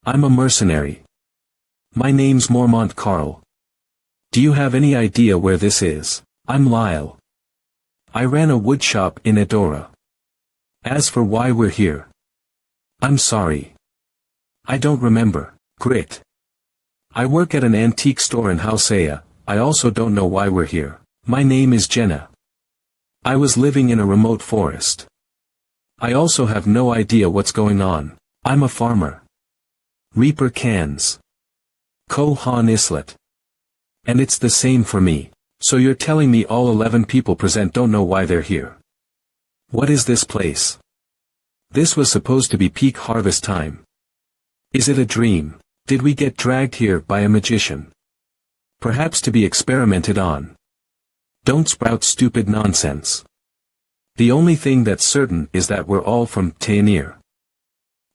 I'm a mercenary. My name's Mormont Carl. Do you have any idea where this is? I'm Lyle. I ran a woodshop in Edora. As for why we're here, I'm sorry. I don't remember. Grit. I work at an antique store in Hausea. I also don't know why we're here. My name is Jenna. I was living in a remote forest. I also have no idea what's going on. I'm a farmer. Reaper cans. Ko Han Islet. And it's the same for me. So you're telling me all 11 people present don't know why they're here. What is this place? This was supposed to be peak harvest time. Is it a dream? Did we get dragged here by a magician? Perhaps to be experimented on. Don't sprout stupid nonsense. The only thing that's certain is that we're all from Taenir.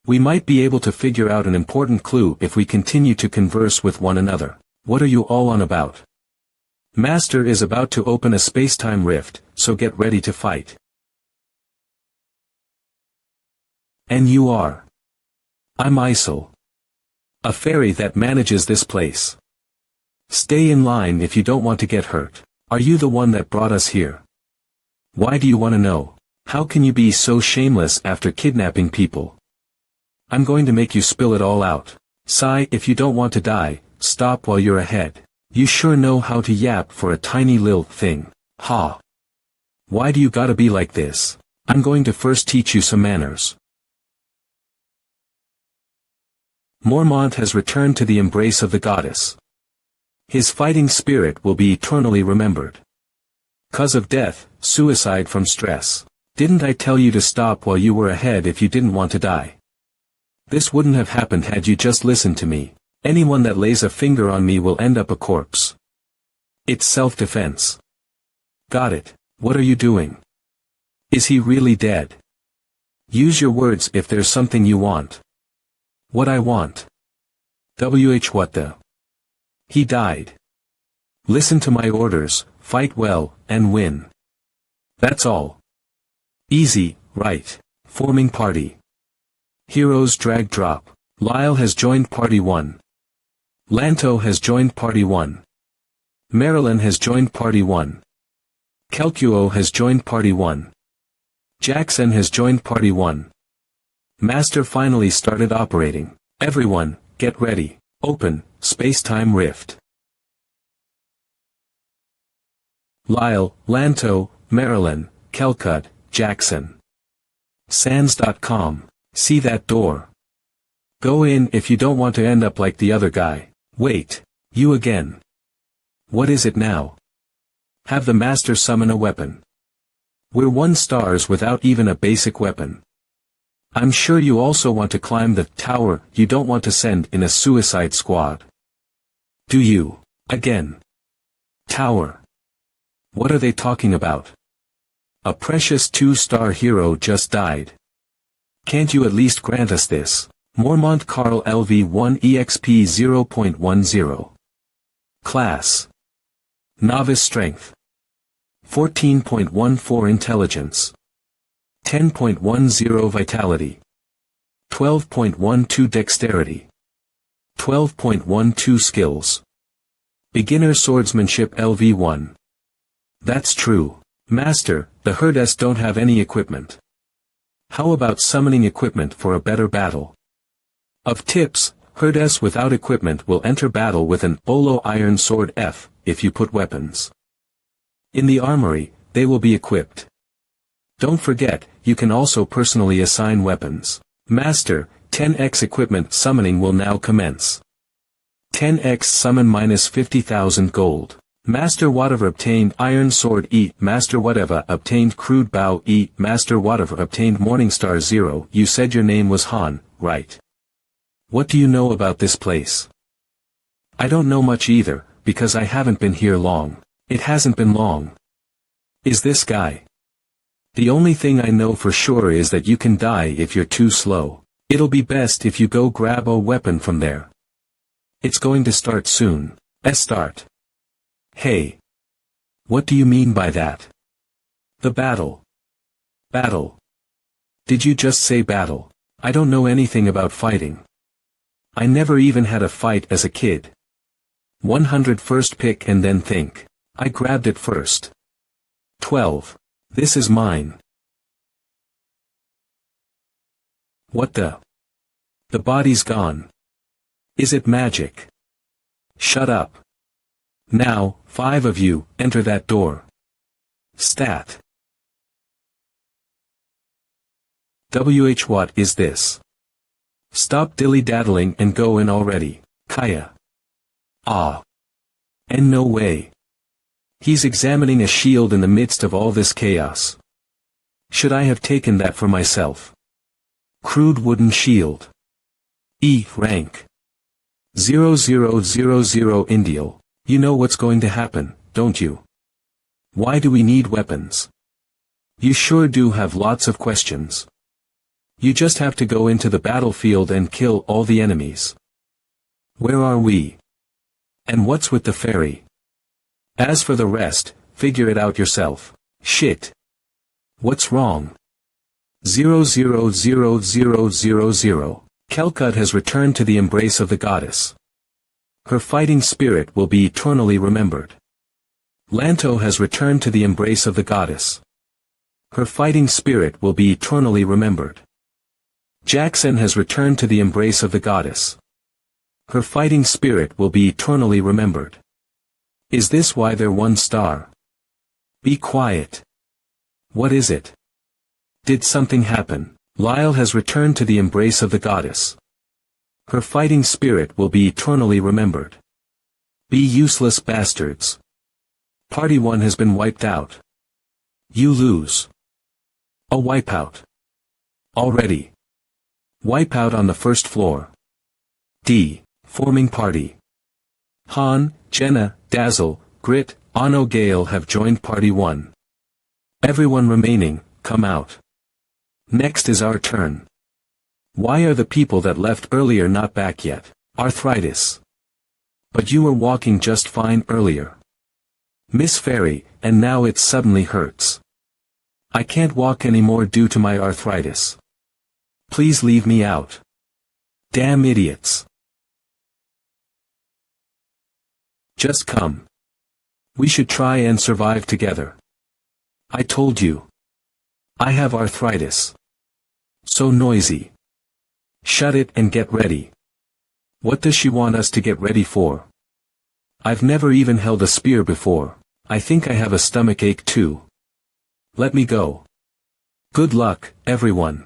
We might be able to figure out an important clue if we continue to converse with one another. What are you all on about? Master is about to open a space-time rift, so get ready to fight. And you are? I'm Isel. A fairy that manages this place. Stay in line if you don't want to get hurt. Are you the one that brought us here? Why do you want to know? How can you be so shameless after kidnapping people? I'm going to make you spill it all out. Sigh, if you don't want to die, stop while you're ahead. You sure know how to yap for a tiny little thing. Ha. Why do you gotta be like this? I'm going to first teach you some manners. Mormont has returned to the embrace of the goddess. His fighting spirit will be eternally remembered. 'Cause of death, suicide from stress. Didn't I tell you to stop while you were ahead if you didn't want to die? This wouldn't have happened had you just listened to me. Anyone that lays a finger on me will end up a corpse. It's self-defense. Got it. What are you doing? Is he really dead? Use your words if there's something you want. What I want. What the? He died. Listen to my orders, fight well, and win. That's all. Easy, right? Forming party. Heroes drag drop. Lyle has joined party 1. Lanto has joined party 1. Marilyn has joined party 1. Kelkuo has joined party 1. Jackson has joined party 1. Master finally started operating. Everyone, get ready. Open, space-time rift. Lyle, Lanto, Marilyn, Kelkud, Jackson. Sands.com. See that door? Go in if you don't want to end up like the other guy. Wait. You again. What is it now? Have the master summon a weapon. We're 1 stars without even a basic weapon. I'm sure you also want to climb the tower. You don't want to send in a suicide squad. Do you? Again. Tower. What are they talking about? A precious 2-star hero just died. Can't you at least grant us this? Mormont Carl LV1 EXP 0.10. Class. Novice Strength. 14.14 Intelligence. 10.10 Vitality. 12.12 Dexterity. 12.12 Skills. Beginner Swordsmanship LV1. That's true. Master, the Herdes don't have any equipment. How about summoning equipment for a better battle? Of tips, Herdes without equipment will enter battle with an Bolo Iron Sword F, if you put weapons. In the armory, they will be equipped. Don't forget, you can also personally assign weapons. Master, 10x equipment summoning will now commence. 10x summon minus 50,000 gold. Master whatever obtained Iron Sword E. Master whatever obtained Crude Bow E. Master whatever obtained Morningstar 0. You said your name was Han, right? What do you know about this place? I don't know much either, because I haven't been here long. It hasn't been long. Is this guy? The only thing I know for sure is that you can die if you're too slow. It'll be best if you go grab a weapon from there. It's going to start soon. Start. Hey. What do you mean by that? The battle. Battle. Did you just say battle? I don't know anything about fighting. I never even had a fight as a kid. 100 first pick and then think. I grabbed it first. 12. This is mine. What the? The body's gone. Is it magic? Shut up. Now, 5 of you, enter that door. Stat. What is this? Stop dilly-daddling and go in already, Kaya. Ah. And no way. He's examining a shield in the midst of all this chaos. Should I have taken that for myself? Crude wooden shield. E rank. 0000 Indial. You know what's going to happen, don't you? Why do we need weapons? You sure do have lots of questions. You just have to go into the battlefield and kill all the enemies. Where are we? And what's with the ferry? As for the rest, figure it out yourself. Shit. What's wrong? 000000. Kelkut has returned to the embrace of the goddess. Her fighting spirit will be eternally remembered. Lanto has returned to the embrace of the goddess. Her fighting spirit will be eternally remembered. Jackson has returned to the embrace of the goddess. Her fighting spirit will be eternally remembered. Is this why they're 1 star? Be quiet. What is it? Did something happen? Lyle has returned to the embrace of the goddess. Her fighting spirit will be eternally remembered. Be useless bastards. Party 1 has been wiped out. You lose. A wipeout. Already. Wipeout on the first floor. D. Forming party. Han, Jenna, Dazzle, Grit, Ano Gale have joined party 1. Everyone remaining, come out. Next is our turn. Why are the people that left earlier not back yet? Arthritis. But you were walking just fine earlier. Miss Fairy, and now it suddenly hurts. I can't walk anymore due to my arthritis. Please leave me out. Damn idiots. Just come. We should try and survive together. I told you. I have arthritis. So noisy. Shut it and get ready. What does she want us to get ready for? I've never even held a spear before. I think I have a stomach ache too. Let me go. Good luck, everyone.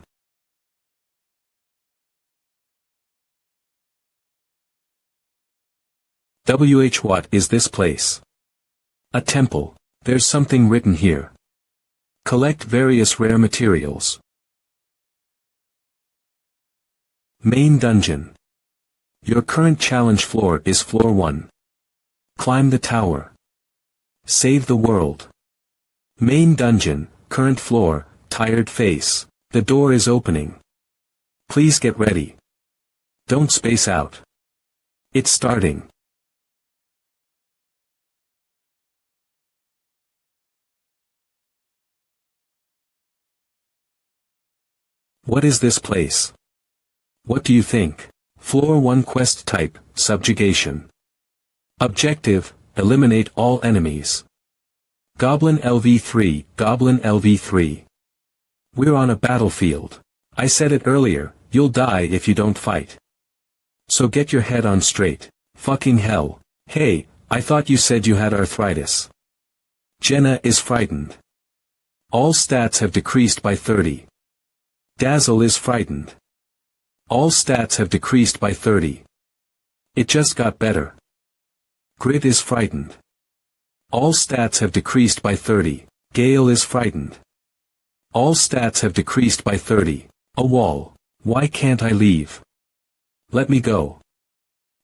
What is this place? A temple. There's something written here. Collect various rare materials. Main dungeon. Your current challenge floor is floor 1. Climb the tower. Save the world. Main dungeon, current floor, tired face. The door is opening. Please get ready. Don't space out. It's starting. What is this place? What do you think? Floor 1 quest type, subjugation. Objective, eliminate all enemies. Goblin LV3, Goblin LV3. We're on a battlefield. I said it earlier, you'll die if you don't fight. So get your head on straight. Fucking hell. Hey, I thought you said you had arthritis. Jenna is frightened. All stats have decreased by 30. Dazzle is frightened. All stats have decreased by 30. It just got better. Grit is frightened. All stats have decreased by 30. Gale is frightened. All stats have decreased by 30. A wall. Why can't I leave? Let me go.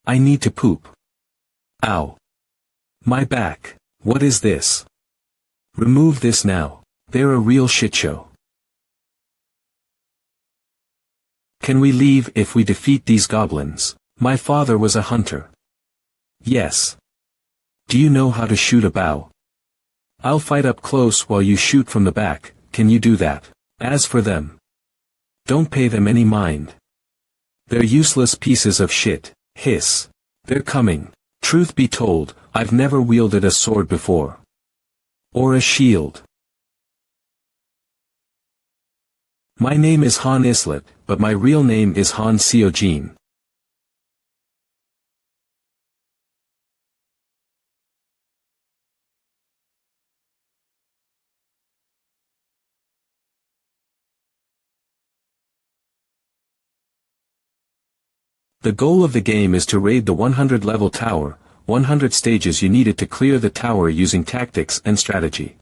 I need to poop. Ow. My back. What is this? Remove this now. They're a real shitshow. Can we leave if we defeat these goblins? My father was a hunter. Yes. Do you know how to shoot a bow? I'll fight up close while you shoot from the back, can you do that? As for them, don't pay them any mind. They're useless pieces of shit. Hiss. They're coming. Truth be told, I've never wielded a sword before. Or a shield. My name is Han Islet, but my real name is Han Seojin. The goal of the game is to raid the 100-level tower, 100 stages you needed to clear the tower using tactics and strategy.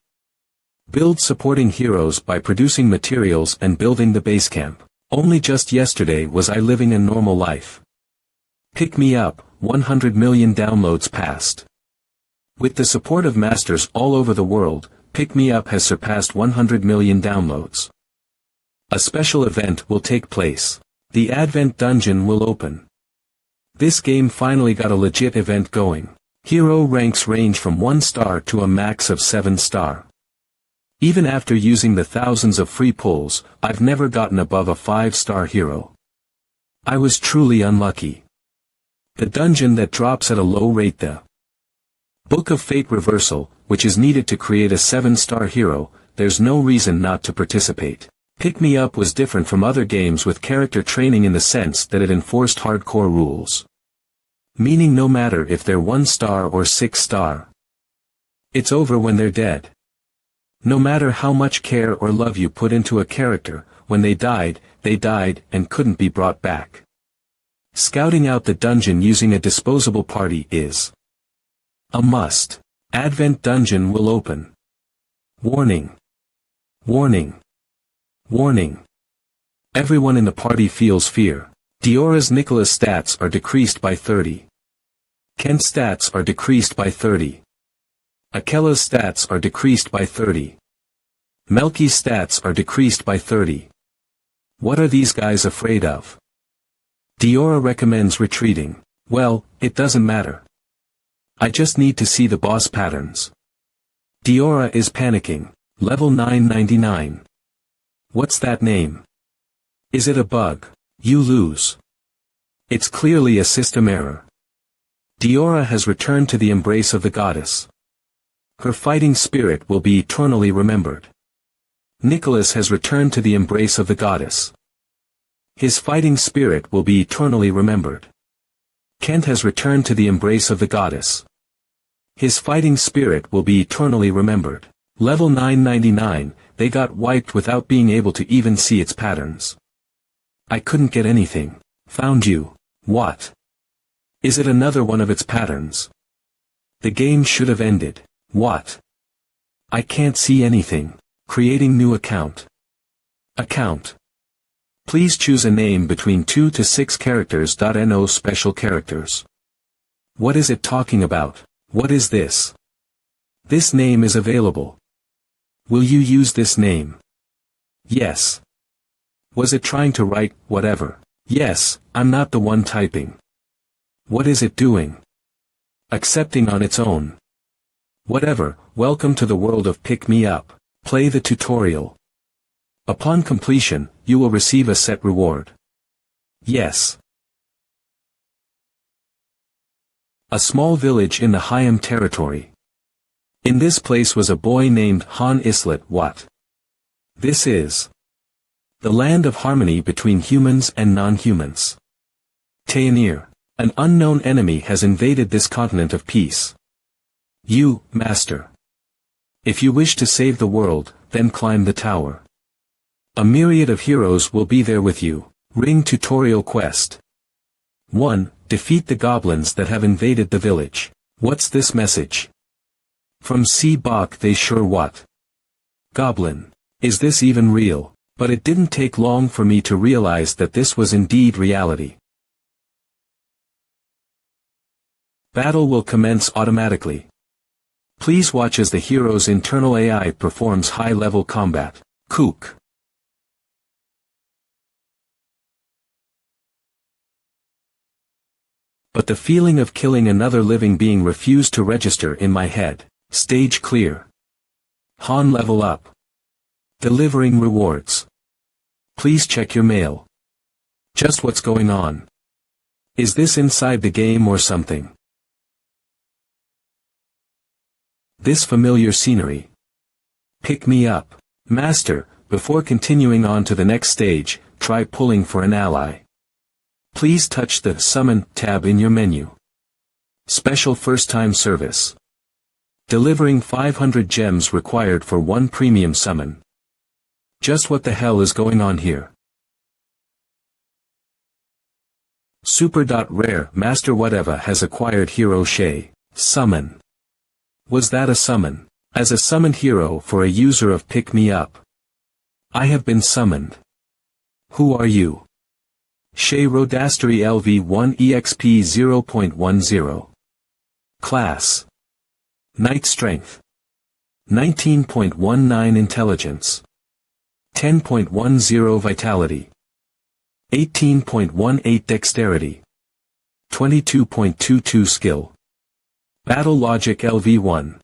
Build supporting heroes by producing materials and building the base camp. Only just yesterday was I living a normal life. Pick me up, 100 million downloads passed. With the support of masters all over the world, Pick Me Up has surpassed 100 million downloads. A special event will take place. The Advent Dungeon will open. This game finally got a legit event going. Hero ranks range from 1 star to a max of 7 star. Even after using the thousands of free pulls, I've never gotten above a 5-star hero. I was truly unlucky. The dungeon that drops at a low rate, the Book of Fate Reversal, which is needed to create a 7-star hero, there's no reason not to participate. Pick Me Up was different from other games with character training in the sense that it enforced hardcore rules. Meaning no matter if they're 1 star or 6 star. It's over when they're dead. No matter how much care or love you put into a character, when they died and couldn't be brought back. Scouting out the dungeon using a disposable party is a must. Advent Dungeon will open. Warning. Warning. Warning. Everyone in the party feels fear. Diora's Nicholas stats are decreased by 30. Kent's stats are decreased by 30. Akella's stats are decreased by 30. Melky's stats are decreased by 30. What are these guys afraid of? Diora recommends retreating. Well, it doesn't matter. I just need to see the boss patterns. Diora is panicking. Level 999. What's that name? Is it a bug? You lose. It's clearly a system error. Diora has returned to the embrace of the goddess. Her fighting spirit will be eternally remembered. Nicholas has returned to the embrace of the goddess. His fighting spirit will be eternally remembered. Kent has returned to the embrace of the goddess. His fighting spirit will be eternally remembered. Level 999, they got wiped without being able to even see its patterns. I couldn't get anything. Found you. What? Is it another one of its patterns? The game should have ended. What? I can't see anything. Creating new account. Account. Please choose a name between 2 to 6 characters. No special characters. What is it talking about? What is this? This name is available. Will you use this name? Yes. Was it trying to write, whatever? Yes, I'm not the one typing. What is it doing? Accepting on its own. Whatever, welcome to the world of Pick Me Up. Play the tutorial. Upon completion, you will receive a set reward. Yes. A small village in the Hyam territory. In this place was a boy named Han Islet. What? This is the land of harmony between humans and non-humans. Tayanir. An unknown enemy has invaded this continent of peace. You, Master. If you wish to save the world, then climb the tower. A myriad of heroes will be there with you. Ring tutorial quest. 1. Defeat the goblins that have invaded the village. What's this message? From C. Bach. They sure what? Goblin. Is this even real? But it didn't take long for me to realize that this was indeed reality. Battle will commence automatically. Please watch as the hero's internal AI performs high-level combat. Kook. But the feeling of killing another living being refused to register in my head. Stage clear. Han level up. Delivering rewards. Please check your mail. Just what's going on? Is this inside the game or something? This familiar scenery. Pick me up. Master, before continuing on to the next stage, try pulling for an ally. Please touch the Summon tab in your menu. Special first-time service. Delivering 500 gems required for one premium summon. Just what the hell is going on here? Super.rare Master whatever has acquired hero Shay. Summon. Was that a summon? As a summoned hero for a user of Pick Me Up. I have been summoned. Who are you? Shay Rodastery LV1 EXP 0.10. Class. Knight Strength. 19.19 Intelligence. 10.10 Vitality. 18.18 Dexterity. 22.22 Skill. Battle Logic LV1.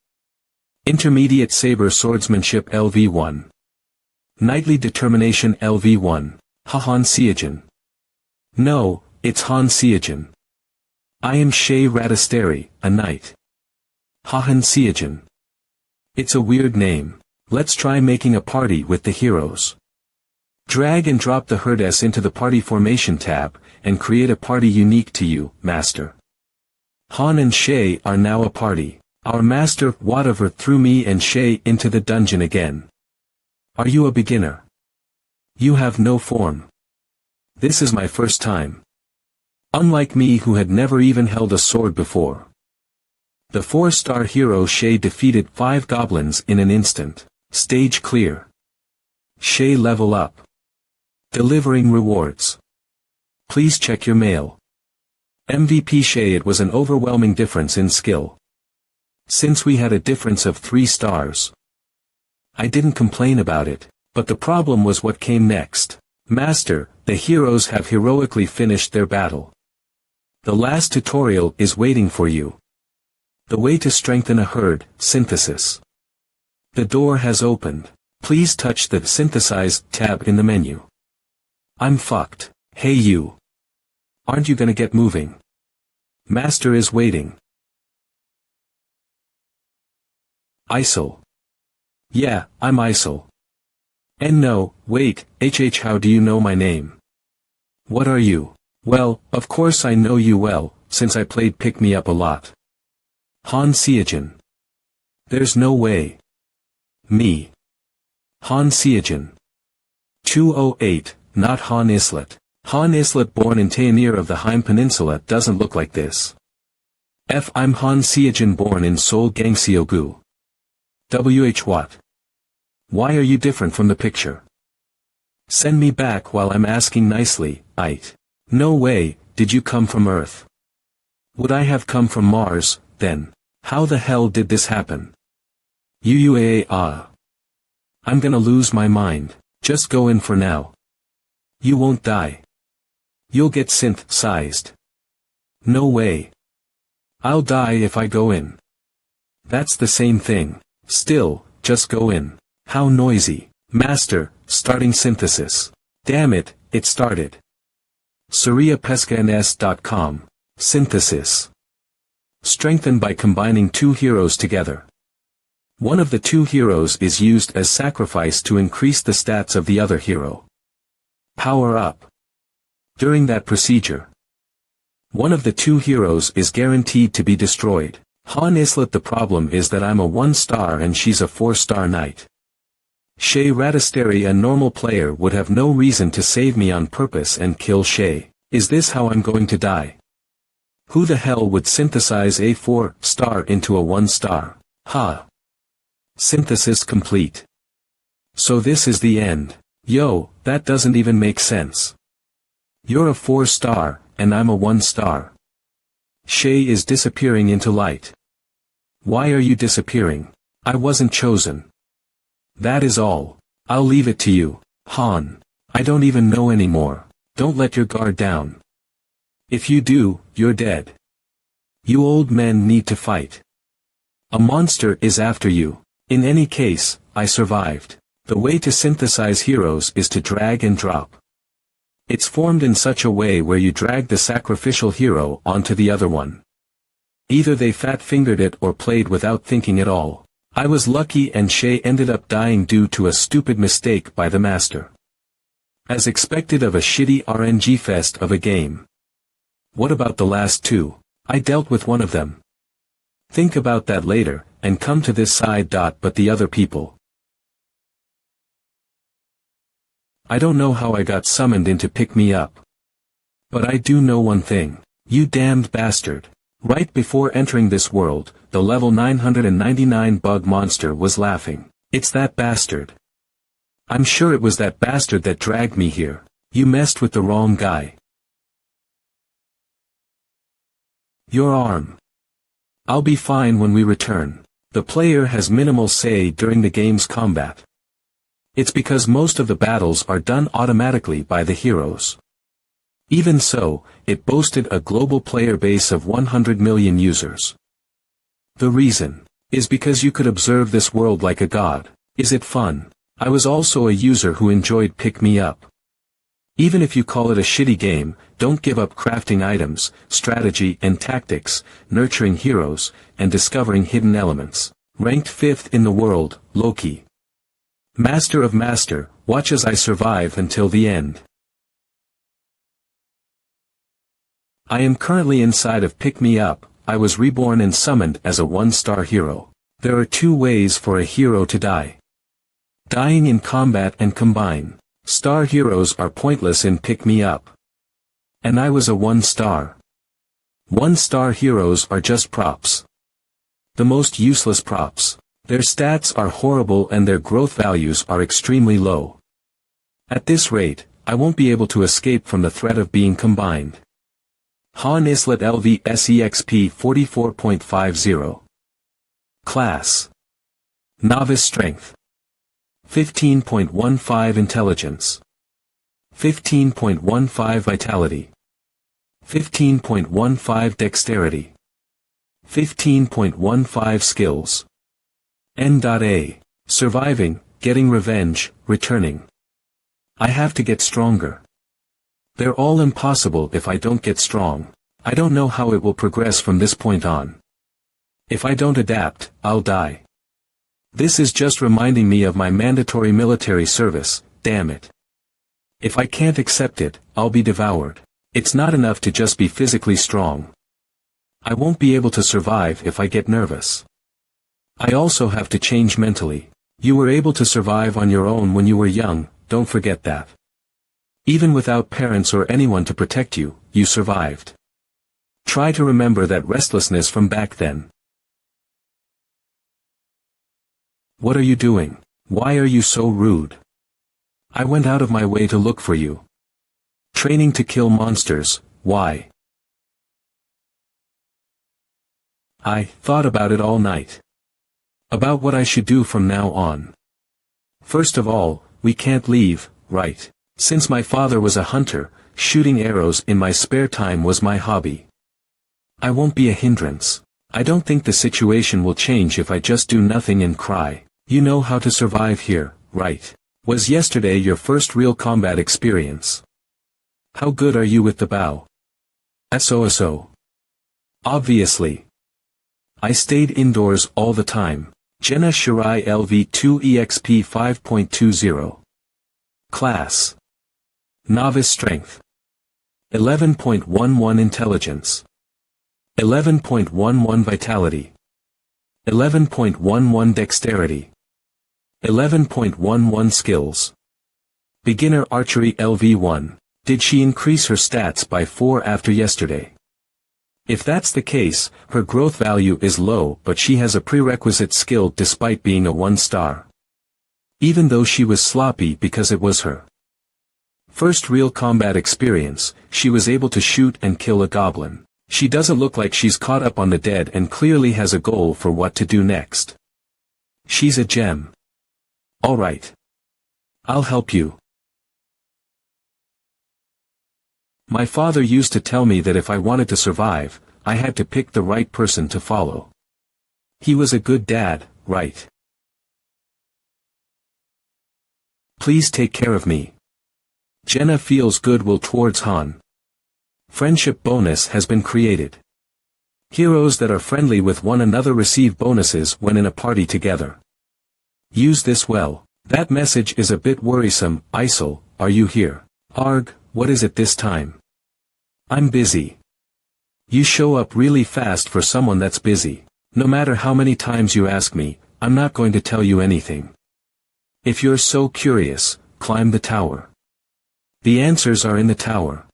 Intermediate Saber Swordsmanship LV1. Knightly Determination LV1. Han Seogen. No, it's Han Seogen. I am Shay Radasteri, a knight. Han Seogen. It's a weird name. Let's try making a party with the heroes. Drag and drop the herd S into the Party Formation tab, and create a party unique to you, Master. Han and Shay are now a party. Our Master, whatever, threw me and Shay into the dungeon again. Are you a beginner? You have no form. This is my first time. Unlike me who had never even held a sword before. The 4-star hero Shay defeated 5 goblins in an instant. Stage clear. Shay level up. Delivering rewards. Please check your mail. MVP Shay. It was an overwhelming difference in skill. Since we had a difference of 3 stars. I didn't complain about it, but the problem was what came next. Master, the heroes have heroically finished their battle. The last tutorial is waiting for you. The way to strengthen a herd, synthesis. The door has opened. Please touch the Synthesize tab in the menu. I'm fucked. Hey you. Aren't you gonna get moving? Master is waiting. ISIL. Yeah, I'm ISIL. And no, wait, HH, how do you know my name? What are you? Well, of course I know you well, since I played Pick Me Up a lot. Han Seogen. There's no way. Me. Han Seogen. 208, not Han Islet. Han Islet born in Taenir of the Heim Peninsula doesn't look like this. I'm Han Seogen born in Seoul Gangseogu. WH what? Why are you different from the picture? Send me back while I'm asking nicely, ite. No way, did you come from Earth? Would I have come from Mars, then? How the hell did this happen? I'm gonna lose my mind. Just go in for now. You won't die. You'll get synth-sized. No way. I'll die if I go in. That's the same thing. Still, just go in. How noisy. Master, starting synthesis. Damn it, it started. SuriaPescaNS.com. Synthesis. Strengthened by combining 2 heroes together. One of the 2 heroes is used as sacrifice to increase the stats of the other hero. Power up. During that procedure, one of the 2 heroes is guaranteed to be destroyed. Han Islet. The problem is that I'm a 1-star and she's a 4-star knight. Shay Radasteri, a normal player, would have no reason to save me on purpose and kill Shay. Is this how I'm going to die? Who the hell would synthesize a 4-star into a 1-star? Ha! Synthesis complete. So this is the end. Yo, that doesn't even make sense. You're a 4-star, and I'm a 1-star. Shay is disappearing into light. Why are you disappearing? I wasn't chosen. That is all. I'll leave it to you, Han. I don't even know anymore. Don't let your guard down. If you do, you're dead. You old men need to fight. A monster is after you. In any case, I survived. The way to synthesize heroes is to drag and drop. It's formed in such a way where you drag the sacrificial hero onto the other one. Either they fat-fingered it or played without thinking at all. I was lucky and Shay ended up dying due to a stupid mistake by the master. As expected of a shitty RNG fest of a game. What about the last two? I dealt with one of them. Think about that later, and come to this side. But the other people. I don't know how I got summoned in to pick me up. But I do know one thing. You damned bastard. Right before entering this world, the level 999 bug monster was laughing. It's that bastard. I'm sure it was that bastard that dragged me here. You messed with the wrong guy. Your arm. I'll be fine when we return. The player has minimal say during the game's combat. It's because most of the battles are done automatically by the heroes. Even so, it boasted a global player base of 100 million users. The reason is because you could observe this world like a god. Is it fun? I was also a user who enjoyed Pick Me Up. Even if you call it a shitty game, don't give up crafting items, strategy and tactics, nurturing heroes, and discovering hidden elements. Ranked 5th in the world, Loki. Master of Master, watch as I survive until the end. I am currently inside of Pick Me Up. I was reborn and summoned as a 1-star hero. There are 2 ways for a hero to die. Dying in combat and combine. Star heroes are pointless in Pick Me Up. And I was a 1-star. 1-star heroes are just props. The most useless props. Their stats are horrible and their growth values are extremely low. At this rate, I won't be able to escape from the threat of being combined. Han Islet LV SEXP 44.50. Class. Novice Strength. 15.15 Intelligence. 15.15 Vitality. 15.15 Dexterity. 15.15 Skills. N.A. Surviving, getting revenge, returning. I have to get stronger. They're all impossible if I don't get strong. I don't know how it will progress from this point on. If I don't adapt, I'll die. This is just reminding me of my mandatory military service, damn it. If I can't accept it, I'll be devoured. It's not enough to just be physically strong. I won't be able to survive if I get nervous. I also have to change mentally. You were able to survive on your own when you were young, don't forget that. Even without parents or anyone to protect you, you survived. Try to remember that restlessness from back then. What are you doing? Why are you so rude? I went out of my way to look for you. Training to kill monsters, why? I thought about it all night. About what I should do from now on. First of all, we can't leave, right? Since my father was a hunter, shooting arrows in my spare time was my hobby. I won't be a hindrance. I don't think the situation will change if I just do nothing and cry. You know how to survive here, right? Was yesterday your first real combat experience? How good are you with the bow? SOSO. Obviously. I stayed indoors all the time. Jenna Shirai LV2 EXP 5.20. Class. Novice Strength. 11.11 Intelligence. 11.11 Vitality. 11.11 Dexterity. 11.11 Skills. Beginner Archery LV1. Did she increase her stats by 4 after yesterday? If that's the case, her growth value is low, but she has a prerequisite skill despite being a 1-star. Even though she was sloppy because it was her first real combat experience, she was able to shoot and kill a goblin. She doesn't look like she's caught up on the dead and clearly has a goal for what to do next. She's a gem. Alright. I'll help you. My father used to tell me that if I wanted to survive, I had to pick the right person to follow. He was a good dad, right? Please take care of me. Jenna feels goodwill towards Han. Friendship bonus has been created. Heroes that are friendly with one another receive bonuses when in a party together. Use this well. That message is a bit worrisome. Isol, are you here? Arg, what is it this time? I'm busy. You show up really fast for someone that's busy. No matter how many times you ask me, I'm not going to tell you anything. If you're so curious, climb the tower. The answers are in the tower.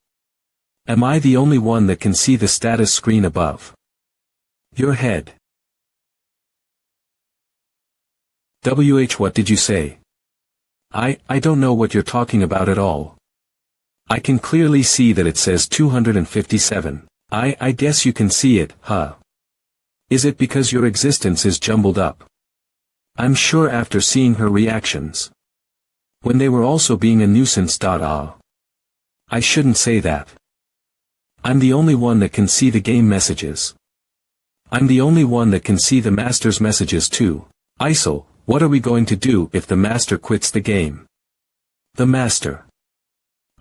Am I the only one that can see the status screen above? Your head. What did you say? I don't know what you're talking about at all. I can clearly see that it says 257. I guess you can see it, huh? Is it because your existence is jumbled up? I'm sure after seeing her reactions. When they were also being a nuisance. I shouldn't say that. I'm the only one that can see the game messages. I'm the only one that can see the master's messages too. Isol, what are we going to do if the master quits the game? The master.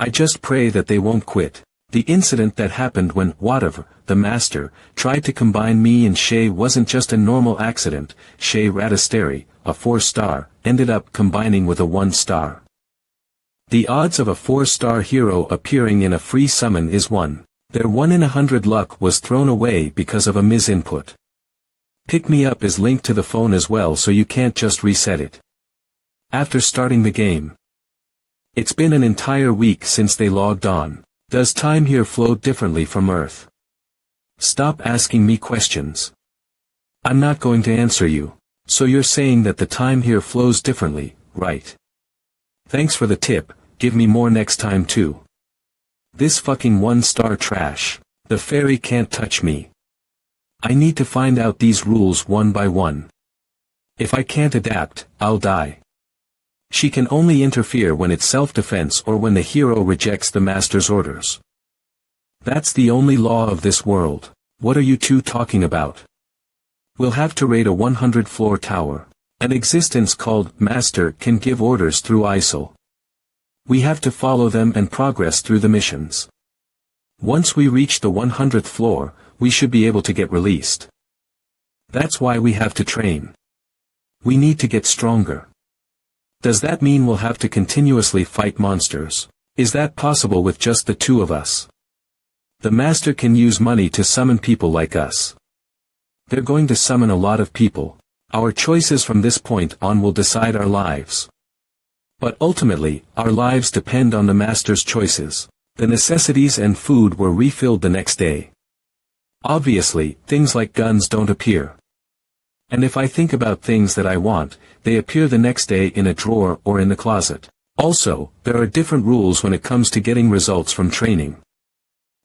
I just pray that they won't quit. The incident that happened when, whatever, the master, tried to combine me and Shay wasn't just a normal accident. Shay Radasteri, a 4-star, ended up combining with a 1-star. The odds of a 4-star hero appearing in a free summon is 1. Their 1 in 100 luck was thrown away because of a misinput. Pick Me Up is linked to the phone as well, so you can't just reset it. After starting the game. It's been an entire week since they logged on. Does time here flow differently from Earth? Stop asking me questions. I'm not going to answer you. So you're saying that the time here flows differently, right? Thanks for the tip, give me more next time too. This fucking 1-star trash. The fairy can't touch me. I need to find out these rules one by one. If I can't adapt, I'll die. She can only interfere when it's self-defense or when the hero rejects the master's orders. That's the only law of this world. What are you two talking about? We'll have to raid a 100-floor tower. An existence called Master can give orders through Isol. We have to follow them and progress through the missions. Once we reach the 100th floor, we should be able to get released. That's why we have to train. We need to get stronger. Does that mean we'll have to continuously fight monsters? Is that possible with just the two of us? The master can use money to summon people like us. They're going to summon a lot of people. Our choices from this point on will decide our lives. But ultimately, our lives depend on the master's choices. The necessities and food were refilled the next day. Obviously, things like guns don't appear. And if I think about things that I want, they appear the next day in a drawer or in the closet. Also, there are different rules when it comes to getting results from training.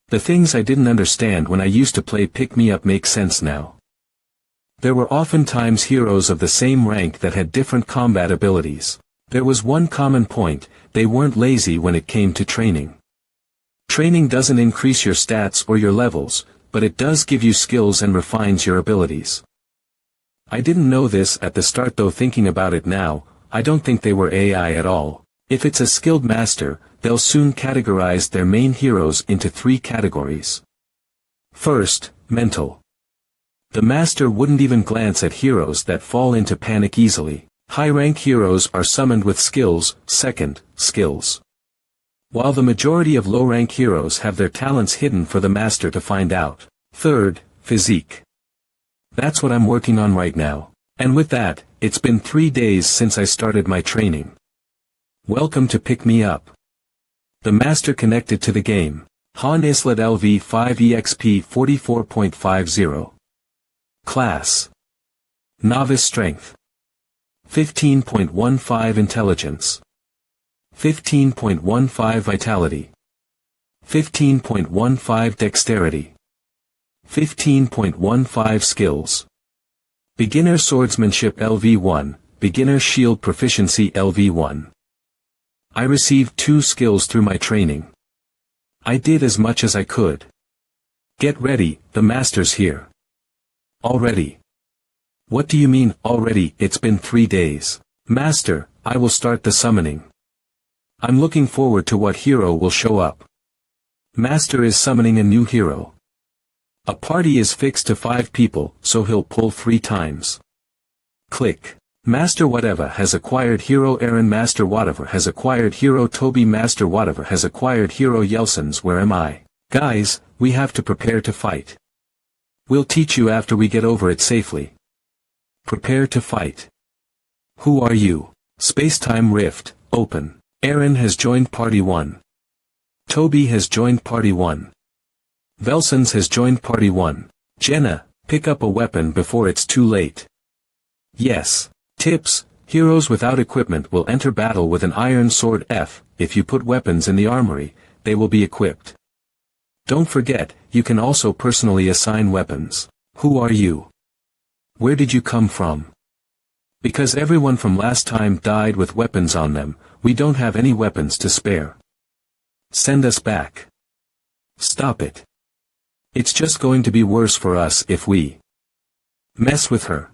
The things I didn't understand when I used to play Pick Me Up make sense now. There were oftentimes heroes of the same rank that had different combat abilities. There was one common point: they weren't lazy when it came to training. Training doesn't increase your stats or your levels, but it does give you skills and refines your abilities. I didn't know this at the start, though thinking about it now, I don't think they were AI at all. If it's a skilled master, they'll soon categorize their main heroes into 3 categories. First, mental. The master wouldn't even glance at heroes that fall into panic easily. High-rank heroes are summoned with skills. Second, skills. While the majority of low-rank heroes have their talents hidden for the master to find out. Third, physique. That's what I'm working on right now. And with that, it's been 3 days since I started my training. Welcome to Pick Me Up. The master connected to the game. Han Islet LV5 EXP 44.50. Class. Novice Strength. 15.15 Intelligence. 15.15 Vitality. 15.15 Dexterity. 15.15 Skills. Beginner Swordsmanship LV1, Beginner Shield Proficiency LV1. I received 2 skills through my training. I did as much as I could. Get ready, the master's here. Already. What do you mean, already? It's been 3 days. Master, I will start the summoning. I'm looking forward to what hero will show up. Master is summoning a new hero. A party is fixed to 5 people, so he'll pull 3 times. Click. Master whatever has acquired hero Aaron. Master whatever has acquired hero Toby. Master whatever has acquired hero Yelsons. Where am I? Guys, we have to prepare to fight. We'll teach you after we get over it safely. Prepare to fight. Who are you? Space-time rift, open. Aaron has joined party 1. Toby has joined party 1. Velsons has joined party 1. Jenna, pick up a weapon before it's too late. Yes. Tips: heroes without equipment will enter battle with an iron sword. If you put weapons in the armory, they will be equipped. Don't forget, you can also personally assign weapons. Who are you? Where did you come from? Because everyone from last time died with weapons on them, we don't have any weapons to spare. Send us back. Stop it. It's just going to be worse for us if we mess with her.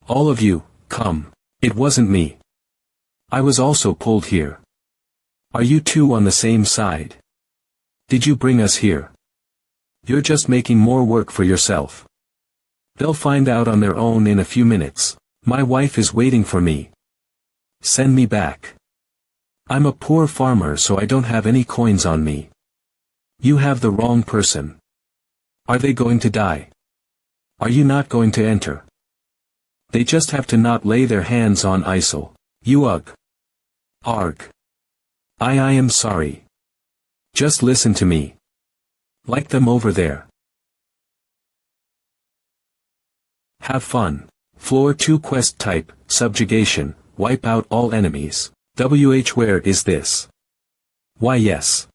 All of you, come. It wasn't me. I was also pulled here. Are you two on the same side? Did you bring us here? You're just making more work for yourself. They'll find out on their own in a few minutes. My wife is waiting for me. Send me back. I'm a poor farmer, so I don't have any coins on me. You have the wrong person. Are they going to die? Are you not going to enter? They just have to not lay their hands on ISIL. You ugh. Arg. I am sorry. Just listen to me. Like them over there. Have fun. Floor 2 quest type, subjugation, wipe out all enemies. Where is this? Why yes.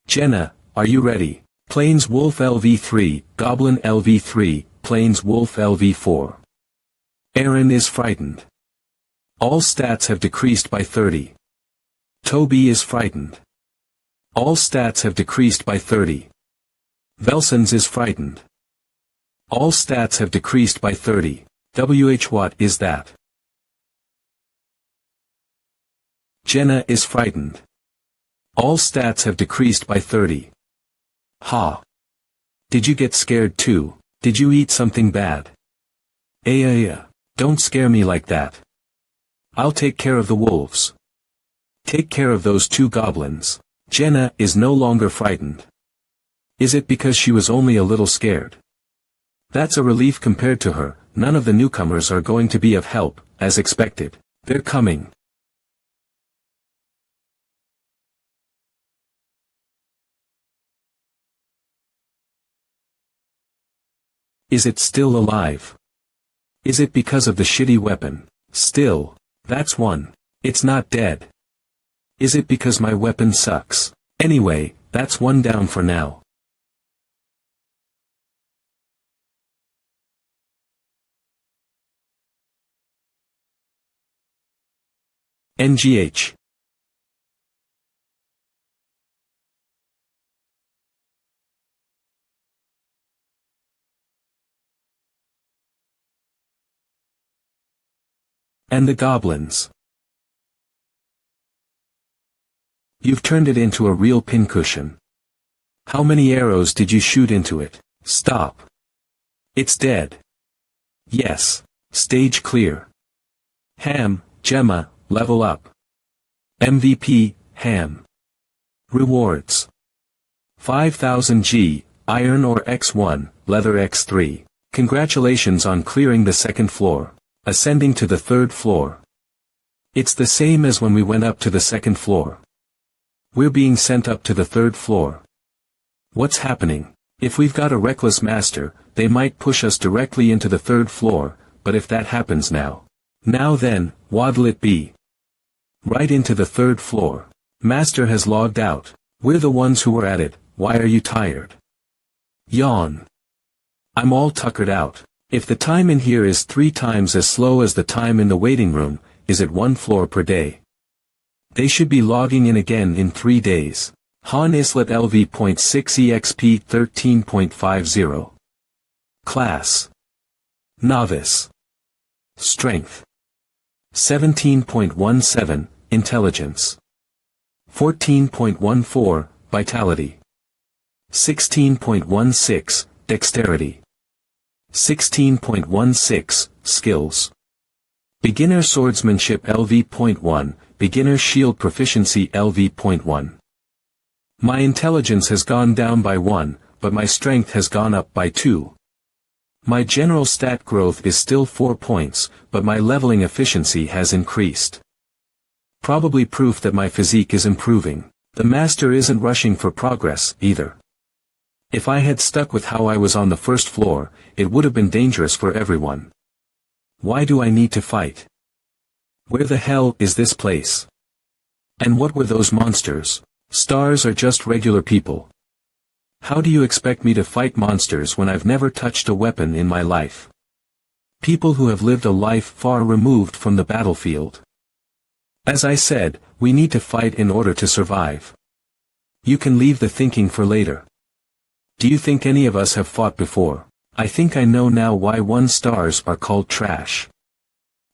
Jenna, are you ready? Plains Wolf LV3, Goblin LV3, Plains Wolf LV4. Aaron is frightened. All stats have decreased by 30. Toby is frightened. All stats have decreased by 30. Velsons is frightened. All stats have decreased by 30. What is that? Jenna is frightened. All stats have decreased by 30. Ha. Did you get scared too? Did you eat something bad? Don't scare me like that. I'll take care of the wolves. Take care of those 2 goblins. Jenna is no longer frightened. Is it because she was only a little scared? That's a relief compared to her. None of the newcomers are going to be of help, as expected. They're coming. Is it still alive? Is it because of the shitty weapon? Still. That's one. It's not dead. Is it because my weapon sucks? Anyway, that's one down for now. NGH. And the goblins. You've turned it into a real pincushion. How many arrows did you shoot into it? Stop. It's dead. Yes. Stage clear. Ham, Gemma, level up. MVP, Ham. Rewards. 5000 G, Iron or X1, Leather X3. Congratulations on clearing the 2nd floor. Ascending to the 3rd floor. It's the same as when we went up to the 2nd floor. We're being sent up to the 3rd floor. What's happening? If we've got a reckless master, they might push us directly into the 3rd floor, but if that happens now then, what'll it be? Right into the 3rd floor. Master has logged out. We're the ones who were at it. Why are you tired? Yawn. I'm all tuckered out. If the time in here is 3 times as slow as the time in the waiting room, is it 1 floor per day? They should be logging in again in 3 days. Han Islet LV.6 EXP 13.50. Class. Novice. Strength. 17.17, Intelligence. 14.14, Vitality. 16.16, Dexterity. 16.16, Skills. Beginner Swordsmanship LV.1, Beginner Shield Proficiency LV.1. My intelligence has gone down by 1, but my strength has gone up by 2. My general stat growth is still 4 points, but my leveling efficiency has increased. Probably proof that my physique is improving. The master isn't rushing for progress, either. If I had stuck with how I was on the first floor, it would have been dangerous for everyone. Why do I need to fight? Where the hell is this place? And what were those monsters? Stars are just regular people. How do you expect me to fight monsters when I've never touched a weapon in my life? People who have lived a life far removed from the battlefield. As I said, we need to fight in order to survive. You can leave the thinking for later. Do you think any of us have fought before? I think I know now why 1 stars are called trash.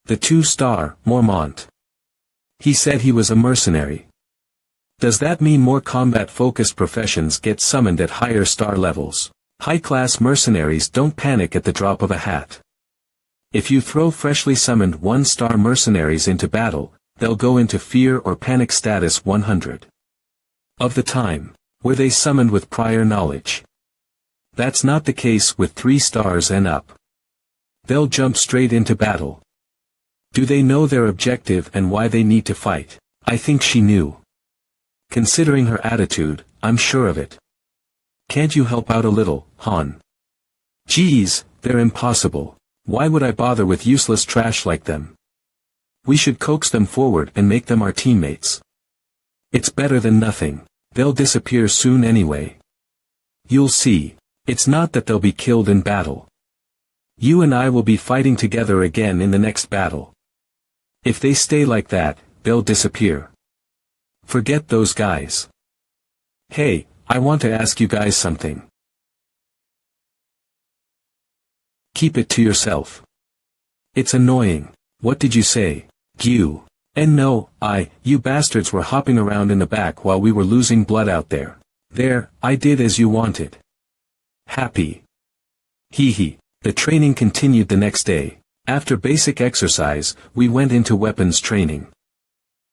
The 2-star, Mormont. He said he was a mercenary. Does that mean more combat-focused professions get summoned at higher star levels? High-class mercenaries don't panic at the drop of a hat. If you throw freshly summoned 1-star mercenaries into battle, they'll go into fear or panic status 100 of the time. Were they summoned with prior knowledge? That's not the case with 3 stars and up. They'll jump straight into battle. Do they know their objective and why they need to fight? I think she knew. Considering her attitude, I'm sure of it. Can't you help out a little, Han? Geez, they're impossible. Why would I bother with useless trash like them? We should coax them forward and make them our teammates. It's better than nothing. They'll disappear soon anyway. You'll see. It's not that they'll be killed in battle. You and I will be fighting together again in the next battle. If they stay like that, they'll disappear. Forget those guys. Hey, I want to ask you guys something. Keep it to yourself. It's annoying. What did you say? You. And no, you bastards were hopping around in the back while we were losing blood out there. There, I did as you wanted. Happy. Hee hee. The training continued the next day. After basic exercise, we went into weapons training.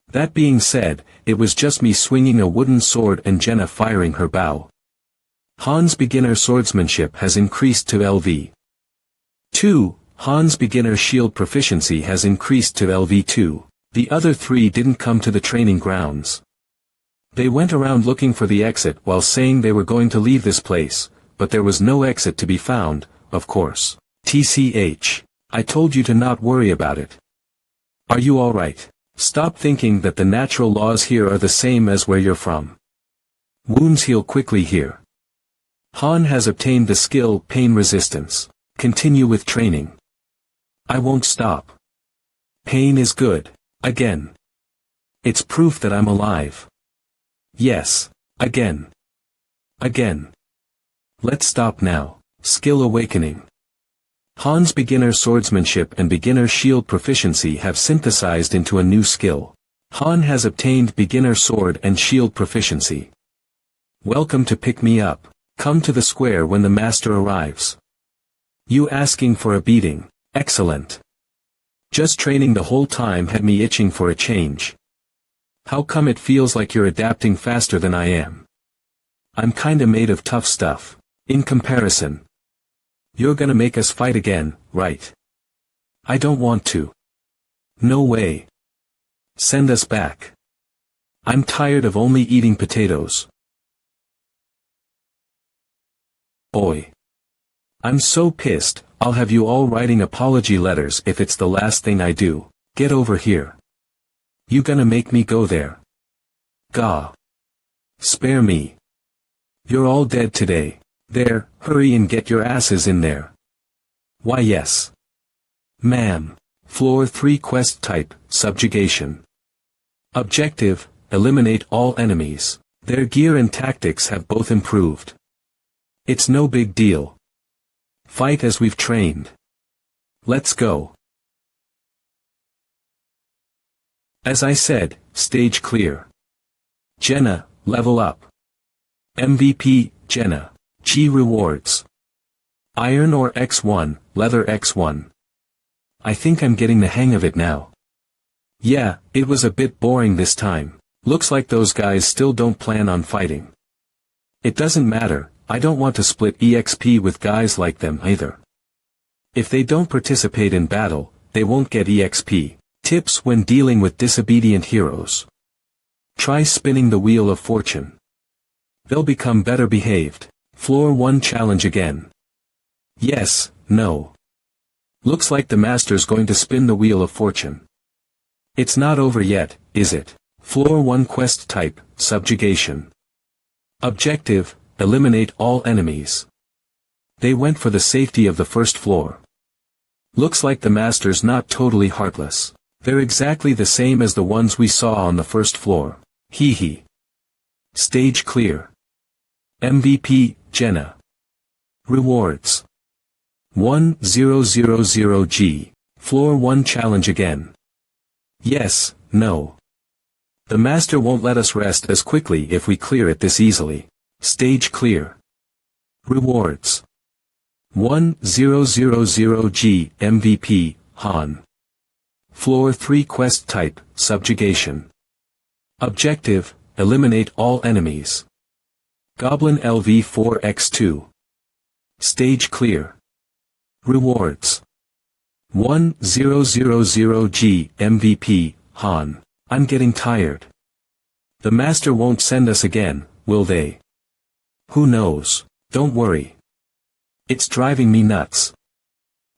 That being said, it was just me swinging a wooden sword and Jenna firing her bow. Han's beginner swordsmanship has increased to LV 2. Han's beginner shield proficiency has increased to LV 2. The other 3 didn't come to the training grounds. They went around looking for the exit while saying they were going to leave this place, but there was no exit to be found, of course. TCH. I told you to not worry about it. Are you alright? Stop thinking that the natural laws here are the same as where you're from. Wounds heal quickly here. Han has obtained the skill pain resistance. Continue with training. I won't stop. Pain is good. Again. It's proof that I'm alive. Yes. Again. Again. Let's stop now. Skill awakening. Han's beginner swordsmanship and beginner shield proficiency have synthesized into a new skill. Han has obtained beginner sword and shield proficiency. Welcome to pick me up. Come to the square when the master arrives. You asking for a beating. Excellent. Just training the whole time had me itching for a change. How come it feels like you're adapting faster than I am? I'm kinda made of tough stuff. In comparison. You're gonna make us fight again, right? I don't want to. No way. Send us back. I'm tired of only eating potatoes. Boy. I'm so pissed, I'll have you all writing apology letters if it's the last thing I do. Get over here. You gonna make me go there? Gah. Spare me. You're all dead today. There, hurry and get your asses in there. Why yes. Ma'am. Floor 3 quest type, subjugation. Objective, eliminate all enemies. Their gear and tactics have both improved. It's no big deal. Fight as we've trained. Let's go. As I said, stage clear. Jenna, level up. MVP, Jenna. G rewards. Iron ore X1, leather X1. I think I'm getting the hang of it now. Yeah, it was a bit boring this time. Looks like those guys still don't plan on fighting. It doesn't matter, I don't want to split EXP with guys like them either. If they don't participate in battle, they won't get EXP. Tips when dealing with disobedient heroes. Try spinning the wheel of fortune. They'll become better behaved. Floor 1 challenge again. Yes, no. Looks like the master's going to spin the wheel of fortune. It's not over yet, is it? Floor 1 quest type, subjugation. Objective, eliminate all enemies. They went for the safety of the first floor. Looks like the master's not totally heartless. They're exactly the same as the ones we saw on the first floor. Hee hee. Stage clear. MVP, Jenna. Rewards. 1000G. Floor 1 challenge again. Yes, no. The master won't let us rest as quickly if we clear it this easily. Stage clear. Rewards. 1000G. MVP, Han. Floor 3 quest type, subjugation. Objective, eliminate all enemies. Goblin LV4X2. Stage clear. Rewards. 1000G. MVP, Han. I'm getting tired. The master won't send us again, will they? Who knows? Don't worry. It's driving me nuts.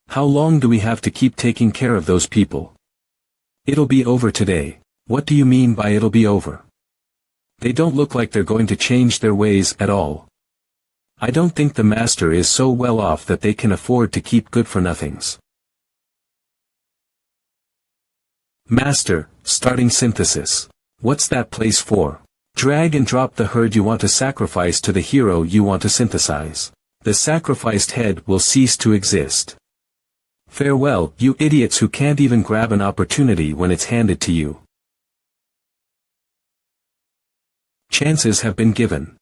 How long do we have to keep taking care of those people? It'll be over today. What do you mean by it'll be over? They don't look like they're going to change their ways at all. I don't think the master is so well off that they can afford to keep good-for-nothings. Master, starting synthesis. What's that place for? Drag and drop the herd you want to sacrifice to the hero you want to synthesize. The sacrificed head will cease to exist. Farewell, you idiots who can't even grab an opportunity when it's handed to you. Chances have been given.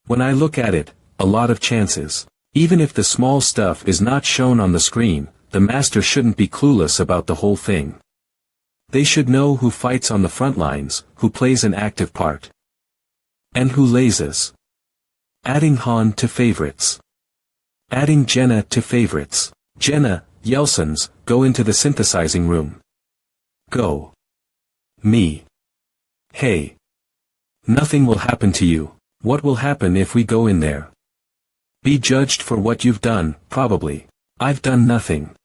When I look at it, a lot of chances. Even if the small stuff is not shown on the screen, the master shouldn't be clueless about the whole thing. They should know who fights on the front lines, who plays an active part. And who lasers. Adding Han to favorites. Adding Jenna to favorites. Jenna, Yelsons, go into the synthesizing room. Go. Me. Hey. Nothing will happen to you. What will happen if we go in there? Be judged for what you've done, probably. I've done nothing.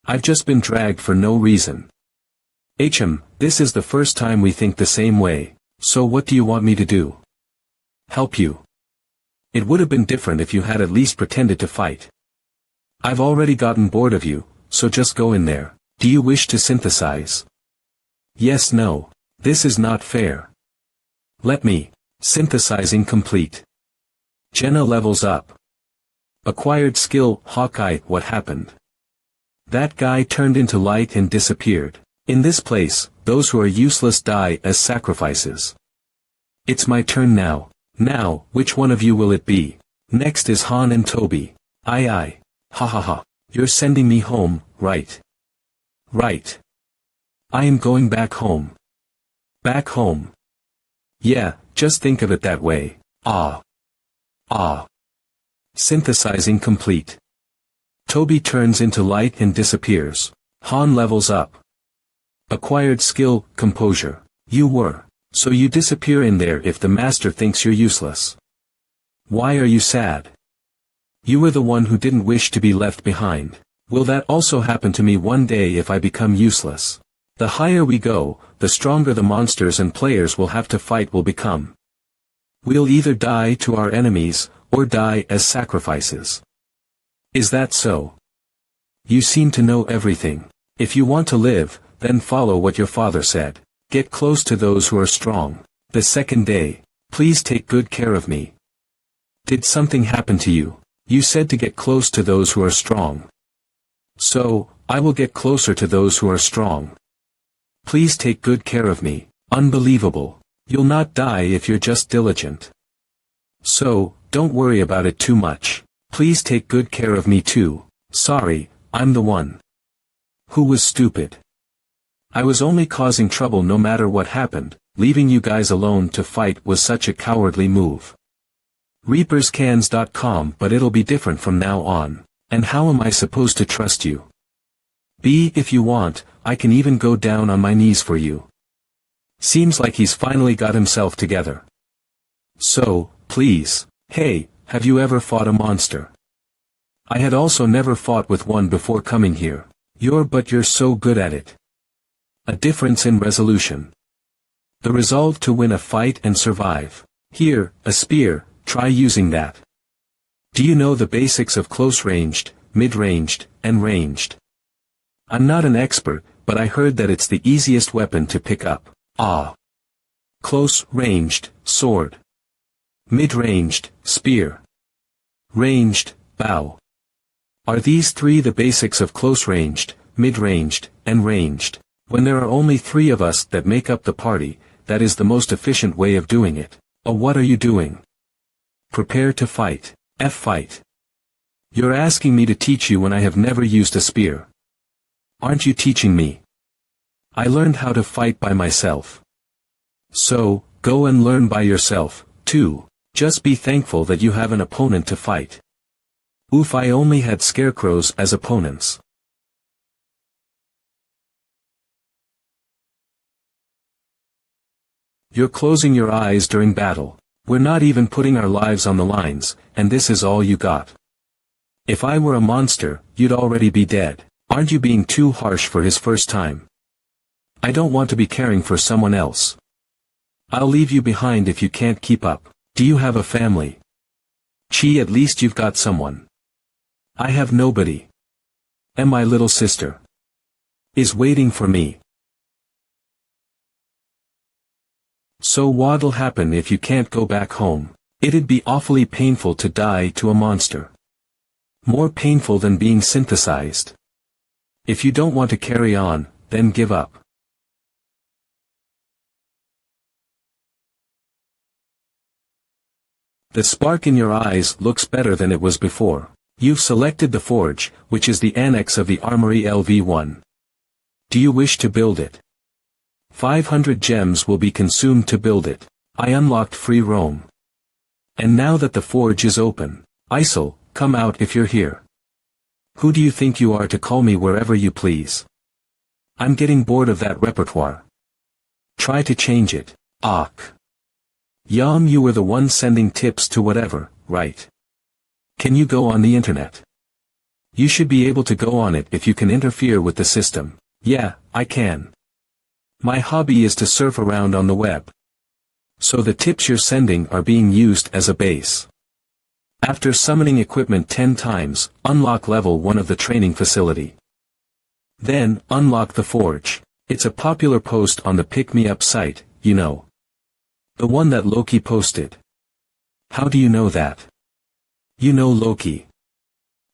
I've just been dragged for no reason. This is the first time we think the same way, so what do you want me to do? Help you. It would have been different if you had at least pretended to fight. I've already gotten bored of you, so just go in there. Do you wish to synthesize? Yes, no. This is not fair. Let me. Synthesizing complete. Jenna levels up. Acquired skill, Hawkeye. What happened? That guy turned into light and disappeared. In this place, those who are useless die as sacrifices. It's my turn now. Now, which one of you will it be? Next is Han and Toby. Aye. Ha ha ha. You're sending me home, right? Right. I am going back home. Back home. Yeah, just think of it that way. Ah. Synthesizing complete. Toby turns into light and disappears. Han levels up. Acquired skill, composure. You were. So you disappear in there if the master thinks you're useless. Why are you sad? You were the one who didn't wish to be left behind. Will that also happen to me one day if I become useless? The higher we go, the stronger the monsters and players will have to fight will become. We'll either die to our enemies, or die as sacrifices. Is that so? You seem to know everything. If you want to live, then follow what your father said. Get close to those who are strong. The second day. Please take good care of me. Did something happen to you? You said to get close to those who are strong. So, I will get closer to those who are strong. Please take good care of me. Unbelievable. You'll not die if you're just diligent. So, don't worry about it too much. Please take good care of me too. Sorry, I'm the one who was stupid. I was only causing trouble no matter what happened. Leaving you guys alone to fight was such a cowardly move. ReapersCans.com, but it'll be different from now on. And how am I supposed to trust you? If you want, I can even go down on my knees for you. Seems like he's finally got himself together. So, please. Hey, have you ever fought a monster? I had also never fought with one before coming here. But you're so good at it. A difference in resolution. The resolve to win a fight and survive. Here, a spear, try using that. Do you know the basics of close-ranged, mid-ranged, and ranged? I'm not an expert, but I heard that it's the easiest weapon to pick up. Close-ranged, sword. Mid-ranged, spear. Ranged, bow. Are these three the basics of close-ranged, mid-ranged, and ranged? When there are only 3 of us that make up the party, that is the most efficient way of doing it. What are you doing? Prepare to fight. Fight. You're asking me to teach you when I have never used a spear. Aren't you teaching me? I learned how to fight by myself. So, go and learn by yourself, too. Just be thankful that you have an opponent to fight. Oof, I only had scarecrows as opponents. You're closing your eyes during battle. We're not even putting our lives on the lines, and this is all you got. If I were a monster, you'd already be dead. Aren't you being too harsh for his first time? I don't want to be caring for someone else. I'll leave you behind if you can't keep up. Do you have a family? At least you've got someone. I have nobody. And my little sister is waiting for me. So what'll happen if you can't go back home? It'd be awfully painful to die to a monster. More painful than being synthesized. If you don't want to carry on, then give up. The spark in your eyes looks better than it was before. You've selected the forge, which is the annex of the armory LV1. Do you wish to build it? 500 gems will be consumed to build it. I unlocked free roam. And now that the forge is open, Isel, come out if you're here. Who do you think you are to call me wherever you please? I'm getting bored of that repertoire. Try to change it. You were the one sending tips to whatever, right? Can you go on the internet? You should be able to go on it if you can interfere with the system. Yeah, I can. My hobby is to surf around on the web. So the tips you're sending are being used as a base. After summoning equipment 10 times, unlock level 1 of the training facility. Then, unlock the forge. It's a popular post on the Pick Me Up site, you know. The one that Loki posted. How do you know that? You know Loki.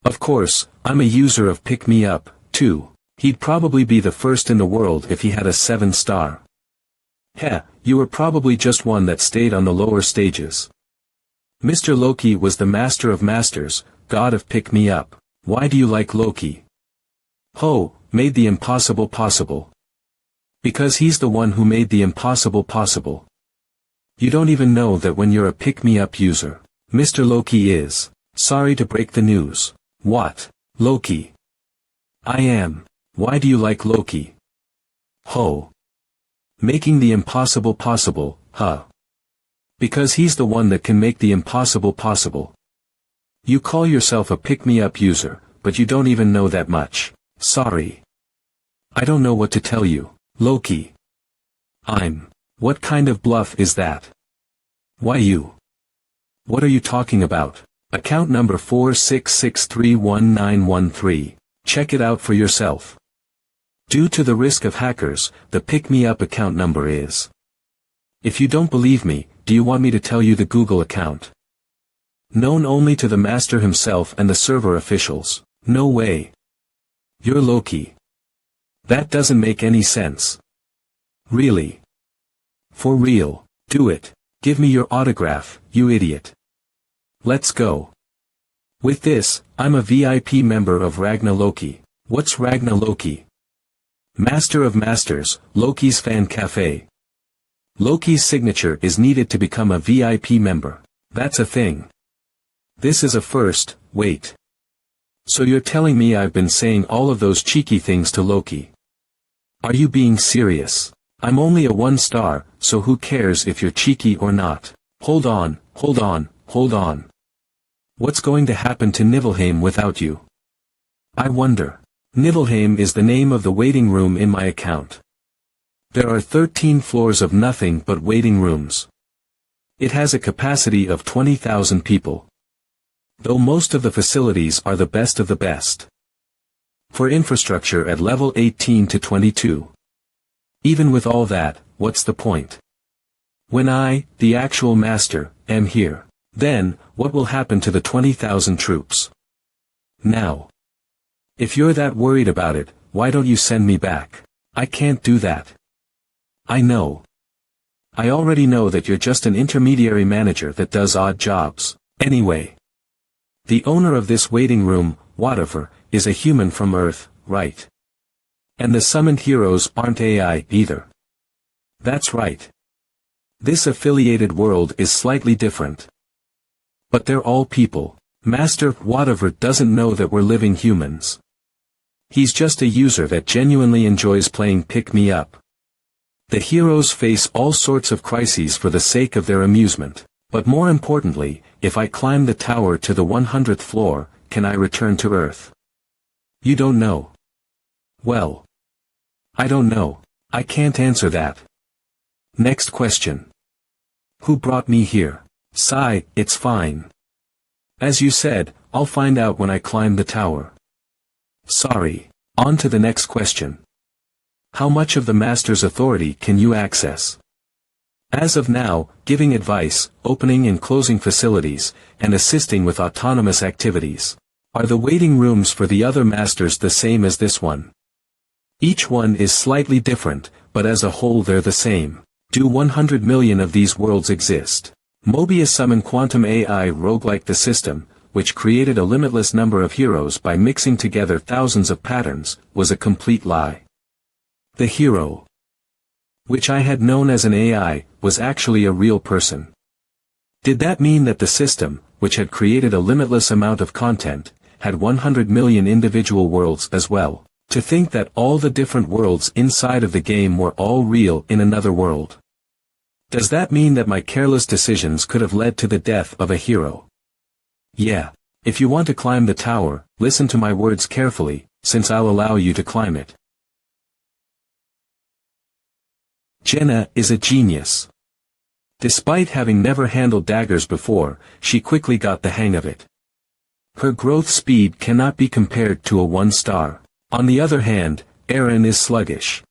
Of course, I'm a user of Pick Me Up, too. He'd probably be the first in the world if he had a 7-star. You were probably just one that stayed on the lower stages. Mr. Loki was the master of masters, god of Pick Me Up. Why do you like Loki? Made the impossible possible. Because he's the one who made the impossible possible. You don't even know that when you're a Pick Me Up user. Mr. Loki is. Sorry to break the news. What? Loki? I am. Why do you like Loki? Making the impossible possible, Because he's the one that can make the impossible possible. You call yourself a pick-me-up user, but you don't even know that much. Sorry. I don't know what to tell you, Loki. What kind of bluff is that? Why you? What are you talking about? Account number 46631913. Check it out for yourself. Due to the risk of hackers, the pick-me-up account number is. If you don't believe me, do you want me to tell you the Google account? Known only to the master himself and the server officials. No way. You're Loki. That doesn't make any sense. Really? For real. Do it. Give me your autograph, you idiot. Let's go. With this, I'm a VIP member of Ragna Loki. What's Ragna Loki? Master of Masters, Loki's Fan Cafe. Loki's signature is needed to become a VIP member. That's a thing. This is a first. Wait. So you're telling me I've been saying all of those cheeky things to Loki? Are you being serious? I'm only a 1-star, so who cares if you're cheeky or not? Hold on. What's going to happen to Nibelheim without you? I wonder. Nibelheim is the name of the waiting room in my account. There are 13 floors of nothing but waiting rooms. It has a capacity of 20,000 people. Though most of the facilities are the best of the best. For infrastructure at level 18 to 22. Even with all that, what's the point? When I, the actual master, am here, then, what will happen to the 20,000 troops? Now. If you're that worried about it, why don't you send me back? I can't do that. I know. I already know that you're just an intermediary manager that does odd jobs. Anyway. The owner of this waiting room, whatever, is a human from Earth, right? And the summoned heroes aren't AI either. That's right. This affiliated world is slightly different. But they're all people. Master whatever doesn't know that we're living humans. He's just a user that genuinely enjoys playing pick-me-up. The heroes face all sorts of crises for the sake of their amusement. But more importantly, if I climb the tower to the 100th floor, can I return to Earth? You don't know. Well. I don't know. I can't answer that. Next question. Who brought me here? Sigh, it's fine. As you said, I'll find out when I climb the tower. Sorry. On to the next question. How much of the Master's authority can you access? As of now, giving advice, opening and closing facilities, and assisting with autonomous activities. Are the waiting rooms for the other Masters the same as this one? Each one is slightly different, but as a whole they're the same. Do 100 million of these worlds exist? Mobius summoned quantum AI roguelike the system, which created a limitless number of heroes by mixing together thousands of patterns, was a complete lie. The hero, which I had known as an AI, was actually a real person. Did that mean that the system, which had created a limitless amount of content, had 100 million individual worlds as well? To think that all the different worlds inside of the game were all real in another world. Does that mean that my careless decisions could have led to the death of a hero? Yeah. If you want to climb the tower, listen to my words carefully, since I'll allow you to climb it. Jenna is a genius. Despite having never handled daggers before, she quickly got the hang of it. Her growth speed cannot be compared to a 1-star. On the other hand, Aaron is sluggish.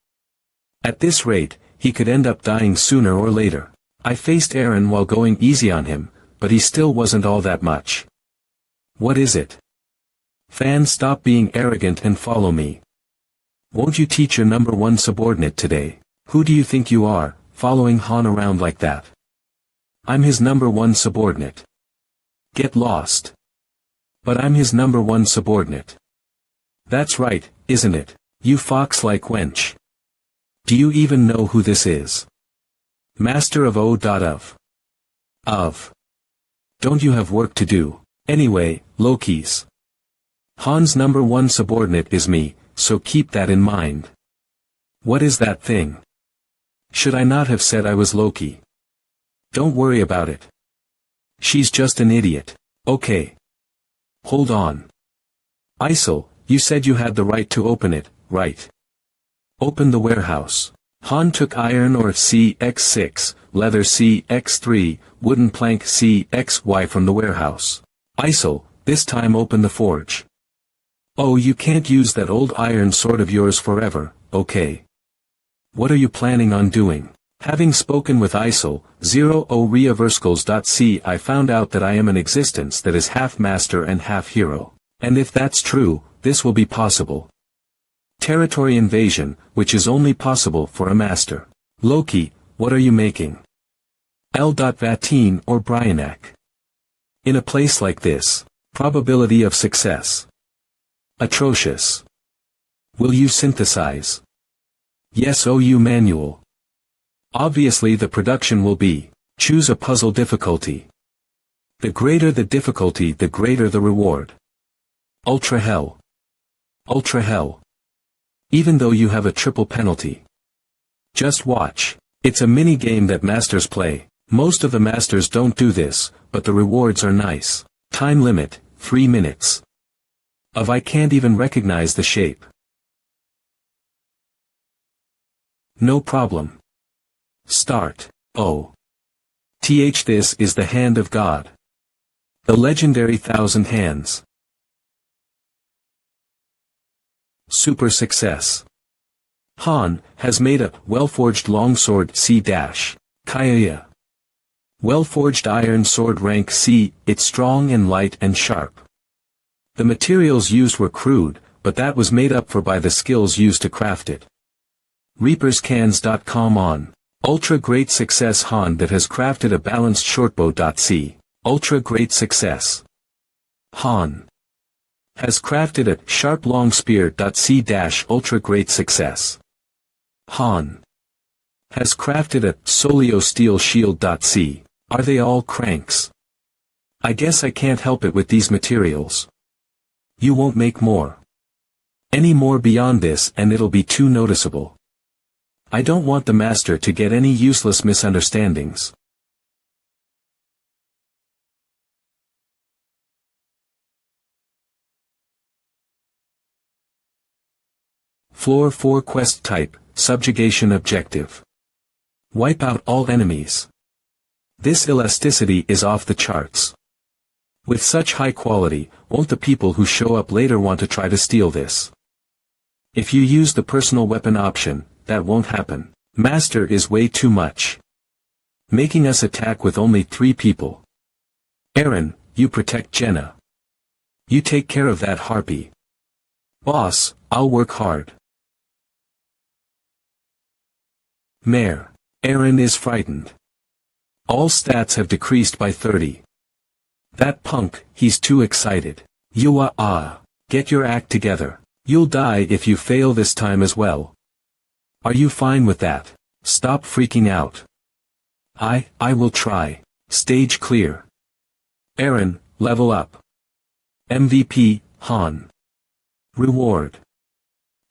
At this rate, he could end up dying sooner or later. I faced Aaron while going easy on him, but he still wasn't all that much. What is it? Fan, stop being arrogant and follow me. Won't you teach your number 1 subordinate today? Who do you think you are, following Han around like that? I'm his number 1 subordinate. Get lost. But I'm his number 1 subordinate. That's right, isn't it? You fox-like wench. Do you even know who this is? Master of O.of. Don't you have work to do? Anyway, Loki's. Han's number 1 subordinate is me, so keep that in mind. What is that thing? Should I not have said I was Loki? Don't worry about it. She's just an idiot. Okay. Hold on. Isel, you said you had the right to open it, right? Open the warehouse. Han took iron ore CX6, leather CX3, wooden plank CXY from the warehouse. Isel, this time open the forge. Oh, you can't use that old iron sword of yours forever, okay? What are you planning on doing? Having spoken with Isel, 0 I found out that I am an existence that is half master and half hero. And if that's true, this will be possible. Territory invasion, which is only possible for a master. Loki, what are you making? L.Vatine or Bryanak. In a place like this, probability of success. Atrocious. Will you synthesize? Yes, OU manual. Obviously the production will be, choose a puzzle difficulty. The greater the difficulty, the greater the reward. Ultra hell. Ultra hell. Even though you have a triple penalty. Just watch. It's a mini game that masters play. Most of the masters don't do this, but the rewards are nice. Time limit, 3 minutes. I can't even recognize the shape. No problem. Start. Oh. This is the hand of God. The legendary thousand hands. Super success. Han has made a well-forged longsword C-Kaya. Well-forged iron sword rank C, it's strong and light and sharp. The materials used were crude, but that was made up for by the skills used to craft it. ReapersCans.com on. Ultra great success Han that has crafted a balanced shortbow. C. Ultra great success. Han has crafted a sharp long spear. C. Ultra great success. Han has crafted a Solio steel shield. C. Are they all cranks? I guess I can't help it with these materials. You won't make more. Any more beyond this and it'll be too noticeable. I don't want the master to get any useless misunderstandings. Floor 4 quest type, subjugation objective. Wipe out all enemies. This elasticity is off the charts. With such high quality, won't the people who show up later want to try to steal this? If you use the personal weapon option, that won't happen. Master is way too much. Making us attack with only 3 people. Aaron, you protect Jenna. You take care of that harpy. Boss, I'll work hard. Mayor. Aaron is frightened. All stats have decreased by 30. That punk, he's too excited. Get your act together. You'll die if you fail this time as well. Are you fine with that? Stop freaking out. I will try. Stage clear. Aaron, level up. MVP, Han. Reward.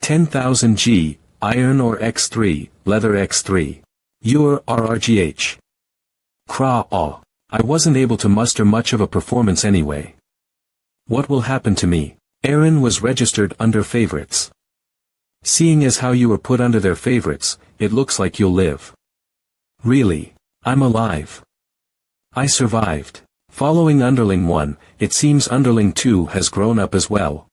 10,000 G, Iron or X3, Leather X3. Your RRGH. I wasn't able to muster much of a performance anyway. What will happen to me? Aaron was registered under favorites. Seeing as how you were put under their favorites, it looks like you'll live. Really? I'm alive. I survived. Following Underling 1, it seems Underling 2 has grown up as well.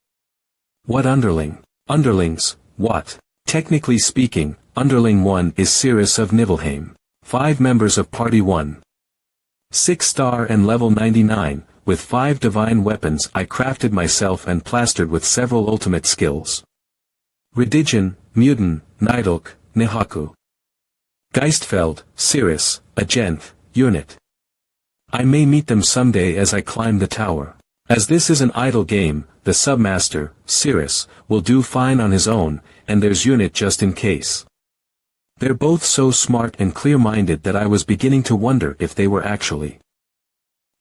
What Underling? Underlings, what? Technically speaking, Underling 1 is Cirrus of Nibelheim. 5 members of Party 1. 6-star and level 99, with 5 divine weapons I crafted myself and plastered with several ultimate skills. Redigen, Muden, Nidalk, Nihaku. Geistfeld, Cirrus, a Genth, unit. I may meet them someday as I climb the tower. As this is an idle game, the submaster, Cirrus, will do fine on his own, and there's unit just in case. They're both so smart and clear-minded that I was beginning to wonder if they were actually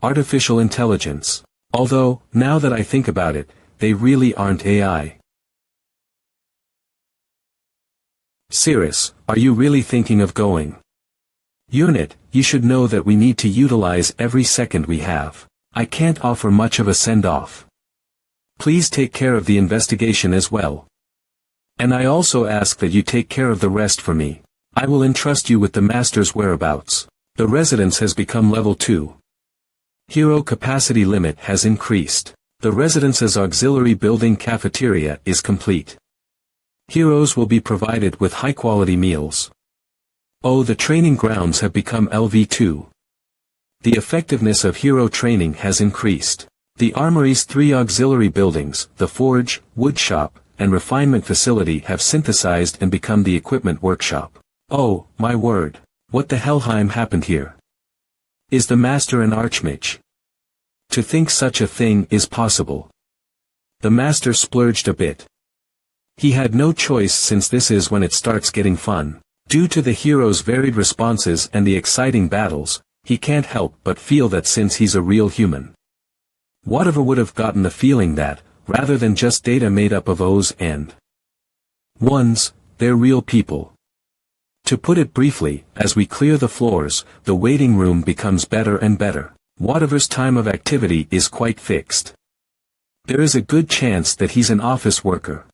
artificial intelligence. Although, now that I think about it, they really aren't AI. Cirrus, are you really thinking of going? Unit, you should know that we need to utilize every second we have. I can't offer much of a send-off. Please take care of the investigation as well. And I also ask that you take care of the rest for me. I will entrust you with the master's whereabouts. The residence has become level 2. Hero capacity limit has increased. The residence's auxiliary building cafeteria is complete. Heroes will be provided with high-quality meals. Oh, the training grounds have become LV2. The effectiveness of hero training has increased. The armory's 3 auxiliary buildings, the forge, woodshop, and refinement facility have synthesized and become the equipment workshop. Oh, my word. What the hellheim happened here? Is the master an archmage? To think such a thing is possible. The master splurged a bit. He had no choice since this is when it starts getting fun. Due to the hero's varied responses and the exciting battles, he can't help but feel that since he's a real human. Whatever would have gotten the feeling that, rather than just data made up of O's and ones, they're real people. To put it briefly, as we clear the floors, the waiting room becomes better and better. Whatever's time of activity is quite fixed. There is a good chance that he's an office worker.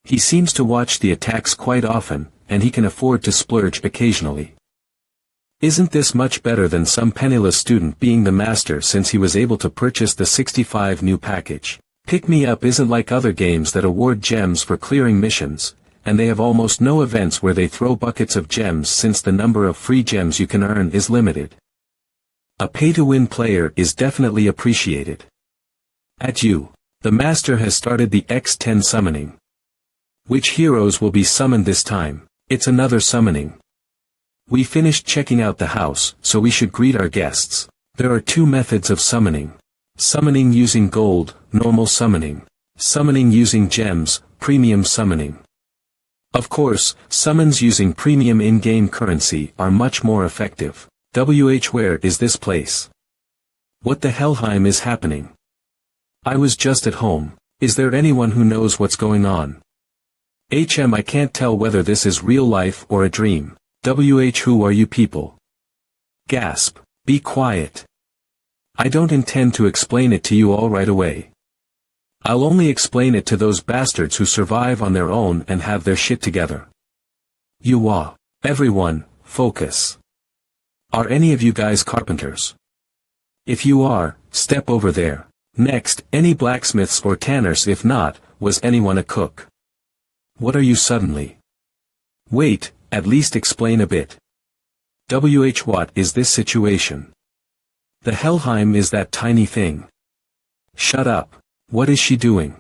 He seems to watch the attacks quite often, and he can afford to splurge occasionally. Isn't this much better than some penniless student being the master since he was able to purchase the 65 new package? Pick Me Up isn't like other games that award gems for clearing missions, and they have almost no events where they throw buckets of gems since the number of free gems you can earn is limited. A pay-to-win player is definitely appreciated. At you, the master has started the X10 summoning. Which heroes will be summoned this time? It's another summoning. We finished checking out the house, so we should greet our guests. There are two methods of summoning. Summoning using gold, normal summoning. Summoning using gems, premium summoning. Of course, summons using premium in-game currency are much more effective. Where is this place? What the Helheim is happening? I was just at home. Is there anyone who knows what's going on? I can't tell whether this is real life or a dream. Who are you people? Gasp. Be quiet. I don't intend to explain it to you all right away. I'll only explain it to those bastards who survive on their own and have their shit together. Everyone, focus. Are any of you guys carpenters? If you are, step over there. Next, any blacksmiths or tanners? If not, was anyone a cook? What are you suddenly? Wait, at least explain a bit. What is this situation? The Helheim is that tiny thing. Shut up. What is she doing?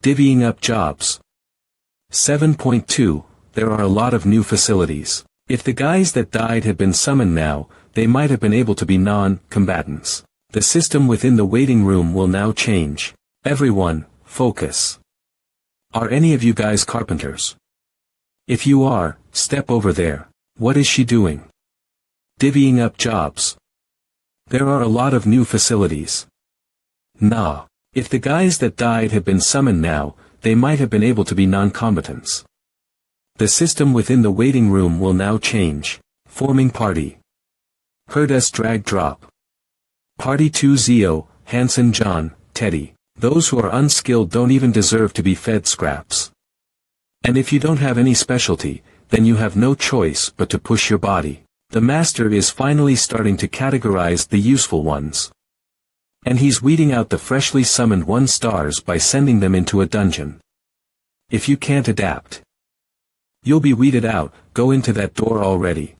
Divvying up jobs. 7.2, there are a lot of new facilities. If the guys that died had been summoned now, they might have been able to be non-combatants. The system within the waiting room will now change. Everyone, focus. Are any of you guys carpenters? If you are, step over there. What is she doing? Divvying up jobs. There are a lot of new facilities. Nah. If the guys that died had been summoned now, they might have been able to be non-combatants. The system within the waiting room will now change. Forming party. Heard us drag drop. Party 2 Zio, Hanson John, Teddy. Those who are unskilled don't even deserve to be fed scraps. And if you don't have any specialty, then you have no choice but to push your body. The master is finally starting to categorize the useful ones. And he's weeding out the freshly summoned 1 stars by sending them into a dungeon. If you can't adapt, you'll be weeded out. Go into that door already.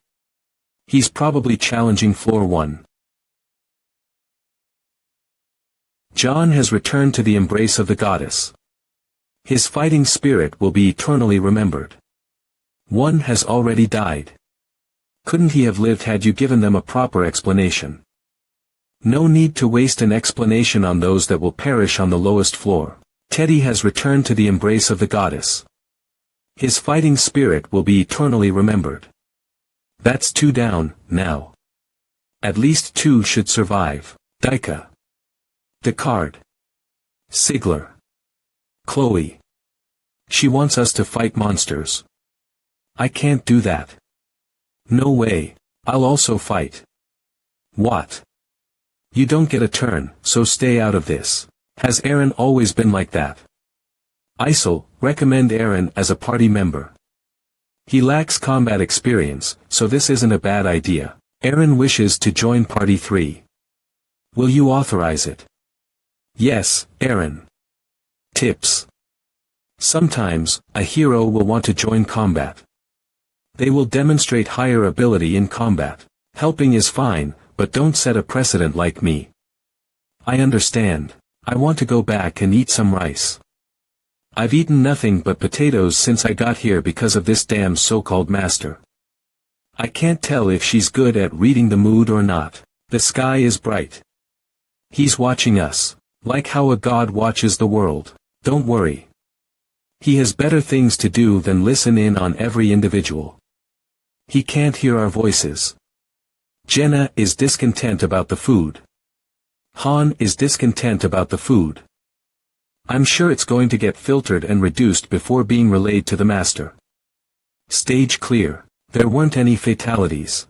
He's probably challenging floor 1. John has returned to the embrace of the goddess. His fighting spirit will be eternally remembered. 1 has already died. Couldn't he have lived had you given them a proper explanation? No need to waste an explanation on those that will perish on the lowest floor. Teddy has returned to the embrace of the goddess. His fighting spirit will be eternally remembered. That's 2 down, now. At least 2 should survive. Daika. Descartes. Sigler. Chloe. She wants us to fight monsters. I can't do that. No way. I'll also fight. What? You don't get a turn, so stay out of this. Has Aaron always been like that? Isel, recommend Aaron as a party member. He lacks combat experience, so this isn't a bad idea. Aaron wishes to join Party 3. Will you authorize it? Yes, Aaron. Tips. Sometimes, a hero will want to join combat. They will demonstrate higher ability in combat. Helping is fine, but don't set a precedent like me. I understand. I want to go back and eat some rice. I've eaten nothing but potatoes since I got here because of this damn so-called master. I can't tell if she's good at reading the mood or not. The sky is bright. He's watching us, like how a god watches the world. Don't worry. He has better things to do than listen in on every individual. He can't hear our voices. Jenna is discontent about the food. Han is discontent about the food. I'm sure it's going to get filtered and reduced before being relayed to the master. Stage clear. There weren't any fatalities.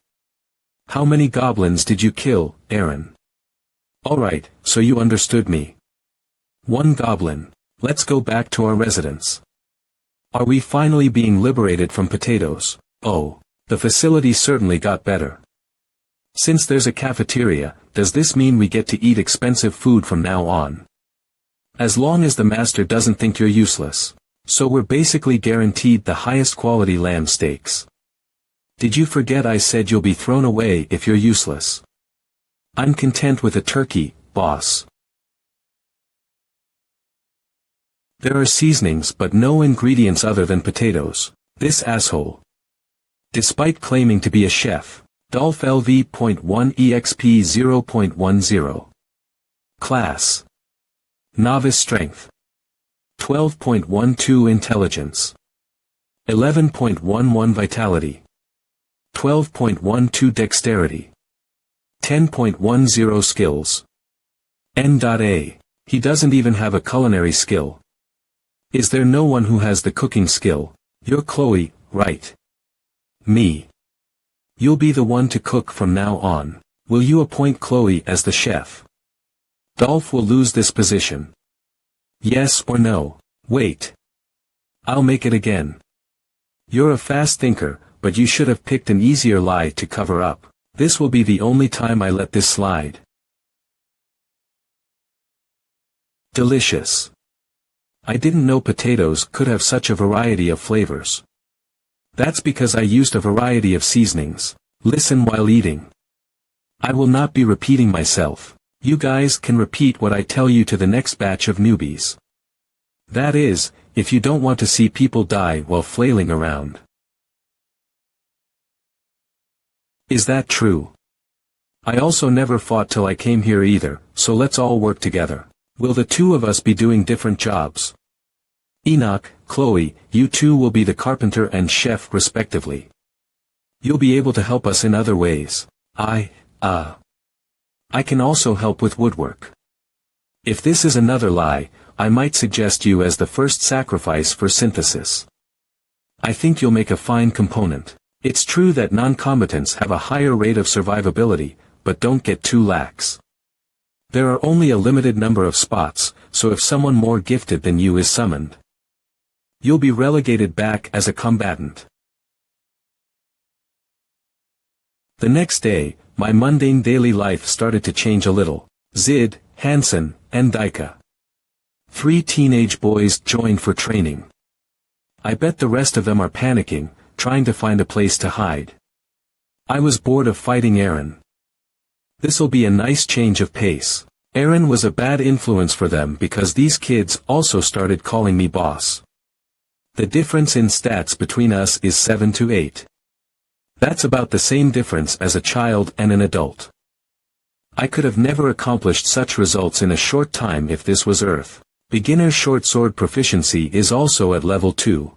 How many goblins did you kill, Aaron? Alright, so you understood me. 1 goblin. Let's go back to our residence. Are we finally being liberated from potatoes? Oh, the facility certainly got better. Since there's a cafeteria, does this mean we get to eat expensive food from now on? As long as the master doesn't think you're useless. So we're basically guaranteed the highest quality lamb steaks. Did you forget I said you'll be thrown away if you're useless? I'm content with a turkey, boss. There are seasonings but no ingredients other than potatoes. This asshole. Despite claiming to be a chef. Dolph LV.1 EXP 0.10. Class. Novice Strength. 12.12 Intelligence. 11.11 Vitality. 12.12 Dexterity. 10.10 Skills. N.A. He doesn't even have a culinary skill. Is there no one who has the cooking skill? You're Chloe, right? Me. You'll be the one to cook from now on. Will you appoint Chloe as the chef? Dolph will lose this position. Yes or no? Wait. I'll make it again. You're a fast thinker, but you should have picked an easier lie to cover up. This will be the only time I let this slide. Delicious. I didn't know potatoes could have such a variety of flavors. That's because I used a variety of seasonings. Listen while eating. I will not be repeating myself. You guys can repeat what I tell you to the next batch of newbies. That is, if you don't want to see people die while flailing around. Is that true? I also never fought till I came here either, so let's all work together. Will the two of us be doing different jobs? Enoch, Chloe, you two will be the carpenter and chef respectively. You'll be able to help us in other ways. I can also help with woodwork. If this is another lie, I might suggest you as the first sacrifice for synthesis. I think you'll make a fine component. It's true that non-combatants have a higher rate of survivability, but don't get too lax. There are only a limited number of spots, so if someone more gifted than you is summoned, you'll be relegated back as a combatant. The next day, my mundane daily life started to change a little. Zid, Hansen, and Daika. 3 teenage boys joined for training. I bet the rest of them are panicking, trying to find a place to hide. I was bored of fighting Aaron. This'll be a nice change of pace. Aaron was a bad influence for them because these kids also started calling me boss. The difference in stats between us is 7 to 8. That's about the same difference as a child and an adult. I could have never accomplished such results in a short time if this was Earth. Beginner short sword proficiency is also at level 2.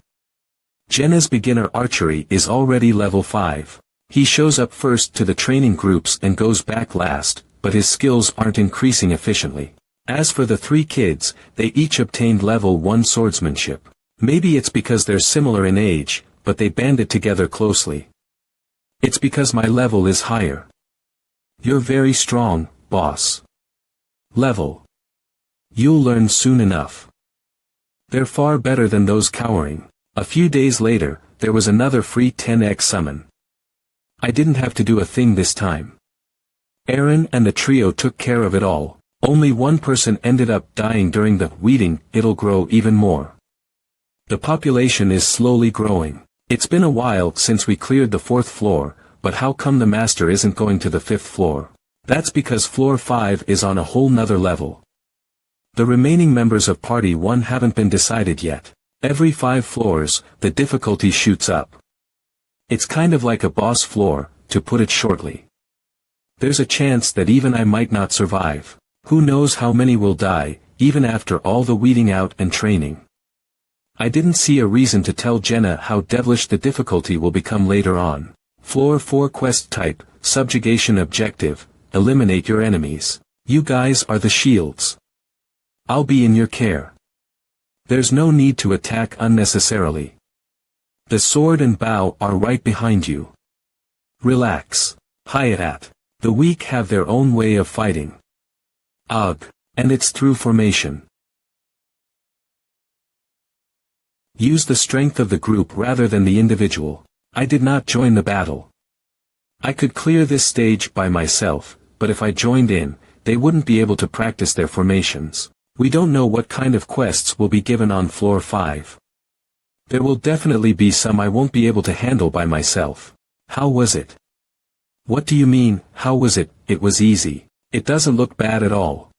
Jenna's beginner archery is already level 5. He shows up first to the training groups and goes back last, but his skills aren't increasing efficiently. As for the 3 kids, they each obtained level 1 swordsmanship. Maybe it's because they're similar in age, but they banded together closely. It's because my level is higher. You're very strong, boss. Level. You'll learn soon enough. They're far better than those cowering. A few days later, there was another free 10x summon. I didn't have to do a thing this time. Aaron and the trio took care of it all. Only one person ended up dying during the weeding. It'll grow even more. The population is slowly growing. It's been a while since we cleared the 4th floor, but how come the master isn't going to the 5th floor? That's because floor 5 is on a whole nother level. The remaining members of Party 1 haven't been decided yet. Every 5 floors, the difficulty shoots up. It's kind of like a boss floor, to put it shortly. There's a chance that even I might not survive. Who knows how many will die, even after all the weeding out and training. I didn't see a reason to tell Jenna how devilish the difficulty will become later on. Floor 4 quest type, subjugation objective, eliminate your enemies. You guys are the shields. I'll be in your care. There's no need to attack unnecessarily. The sword and bow are right behind you. Relax. Hayat. The weak have their own way of fighting. Ugh. And it's through formation. Use the strength of the group rather than the individual. I did not join the battle. I could clear this stage by myself, but if I joined in, they wouldn't be able to practice their formations. We don't know what kind of quests will be given on floor 5. There will definitely be some I won't be able to handle by myself. How was it? What do you mean, how was it? It was easy. It doesn't look bad at all.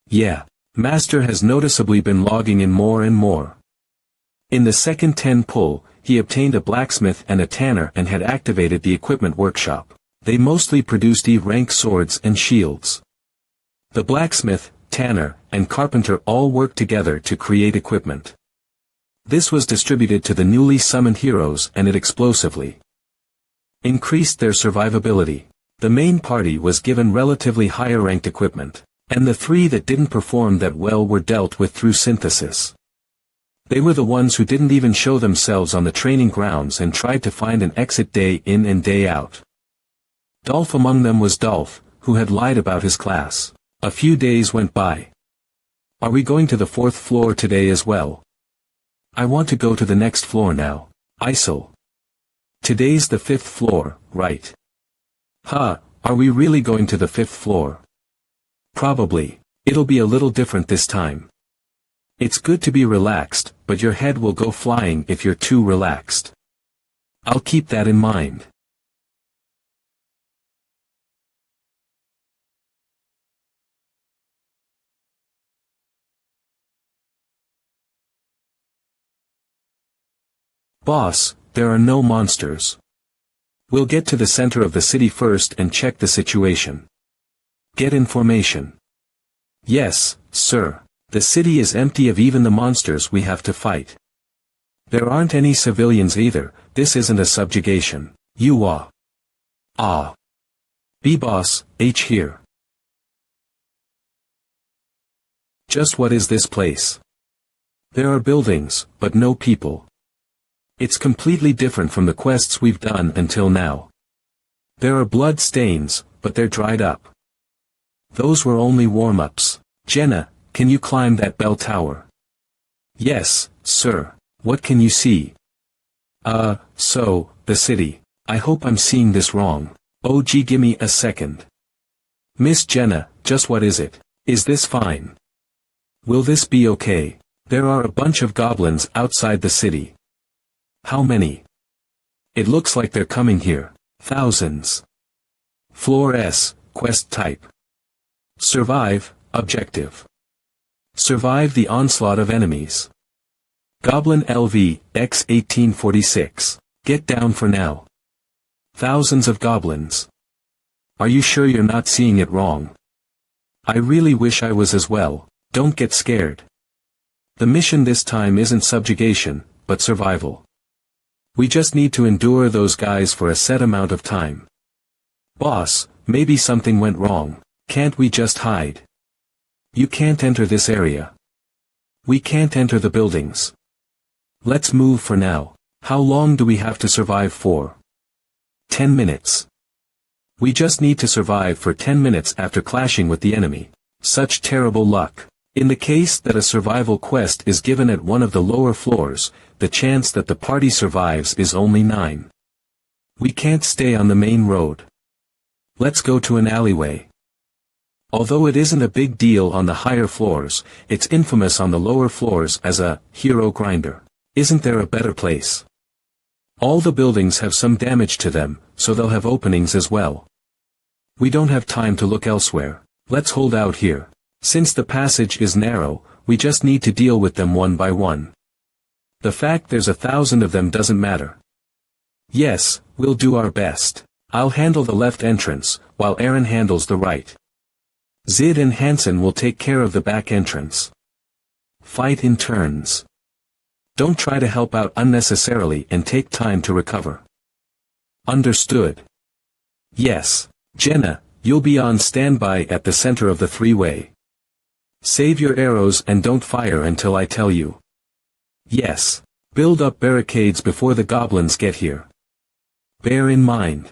Yeah, Master has noticeably been logging in more and more. In the second 10 pull, he obtained a blacksmith and a tanner and had activated the equipment workshop. They mostly produced E-rank swords and shields. The blacksmith, tanner, and carpenter all worked together to create equipment. This was distributed to the newly summoned heroes and it explosively increased their survivability. The main party was given relatively higher ranked equipment, and the 3 that didn't perform that well were dealt with through synthesis. They were the ones who didn't even show themselves on the training grounds and tried to find an exit day in and day out. Dolph among them was Dolph, who had lied about his class. A few days went by. Are we going to the 4th floor today as well? I want to go to the next floor now. Isol. Today's the 5th floor, right? Huh, are we really going to the 5th floor? Probably. It'll be a little different this time. It's good to be relaxed, but your head will go flying if you're too relaxed. I'll keep that in mind. Boss, there are no monsters. We'll get to the center of the city first and check the situation. Get information. Yes, sir. The city is empty of even the monsters we have to fight. There aren't any civilians either, this isn't a subjugation. You are. Ah. B-boss, H here. Just what is this place? There are buildings, but no people. It's completely different from the quests we've done until now. There are blood stains, but they're dried up. Those were only warm-ups. Jenna, can you climb that bell tower? Yes, sir. What can you see? The city. I hope I'm seeing this wrong. Oh gee, gimme a second. Miss Jenna, just what is it? Is this fine? Will this be okay? There are a bunch of goblins outside the city. How many? It looks like they're coming here. Thousands. Floor S, quest type. Survive, objective. Survive the onslaught of enemies. Goblin LV, X 1846. Get down for now. Thousands of goblins. Are you sure you're not seeing it wrong? I really wish I was as well. Don't get scared. The mission this time isn't subjugation, but survival. We just need to endure those guys for a set amount of time. Boss, maybe something went wrong. Can't we just hide? You can't enter this area. We can't enter the buildings. Let's move for now. How long do we have to survive for? 10 minutes. We just need to survive for 10 minutes after clashing with the enemy. Such terrible luck. In the case that a survival quest is given at one of the lower floors, the chance that the party survives is only 9. We can't stay on the main road. Let's go to an alleyway. Although it isn't a big deal on the higher floors, it's infamous on the lower floors as a hero grinder. Isn't there a better place? All the buildings have some damage to them, so they'll have openings as well. We don't have time to look elsewhere. Let's hold out here. Since the passage is narrow, we just need to deal with them one by one. The fact there's 1,000 of them doesn't matter. Yes, we'll do our best. I'll handle the left entrance, while Eren handles the right. Zid and Hansen will take care of the back entrance. Fight in turns. Don't try to help out unnecessarily and take time to recover. Understood. Yes. Jenna, you'll be on standby at the center of the three-way. Save your arrows and don't fire until I tell you. Yes. Build up barricades before the goblins get here. Bear in mind.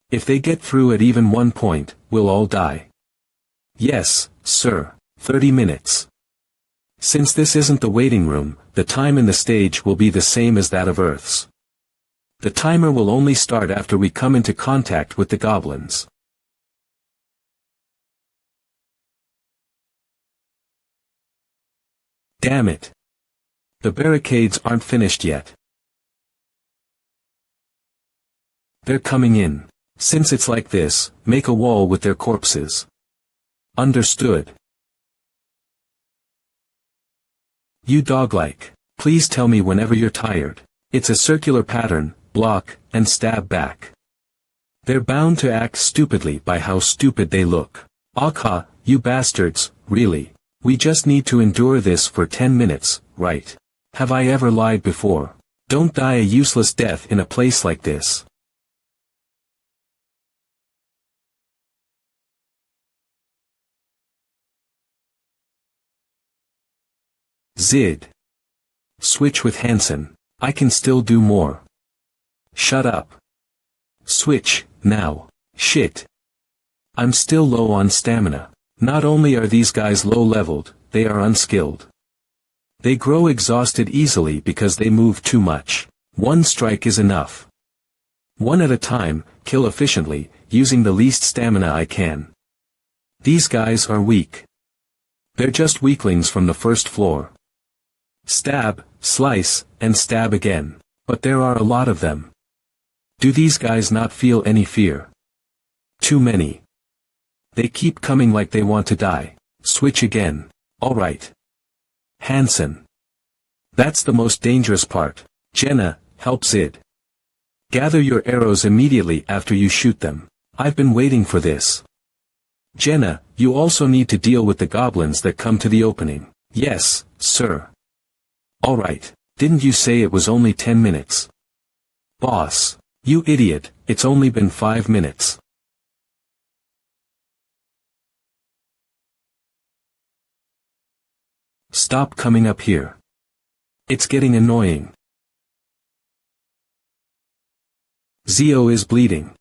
If they get through at even one point, we'll all die. Yes, sir. 30 minutes. Since this isn't the waiting room, the time in the stage will be the same as that of Earth's. The timer will only start after we come into contact with the goblins. Damn it. The barricades aren't finished yet. They're coming in. Since it's like this, make a wall with their corpses. Understood. You dog-like. Please tell me whenever you're tired. It's a circular pattern, block, and stab back. They're bound to act stupidly by how stupid they look. Akha, you bastards, really. We just need to endure this for 10 minutes, right? Have I ever lied before? Don't die a useless death in a place like this. Zid. Switch with Hansen. I can still do more. Shut up. Switch, now. Shit. I'm still low on stamina. Not only are these guys low-leveled, they are unskilled. They grow exhausted easily because they move too much. One strike is enough. One at a time, kill efficiently, using the least stamina I can. These guys are weak. They're just weaklings from the first floor. Stab, slice, and stab again. But there are a lot of them. Do these guys not feel any fear? Too many. They keep coming like they want to die. Switch again. Alright. Hansen. That's the most dangerous part. Jenna, help Zid. Gather your arrows immediately after you shoot them. I've been waiting for this. Jenna, you also need to deal with the goblins that come to the opening. Yes, sir. Alright, didn't you say it was only 10 minutes? Boss. You idiot, it's only been 5 minutes. Stop coming up here. It's getting annoying. Zio is bleeding.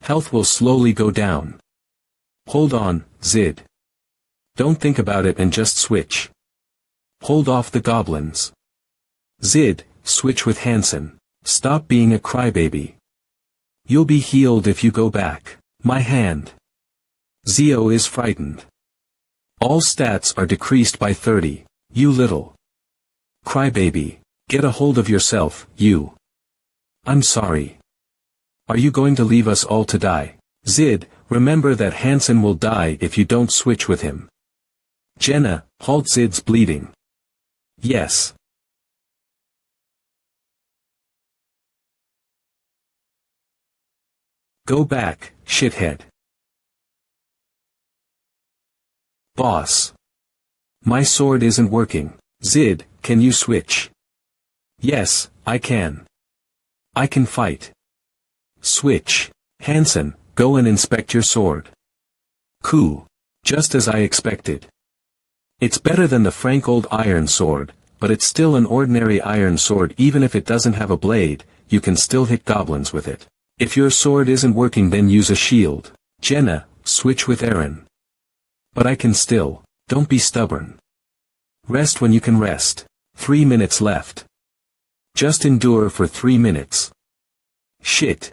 Health will slowly go down. Hold on, Zid. Don't think about it and just switch. Hold off the goblins. Zid, switch with Hansen. Stop being a crybaby. You'll be healed if you go back. My hand. Zio is frightened. All stats are decreased by 30. You little crybaby. Get a hold of yourself, you. I'm sorry. Are you going to leave us all to die? Zid, remember that Hansen will die if you don't switch with him. Jenna, halt Zid's bleeding. Yes. Go back, shithead. Boss. My sword isn't working. Zid, can you switch? Yes, I can. I can fight. Switch. Hansen, go and inspect your sword. Cool. Just as I expected. It's better than the frank old iron sword, but it's still an ordinary iron sword. Even if it doesn't have a blade, you can still hit goblins with it. If your sword isn't working, then use a shield. Jenna, switch with Eren. But I can still. Don't be stubborn. Rest when you can rest. 3 minutes left. Just endure for 3 minutes. Shit.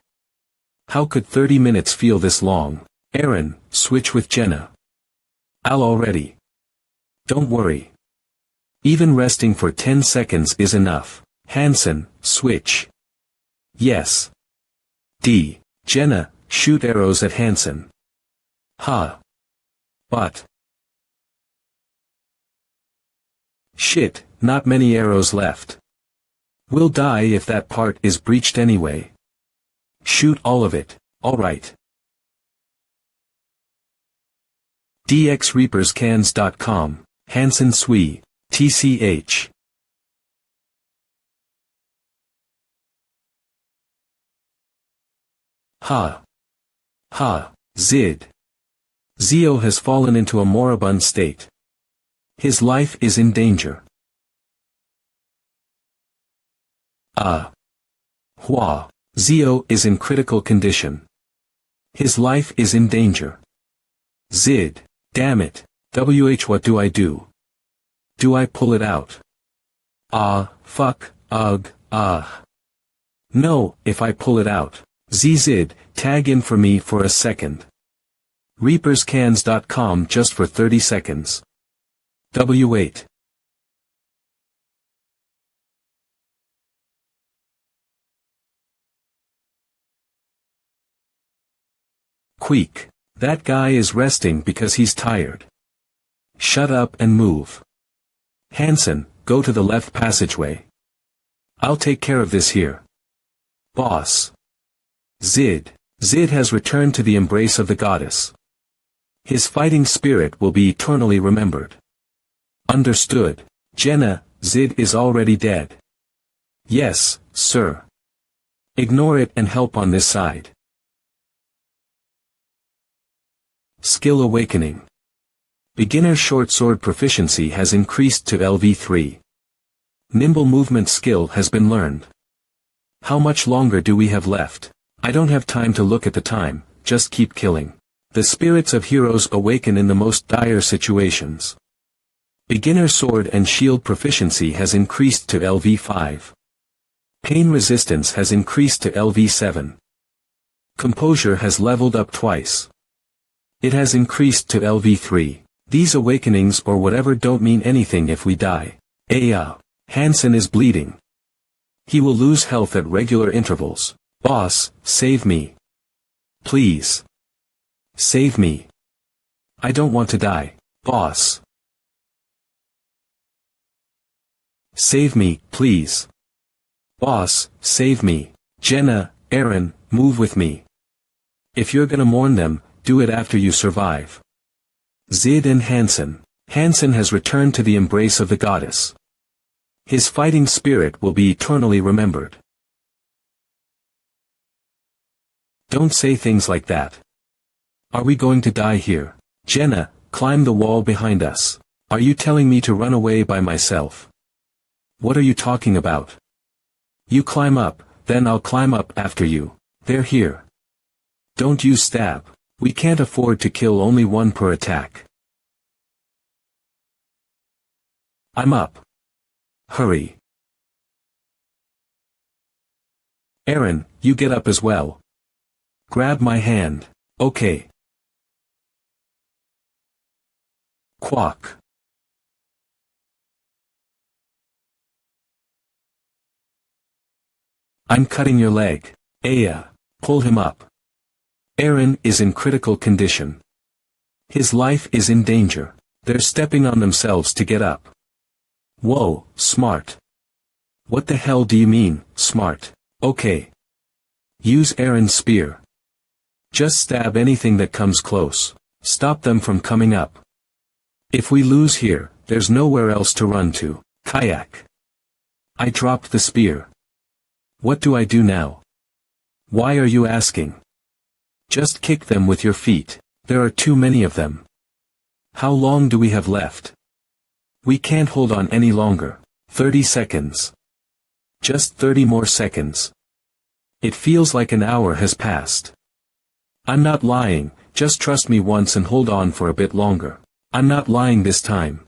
How could 30 minutes feel this long? Eren, switch with Jenna. I'll already. Don't worry. Even resting for 10 seconds is enough. Hansen, switch. Yes. D. Jenna, shoot arrows at Hansen. Ha. But. Shit, not many arrows left. We'll die if that part is breached anyway. Shoot all of it, alright. dxreaperscans.com, Hansen Sui, TCH. Ha. Ha, Zid. Zio has fallen into a moribund state. His life is in danger. Hua. Zio is in critical condition. His life is in danger. Zid. Damn it. What do I do? Do I pull it out? Fuck, ugh, No, if I pull it out. Zid, tag in for me for a second. Reaperscans.com just for 30 seconds. W8. Queek. That guy is resting because he's tired. Shut up and move. Hansen, go to the left passageway. I'll take care of this here. Boss. Zid. Zid has returned to the embrace of the goddess. His fighting spirit will be eternally remembered. Understood. Jenna, Zid is already dead. Yes, sir. Ignore it and help on this side. Skill Awakening. Beginner short sword proficiency has increased to LV3. Nimble movement skill has been learned. How much longer do we have left? I don't have time to look at the time, just keep killing. The spirits of heroes awaken in the most dire situations. Beginner sword and shield proficiency has increased to LV5. Pain resistance has increased to LV7. Composure has leveled up twice. It has increased to LV3. These awakenings or whatever don't mean anything if we die. Hansen is bleeding. He will lose health at regular intervals. Boss, save me. Please. Save me. I don't want to die, boss. Save me, please. Boss, save me. Jenna, Aaron, move with me. If you're gonna mourn them, do it after you survive. Zid and Hansen. Hansen has returned to the embrace of the goddess. His fighting spirit will be eternally remembered. Don't say things like that. Are we going to die here? Jenna, climb the wall behind us. Are you telling me to run away by myself? What are you talking about? You climb up, then I'll climb up after you. They're here. Don't use stab. We can't afford to kill only one per attack. I'm up. Hurry. Aaron, you get up as well. Grab my hand. Okay. Quack. I'm cutting your leg. Aya, pull him up. Aaron is in critical condition. His life is in danger. They're stepping on themselves to get up. Whoa, smart. What the hell do you mean, smart? Okay. Use Aaron's spear. Just stab anything that comes close. Stop them from coming up. If we lose here, there's nowhere else to run to. Kayak. I dropped the spear. What do I do now? Why are you asking? Just kick them with your feet. There are too many of them. How long do we have left? We can't hold on any longer. 30 seconds. Just 30 more seconds. It feels like an hour has passed. I'm not lying, just trust me once and hold on for a bit longer. I'm not lying this time.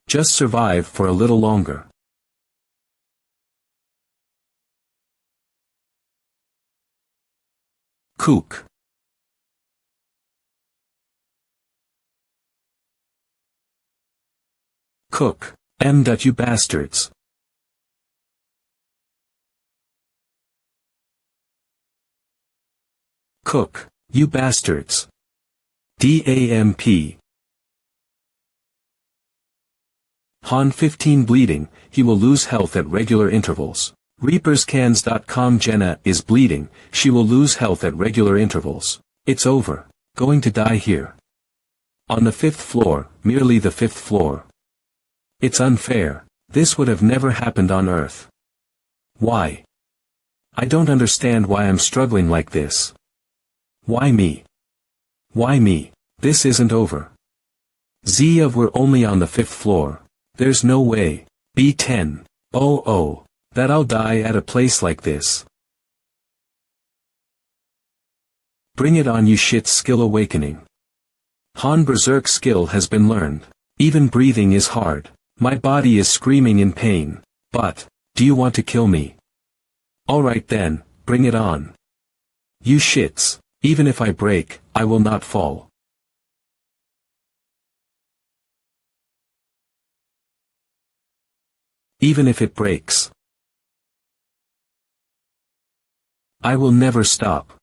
Just survive for a little longer. Kook. Cook, you bastards. Cook, you bastards. DAMP. Han 15 bleeding, he will lose health at regular intervals. ReapersCans.com Jenna is bleeding, she will lose health at regular intervals. It's over. Going to die here. On the 5th floor, merely the 5th floor. It's unfair. This would have never happened on Earth. Why? I don't understand why I'm struggling like this. Why me? Why me? This isn't over. We're only on the 5th floor. There's no way. B10. Oh, that I'll die at a place like this. Bring it on, you shit. Skill awakening. Han Berserk skill has been learned. Even breathing is hard. My body is screaming in pain. But, do you want to kill me? Alright then, bring it on. You shits, even if I break, I will not fall. Even if it breaks, I will never stop.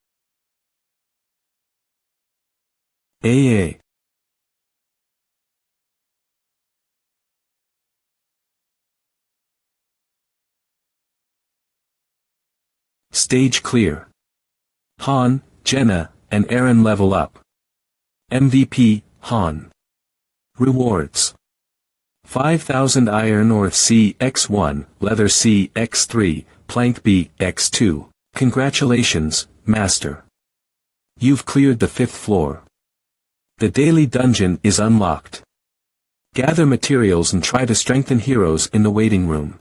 AA. Stage clear. Han, Jenna, and Aaron level up. MVP, Han. Rewards. 5,000 iron ore C x1, leather C x3, plank B x2. Congratulations, Master. You've cleared the 5th floor. The daily dungeon is unlocked. Gather materials and try to strengthen heroes in the waiting room.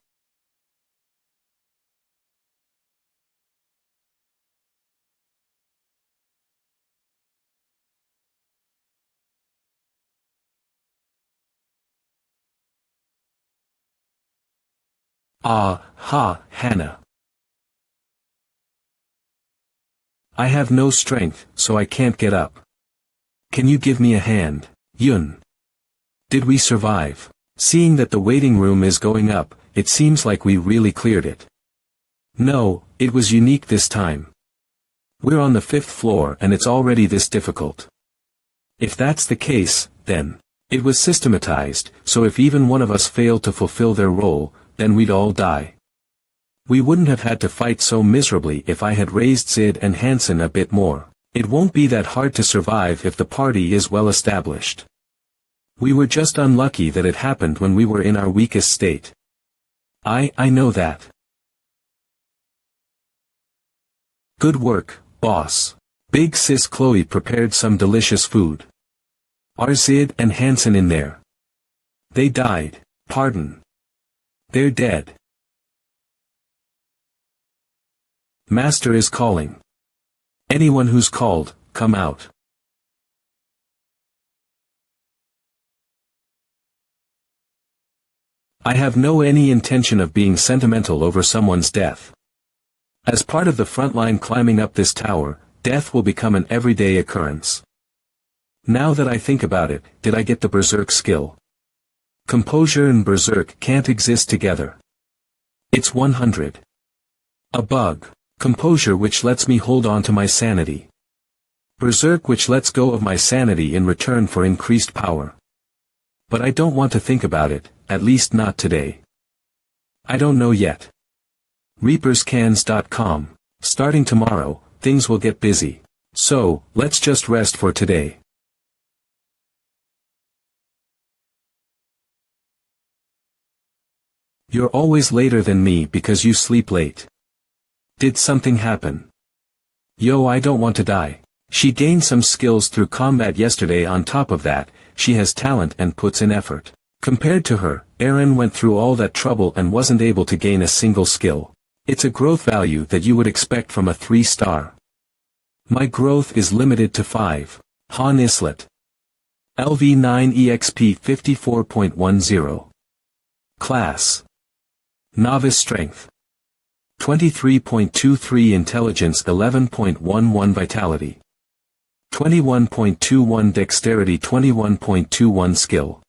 Hannah. I have no strength, so I can't get up. Can you give me a hand, Yun? Did we survive? Seeing that the waiting room is going up, it seems like we really cleared it. No, it was unique this time. We're on the 5th floor and it's already this difficult. If that's the case, then it was systematized, so if even one of us failed to fulfill their role, then we'd all die. We wouldn't have had to fight so miserably if I had raised Sid and Hansen a bit more. It won't be that hard to survive if the party is well established. We were just unlucky that it happened when we were in our weakest state. I know that. Good work, boss. Big sis Chloe prepared some delicious food. Are Sid and Hansen in there? They died. Pardon. They're dead. Master is calling. Anyone who's called, come out. I have no any intention of being sentimental over someone's death. As part of the frontline climbing up this tower, death will become an everyday occurrence. Now that I think about it, did I get the Berserk skill? Composure and Berserk can't exist together. It's 100. A bug. Composure which lets me hold on to my sanity. Berserk which lets go of my sanity in return for increased power. But I don't want to think about it, at least not today. I don't know yet. ReapersCans.com. Starting tomorrow, things will get busy. So, let's just rest for today. You're always later than me because you sleep late. Did something happen? Yo, I don't want to die. She gained some skills through combat yesterday. On top of that, she has talent and puts in effort. Compared to her, Aaron went through all that trouble and wasn't able to gain a single skill. It's a growth value that you would expect from a 3-star. My growth is limited to 5. Han Islet. LV9 EXP 54.10. Class. Novice Strength. 23.23 Intelligence, 11.11 Vitality. 21.21 Dexterity, 21.21 Skill.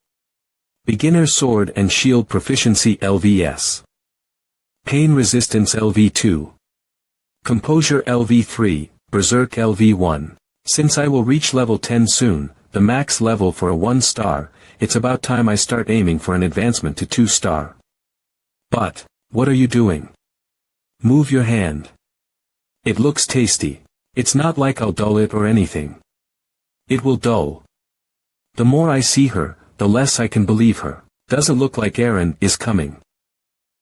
Beginner Sword and Shield Proficiency LVS. Pain Resistance LV2. Composure LV3, Berserk LV1. Since I will reach level 10 soon, the max level for a 1-star, it's about time I start aiming for an advancement to 2-star. But, what are you doing? Move your hand. It looks tasty. It's not like I'll dull it or anything. It will dull. The more I see her, the less I can believe her. Doesn't look like Aaron is coming.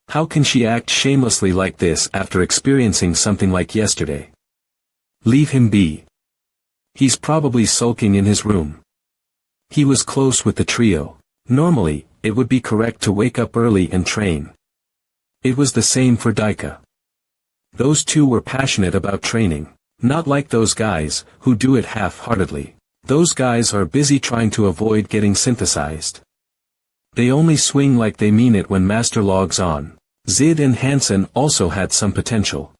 How can she act shamelessly like this after experiencing something like yesterday? Leave him be. He's probably sulking in his room. He was close with the trio. Normally, it would be correct to wake up early and train. It was the same for Daika. Those two were passionate about training, not like those guys, who do it half-heartedly. Those guys are busy trying to avoid getting synthesized. They only swing like they mean it when Master logs on. Zid and Hansen also had some potential.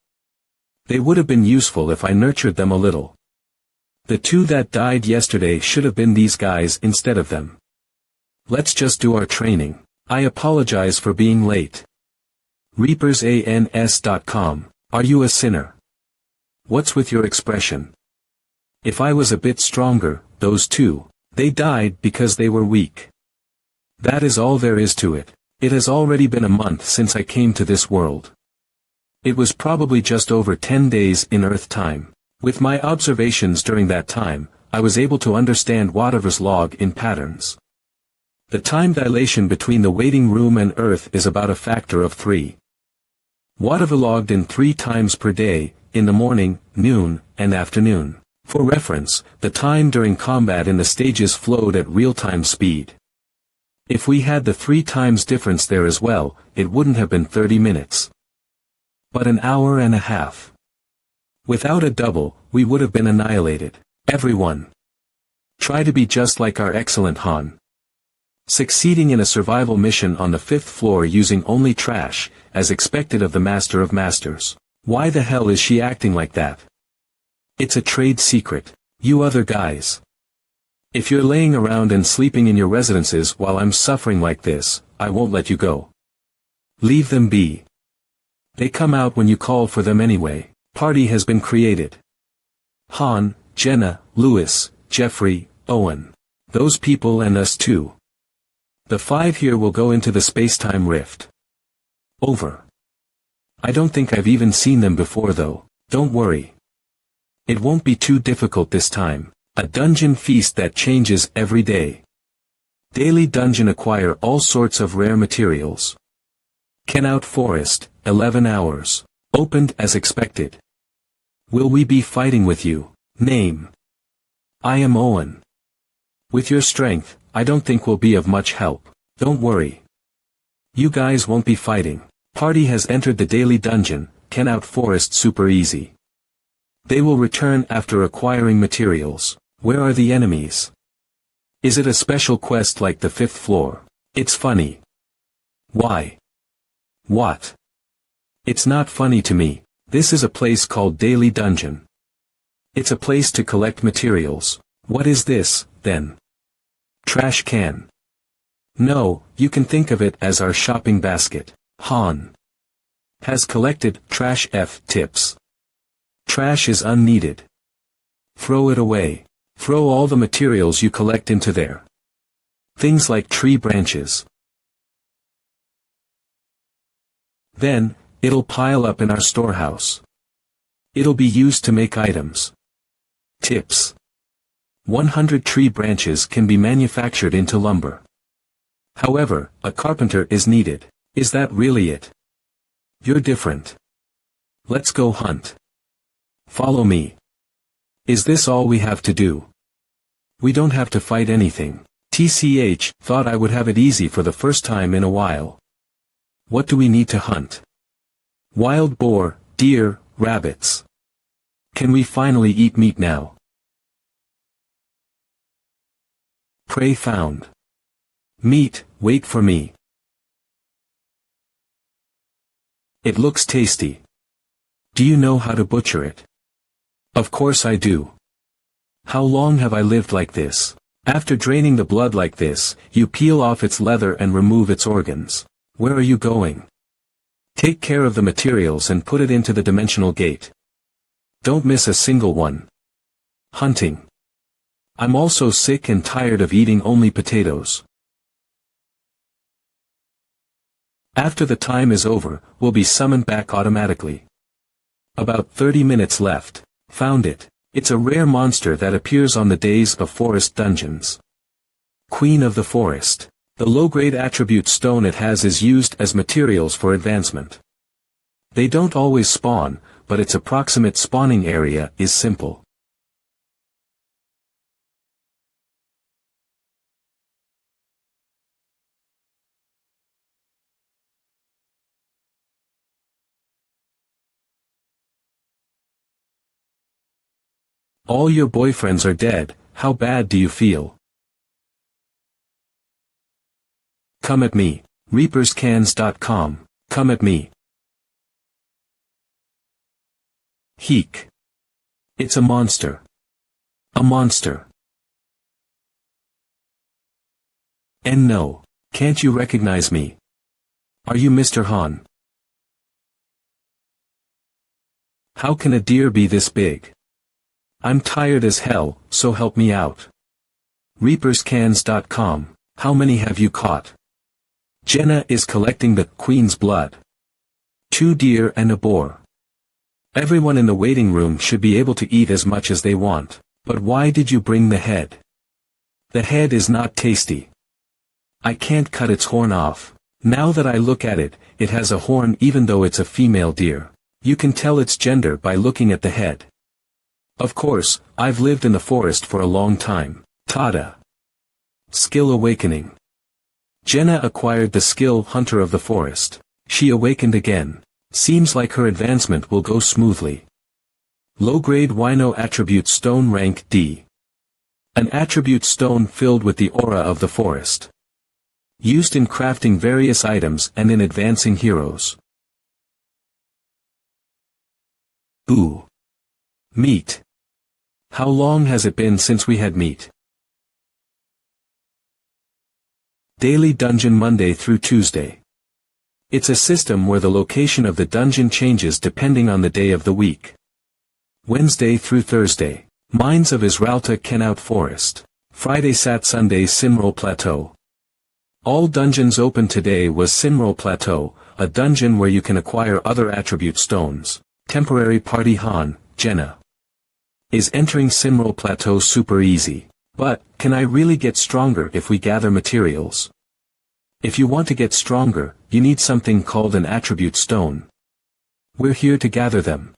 They would have been useful if I nurtured them a little. The two that died yesterday should have been these guys instead of them. Let's just do our training. I apologize for being late. ReapersANS.com. Are you a sinner? What's with your expression? If I was a bit stronger, those two, they died because they were weak. That is all there is to it. It has already been a month since I came to this world. It was probably just over 10 days in Earth time. With my observations during that time, I was able to understand whatever's log in patterns. The time dilation between the waiting room and Earth is about a factor of 3. Whatever logged in 3 times per day, in the morning, noon, and afternoon. For reference, the time during combat in the stages flowed at real-time speed. If we had the 3 times difference there as well, it wouldn't have been 30 minutes. But an hour and a half. Without a double, we would have been annihilated. Everyone. Try to be just like our excellent Han. Succeeding in a survival mission on the 5th floor using only trash, as expected of the Master of Masters. Why the hell is she acting like that? It's a trade secret. You other guys. If you're laying around and sleeping in your residences while I'm suffering like this, I won't let you go. Leave them be. They come out when you call for them anyway. Party has been created. Han, Jenna, Lewis, Jeffrey, Owen. Those people and us too. The 5 here will go into the space-time rift. Over. I don't think I've even seen them before though. Don't worry. It won't be too difficult this time. A dungeon feast that changes every day. Daily dungeon acquire all sorts of rare materials. Kenout Forest, 11 hours. Opened as expected. Will we be fighting with you? Name. I am Owen. With your strength, I don't think we'll be of much help. Don't worry. You guys won't be fighting. Party has entered the daily dungeon, Kenout Forest super easy. They will return after acquiring materials. Where are the enemies? Is it a special quest like the 5th floor? It's funny. Why? What? It's not funny to me. This is a place called Daily Dungeon. It's a place to collect materials. What is this, then? Trash can. No, you can think of it as our shopping basket. Han has collected trash F tips. Trash is unneeded. Throw it away. Throw all the materials you collect into there. Things like tree branches. Then, it'll pile up in our storehouse. It'll be used to make items. Tips. 100 tree branches can be manufactured into lumber. However, a carpenter is needed. Is that really it? You're different. Let's go hunt. Follow me. Is this all we have to do? We don't have to fight anything. TCH, thought I would have it easy for the first time in a while. What do we need to hunt? Wild boar, deer, rabbits. Can we finally eat meat now? Prey found. Meat, wait for me. It looks tasty. Do you know how to butcher it? Of course I do. How long have I lived like this? After draining the blood like this, you peel off its leather and remove its organs. Where are you going? Take care of the materials and put it into the dimensional gate. Don't miss a single one. Hunting. I'm also sick and tired of eating only potatoes. After the time is over, we'll be summoned back automatically. About 30 minutes left. Found it. It's a rare monster that appears on the days of forest dungeons. Queen of the Forest. The low-grade attribute stone it has is used as materials for advancement. They don't always spawn, but its approximate spawning area is simple. All your boyfriends are dead, how bad do you feel? Come at me. Reaperscans.com. Come at me. Heek. It's a monster. A monster. And no. Can't you recognize me? Are you Mr. Han? How can a deer be this big? I'm tired as hell, so help me out. Reaperscans.com. How many have you caught? Jenna is collecting the queen's blood. 2 deer and a boar. Everyone in the waiting room should be able to eat as much as they want. But why did you bring the head? The head is not tasty. I can't cut its horn off. Now that I look at it, it has a horn even though it's a female deer. You can tell its gender by looking at the head. Of course, I've lived in the forest for a long time. Tada. Skill awakening. Jenna acquired the skill Hunter of the Forest. She awakened again. Seems like her advancement will go smoothly. Low-grade Wino attribute stone rank D. An attribute stone filled with the aura of the forest. Used in crafting various items and in advancing heroes. Ooh. Meat. How long has it been since we had meat? Daily Dungeon Monday through Tuesday. It's a system where the location of the dungeon changes depending on the day of the week. Wednesday through Thursday. Mines of Israelta Kenout Forest. Friday Sat Sunday Simrol Plateau. All dungeons open today was Simrol Plateau, a dungeon where you can acquire other attribute stones. Temporary Party Han, Jenna. Is entering Simrol Plateau super easy? But, can I really get stronger if we gather materials? If you want to get stronger, you need something called an attribute stone. We're here to gather them.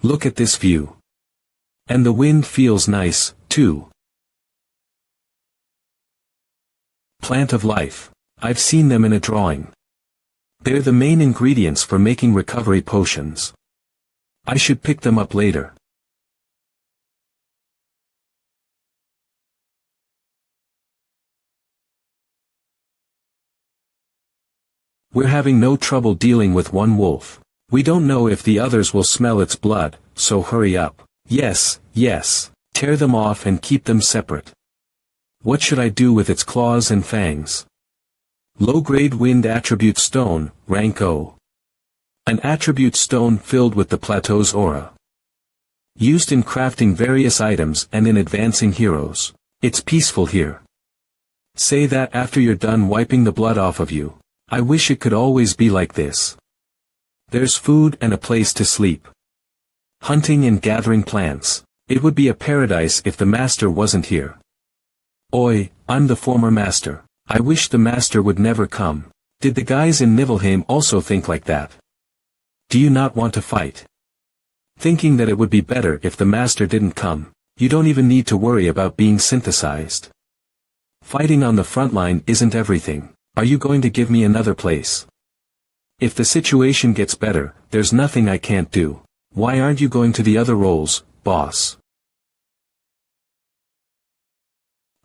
Look at this view. And the wind feels nice, too. Plant of Life. I've seen them in a drawing. They're the main ingredients for making recovery potions. I should pick them up later. We're having no trouble dealing with one wolf. We don't know if the others will smell its blood, so hurry up. Yes, yes. Tear them off and keep them separate. What should I do with its claws and fangs? Low-grade wind attribute stone, rank O. An attribute stone filled with the plateau's aura. Used in crafting various items and in advancing heroes. It's peaceful here. Say that after you're done wiping the blood off of you. I wish it could always be like this. There's food and a place to sleep. Hunting and gathering plants. It would be a paradise if the master wasn't here. Oi, I'm the former master. I wish the master would never come. Did the guys in Nibelheim also think like that? Do you not want to fight? Thinking that it would be better if the master didn't come, you don't even need to worry about being synthesized. Fighting on the front line isn't everything. Are you going to give me another place? If the situation gets better, there's nothing I can't do. Why aren't you going to the other roles, boss?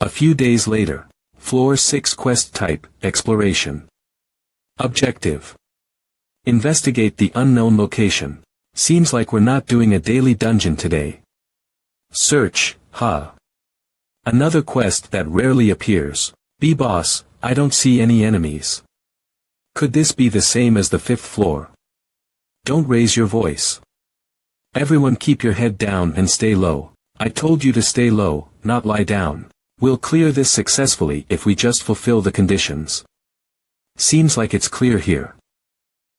A few days later. Floor 6 quest type, exploration. Objective. Investigate the unknown location. Seems like we're not doing a daily dungeon today. Search, Another quest that rarely appears. B-boss, I don't see any enemies. Could this be the same as the 5th floor? Don't raise your voice. Everyone keep your head down and stay low. I told you to stay low, not lie down. We'll clear this successfully if we just fulfill the conditions. Seems like it's clear here.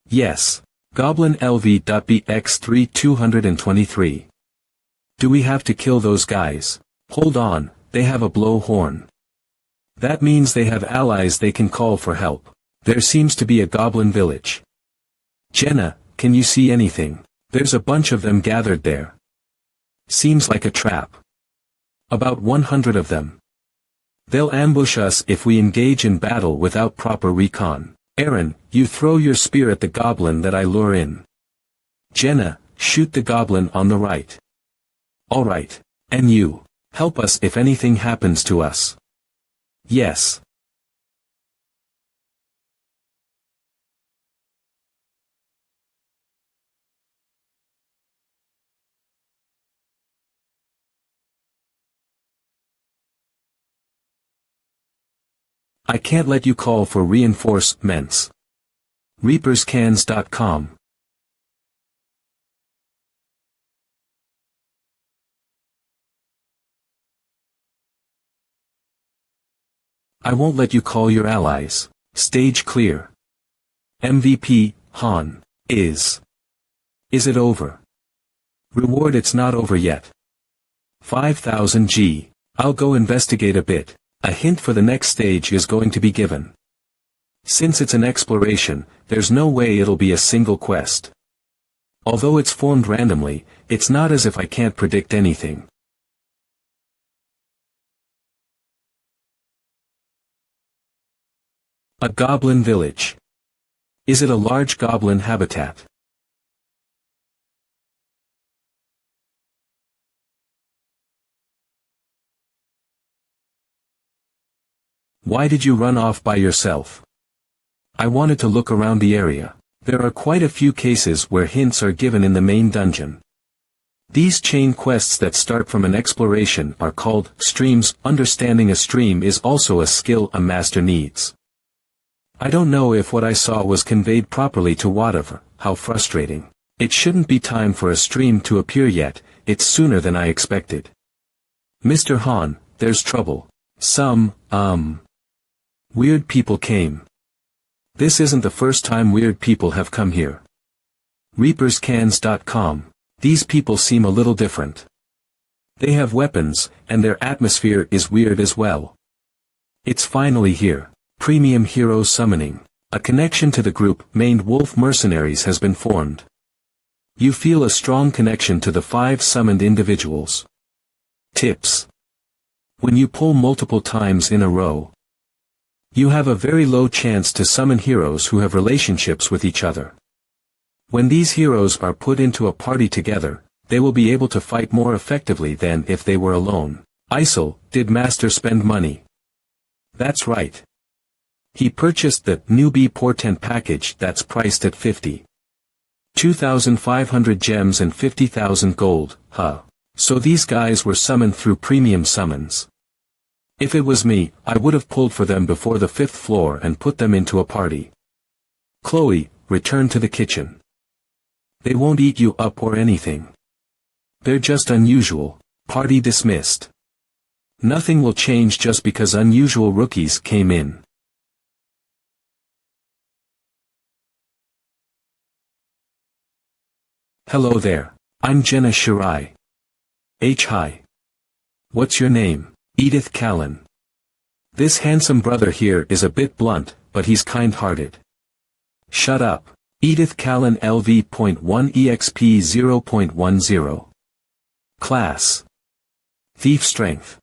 Yes. Goblin LV.BX3 223. Do we have to kill those guys? Hold on, they have a blow horn. That means they have allies they can call for help. There seems to be a goblin village. Jenna, can you see anything? There's a bunch of them gathered there. Seems like a trap. About 100 of them. They'll ambush us if we engage in battle without proper recon. Aaron, you throw your spear at the goblin that I lure in. Jenna, shoot the goblin on the right. Alright. And you, help us if anything happens to us. Yes. I can't let you call for reinforcements. Reaperscans.com. I won't let you call your allies. Stage clear. MVP, Han. Is it over? Reward, it's not over yet. 5,000 G. I'll go investigate a bit. A hint for the next stage is going to be given. Since it's an exploration, there's no way it'll be a single quest. Although it's formed randomly, it's not as if I can't predict anything. A goblin village. Is it a large goblin habitat? Why did you run off by yourself? I wanted to look around the area. There are quite a few cases where hints are given in the main dungeon. These chain quests that start from an exploration are called streams. Understanding a stream is also a skill a master needs. I don't know if what I saw was conveyed properly to whatever. How frustrating. It shouldn't be time for a stream to appear yet, it's sooner than I expected. Mr. Han, there's trouble. Some, weird people came. This isn't the first time weird people have come here. Reaperscans.com. These people seem a little different. They have weapons, and their atmosphere is weird as well. It's finally here. Premium Hero Summoning. A connection to the group named Wolf Mercenaries has been formed. You feel a strong connection to the 5 summoned individuals. Tips. When you pull multiple times in a row, you have a very low chance to summon heroes who have relationships with each other. When these heroes are put into a party together, they will be able to fight more effectively than if they were alone. Isel, did Master spend money? That's right. He purchased the newbie portent package that's priced at 2,500 gems and 50,000 gold, huh? So these guys were summoned through premium summons. If it was me, I would have pulled for them before the 5th floor and put them into a party. Chloe, return to the kitchen. They won't eat you up or anything. They're just unusual. Party dismissed. Nothing will change just because unusual rookies came in. Hello there. I'm Jenna Shirai. Hi. What's your name? Edith Callan. This handsome brother here is a bit blunt, but he's kind-hearted. Shut up. Edith Callan LV.1 EXP 0.10. Class. Thief Strength.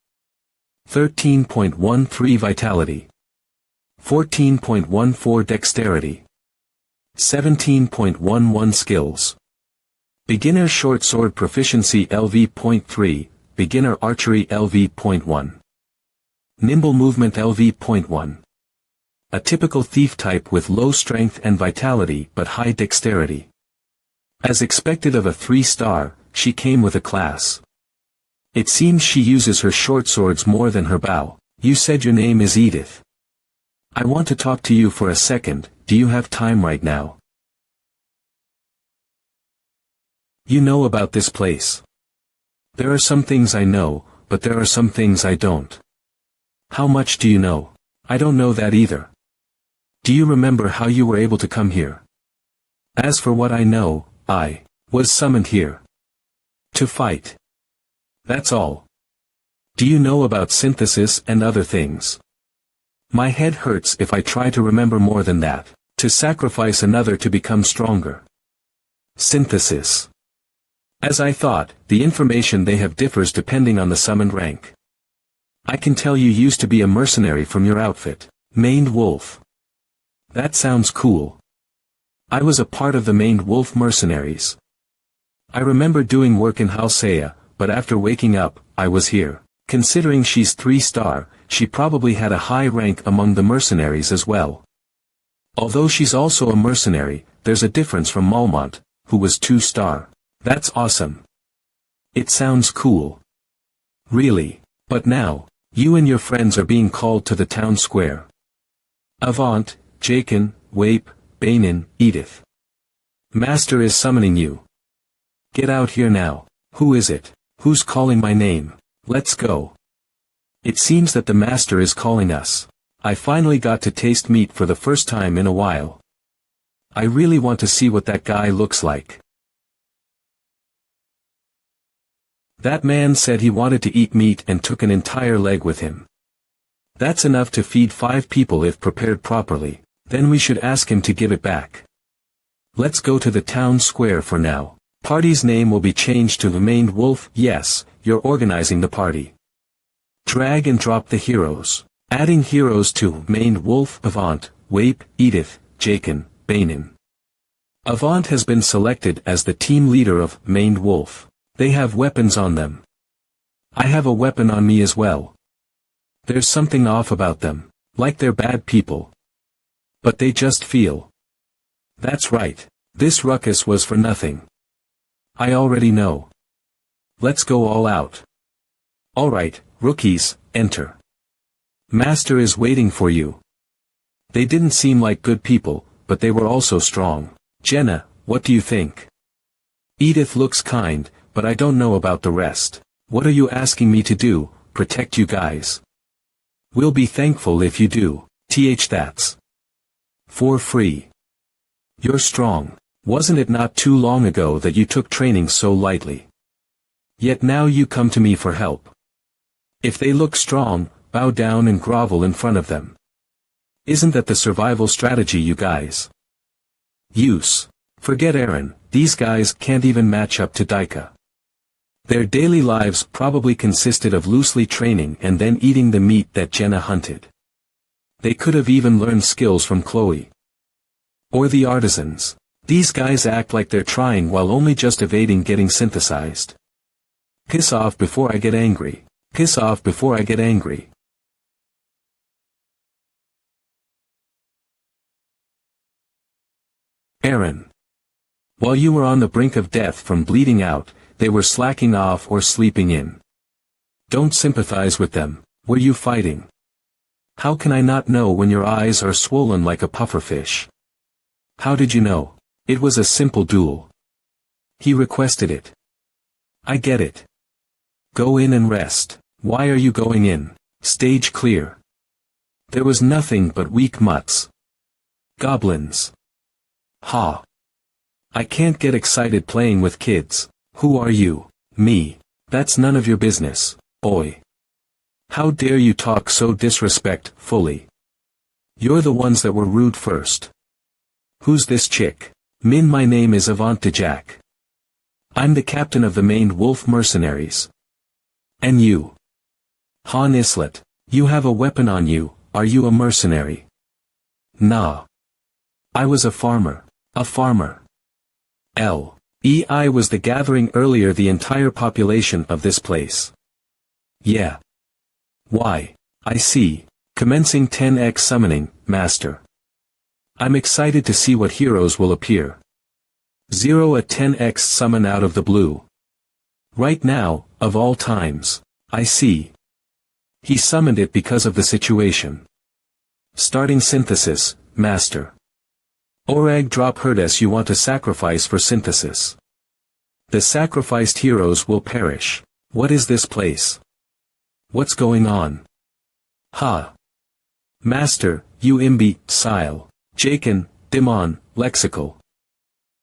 13.13 Vitality. 14.14 Dexterity. 17.11 Skills. Beginner Short Sword Proficiency LV.3, Beginner Archery LV.1. Nimble Movement LV.1. A typical thief type with low strength and vitality but high dexterity. As expected of a 3-star, she came with a class. It seems she uses her short swords more than her bow. You said your name is Edith. I want to talk to you for a second. Do you have time right now? You know about this place. There are some things I know, but there are some things I don't. How much do you know? I don't know that either. Do you remember how you were able to come here? As for what I know, I was summoned here to fight. That's all. Do you know about synthesis and other things? My head hurts if I try to remember more than that. To sacrifice another to become stronger. Synthesis. As I thought, the information they have differs depending on the summoned rank. I can tell you used to be a mercenary from your outfit. Maned Wolf. That sounds cool. I was a part of the Maned Wolf mercenaries. I remember doing work in Halsea, but after waking up, I was here. Considering she's 3-star, she probably had a high rank among the mercenaries as well. Although she's also a mercenary, there's a difference from Malmont, who was 2-star. That's awesome. It sounds cool. Really. But now, you and your friends are being called to the town square. Avant, Jakin, Wape, Bainin, Edith. Master is summoning you. Get out here now. Who is it? Who's calling my name? Let's go. It seems that the master is calling us. I finally got to taste meat for the first time in a while. I really want to see what that guy looks like. That man said he wanted to eat meat and took an entire leg with him. That's enough to feed 5 people if prepared properly, then we should ask him to give it back. Let's go to the town square for now. Party's name will be changed to the Maned Wolf. Yes, you're organizing the party. Drag and drop the heroes. Adding heroes to Maned Wolf. Avant, Wape, Edith, Jakin, Bainin. Avant has been selected as the team leader of Maned Wolf. They have weapons on them. I have a weapon on me as well. There's something off about them, like they're bad people. But they just feel. That's right, this ruckus was for nothing. I already know. Let's go all out. Alright, rookies, enter. Master is waiting for you. They didn't seem like good people, but they were also strong. Jenna, what do you think? Edith looks kind, but I don't know about the rest. What are you asking me to do? Protect you guys? We'll be thankful if you do. That's for free. You're strong. Wasn't it not too long ago that you took training so lightly? Yet now you come to me for help. If they look strong, bow down and grovel in front of them. Isn't that the survival strategy you guys use? Forget Aaron, these guys can't even match up to Daika. Their daily lives probably consisted of loosely training and then eating the meat that Jenna hunted. They could have even learned skills from Chloe. Or the artisans. These guys act like they're trying while only just evading getting synthesized. Piss off before I get angry. Piss off before I get angry. Aaron. While you were on the brink of death from bleeding out, they were slacking off or sleeping in. Don't sympathize with them. Were you fighting? How can I not know when your eyes are swollen like a pufferfish? How did you know? It was a simple duel. He requested it. I get it. Go in and rest. Why are you going in? Stage clear. There was nothing but weak mutts. Goblins. Ha. I can't get excited playing with kids. Who are you? Me. That's none of your business, boy. How dare you talk so disrespectfully? You're the ones that were rude first. Who's this chick? Min, my name is Avant de Jack. I'm the captain of the Maned Wolf mercenaries. And you? Han Islet, you have a weapon on you, are you a mercenary? Nah. I was a farmer. A farmer. I was the gathering earlier the entire population of this place. Yeah. Why, I see. Commencing 10x summoning, master. I'm excited to see what heroes will appear. 0 a 10x summon out of the blue. Right now, of all times. I see. He summoned it because of the situation. Starting synthesis, master. Orag drop Herdes you want to sacrifice for synthesis. The sacrificed heroes will perish. What is this place? What's going on? Ha! Master, you imbecile. Jaken, Demon, lexical.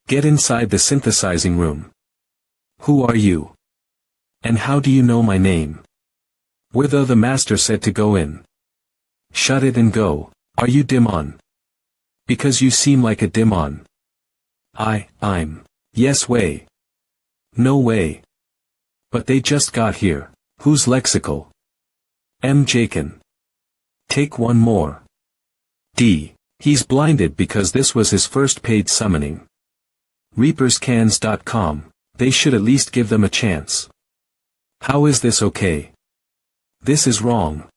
Get inside the synthesizing room. Who are you? And how do you know my name? Whither the master said to go in. Shut it and go. Are you Demon? Because you seem like a Demon. I'm. Yes way. No way. But they just got here. Who's lexical? M. Jaken. Take one more. D. He's blinded because this was his first paid summoning. ReapersCans.com. They should at least give them a chance. How is this okay? This is wrong.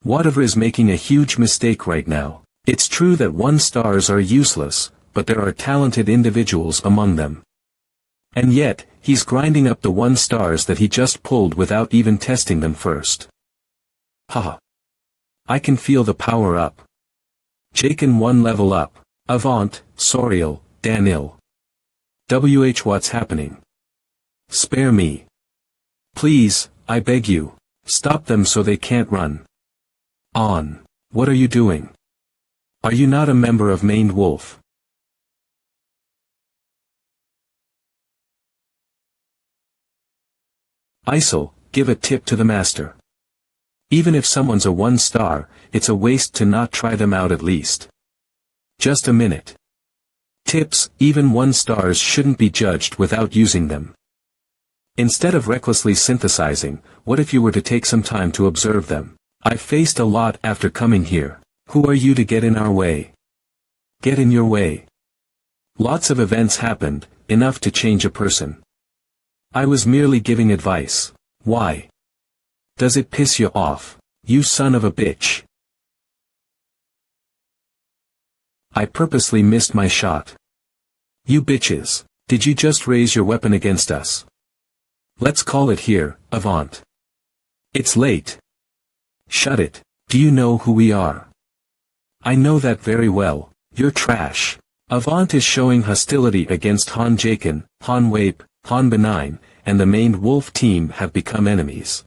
Whatever is making a huge mistake right now. It's true that 1-stars are useless, but there are talented individuals among them. And yet, he's grinding up the 1-stars that he just pulled without even testing them first. Haha. I can feel the power up. Jaken 1 level up. Avant, Soriel, Danil. What's happening? Spare me. Please, I beg you. Stop them so they can't run. On. What are you doing? Are you not a member of Maned Wolf? Isel, give a tip to the master. Even if someone's a 1-star, it's a waste to not try them out at least. Just a minute. Tips, even 1-stars shouldn't be judged without using them. Instead of recklessly synthesizing, what if you were to take some time to observe them? I've faced a lot after coming here. Who are you to get in our way? Get in your way. Lots of events happened, enough to change a person. I was merely giving advice. Why? Does it piss you off, you son of a bitch? I purposely missed my shot. You bitches, did you just raise your weapon against us? Let's call it here, Avant. It's late. Shut it, do you know who we are? I know that very well, you're trash. Avant is showing hostility against Han Jaken, Han Wape, Han Benign, and the Maned Wolf team have become enemies.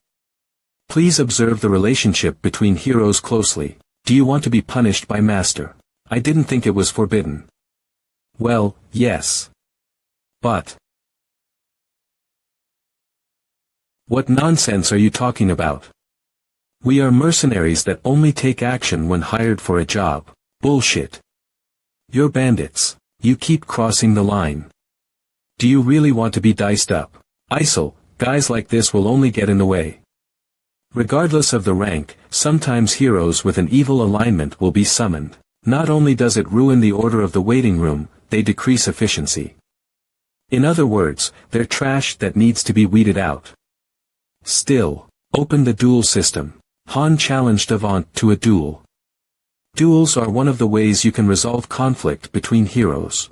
Please observe the relationship between heroes closely. Do you want to be punished by Master? I didn't think it was forbidden. Well, yes. But. What nonsense are you talking about? We are mercenaries that only take action when hired for a job. Bullshit. You're bandits. You keep crossing the line. Do you really want to be diced up? Isel, guys like this will only get in the way. Regardless of the rank, sometimes heroes with an evil alignment will be summoned. Not only does it ruin the order of the waiting room, they decrease efficiency. In other words, they're trash that needs to be weeded out. Still, open the duel system. Han challenged Avant to a duel. Duels are one of the ways you can resolve conflict between heroes.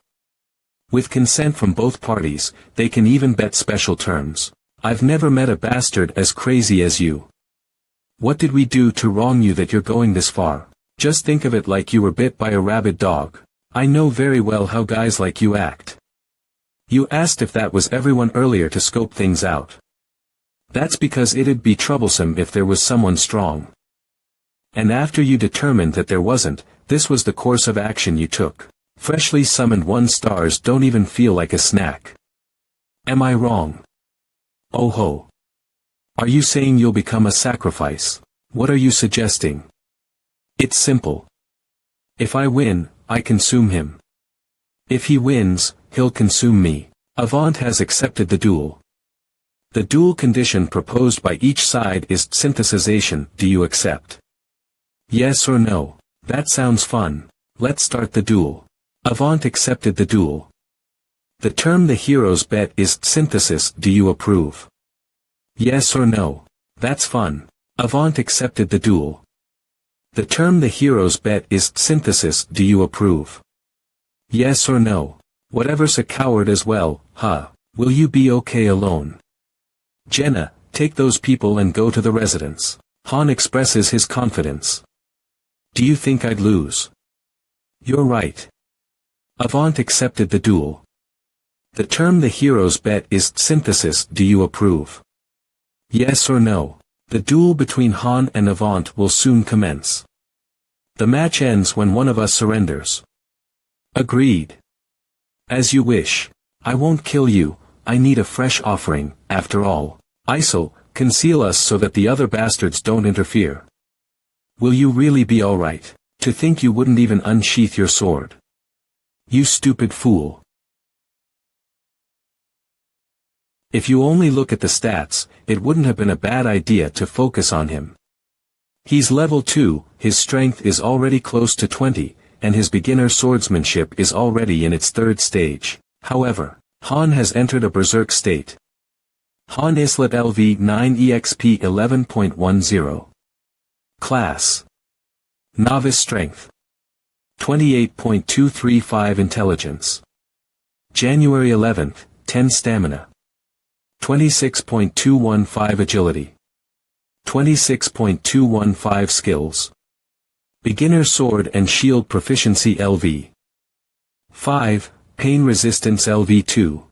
With consent from both parties, they can even bet special terms. I've never met a bastard as crazy as you. What did we do to wrong you that you're going this far? Just think of it like you were bit by a rabid dog. I know very well how guys like you act. You asked if that was everyone earlier to scope things out. That's because it'd be troublesome if there was someone strong. And after you determined that there wasn't, this was the course of action you took. Freshly summoned 1-stars don't even feel like a snack. Am I wrong? Oh ho. Are you saying you'll become a sacrifice? What are you suggesting? It's simple. If I win, I consume him. If he wins, he'll consume me. Avant has accepted the duel. The duel condition proposed by each side is synthesization. Do you accept? Yes or no? That sounds fun. Let's start the duel. Avant accepted the duel. The term the heroes bet is synthesis. Do you approve? Yes or no? That's fun. Avant accepted the duel. The term the heroes bet is synthesis. Do you approve? Yes or no? Whatever's a coward as well, huh? Will you be okay alone? Jenna, take those people and go to the residence. Han expresses his confidence. Do you think I'd lose? You're right. Avant accepted the duel. The term the heroes bet is synthesis. Do you approve? Yes or no? The duel between Han and Avant will soon commence. The match ends when one of us surrenders. Agreed. As you wish. I won't kill you, I need a fresh offering, after all. Isel, conceal us so that the other bastards don't interfere. Will you really be alright? To think you wouldn't even unsheath your sword. You stupid fool. If you only look at the stats, it wouldn't have been a bad idea to focus on him. He's level 2, his strength is already close to 20, and his beginner swordsmanship is already in its 3rd stage. However, Han has entered a berserk state. Han Islet LV 9 EXP 11.10. Class. Novice Strength. 28.235 Intelligence. January 11th, 10 Stamina. 26.215 Agility. 26.215 Skills. Beginner Sword and Shield Proficiency LV. 5, Pain Resistance LV2.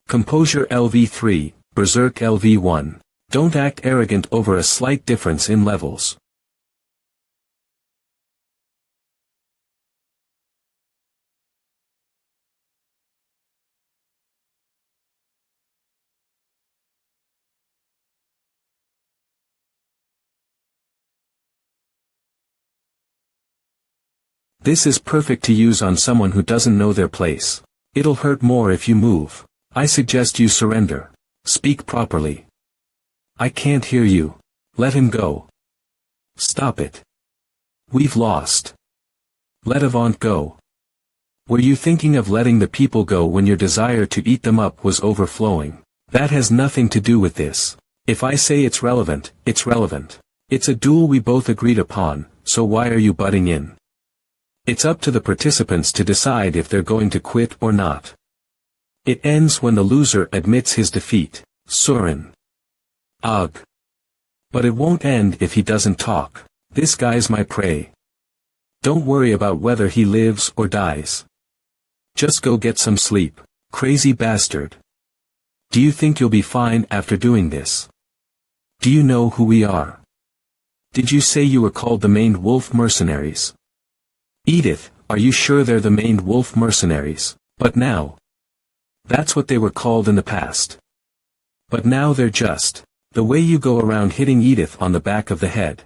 Composure LV3, Berserk LV1. Don't act arrogant over a slight difference in levels. This is perfect to use on someone who doesn't know their place. It'll hurt more if you move. I suggest you surrender. Speak properly. I can't hear you. Let him go. Stop it. We've lost. Let Avant go. Were you thinking of letting the people go when your desire to eat them up was overflowing? That has nothing to do with this. If I say it's relevant, it's relevant. It's a duel we both agreed upon, so why are you butting in? It's up to the participants to decide if they're going to quit or not. It ends when the loser admits his defeat. Surin. Ugh. But it won't end if he doesn't talk. This guy's my prey. Don't worry about whether he lives or dies. Just go get some sleep. Crazy bastard. Do you think you'll be fine after doing this? Do you know who we are? Did you say you were called the Maned Wolf Mercenaries? Edith, are you sure they're the Maned Wolf Mercenaries? But now. That's what they were called in the past. But now they're just. The way you go around hitting Edith on the back of the head.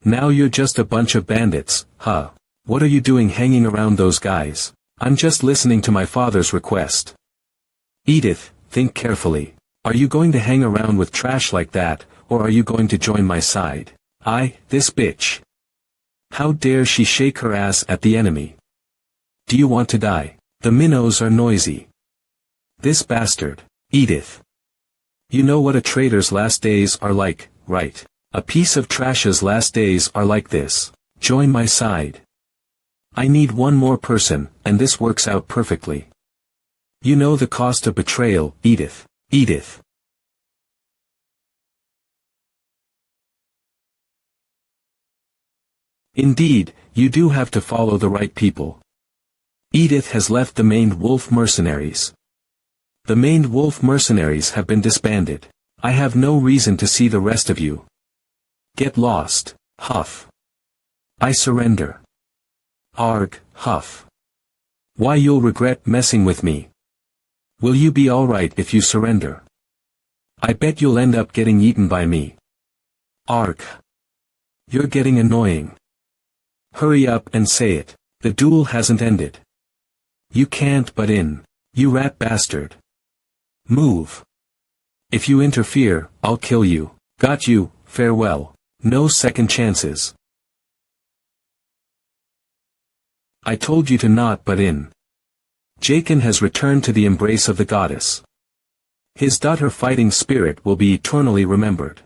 Now you're just a bunch of bandits, huh? What are you doing hanging around those guys? I'm just listening to my father's request. Edith, think carefully. Are you going to hang around with trash like that, or are you going to join my side? This bitch. How dare she shake her ass at the enemy? Do you want to die? The minnows are noisy. This bastard. Edith. You know what a traitor's last days are like, right? A piece of trash's last days are like this. Join my side. I need one more person, and this works out perfectly. You know the cost of betrayal, Edith. Edith. Indeed, you do have to follow the right people. Edith has left the Maned Wolf Mercenaries. The Maned Wolf Mercenaries have been disbanded. I have no reason to see the rest of you. Get lost, Huff. I surrender. Arg, Huff. Why, you'll regret messing with me. Will you be alright if you surrender? I bet you'll end up getting eaten by me. Arg. You're getting annoying. Hurry up and say it. The duel hasn't ended. You can't butt in. You rat bastard. Move. If you interfere, I'll kill you. Got you, farewell. No second chances. I told you to not butt in. Jaken has returned to the embrace of the goddess. His daughter fighting spirit will be eternally remembered.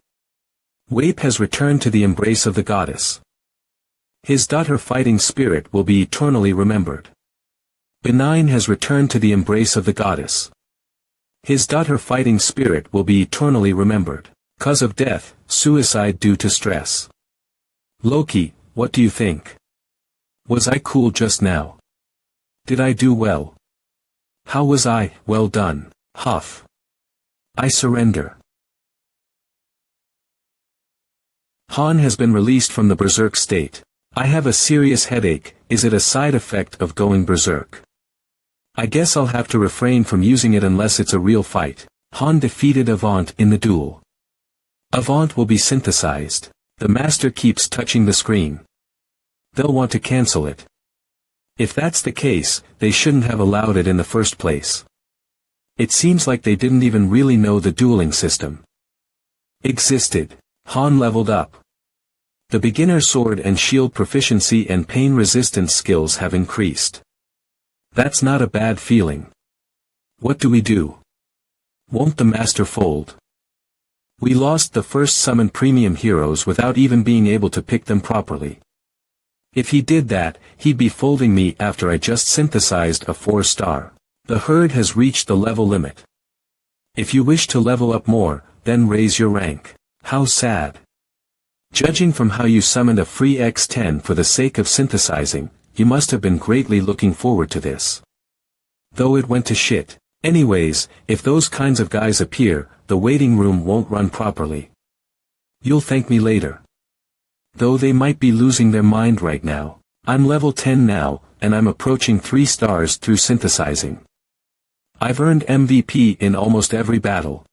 Wape has returned to the embrace of the goddess. His daughter fighting spirit will be eternally remembered. Benign has returned to the embrace of the goddess. His daughter fighting spirit will be eternally remembered. Cause of death, suicide due to stress. Loki, what do you think? Was I cool just now? Did I do well? How was I? Well done, Huff. I surrender. Han has been released from the berserk state. I have a serious headache. Is it a side effect of going berserk? I guess I'll have to refrain from using it unless it's a real fight. Han defeated Avant in the duel. Avant will be synthesized. The master keeps touching the screen. They'll want to cancel it. If that's the case, they shouldn't have allowed it in the first place. It seems like they didn't even really know the dueling system existed. Han leveled up. The beginner sword and shield proficiency and pain resistance skills have increased. That's not a bad feeling. What do we do? Won't the master fold? We lost the first summon premium heroes without even being able to pick them properly. If he did that, he'd be folding me after I just synthesized a 4-star. The herd has reached the level limit. If you wish to level up more, then raise your rank. How sad. Judging from how you summoned a free X10 for the sake of synthesizing, you must have been greatly looking forward to this. Though it went to shit. Anyways, if those kinds of guys appear, the waiting room won't run properly. You'll thank me later. Though they might be losing their mind right now. I'm level 10 now, and I'm approaching 3 stars through synthesizing. I've earned MVP in almost every battle.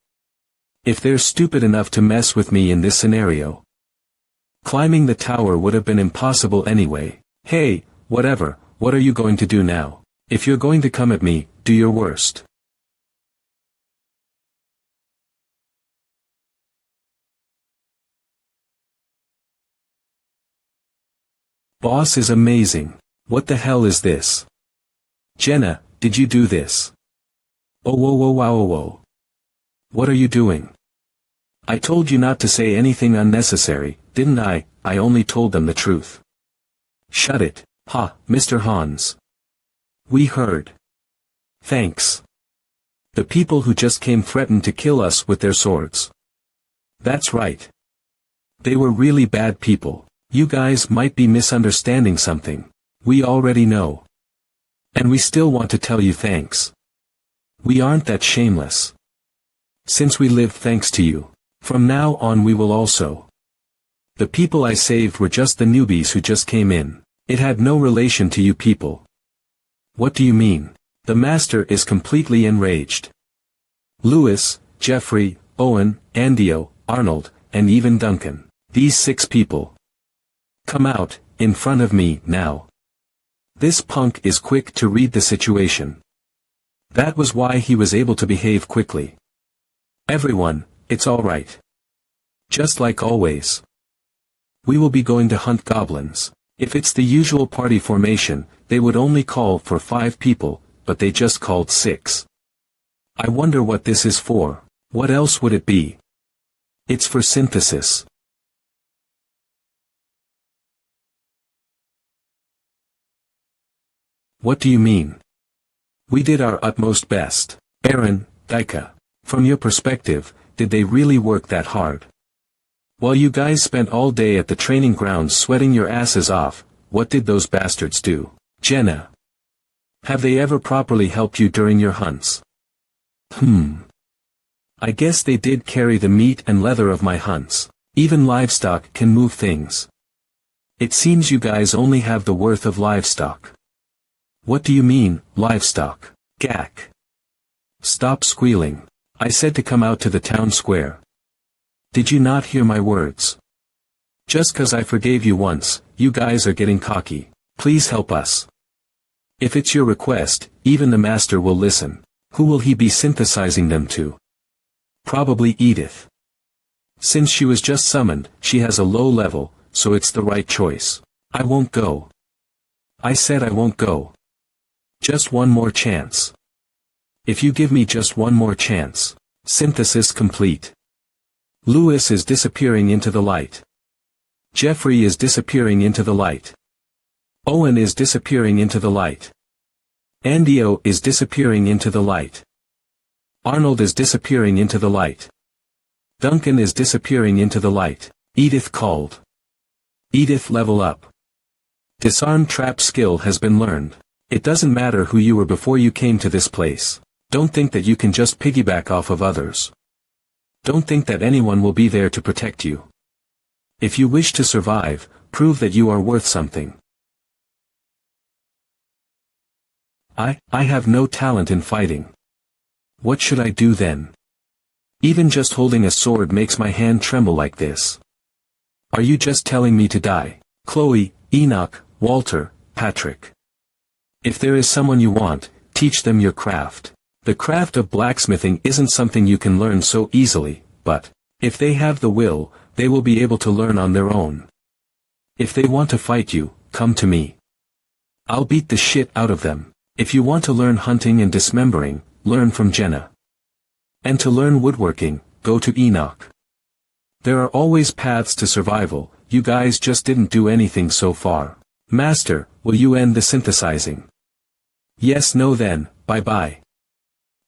If they're stupid enough to mess with me in this scenario, climbing the tower would have been impossible anyway. Hey, whatever, what are you going to do now? If you're going to come at me, do your worst. Boss is amazing. What the hell is this? Jenna, did you do this? Oh whoa whoa wow whoa. What are you doing? I told you not to say anything unnecessary, didn't I? I only told them the truth. Shut it, ha, Mr. Hans. We heard. Thanks. The people who just came threatened to kill us with their swords. That's right. They were really bad people. You guys might be misunderstanding something. We already know. And we still want to tell you thanks. We aren't that shameless. Since we lived thanks to you. From now on we will also. The people I saved were just the newbies who just came in. It had no relation to you people. What do you mean? The master is completely enraged. Lewis, Jeffrey, Owen, Andio, Arnold, and even Duncan. These 6 people. Come out, in front of me, now. This punk is quick to read the situation. That was why he was able to behave quickly. Everyone, it's all right. Just like always. We will be going to hunt goblins. If it's the usual party formation, they would only call for 5 people, but they just called 6. I wonder what this is for. What else would it be? It's for synthesis. What do you mean? We did our utmost best. Aaron, Daika. From your perspective, did they really work that hard? While you guys spent all day at the training grounds sweating your asses off, what did those bastards do? Jenna. Have they ever properly helped you during your hunts? I guess they did carry the meat and leather of my hunts. Even livestock can move things. It seems you guys only have the worth of livestock. What do you mean, livestock? Gak. Stop squealing. I said to come out to the town square. Did you not hear my words? Just 'cause I forgave you once, you guys are getting cocky. Please help us. If it's your request, even the master will listen. Who will he be synthesizing them to? Probably Edith. Since she was just summoned, she has a low level, so it's the right choice. I won't go. I said I won't go. Just one more chance. If you give me just one more chance. Synthesis complete. Lewis is disappearing into the light. Jeffrey is disappearing into the light. Owen is disappearing into the light. Andio is disappearing into the light. Arnold is disappearing into the light. Duncan is disappearing into the light. Edith called. Edith, level up. Disarm trap skill has been learned. It doesn't matter who you were before you came to this place. Don't think that you can just piggyback off of others. Don't think that anyone will be there to protect you. If you wish to survive, prove that you are worth something. I have no talent in fighting. What should I do then? Even just holding a sword makes my hand tremble like this. Are you just telling me to die? Chloe, Enoch, Walter, Patrick. If there is someone you want, teach them your craft. The craft of blacksmithing isn't something you can learn so easily, but, if they have the will, they will be able to learn on their own. If they want to fight you, come to me. I'll beat the shit out of them. If you want to learn hunting and dismembering, learn from Jenna. And to learn woodworking, go to Enoch. There are always paths to survival, you guys just didn't do anything so far. Master, will you end the synthesizing? Yes, no then, bye-bye.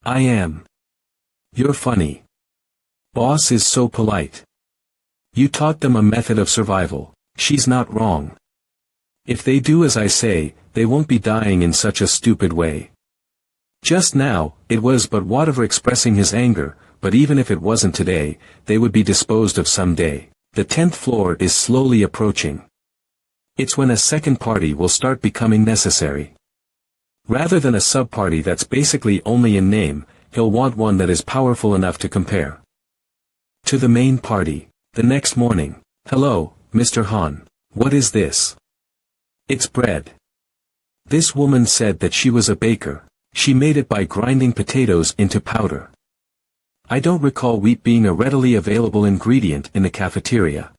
I am. You're funny. Boss is so polite. You taught them a method of survival. She's not wrong. If they do as I say, they won't be dying in such a stupid way. Just now, it was but Whatever expressing his anger, but even if it wasn't today, they would be disposed of someday. The 10th floor is slowly approaching. It's when a second party will start becoming necessary. Rather than a sub-party that's basically only in name, he'll want one that is powerful enough to compare to the main party. The next morning. Hello, Mr. Han. What is this? It's bread. This woman said that she was a baker. She made it by grinding potatoes into powder. I don't recall wheat being a readily available ingredient in the cafeteria.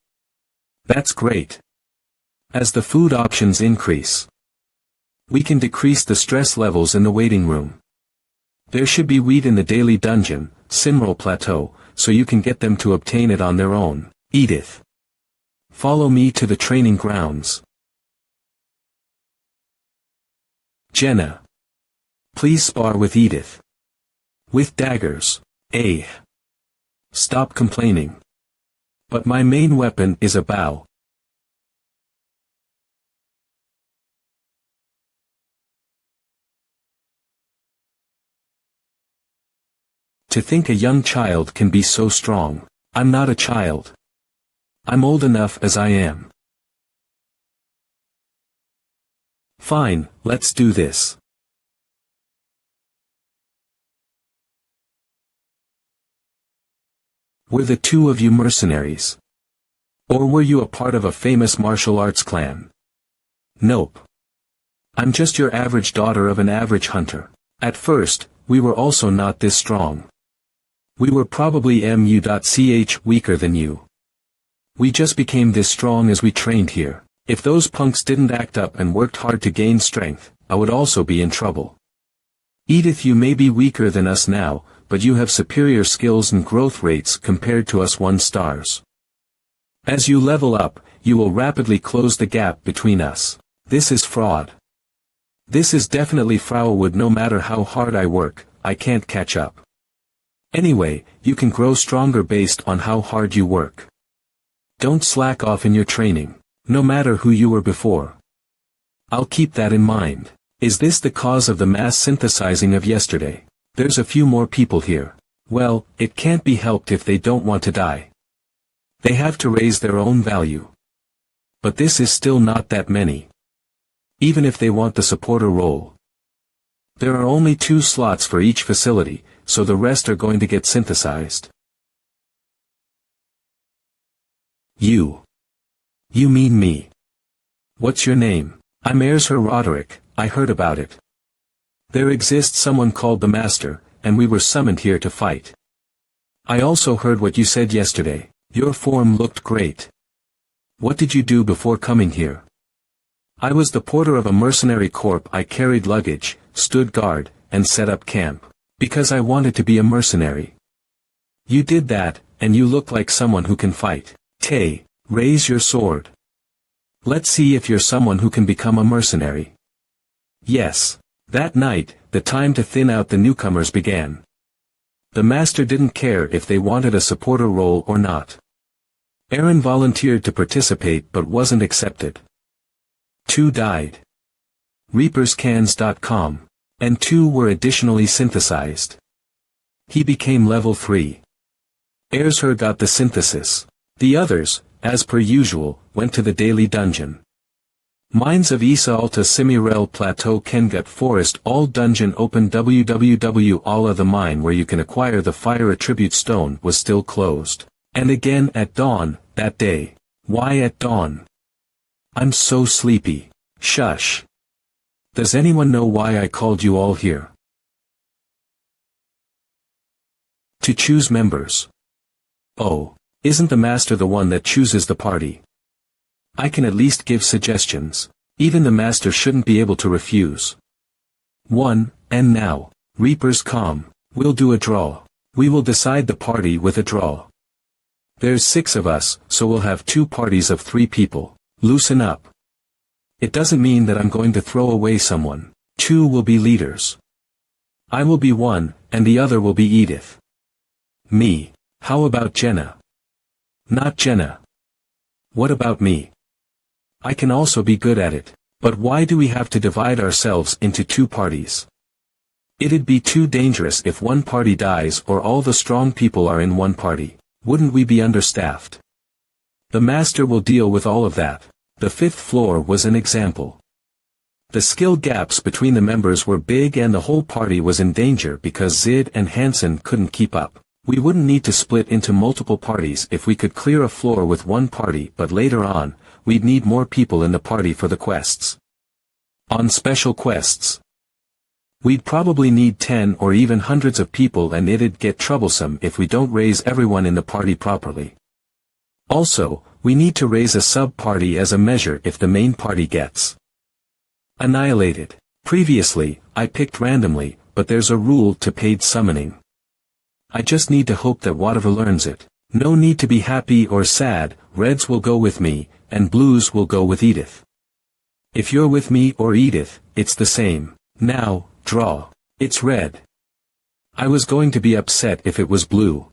That's great. As the food options increase, we can decrease the stress levels in the waiting room. There should be wheat in the daily dungeon, Sinral Plateau, so you can get them to obtain it on their own. Edith. Follow me to the training grounds. Jenna. Please spar with Edith. With daggers. Stop complaining. But my main weapon is a bow. To think a young child can be so strong. I'm not a child. I'm old enough as I am. Fine, let's do this. Were the two of you mercenaries? Or were you a part of a famous martial arts clan? Nope. I'm just your average daughter of an average hunter. At first, we were also not this strong. We were probably mu.ch weaker than you. We just became this strong as we trained here. If those punks didn't act up and worked hard to gain strength, I would also be in trouble. Edith, you may be weaker than us now, but you have superior skills and growth rates compared to us 1-stars. As you level up, you will rapidly close the gap between us. This is fraud. This is definitely Frauwood. No matter how hard I work, I can't catch up. Anyway, you can grow stronger based on how hard you work. Don't slack off in your training, no matter who you were before. I'll keep that in mind. Is this the cause of the mass synthesizing of yesterday? There's a few more people here. Well, it can't be helped if they don't want to die. They have to raise their own value. But this is still not that many. Even if they want the supporter role. There are only 2 slots for each facility, so the rest are going to get synthesized. You. You mean me. What's your name? I'm Erzher Roderick, I heard about it. There exists someone called the Master, and we were summoned here to fight. I also heard what you said yesterday. Your form looked great. What did you do before coming here? I was the porter of a mercenary corps. I carried luggage, stood guard, and set up camp. Because I wanted to be a mercenary. You did that, and you look like someone who can fight. Tay, raise your sword. Let's see if you're someone who can become a mercenary. Yes. That night, the time to thin out the newcomers began. The Master didn't care if they wanted a supporter role or not. Aaron volunteered to participate but wasn't accepted. 2 died. ReapersCans.com. And 2 were additionally synthesized. He became level 3. Erzher got the synthesis. The others, as per usual, went to the daily dungeon. Mines of Isa Alta Simirel Plateau Kengut Forest All Dungeon Open www Alla the mine where you can acquire the fire attribute stone was still closed. And again at dawn, that day. Why at dawn? I'm so sleepy. Shush. Does anyone know why I called you all here? To choose members. Oh, isn't the master the one that chooses the party? I can at least give suggestions. Even the master shouldn't be able to refuse. 1. And now, Reapers come. We'll do a draw. We will decide the party with a draw. There's 6 of us, so we'll have 2 parties of 3 people. Loosen up. It doesn't mean that I'm going to throw away someone. 2 will be leaders. I will be one, and the other will be Edith. Me. How about Jenna? Not Jenna. What about me? I can also be good at it. But why do we have to divide ourselves into 2 parties? It'd be too dangerous if one party dies or all the strong people are in one party. Wouldn't we be understaffed? The master will deal with all of that. The 5th floor was an example. The skill gaps between the members were big and the whole party was in danger because Zid and Hansen couldn't keep up. We wouldn't need to split into multiple parties if we could clear a floor with one party, but later on, we'd need more people in the party for the quests. On special quests, we'd probably need 10 or even hundreds of people, and it'd get troublesome if we don't raise everyone in the party properly. Also, we need to raise a sub-party as a measure if the main party gets annihilated. Previously, I picked randomly, but there's a rule to paid summoning. I just need to hope that whatever learns it. No need to be happy or sad, reds will go with me, and blues will go with Edith. If you're with me or Edith, it's the same. Now, draw. It's red. I was going to be upset if it was blue.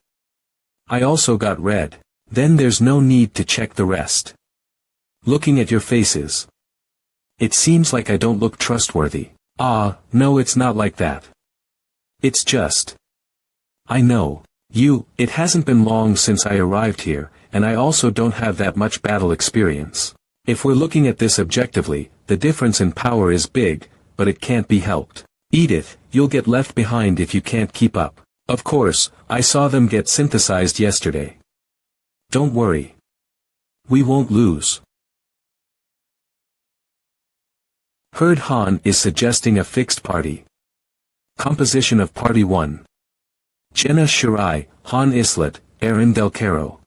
I also got red. Then there's no need to check the rest. Looking at your faces. It seems like I don't look trustworthy. Ah, no, it's not like that. It's just. I know. It hasn't been long since I arrived here, and I also don't have that much battle experience. If we're looking at this objectively, the difference in power is big, but it can't be helped. Edith, you'll get left behind if you can't keep up. Of course, I saw them get synthesized yesterday. Don't worry. We won't lose. Herd Han is suggesting a fixed party. Composition of Party 1. Jenna Shirai, Han Islet, Aaron Del Caro.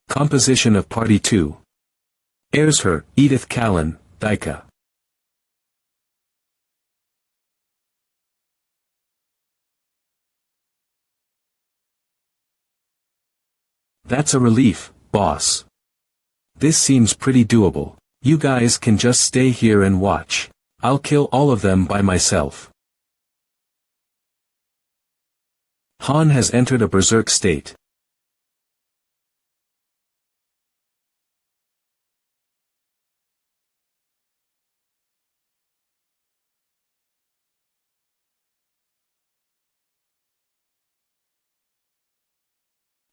Composition of Party 2. Erzher, Edith Callan, Daika. That's a relief, boss. This seems pretty doable. You guys can just stay here and watch. I'll kill all of them by myself. Han has entered a berserk state.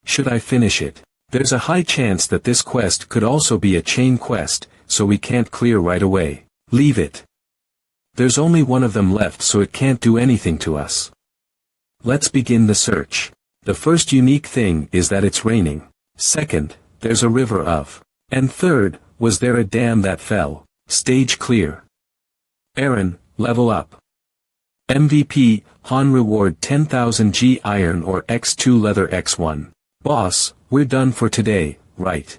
Should I finish it? There's a high chance that this quest could also be a chain quest, so we can't clear right away. Leave it. There's only one of them left, so it can't do anything to us. Let's begin the search. The first unique thing is that it's raining. Second, there's a river of. And third, was there a dam that fell? Stage clear. Aaron, level up. MVP, Han reward 10,000 G iron or X2 leather X1. Boss, we're done for today, right?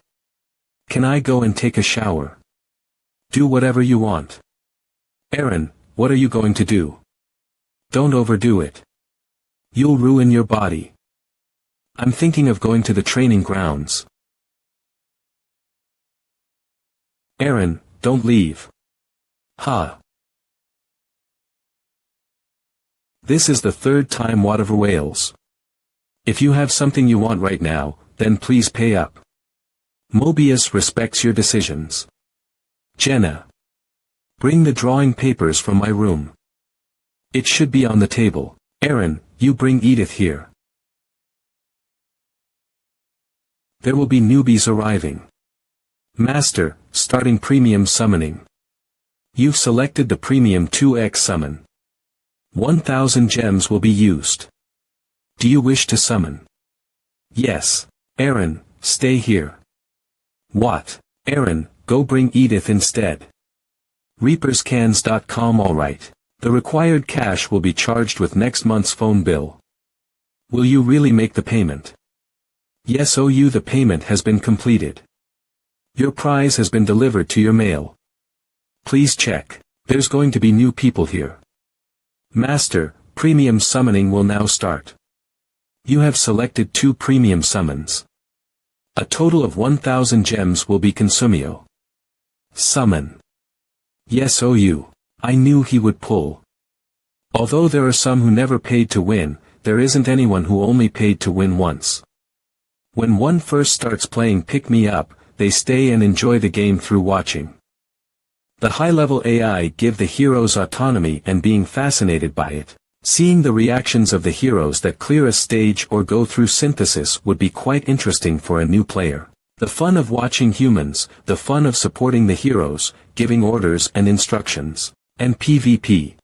Can I go and take a shower? Do whatever you want. Aaron, what are you going to do? Don't overdo it. You'll ruin your body. I'm thinking of going to the training grounds. Aaron, don't leave. Ha. This is the third time whatever Wales. If you have something you want right now, then please pay up. Mobius respects your decisions. Jenna. Bring the drawing papers from my room. It should be on the table. Aaron, you bring Edith here. There will be newbies arriving. Master, starting premium summoning. You've selected the premium 2x summon. 1000 gems will be used. Do you wish to summon? Yes. Aaron, stay here. What? Aaron, go bring Edith instead. ReapersCans.com. Alright. The required cash will be charged with next month's phone bill. Will you really make the payment? Yes. The payment has been completed. Your prize has been delivered to your mail. Please check. There's going to be new people here. Master, premium summoning will now start. You have selected 2 premium summons. A total of 1000 gems will be consumio. Summon. Yes. I knew he would pull. Although there are some who never paid to win, there isn't anyone who only paid to win once. When one first starts playing Pick Me Up, they stay and enjoy the game through watching. The high-level AI give the heroes autonomy and being fascinated by it. Seeing the reactions of the heroes that clear a stage or go through synthesis would be quite interesting for a new player. The fun of watching humans, the fun of supporting the heroes, giving orders and instructions, and PvP.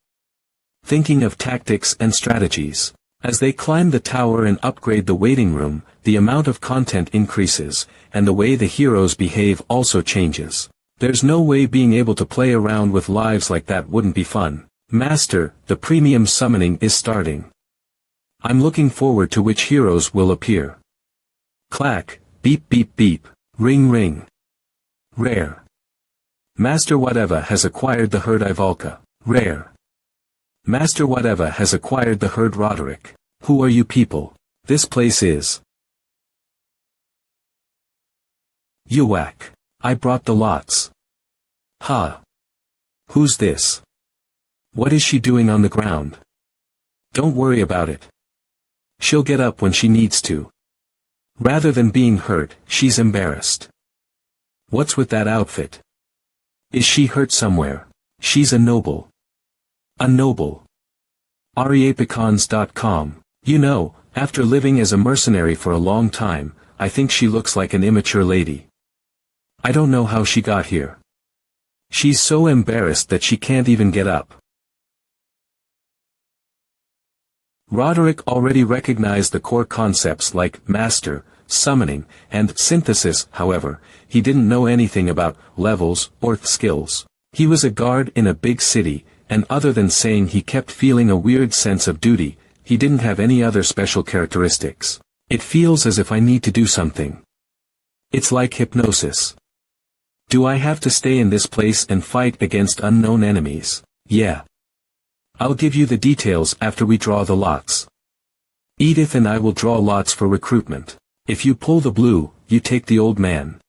Thinking of tactics and strategies. As they climb the tower and upgrade the waiting room, the amount of content increases, and the way the heroes behave also changes. There's no way being able to play around with lives like that wouldn't be fun. Master, the premium summoning is starting. I'm looking forward to which heroes will appear. Clack, beep beep beep, ring ring. Rare. Master whatever has acquired the herd Ivalka. Rare. Master whatever has acquired the herd Roderick. Who are you people? This place is. Uwak. I brought the lots. Ha. Who's this? What is she doing on the ground? Don't worry about it. She'll get up when she needs to. Rather than being hurt, she's embarrassed. What's with that outfit? Is she hurt somewhere? She's a noble. A noble. Ariapicons.com. You know, after living as a mercenary for a long time, I think she looks like an immature lady. I don't know how she got here. She's so embarrassed that she can't even get up. Roderick already recognized the core concepts like master, summoning, and synthesis. However, he didn't know anything about levels or skills. He was a guard in a big city, and other than saying he kept feeling a weird sense of duty, he didn't have any other special characteristics. It feels as if I need to do something. It's like hypnosis. Do I have to stay in this place and fight against unknown enemies? Yeah. I'll give you the details after we draw the lots. Edith and I will draw lots for recruitment. If you pull the blue, you take the old man.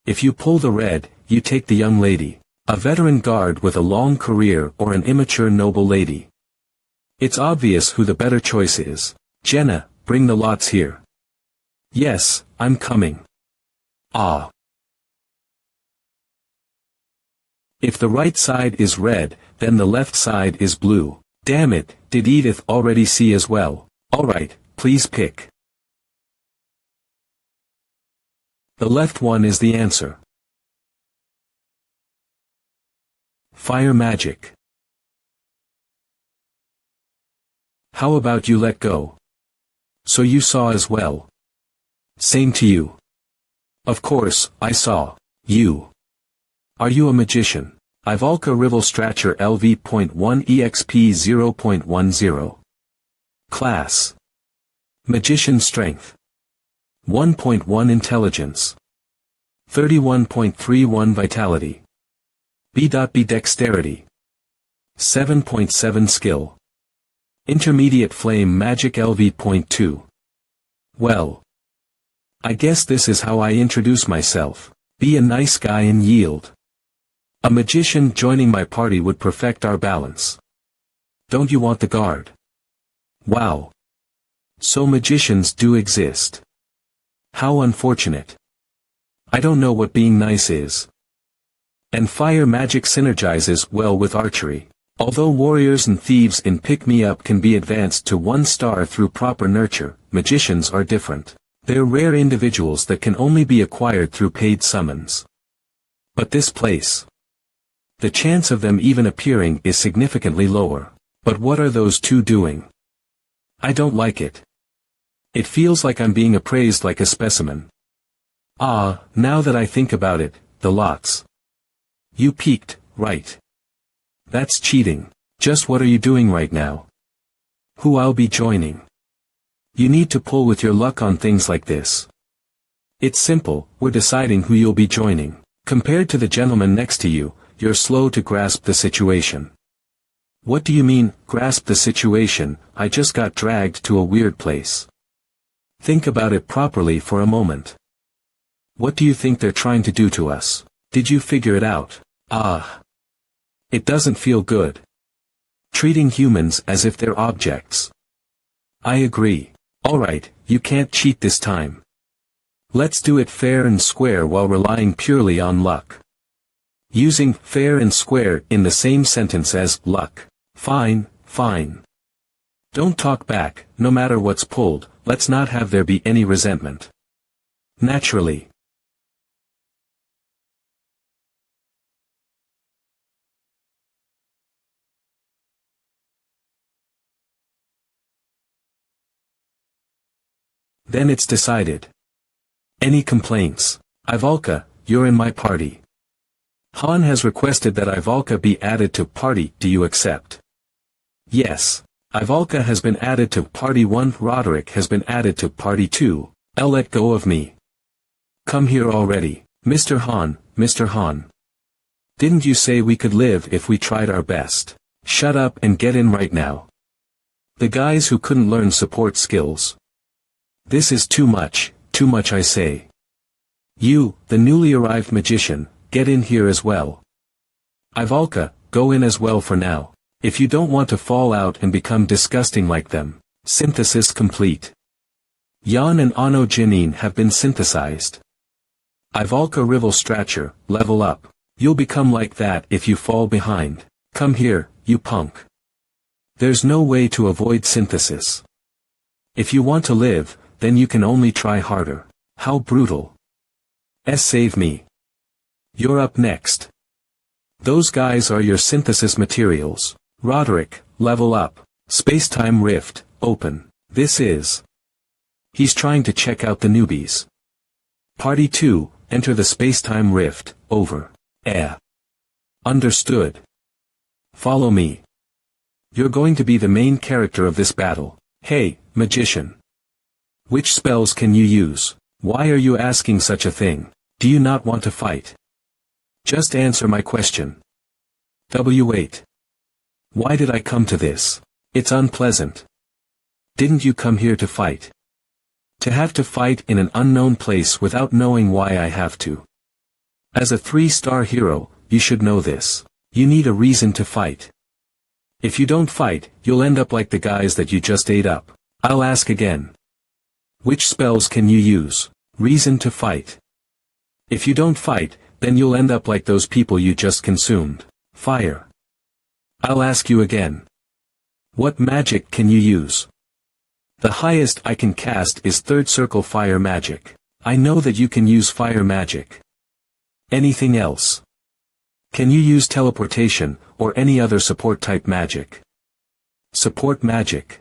If you pull the red, you take the young lady. A veteran guard with a long career or an immature noble lady. It's obvious who the better choice is. Jenna, bring the lots here. Yes, I'm coming. Ah. If the right side is red, then the left side is blue. Damn it, did Edith already see as well? Alright, please pick. The left one is the answer. Fire magic. How about you let go? So you saw as well. Same to you. Of course, I saw. You. Are you a magician? Ivalka Rival Stracher LV.1 EXP 0.10. Class. Magician Strength. 1.1 Intelligence. 31.31 Vitality. B.B Dexterity. 7.7 Skill. Intermediate Flame Magic LV.2. Well. I guess this is how I introduce myself. Be a nice guy and yield. A magician joining my party would perfect our balance. Don't you want the guard? Wow. So magicians do exist. How unfortunate. I don't know what being nice is. And fire magic synergizes well with archery. Although warriors and thieves in Pick Me Up can be advanced to 1 star through proper nurture, magicians are different. They're rare individuals that can only be acquired through paid summons. But this place. The chance of them even appearing is significantly lower. But what are those two doing? I don't like it. It feels like I'm being appraised like a specimen. Ah, now that I think about it, the lots. You peeked, right? That's cheating. Just what are you doing right now? Who I'll be joining? You need to pull with your luck on things like this. It's simple, we're deciding who you'll be joining. Compared to the gentleman next to you, you're slow to grasp the situation. What do you mean, grasp the situation? I just got dragged to a weird place. Think about it properly for a moment. What do you think they're trying to do to us? Did you figure it out? Ah. It doesn't feel good. Treating humans as if they're objects. I agree. Alright, you can't cheat this time. Let's do it fair and square while relying purely on luck. Using fair and square in the same sentence as luck. Fine, fine. Don't talk back, no matter what's pulled, let's not have there be any resentment. Naturally. Then it's decided. Any complaints? Ivalka, you're in my party. Han has requested that Ivalka be added to party, do you accept? Yes. Ivalka has been added to party 1, Roderick has been added to party 2, let go of me. Come here already, Mr. Han, Mr. Han. Didn't you say we could live if we tried our best? Shut up and get in right now. The guys who couldn't learn support skills. This is too much I say. You, the newly arrived magician, get in here as well. Ivalka, go in as well for now. If you don't want to fall out and become disgusting like them. Synthesis complete. Yan and Ano Jinin have been synthesized. Ivalka Rival Stracher, level up. You'll become like that if you fall behind. Come here, you punk. There's no way to avoid synthesis. If you want to live, then you can only try harder. How brutal. Save me. You're up next. Those guys are your synthesis materials. Roderick, level up. Space-time rift, open. This is. He's trying to check out the newbies. Party 2, enter the space-time rift, over. Understood. Follow me. You're going to be the main character of this battle. Hey, magician. Which spells can you use? Why are you asking such a thing? Do you not want to fight? Just answer my question. Wait. Why did I come to this? It's unpleasant. Didn't you come here to fight? To have to fight in an unknown place without knowing why I have to. As a 3-star hero, you should know this. You need a reason to fight. If you don't fight, you'll end up like the guys that you just ate up. I'll ask again. Which spells can you use? Reason to fight. If you don't fight, then you'll end up like those people you just consumed. Fire. I'll ask you again. What magic can you use? The highest I can cast is 3rd circle fire magic. I know that you can use fire magic. Anything else? Can you use teleportation, or any other support type magic? Support magic.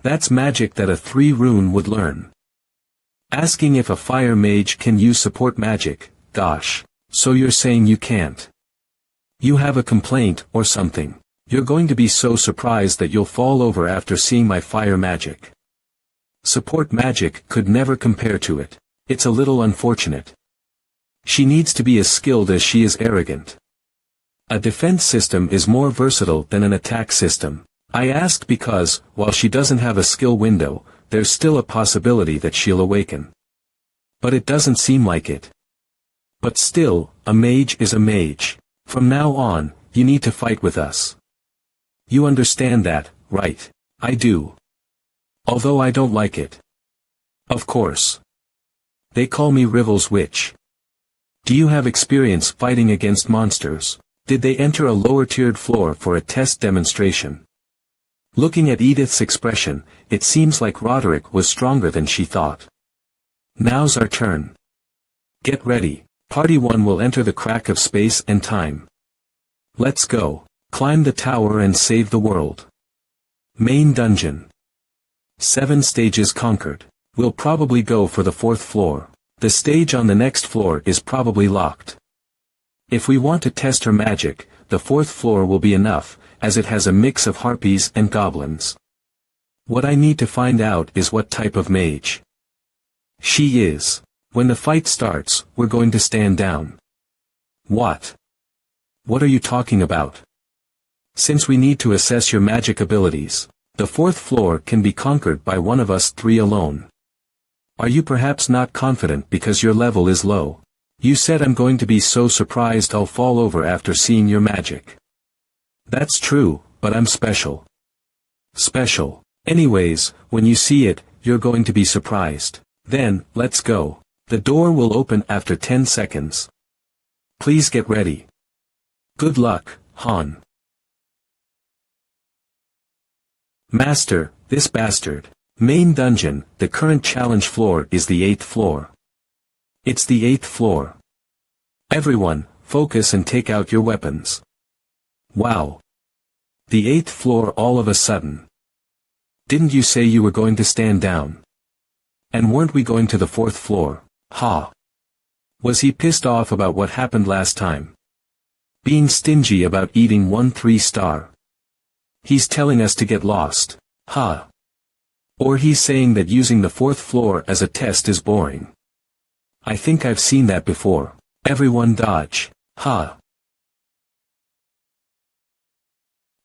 That's magic that a 3-rune would learn. Asking if a fire mage can use support magic, gosh. So you're saying you can't? You have a complaint, or something. You're going to be so surprised that you'll fall over after seeing my fire magic. Support magic could never compare to it. It's a little unfortunate. She needs to be as skilled as she is arrogant. A defense system is more versatile than an attack system. I asked because, while she doesn't have a skill window, there's still a possibility that she'll awaken. But it doesn't seem like it. But still, a mage is a mage. From now on, you need to fight with us. You understand that, right? I do. Although I don't like it. Of course. They call me Rival's Witch. Do you have experience fighting against monsters? Did they enter a lower-tiered floor for a test demonstration? Looking at Edith's expression, it seems like Roderick was stronger than she thought. Now's our turn. Get ready. Party 1 will enter the crack of space and time. Let's go. Climb the tower and save the world. Main dungeon. 7 stages conquered. We'll probably go for the 4th floor. The stage on the next floor is probably locked. If we want to test her magic, the 4th floor will be enough, as it has a mix of harpies and goblins. What I need to find out is what type of mage she is. When the fight starts, we're going to stand down. What? What are you talking about? Since we need to assess your magic abilities, the 4th floor can be conquered by one of us 3 alone. Are you perhaps not confident because your level is low? You said I'm going to be so surprised I'll fall over after seeing your magic. That's true, but I'm special. Special. Anyways, when you see it, you're going to be surprised. Then, let's go. The door will open after 10 seconds. Please get ready. Good luck, Han. Master, this bastard. Main dungeon, the current challenge floor is the 8th floor. It's the 8th floor. Everyone, focus and take out your weapons. Wow. The 8th floor all of a sudden. Didn't you say you were going to stand down? And weren't we going to the 4th floor? Ha. Was he pissed off about what happened last time? Being stingy about eating 1 3-star. He's telling us to get lost. Ha. Or he's saying that using the 4th floor as a test is boring. I think I've seen that before. Everyone dodge. Ha.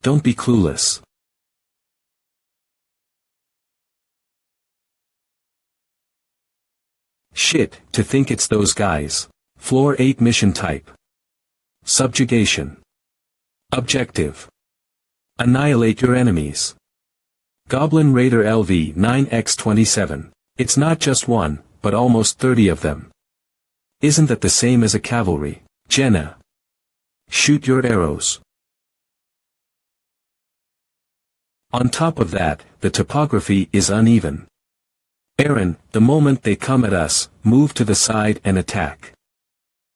Don't be clueless. Shit, to think it's those guys. Floor 8 mission type. Subjugation. Objective. Annihilate your enemies. Goblin Raider LV 9x27. It's not just one, but almost 30 of them. Isn't that the same as a cavalry? Jenna. Shoot your arrows. On top of that, the topography is uneven. Aaron, the moment they come at us, move to the side and attack.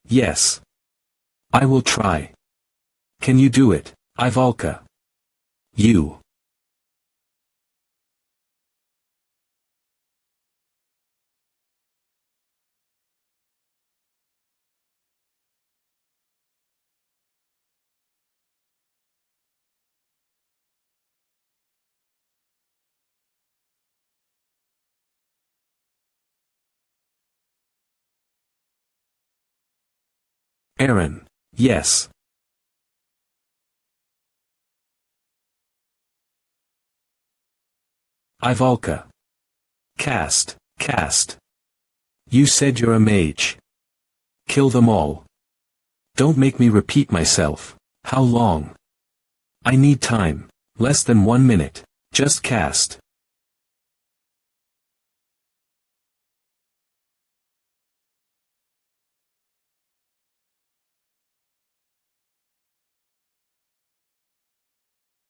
Yes. I will try. Can you do it, Ivalka? You. Aaron. Yes. Ivalka. Cast. You said you're a mage. Kill them all. Don't make me repeat myself. How long? I need time. Less than 1 minute. Just cast.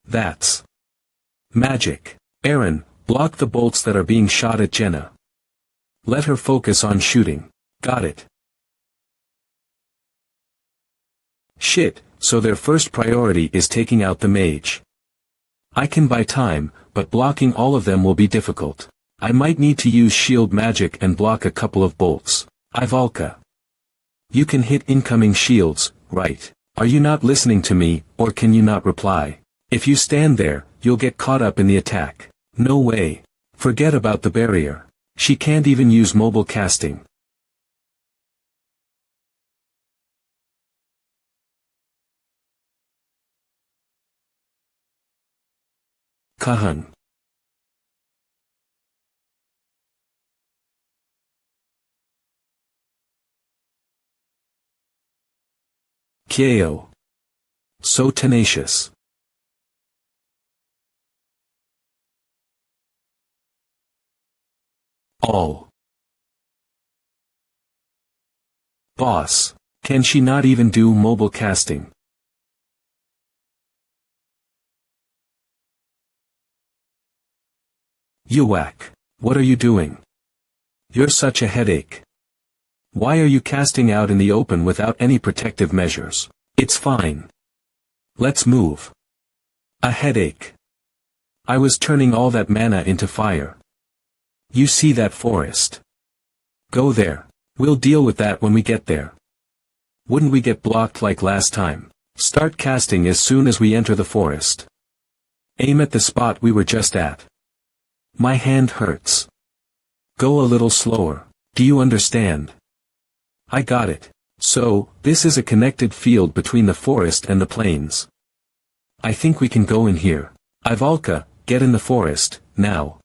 That's magic. Aaron, block the bolts that are being shot at Jenna. Let her focus on shooting. Got it. Shit, so their first priority is taking out the mage. I can buy time, but blocking all of them will be difficult. I might need to use shield magic and block a couple of bolts. Ivalka. You can hit incoming shields, right? Are you not listening to me, or can you not reply? If you stand there, you'll get caught up in the attack. No way. Forget about the barrier. She can't even use mobile casting. Kahun. Kyo. So tenacious. All. Boss. Can she not even do mobile casting? You whack. What are you doing? You're such a headache. Why are you casting out in the open without any protective measures? It's fine. Let's move. A headache. I was turning all that mana into fire. You see that forest? Go there. We'll deal with that when we get there. Wouldn't we get blocked like last time? Start casting as soon as we enter the forest. Aim at the spot we were just at. My hand hurts. Go a little slower. Do you understand? I got it. So, this is a connected field between the forest and the plains. I think we can go in here. Ivalka, get in the forest, now.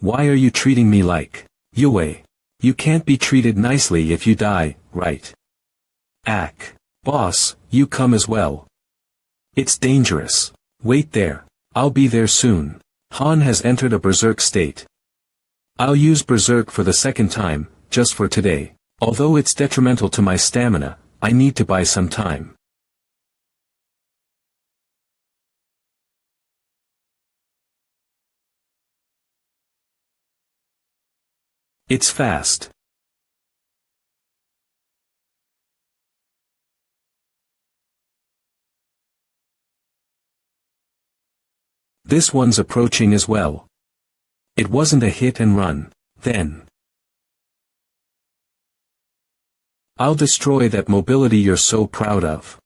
Why are you treating me like Yue? You can't be treated nicely if you die, right? Ack. Boss, you come as well. It's dangerous. Wait there. I'll be there soon. Han has entered a berserk state. I'll use berserk for the second time, just for today. Although it's detrimental to my stamina, I need to buy some time. It's fast. This one's approaching as well. It wasn't a hit and run, then. I'll destroy that mobility you're so proud of.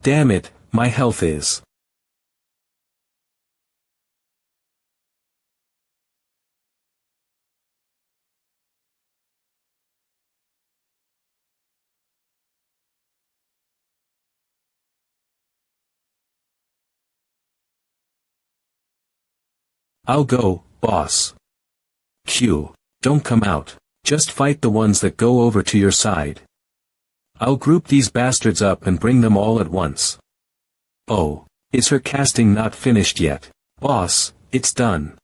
Damn it, my health is. I'll go, boss. Q. Don't come out. Just fight the ones that go over to your side. I'll group these bastards up and bring them all at once. Oh, is her casting not finished yet? Boss, it's done.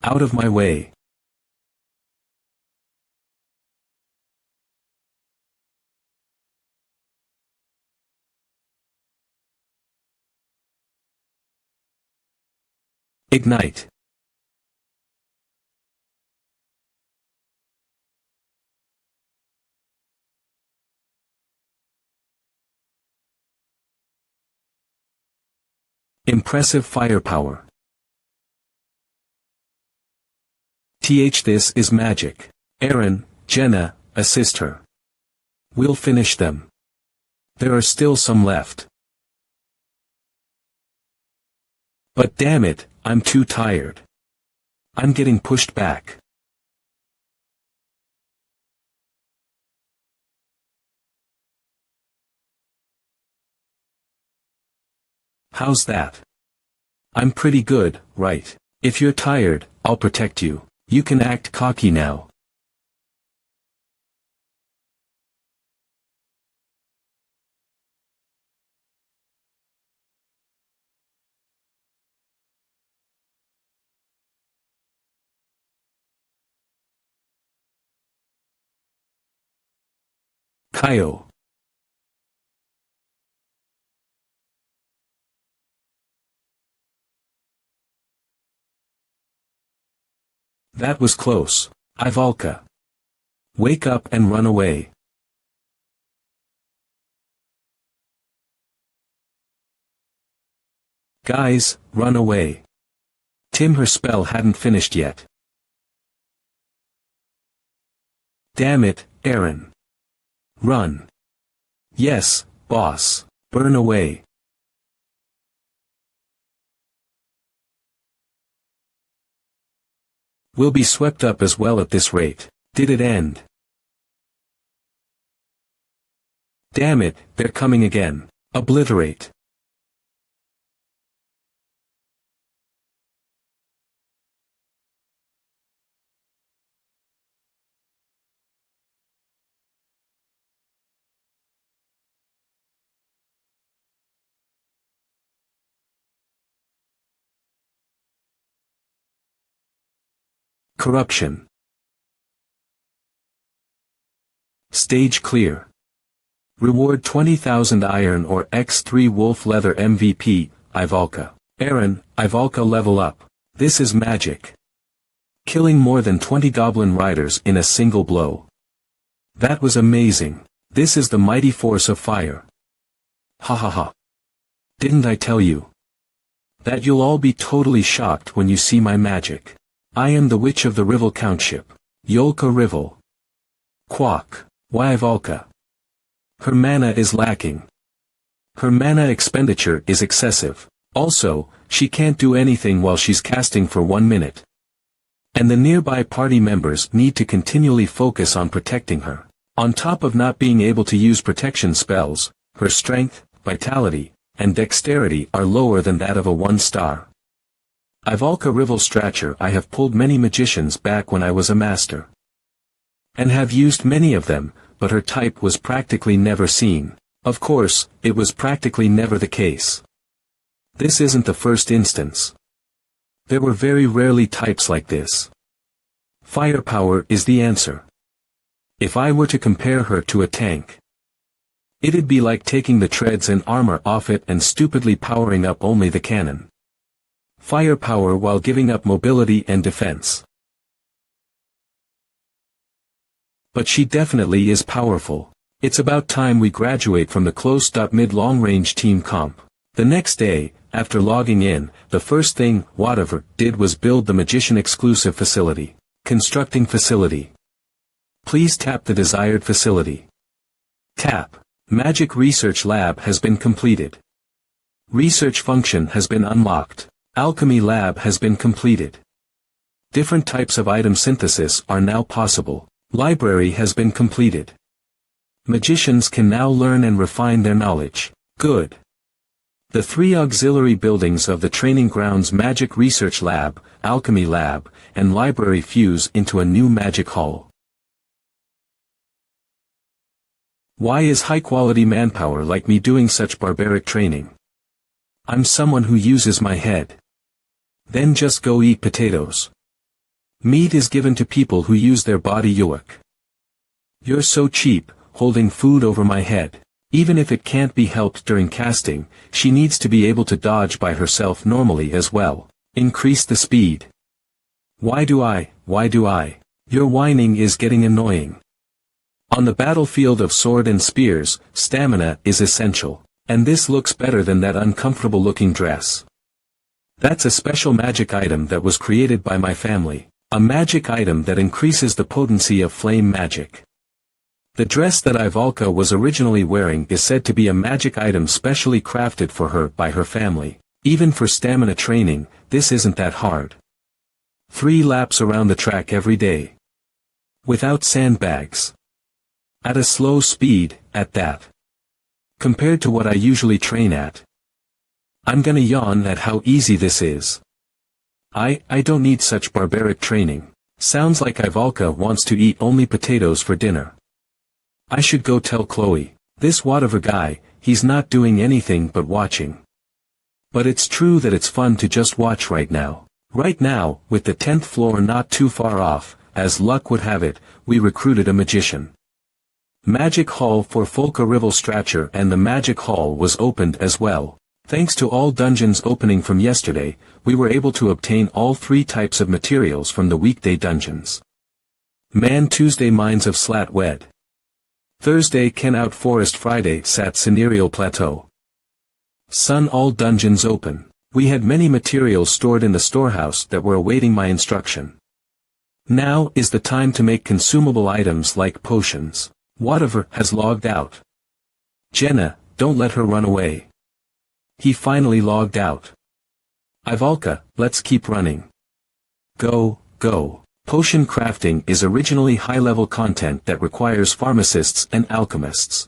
Out of my way. Ignite. Impressive firepower. This is magic. Aaron, Jenna, assist her. We'll finish them. There are still some left. But damn it, I'm too tired. I'm getting pushed back. How's that? I'm pretty good, right? If you're tired, I'll protect you. You can act cocky now. Kaio. That was close. Ivalka. Wake up and run away. Guys, run away. Tim, her spell hadn't finished yet. Damn it, Aaron. Run. Yes, boss. Burn away. We'll be swept up as well at this rate. Did it end? Damn it, they're coming again. Obliterate. Corruption. Stage clear. Reward 20,000 iron or X3 wolf leather MVP, Ivalka. Aaron, Ivalka level up. This is magic. Killing more than 20 goblin riders in a single blow. That was amazing. This is the mighty force of fire. Ha ha ha. Didn't I tell you? That you'll all be totally shocked when you see my magic. I am the witch of the Rivel Countship. Yolka Rivel. Quack. Why Ivalka? Her mana is lacking. Her mana expenditure is excessive. Also, she can't do anything while she's casting for 1 minute. And the nearby party members need to continually focus on protecting her. On top of not being able to use protection spells, her strength, vitality, and dexterity are lower than that of a 1-star. Ivalka Rivel Stratcher. I have pulled many magicians back when I was a master. And have used many of them, but her type was practically never seen. Of course, it was practically never the case. This isn't the first instance. There were very rarely types like this. Firepower is the answer. If I were to compare her to a tank, it'd be like taking the treads and armor off it and stupidly powering up only the cannon. Firepower while giving up mobility and defense. But she definitely is powerful. It's about time we graduate from the close-up mid-long range team comp. The next day, after logging in, the first thing whatever did was build the magician exclusive facility. Constructing facility. Please tap the desired facility. Tap. Magic Research Lab has been completed. Research function has been unlocked. Alchemy Lab has been completed. Different types of item synthesis are now possible. Library has been completed. Magicians can now learn and refine their knowledge. Good. The 3 auxiliary buildings of the training grounds Magic Research Lab, Alchemy Lab, and Library fuse into a new magic hall. Why is high-quality manpower like me doing such barbaric training? I'm someone who uses my head. Then just go eat potatoes. Meat is given to people who use their body yuck. You're so cheap, holding food over my head. Even if it can't be helped during casting, she needs to be able to dodge by herself normally as well. Increase the speed. Why do I? Your whining is getting annoying. On the battlefield of sword and spears, stamina is essential. And this looks better than that uncomfortable looking dress. That's a special magic item that was created by my family. A magic item that increases the potency of flame magic. The dress that Ivalka was originally wearing is said to be a magic item specially crafted for her by her family. Even for stamina training, this isn't that hard. 3 laps around the track every day. Without sandbags. At a slow speed, at that. Compared to what I usually train at. I'm gonna yawn at how easy this is. I don't need such barbaric training. Sounds like Ivalka wants to eat only potatoes for dinner. I should go tell Chloe. This whatever guy, he's not doing anything but watching. But it's true that it's fun to just watch right now. Right now, with the 10th floor not too far off, as luck would have it, we recruited a magician. Magic Hall for Folka Rivel Stratcher and the Magic Hall was opened as well. Thanks to all dungeons opening from yesterday, we were able to obtain all 3 types of materials from the weekday dungeons. Man Tuesday Mines of Slat Wed. Thursday Ken Out Forest Friday Sat Scenario Plateau. Sun all dungeons open. We had many materials stored in the storehouse that were awaiting my instruction. Now is the time to make consumable items like potions. Whatever has logged out. Jenna, don't let her run away. He finally logged out. Ivalka, let's keep running. Go. Potion crafting is originally high-level content that requires pharmacists and alchemists.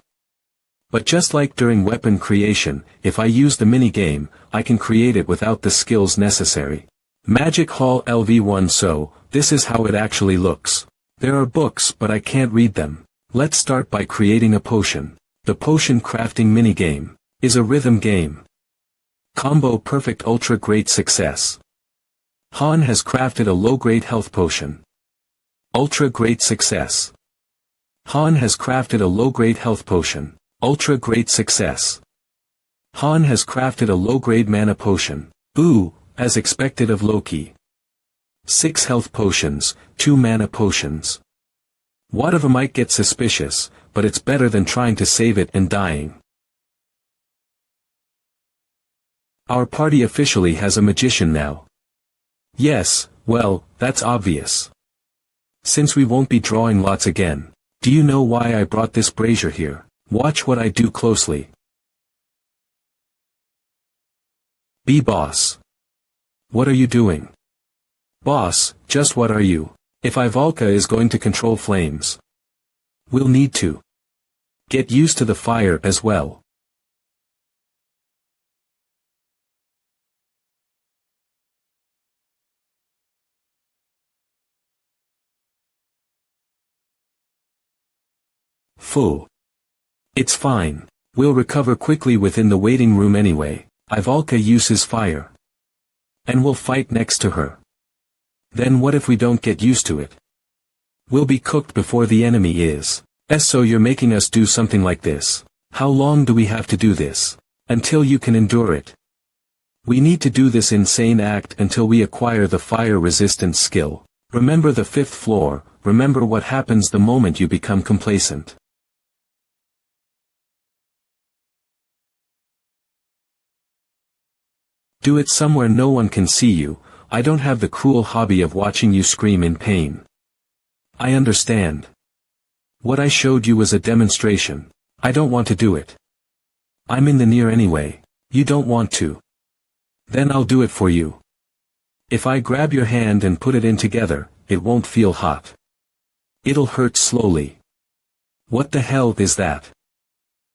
But just like during weapon creation, if I use the minigame, I can create it without the skills necessary. Magic Hall LV1. So, this is how it actually looks. There are books but I can't read them. Let's start by creating a potion. The potion crafting minigame is a rhythm game. Combo perfect ultra great success. Han has crafted a low-grade health potion. Ultra great success. Han has crafted a low-grade health potion. Ultra great success. Han has crafted a low-grade mana potion. Ooh, as expected of Loki. 6 health potions, 2 mana potions. Whatever might get suspicious, but it's better than trying to save it and dying. Our party officially has a magician now. Yes, well, that's obvious. Since we won't be drawing lots again. Do you know why I brought this brazier here? Watch what I do closely. Be boss. What are you doing? Boss, just what are you? If Ivalka is going to control flames, we'll need to get used to the fire as well. Full. It's fine. We'll recover quickly within the waiting room anyway. Ivalka uses fire. And we'll fight next to her. Then what if we don't get used to it? We'll be cooked before the enemy is. So you're making us do something like this. How long do we have to do this? Until you can endure it. We need to do this insane act until we acquire the fire resistance skill. Remember the 5th floor, remember what happens the moment you become complacent. Do it somewhere no one can see you. I don't have the cruel hobby of watching you scream in pain. I understand. What I showed you was a demonstration. I don't want to do it. I'm in the near anyway. You don't want to. Then I'll do it for you. If I grab your hand and put it in together, it won't feel hot. It'll hurt slowly. What the hell is that?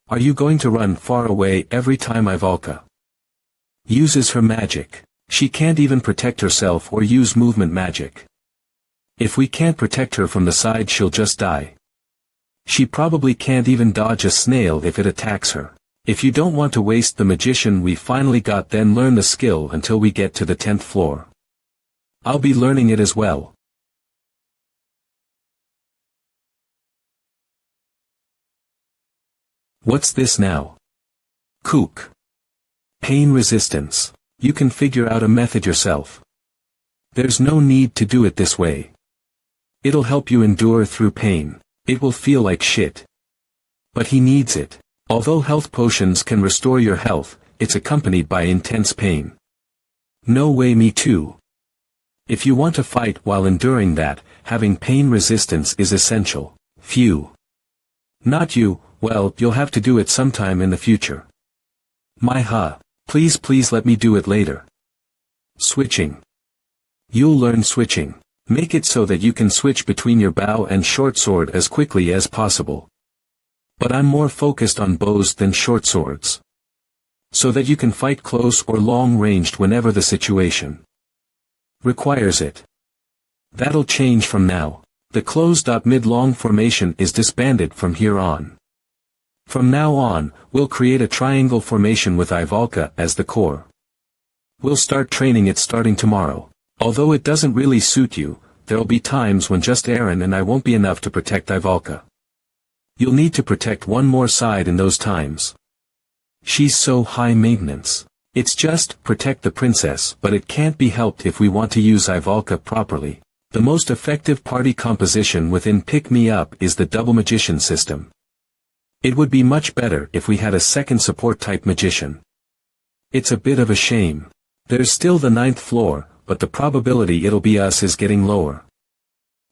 Are you going to run far away every time Ivalka uses her magic? She can't even protect herself or use movement magic. If we can't protect her from the side, she'll just die. She probably can't even dodge a snail if it attacks her. If you don't want to waste the magician we finally got, then learn the skill until we get to the 10th floor. I'll be learning it as well. What's this now? Kook. Pain resistance. You can figure out a method yourself. There's no need to do it this way. It'll help you endure through pain. It will feel like shit. But he needs it. Although health potions can restore your health, it's accompanied by intense pain. No way, me too. If you want to fight while enduring that, having pain resistance is essential. Phew. Not you, well, you'll have to do it sometime in the future. Please let me do it later. Switching. You'll learn switching. Make it so that you can switch between your bow and short sword as quickly as possible. But I'm more focused on bows than short swords. So that you can fight close or long ranged whenever the situation requires it. That'll change from now. The closed-up mid-long formation is disbanded from here on. From now on, we'll create a triangle formation with Ivalka as the core. We'll start training it starting tomorrow. Although it doesn't really suit you, there'll be times when just Aaron and I won't be enough to protect Ivalka. You'll need to protect one more side in those times. She's so high maintenance. It's just protect the princess, but it can't be helped if we want to use Ivalka properly. The most effective party composition within Pick Me Up is the double magician system. It would be much better if we had a second support type magician. It's a bit of a shame. There's still the 9th floor, but the probability it'll be us is getting lower.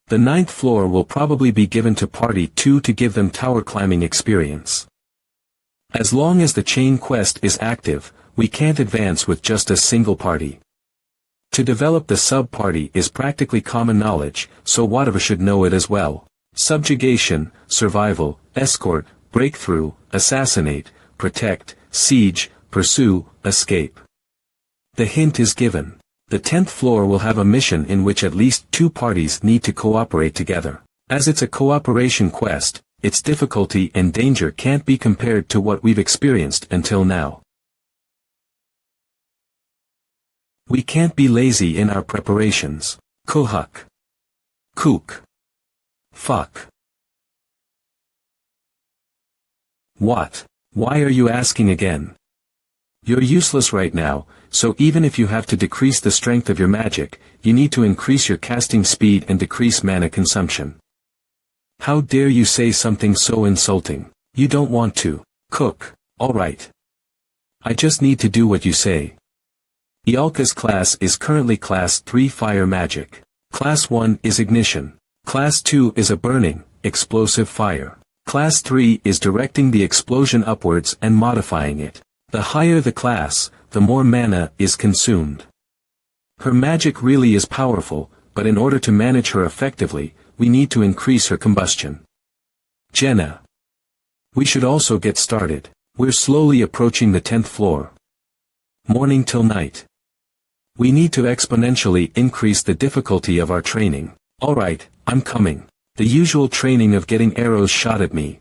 The 9th floor will probably be given to Party 2 to give them tower climbing experience. As long as the chain quest is active, we can't advance with just a single party. To develop the sub-party is practically common knowledge, so whatever should know it as well. Subjugation, survival, escort, breakthrough, assassinate, protect, siege, pursue, escape. The hint is given. The 10th floor will have a mission in which at least 2 parties need to cooperate together. As it's a cooperation quest, its difficulty and danger can't be compared to what we've experienced until now. We can't be lazy in our preparations. Kohuk. Kook. Fuck. What? Why are you asking again? You're useless right now, so even if you have to decrease the strength of your magic, you need to increase your casting speed and decrease mana consumption. How dare you say something so insulting? You don't want to cook, alright. I just need to do what you say. Ialka's class is currently Class 3 Fire Magic. Class 1 is Ignition. Class 2 is a Burning, Explosive Fire. Class 3 is directing the explosion upwards and modifying it. The higher the class, the more mana is consumed. Her magic really is powerful, but in order to manage her effectively, we need to increase her combustion. Jenna. We should also get started. We're slowly approaching the 10th floor. Morning till night. We need to exponentially increase the difficulty of our training. Alright, I'm coming. The usual training of getting arrows shot at me.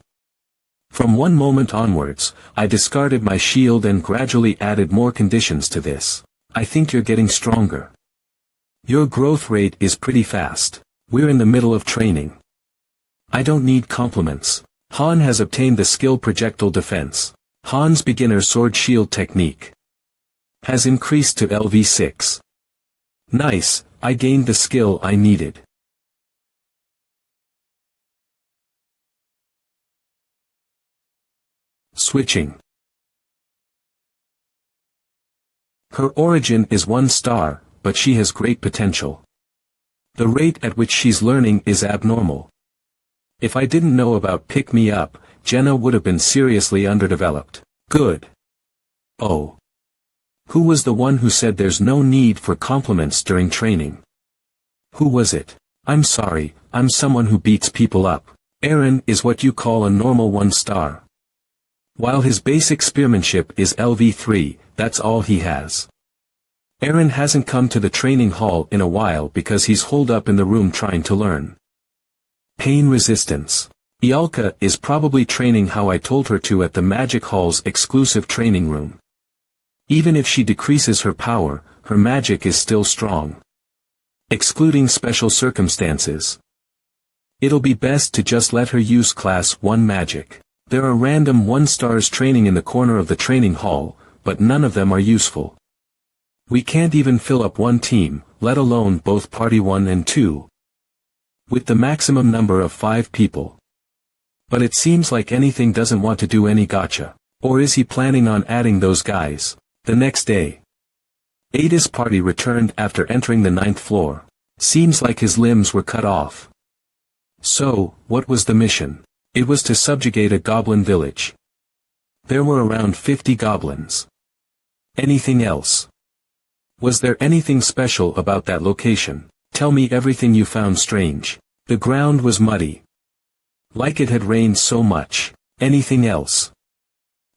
From one moment onwards, I discarded my shield and gradually added more conditions to this. I think you're getting stronger. Your growth rate is pretty fast. We're in the middle of training. I don't need compliments. Han has obtained the skill projectile defense. Han's beginner sword shield technique has increased to LV6. Nice, I gained the skill I needed. Switching. Her origin is 1 star, but she has great potential. The rate at which she's learning is abnormal. If I didn't know about Pick Me Up, Jenna would have been seriously underdeveloped. Good. Oh. Who was the one who said there's no need for compliments during training? Who was it? I'm sorry, I'm someone who beats people up. Aaron is what you call a normal 1 star. While his basic spearmanship is LV3, that's all he has. Aaron hasn't come to the training hall in a while because he's holed up in the room trying to learn pain resistance. Ialka is probably training how I told her to at the Magic Hall's exclusive training room. Even if she decreases her power, her magic is still strong. Excluding special circumstances. It'll be best to just let her use Class 1 magic. There are random 1 stars training in the corner of the training hall, but none of them are useful. We can't even fill up one team, let alone both Party 1 and 2. With the maximum number of 5 people. But it seems like anything doesn't want to do any gotcha. Or is he planning on adding those guys? The next day. Ada's party returned after entering the 9th floor. Seems like his limbs were cut off. So, what was the mission? It was to subjugate a goblin village. There were around 50 goblins. Anything else? Was there anything special about that location? Tell me everything you found strange. The ground was muddy. Like it had rained so much. Anything else?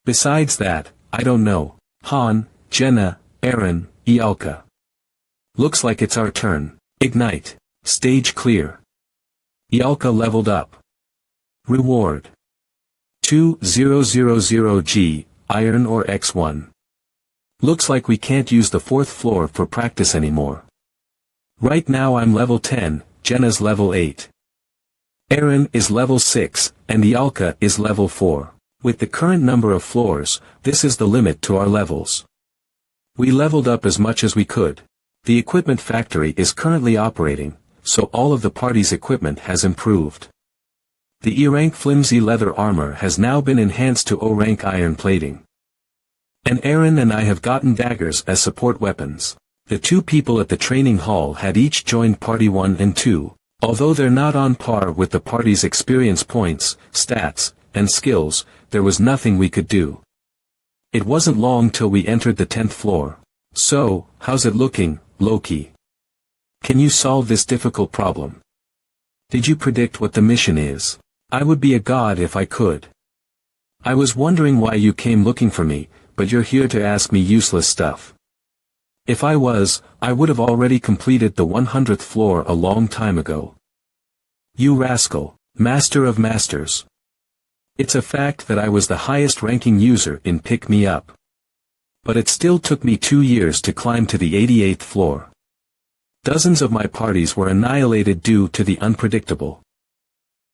Besides that, I don't know. Han, Jenna, Aaron, Ialka. Looks like it's our turn. Ignite. Stage clear. Ialka leveled up. Reward. 2000G, Iron or X1. Looks like we can't use the 4th floor for practice anymore. Right now I'm level 10, Jenna's level 8. Aaron is level 6, and Ialka is level 4. With the current number of floors, this is the limit to our levels. We leveled up as much as we could. The equipment factory is currently operating, so all of the party's equipment has improved. The E-rank flimsy leather armor has now been enhanced to O-rank iron plating. And Aaron and I have gotten daggers as support weapons. The 2 people at the training hall had each joined Party 1 and 2, although they're not on par with the party's experience points, stats, and skills, there was nothing we could do. It wasn't long till we entered the 10th floor. So, how's it looking, Loki? Can you solve this difficult problem? Did you predict what the mission is? I would be a god if I could. I was wondering why you came looking for me, but you're here to ask me useless stuff. If I was, I would have already completed the 100th floor a long time ago. You rascal, master of masters. It's a fact that I was the highest ranking user in Pick Me Up. But it still took me 2 years to climb to the 88th floor. Dozens of my parties were annihilated due to the unpredictable.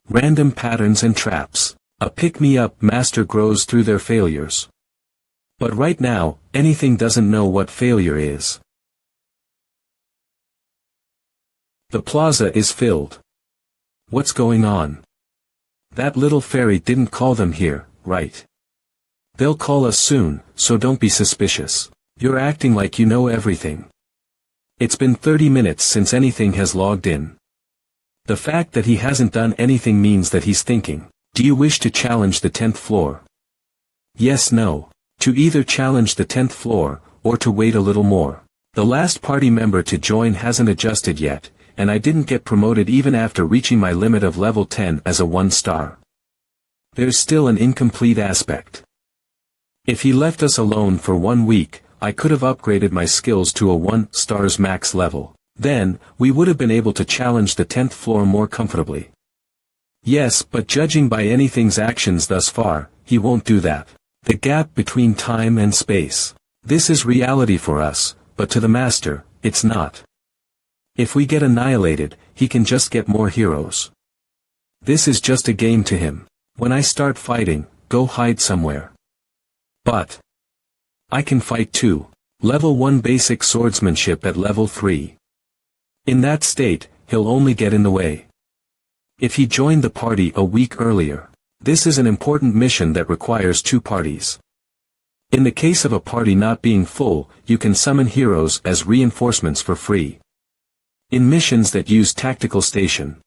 Random patterns and traps. A pick-me-up master grows through their failures. But right now, anything doesn't know what failure is. The plaza is filled. What's going on? That little fairy didn't call them here, right? They'll call us soon, so don't be suspicious. You're acting like you know everything. It's been 30 minutes since anything has logged in. The fact that he hasn't done anything means that he's thinking. Do you wish to challenge the 10th floor? Yes, no. To either challenge the 10th floor, or to wait a little more. The last party member to join hasn't adjusted yet, and I didn't get promoted even after reaching my limit of level 10 as a 1-star. There's still an incomplete aspect. If he left us alone for 1 week, I could have upgraded my skills to a 1-star's max level. Then, we would have been able to challenge the 10th floor more comfortably. Yes, but judging by anything's actions thus far, he won't do that. The gap between time and space. This is reality for us, but to the master, it's not. If we get annihilated, he can just get more heroes. This is just a game to him. When I start fighting, go hide somewhere. But I can fight too. Level 1 basic swordsmanship at level 3. In that state, he'll only get in the way. If he joined the party a week earlier, this is an important mission that requires 2 parties. In the case of a party not being full, you can summon heroes as reinforcements for free. In missions that use tactical station,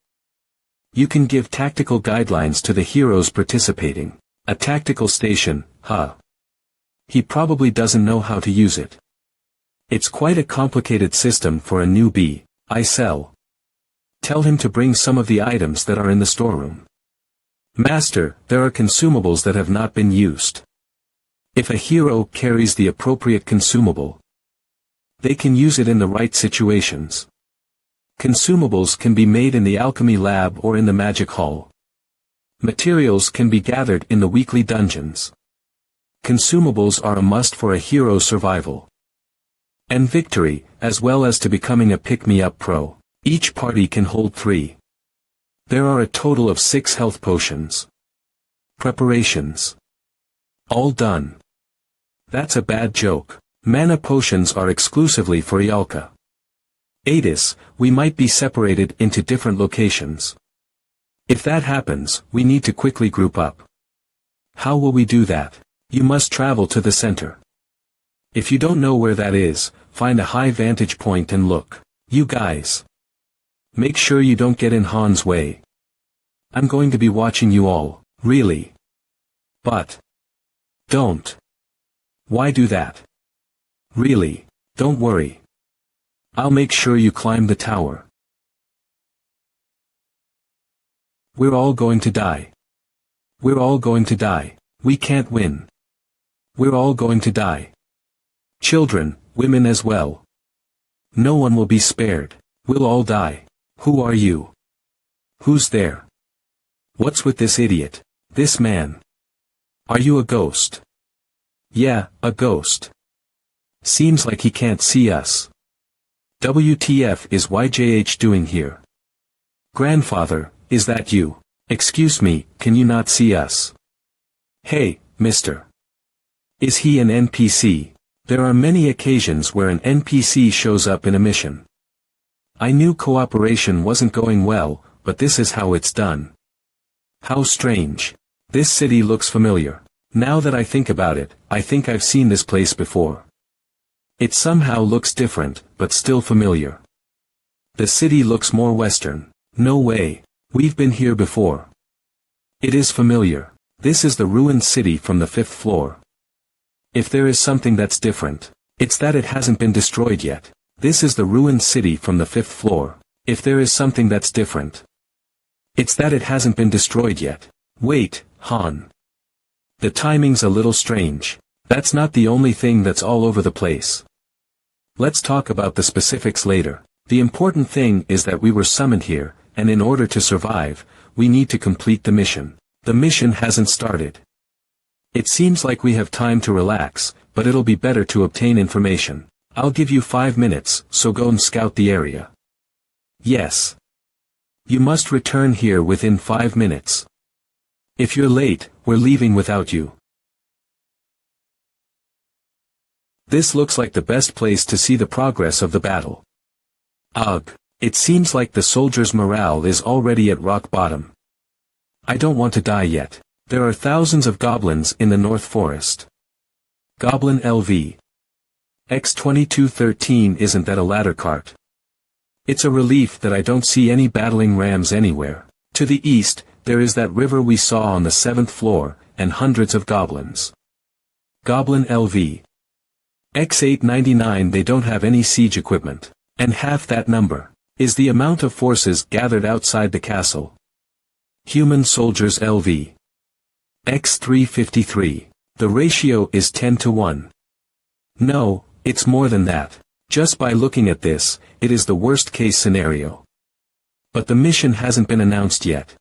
you can give tactical guidelines to the heroes participating. A tactical station, huh? He probably doesn't know how to use it. It's quite a complicated system for a newbie. I sell. Tell him to bring some of the items that are in the storeroom. Master, there are consumables that have not been used. If a hero carries the appropriate consumable, they can use it in the right situations. Consumables can be made in the alchemy lab or in the magic hall. Materials can be gathered in the weekly dungeons. Consumables are a must for a hero's survival and victory, as well as to becoming a pick-me-up pro. Each party can hold 3. There are a total of 6 health potions. Preparations. All done. That's a bad joke. Mana potions are exclusively for Ialka. Adis, we might be separated into different locations. If that happens, we need to quickly group up. How will we do that? You must travel to the center. If you don't know where that is, find a high vantage point and look. You guys. Make sure you don't get in Han's way. I'm going to be watching you all, really. But don't. Why do that? Really, don't worry. I'll make sure you climb the tower. We're all going to die. We're all going to die. We can't win. We're all going to die. Children, women as well. No one will be spared. We'll all die. Who are you? Who's there? What's with this idiot? This man? Are you a ghost? Yeah, a ghost. Seems like he can't see us. WTF is YJH doing here? Grandfather, is that you? Excuse me, can you not see us? Hey, mister. Is he an NPC? There are many occasions where an NPC shows up in a mission. I knew cooperation wasn't going well, but this is how it's done. How strange. This city looks familiar. Now that I think about it, I think I've seen this place before. It somehow looks different, but still familiar. The city looks more western. No way. We've been here before. It is familiar. This is the ruined city from the 5th floor. If there is something that's different, it's that it hasn't been destroyed yet. This is the ruined city from the 5th floor. If there is something that's different, it's that it hasn't been destroyed yet. Wait, Han. The timing's a little strange. That's not the only thing that's all over the place. Let's talk about the specifics later. The important thing is that we were summoned here, and in order to survive, we need to complete the mission. The mission hasn't started. It seems like we have time to relax, but it'll be better to obtain information. I'll give you 5 minutes, so go and scout the area. Yes. You must return here within 5 minutes. If you're late, we're leaving without you. This looks like the best place to see the progress of the battle. Ugh, it seems like the soldiers' morale is already at rock bottom. I don't want to die yet. There are thousands of goblins in the North Forest. Goblin LV. X2213 isn't that a ladder cart? It's a relief that I don't see any battling rams anywhere. To the east, there is that river we saw on the 7th floor, and hundreds of goblins. Goblin LV. X899 they don't have any siege equipment. And half that number is the amount of forces gathered outside the castle. Human soldiers LV. X353. The ratio is 10 to 1. No, it's more than that. Just by looking at this, it is the worst case scenario. But the mission hasn't been announced yet.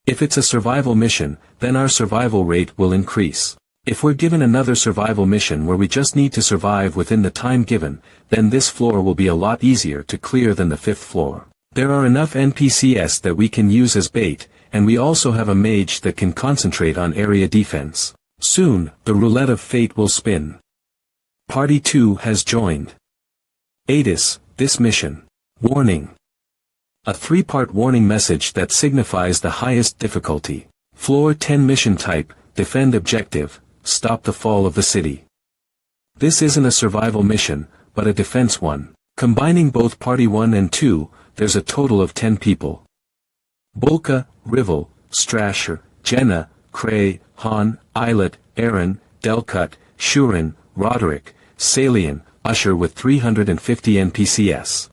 If it's a survival mission, then our survival rate will increase. If we're given another survival mission where we just need to survive within the time given, then this floor will be a lot easier to clear than the 5th floor. There are enough NPCs that we can use as bait, and we also have a mage that can concentrate on area defense. Soon, the roulette of fate will spin. Party 2 has joined. ATIS, this mission. Warning. A 3-part warning message that signifies the highest difficulty. Floor 10 mission type, defend objective, stop the fall of the city. This isn't a survival mission, but a defense one. Combining both Party 1 and 2, there's a total of 10 people. Bolka, Rivel, Strasher, Jenna, Cray, Han, Islet, Aaron, Delcut, Shurin, Roderick, Salian, Usher with 350 NPCs.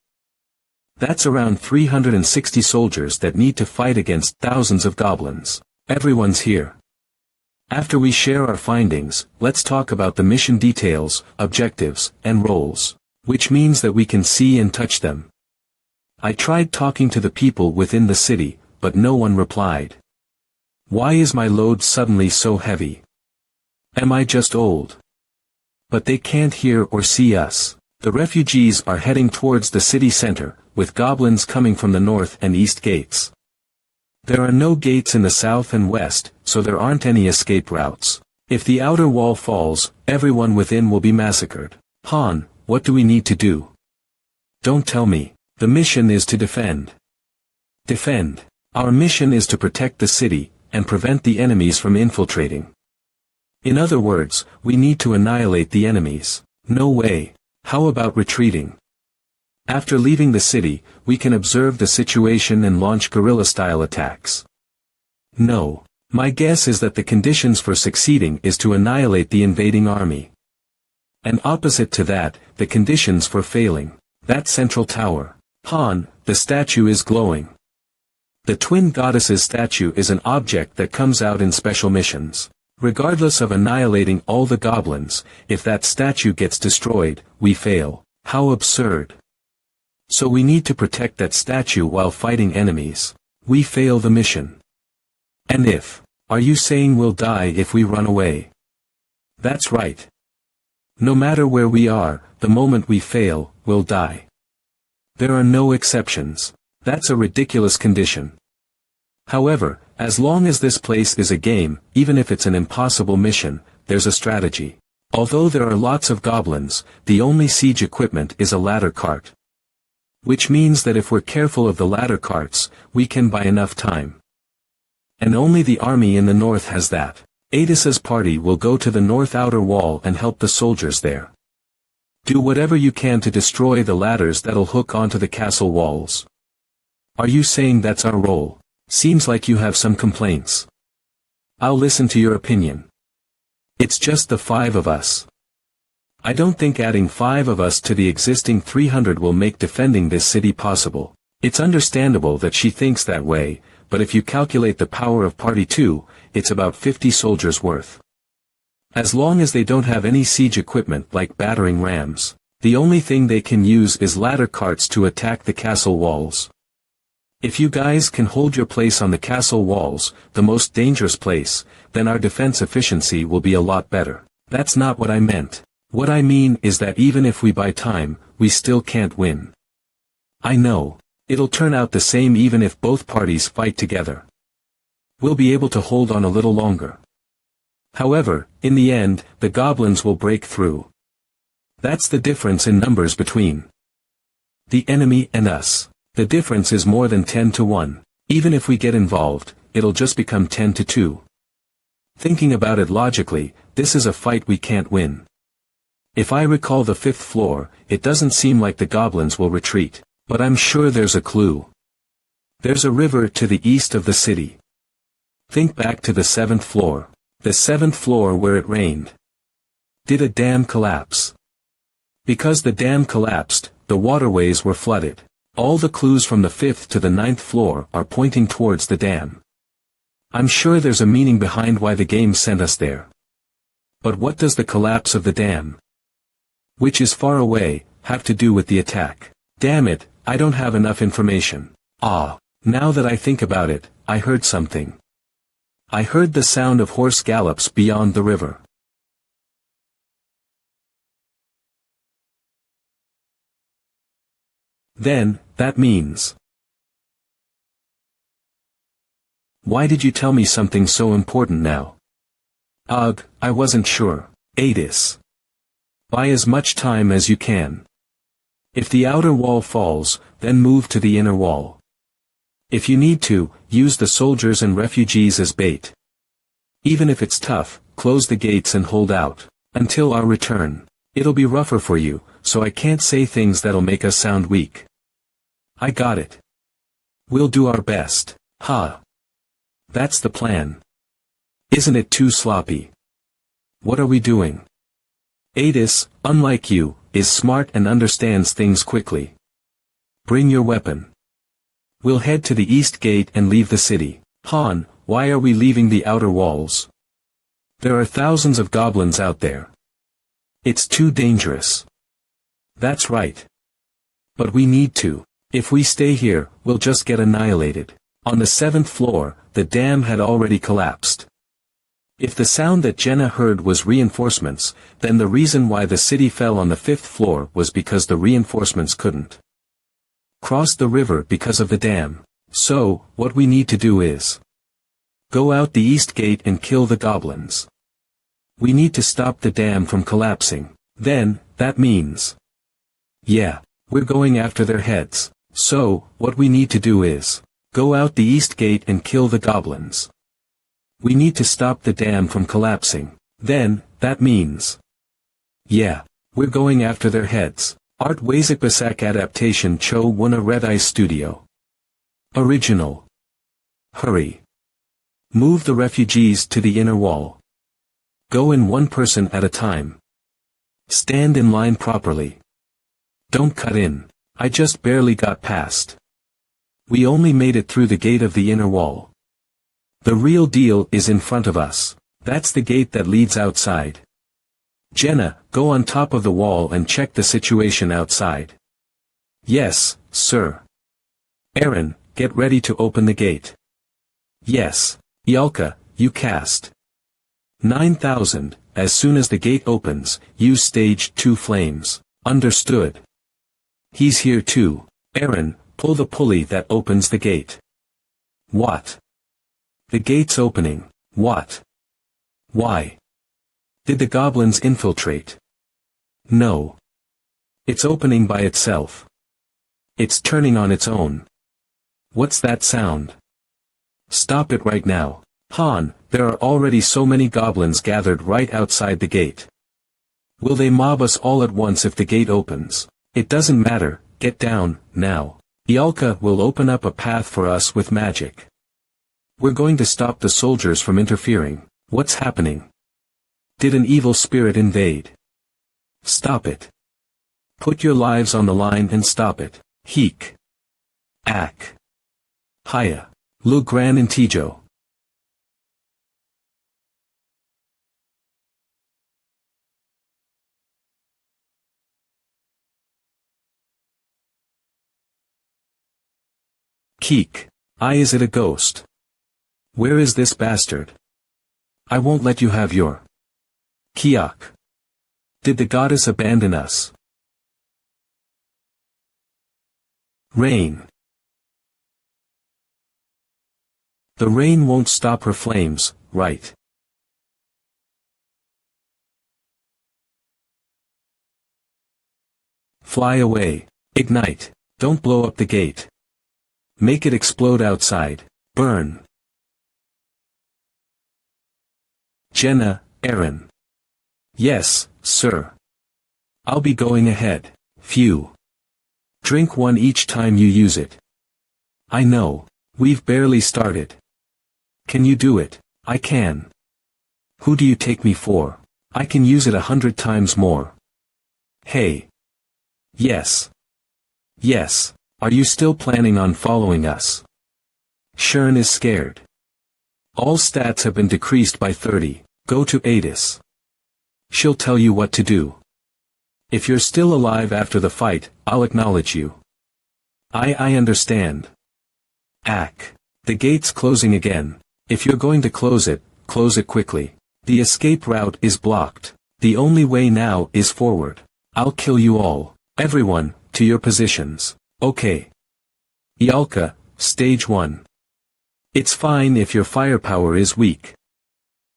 That's around 360 soldiers that need to fight against thousands of goblins. Everyone's here. After we share our findings, let's talk about the mission details, objectives, and roles. Which means that we can see and touch them. I tried talking to the people within the city, but no one replied. Why is my load suddenly so heavy? Am I just old? But they can't hear or see us. The refugees are heading towards the city center, with goblins coming from the north and east gates. There are no gates in the south and west, so there aren't any escape routes. If the outer wall falls, everyone within will be massacred. Han, what do we need to do? Don't tell me. The mission is to defend. Defend. Our mission is to protect the city, and prevent the enemies from infiltrating. In other words, we need to annihilate the enemies. No way. How about retreating? After leaving the city, we can observe the situation and launch guerrilla-style attacks. No. My guess is that the conditions for succeeding is to annihilate the invading army. And opposite to that, the conditions for failing. That central tower. Han, the statue is glowing. The twin goddesses statue is an object that comes out in special missions. Regardless of annihilating all the goblins, if that statue gets destroyed, we fail. How absurd. So we need to protect that statue while fighting enemies. We fail the mission. And if, are you saying we'll die if we run away? That's right. No matter where we are, the moment we fail, we'll die. There are no exceptions. That's a ridiculous condition. However, as long as this place is a game, even if it's an impossible mission, there's a strategy. Although there are lots of goblins, the only siege equipment is a ladder cart. Which means that if we're careful of the ladder carts, we can buy enough time. And only the army in the north has that. Atis's party will go to the north outer wall and help the soldiers there. Do whatever you can to destroy the ladders that'll hook onto the castle walls. Are you saying that's our role? Seems like you have some complaints. I'll listen to your opinion. It's just the 5 of us. I don't think adding 5 of us to the existing 300 will make defending this city possible. It's understandable that she thinks that way, but if you calculate the power of Party 2, it's about 50 soldiers worth. As long as they don't have any siege equipment like battering rams, the only thing they can use is ladder carts to attack the castle walls. If you guys can hold your place on the castle walls, the most dangerous place, then our defense efficiency will be a lot better. That's not what I meant. What I mean is that even if we buy time, we still can't win. I know. It'll turn out the same even if both parties fight together. we'll be able to hold on a little longer. However, in the end, the goblins will break through. That's the difference in numbers between the enemy and us. The difference is more than 10 to 1. Even if we get involved, it'll just become 10 to 2. Thinking about it logically, this is a fight we can't win. If I recall the 5th floor, it doesn't seem like the goblins will retreat, but I'm sure there's a clue. There's a river to the east of the city. Think back to the 7th floor. The 7th floor where it rained. Did a dam collapse? Because the dam collapsed, the waterways were flooded. All the clues from the 5th to the 9th floor are pointing towards the dam. I'm sure there's a meaning behind why the game sent us there. But what does the collapse of the dam, which is far away, have to do with the attack? Damn it, I don't have enough information. Now that I think about it, I heard something. I heard the sound of horse gallops beyond the river. Then, that means. Why did you tell me something so important now? Ugh, I wasn't sure. Adis. Buy as much time as you can. If the outer wall falls, then move to the inner wall. If you need to, use the soldiers and refugees as bait. Even if it's tough, close the gates and hold out. Until our return. It'll be rougher for you, so I can't say things that'll make us sound weak. I got it. We'll do our best. That's the plan. Isn't it too sloppy? What are we doing? Adis, unlike you, is smart and understands things quickly. Bring your weapon. We'll head to the east gate and leave the city. Han, why are we leaving the outer walls? There are thousands of goblins out there. It's too dangerous. That's right. But we need to. If we stay here, we'll just get annihilated. On the 7th floor, the dam had already collapsed. If the sound that Jenna heard was reinforcements, then the reason why the city fell on the 5th floor was because the reinforcements couldn't cross the river because of the dam. So, what we need to do is go out the east gate and kill the goblins. We need to stop the dam from collapsing. Then, that means. Yeah, we're going after their heads. So, what we need to do is go out the east gate and kill the goblins. We need to stop the dam from collapsing. Then, that means. Yeah, we're going after their heads. Art Wazikbasak adaptation Cho Wuna Red Eye Studio. Original. Hurry. Move the refugees to the inner wall. Go in one person at a time. Stand in line properly. Don't cut in. I just barely got past. We only made it through the gate of the inner wall. The real deal is in front of us. That's the gate that leads outside. Jenna, go on top of the wall and check the situation outside. Yes, sir. Aaron, get ready to open the gate. Yes. Yalka, you cast 9,000, as soon as the gate opens, use stage 2 flames. Understood. He's here too. Aaron, pull the pulley that opens the gate. What? The gate's opening. What? Why? Did the goblins infiltrate? No. It's opening by itself. It's turning on its own. What's that sound? Stop it right now. Han, there are already so many goblins gathered right outside the gate. Will they mob us all at once if the gate opens? It doesn't matter, get down, now. Yalka will open up a path for us with magic. We're going to stop the soldiers from interfering. What's happening? Did an evil spirit invade? Stop it. Put your lives on the line and stop it. Heek. Ak. Haya. Le Gran Antijo. Keek. Is it a ghost? Where is this bastard? I won't let you have your Kiak. Did the goddess abandon us? Rain. The rain won't stop her flames, right? Fly away. Ignite. Don't blow up the gate. Make it explode outside. Burn. Jenna, Aaron. Yes, sir. I'll be going ahead. Phew. Drink one each time you use it. I know. We've barely started. Can you do it? I can. Who do you take me for? I can use it 100 times more. Hey. Yes. Yes. Are you still planning on following us? Sharon is scared. All stats have been decreased by 30. Go to Adis. She'll tell you what to do. If you're still alive after the fight, I'll acknowledge you. I understand. Ack. The gate's closing again. If you're going to close it quickly. The escape route is blocked. The only way now is forward. I'll kill you all. Everyone, to your positions. Okay. Ialka, Stage 1. It's fine if your firepower is weak.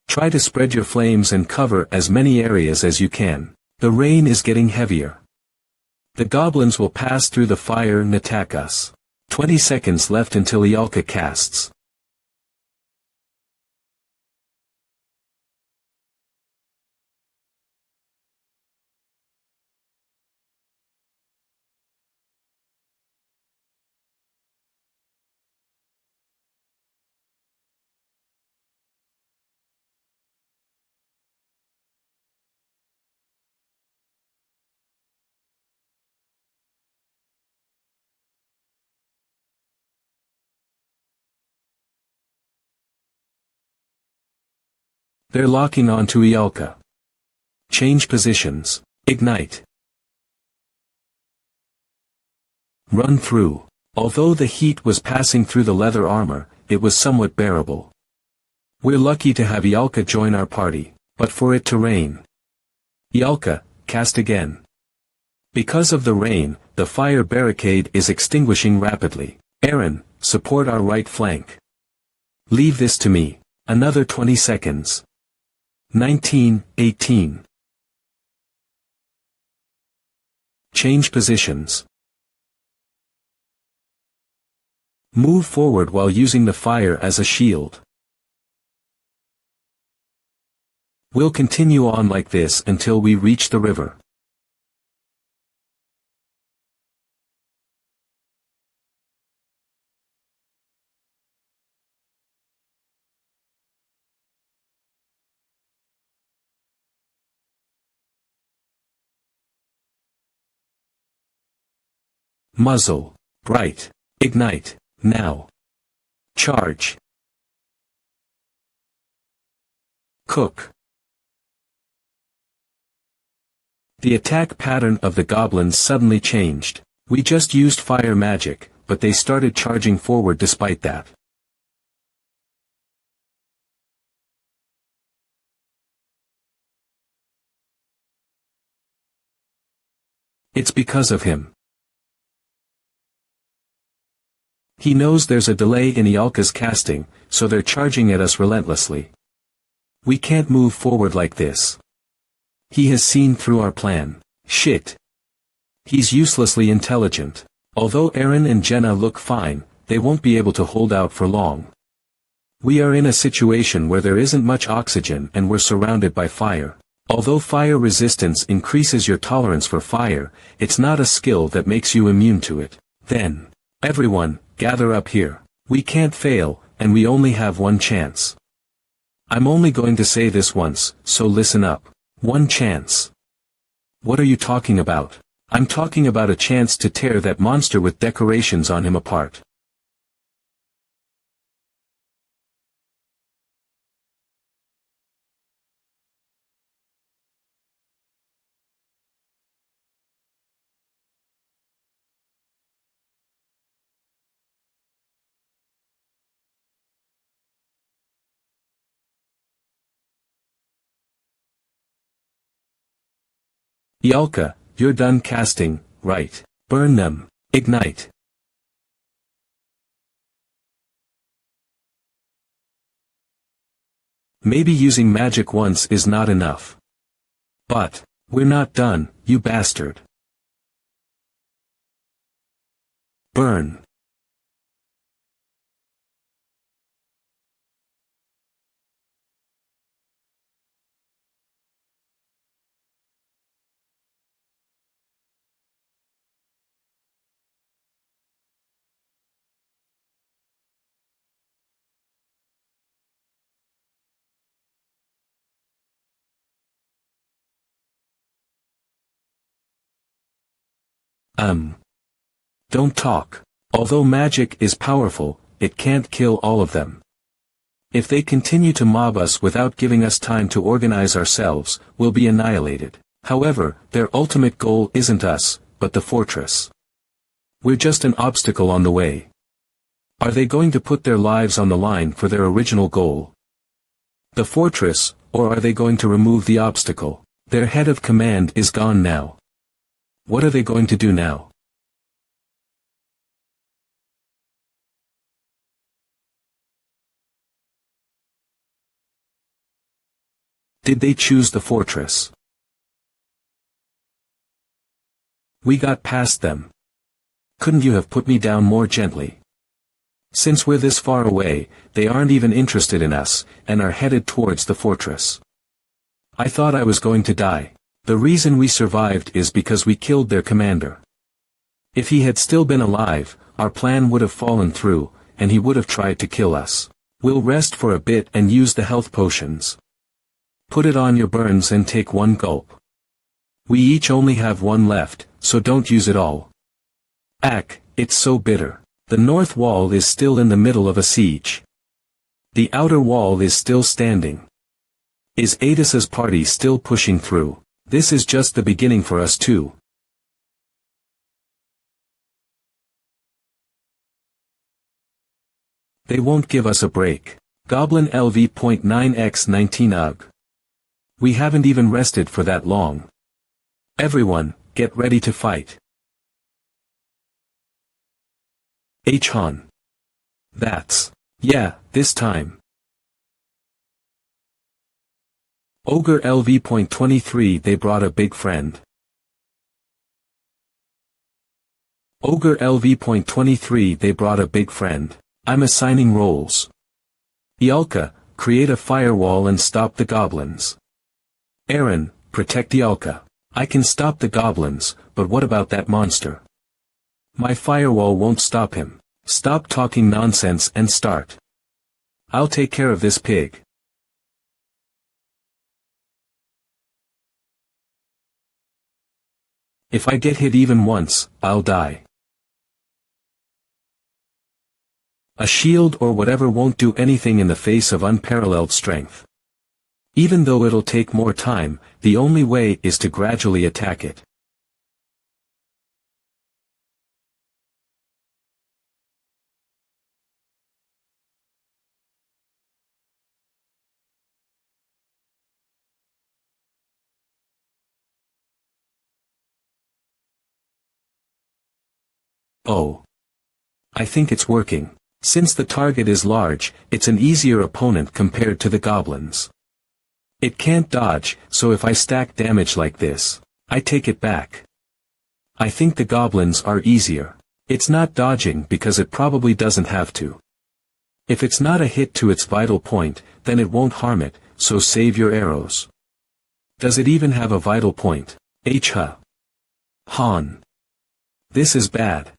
Try to spread your flames and cover as many areas as you can. The rain is getting heavier. The goblins will pass through the fire and attack us. 20 seconds left until Ialka casts. They're locking onto Ialka. Change positions. Ignite. Run through. Although the heat was passing through the leather armor, it was somewhat bearable. We're lucky to have Ialka join our party, but for it to rain. Ialka, cast again. Because of the rain, the fire barricade is extinguishing rapidly. Aaron, support our right flank. Leave this to me. Another 20 seconds. 19, 18. Change positions. Move forward while using the fire as a shield. We'll continue on like this until we reach the river. Muzzle. Bright. Ignite. Now. Charge. Cook. The attack pattern of the goblins suddenly changed. We just used fire magic, but they started charging forward despite that. It's because of him. He knows there's a delay in Ialka's casting, so they're charging at us relentlessly. We can't move forward like this. He has seen through our plan. Shit. He's uselessly intelligent. Although Aaron and Jenna look fine, they won't be able to hold out for long. We are in a situation where there isn't much oxygen and we're surrounded by fire. Although fire resistance increases your tolerance for fire, it's not a skill that makes you immune to it. Then, everyone, gather up here. We can't fail, and we only have one chance. I'm only going to say this once, so listen up. One chance. What are you talking about? I'm talking about a chance to tear that monster with decorations on him apart. Ialka, you're done casting, right? Burn them. Ignite. Maybe using magic once is not enough. But, we're not done, you bastard. Burn. Don't talk. Although magic is powerful, it can't kill all of them. If they continue to mob us without giving us time to organize ourselves, we'll be annihilated. However, their ultimate goal isn't us, but the fortress. We're just an obstacle on the way. Are they going to put their lives on the line for their original goal? The fortress, or are they going to remove the obstacle? Their head of command is gone now. What are they going to do now? Did they choose the fortress? We got past them. Couldn't you have put me down more gently? Since we're this far away, they aren't even interested in us, and are headed towards the fortress. I thought I was going to die. The reason we survived is because we killed their commander. If he had still been alive, our plan would have fallen through, and he would have tried to kill us. We'll rest for a bit and use the health potions. Put it on your burns and take one gulp. We each only have one left, so don't use it all. Ack, it's so bitter. The north wall is still in the middle of a siege. The outer wall is still standing. Is Adis's party still pushing through? This is just the beginning for us too. They won't give us a break. Goblin LV.9x19 UG. We haven't even rested for that long. Everyone, get ready to fight. Hegemon. Yeah, this time. Ogre LV.23 They brought a big friend. Ogre LV.23 They brought a big friend. I'm assigning roles. Ialka, create a firewall and stop the goblins. Aaron, protect Ialka. I can stop the goblins, but what about that monster? My firewall won't stop him. Stop talking nonsense and start. I'll take care of this pig. If I get hit even once, I'll die. A shield or whatever won't do anything in the face of unparalleled strength. Even though it'll take more time, the only way is to gradually attack it. Oh. I think it's working. Since the target is large, it's an easier opponent compared to the goblins. It can't dodge, so if I stack damage like this, I take it back. I think the goblins are easier. It's not dodging because it probably doesn't have to. If it's not a hit to its vital point, then it won't harm it, so save your arrows. Does it even have a vital point? Han. This is bad.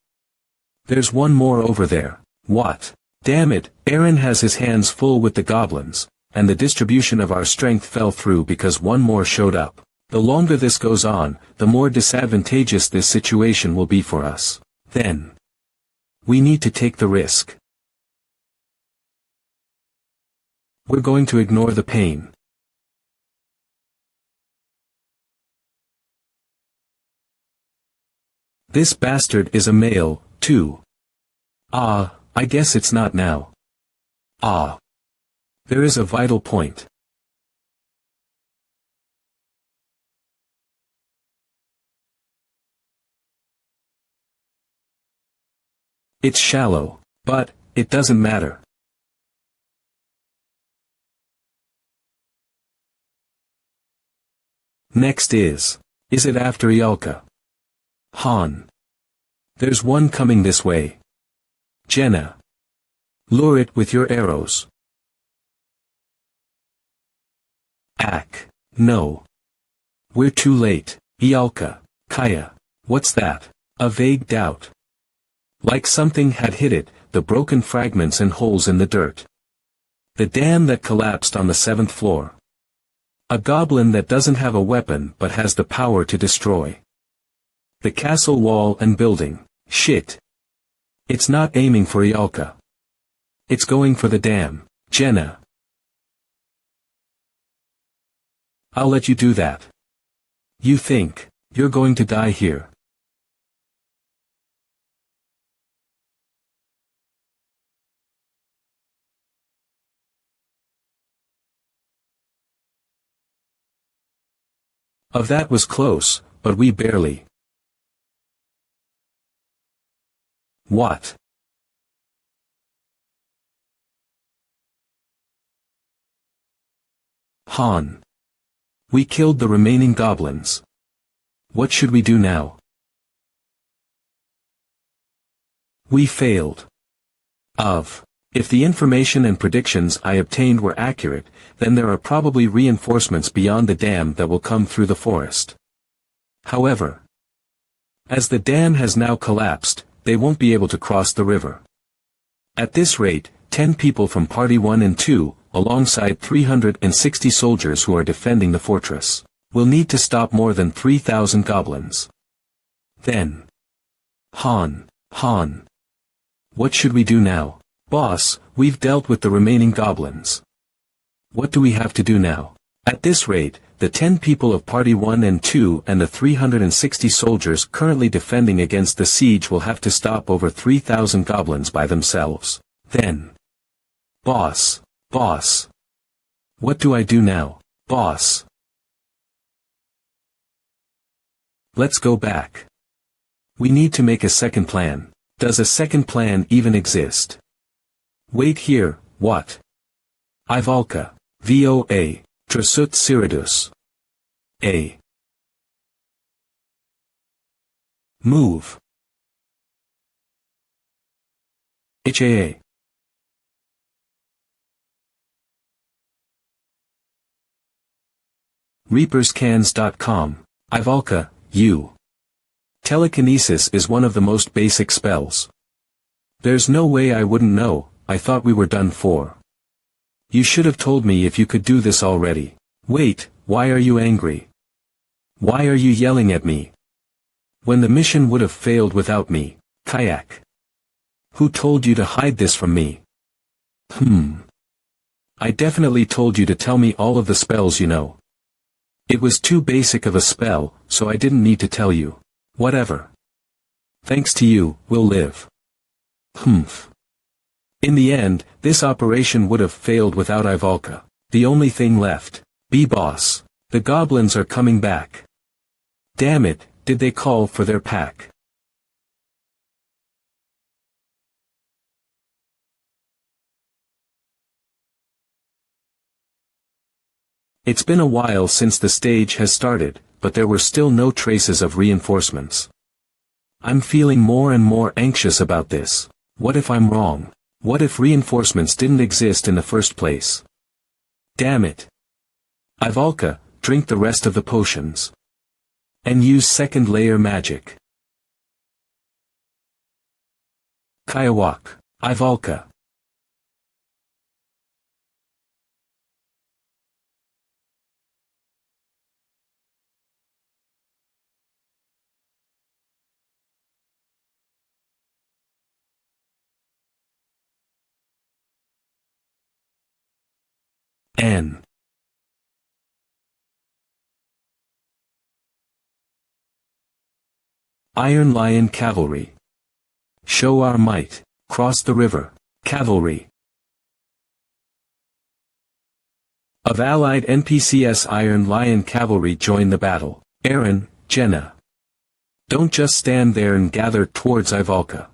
There's one more over there. What? Damn it, Aaron has his hands full with the goblins, and the distribution of our strength fell through because one more showed up. The longer this goes on, the more disadvantageous this situation will be for us. Then, we need to take the risk. We're going to ignore the pain. This bastard is a male, too. I guess it's not now. There is a vital point. It's shallow, but it doesn't matter. Next is it after Ialka? Han. There's one coming this way. Jenna. Lure it with your arrows. Ak. No. We're too late. Ialka. Kaya. What's that? A vague doubt. Like something had hit it, the broken fragments and holes in the dirt. The dam that collapsed on the 7th floor. A goblin that doesn't have a weapon but has the power to destroy. The castle wall and building. Shit. It's not aiming for Ialka. It's going for the dam. Jenna. I'll let you do that. You think you're going to die here? Of that was close, but we barely. What? Han. We killed the remaining goblins. What should we do now? We failed. If the information and predictions I obtained were accurate, then there are probably reinforcements beyond the dam that will come through the forest. However, as the dam has now collapsed, they won't be able to cross the river. At this rate, 10 people from Party 1 and 2, alongside 360 soldiers who are defending the fortress, will need to stop more than 3,000 goblins. Then. Han. What should we do now? Boss, we've dealt with the remaining goblins. What do we have to do now? At this rate, the 10 people of Party 1 and 2 and the 360 soldiers currently defending against the siege will have to stop over 3,000 goblins by themselves. Then. Boss. What do I do now, boss? Let's go back. We need to make a second plan. Does a second plan even exist? Wait here, what? Ivalka. VOA. Trasut Siridus. A. Move. HAA. ReapersCans.com. Ivalka, you. Telekinesis is one of the most basic spells. There's no way I wouldn't know. I thought we were done for. You should have told me if you could do this already. Wait, why are you angry? Why are you yelling at me? When the mission would have failed without me, Kayak. Who told you to hide this from me? I definitely told you to tell me all of the spells you know. It was too basic of a spell, so I didn't need to tell you. Whatever. Thanks to you, we'll live. In the end, this operation would have failed without Ivalka. The only thing left. Be boss. The goblins are coming back. Damn it, did they call for their pack? It's been a while since the stage has started, but there were still no traces of reinforcements. I'm feeling more and more anxious about this. What if I'm wrong? What if reinforcements didn't exist in the first place? Damn it. Ivalka, drink the rest of the potions. And use second layer magic. Kayawak. Ivalka. N. Iron Lion Cavalry. Show our might. Cross the river. Cavalry. Of allied NPCS Iron Lion Cavalry join the battle. Aaron, Jenna. Don't just stand there and gather towards Ivalka.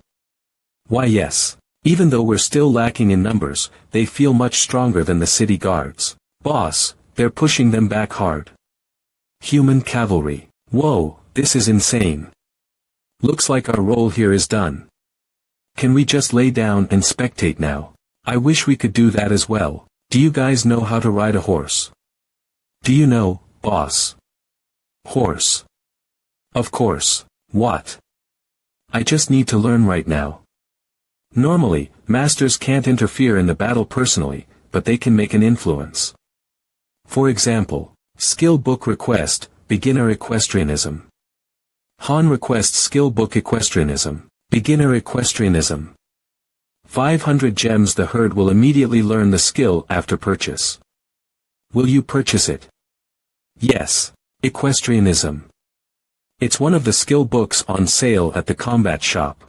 Why yes. Even though we're still lacking in numbers, they feel much stronger than the city guards. Boss, they're pushing them back hard. Human cavalry. Whoa, this is insane. Looks like our role here is done. Can we just lay down and spectate now? I wish we could do that as well. Do you guys know how to ride a horse? Do you know, boss? Horse. Of course. What? I just need to learn right now. Normally, masters can't interfere in the battle personally, but they can make an influence. For example, skill book request, beginner equestrianism. Han requests skill book equestrianism, beginner equestrianism. 500 gems. The herd will immediately learn the skill after purchase. Will you purchase it? Yes. Equestrianism. It's one of the skill books on sale at the combat shop.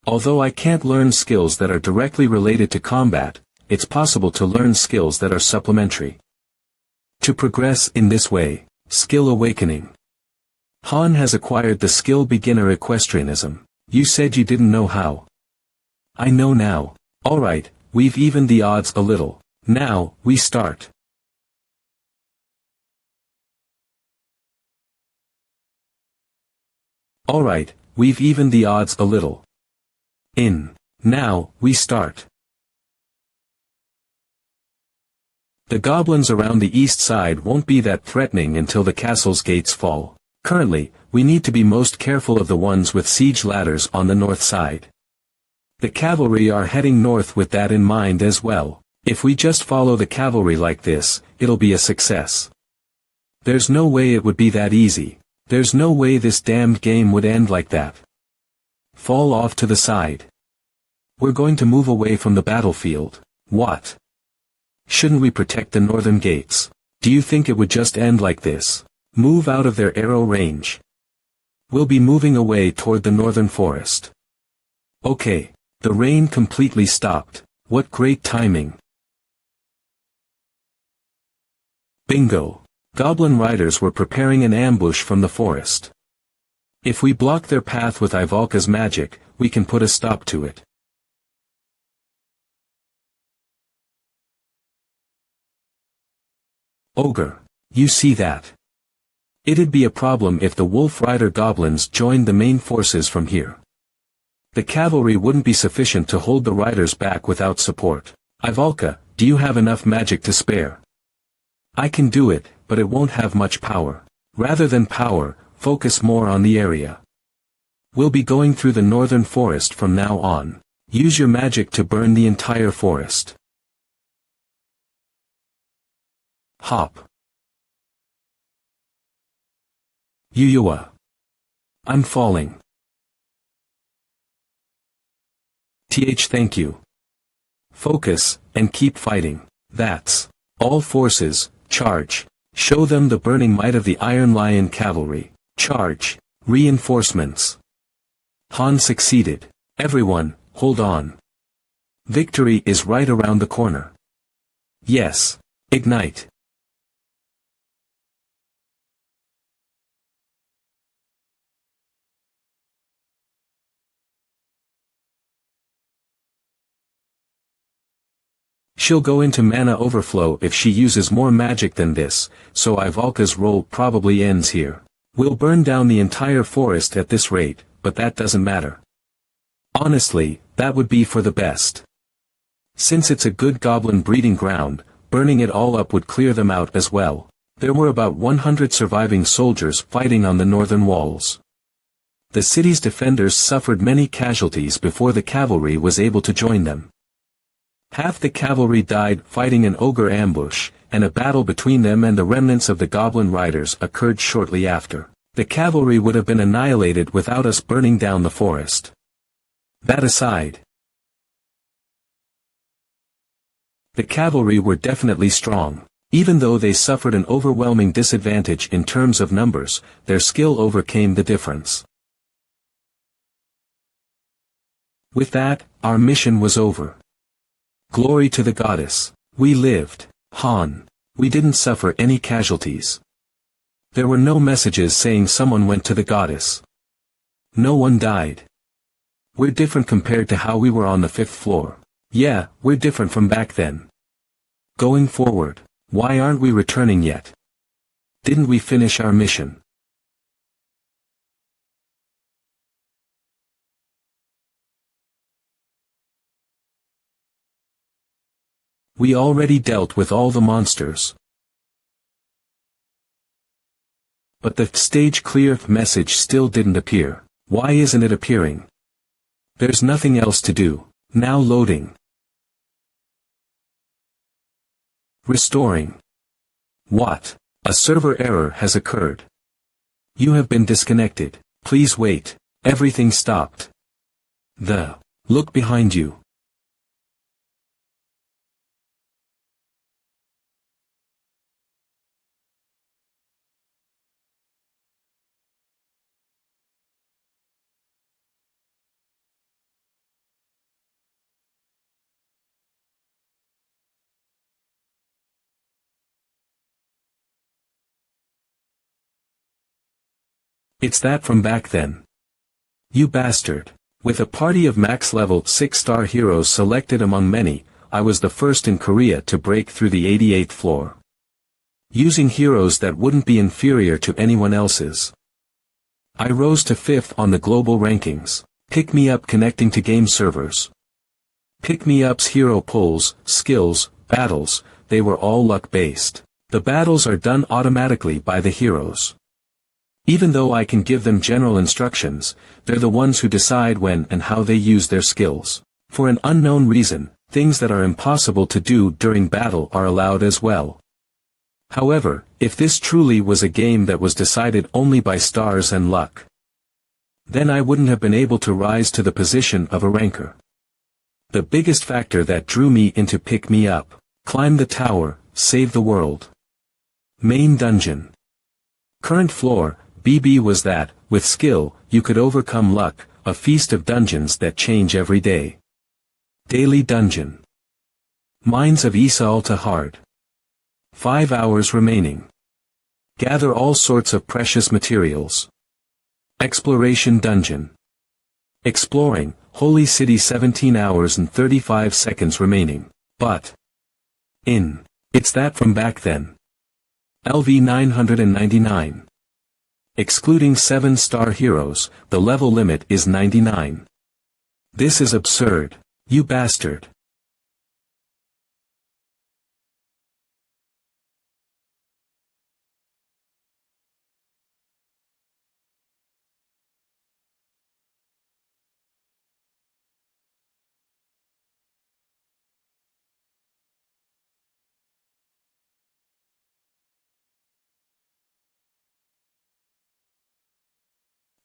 Although I can't learn skills that are directly related to combat, it's possible to learn skills that are supplementary. To progress in this way, skill awakening. Han has acquired the skill beginner equestrianism. You said you didn't know how. I know now. Alright, we've evened the odds a little. Now, we start. Alright, we've evened the odds a little. Now, we start. The goblins around the east side won't be that threatening until the castle's gates fall. Currently, we need to be most careful of the ones with siege ladders on the north side. The cavalry are heading north with that in mind as well. If we just follow the cavalry like this, it'll be a success. There's no way it would be that easy. There's no way this damned game would end like that. Fall off to the side. We're going to move away from the battlefield. What? Shouldn't we protect the northern gates? Do you think it would just end like this? Move out of their arrow range. We'll be moving away toward the northern forest. Okay. The rain completely stopped. What great timing. Bingo. Goblin riders were preparing an ambush from the forest. If we block their path with Ivalka's magic, we can put a stop to it. Ogre. You see that? It'd be a problem if the wolf rider goblins joined the main forces from here. The cavalry wouldn't be sufficient to hold the riders back without support. Ivalka, do you have enough magic to spare? I can do it, but it won't have much power. Rather than power, focus more on the area. We'll be going through the northern forest from now on. Use your magic to burn the entire forest. Hop. Yuyua. I'm falling. Thank you. Focus, and keep fighting. That's all forces, charge. Show them the burning might of the Iron Lion cavalry. Charge. Reinforcements. Han succeeded. Everyone, hold on. Victory is right around the corner. Yes. Ignite. She'll go into mana overflow if she uses more magic than this, so Ivalka's role probably ends here. We'll burn down the entire forest at this rate, but that doesn't matter. Honestly, that would be for the best. Since it's a good goblin breeding ground, burning it all up would clear them out as well. There were about 100 surviving soldiers fighting on the northern walls. The city's defenders suffered many casualties before the cavalry was able to join them. Half the cavalry died fighting an ogre ambush, and a battle between them and the remnants of the goblin riders occurred shortly after. The cavalry would have been annihilated without us burning down the forest. That aside, the cavalry were definitely strong. Even though they suffered an overwhelming disadvantage in terms of numbers, their skill overcame the difference. With that, our mission was over. Glory to the goddess. We lived. Han. We didn't suffer any casualties. There were no messages saying someone went to the goddess. No one died. We're different compared to how we were on the 5th floor. Yeah, we're different from back then. Going forward, why aren't we returning yet? Didn't we finish our mission? We already dealt with all the monsters. But the stage clear message still didn't appear. Why isn't it appearing? There's nothing else to do. Now loading. Restoring. What? A server error has occurred. You have been disconnected. Please wait. Everything stopped. Look behind you. It's that from back then. You bastard. With a party of max-level 6-star heroes selected among many, I was the first in Korea to break through the 88th floor. Using heroes that wouldn't be inferior to anyone else's. I rose to 5th on the global rankings. Pick me up connecting to game servers. Pick me up's hero pulls, skills, battles, they were all luck-based. The battles are done automatically by the heroes. Even though I can give them general instructions, they're the ones who decide when and how they use their skills. For an unknown reason, things that are impossible to do during battle are allowed as well. However, if this truly was a game that was decided only by stars and luck, then I wouldn't have been able to rise to the position of a ranker. The biggest factor that drew me into Pick Me Up: climb the tower, save the world. Main dungeon. Current floor, BB was that, with skill, you could overcome luck, a feast of dungeons that change every day. Daily dungeon. Mines of Isal to hard. 5 hours remaining. Gather all sorts of precious materials. Exploration dungeon. Exploring, Holy City 17 hours and 35 seconds remaining, but it's that from back then. LV 999. Excluding 7-star heroes, the level limit is 99. This is absurd. You bastard.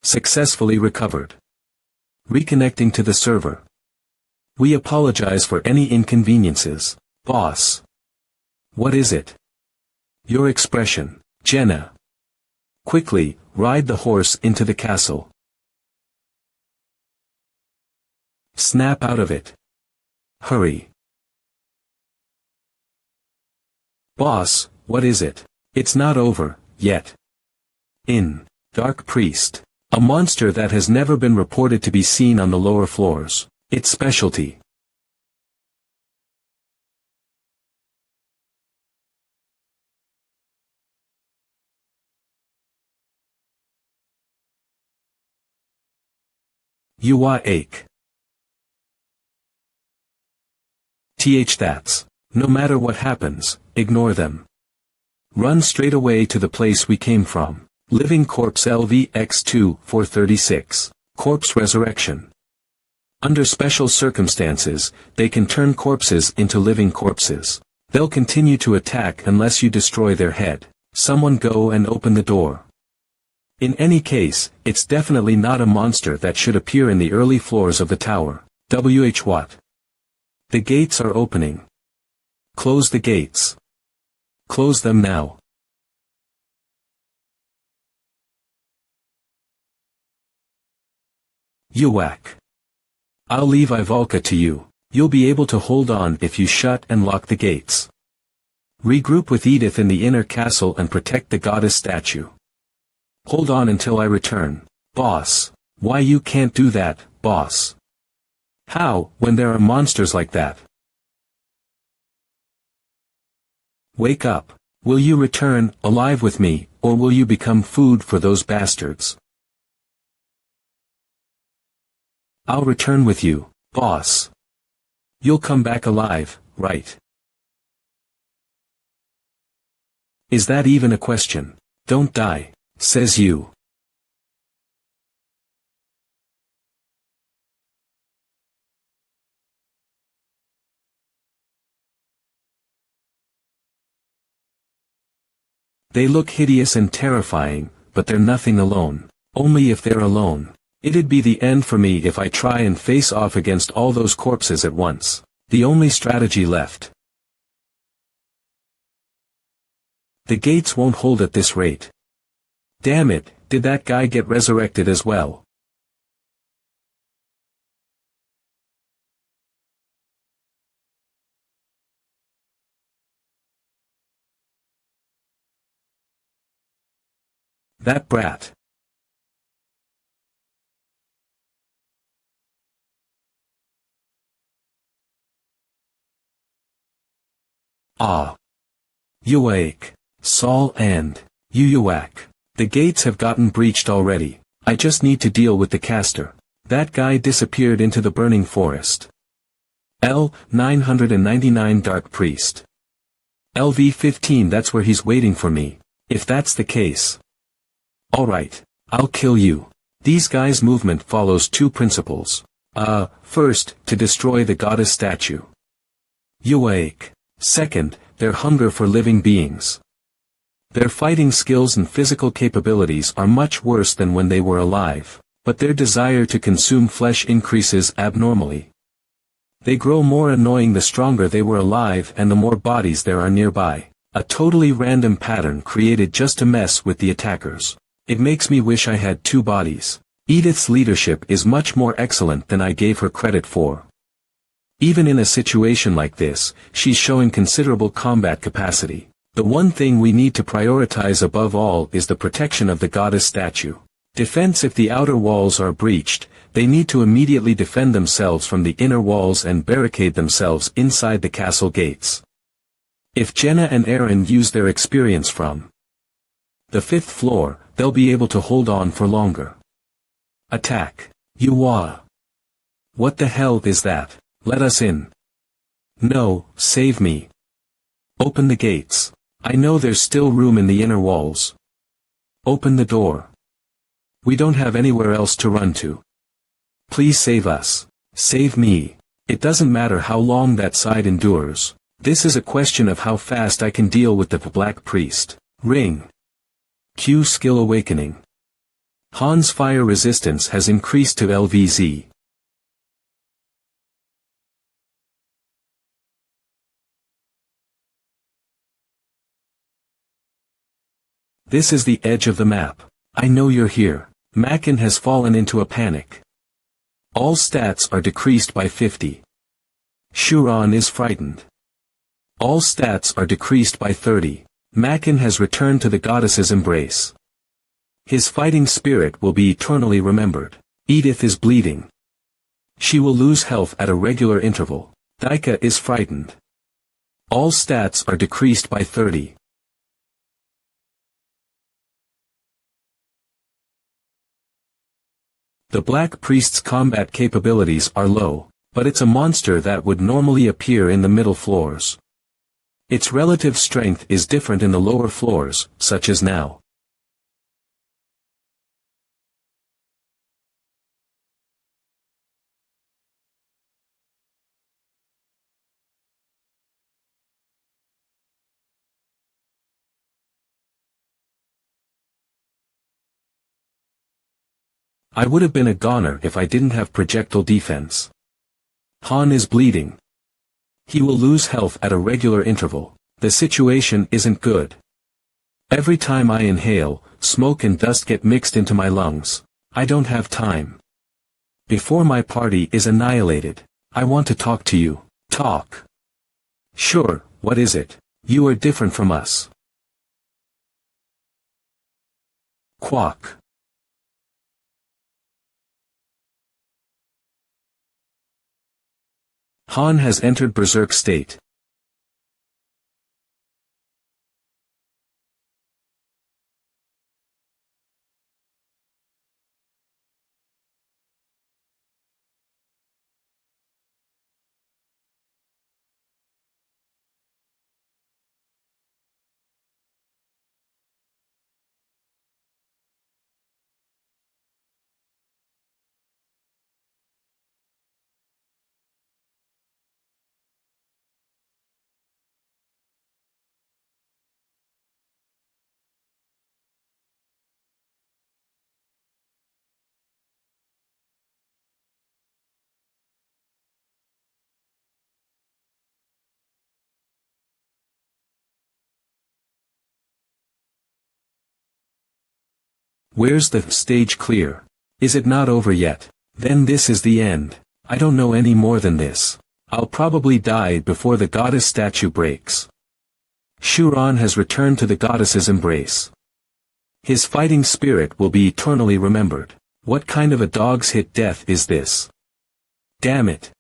Successfully recovered. Reconnecting to the server. We apologize for any inconveniences, boss. What is it? Your expression, Jenna. Quickly, ride the horse into the castle. Snap out of it. Hurry. Boss, what is it? It's not over, yet. Dark Priest. A monster that has never been reported to be seen on the lower floors. Its specialty. UI ache. That's. No matter what happens, ignore them. Run straight away to the place we came from. Living Corpse LVX2 436. Corpse Resurrection. Under special circumstances, they can turn corpses into living corpses. They'll continue to attack unless you destroy their head. Someone go and open the door. In any case, it's definitely not a monster that should appear in the early floors of the tower. What? The gates are opening. Close the gates. Close them now. Whack. I'll leave Ivalka to you. You'll be able to hold on if you shut and lock the gates. Regroup with Edith in the inner castle and protect the goddess statue. Hold on until I return, boss. Why you can't do that, boss? How, when there are monsters like that? Wake up. Will you return, alive with me, or will you become food for those bastards? I'll return with you, boss. You'll come back alive, right? Is that even a question? Don't die, says you. They look hideous and terrifying, but they're nothing alone. Only if they're alone. It'd be the end for me if I try and face off against all those corpses at once. The only strategy left. The gates won't hold at this rate. Damn it, did that guy get resurrected as well? That brat. Ah. Yuak. Saul and Yuak. The gates have gotten breached already. I just need to deal with the caster. That guy disappeared into the burning forest. L-999 Dark Priest. LV-15, that's where he's waiting for me. If that's the case. Alright, I'll kill you. These guys' movement follows two principles. First, to destroy the goddess statue. Yuak. Second, their hunger for living beings. Their fighting skills and physical capabilities are much worse than when they were alive, but their desire to consume flesh increases abnormally. They grow more annoying the stronger they were alive and the more bodies there are nearby. A totally random pattern created just to mess with the attackers. It makes me wish I had two bodies. Edith's leadership is much more excellent than I gave her credit for. Even in a situation like this, she's showing considerable combat capacity. The one thing we need to prioritize above all is the protection of the goddess statue. Defense. If the outer walls are breached, they need to immediately defend themselves from the inner walls and barricade themselves inside the castle gates. If Jenna and Aaron use their experience from the 5th floor, they'll be able to hold on for longer. Attack. Yuwa. What the hell is that? Let us in. No, save me. Open the gates. I know there's still room in the inner walls. Open the door. We don't have anywhere else to run to. Please save us. Save me. It doesn't matter how long that side endures. This is a question of how fast I can deal with the Black Priest. Ring. Q skill awakening. Han's fire resistance has increased to LVZ. This is the edge of the map. I know you're here. Makin has fallen into a panic. All stats are decreased by 50. Shuran is frightened. All stats are decreased by 30. Makin has returned to the goddess's embrace. His fighting spirit will be eternally remembered. Edith is bleeding. She will lose health at a regular interval. Daika is frightened. All stats are decreased by 30. The Black Priest's combat capabilities are low, but it's a monster that would normally appear in the middle floors. Its relative strength is different in the lower floors, such as now. I would have been a goner if I didn't have projectile defense. Han is bleeding. He will lose health at a regular interval. The situation isn't good. Every time I inhale, smoke and dust get mixed into my lungs. I don't have time. Before my party is annihilated, I want to talk to you. Talk. Sure, what is it? You are different from us. Quack. Han has entered berserk state. Where's the stage clear? Is it not over yet? Then this is the end. I don't know any more than this. I'll probably die before the goddess statue breaks. Shuran has returned to the goddess's embrace. His fighting spirit will be eternally remembered. What kind of a dog's hit death is this? Damn it.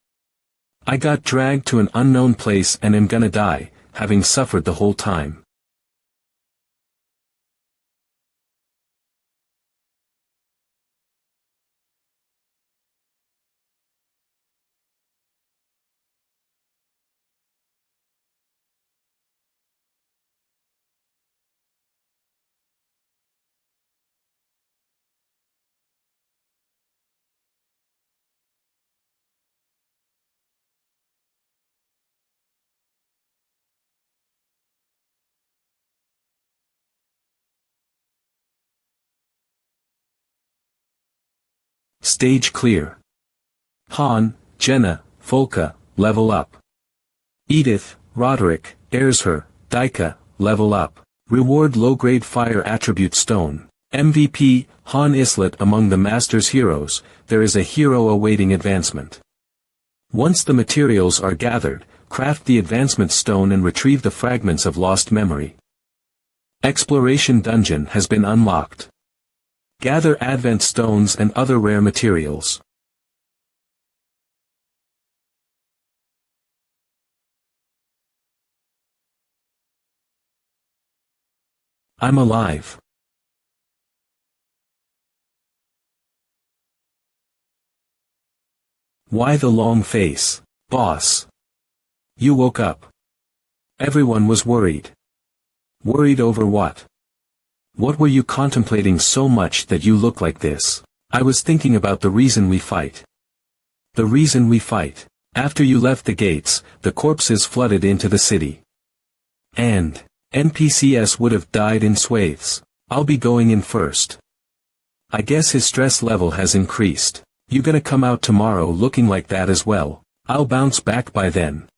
I got dragged to an unknown place and am gonna die, having suffered the whole time. Stage clear. Han, Jenna, Folka, level up. Edith, Roderick, Erzher, Daika, level up. Reward low-grade fire attribute stone. MVP, Han Islet. Among the Master's heroes, there is a hero awaiting advancement. Once the materials are gathered, craft the advancement stone and retrieve the fragments of lost memory. Exploration dungeon has been unlocked. Gather advent stones and other rare materials. I'm alive. Why the long face, boss? You woke up. Everyone was worried. Worried over what? What were you contemplating so much that you look like this? I was thinking about the reason we fight. The reason we fight. After you left the gates, the corpses flooded into the city. And NPCs would have died in swathes. I'll be going in first. I guess his stress level has increased. You gonna come out tomorrow looking like that as well? I'll bounce back by then.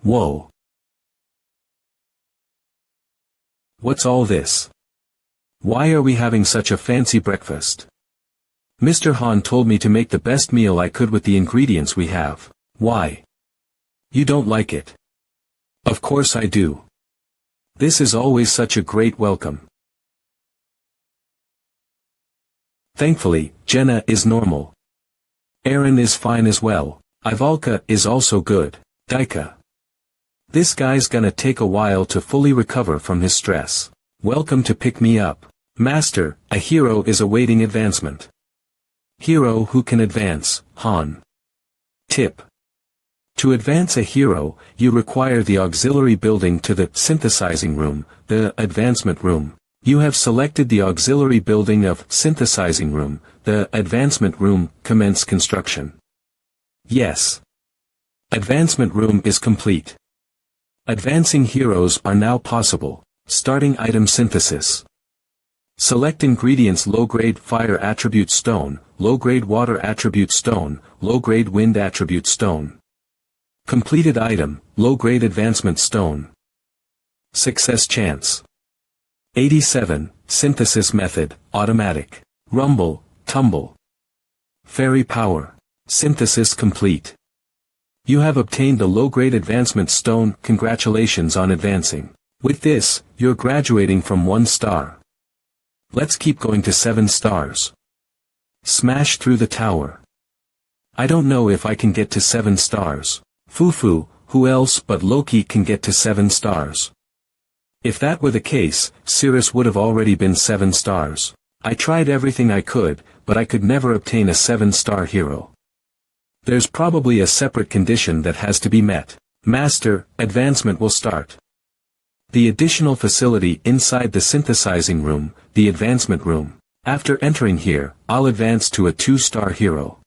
Whoa. What's all this? Why are we having such a fancy breakfast? Mr. Han told me to make the best meal I could with the ingredients we have. Why? You don't like it? Of course I do. This is always such a great welcome. Thankfully, Jenna is normal. Aaron is fine as well. Ivalka is also good. Daika. This guy's gonna take a while to fully recover from his stress. Welcome to pick me up. Master, a hero is awaiting advancement. Hero who can advance, Han. Tip. To advance a hero, you require the auxiliary building to the synthesizing room, the advancement room. You have selected the auxiliary building of synthesizing room, the advancement room. Commence construction. Yes. Advancement room is complete. Advancing heroes are now possible. Starting item synthesis. Select ingredients: low-grade fire attribute stone, low-grade water attribute stone, low-grade wind attribute stone. Completed item, low-grade advancement stone. Success chance. 87, synthesis method, automatic. Rumble, tumble. Fairy power. Synthesis complete. You have obtained the low-grade advancement stone. Congratulations on advancing. With this, you're graduating from 1 star. Let's keep going to 7 stars. Smash through the tower. I don't know if I can get to 7 stars. Fufu, who else but Loki can get to 7 stars? If that were the case, Cirrus would have already been 7 stars. I tried everything I could, but I could never obtain a 7-star hero. There's probably a separate condition that has to be met. Master, advancement will start. The additional facility inside the synthesizing room, the advancement room. After entering here, I'll advance to a 2-star hero.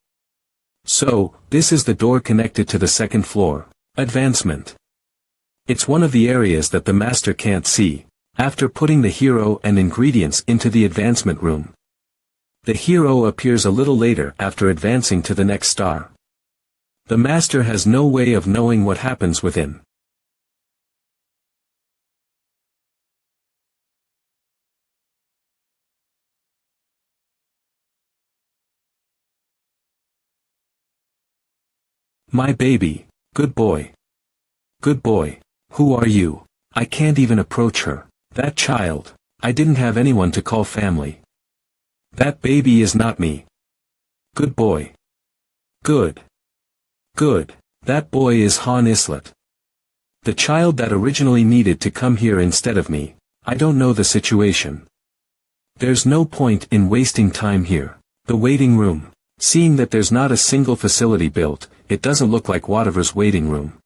So, this is the door connected to the 2nd floor. Advancement. It's one of the areas that the master can't see. After putting the hero and ingredients into the advancement room, the hero appears a little later after advancing to the next star. The master has no way of knowing what happens within. My baby, good boy. Good boy. Who are you? I can't even approach her. That child. I didn't have anyone to call family. That baby is not me. Good boy. Good. Good. That boy is Han Islet. The child that originally needed to come here instead of me. I don't know the situation. There's no point in wasting time here. The waiting room. Seeing that there's not a single facility built, it doesn't look like whatever's waiting room.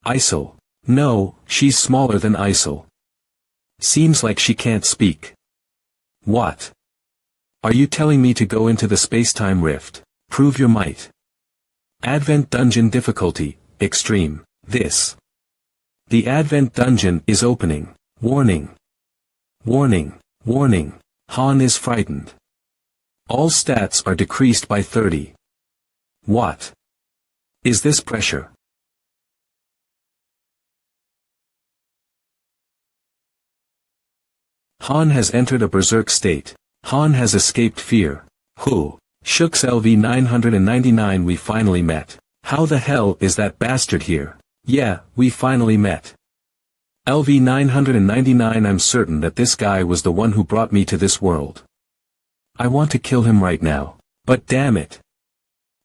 Isel. No, she's smaller than Isel. Seems like she can't speak. What? Are you telling me to go into the space-time rift? Prove your might. Advent Dungeon difficulty, extreme. This. The Advent Dungeon is opening. Warning. Warning. Warning. Han is frightened. All stats are decreased by 30. What? Is this pressure? Han has entered a berserk state. Han has escaped fear. Who? Shooks LV 999. We finally met. How the hell is that bastard here? Yeah, we finally met. LV 999. I'm certain that this guy was the one who brought me to this world. I want to kill him right now. But damn it.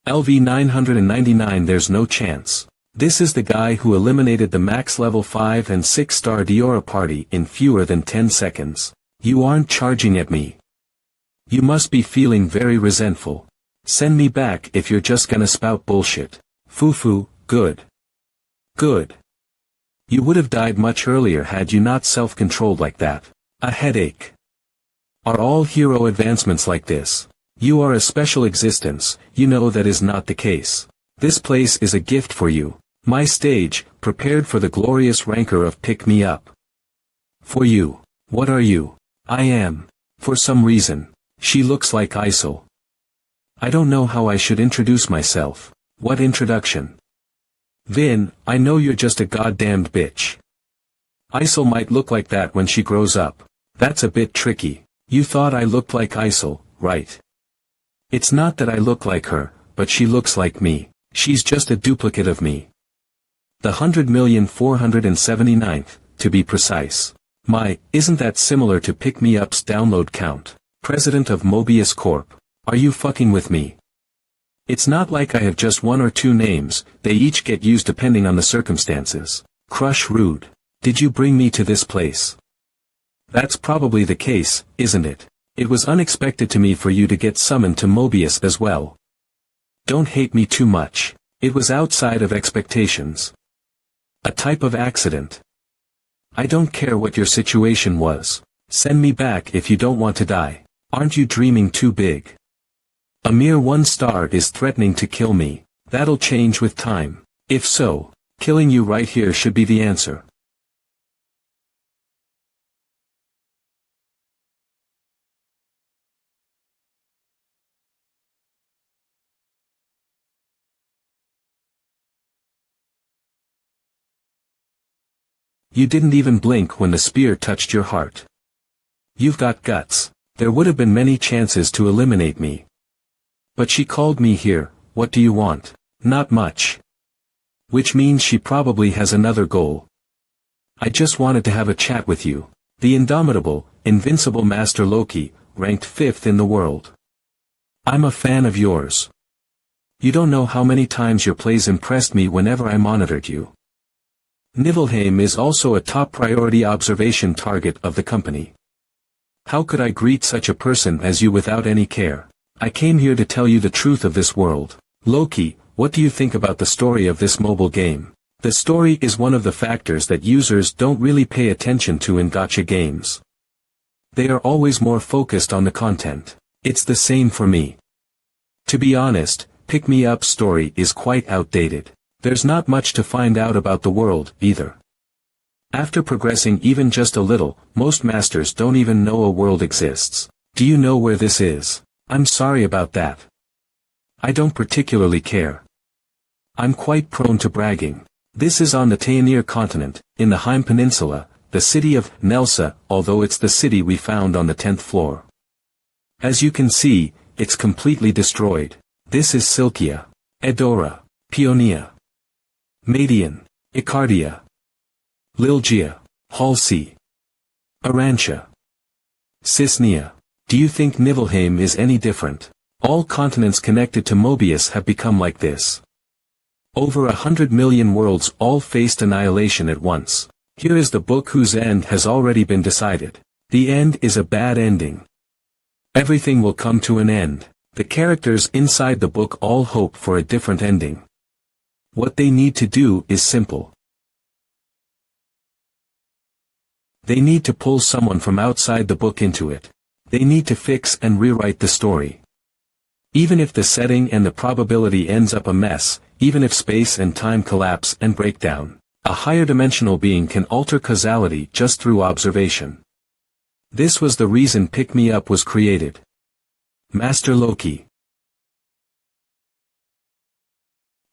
LV 999. There's no chance. This is the guy who eliminated the max level 5 and 6 star Diora party in fewer than 10 seconds. You aren't charging at me. You must be feeling very resentful. Send me back if you're just gonna spout bullshit. Foo-foo, good. Good. You would have died much earlier had you not self-controlled like that. A headache. Are all hero advancements like this? You are a special existence, you know that is not the case. This place is a gift for you. My stage, prepared for the glorious rancor of Pick Me Up. For you. What are you? I am. For some reason. She looks like Isel. I don't know how I should introduce myself. What introduction? Vin, I know you're just a goddamned bitch. Isel might look like that when she grows up. That's a bit tricky. You thought I looked like Isel, right? It's not that I look like her, but she looks like me. She's just a duplicate of me. The 100,479th, to be precise. Isn't that similar to Pick Me Up's download count? President of Mobius Corp. Are you fucking with me? It's not like I have just one or two names, they each get used depending on the circumstances. Crush Rude. Did you bring me to this place? That's probably the case, isn't it? It was unexpected to me for you to get summoned to Mobius as well. Don't hate me too much. It was outside of expectations. A type of accident. I don't care what your situation was. Send me back if you don't want to die. Aren't you dreaming too big? A mere 1 star is threatening to kill me. That'll change with time. If so, killing you right here should be the answer. You didn't even blink when the spear touched your heart. You've got guts. There would have been many chances to eliminate me. But she called me here. What do you want? Not much. Which means she probably has another goal. I just wanted to have a chat with you. The indomitable, invincible Master Loki, ranked 5th in the world. I'm a fan of yours. You don't know how many times your plays impressed me whenever I monitored you. Niflheim is also a top priority observation target of the company. How could I greet such a person as you without any care? I came here to tell you the truth of this world. Loki, what do you think about the story of this mobile game? The story is one of the factors that users don't really pay attention to in gacha games. They are always more focused on the content. It's the same for me. To be honest, Pick Me Up's story is quite outdated. There's not much to find out about the world, either. After progressing even just a little, most masters don't even know a world exists. Do you know where this is? I'm sorry about that. I don't particularly care. I'm quite prone to bragging. This is on the Taenir continent, in the Heim Peninsula, the city of Nelsa, although it's the city we found on the 10th floor. As you can see, it's completely destroyed. This is Silkia, Edora, Peonia, Madian, Icardia, Lilgia, Halsey, Arantia, Cisnea. Do you think Nibelheim is any different? All continents connected to Mobius have become like this. Over 100 million worlds all faced annihilation at once. Here is the book whose end has already been decided. The end is a bad ending. Everything will come to an end. The characters inside the book all hope for a different ending. What they need to do is simple. They need to pull someone from outside the book into it. They need to fix and rewrite the story. Even if the setting and the probability ends up a mess, even if space and time collapse and break down, a higher dimensional being can alter causality just through observation. This was the reason Pick Me Up was created. Master Loki.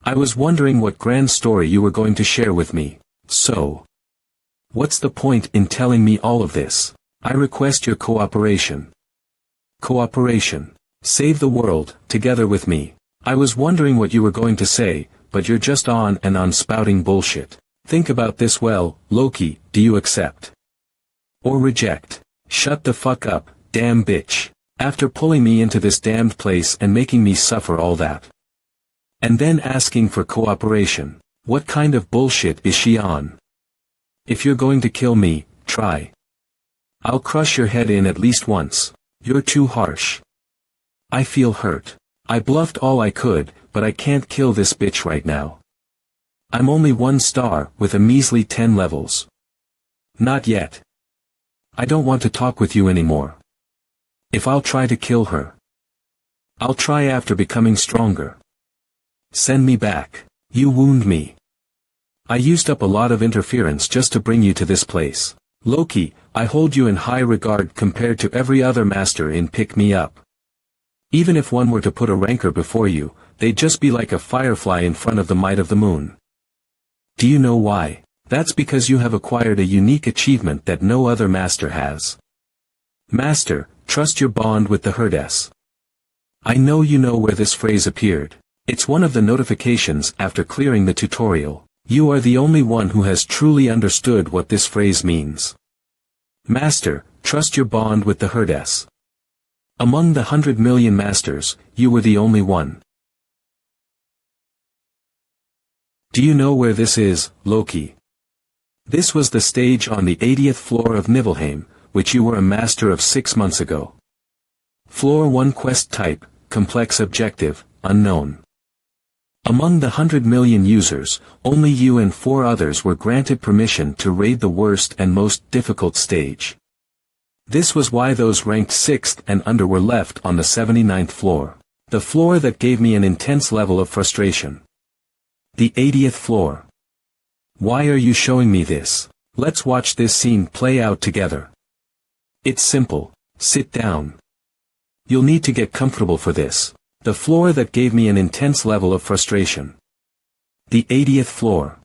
I was wondering what grand story you were going to share with me, so. What's the point in telling me all of this? I request your cooperation. Cooperation. Save the world, together with me. I was wondering what you were going to say, but you're just on and on spouting bullshit. Think about this well, Loki, do you accept? Or reject? Shut the fuck up, damn bitch. After pulling me into this damned place and making me suffer all that. And then asking for cooperation. What kind of bullshit is she on? If you're going to kill me, try. I'll crush your head in at least once. You're too harsh. I feel hurt. I bluffed all I could, but I can't kill this bitch right now. I'm only 1 star, with a measly 10 levels. Not yet. I don't want to talk with you anymore. If I'll try to kill her, I'll try after becoming stronger. Send me back. You wound me. I used up a lot of interference just to bring you to this place. Loki, I hold you in high regard compared to every other master in Pick Me Up. Even if one were to put a rancor before you, they'd just be like a firefly in front of the might of the moon. Do you know why? That's because you have acquired a unique achievement that no other master has. Master, trust your bond with the Herdes. I know you know where this phrase appeared. It's one of the notifications after clearing the tutorial. You are the only one who has truly understood what this phrase means. Master, trust your bond with the Herdes. Among the 100 million masters, you were the only one. Do you know where this is, Loki? This was the stage on the 80th floor of Nibelheim, which you were a master of 6 months ago. Floor 1 quest type, complex objective, unknown. Among the 100 million users, only you and 4 others were granted permission to raid the worst and most difficult stage. This was why those ranked 6th and under were left on the 79th floor. The floor that gave me an intense level of frustration. The 80th floor. Why are you showing me this? Let's watch this scene play out together. It's simple. Sit down. You'll need to get comfortable for this. The floor that gave me an intense level of frustration. The 80th floor.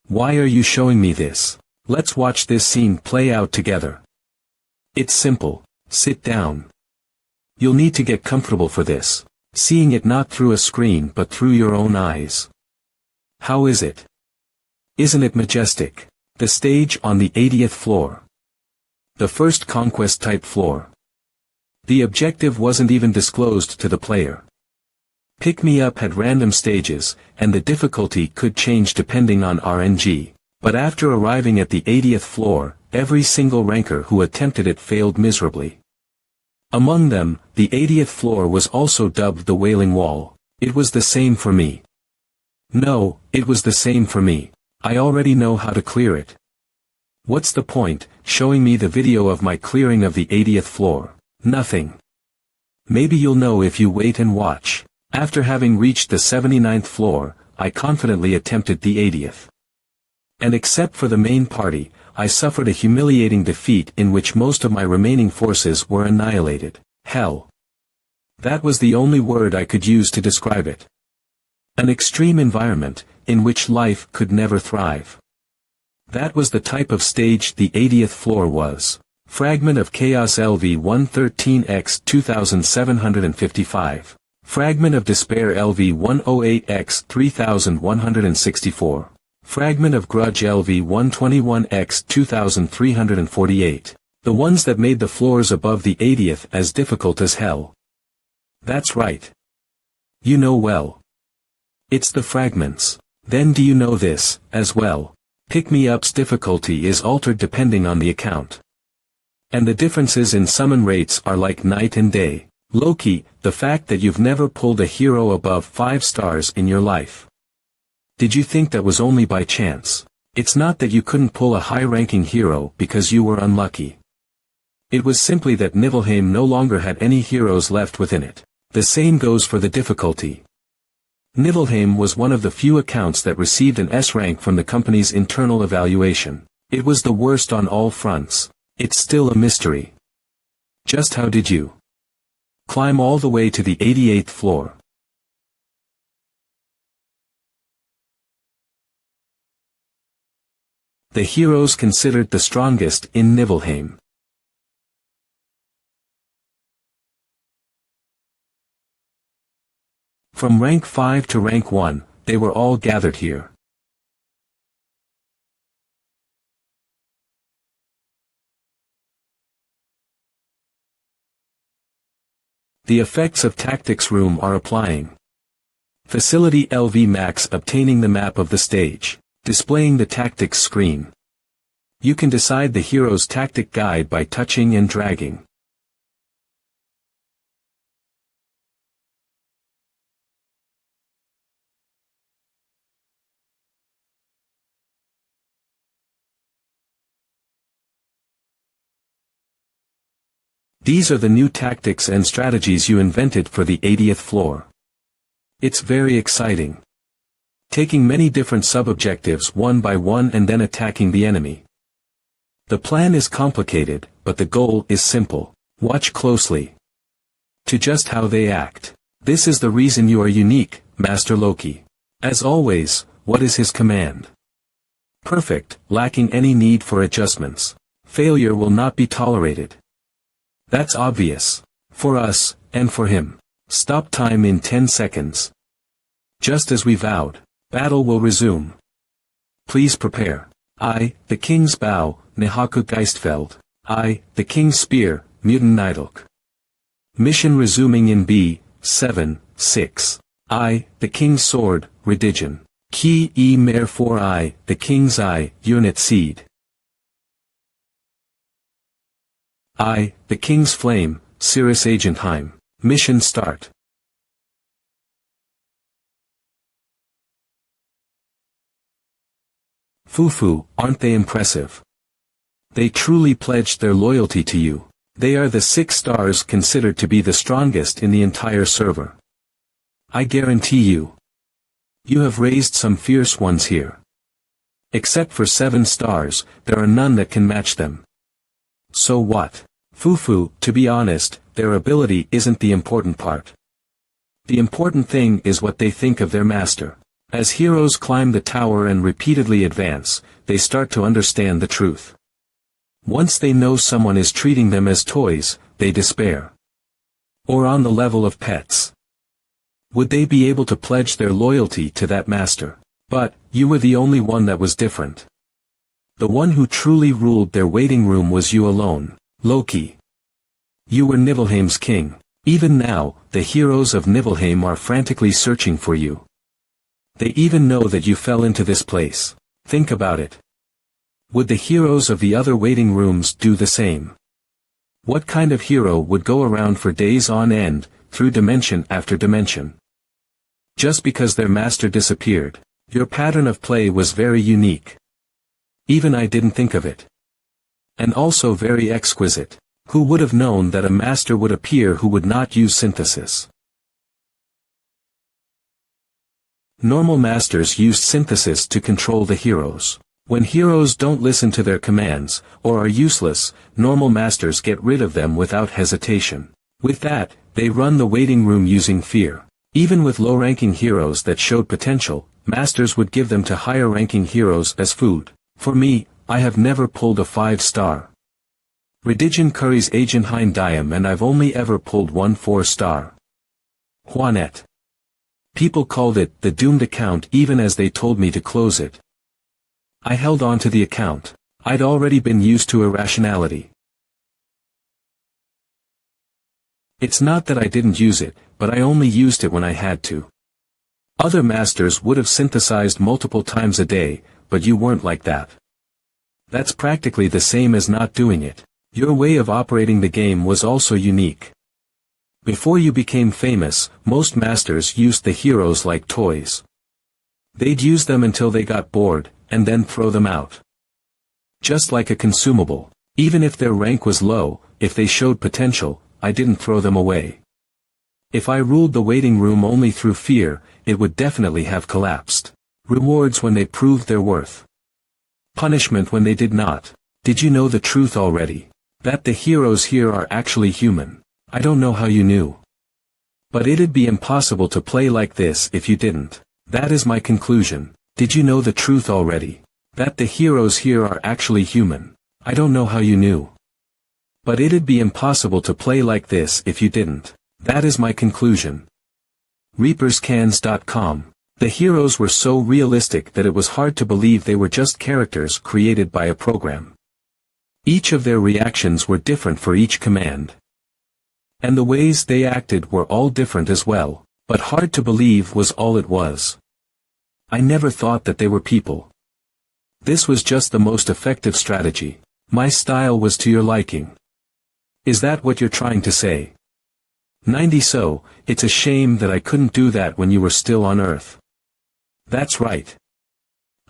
Why are you showing me this? Let's watch this scene play out together. It's simple. Sit down. You'll need to get comfortable for this. Seeing it not through a screen but through your own eyes. How is it? Isn't it majestic? The stage on the 80th floor. The first conquest type floor. The objective wasn't even disclosed to the player. Pick Me Up had random stages, and the difficulty could change depending on RNG. But after arriving at the 80th floor, every single ranker who attempted it failed miserably. Among them, the 80th floor was also dubbed the Wailing Wall. It was the same for me. No, it was the same for me. I already know how to clear it. What's the point, showing me the video of my clearing of the 80th floor? Nothing. Maybe you'll know if you wait and watch. After having reached the 79th floor, I confidently attempted the 80th. And except for the main party, I suffered a humiliating defeat in which most of my remaining forces were annihilated. Hell. That was the only word I could use to describe it. An extreme environment, in which life could never thrive. That was the type of stage the 80th floor was. Fragment of Chaos LV 113X 2755. Fragment of Despair LV-108X 3164. Fragment of Grudge LV-121X 2348. The ones that made the floors above the 80th as difficult as hell. That's right. You know well. It's the fragments. Then do you know this, as well? Pick-me-up's difficulty is altered depending on the account. And the differences in summon rates are like night and day. Loki, the fact that you've never pulled a hero above 5 stars in your life. Did you think that was only by chance? It's not that you couldn't pull a high-ranking hero because you were unlucky. It was simply that Nibelheim no longer had any heroes left within it. The same goes for the difficulty. Nibelheim was one of the few accounts that received an S rank from the company's internal evaluation. It was the worst on all fronts. It's still a mystery. Just how did you climb all the way to the 88th floor? The heroes considered the strongest in Nibelheim. From rank 5 to rank 1, they were all gathered here. The effects of Tactics Room are applying. Facility LV Max obtaining the map of the stage, displaying the tactics screen. You can decide the hero's tactic guide by touching and dragging. These are the new tactics and strategies you invented for the 80th floor. It's very exciting. Taking many different sub-objectives one by one and then attacking the enemy. The plan is complicated, but the goal is simple. Watch closely to just how they act. This is the reason you are unique, Master Loki. As always, what is his command? Perfect, lacking any need for adjustments. Failure will not be tolerated. That's obvious. For us, and for him. Stop time in 10 seconds. Just as we vowed. Battle will resume. Please prepare. I, the King's Bow, Nehaku Geistfeld. I, the King's Spear, Mutant Nidalk. Mission resuming in B, 7, 6. I, the King's Sword, Redigen. Ki e mer 4 I, the King's Eye, Unit Seed. I, the King's Flame, Cirrus Agentheim. Mission start. Fufu, aren't they impressive? They truly pledged their loyalty to you. They are the 6 stars considered to be the strongest in the entire server. I guarantee you. You have raised some fierce ones here. Except for 7 stars, there are none that can match them. So what? Fufu, to be honest, their ability isn't the important part. The important thing is what they think of their master. As heroes climb the tower and repeatedly advance, they start to understand the truth. Once they know someone is treating them as toys, they despair. Or on the level of pets. Would they be able to pledge their loyalty to that master? But, you were the only one that was different. The one who truly ruled their waiting room was you alone, Loki. You were Nibelheim's king. Even now, the heroes of Nibelheim are frantically searching for you. They even know that you fell into this place. Think about it. Would the heroes of the other waiting rooms do the same? What kind of hero would go around for days on end, through dimension after dimension? Just because their master disappeared. Your pattern of play was very unique. Even I didn't think of it. And also very exquisite. Who would have known that a master would appear who would not use synthesis? Normal masters used synthesis to control the heroes. When heroes don't listen to their commands, or are useless, normal masters get rid of them without hesitation. With that, they run the waiting room using fear. Even with low-ranking heroes that showed potential, masters would give them to higher-ranking heroes as food. For me, I have never pulled a 5-star. Redigen curries Agentheim Diam and I've only ever pulled one 4-star. Juanet. People called it the doomed account even as they told me to close it. I held on to the account. I'd already been used to irrationality. It's not that I didn't use it, but I only used it when I had to. Other masters would have synthesized multiple times a day, but you weren't like that. That's practically the same as not doing it. Your way of operating the game was also unique. Before you became famous, most masters used the heroes like toys. They'd use them until they got bored, and then throw them out. Just like a consumable. Even if their rank was low, if they showed potential, I didn't throw them away. If I ruled the waiting room only through fear, it would definitely have collapsed. Rewards when they proved their worth. Punishment when they did not. Did you know the truth already? That the heroes here are actually human. I don't know how you knew. But it'd be impossible to play like this if you didn't. That is my conclusion. Did you know the truth already? That the heroes here are actually human. I don't know how you knew. But it'd be impossible to play like this if you didn't. That is my conclusion. ReapersCans.com. The heroes were so realistic that it was hard to believe they were just characters created by a program. Each of their reactions were different for each command. And the ways they acted were all different as well, but hard to believe was all it was. I never thought that they were people. This was just the most effective strategy. My style was to your liking. Is that what you're trying to say? 90. So, it's a shame that I couldn't do that when you were still on Earth. That's right.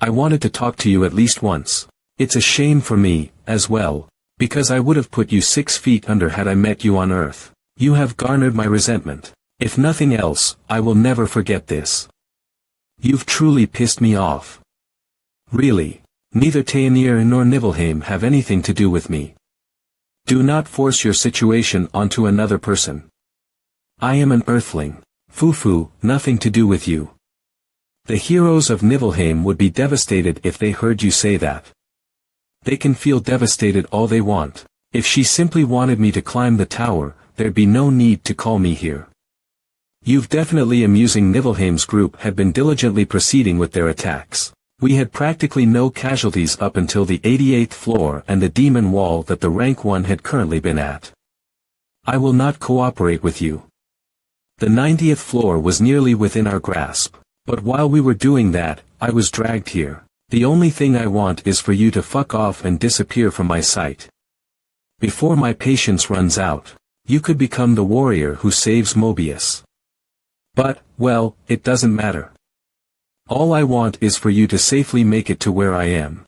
I wanted to talk to you at least once. It's a shame for me, as well, because I would have put you 6 feet under had I met you on Earth. You have garnered my resentment. If nothing else, I will never forget this. You've truly pissed me off. Really, neither Taenir nor Nibelheim have anything to do with me. Do not force your situation onto another person. I am an earthling. Fufu, nothing to do with you. The heroes of Nibelheim would be devastated if they heard you say that. They can feel devastated all they want. If she simply wanted me to climb the tower, there'd be no need to call me here. You've definitely amusing. Nibelheim's group had been diligently proceeding with their attacks. We had practically no casualties up until the 88th floor and the demon wall that the rank 1 had currently been at. I will not cooperate with you. The 90th floor was nearly within our grasp, but while we were doing that, I was dragged here. The only thing I want is for you to fuck off and disappear from my sight. Before my patience runs out, you could become the warrior who saves Mobius. But, well, it doesn't matter. All I want is for you to safely make it to where I am.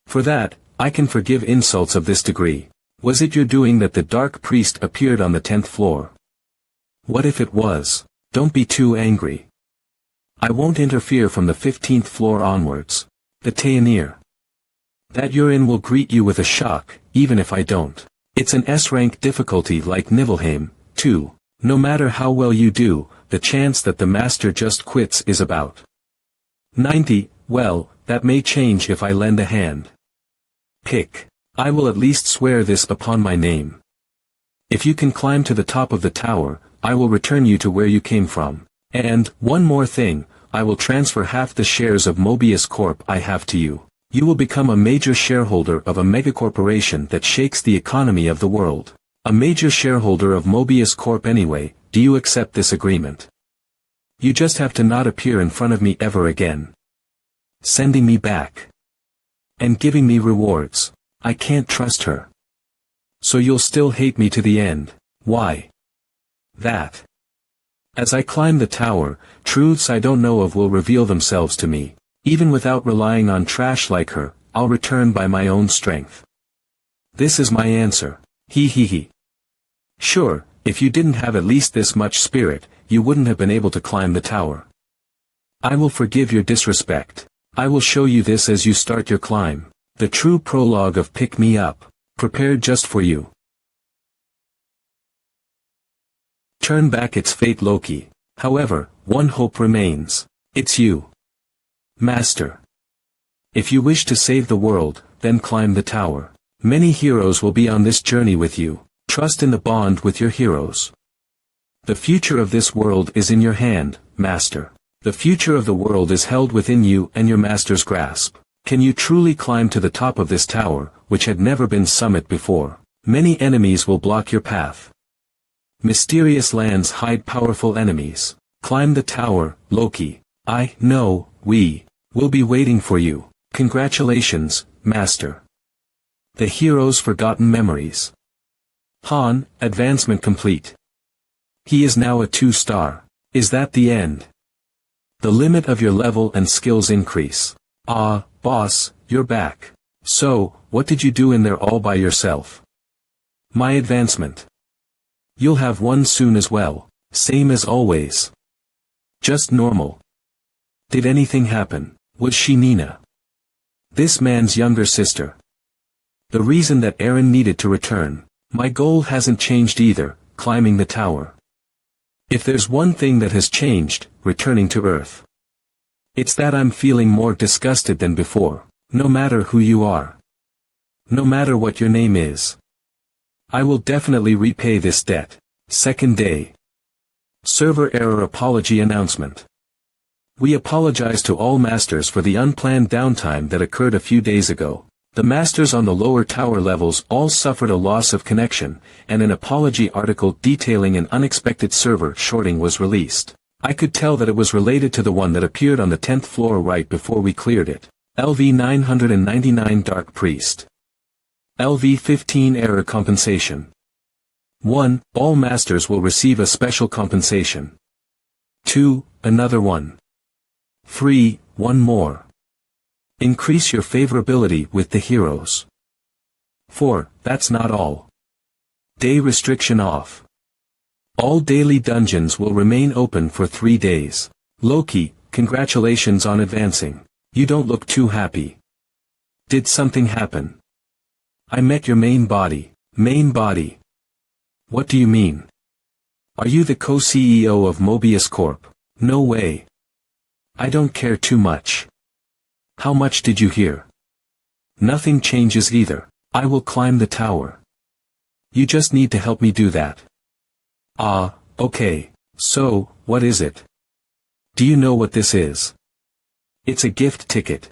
For that, I can forgive insults of this degree. Was it your doing that the dark priest appeared on the 10th floor? What if it was? Don't be too angry. I won't interfere from the 15th floor onwards. The Taenir that you're in will greet you with a shock, even if I don't. It's an S-rank difficulty like Nibelheim, too. No matter how well you do, the chance that the master just quits is about 90. Well, that may change if I lend a hand. Pick. I will at least swear this upon my name. If you can climb to the top of the tower, I will return you to where you came from. And, one more thing, I will transfer half the shares of Mobius Corp I have to you. You will become a major shareholder of a megacorporation that shakes the economy of the world. A major shareholder of Mobius Corp anyway. Do you accept this agreement? You just have to not appear in front of me ever again. Sending me back. And giving me rewards. I can't trust her. So you'll still hate me to the end. Why? That. As I climb the tower, truths I don't know of will reveal themselves to me. Even without relying on trash like her, I'll return by my own strength. This is my answer. He. Sure, if you didn't have at least this much spirit, you wouldn't have been able to climb the tower. I will forgive your disrespect. I will show you this as you start your climb. The true prologue of Pick Me Up, prepared just for you. Turn back its fate, Loki. However, one hope remains. It's you. Master. If you wish to save the world, then climb the tower. Many heroes will be on this journey with you. Trust in the bond with your heroes. The future of this world is in your hand, Master. The future of the world is held within you and your Master's grasp. Can you truly climb to the top of this tower, which had never been summit before? Many enemies will block your path. Mysterious lands hide powerful enemies. Climb the tower, Loki. We will be waiting for you. Congratulations, Master. The hero's forgotten memories. Han, advancement complete. He is now a 2-star. Is that the end? The limit of your level and skills increase. Ah, boss, you're back. So, what did you do in there all by yourself? My advancement. You'll have one soon as well, same as always. Just normal. Did anything happen? Was she Nina? This man's younger sister. The reason that Aaron needed to return. My goal hasn't changed either, climbing the tower. If there's one thing that has changed, returning to Earth. It's that I'm feeling more disgusted than before, no matter who you are. No matter what your name is. I will definitely repay this debt. Second day. Server error apology announcement. We apologize to all masters for the unplanned downtime that occurred a few days ago. The masters on the lower tower levels all suffered a loss of connection, and an apology article detailing an unexpected server shorting was released. I could tell that it was related to the one that appeared on the 10th floor right before we cleared it. LV 999 Dark Priest. LV 15 Error Compensation. 1. All masters will receive a special compensation. 2. Another one. 3. One more. Increase your favorability with the heroes. 4. That's not all. Day restriction off. All daily dungeons will remain open for 3 days. Loki, congratulations on advancing. You don't look too happy. Did something happen? I met your main body. Main body? What do you mean? Are you the co-CEO of Mobius Corp? No way. I don't care too much. How much did you hear? Nothing changes either. I will climb the tower. You just need to help me do that. Ah, okay. So, what is it? Do you know what this is? It's a gift ticket.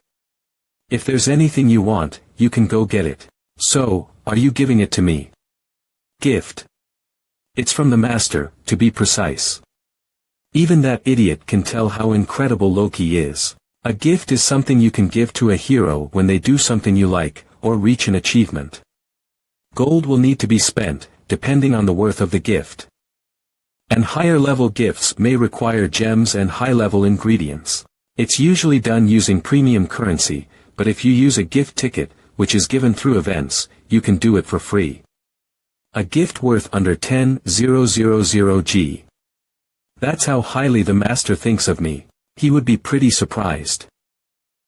If there's anything you want, you can go get it. So, are you giving it to me? Gift. It's from the master, to be precise. Even that idiot can tell how incredible Loki is. A gift is something you can give to a hero when they do something you like, or reach an achievement. Gold will need to be spent, depending on the worth of the gift. And higher-level gifts may require gems and high-level ingredients. It's usually done using premium currency, but if you use a gift ticket, which is given through events, you can do it for free. A gift worth under 10,000 G. That's how highly the master thinks of me. He would be pretty surprised.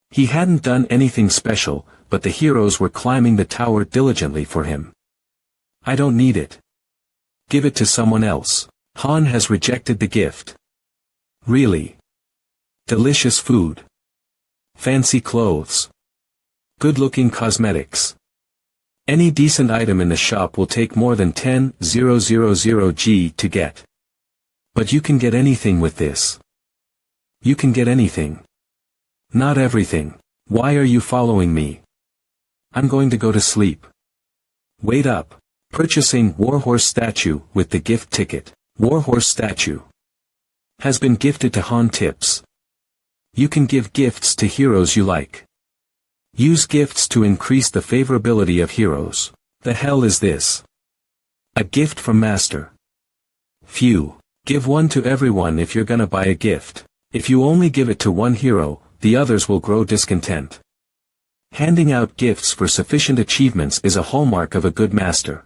He hadn't done anything special, but the heroes were climbing the tower diligently for him. I don't need it. Give it to someone else. Han has rejected the gift. Really? Delicious food. Fancy clothes. Good-looking cosmetics. Any decent item in the shop will take more than 10,000 G to get. But you can get anything with this. You can get anything. Not everything. Why are you following me? I'm going to go to sleep. Wait up. Purchasing Warhorse statue with the gift ticket. Warhorse statue has been gifted to Han Tips. You can give gifts to heroes you like. Use gifts to increase the favorability of heroes. The hell is this? A gift from Master. Phew. Give one to everyone if you're gonna buy a gift. If you only give it to one hero, the others will grow discontent. Handing out gifts for sufficient achievements is a hallmark of a good master.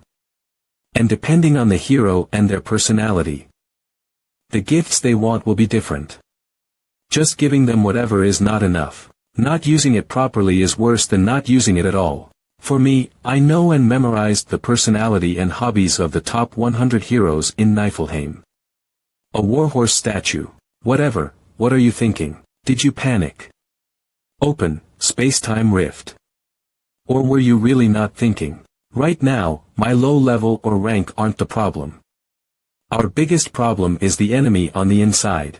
And depending on the hero and their personality, the gifts they want will be different. Just giving them whatever is not enough. Not using it properly is worse than not using it at all. For me, I know and memorized the personality and hobbies of the top 100 heroes in Niflheim. A Warhorse statue. Whatever, what are you thinking? Did you panic? Open, space-time rift. Or were you really not thinking? Right now, my low level or rank aren't the problem. Our biggest problem is the enemy on the inside.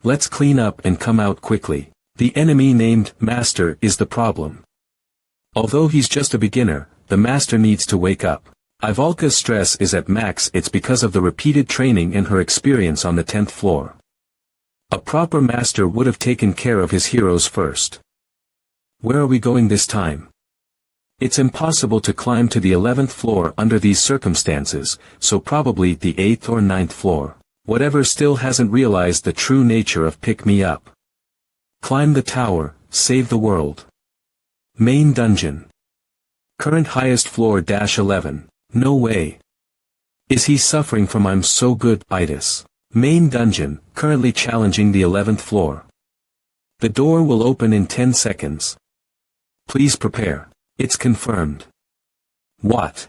Let's clean up and come out quickly. The enemy named Master is the problem. Although he's just a beginner, the Master needs to wake up. Ivalka's stress is at max. It's because of the repeated training and her experience on the 10th floor. A proper Master would have taken care of his heroes first. Where are we going this time? It's impossible to climb to the 11th floor under these circumstances, so probably the 8th or 9th floor. Whatever still hasn't realized the true nature of pick me up. Climb the tower, save the world. Main dungeon. Current highest floor -11. No way. Is he suffering from I'm so good itis? Main dungeon, currently challenging the 11th floor. The door will open in 10 seconds. Please prepare. It's confirmed. What?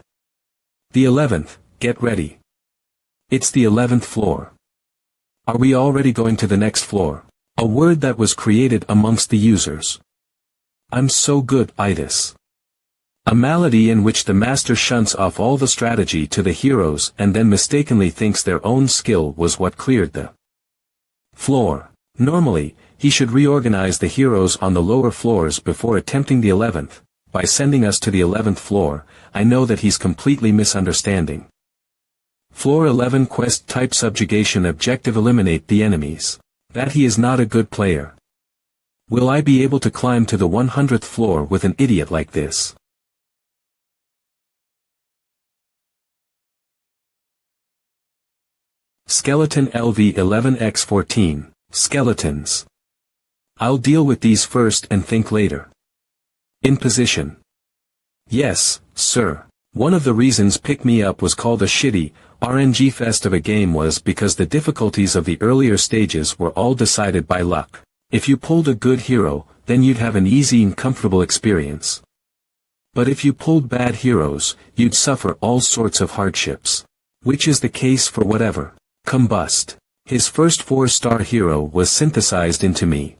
The 11th, get ready. It's the 11th floor. Are we already going to the next floor? A word that was created amongst the users. I'm so good itis. A malady in which the master shunts off all the strategy to the heroes and then mistakenly thinks their own skill was what cleared the floor. Normally, he should reorganize the heroes on the lower floors before attempting the 11th. By sending us to the 11th floor, I know that he's completely misunderstanding. Floor 11 quest type subjugation objective eliminate the enemies. That he is not a good player. Will I be able to climb to the 100th floor with an idiot like this? Skeleton LV11X14, Skeletons. I'll deal with these first and think later. In position. Yes, sir. One of the reasons Pick Me Up was called a shitty, RNG fest of a game was because the difficulties of the earlier stages were all decided by luck. If you pulled a good hero, then you'd have an easy and comfortable experience. But if you pulled bad heroes, you'd suffer all sorts of hardships. Which is the case for whatever. Combust. His first 4-star hero was synthesized into me.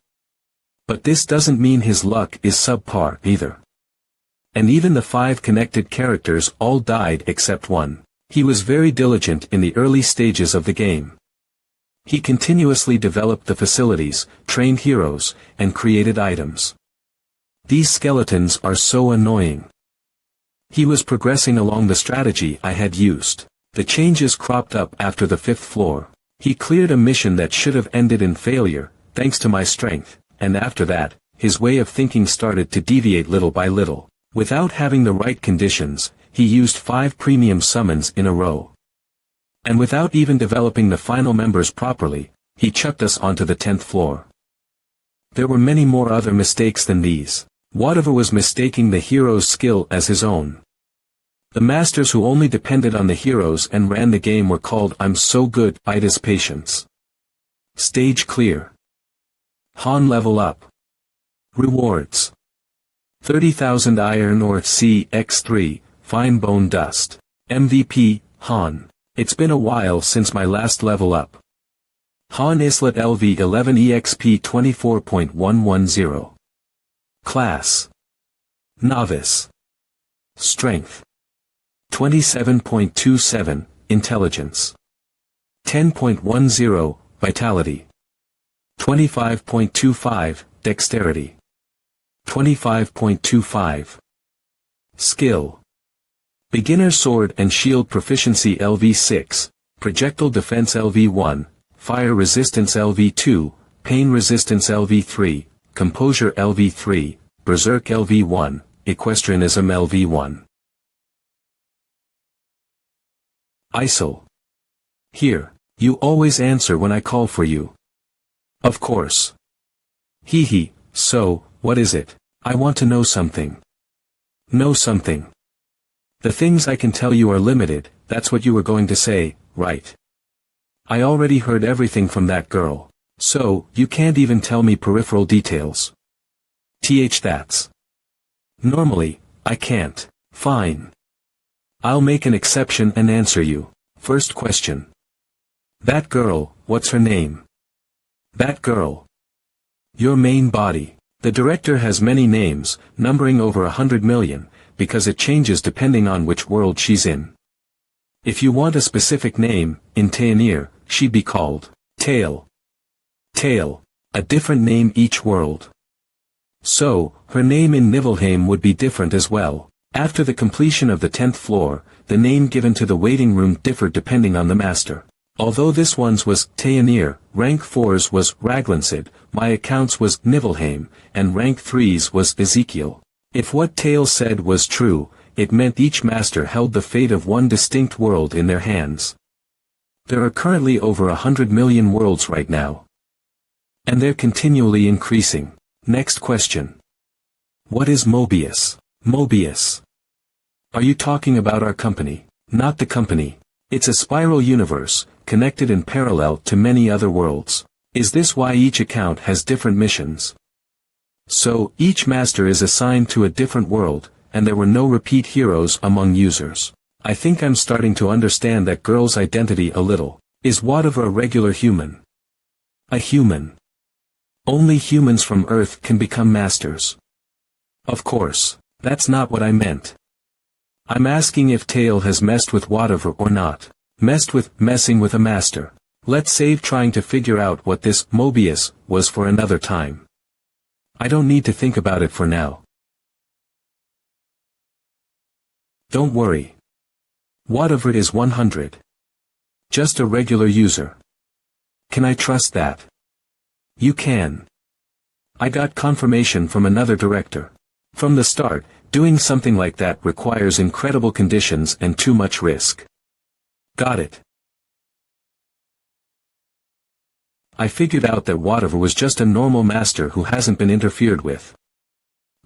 But this doesn't mean his luck is subpar either. And even the 5 connected characters all died except one. He was very diligent in the early stages of the game. He continuously developed the facilities, trained heroes, and created items. These skeletons are so annoying. He was progressing along the strategy I had used. The changes cropped up after the 5th floor. He cleared a mission that should have ended in failure, thanks to my strength, and after that, his way of thinking started to deviate little by little. Without having the right conditions, he used 5 premium summons in a row. And without even developing the final members properly, he chucked us onto the 10th floor. There were many more other mistakes than these. Whatever was mistaking the hero's skill as his own. The masters who only depended on the heroes and ran the game were called I'm so good itis patients. Stage clear. Han level up. Rewards. 30,000 iron ore CX3, fine bone dust. MVP, Han. It's been a while since my last level up. Han Islet LV11 EXP 24.110. Class. Novice. Strength. 27.27, Intelligence. 10.10, Vitality. 25.25, Dexterity. 25.25. Skill. Beginner Sword and Shield Proficiency LV6, Projectile Defense LV1, Fire Resistance LV2, Pain Resistance LV3, Composure LV3, Berserk LV1, Equestrianism LV1. ISIL. Here, you always answer when I call for you. Of course. Hee, so, what is it? I want to know something. Know something. The things I can tell you are limited, that's what you were going to say, right? I already heard everything from that girl. So, you can't even tell me peripheral details. That's. Normally, I can't. Fine. I'll make an exception and answer you. First question. That girl, what's her name? That girl. Your main body. The director has many names, numbering over 100 million, because it changes depending on which world she's in. If you want a specific name, in Taenir, she'd be called Tail. Tail. A different name each world. So, her name in Nibelheim would be different as well. After the completion of the 10th floor, the name given to the waiting room differed depending on the master. Although this one's was Taenir, rank 4's was Raglansid, my accounts was Nibelheim, and rank 3's was Ezekiel. If what Tail said was true, it meant each master held the fate of one distinct world in their hands. There are currently over 100 million worlds right now. And they're continually increasing. Next question. What is Mobius? Mobius. Are you talking about our company? Not the company. It's a spiral universe, connected in parallel to many other worlds. Is this why each account has different missions? So, each master is assigned to a different world, and there were no repeat heroes among users. I think I'm starting to understand that girl's identity a little. Is whatever a regular human? A human. Only humans from Earth can become masters. Of course, that's not what I meant. I'm asking if Tail has messed with whatever or not. Messing with a master. Let's save trying to figure out what this Mobius was for another time. I don't need to think about it for now. Don't worry. Whatever is 100. Just a regular user. Can I trust that? You can. I got confirmation from another director. From the start, doing something like that requires incredible conditions and too much risk. Got it. I figured out that whatever was just a normal master who hasn't been interfered with.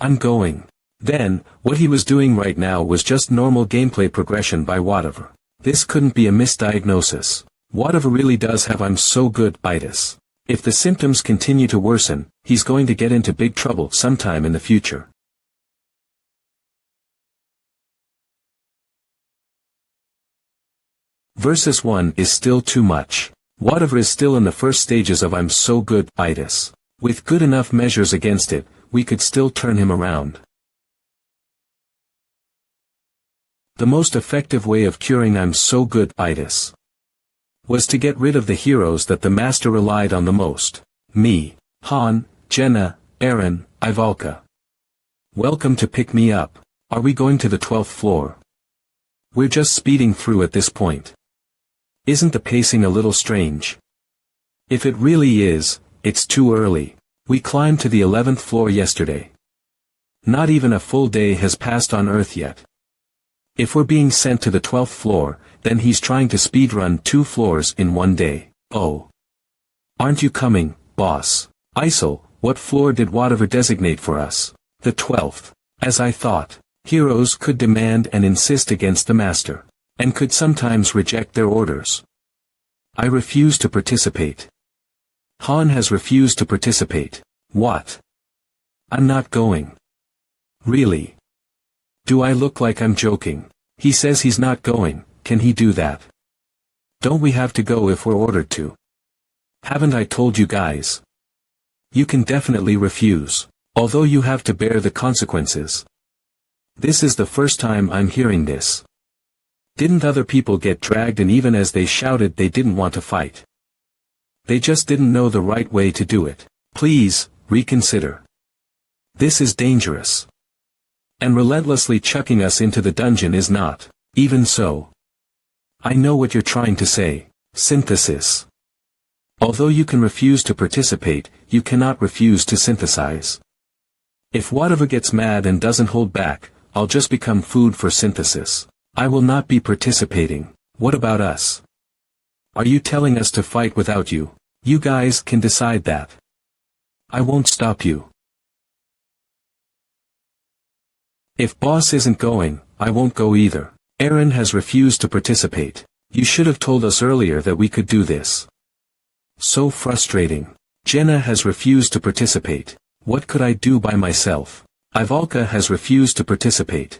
I'm going. Then, what he was doing right now was just normal gameplay progression by whatever. This couldn't be a misdiagnosis. Whatever really does have I'm so good itis. If the symptoms continue to worsen, he's going to get into big trouble sometime in the future. Versus 1 is still too much. Whatever is still in the first stages of I'm so good itis. With good enough measures against it, we could still turn him around. The most effective way of curing I'm so good itis was to get rid of the heroes that the master relied on the most. Me, Han, Jenna, Eren, Ivalka. Welcome to pick me up. Are we going to the 12th floor? We're just speeding through at this point. Isn't the pacing a little strange? If it really is, it's too early. We climbed to the 11th floor yesterday. Not even a full day has passed on Earth yet. If we're being sent to the 12th floor, then he's trying to speedrun 2 floors in one day. Oh. Aren't you coming, boss? Isel, what floor did whatever designate for us? The 12th. As I thought. Heroes could demand and insist against the master. And could sometimes reject their orders. I refuse to participate. Han has refused to participate. What? I'm not going. Really? Do I look like I'm joking? He says he's not going, can he do that? Don't we have to go if we're ordered to? Haven't I told you guys? You can definitely refuse, although you have to bear the consequences. This is the first time I'm hearing this. Didn't other people get dragged and even as they shouted they didn't want to fight? They just didn't know the right way to do it. Please, reconsider. This is dangerous. And relentlessly chucking us into the dungeon is not. Even so. I know what you're trying to say. Synthesis. Although you can refuse to participate, you cannot refuse to synthesize. If whatever gets mad and doesn't hold back, I'll just become food for synthesis. I will not be participating. What about us? Are you telling us to fight without you? You guys can decide that. I won't stop you. If boss isn't going, I won't go either. Eren has refused to participate. You should have told us earlier that we could do this. So frustrating. Jenna has refused to participate. What could I do by myself? Ivalka has refused to participate.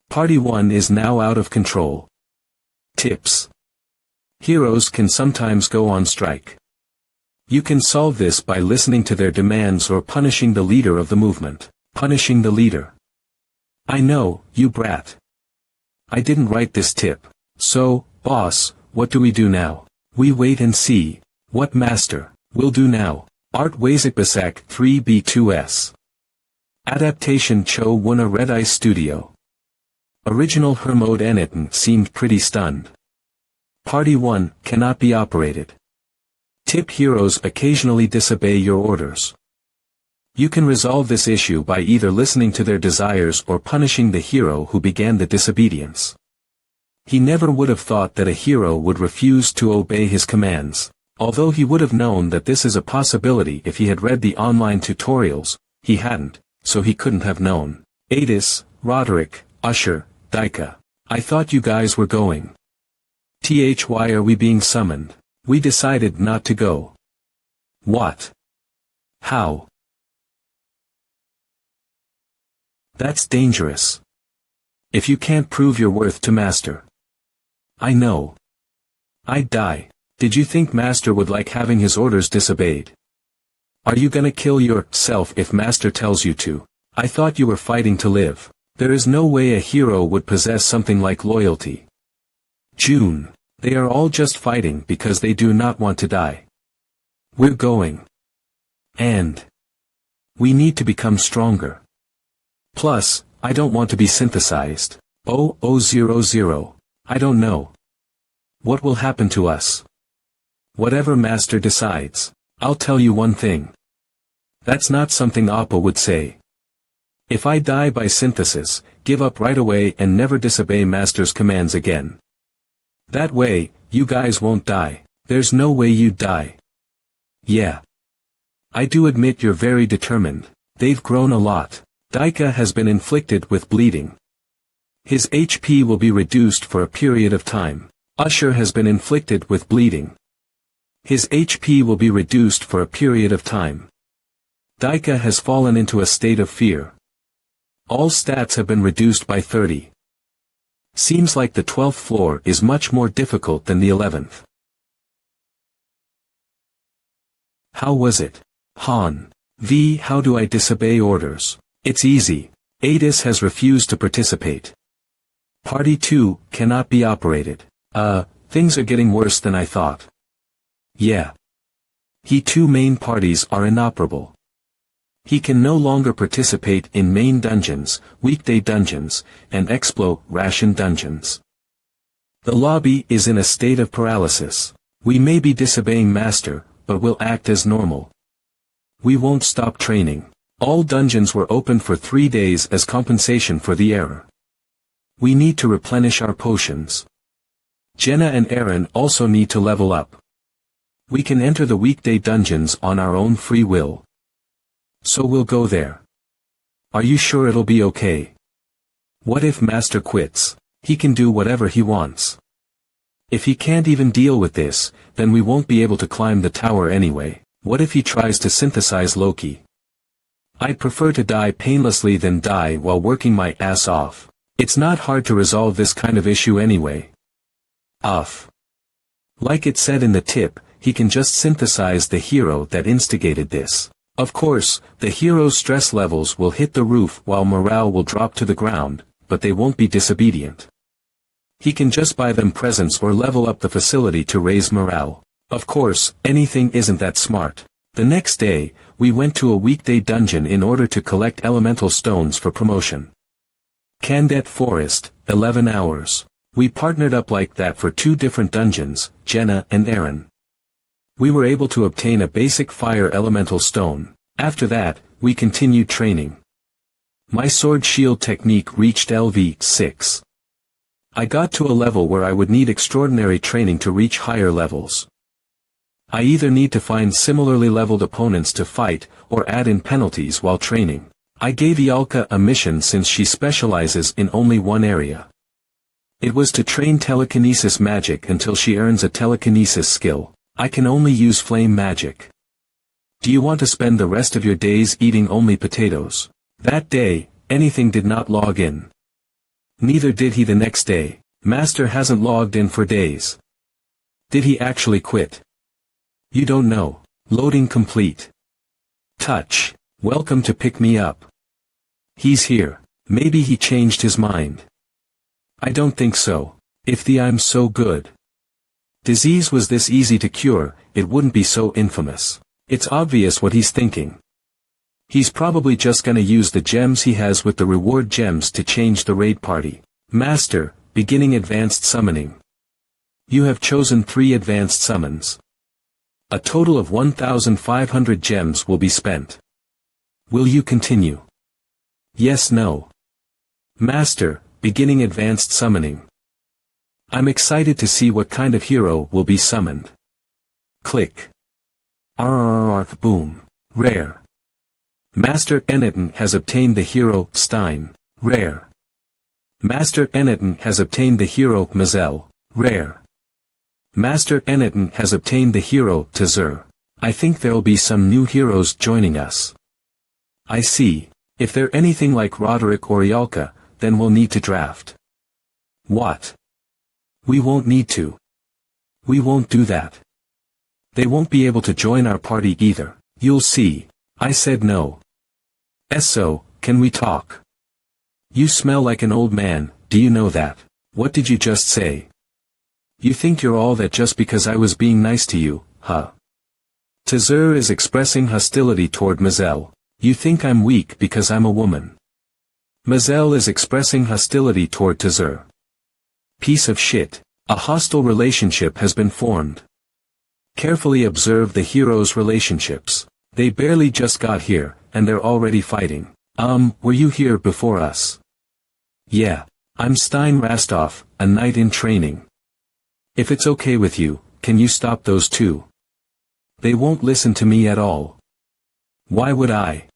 Party 1 is now out of control. Tips. Heroes can sometimes go on strike. You can solve this by listening to their demands or punishing the leader of the movement. Punishing the leader. I know, you brat. I didn't write this tip. So, boss, what do we do now? We wait and see. What master will do now? Art Wazikbasak 3B2S. Adaptation Cho Wuna Red Eye Studio. Original Hermod Enitin seemed pretty stunned. Party 1 cannot be operated. Tip heroes occasionally disobey your orders. You can resolve this issue by either listening to their desires or punishing the hero who began the disobedience. He never would have thought that a hero would refuse to obey his commands. Although he would have known that this is a possibility if he had read the online tutorials, he hadn't, so he couldn't have known. Adis, Roderick, Usher, Daika. I thought you guys were going. Why are we being summoned? We decided not to go. What? How? That's dangerous. If you can't prove your worth to Master. I know. I'd die. Did you think Master would like having his orders disobeyed? Are you gonna kill yourself if Master tells you to? I thought you were fighting to live. There is no way a hero would possess something like loyalty. June. They are all just fighting because they do not want to die. We're going. And we need to become stronger. Plus, I don't want to be synthesized. 0000. I don't know. What will happen to us? Whatever Master decides. I'll tell you one thing. That's not something Appa would say. If I die by synthesis, give up right away and never disobey Master's commands again. That way, you guys won't die. There's no way you'd die. Yeah. I do admit you're very determined. They've grown a lot. Daika has been inflicted with bleeding. His HP will be reduced for a period of time. Usher has been inflicted with bleeding. His HP will be reduced for a period of time. Daika has fallen into a state of fear. All stats have been reduced by 30. Seems like the 12th floor is much more difficult than the 11th. How was it? Han. V. How do I disobey orders? It's easy. Adis has refused to participate. Party 2 cannot be operated. Things are getting worse than I thought. Yeah. He two main parties are inoperable. He can no longer participate in main dungeons, weekday dungeons, and Explo ration dungeons. The lobby is in a state of paralysis. We may be disobeying Master, but will act as normal. We won't stop training. All dungeons were open for 3 days as compensation for the error. We need to replenish our potions. Jenna and Aaron also need to level up. We can enter the weekday dungeons on our own free will. So we'll go there. Are you sure it'll be okay? What if Master quits? He can do whatever he wants. If he can't even deal with this, then we won't be able to climb the tower anyway. What if he tries to synthesize Loki? I'd prefer to die painlessly than die while working my ass off. It's not hard to resolve this kind of issue anyway. Like it said in the tip, he can just synthesize the hero that instigated this. Of course, the hero's stress levels will hit the roof while morale will drop to the ground, but they won't be disobedient. He can just buy them presents or level up the facility to raise morale. Of course, anything isn't that smart. The next day, we went to a weekday dungeon in order to collect elemental stones for promotion. Candet Forest, 11 hours. We partnered up like that for 2 different dungeons, Jenna and Aaron. We were able to obtain a basic fire elemental stone. After that, we continued training. My sword shield technique reached LV 6. I got to a level where I would need extraordinary training to reach higher levels. I either need to find similarly leveled opponents to fight, or add in penalties while training. I gave Ialka a mission since she specializes in only one area. It was to train telekinesis magic until she earns a telekinesis skill. I can only use flame magic. Do you want to spend the rest of your days eating only potatoes? That day, anything did not log in. Neither did he the next day. Master hasn't logged in for days. Did he actually quit? You don't know. Loading complete. Touch. Welcome to pick me up. He's here. Maybe he changed his mind. I don't think so. If the I'm so good disease was this easy to cure, it wouldn't be so infamous. It's obvious what he's thinking. He's probably just gonna use the gems he has with the reward gems to change the raid party. Master, beginning advanced summoning. You have chosen 3 advanced summons. A total of 1,500 gems will be spent. Will you continue? Yes, no. Master, beginning advanced summoning. I'm excited to see what kind of hero will be summoned. Click. Boom. Rare. Master Eneton has obtained the hero, Stein. Rare. Master Eneton has obtained the hero, Mazel. Rare. Master Eneton has obtained the hero, Tazur. I think there'll be some new heroes joining us. I see. If they're anything like Roderick or Yalka, then we'll need to draft. What? We won't need to. We won't do that. They won't be able to join our party either. You'll see. I said no. So, can we talk? You smell like an old man, do you know that? What did you just say? You think you're all that just because I was being nice to you, huh? Tazur is expressing hostility toward Mazel. You think I'm weak because I'm a woman. Mazel is expressing hostility toward Tazur. Piece of shit. A hostile relationship has been formed. Carefully observe the heroes' relationships. They barely just got here, and they're already fighting. Were you here before us? Yeah. I'm Stein Rastov, a knight in training. If it's okay with you, can you stop those two? They won't listen to me at all. Why would I?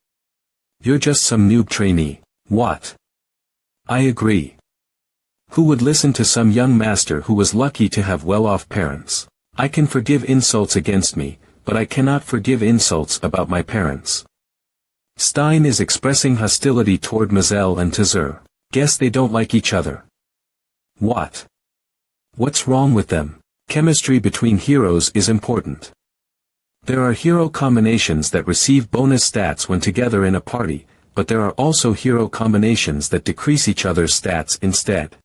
You're just some noob trainee. What? I agree. Who would listen to some young master who was lucky to have well-off parents? I can forgive insults against me, but I cannot forgive insults about my parents. Stein is expressing hostility toward Mazel and Tazur. Guess they don't like each other. What? What's wrong with them? Chemistry between heroes is important. There are hero combinations that receive bonus stats when together in a party, but there are also hero combinations that decrease each other's stats instead.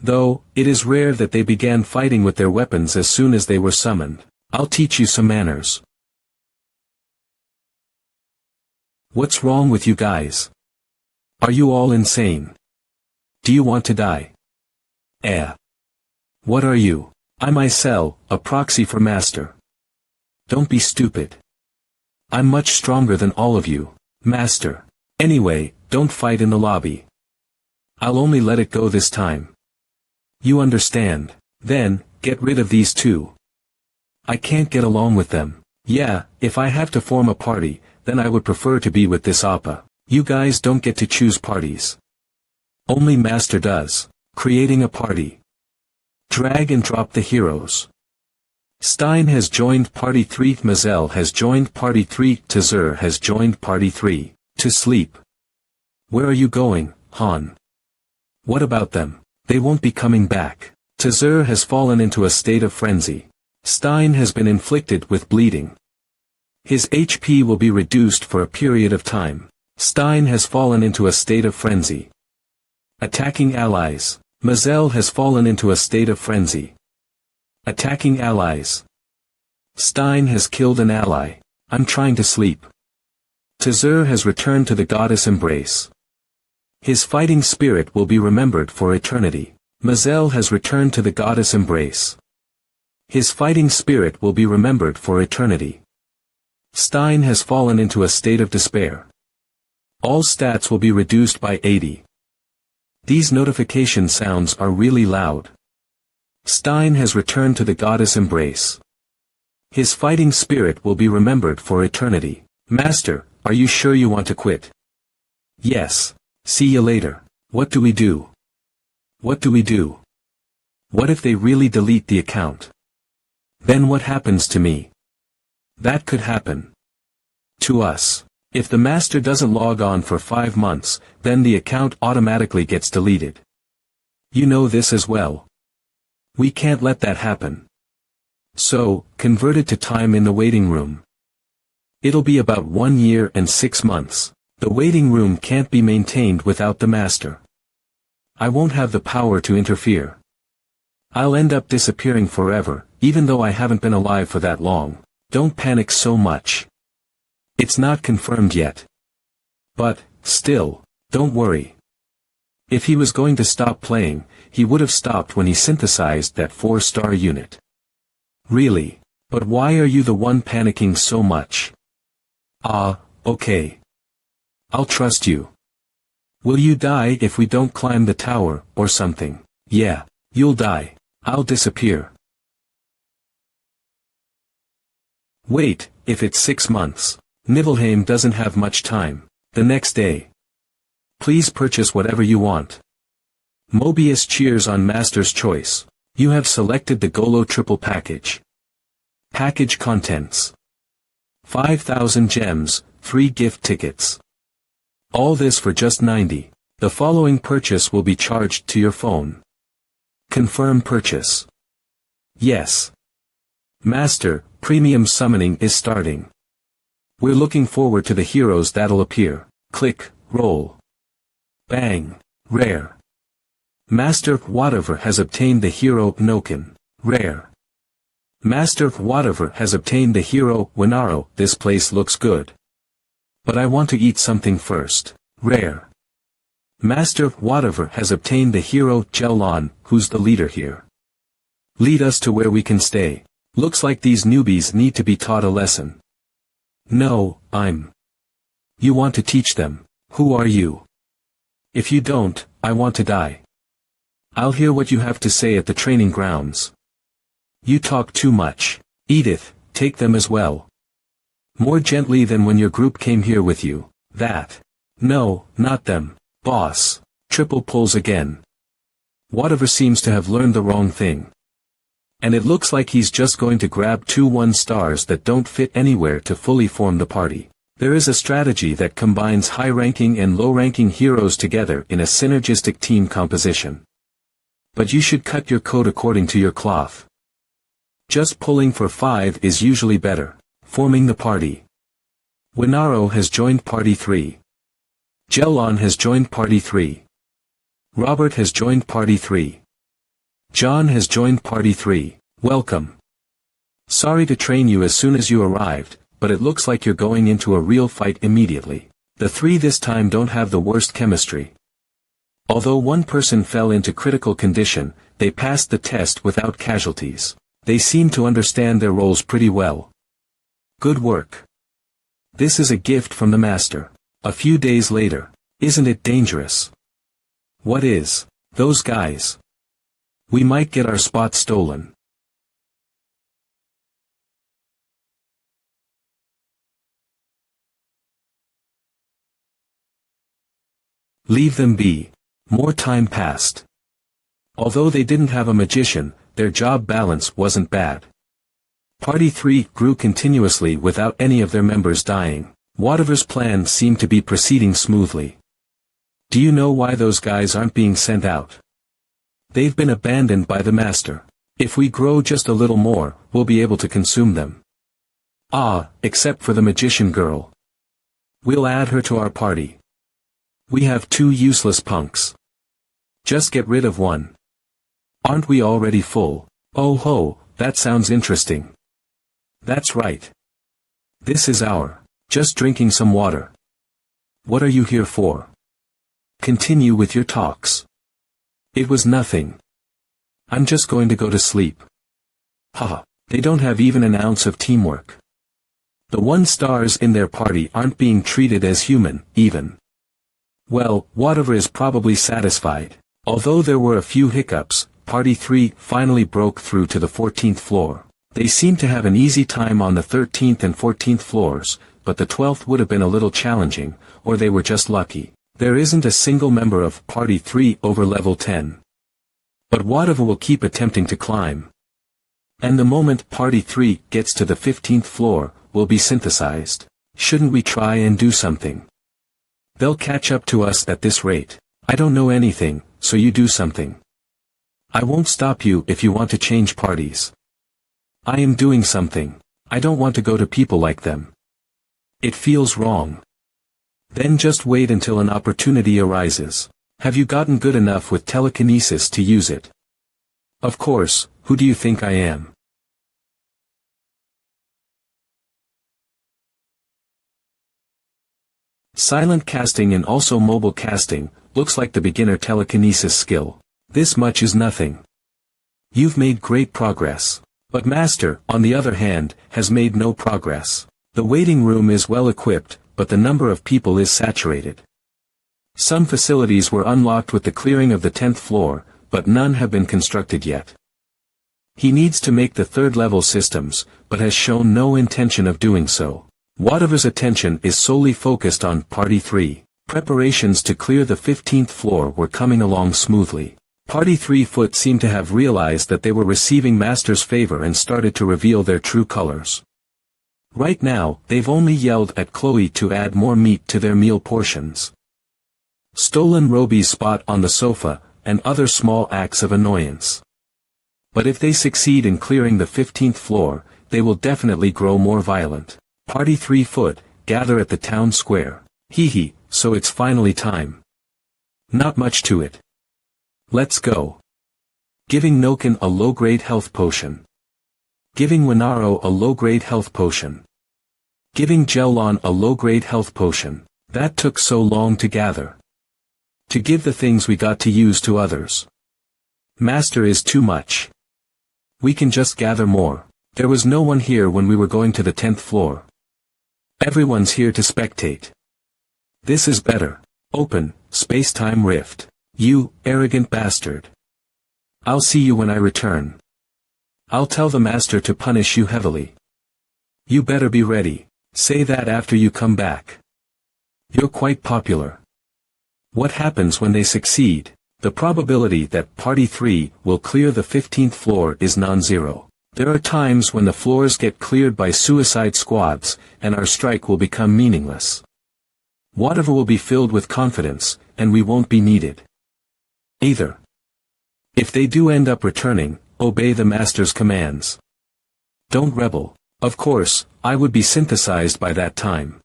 Though, it is rare that they began fighting with their weapons as soon as they were summoned. I'll teach you some manners. What's wrong with you guys? Are you all insane? Do you want to die? What are you? I'm Isel, a proxy for Master. Don't be stupid. I'm much stronger than all of you, Master. Anyway, don't fight in the lobby. I'll only let it go this time. You understand. Then, get rid of these two. I can't get along with them. Yeah, if I have to form a party, then I would prefer to be with this Appa. You guys don't get to choose parties. Only Master does. Creating a party. Drag and drop the heroes. Stein has joined Party 3. Mazel has joined Party 3. Tazur has joined Party 3. To sleep. Where are you going, Han? What about them? They won't be coming back. Tazur has fallen into a state of frenzy. Stein has been inflicted with bleeding. His HP will be reduced for a period of time. Stein has fallen into a state of frenzy. Attacking allies. Mazel has fallen into a state of frenzy. Attacking allies. Stein has killed an ally. I'm trying to sleep. Tazur has returned to the goddess embrace. His fighting spirit will be remembered for eternity. Mazel has returned to the goddess embrace. His fighting spirit will be remembered for eternity. Stein has fallen into a state of despair. All stats will be reduced by 80. These notification sounds are really loud. Stein has returned to the goddess embrace. His fighting spirit will be remembered for eternity. Master, are you sure you want to quit? Yes. See you later. What do we do? What do we do? What if they really delete the account? Then what happens to me? That could happen. To us. If the master doesn't log on for 5 months, then the account automatically gets deleted. You know this as well. We can't let that happen. So, convert it to time in the waiting room. It'll be about 1 year and 6 months. The waiting room can't be maintained without the master. I won't have the power to interfere. I'll end up disappearing forever, even though I haven't been alive for that long. Don't panic so much. It's not confirmed yet. But, still, don't worry. If he was going to stop playing, he would have stopped when he synthesized that 4-star unit. Really? But why are you the one panicking so much? Okay. I'll trust you. Will you die if we don't climb the tower, or something? Yeah, you'll die. I'll disappear. Wait, if it's 6 months. Nibelheim doesn't have much time. The next day. Please purchase whatever you want. Mobius cheers on Master's choice. You have selected the Golo Triple Package. Package contents. 5,000 gems, 3 gift tickets. All this for just 90. The following purchase will be charged to your phone. Confirm purchase. Yes. Master, premium summoning is starting. We're looking forward to the heroes that'll appear. Click, roll. Bang, rare. Master whatever has obtained the hero Noken, rare. Master whatever has obtained the hero Winaro. This place looks good. But I want to eat something first, rare. Master whatever has obtained the hero Jelon, who's the leader here. Lead us to where we can stay. Looks like these newbies need to be taught a lesson. No, You want to teach them. Who are you? If you don't, I want to die. I'll hear what you have to say at the training grounds. You talk too much. Edith, take them as well. More gently than when your group came here with you. That. No, not them. Boss. Triple pulls again. Whatever seems to have learned the wrong thing. And it looks like he's just going to grab 2 1-stars that don't fit anywhere to fully form the party. There is a strategy that combines high-ranking and low-ranking heroes together in a synergistic team composition. But you should cut your coat according to your cloth. Just pulling for 5 is usually better. Forming the party. Winaro has joined Party 3. Jelon has joined Party 3. Robert has joined Party 3. John has joined Party 3. Welcome. Sorry to train you as soon as you arrived, but it looks like you're going into a real fight immediately. The 3 this time don't have the worst chemistry. Although one person fell into critical condition, they passed the test without casualties. They seem to understand their roles pretty well. Good work. This is a gift from the master. A few days later. Isn't it dangerous? What is? Those guys. We might get our spot stolen. Leave them be. More time passed. Although they didn't have a magician, their job balance wasn't bad. Party 3 grew continuously without any of their members dying. Whatever's plan seemed to be proceeding smoothly. Do you know why those guys aren't being sent out? They've been abandoned by the master. If we grow just a little more, we'll be able to consume them. Except for the magician girl. We'll add her to our party. We have 2 useless punks. Just get rid of one. Aren't we already full? Oh ho, that sounds interesting. That's right. This is just drinking some water. What are you here for? Continue with your talks. It was nothing. I'm just going to go to sleep. Haha, they don't have even an ounce of teamwork. The 1-stars in their party aren't being treated as human, even. Well, whatever is probably satisfied. Although there were a few hiccups, Party 3 finally broke through to the 14th floor. They seemed to have an easy time on the 13th and 14th floors, but the 12th would have been a little challenging, or they were just lucky. There isn't a single member of Party 3 over level 10. But whatever will keep attempting to climb. And the moment Party 3 gets to the 15th floor, will be synthesized. Shouldn't we try and do something? They'll catch up to us at this rate. I don't know anything, so you do something. I won't stop you if you want to change parties. I am doing something. I don't want to go to people like them. It feels wrong. Then just wait until an opportunity arises. Have you gotten good enough with telekinesis to use it? Of course, who do you think I am? Silent casting and also mobile casting, looks like the beginner telekinesis skill. This much is nothing. You've made great progress. But Master, on the other hand, has made no progress. The waiting room is well equipped, but the number of people is saturated. Some facilities were unlocked with the clearing of the 10th floor, but none have been constructed yet. He needs to make the third-level systems, but has shown no intention of doing so. Whatever's attention is solely focused on Party 3. Preparations to clear the 15th floor were coming along smoothly. Party 3 Foot seemed to have realized that they were receiving Master's favor and started to reveal their true colors. Right now, they've only yelled at Chloe to add more meat to their meal portions. Stolen Roby's spot on the sofa, and other small acts of annoyance. But if they succeed in clearing the 15th floor, they will definitely grow more violent. Party 3 Foot, gather at the town square. Hee, so it's finally time. Not much to it. Let's go. Giving Noken a low-grade health potion. Giving Winaro a low-grade health potion. Giving Jelon a low-grade health potion. That took so long to gather. To give the things we got to use to others. Master is too much. We can just gather more. There was no one here when we were going to the 10th floor. Everyone's here to spectate. This is better. Open, space-time rift. You, arrogant bastard. I'll see you when I return. I'll tell the Master to punish you heavily. You better be ready. Say that after you come back. You're quite popular. What happens when they succeed? The probability that Party 3 will clear the 15th floor is non-zero. There are times when the floors get cleared by suicide squads, and our strike will become meaningless. Whatever will be filled with confidence, and we won't be needed. Either. If they do end up returning, obey the Master's commands. Don't rebel. Of course, I would be synthesized by that time.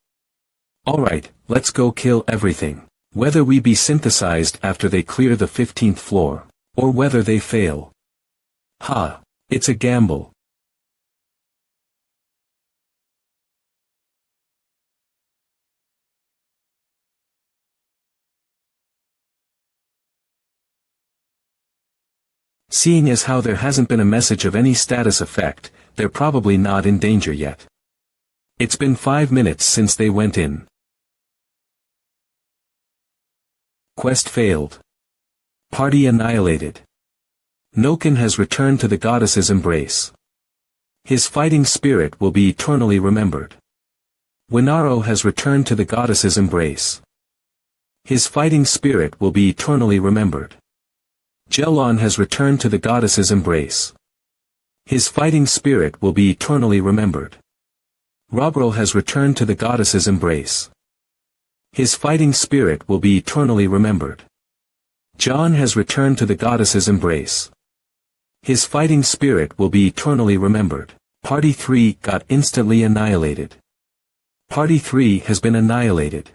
Alright, let's go kill everything. Whether we be synthesized after they clear the 15th floor, or whether they fail. Ha, it's a gamble. Seeing as how there hasn't been a message of any status effect, they're probably not in danger yet. It's been 5 minutes since they went in. Quest failed. Party annihilated. Noken has returned to the goddess's embrace. His fighting spirit will be eternally remembered. Winaro has returned to the goddess's embrace. His fighting spirit will be eternally remembered. Jelon has returned to the goddess's embrace. His fighting spirit will be eternally remembered. Robril has returned to the goddess's embrace. His fighting spirit will be eternally remembered. John has returned to the goddess's embrace. His fighting spirit will be eternally remembered. Party 3 got instantly annihilated. Party 3 has been annihilated.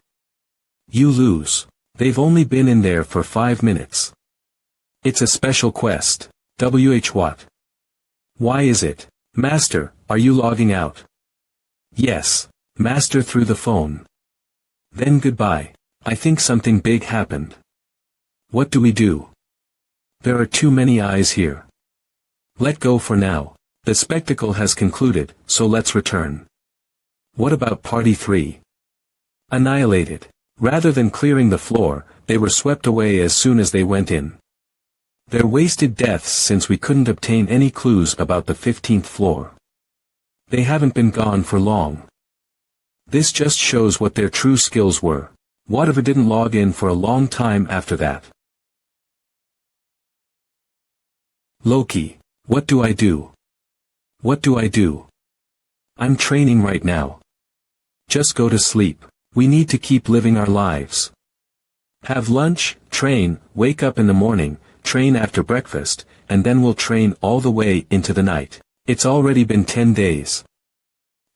You lose. They've only been in there for 5 minutes. It's a special quest. What? Why is it? Master, are you logging out? Yes. Master through the phone. Then goodbye. I think something big happened. What do we do? There are too many eyes here. Let go for now. The spectacle has concluded, so let's return. What about Party 3? Annihilated. Rather than clearing the floor, they were swept away as soon as they went in. They're wasted deaths since we couldn't obtain any clues about the 15th floor. They haven't been gone for long. This just shows what their true skills were. Whatever didn't log in for a long time after that. Loki, what do I do? What do I do? I'm training right now. Just go to sleep. We need to keep living our lives. Have lunch, train, wake up in the morning, train after breakfast, and then we'll train all the way into the night. It's already been 10 days.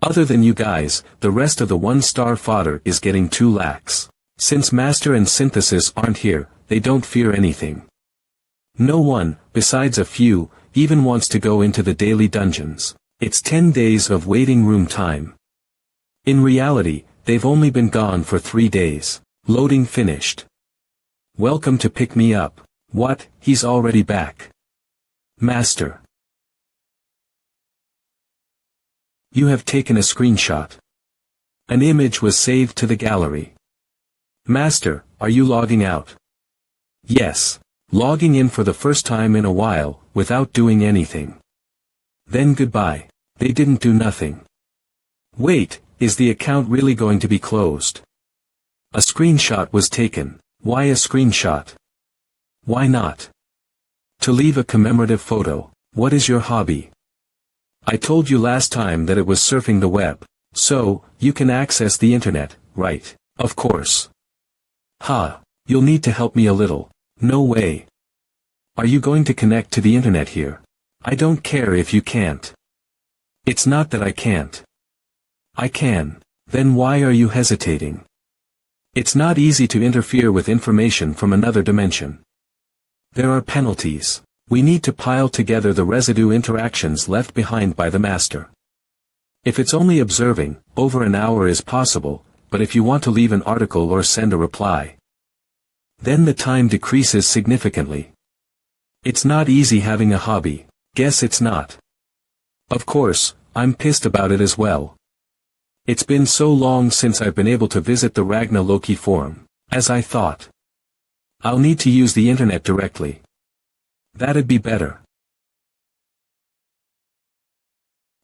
Other than you guys, the rest of the one-star fodder is getting too lax. Since Master and Synthesis aren't here, they don't fear anything. No one, besides a few, even wants to go into the daily dungeons. It's 10 days of waiting room time. In reality, they've only been gone for 3 days. Loading finished. Welcome to pick me up. What, he's already back. Master. You have taken a screenshot. An image was saved to the gallery. Master, are you logging out? Yes. Logging in for the first time in a while, without doing anything. Then goodbye. They didn't do nothing. Wait, is the account really going to be closed? A screenshot was taken. Why a screenshot? Why not? To leave a commemorative photo. What is your hobby? I told you last time that it was surfing the web. So, you can access the internet, right? Of course. Ha, you'll need to help me a little. No way. Are you going to connect to the internet here? I don't care if you can't. It's not that I can't. I can. Then why are you hesitating? It's not easy to interfere with information from another dimension. There are penalties. We need to pile together the residue interactions left behind by the master. If it's only observing, over an hour is possible, but if you want to leave an article or send a reply, then the time decreases significantly. It's not easy having a hobby. Guess it's not. Of course, I'm pissed about it as well. It's been so long since I've been able to visit the Ragna Loki forum, as I thought. I'll need to use the internet directly. That'd be better.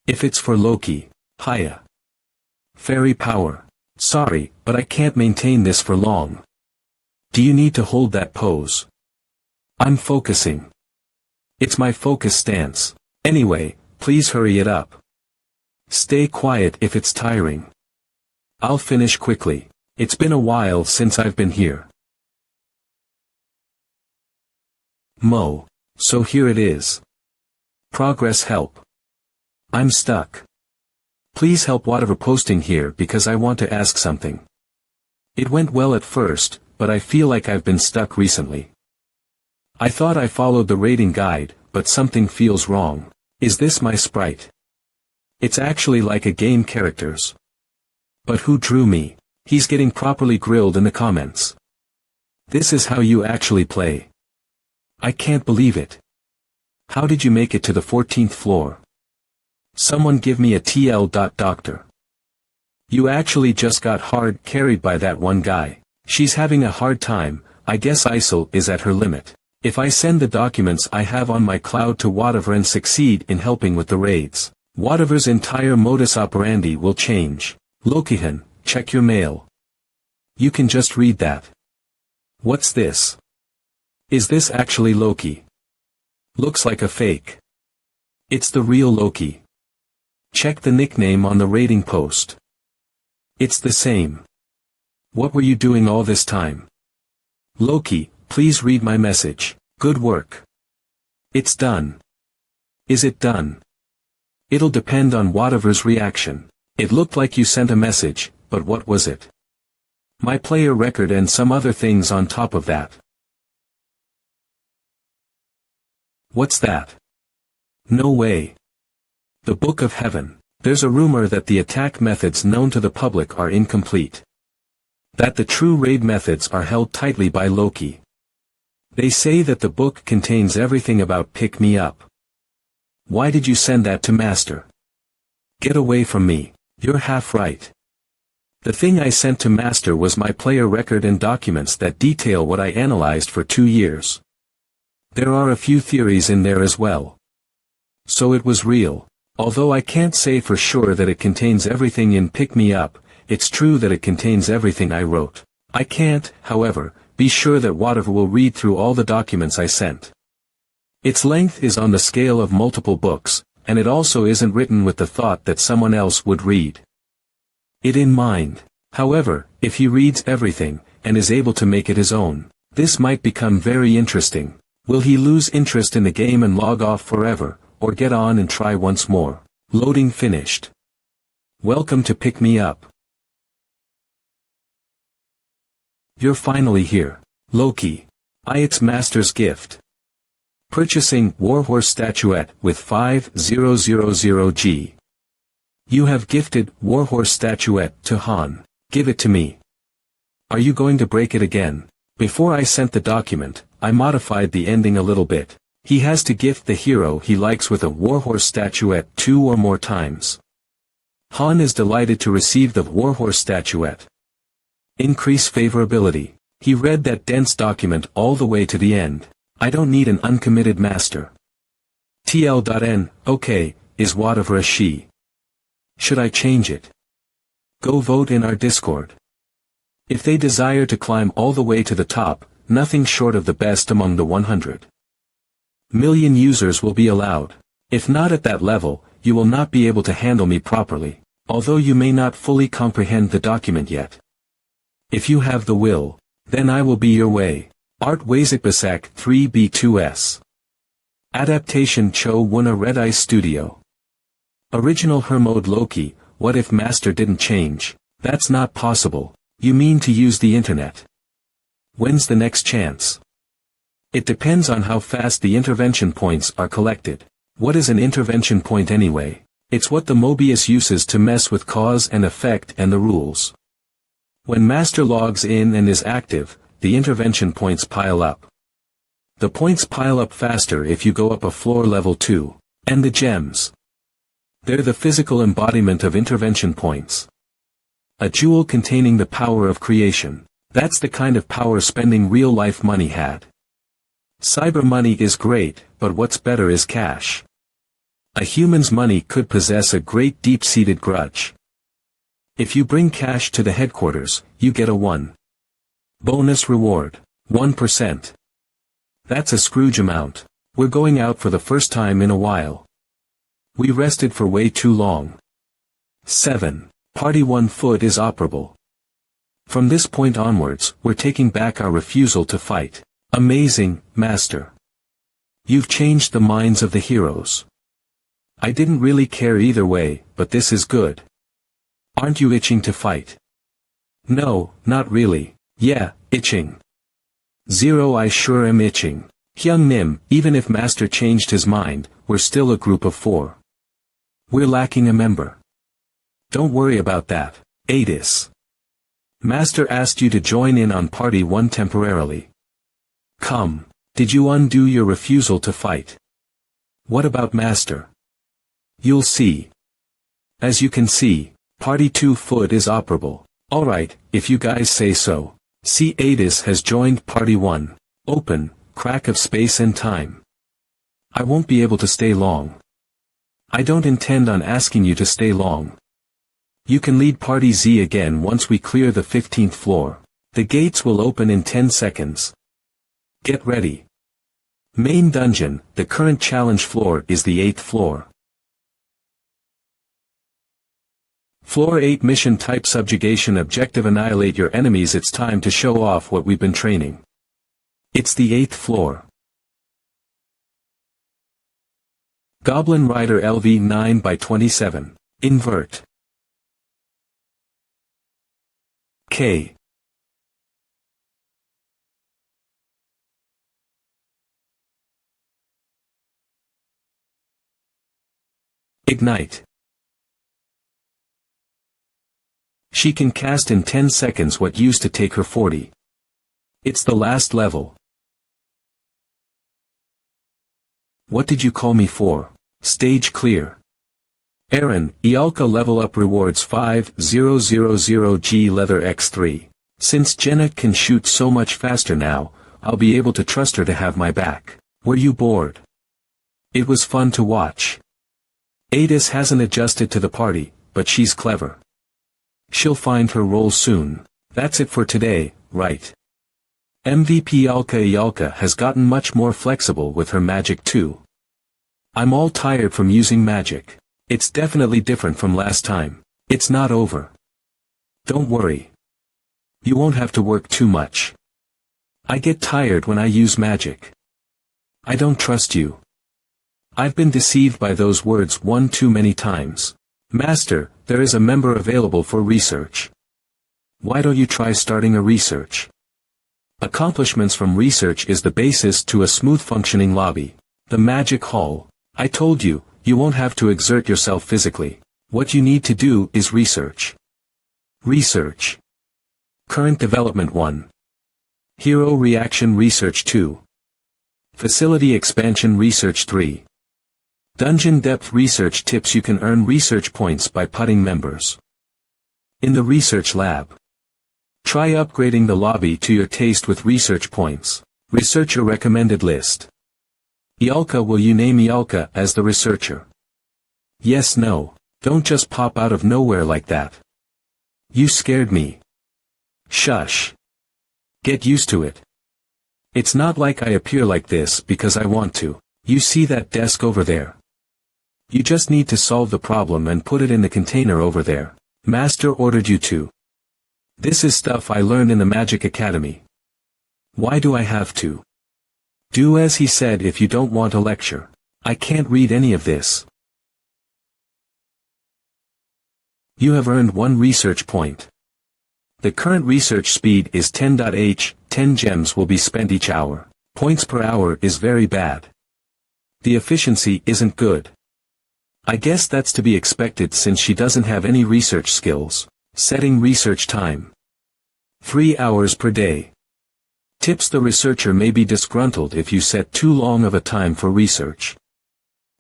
If it's for Loki, hiya. Fairy power. Sorry, but I can't maintain this for long. Do you need to hold that pose? I'm focusing. It's my focus stance. Anyway, please hurry it up. Stay quiet if it's tiring. I'll finish quickly. It's been a while since I've been here. Mo. So here it is. Progress help. I'm stuck. Please help whatever posting here because I want to ask something. It went well at first, but I feel like I've been stuck recently. I thought I followed the rating guide, but something feels wrong. Is this my sprite? It's actually like a game characters. But who drew me? He's getting properly grilled in the comments. This is how you actually play. I can't believe it. How did you make it to the 14th floor? Someone give me a TL. Doctor. You actually just got hard carried by that one guy. She's having a hard time. I guess ISIL is at her limit. If I send the documents I have on my cloud to whatever and succeed in helping with the raids, whatever's entire modus operandi will change. Lokihan, check your mail. You can just read that. What's this? Is this actually Loki? Looks like a fake. It's the real Loki. Check the nickname on the rating post. It's the same. What were you doing all this time? Loki, please read my message. Good work. It's done. Is it done? It'll depend on whatever's reaction. It looked like you sent a message, but what was it? My player record and some other things on top of that. What's that? No way. The Book of Heaven. There's a rumor that the attack methods known to the public are incomplete. That the true raid methods are held tightly by Loki. They say that the book contains everything about pick me up. Why did you send that to Master? Get away from me. You're half right. The thing I sent to Master was my player record and documents that detail what I analyzed for 2 years. There are a few theories in there as well. So it was real. Although I can't say for sure that it contains everything in Pick Me Up, it's true that it contains everything I wrote. I can't, however, be sure that whatever will read through all the documents I sent. Its length is on the scale of multiple books, and it also isn't written with the thought that someone else would read it in mind. However, if he reads everything, and is able to make it his own, this might become very interesting. Will he lose interest in the game and log off forever, or get on and try once more? Loading finished. Welcome to Pick Me Up. You're finally here. Loki. It's Master's gift. Purchasing Warhorse statuette with 5000G. You have gifted Warhorse statuette to Han. Give it to me. Are you going to break it again? Before I sent the document, I modified the ending a little bit. He has to gift the hero he likes with a Warhorse statuette 2 or more times. Han is delighted to receive the Warhorse statuette. Increase favorability. He read that dense document all the way to the end. I don't need an uncommitted master. TL.N, okay, is whatever a she. Should I change it? Go vote in our Discord. If they desire to climb all the way to the top, nothing short of the best among the 100 million users will be allowed. If not at that level, you will not be able to handle me properly, although you may not fully comprehend the document yet. If you have the will, then I will be your way. Art Wazikbasak 3B2S. Adaptation Cho Wuna Red Ice Studio. Original Hermode Loki, what if Master didn't change? That's not possible. You mean to use the internet? When's the next chance? It depends on how fast the intervention points are collected. What is an intervention point anyway? It's what the Mobius uses to mess with cause and effect and the rules. When Master logs in and is active, the intervention points pile up. The points pile up faster if you go up a floor level 2. And the gems. They're the physical embodiment of intervention points. A jewel containing the power of creation. That's the kind of power spending real-life money had. Cyber money is great, but what's better is cash. A human's money could possess a great deep-seated grudge. If you bring cash to the headquarters, you get a 1. Bonus reward. 1%. That's a Scrooge amount. We're going out for the first time in a while. We rested for way too long. 7. Party 1 foot is operable. From this point onwards, we're taking back our refusal to fight. Amazing, Master. You've changed the minds of the heroes. I didn't really care either way, but this is good. Aren't you itching to fight? No, not really. Yeah, itching. 0 I sure am itching. Hyung Nim, even if Master changed his mind, we're still a group of 4. We're lacking a member. Don't worry about that, Adis. Master asked you to join in on Party 1 temporarily. Come. Did you undo your refusal to fight? What about Master? You'll see. As you can see, Party 2 foot is operable. Alright, if you guys say so. See, Adis has joined Party 1. Open, crack of space and time. I won't be able to stay long. I don't intend on asking you to stay long. You can lead Party Z again once we clear the 15th floor. The gates will open in 10 seconds. Get ready. Main dungeon, the current challenge floor is the 8th floor. Floor 8 mission type subjugation objective annihilate your enemies. It's time to show off what we've been training. It's the 8th floor. Goblin Rider LV 9x27. Invert. K. Ignite. She can cast in 10 seconds what used to take her 40. It's the last level. What did you call me for? Stage clear. Aaron, Ialka level up rewards 5000G leather X3. Since Jenna can shoot so much faster now, I'll be able to trust her to have my back. Were you bored? It was fun to watch. Adis hasn't adjusted to the party, but she's clever. She'll find her role soon. That's it for today, right? MVP Ialka has gotten much more flexible with her magic too. I'm all tired from using magic. It's definitely different from last time. It's not over. Don't worry. You won't have to work too much. I get tired when I use magic. I don't trust you. I've been deceived by those words one too many times. Master, there is a member available for research. Why don't you try starting a research? Accomplishments from research is the basis to a smooth functioning lobby. The magic hall. I told you, you won't have to exert yourself physically. What you need to do is research. Research. Current Development 1. Hero Reaction Research 2. Facility Expansion Research 3. Dungeon Depth Research Tips. You can earn research points by putting members in the research lab. Try upgrading the lobby to your taste with research points. Researcher Recommended List. Ialka. Will you name Ialka as the researcher? Yes. No. Don't just pop out of nowhere like that. You scared me. Shush. Get used to it. It's not like I appear like this because I want to. You see that desk over there? You just need to solve the problem and put it in the container over there. Master ordered you to. This is stuff I learned in the Magic Academy. Why do I have to? Do as he said if you don't want a lecture. I can't read any of this. You have earned 1 research point. The current research speed is 10.h, 10 gems will be spent each hour. Points per hour is very bad. The efficiency isn't good. I guess that's to be expected since she doesn't have any research skills. Setting research time. 3 hours per day. Tips: the researcher may be disgruntled if you set too long of a time for research.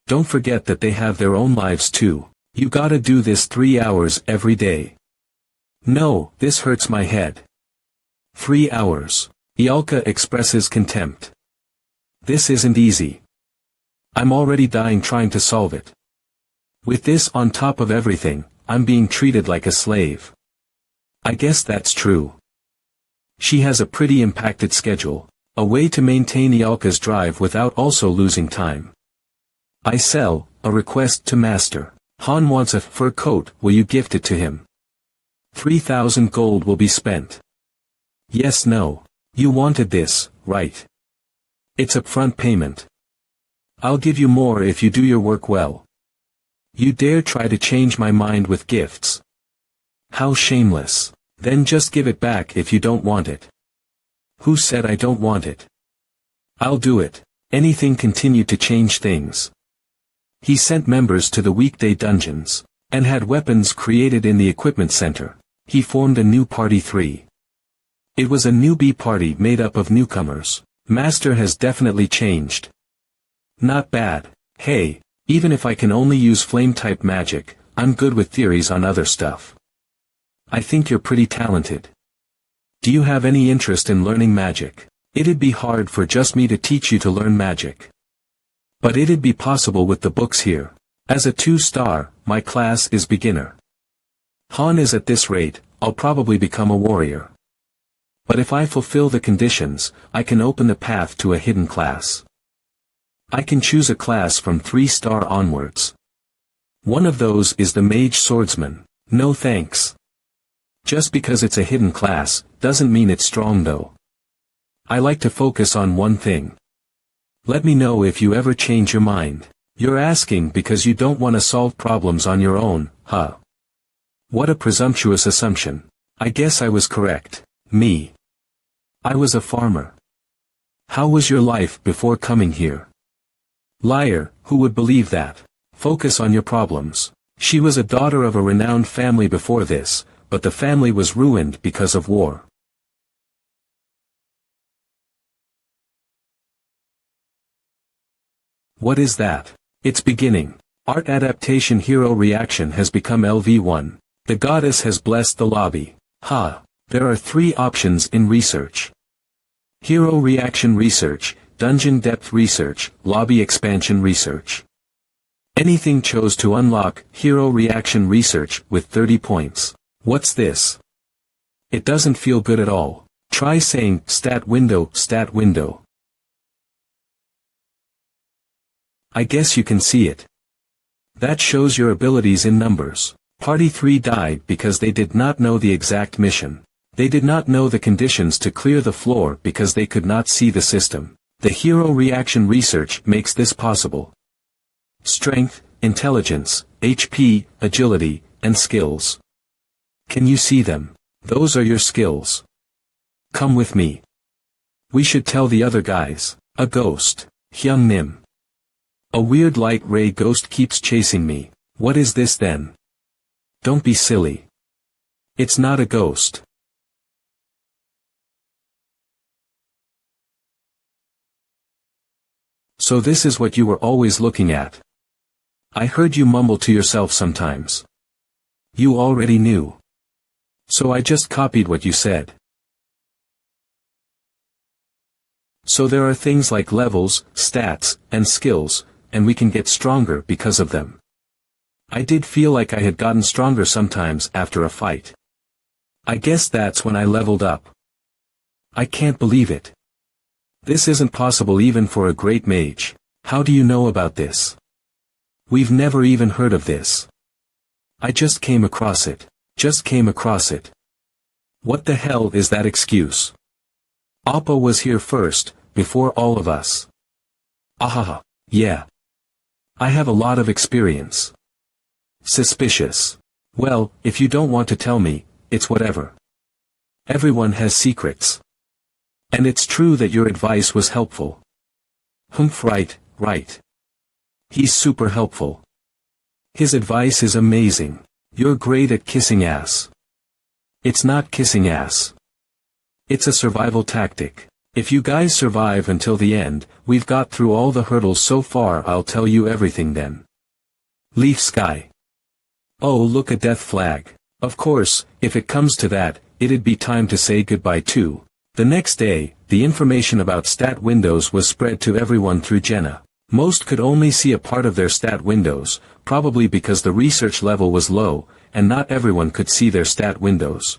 Don't forget that they have their own lives too. You gotta do this 3 hours every day. No, this hurts my head. 3 hours. Ialka expresses contempt. This isn't easy. I'm already dying trying to solve it. With this on top of everything, I'm being treated like a slave. I guess that's true. She has a pretty impacted schedule, a way to maintain Ialka's drive without also losing time. I sell, a request to master. Han wants a fur coat, will you gift it to him? 3,000 gold will be spent. Yes. No. You wanted this, right? It's upfront payment. I'll give you more if you do your work well. You dare try to change my mind with gifts? How shameless. Then just give it back if you don't want it. Who said I don't want it? I'll do it. Anything continued to change things. He sent members to the weekday dungeons, and had weapons created in the equipment center. He formed a new party 3. It was a newbie party made up of newcomers. Master has definitely changed. Not bad. Hey, even if I can only use flame-type magic, I'm good with theories on other stuff. I think you're pretty talented. Do you have any interest in learning magic? It'd be hard for just me to teach you to learn magic. But it'd be possible with the books here. As a 2-star, my class is beginner. Han is at this rate, I'll probably become a warrior. But if I fulfill the conditions, I can open the path to a hidden class. I can choose a class from 3-star onwards. One of those is the Mage Swordsman. No thanks. Just because it's a hidden class, doesn't mean it's strong though. I like to focus on one thing. Let me know if you ever change your mind. You're asking because you don't want to solve problems on your own, huh? What a presumptuous assumption. I guess I was correct. Me. I was a farmer. How was your life before coming here? Liar, who would believe that? Focus on your problems. She was a daughter of a renowned family before this, but the family was ruined because of war. What is that? It's beginning. Art adaptation hero reaction has become LV1. The goddess has blessed the lobby. Ha! There are 3 options in research. Hero reaction research, dungeon depth research, lobby expansion research. Anything chose to unlock hero reaction research with 30 points. What's this? It doesn't feel good at all. Try saying stat window, stat window. I guess you can see it. That shows your abilities in numbers. Party 3 died because they did not know the exact mission. They did not know the conditions to clear the floor because they could not see the system. The hero reaction research makes this possible. Strength, intelligence, HP, agility, and skills. Can you see them? Those are your skills. Come with me. We should tell the other guys. A ghost. Hyung Nim. A weird light ray ghost keeps chasing me. What is this then? Don't be silly. It's not a ghost. So this is what you were always looking at. I heard you mumble to yourself sometimes. You already knew. So I just copied what you said. So there are things like levels, stats, and skills, and we can get stronger because of them. I did feel like I had gotten stronger sometimes after a fight. I guess that's when I leveled up. I can't believe it. This isn't possible even for a great mage. How do you know about this? We've never even heard of this. I just came across it. What the hell is that excuse? Appa was here first, before all of us. Ahaha, yeah. I have a lot of experience. Suspicious. Well, if you don't want to tell me, it's whatever. Everyone has secrets. And it's true that your advice was helpful. Humph, right. He's super helpful. His advice is amazing. You're great at kissing ass. It's not kissing ass. It's a survival tactic. If you guys survive until the end, we've got through all the hurdles so far. I'll tell you everything then. Leaf Sky. Oh, look, a death flag. Of course, if it comes to that, it'd be time to say goodbye too. The next day, the information about stat windows was spread to everyone through Jenna. Most could only see a part of their stat windows, probably because the research level was low, and not everyone could see their stat windows.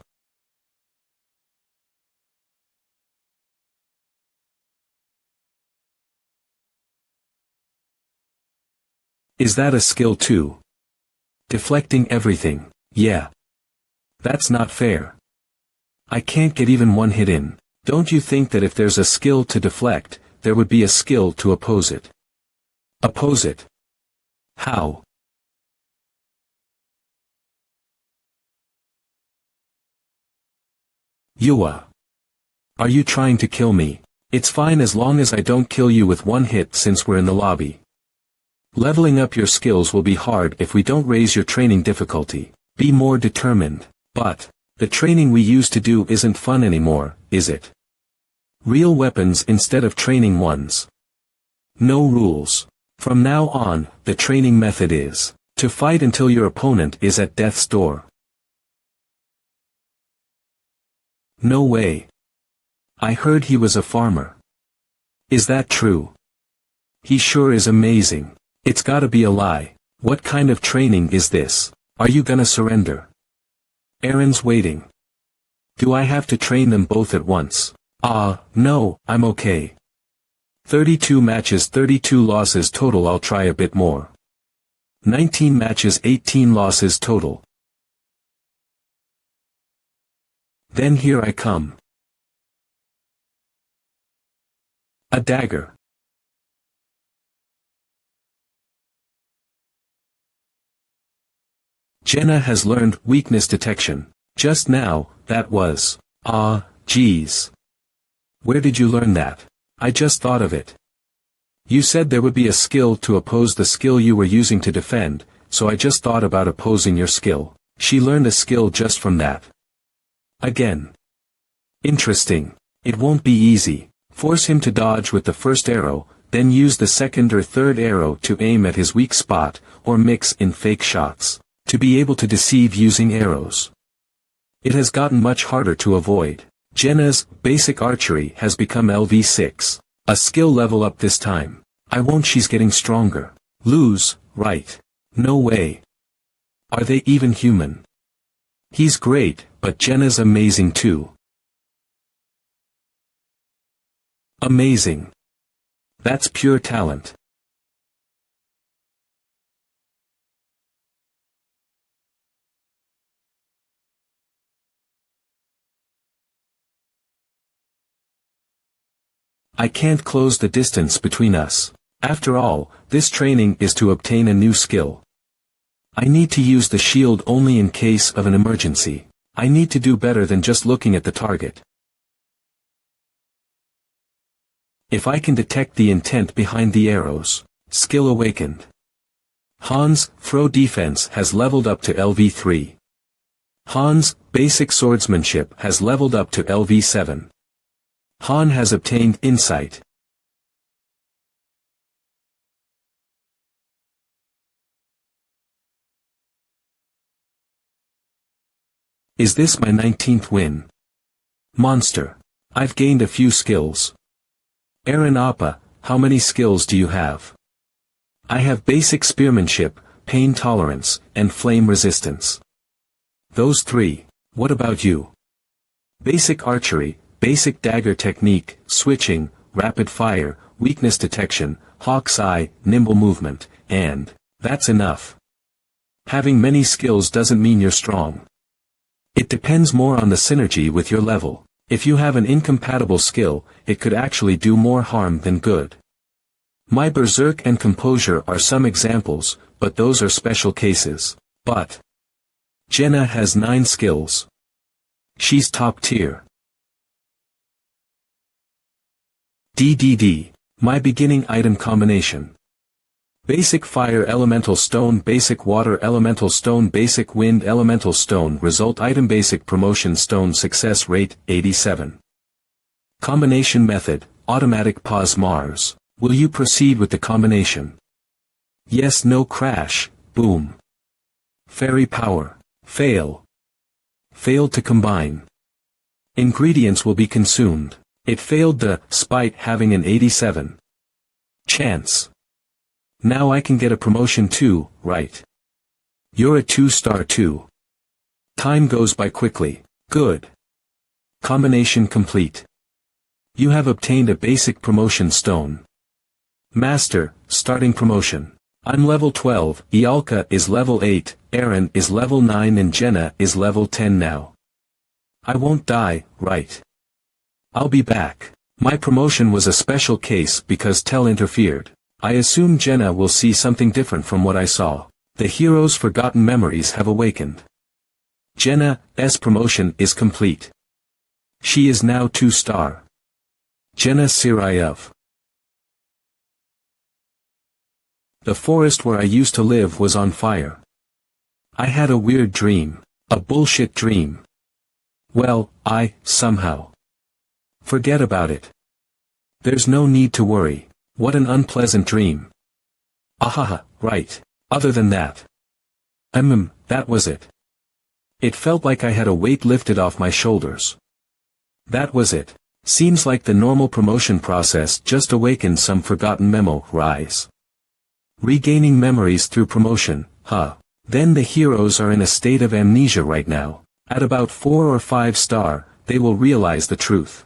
Is that a skill too? Deflecting everything, yeah. That's not fair. I can't get even one hit in. Don't you think that if there's a skill to deflect, there would be a skill to oppose it? Oppose it? How? Yua. Are you trying to kill me? It's fine as long as I don't kill you with one hit since we're in the lobby. Leveling up your skills will be hard if we don't raise your training difficulty. Be more determined. But, the training we used to do isn't fun anymore, is it? Real weapons instead of training ones. No rules. From now on, the training method is to fight until your opponent is at death's door. No way. I heard he was a farmer. Is that true? He sure is amazing. It's gotta be a lie. What kind of training is this? Are you gonna surrender? Aaron's waiting. Do I have to train them both at once? No, I'm okay. 32 matches, 32 losses total. I'll try a bit more. 19 matches, 18 losses total. Then here I come. A dagger. Jenna has learned weakness detection. Just now, that was, geez. Where did you learn that? I just thought of it. You said there would be a skill to oppose the skill you were using to defend, so I just thought about opposing your skill. She learned a skill just from that. Again. Interesting. It won't be easy. Force him to dodge with the first arrow, then use the second or third arrow to aim at his weak spot, or mix in fake shots, to be able to deceive using arrows. It has gotten much harder to avoid. Jenna's basic archery has become LV6. A skill level up this time. I won't. She's getting stronger. Lose, right. No way. Are they even human? He's great, but Jenna's amazing too. Amazing. That's pure talent. I can't close the distance between us. After all, this training is to obtain a new skill. I need to use the shield only in case of an emergency. I need to do better than just looking at the target. If I can detect the intent behind the arrows, Skill awakened. Han's throw defense has leveled up to LV3. Han's basic swordsmanship has leveled up to LV7. Han has obtained insight. Is this my 19th win? Monster. I've gained a few skills. Aaron Appa, how many skills do you have? I have basic spearmanship, pain tolerance, and flame resistance. Those 3. What about you? Basic archery, basic dagger technique, switching, rapid fire, weakness detection, hawk's eye, nimble movement, and that's enough. Having many skills doesn't mean you're strong. It depends more on the synergy with your level. If you have an incompatible skill, it could actually do more harm than good. My berserk and composure are some examples, but those are special cases. But Jenna has 9 skills. She's top tier. DDD. My beginning item combination. Basic fire elemental stone, basic water elemental stone, basic wind elemental stone. Result item basic promotion stone, success rate 87. Combination method, automatic pause. Mars. Will you proceed with the combination? Yes, no, crash, boom. Fairy power. Fail. Failed to combine. Ingredients will be consumed. It failed despite having an 87 chance. Now I can get a promotion too, right? You're a 2-star too. Time goes by quickly. Good. Combination complete. You have obtained a basic promotion stone. Master, starting promotion. I'm level 12, Ialka is level 8, Aaron is level 9 and Jenna is level 10 now. I won't die, right? I'll be back. My promotion was a special case because Tell interfered. I assume Jenna will see something different from what I saw. The hero's forgotten memories have awakened. Jenna's promotion is complete. She is now 2-star. Jenna Sirayev. The forest where I used to live was on fire. I had a weird dream. A bullshit dream. Well, somehow. Forget about it. There's no need to worry. What an unpleasant dream. Ahaha, right. Other than that. That was it. It felt like I had a weight lifted off my shoulders. That was it. Seems like the normal promotion process just awakened some forgotten memo. Rise. Regaining memories through promotion, huh. Then the heroes are in a state of amnesia right now. At about 4 or 5-star, they will realize the truth.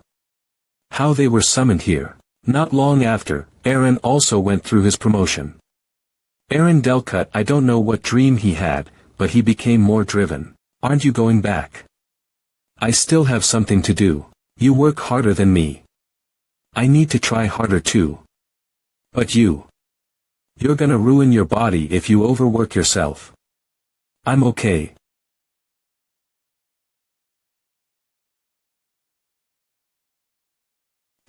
How they were summoned here. Not long after, Aaron also went through his promotion. Aaron Delcut, I don't know what dream he had, but he became more driven. Aren't you going back? I still have something to do. You work harder than me. I need to try harder too. But you're gonna ruin your body if you overwork yourself. I'm okay.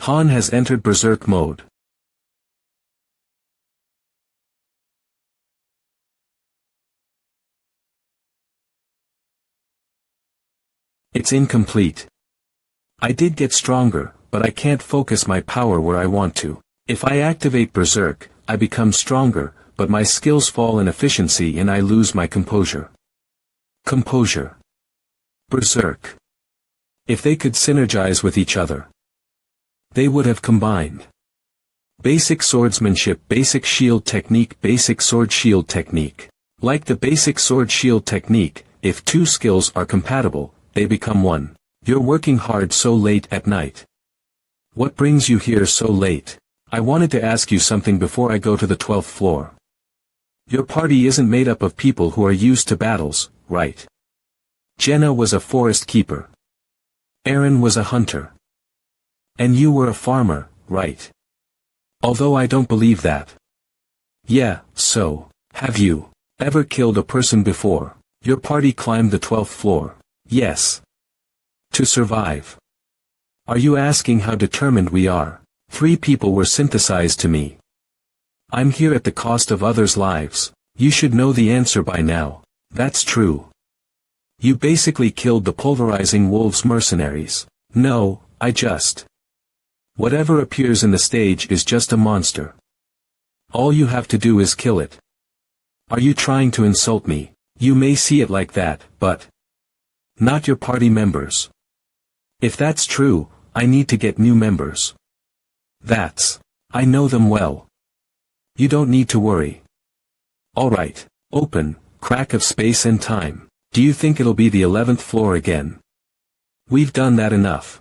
Han has entered berserk mode. It's incomplete. I did get stronger, but I can't focus my power where I want to. If I activate berserk, I become stronger, but my skills fall in efficiency and I lose my composure. Composure. Berserk. If they could synergize with each other, they would have combined. Basic swordsmanship, basic shield technique, basic sword shield technique. Like the basic sword shield technique, if 2 skills are compatible, they become 1. You're working hard so late at night. What brings you here so late? I wanted to ask you something before I go to the 12th floor. Your party isn't made up of people who are used to battles, right? Jenna was a forest keeper. Aaron was a hunter. And you were a farmer, right? Although I don't believe that. Yeah, so, have you ever killed a person before? Your party climbed the 12th floor. Yes. To survive. Are you asking how determined we are? 3 people were synthesized to me. I'm here at the cost of others' lives. You should know the answer by now. That's true. You basically killed the pulverizing wolves mercenaries. No, I just... Whatever appears in the stage is just a monster. All you have to do is kill it. Are you trying to insult me? You may see it like that, but... Not your party members. If that's true, I need to get new members. I know them well. You don't need to worry. Alright, open, crack of space and time. Do you think it'll be the 11th floor again? We've done that enough.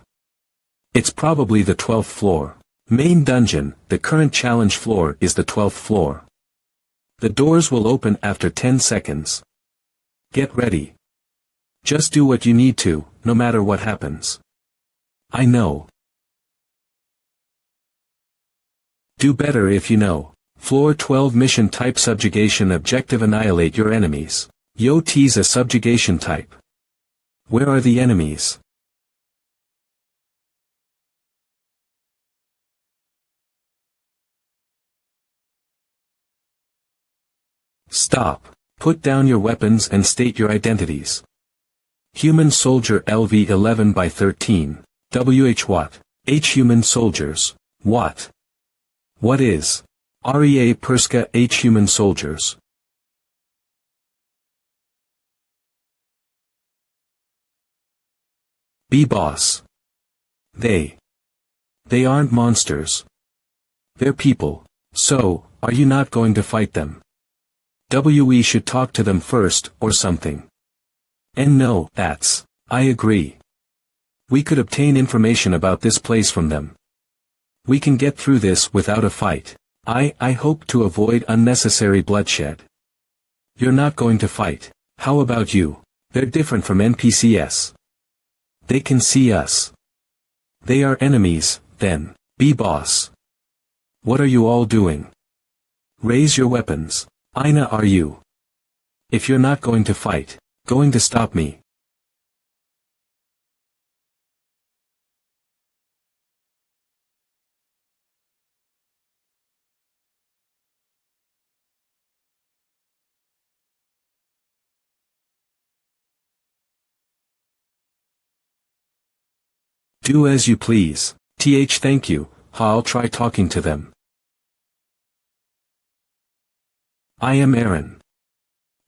It's probably the 12th floor. Main dungeon, the current challenge floor is the 12th floor. The doors will open after 10 seconds. Get ready. Just do what you need to, no matter what happens. I know. Do better if you know. Floor 12 mission type subjugation objective annihilate your enemies. Yo tease a subjugation type. Where are the enemies? Stop. Put down your weapons and state your identities. Human soldier LV-11 by 13. WH what? H human soldiers. What? What is? REA Perska H human soldiers. B boss. They aren't monsters. They're people. So, are you not going to fight them? We should talk to them first, or something. And no, I agree. We could obtain information about this place from them. We can get through this without a fight. I hope to avoid unnecessary bloodshed. You're not going to fight. How about you? They're different from NPCs. They can see us. They are enemies, then. B-boss. What are you all doing? Raise your weapons. Ina, are you? If you're not going to fight, going to stop me. Do as you please. Thank you. I'll try talking to them. I am Aaron.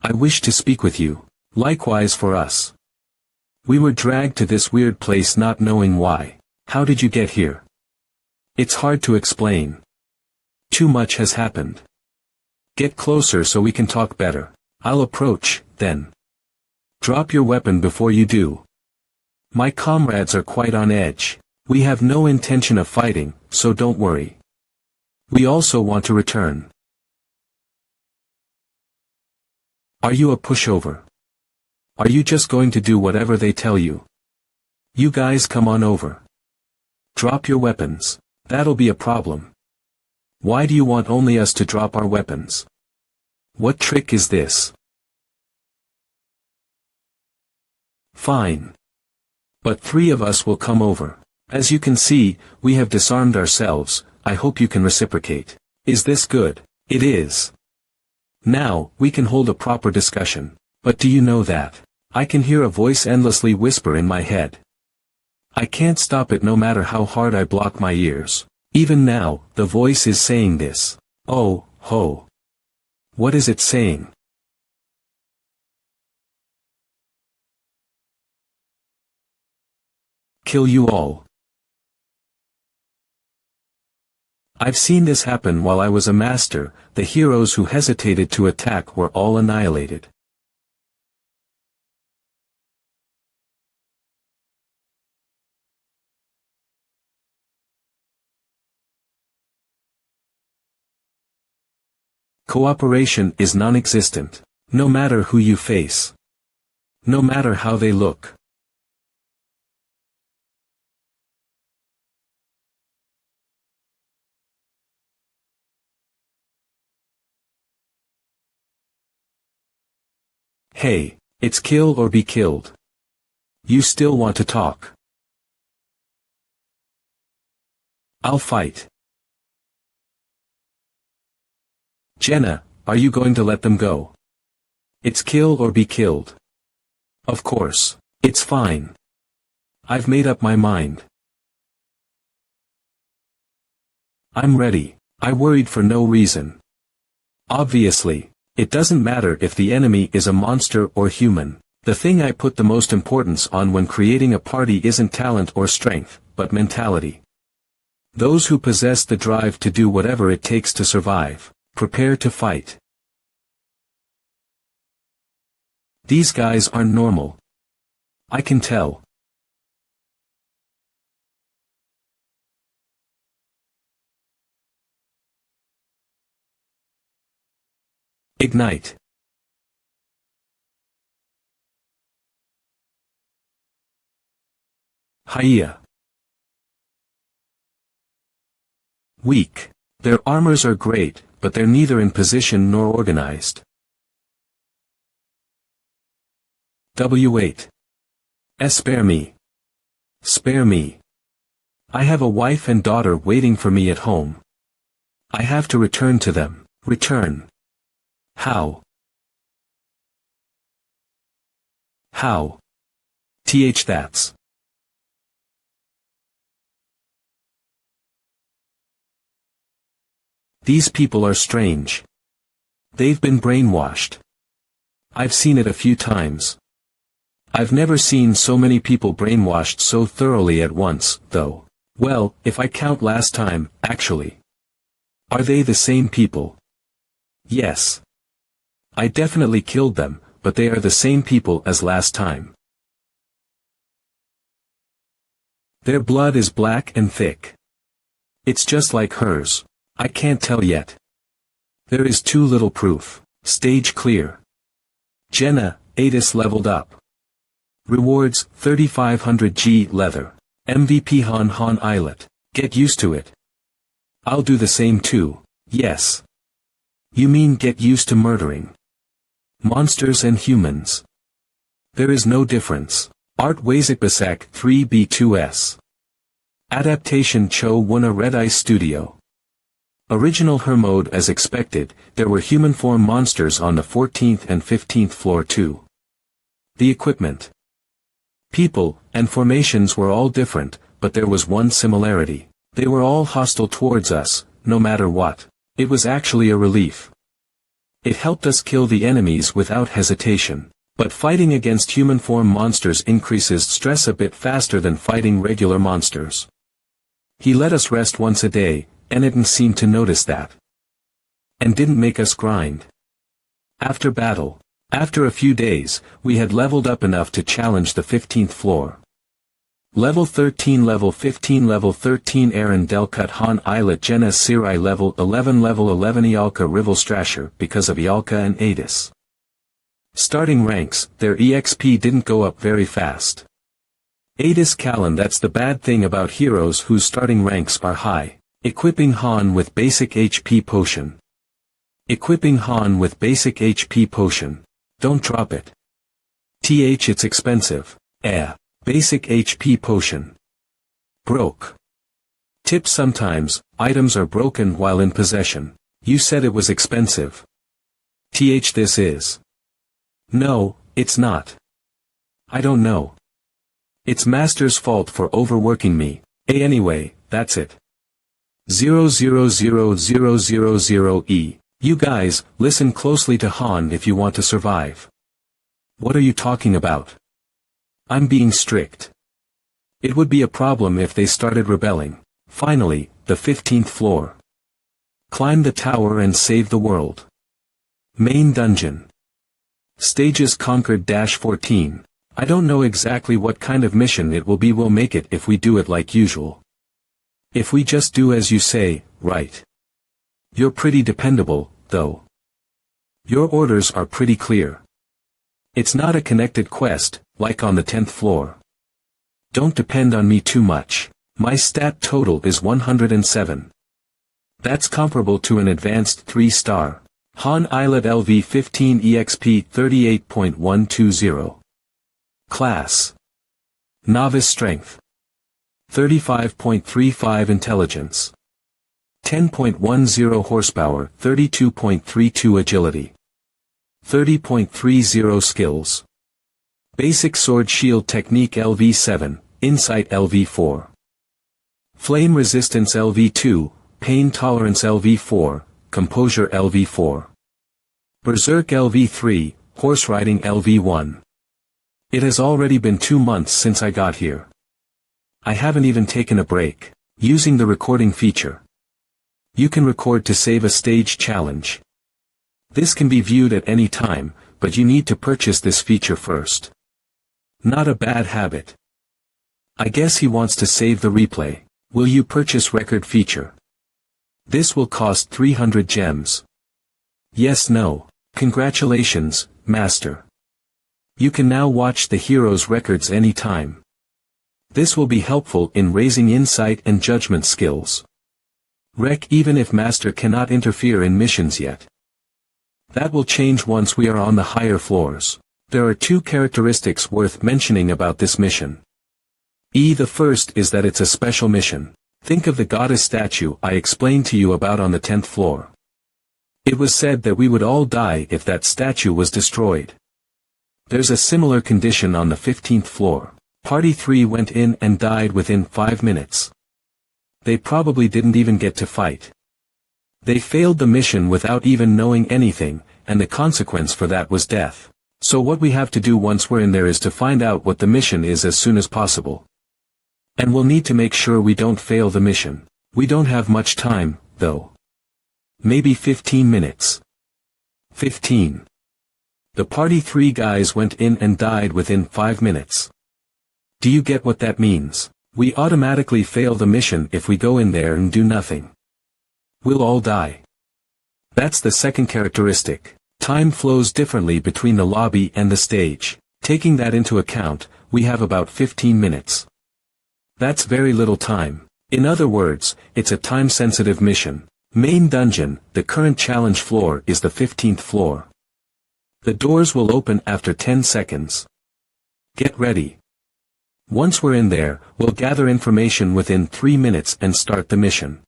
I wish to speak with you. Likewise for us. We were dragged to this weird place not knowing why. How did you get here? It's hard to explain. Too much has happened. Get closer so we can talk better. I'll approach, then. Drop your weapon before you do. My comrades are quite on edge. We have no intention of fighting, so don't worry. We also want to return. Are you a pushover? Are you just going to do whatever they tell you? You guys come on over. Drop your weapons. That'll be a problem. Why do you want only us to drop our weapons? What trick is this? Fine. But 3 of us will come over. As you can see, we have disarmed ourselves. I hope you can reciprocate. Is this good? It is. Now, we can hold a proper discussion. But do you know that? I can hear a voice endlessly whisper in my head. I can't stop it no matter how hard I block my ears. Even now, the voice is saying this. Oh, ho. What is it saying? Kill you all. I've seen this happen while I was a master. The heroes who hesitated to attack were all annihilated. Cooperation is non-existent. No matter who you face. No matter how they look. Hey, it's kill or be killed. You still want to talk? I'll fight. Jenna, are you going to let them go? It's kill or be killed. Of course. It's fine. I've made up my mind. I'm ready. I worried for no reason. Obviously, it doesn't matter if the enemy is a monster or human. The thing I put the most importance on when creating a party isn't talent or strength, but mentality. Those who possess the drive to do whatever it takes to survive, prepare to fight. These guys aren't normal. I can tell. Ignite. Hiya. Weak. Their armors are great, but they're neither in position nor organized. W8. Spare me. Spare me. I have a wife and daughter waiting for me at home. I have to return to them. Return. How? How? That's. These people are strange. They've been brainwashed. I've seen it a few times. I've never seen so many people brainwashed so thoroughly at once, though. Well, if I count last time, actually. Are they the same people? Yes. I definitely killed them, but they are the same people as last time. Their blood is black and thick. It's just like hers. I can't tell yet. There is too little proof. Stage clear. Jenna, ATIS leveled up. Rewards, 3500 G leather. MVP Han Islet. Get used to it. I'll do the same too, yes. You mean get used to murdering monsters and humans. There is no difference. Art Wazikbasak 3B2S. Adaptation Cho Wuna Red Ice Studio. Original Her mode as expected, there were human form monsters on the 14th and 15th floor too. The equipment, people, and formations were all different, but there was one similarity. They were all hostile towards us, no matter what. It was actually a relief. It helped us kill the enemies without hesitation. But fighting against human form monsters increases stress a bit faster than fighting regular monsters. He let us rest once a day, and didn't seem to notice that. And didn't make us grind. After battle, after a few days, we had leveled up enough to challenge the 15th floor. Level 13 Level 15 Level 13 Aaron Delcut Han Islet Jenna Sirai Level 11 Level 11 Ialka Rival Strasher because of Ialka and Adis. Starting ranks, their EXP didn't go up very fast. Adis Callan that's the bad thing about heroes whose starting ranks are high. Equipping Han with basic HP potion. Equipping Han with basic HP potion. Don't drop it. It's expensive. Basic HP potion. Broke. Tip sometimes, items are broken while in possession. You said it was expensive. This is. No, it's not. I don't know. It's Master's fault for overworking me. Anyway, that's it. 000000E. You guys, listen closely to Han if you want to survive. What are you talking about? I'm being strict. It would be a problem if they started rebelling. Finally, the 15th floor. Climb the tower and save the world. Main dungeon. Stages conquered -14. I don't know exactly what kind of mission it will be. We'll make it if we do it like usual. If we just do as you say, right. You're pretty dependable, though. Your orders are pretty clear. It's not a connected quest, like on the 10th floor. Don't depend on me too much. My stat total is 107. That's comparable to an advanced 3-star. Han Islet LV 15 EXP 38.120. Class. Novice Strength. 35.35 Intelligence. 10.10 horsepower, 32.32 agility. 30.30 skills. Basic sword shield technique LV7, insight LV4. Flame resistance LV2, pain tolerance LV4, composure LV4. Berserk LV3, horse riding LV1. It has already been 2 months since I got here. I haven't even taken a break. Using the recording feature. You can record to save a stage challenge. This can be viewed at any time, but you need to purchase this feature first. Not a bad habit. I guess he wants to save the replay. Will you purchase record feature? This will cost 300 gems. Yes, no. Congratulations, master. You can now watch the hero's records anytime. This will be helpful in raising insight and judgment skills. Rec even if master cannot interfere in missions yet. That will change once we are on the higher floors. There are 2 characteristics worth mentioning about this mission. The first is that it's a special mission. Think of the goddess statue I explained to you about on the 10th floor. It was said that we would all die if that statue was destroyed. There's a similar condition on the 15th floor. Party 3 went in and died within 5 minutes. They probably didn't even get to fight. They failed the mission without even knowing anything, and the consequence for that was death. So what we have to do once we're in there is to find out what the mission is as soon as possible. And we'll need to make sure we don't fail the mission. We don't have much time, though. Maybe 15 minutes. 15. The party 3 guys went in and died within 5 minutes. Do you get what that means? We automatically fail the mission if we go in there and do nothing. We'll all die. That's the second characteristic. Time flows differently between the lobby and the stage. Taking that into account, we have about 15 minutes. That's very little time. In other words, it's a time-sensitive mission. Main dungeon, the current challenge floor is the 15th floor. The doors will open after 10 seconds. Get ready. Once we're in there, we'll gather information within 3 minutes and start the mission.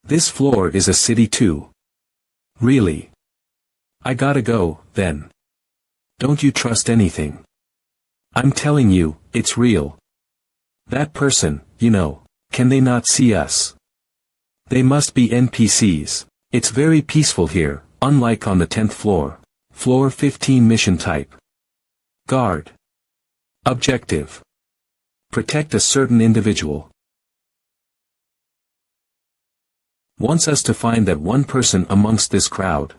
This floor is a city too. Really? I gotta go, then. Don't you trust anything? I'm telling you, it's real. That person, you know, can they not see us? They must be NPCs. It's very peaceful here, unlike on the 10th floor. Floor 15 mission type. Guard. Objective. Protect a certain individual. Wants us to find that one person amongst this crowd.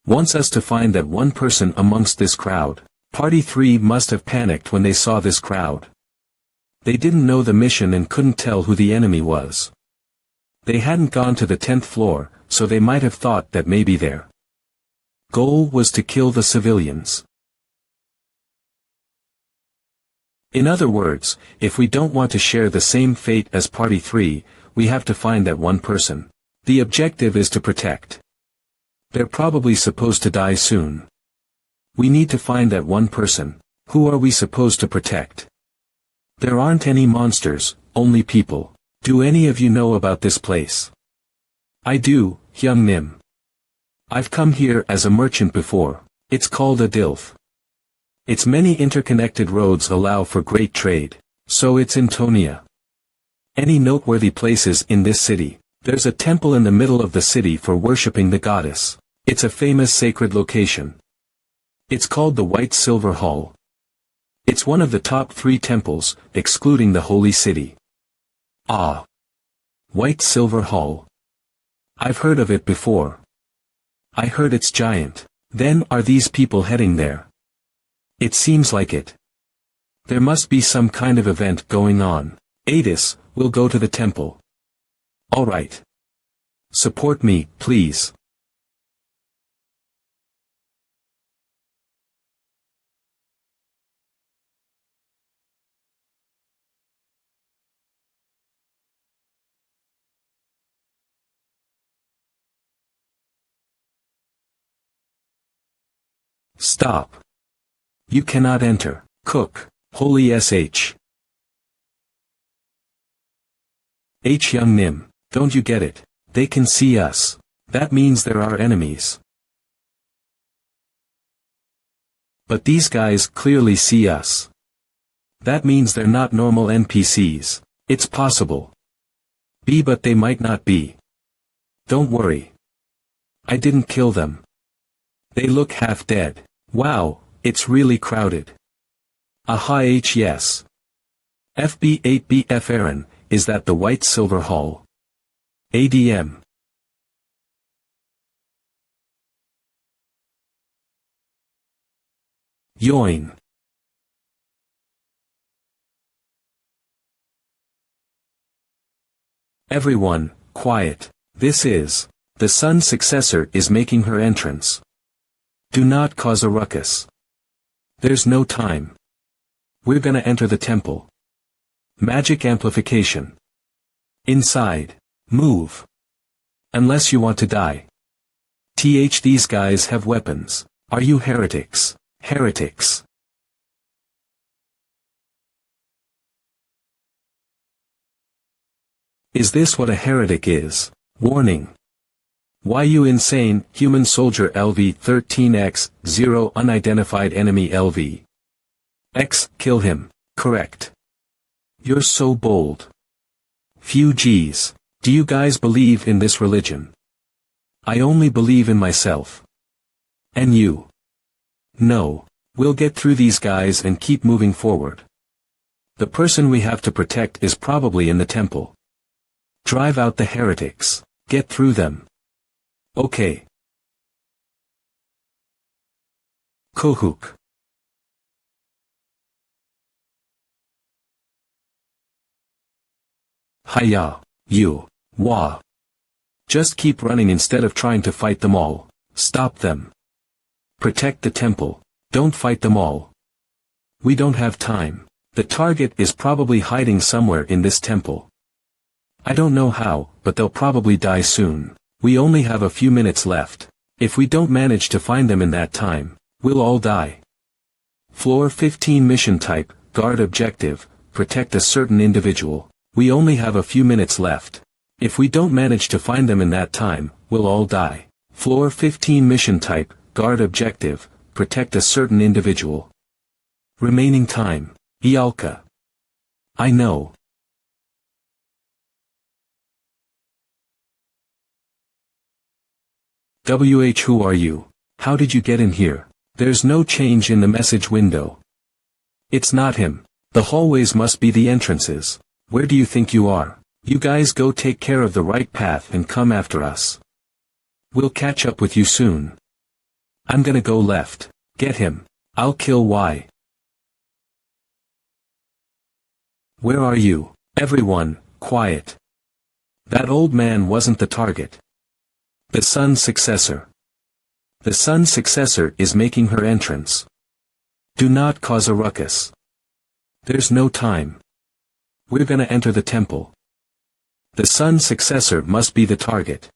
Wants us to find that one person amongst this crowd. Party 3 must have panicked when they saw this crowd. They didn't know the mission and couldn't tell who the enemy was. They hadn't gone to the 10th floor, so they might have thought that maybe their goal was to kill the civilians. In other words, if we don't want to share the same fate as Party 3, we have to find that one person. The objective is to protect. They're probably supposed to die soon. We need to find that one person. Who are we supposed to protect? There aren't any monsters, only people. Do any of you know about this place? I do, Hyung Nim. I've come here as a merchant before. It's called a Dilf. Its many interconnected roads allow for great trade. So it's in Tonia. Any noteworthy places in this city? There's a temple in the middle of the city for worshipping the goddess. It's a famous sacred location. It's called the White Silver Hall. It's one of the top 3 temples, excluding the Holy City. Ah. White Silver Hall. I've heard of it before. I heard it's giant. Then are these people heading there? It seems like it. There must be some kind of event going on. Adis, we'll go to the temple. Alright. Support me, please. Stop. You cannot enter. Cook. Holy sh. Young Nim, don't you get it? They can see us. That means they're our enemies. But these guys clearly see us. That means they're not normal NPCs. It's possible. But they might not be. Don't worry. I didn't kill them. They look half dead. Wow, it's really crowded. Aha yes. FB8BF Aaron, is that the White Silver Hall? ADM. Yoin. Everyone, quiet. This is. The sun's successor is making her entrance. Do not cause a ruckus. There's no time. We're gonna enter the temple. Magic amplification. Inside. Move. Unless you want to die. These guys have weapons. Are you heretics? Heretics. Is this what a heretic is? Warning. Why you insane, human soldier LV-13X, 0 unidentified enemy LV. X, kill him, correct. You're so bold. Few G's. Do you guys believe in this religion? I only believe in myself. And you? No. We'll get through these guys and keep moving forward. The person we have to protect is probably in the temple. Drive out the heretics. Get through them. Okay. Kohuk. Hiya. You. Wah. Just keep running instead of trying to fight them all. Stop them. Protect the temple. Don't fight them all. We don't have time. The target is probably hiding somewhere in this temple. I don't know how, but they'll probably die soon. We only have a few minutes left. If we don't manage to find them in that time, we'll all die. Floor 15 mission type, guard objective, protect a certain individual. We only have a few minutes left. If we don't manage to find them in that time, we'll all die. Floor 15 mission type, guard objective, protect a certain individual. Remaining time. Ialka. I know. Who are you? How did you get in here? There's no change in the message window. It's not him. The hallways must be the entrances. Where do you think you are? You guys go take care of the right path and come after us. We'll catch up with you soon. I'm gonna go left. Get him. I'll kill Y. Where are you? Everyone, quiet. That old man wasn't the target. The sun's successor. The sun's successor is making her entrance. Do not cause a ruckus. There's no time. We're gonna enter the temple. The sun's successor must be the target.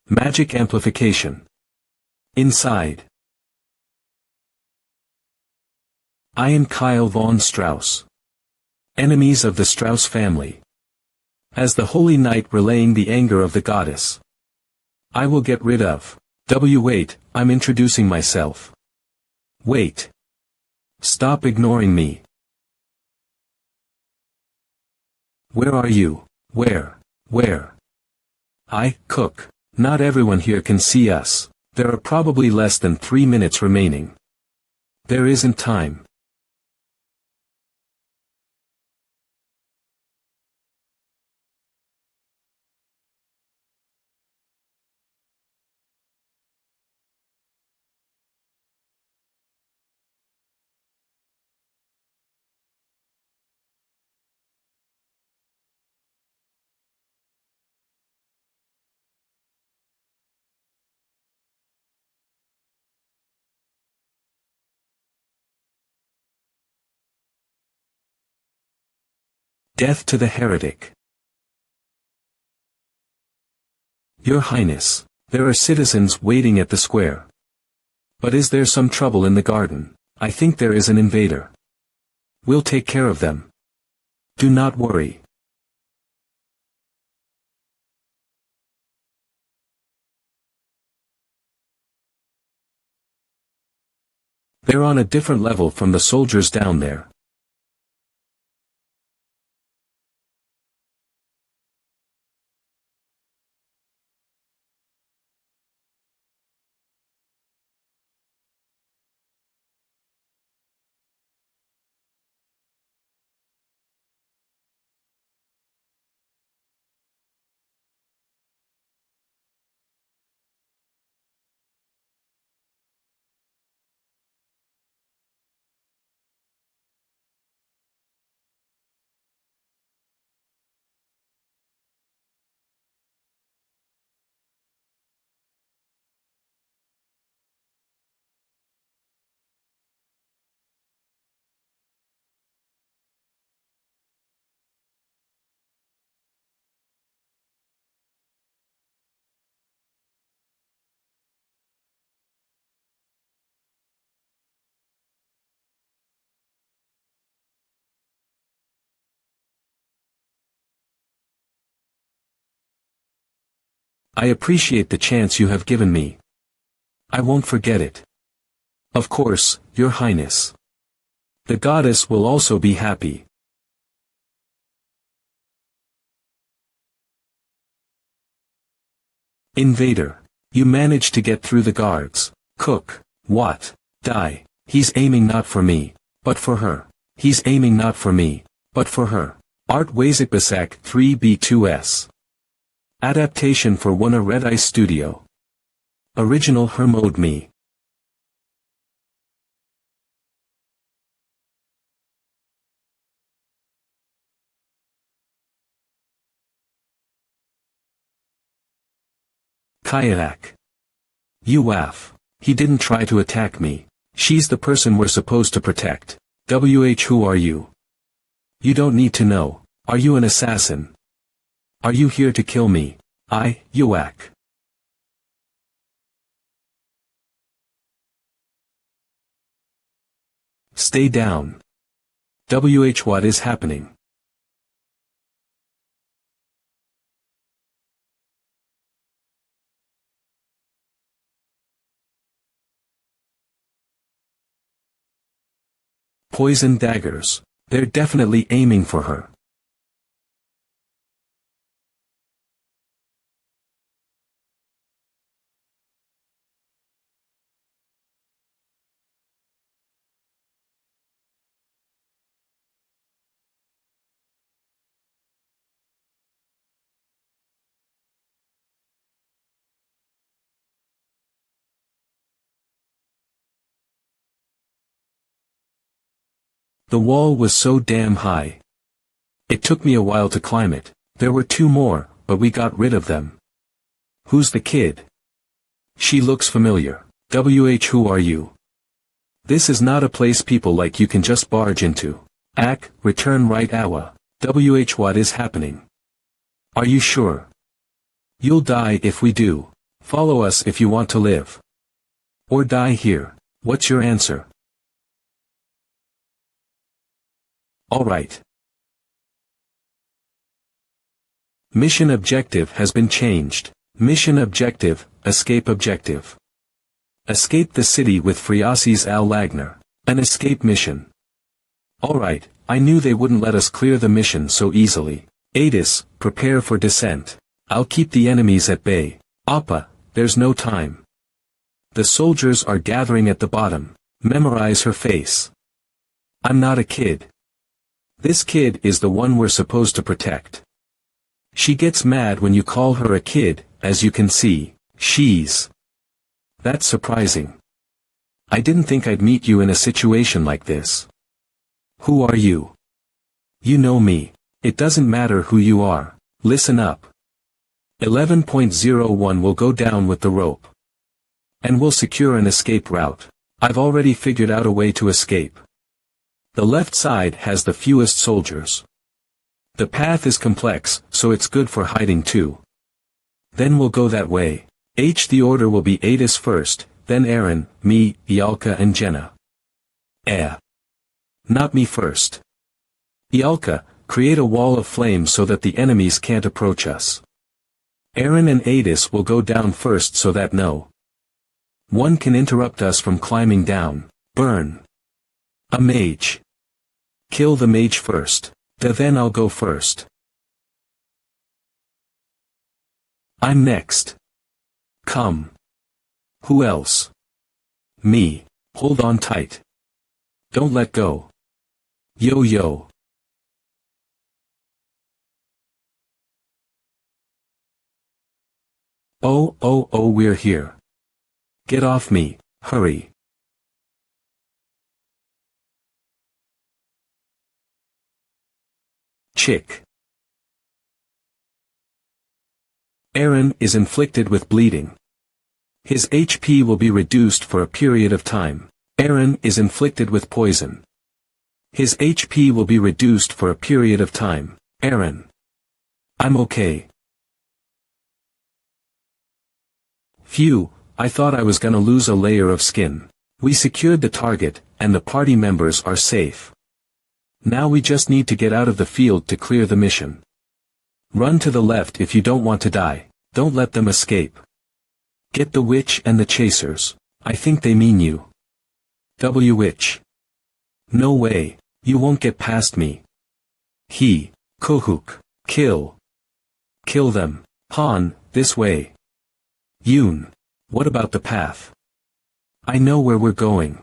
Magic amplification. Inside. I am Kyle von Strauss. Enemies of the Strauss family. As the holy knight relaying the anger of the goddess. I will get rid of. Wait, I'm introducing myself. Wait. Stop ignoring me. Where are you? Where? Cook. Not everyone here can see us. There are probably less than 3 minutes remaining. There isn't time. Death to the heretic. Your Highness, there are citizens waiting at the square. But is there some trouble in the garden? I think there is an invader. We'll take care of them. Do not worry. They're on a different level from the soldiers down there. I appreciate the chance you have given me. I won't forget it. Of course, Your Highness. The goddess will also be happy. Invader. You managed to get through the guards. Cook. What? Die. He's aiming not for me, but for her. He's aiming not for me, but for her. Art Wazikbasak 3B2S. Adaptation for Wana Red Ice Studio. Original Hermode Me. Kayak. You laugh. He didn't try to attack me. She's the person we're supposed to protect. Who are you? You don't need to know. Are you an assassin? Are you here to kill me? Yuak. Stay down. What is happening? Poison daggers. They're definitely aiming for her. The wall was so damn high. It took me a while to climb it. There were two more, but we got rid of them. Who's the kid? She looks familiar. Who are you? This is not a place people like you can just barge into. Return right Awa. What is happening? Are you sure? You'll die if we do. Follow us if you want to live. Or die here. What's your answer? Alright. Mission objective has been changed. Mission objective, escape objective. Escape the city with Friasis Al Lagner. An escape mission. Alright, I knew they wouldn't let us clear the mission so easily. Adis, prepare for descent. I'll keep the enemies at bay. Appa, there's no time. The soldiers are gathering at the bottom. Memorize her face. I'm not a kid. This kid is the one we're supposed to protect. She gets mad when you call her a kid, as you can see. That's surprising. I didn't think I'd meet you in a situation like this. Who are you? You know me. It doesn't matter who you are. Listen up. 11.01 will go down with the rope. And we'll secure an escape route. I've already figured out a way to escape. The left side has the fewest soldiers. The path is complex, so it's good for hiding too. Then we'll go that way. The order will be Adis first, then Aaron, me, Ialka and Jenna. Not me first. Ialka, create a wall of flame so that the enemies can't approach us. Aaron and Adis will go down first so that no one can interrupt us from climbing down. Burn a mage. Kill the mage first. Then I'll go first. I'm next. Come. Who else? Me. Hold on tight. Don't let go. Yo yo. Oh, we're here. Get off me, hurry. Chick. Aaron is inflicted with bleeding. His HP will be reduced for a period of time. Aaron is inflicted with poison. His HP will be reduced for a period of time. Aaron. I'm okay. Phew, I thought I was gonna lose a layer of skin. We secured the target, and the party members are safe. Now we just need to get out of the field to clear the mission. Run to the left if you don't want to die. Don't let them escape. Get the witch and the chasers. I think they mean you. Witch. No way, you won't get past me. Kohuk. Kill. Kill them. Han, this way. Yoon. What about the path? I know where we're going.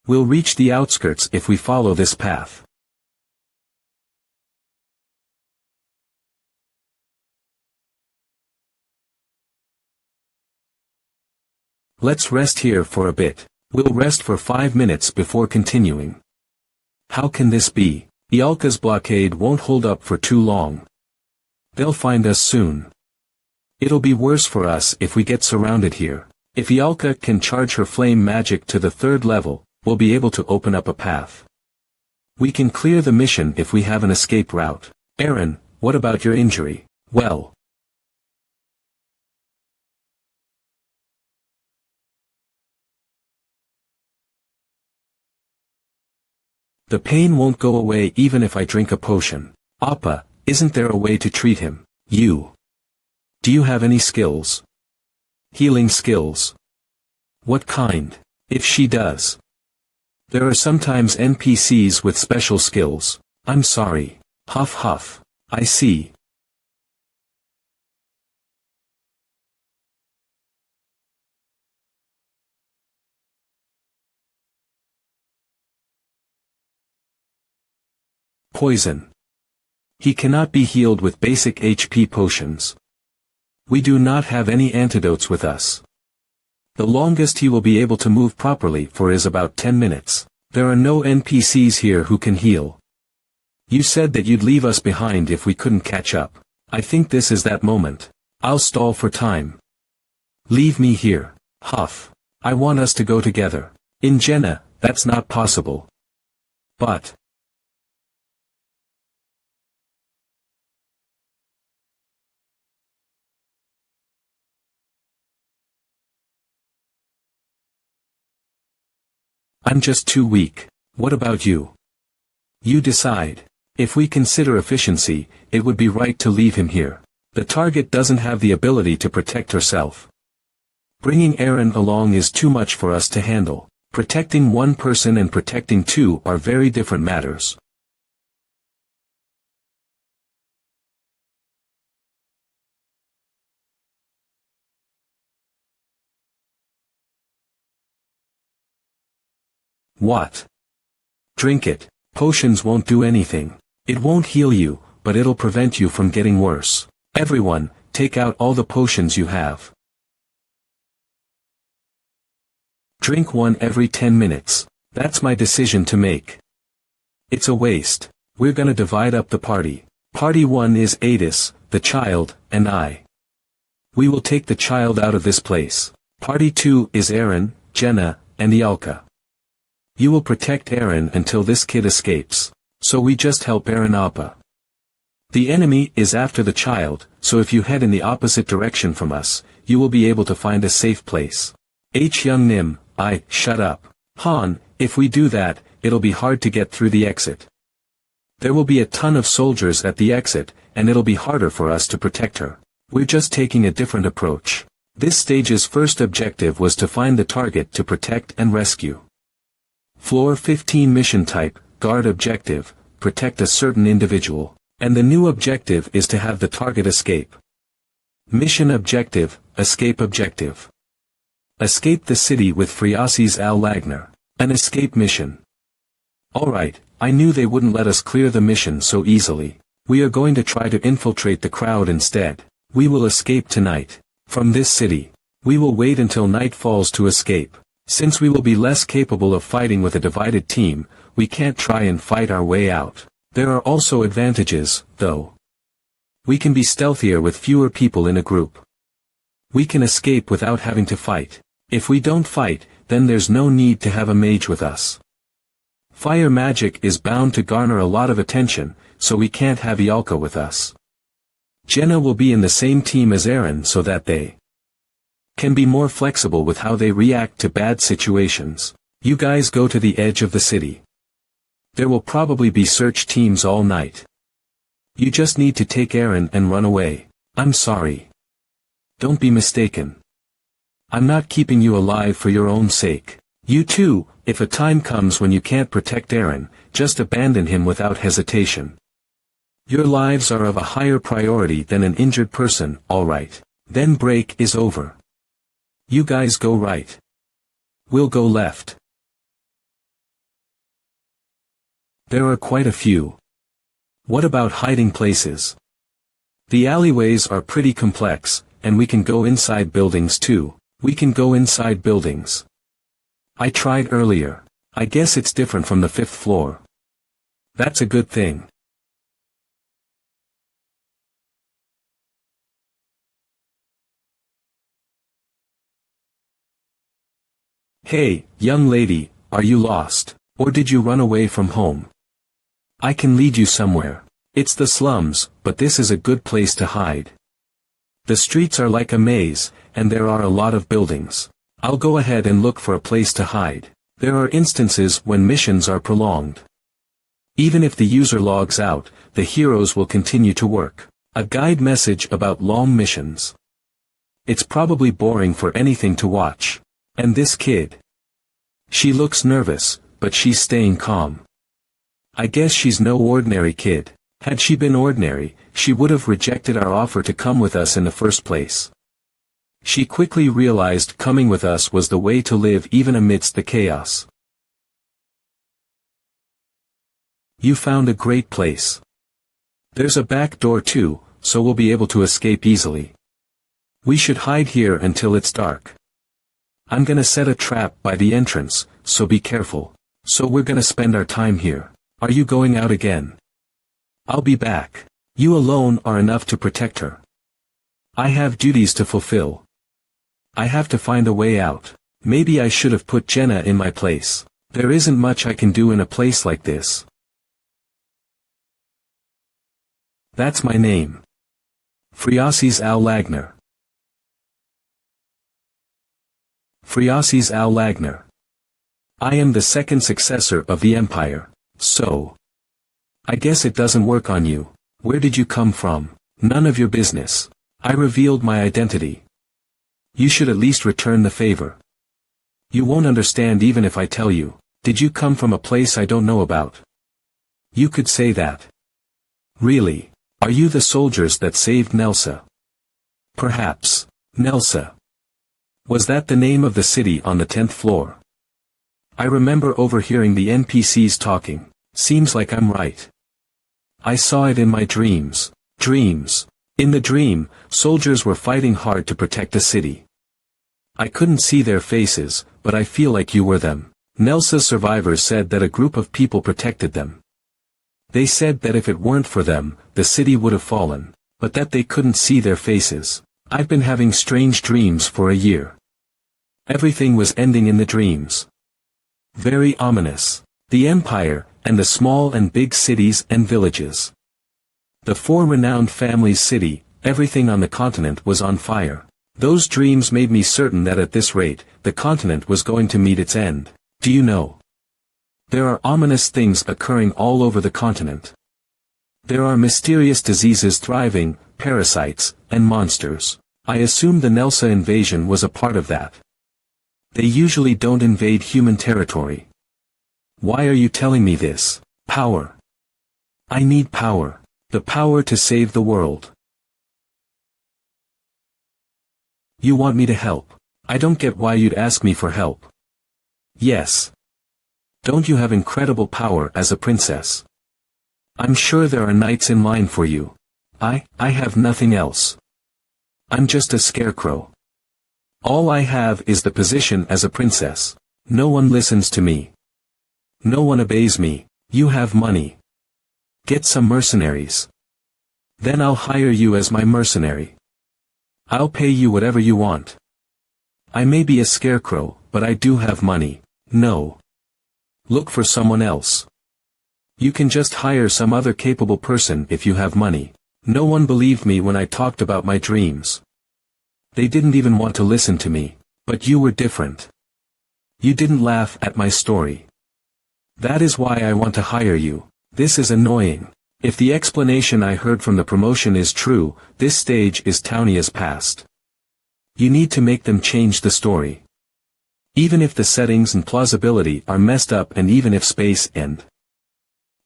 We'll reach the outskirts if we follow this path. Let's rest here for a bit. We'll rest for 5 minutes before continuing. How can this be? Ialka's blockade won't hold up for too long. They'll find us soon. It'll be worse for us if we get surrounded here. If Ialka can charge her flame magic to the 3rd level, we'll be able to open up a path. We can clear the mission if we have an escape route. Aaron, what about your injury? Well. The pain won't go away even if I drink a potion. Appa, isn't there a way to treat him? You. Do you have any skills? Healing skills. What kind? If she does. There are sometimes NPCs with special skills. I'm sorry. Huff huff. I see. Poison. He cannot be healed with basic HP potions. We do not have any antidotes with us. The longest he will be able to move properly for is about 10 minutes. There are no NPCs here who can heal. You said that you'd leave us behind if we couldn't catch up. I think this is that moment. I'll stall for time. Leave me here. Huff. I want us to go together. In Jenna, that's not possible. But. I'm just too weak. What about you? You decide. If we consider efficiency, it would be right to leave him here. The target doesn't have the ability to protect herself. Bringing Aaron along is too much for us to handle. Protecting one person and protecting two are very different matters. What? Drink it. Potions won't do anything. It won't heal you, but it'll prevent you from getting worse. Everyone, take out all the potions you have. Drink one every 10 minutes. That's my decision to make. It's a waste. We're gonna divide up the party. Party 1 is Adis, the child, and I. We will take the child out of this place. Party 2 is Aaron, Jenna, and Ialka. You will protect Aaron until this kid escapes. So we just help Aaron Appa. The enemy is after the child, so if you head in the opposite direction from us, you will be able to find a safe place. Young Nim, shut up. Han, if we do that, it'll be hard to get through the exit. There will be a ton of soldiers at the exit, and it'll be harder for us to protect her. We're just taking a different approach. This stage's first objective was to find the target to protect and rescue. Floor 15 mission type, guard objective, protect a certain individual. And the new objective is to have the target escape. Mission objective, escape objective. Escape the city with Friasis Al Lagner. An escape mission. Alright, I knew they wouldn't let us clear the mission so easily. We are going to try to infiltrate the crowd instead. We will escape tonight. From this city. We will wait until night falls to escape. Since we will be less capable of fighting with a divided team, we can't try and fight our way out. There are also advantages, though. We can be stealthier with fewer people in a group. We can escape without having to fight. If we don't fight, then there's no need to have a mage with us. Fire magic is bound to garner a lot of attention, so we can't have Yalka with us. Jenna will be in the same team as Eren so that they can be more flexible with how they react to bad situations. You guys go to the edge of the city. There will probably be search teams all night. You just need to take Eren and run away. I'm sorry. Don't be mistaken. I'm not keeping you alive for your own sake. You too, if a time comes when you can't protect Eren, just abandon him without hesitation. Your lives are of a higher priority than an injured person, alright. Then break is over. You guys go right. We'll go left. There are quite a few. What about hiding places? The alleyways are pretty complex, and we can go inside buildings too. We can go inside buildings. I tried earlier. I guess it's different from the 5th floor. That's a good thing. Hey, young lady, are you lost? Or did you run away from home? I can lead you somewhere. It's the slums, but this is a good place to hide. The streets are like a maze, and there are a lot of buildings. I'll go ahead and look for a place to hide. There are instances when missions are prolonged. Even if the user logs out, the heroes will continue to work. A guide message about long missions. It's probably boring for anything to watch. And this kid. She looks nervous, but she's staying calm. I guess she's no ordinary kid. Had she been ordinary, she would have rejected our offer to come with us in the first place. She quickly realized coming with us was the way to live even amidst the chaos. You found a great place. There's a back door too, so we'll be able to escape easily. We should hide here until it's dark. I'm gonna set a trap by the entrance, so be careful. So we're gonna spend our time here. Are you going out again? I'll be back. You alone are enough to protect her. I have duties to fulfill. I have to find a way out. Maybe I should have put Jenna in my place. There isn't much I can do in a place like this. That's my name. Friasis Al Lagner. Friasis Al Lagner. I am the second successor of the Empire, so. I guess it doesn't work on you. Where did you come from? None of your business. I revealed my identity. You should at least return the favor. You won't understand even if I tell you. Did you come from a place I don't know about? You could say that. Really? Are you the soldiers that saved Nelsa? Perhaps. Nelsa. Was that the name of the city on the 10th floor? I remember overhearing the NPCs talking. Seems like I'm right. I saw it in my dreams. Dreams. In the dream, soldiers were fighting hard to protect the city. I couldn't see their faces, but I feel like you were them. Nelsa's survivors said that a group of people protected them. They said that if it weren't for them, the city would have fallen, but that they couldn't see their faces. I've been having strange dreams for a year. Everything was ending in the dreams. Very ominous. The Empire, and the small and big cities and villages. The 4 renowned families' city, everything on the continent was on fire. Those dreams made me certain that at this rate, the continent was going to meet its end. Do you know? There are ominous things occurring all over the continent. There are mysterious diseases thriving, parasites, and monsters. I assume the Nelsa invasion was a part of that. They usually don't invade human territory. Why are you telling me this? Power. I need power. The power to save the world. You want me to help. I don't get why you'd ask me for help. Yes. Don't you have incredible power as a princess? I'm sure there are knights in line for you. I have nothing else. I'm just a scarecrow. All I have is the position as a princess. No one listens to me. No one obeys me. You have money. Get some mercenaries. Then I'll hire you as my mercenary. I'll pay you whatever you want. I may be a scarecrow, but I do have money. No. Look for someone else. You can just hire some other capable person if you have money. No one believed me when I talked about my dreams. They didn't even want to listen to me. But you were different. You didn't laugh at my story. That is why I want to hire you. This is annoying. If the explanation I heard from the promotion is true, this stage is Taunia's past. You need to make them change the story. Even if the settings and plausibility are messed up, and even if space and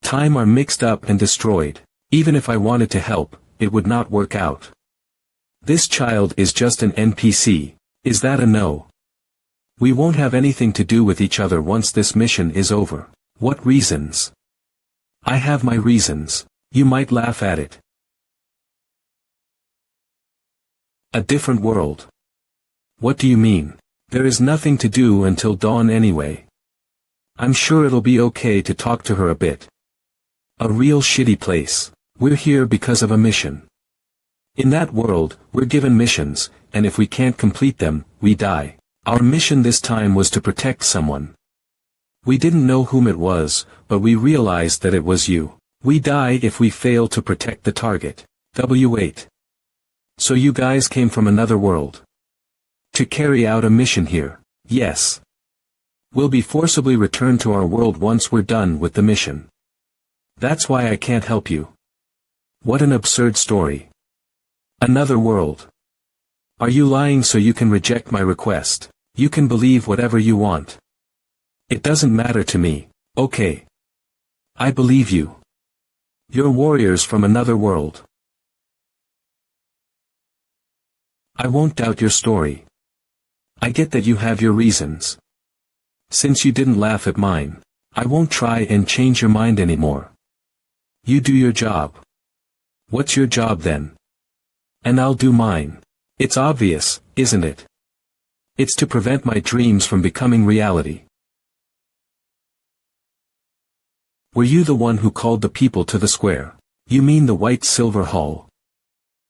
time are mixed up and destroyed, even if I wanted to help, it would not work out. This child is just an NPC. Is that a no? We won't have anything to do with each other once this mission is over. What reasons? I have my reasons. You might laugh at it. A different world. What do you mean? There is nothing to do until dawn anyway. I'm sure it'll be okay to talk to her a bit. A real shitty place. We're here because of a mission. In that world, we're given missions, and if we can't complete them, we die. Our mission this time was to protect someone. We didn't know whom it was, but we realized that it was you. We die if we fail to protect the target. W8. So you guys came from another world. To carry out a mission here. Yes. We'll be forcibly returned to our world once we're done with the mission. That's why I can't help you. What an absurd story. Another world. Are you lying so you can reject my request? You can believe whatever you want. It doesn't matter to me. Okay. I believe you. You're warriors from another world. I won't doubt your story. I get that you have your reasons. Since you didn't laugh at mine, I won't try and change your mind anymore. You do your job. What's your job then? And I'll do mine. It's obvious, isn't it? It's to prevent my dreams from becoming reality. Were you the one who called the people to the square? You mean the White Silver Hall?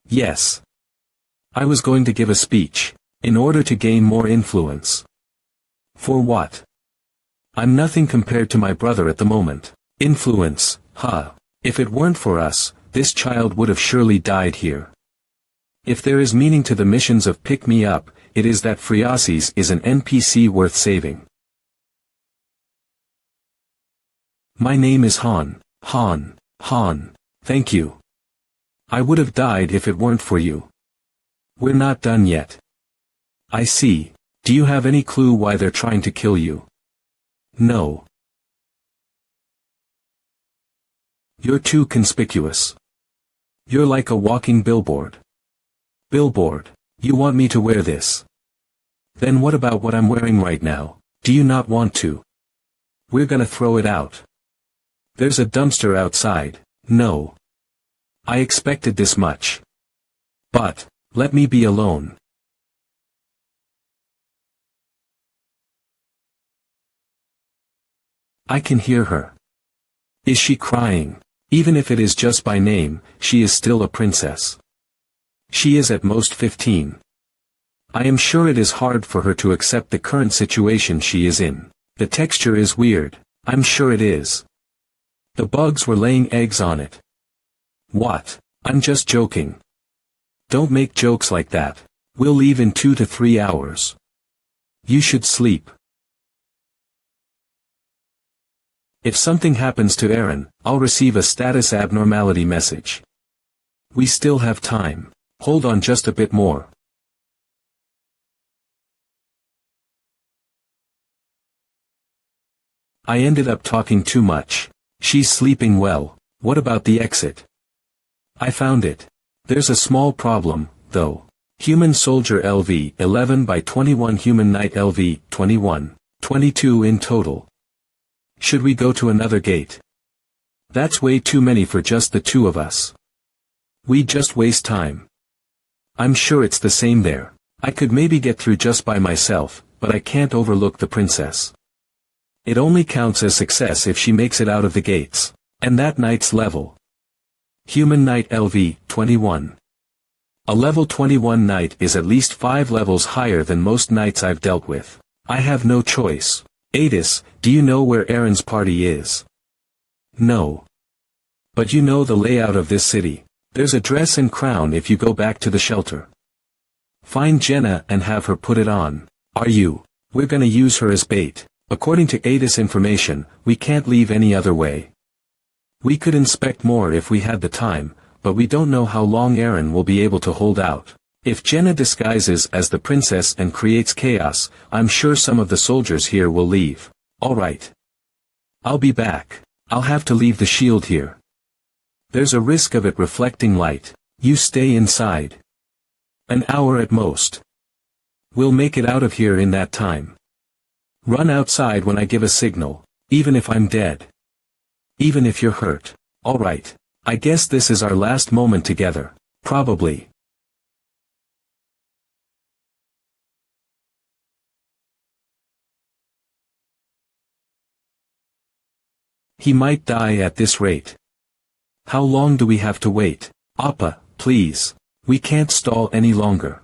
Yes. I was going to give a speech, in order to gain more influence. For what? I'm nothing compared to my brother at the moment. Influence, huh? If it weren't for us, this child would have surely died here. If there is meaning to the missions of Pick Me Up, it is that Friasis is an NPC worth saving. My name is Han. Han. Thank you. I would have died if it weren't for you. We're not done yet. I see. Do you have any clue why they're trying to kill you? No. You're too conspicuous. You're like a walking billboard. Billboard. You want me to wear this? Then what about what I'm wearing right now? Do you not want to? We're gonna throw it out. There's a dumpster outside. No. I expected this much. But, let me be alone. I can hear her. Is she crying? Even if it is just by name, she is still a princess. She is at most 15. I am sure it is hard for her to accept the current situation she is in. The texture is weird. I'm sure it is. The bugs were laying eggs on it. What? I'm just joking. Don't make jokes like that. We'll leave in 2 to 3 hours. You should sleep. If something happens to Aaron, I'll receive a status abnormality message. We still have time. Hold on just a bit more. I ended up talking too much. She's sleeping well. What about the exit? I found it. There's a small problem, though. Human soldier LV 11 by 21, human knight LV 21, 22 in total. Should we go to another gate? That's way too many for just the two of us. We just waste time. I'm sure it's the same there. I could maybe get through just by myself, but I can't overlook the princess. It only counts as success if she makes it out of the gates. And that knight's level. Human knight LV 21. A level 21 knight is at least 5 levels higher than most knights I've dealt with. I have no choice. Adis, do you know where Aaron's party is? No. But you know the layout of this city. There's a dress and crown if you go back to the shelter. Find Jenna and have her put it on. Are you? We're gonna use her as bait. According to Adis information, we can't leave any other way. We could inspect more if we had the time, but we don't know how long Aaron will be able to hold out. If Jenna disguises as the princess and creates chaos, I'm sure some of the soldiers here will leave. Alright. I'll be back. I'll have to leave the shield here. There's a risk of it reflecting light. You stay inside. An hour at most. We'll make it out of here in that time. Run outside when I give a signal, even if I'm dead. Even if you're hurt. Alright. I guess this is our last moment together. Probably. He might die at this rate. How long do we have to wait? Appa, please. We can't stall any longer.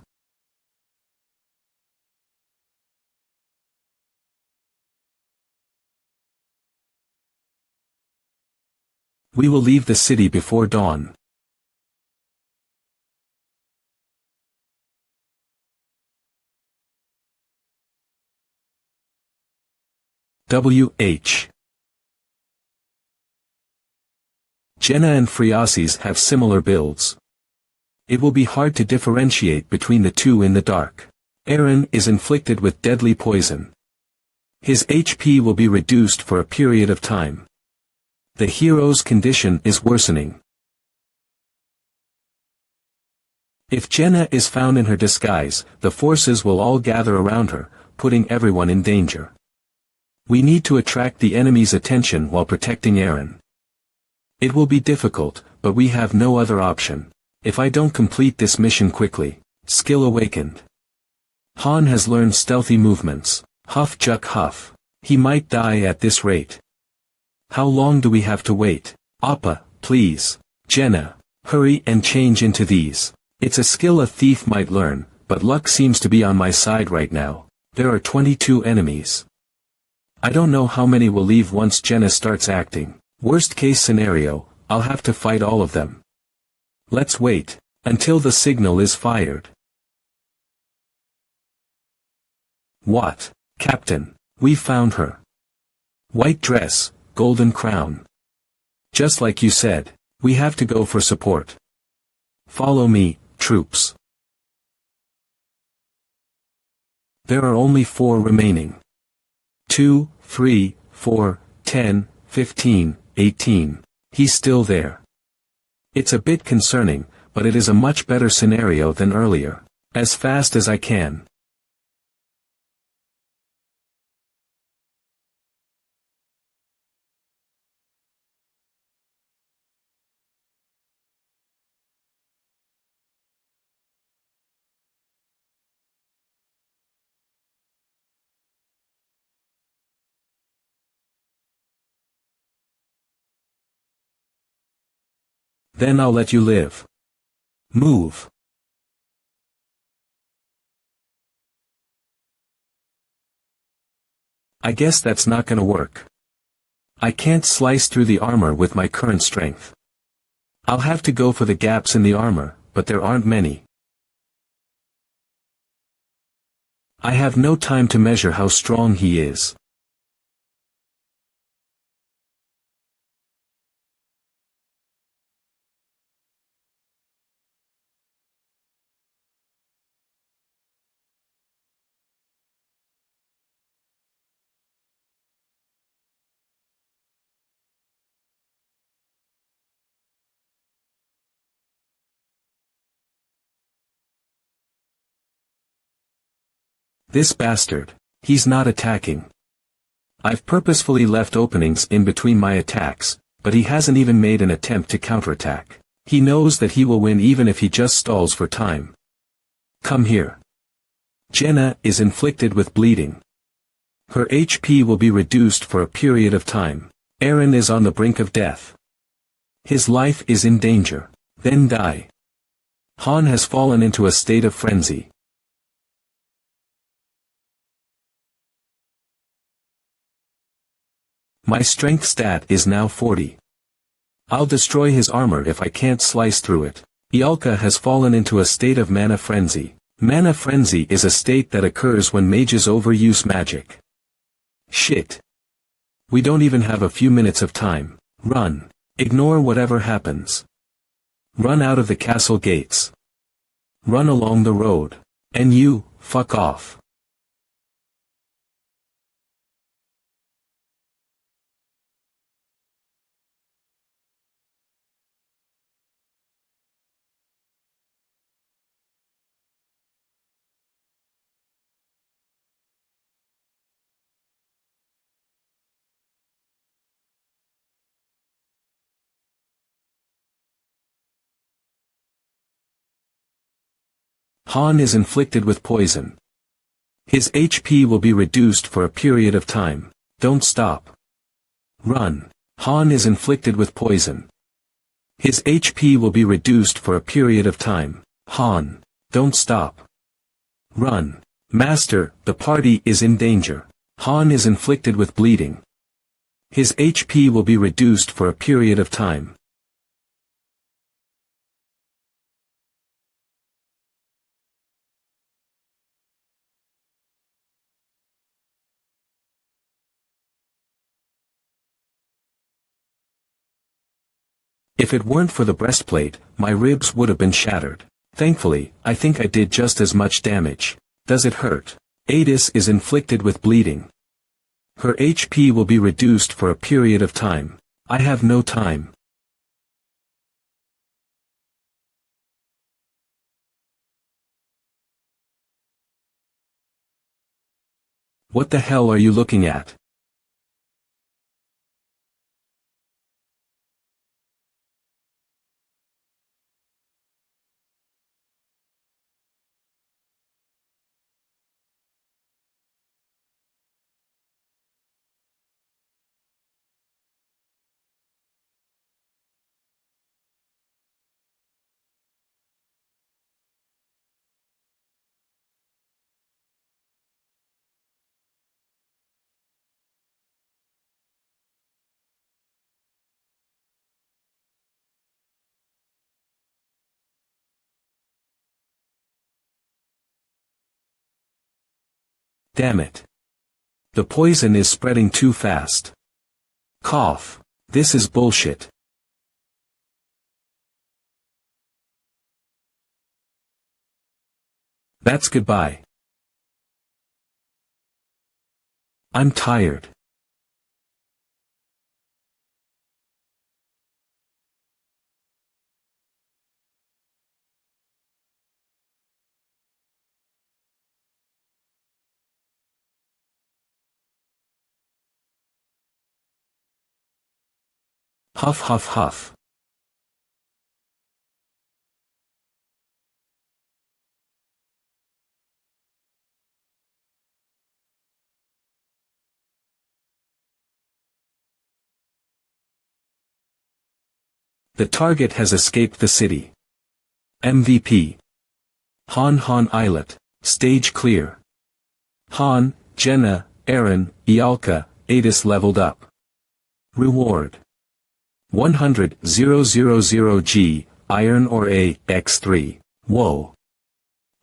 We will leave the city before dawn. W.H. Jenna and Friasis have similar builds. It will be hard to differentiate between the two in the dark. Aaron is inflicted with deadly poison. His HP will be reduced for a period of time. The hero's condition is worsening. If Jenna is found in her disguise, the forces will all gather around her, putting everyone in danger. We need to attract the enemy's attention while protecting Aaron. It will be difficult, but we have no other option. If I don't complete this mission quickly, skill awakened. Han has learned stealthy movements. Huff Juk Huff. He might die at this rate. How long do we have to wait? Appa, please. Jenna, hurry and change into these. It's a skill a thief might learn, but luck seems to be on my side right now. There are 22 enemies. I don't know how many will leave once Jenna starts acting. Worst case scenario, I'll have to fight all of them. Let's wait until the signal is fired. What? Captain, we found her. White dress, golden crown. Just like you said, we have to go for support. Follow me, troops. There are only 4 remaining. 2, 3, 4, 10, 15, 18. He's still there. It's a bit concerning, but it is a much better scenario than earlier. As fast as I can. Then I'll let you live. Move. I guess that's not gonna work. I can't slice through the armor with my current strength. I'll have to go for the gaps in the armor, but there aren't many. I have no time to measure how strong he is. This bastard. He's not attacking. I've purposefully left openings in between my attacks, but he hasn't even made an attempt to counterattack. He knows that he will win even if he just stalls for time. Come here. Jenna is inflicted with bleeding. Her HP will be reduced for a period of time. Aaron is on the brink of death. His life is in danger. Then die. Han has fallen into a state of frenzy. My strength stat is now 40. I'll destroy his armor if I can't slice through it. Ialka has fallen into a state of mana frenzy. Mana frenzy is a state that occurs when mages overuse magic. Shit. We don't even have a few minutes of time. Run. Ignore whatever happens. Run out of the castle gates. Run along the road. And you, fuck off. Han is inflicted with poison. His HP will be reduced for a period of time. Don't stop. Run. Han is inflicted with poison. His HP will be reduced for a period of time. Han. Don't stop. Run. Master, the party is in danger. Han is inflicted with bleeding. His HP will be reduced for a period of time. If it weren't for the breastplate, my ribs would have been shattered. Thankfully, I think I did just as much damage. Does it hurt? Adis is inflicted with bleeding. Her HP will be reduced for a period of time. I have no time. What the hell are you looking at? Damn it. The poison is spreading too fast. Cough. This is bullshit. That's goodbye. I'm tired. Huff huff huff. The target has escaped the city. MVP. Han Islet. Stage clear. Han, Jenna, Aaron, Ialka, Adis leveled up. Reward. 100,000G, Iron Ore A, X3. Whoa.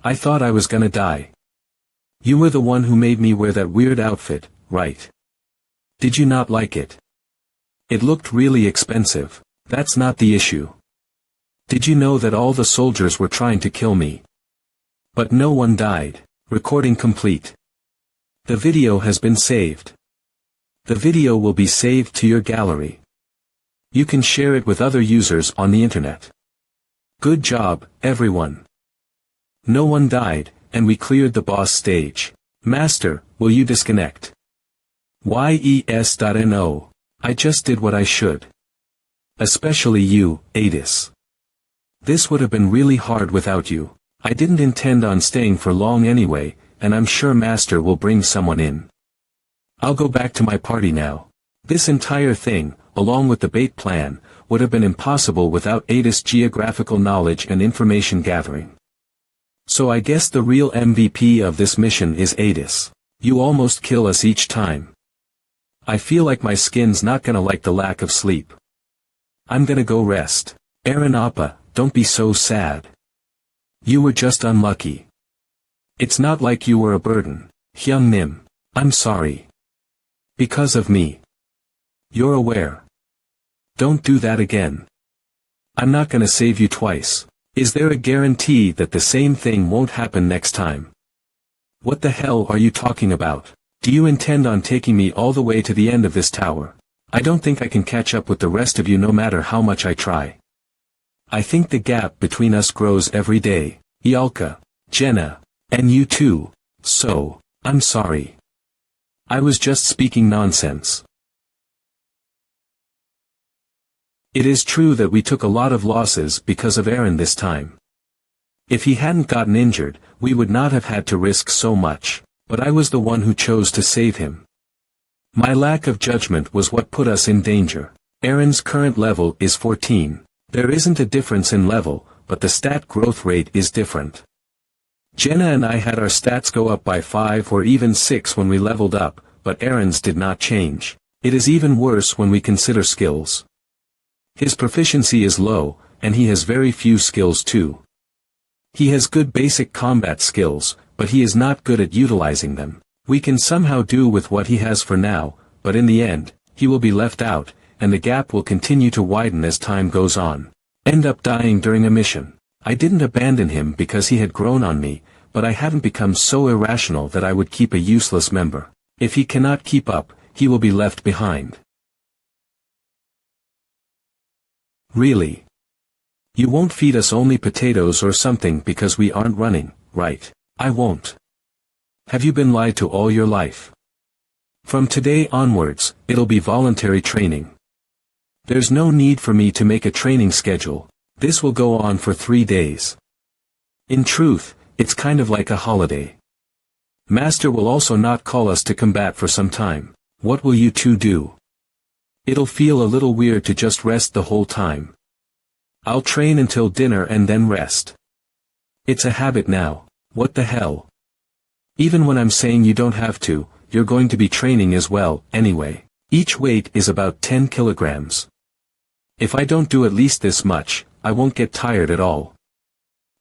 I thought I was gonna die. You were the one who made me wear that weird outfit, right? Did you not like it? It looked really expensive. That's not the issue. Did you know that all the soldiers were trying to kill me? But no one died. Recording complete. The video has been saved. The video will be saved to your gallery. You can share it with other users on the internet. Good job, everyone. No one died, and we cleared the boss stage. Master, will you disconnect? Yes.no. I just did what I should. Especially you, Adis. This would have been really hard without you. I didn't intend on staying for long anyway, and I'm sure Master will bring someone in. I'll go back to my party now. This entire thing, along with the bait plan, would have been impossible without Adis' geographical knowledge and information gathering. So I guess the real MVP of this mission is Adis. You almost kill us each time. I feel like my skin's not gonna like the lack of sleep. I'm gonna go rest. Eren Appa, don't be so sad. You were just unlucky. It's not like you were a burden. Hyung Nim. I'm sorry. Because of me. You're aware. Don't do that again. I'm not gonna save you twice. Is there a guarantee that the same thing won't happen next time? What the hell are you talking about? Do you intend on taking me all the way to the end of this tower? I don't think I can catch up with the rest of you no matter how much I try. I think the gap between us grows every day. Ialka, Jenna, and you too, so, I'm sorry. I was just speaking nonsense. It is true that we took a lot of losses because of Eren this time. If he hadn't gotten injured, we would not have had to risk so much, but I was the one who chose to save him. My lack of judgment was what put us in danger. Eren's current level is 14. There isn't a difference in level, but the stat growth rate is different. Jenna and I had our stats go up by 5 or even 6 when we leveled up, but Eren's did not change. It is even worse when we consider skills. His proficiency is low, and he has very few skills too. He has good basic combat skills, but he is not good at utilizing them. We can somehow do with what he has for now, but in the end, he will be left out, and the gap will continue to widen as time goes on. End up dying during a mission. I didn't abandon him because he had grown on me, but I haven't become so irrational that I would keep a useless member. If he cannot keep up, he will be left behind. Really? You won't feed us only potatoes or something because we aren't running, right? I won't. Have you been lied to all your life? From today onwards, it'll be voluntary training. There's no need for me to make a training schedule. This will go on for 3 days. In truth, it's kind of like a holiday. Master will also not call us to combat for some time. What will you two do? It'll feel a little weird to just rest the whole time. I'll train until dinner and then rest. It's a habit now. What the hell? Even when I'm saying you don't have to, you're going to be training as well, anyway. Each weight is about 10 kilograms. If I don't do at least this much, I won't get tired at all.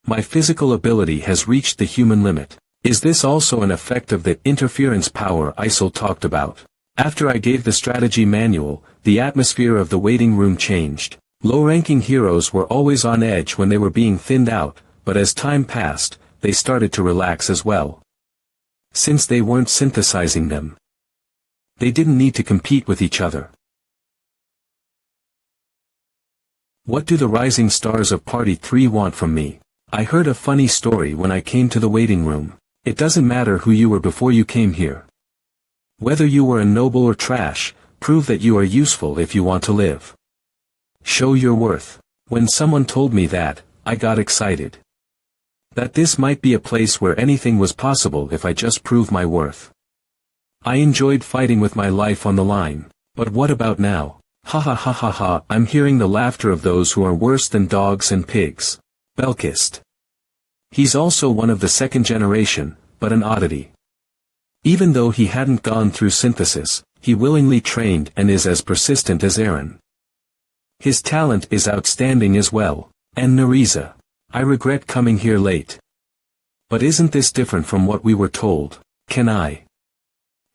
My physical ability has reached the human limit. Is this also an effect of the interference power Isol talked about? After I gave the strategy manual, the atmosphere of the waiting room changed. Low-ranking heroes were always on edge when they were being thinned out, but as time passed, they started to relax as well. Since they weren't synthesizing them, they didn't need to compete with each other. What do the rising stars of Party 3 want from me? I heard a funny story when I came to the waiting room. It doesn't matter who you were before you came here. Whether you were a noble or trash, prove that you are useful if you want to live. Show your worth. When someone told me that, I got excited. That this might be a place where anything was possible if I just prove my worth. I enjoyed fighting with my life on the line, but what about now? Ha ha ha ha ha, I'm hearing the laughter of those who are worse than dogs and pigs. Belkist. He's also one of the second generation, but an oddity. Even though he hadn't gone through synthesis, he willingly trained and is as persistent as Eren. His talent is outstanding as well. And Nariza. I regret coming here late. But isn't this different from what we were told? Can I?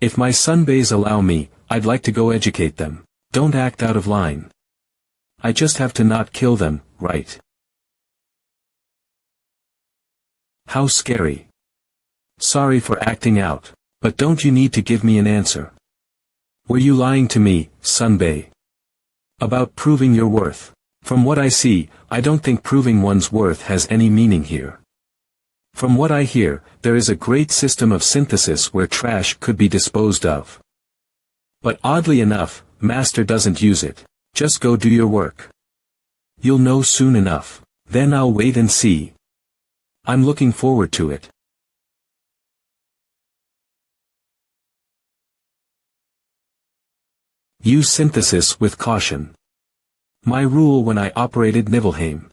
If my sunbays allow me, I'd like to go educate them. Don't act out of line. I just have to not kill them, right? How scary. Sorry for acting out, but don't you need to give me an answer? Were you lying to me, Sunbay? About proving your worth? From what I see, I don't think proving one's worth has any meaning here. From what I hear, there is a great system of synthesis where trash could be disposed of. But oddly enough, Master doesn't use it. Just go do your work. You'll know soon enough. Then I'll wait and see. I'm looking forward to it. Use synthesis with caution. My rule when I operated Nibelheim.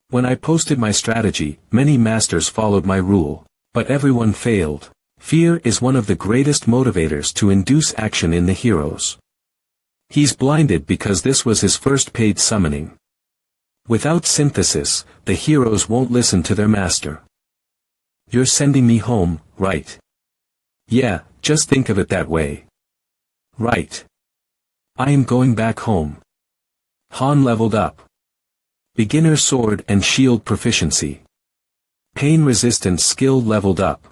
When I posted my strategy, many masters followed my rule, but everyone failed. Fear is one of the greatest motivators to induce action in the heroes. He's blinded because this was his first paid summoning. Without synthesis, the heroes won't listen to their master. You're sending me home, right? Yeah, just think of it that way. Right. I am going back home. Han leveled up. Beginner sword and shield proficiency. Pain resistance skill leveled up.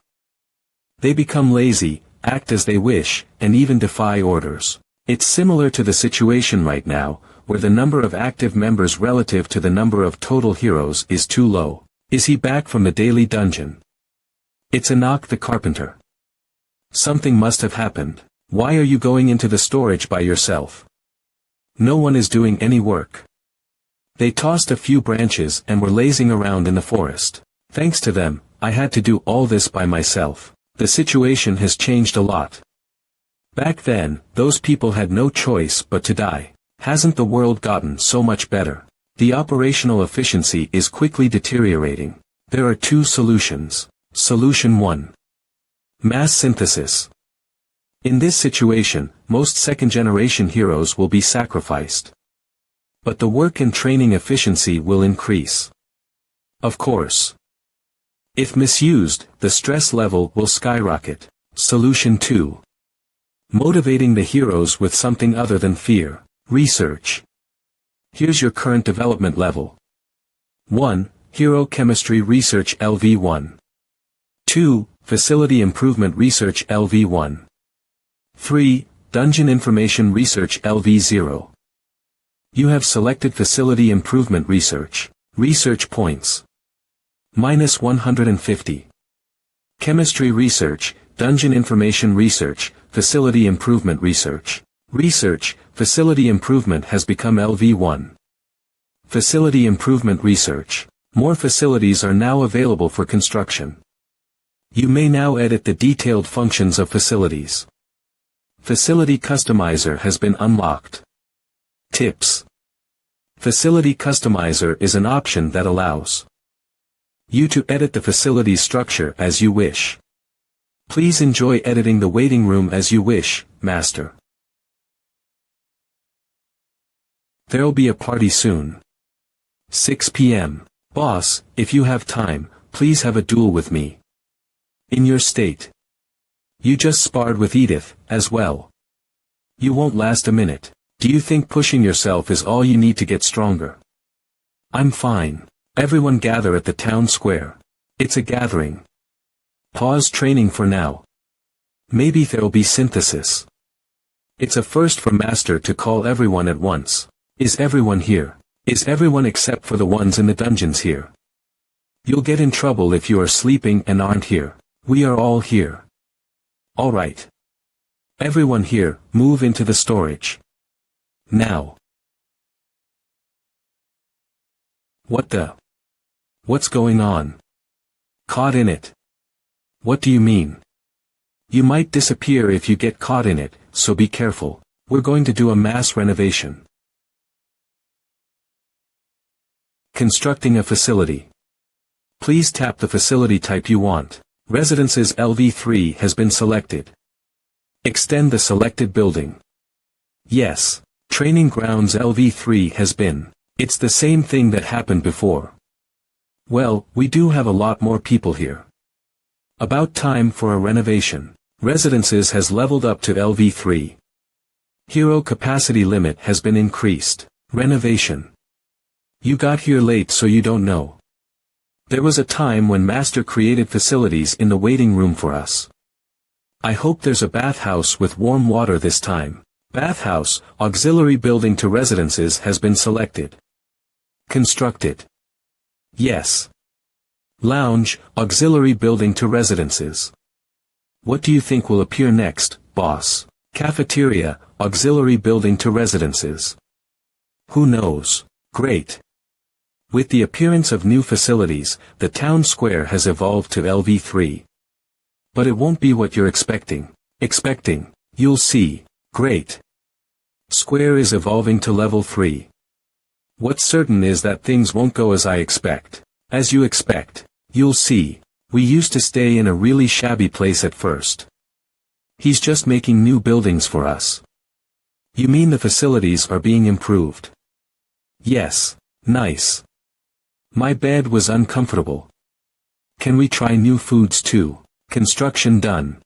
They become lazy, act as they wish, and even defy orders. It's similar to the situation right now, where the number of active members relative to the number of total heroes is too low. Is he back from the daily dungeon? It's Enoch the carpenter. Something must have happened. Why are you going into the storage by yourself? No one is doing any work. They tossed a few branches and were lazing around in the forest. Thanks to them, I had to do all this by myself. The situation has changed a lot. Back then, those people had no choice but to die. Hasn't the world gotten so much better? The operational efficiency is quickly deteriorating. There are two solutions. Solution 1. Mass synthesis. In this situation, most second-generation heroes will be sacrificed. But the work and training efficiency will increase. Of course. If misused, the stress level will skyrocket. Solution 2. Motivating the heroes with something other than fear. Research. Here's your current development level. 1. Hero Chemistry Research LV1. 2. Facility Improvement Research LV1. 3. Dungeon Information Research LV0. You have selected Facility Improvement Research. Research points. -150. Chemistry Research, Dungeon Information Research, Facility Improvement Research. Research, Facility Improvement has become LV1. Facility Improvement Research. More facilities are now available for construction. You may now edit the detailed functions of facilities. Facility Customizer has been unlocked. Tips. Facility Customizer is an option that allows you to edit the facility structure as you wish. Please enjoy editing the waiting room as you wish, Master. There'll be a party soon. 6 p.m. Boss, if you have time, please have a duel with me. In your state. You just sparred with Edith, as well. You won't last a minute. Do you think pushing yourself is all you need to get stronger? I'm fine. Everyone gather at the town square. It's a gathering. Pause training for now. Maybe there'll be synthesis. It's a first for Master to call everyone at once. Is everyone here? Is everyone except for the ones in the dungeons here? You'll get in trouble if you are sleeping and aren't here. We are all here. All right. Everyone here, move into the storage. Now. What's going on? Caught in it. What do you mean? You might disappear if you get caught in it, so be careful. We're going to do a mass renovation. Constructing a facility. Please tap the facility type you want. Residences LV3 has been selected. Extend the selected building. Yes. Training grounds LV3 has been. It's the same thing that happened before. Well, we do have a lot more people here. About time for a renovation. Residences has leveled up to LV3. Hero capacity limit has been increased. Renovation. You got here late so you don't know. There was a time when Master created facilities in the waiting room for us. I hope there's a bathhouse with warm water this time. Bathhouse, auxiliary building to residences has been selected. Constructed. Yes. Lounge, auxiliary building to residences. What do you think will appear next, boss? Cafeteria, auxiliary building to residences. Who knows? Great. With the appearance of new facilities, the town square has evolved to LV3. But it won't be what you're expecting. You'll see. Great. Square is evolving to level 3. What's certain is that things won't go as I expect. As you expect. You'll see. We used to stay in a really shabby place at first. He's just making new buildings for us. You mean the facilities are being improved? Yes. Nice. My bed was uncomfortable. Can we try new foods too? Construction done.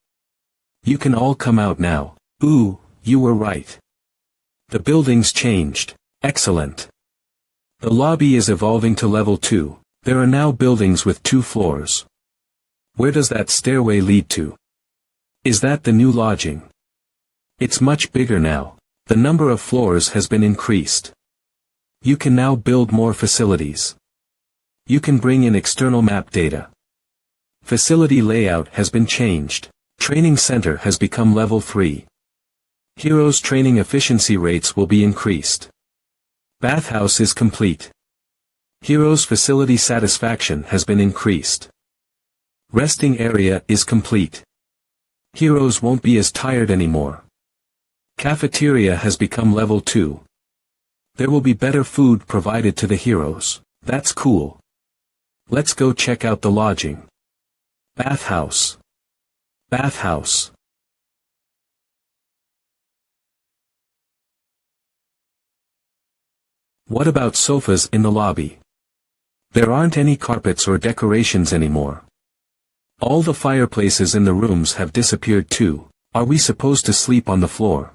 You can all come out now. Ooh, you were right. The building's changed. Excellent. The lobby is evolving to level 2. There are now buildings with 2 floors. Where does that stairway lead to? Is that the new lodging? It's much bigger now. The number of floors has been increased. You can now build more facilities. You can bring in external map data. Facility layout has been changed. Training center has become level 3. Heroes training efficiency rates will be increased. Bathhouse is complete. Heroes facility satisfaction has been increased. Resting area is complete. Heroes won't be as tired anymore. Cafeteria has become level 2. There will be better food provided to the heroes. That's cool. Let's go check out the lodging. Bathhouse. Bathhouse. What about sofas in the lobby? There aren't any carpets or decorations anymore. All the fireplaces in the rooms have disappeared too. Are we supposed to sleep on the floor?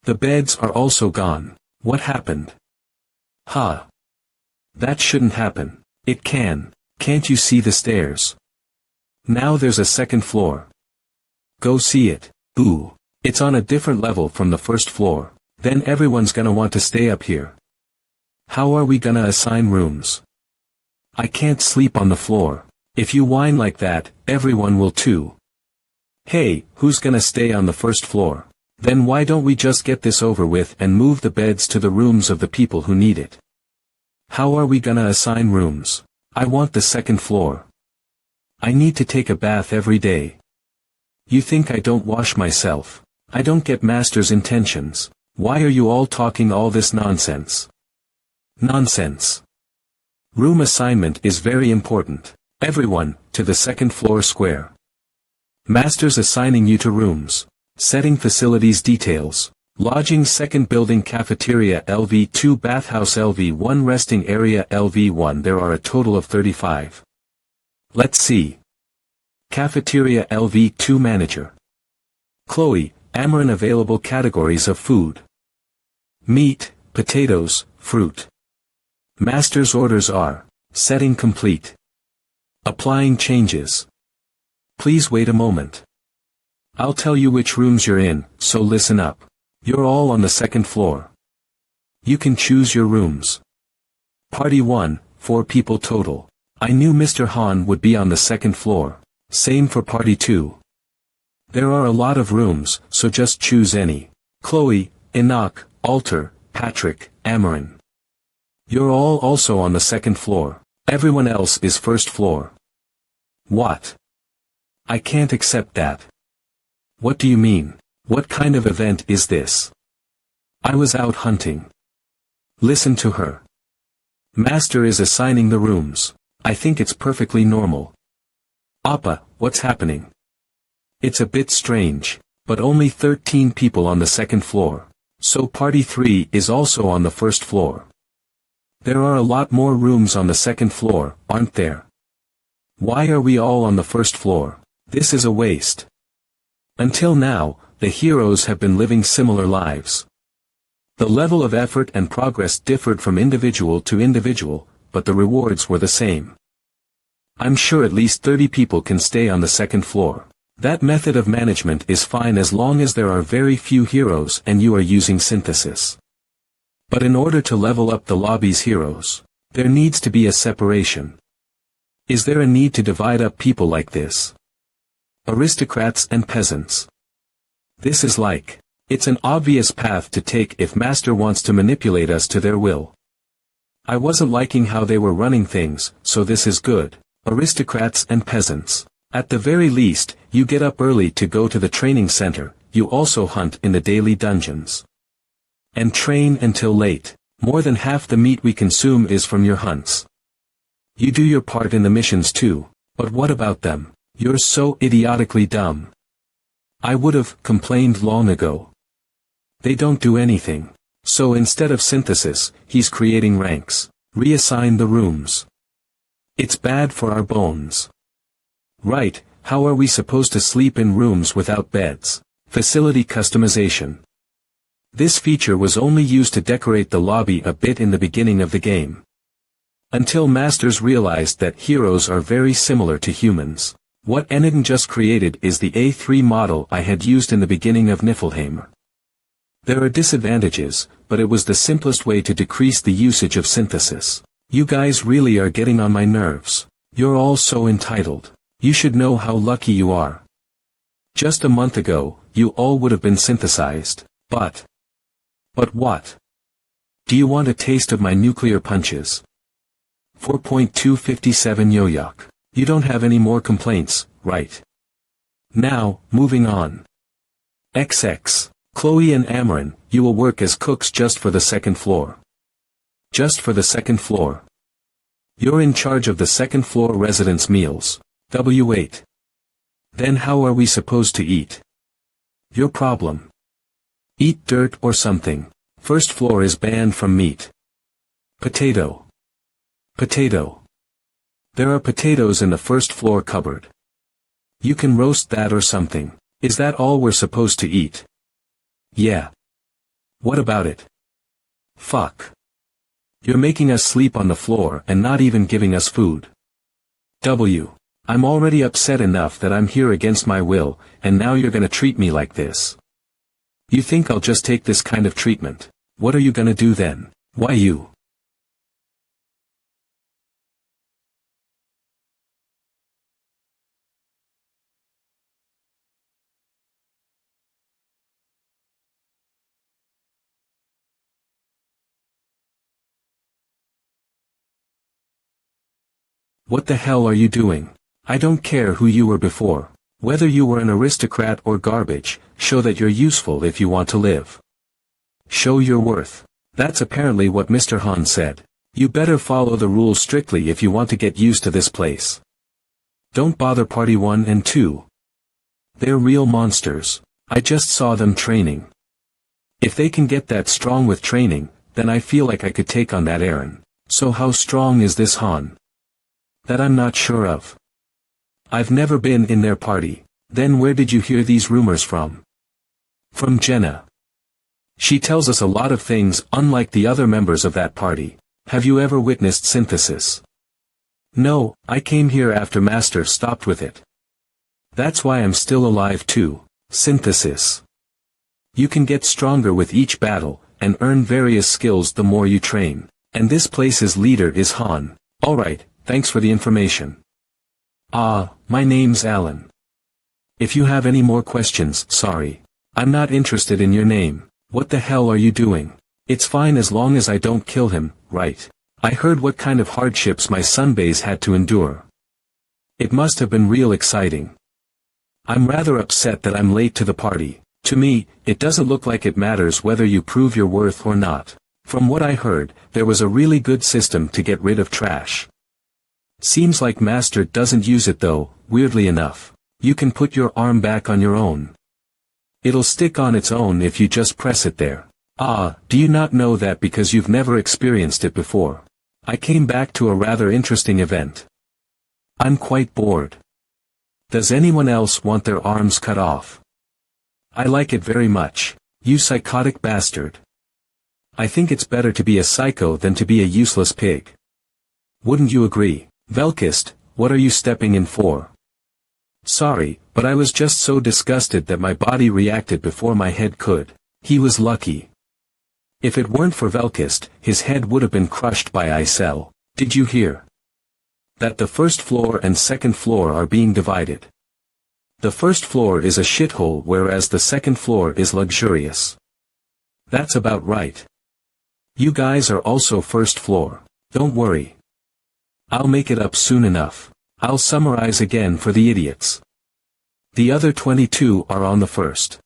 The beds are also gone. What happened? Huh. That shouldn't happen. It can. Can't you see the stairs? Now there's a second floor. Go see it. Ooh. It's on a different level from the first floor. Then everyone's gonna want to stay up here. How are we gonna assign rooms? I can't sleep on the floor. If you whine like that, everyone will too. Hey, who's gonna stay on the first floor? Then why don't we just get this over with and move the beds to the rooms of the people who need it? How are we gonna assign rooms? I want the second floor. I need to take a bath every day. You think I don't wash myself? I don't get Master's intentions. Why are you all talking all this nonsense? Nonsense. Room assignment is very important. Everyone, to the second floor square. Master's assigning you to rooms. Setting facilities details. Lodging second building cafeteria LV2 bathhouse LV1 resting area LV1 there are a total of 35. Let's see. Cafeteria LV2 manager. Chloe, Amarin available categories of food. Meat, potatoes, fruit. Master's orders are. Setting complete. Applying changes. Please wait a moment. I'll tell you which rooms you're in, so listen up. You're all on the second floor. You can choose your rooms. Party 1, 4 people total. I knew Mr. Han would be on the second floor. Same for Party 2. There are a lot of rooms, so just choose any. Chloe, Enoch, Alter, Patrick, Amarin. You're all also on the second floor. Everyone else is first floor. What? I can't accept that. What do you mean? What kind of event is this? I was out hunting. Listen to her. Master is assigning the rooms. I think it's perfectly normal. Appa, what's happening? It's a bit strange, but only 13 people on the second floor. So Party 3 is also on the first floor. There are a lot more rooms on the second floor, aren't there? Why are we all on the first floor? This is a waste. Until now, the heroes have been living similar lives. The level of effort and progress differed from individual to individual, but the rewards were the same. I'm sure at least 30 people can stay on the second floor. That method of management is fine as long as there are very few heroes and you are using synthesis. But in order to level up the lobby's heroes, there needs to be a separation. Is there a need to divide up people like this? Aristocrats and peasants. This is like, it's an obvious path to take if Master wants to manipulate us to their will. I wasn't liking how they were running things, so this is good. Aristocrats and peasants. At the very least, you get up early to go to the training center, you also hunt in the daily dungeons. And train until late. More than half the meat we consume is from your hunts. You do your part in the missions too, but what about them? You're so idiotically dumb. I would have complained long ago. They don't do anything. So instead of synthesis, he's creating ranks. Reassign the rooms. It's bad for our bones. Right, how are we supposed to sleep in rooms without beds? Facility customization. This feature was only used to decorate the lobby a bit in the beginning of the game. Until masters realized that heroes are very similar to humans. What Eniden just created is the A3 model I had used in the beginning of Niflheim. There are disadvantages, but it was the simplest way to decrease the usage of synthesis. You guys really are getting on my nerves. You're all so entitled. You should know how lucky you are. Just a month ago, you all would have been synthesized, but what? Do you want a taste of my nuclear punches? 4.257 Yoyok. You don't have any more complaints, right? Now, moving on. XX. Chloe and Amaran, you will work as cooks just for the second floor. Just for the second floor. You're in charge of the second floor residents' meals. W8. Then how are we supposed to eat? Your problem. Eat dirt or something. First floor is banned from meat. Potato. Potato. There are potatoes in the first floor cupboard. You can roast that or something. Is that all we're supposed to eat? Yeah. What about it? Fuck. You're making us sleep on the floor and not even giving us food. W. I'm already upset enough that I'm here against my will, and now you're gonna treat me like this. You think I'll just take this kind of treatment? What are you gonna do then? Why you? What the hell are you doing? I don't care who you were before. Whether you were an aristocrat or garbage, show that you're useful if you want to live. Show your worth. That's apparently what Mr. Han said. You better follow the rules strictly if you want to get used to this place. Don't bother Party 1 and 2. They're real monsters. I just saw them training. If they can get that strong with training, then I feel like I could take on that Aaron. So how strong is this Han? That I'm not sure of. I've never been in their party. Then where did you hear these rumors from? From Jenna. She tells us a lot of things unlike the other members of that party. Have you ever witnessed synthesis? No, I came here after Master stopped with it. That's why I'm still alive too. Synthesis. You can get stronger with each battle, and earn various skills the more you train. And this place's leader is Han. Alright, thanks for the information. My name's Alan. If you have any more questions, sorry. I'm not interested in your name. What the hell are you doing? It's fine as long as I don't kill him, right? I heard what kind of hardships my sunbays had to endure. It must have been real exciting. I'm rather upset that I'm late to the party. To me, it doesn't look like it matters whether you prove your worth or not. From what I heard, there was a really good system to get rid of trash. Seems like Master doesn't use it though, weirdly enough. You can put your arm back on your own. It'll stick on its own if you just press it there. Do you not know that because you've never experienced it before? I came back to a rather interesting event. I'm quite bored. Does anyone else want their arms cut off? I like it very much, you psychotic bastard. I think it's better to be a psycho than to be a useless pig. Wouldn't you agree? Velkist, what are you stepping in for? Sorry, but I was just so disgusted that my body reacted before my head could. He was lucky. If it weren't for Velkist, his head would have been crushed by Isel. Did you hear? That the first floor and second floor are being divided. The first floor is a shithole whereas the second floor is luxurious. That's about right. You guys are also first floor. Don't worry. I'll make it up soon enough. I'll summarize again for the idiots. The other 22 are on the first.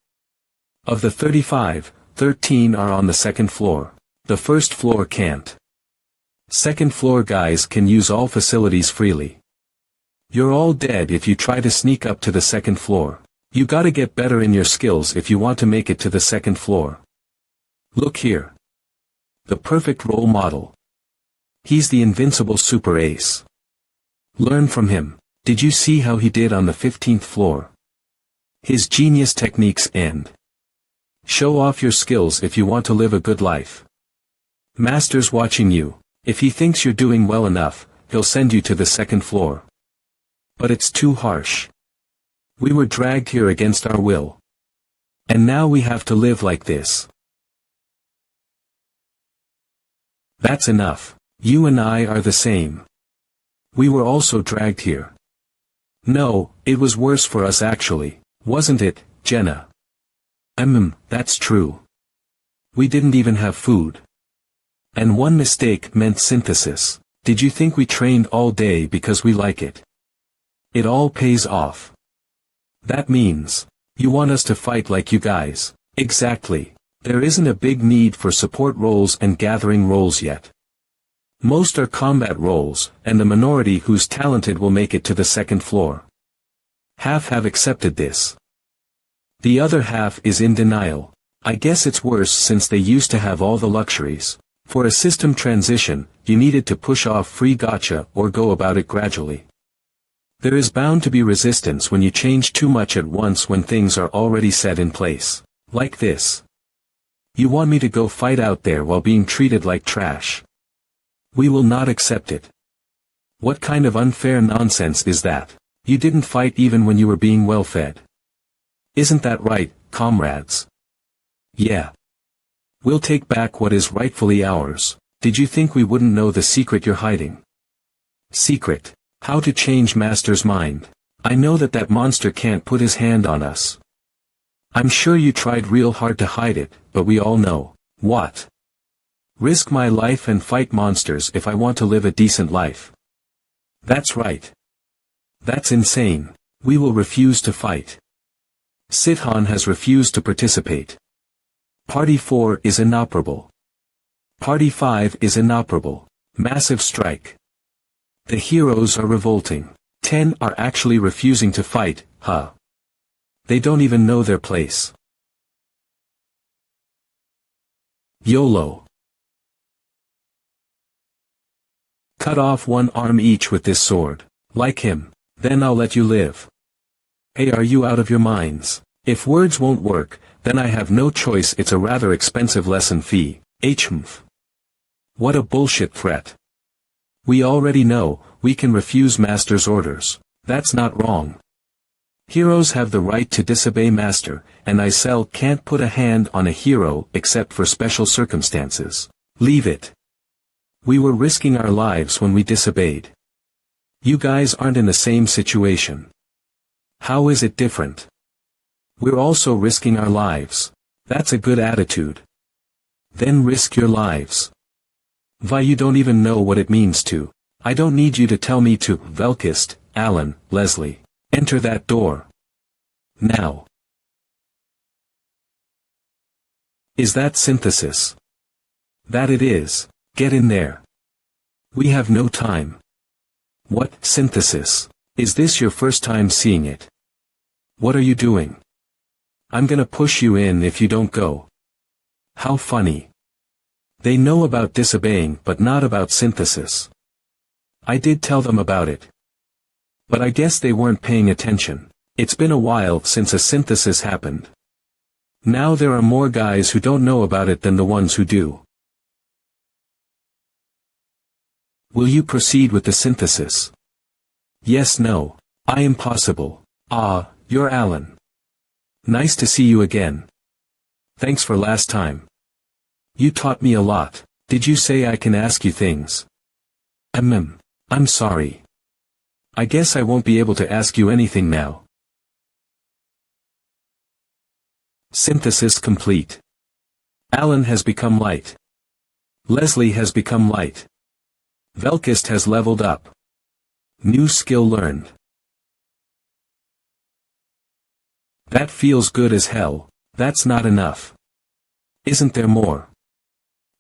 Of the 35, 13 are on the second floor. The first floor can't. Second floor guys can use all facilities freely. You're all dead if you try to sneak up to the second floor. You gotta get better in your skills if you want to make it to the second floor. Look here. The perfect role model. He's the invincible super ace. Learn from him. Did you see how he did on the 15th floor? His genius techniques end. Show off your skills if you want to live a good life. Master's watching you. If he thinks you're doing well enough, he'll send you to the second floor. But it's too harsh. We were dragged here against our will. And now we have to live like this. That's enough. You and I are the same. We were also dragged here. No, it was worse for us actually, wasn't it, Jenna? That's true. We didn't even have food. And one mistake meant synthesis. Did you think we trained all day because we like it? It all pays off. That means, you want us to fight like you guys. Exactly. There isn't a big need for support roles and gathering roles yet. Most are combat roles, and the minority who's talented will make it to the second floor. Half have accepted this. The other half is in denial. I guess it's worse since they used to have all the luxuries. For a system transition, you needed to push off free gotcha or go about it gradually. There is bound to be resistance when you change too much at once when things are already set in place. Like this. You want me to go fight out there while being treated like trash? We will not accept it. What kind of unfair nonsense is that? You didn't fight even when you were being well fed. Isn't that right, comrades? Yeah. We'll take back what is rightfully ours. Did you think we wouldn't know the secret you're hiding? Secret. How to change Master's mind. I know that monster can't put his hand on us. I'm sure you tried real hard to hide it, but we all know. What? Risk my life and fight monsters if I want to live a decent life. That's right. That's insane. We will refuse to fight. Sithan has refused to participate. Party 4 is inoperable. Party 5 is inoperable. Massive strike. The heroes are revolting. 10 are actually refusing to fight, huh? They don't even know their place. YOLO. Cut off one arm each with this sword. Like him. Then I'll let you live. Hey, are you out of your minds? If words won't work, then I have no choice. It's a rather expensive lesson fee. HMF. What a bullshit threat. We already know, we can refuse Master's orders. That's not wrong. Heroes have the right to disobey Master, and Isel can't put a hand on a hero except for special circumstances. Leave it. We were risking our lives when we disobeyed. You guys aren't in the same situation. How is it different? We're also risking our lives. That's a good attitude. Then risk your lives. Why, you don't even know what it means to. I don't need you to tell me to. Velkist, Alan, Leslie. Enter that door. Now. Is that synthesis? That it is. Get in there. We have no time. What, synthesis? Is this your first time seeing it? What are you doing? I'm gonna push you in if you don't go. How funny. They know about disobeying but not about synthesis. I did tell them about it. But I guess they weren't paying attention. It's been a while since a synthesis happened. Now there are more guys who don't know about it than the ones who do. Will you proceed with the synthesis? Yes, no. I am possible. Ah, you're Alan. Nice to see you again. Thanks for last time. You taught me a lot. Did you say I can ask you things? I'm sorry. I guess I won't be able to ask you anything now. Synthesis complete. Alan has become light. Leslie has become light. Velkist has leveled up. New skill learned. That feels good as hell. That's not enough. Isn't there more?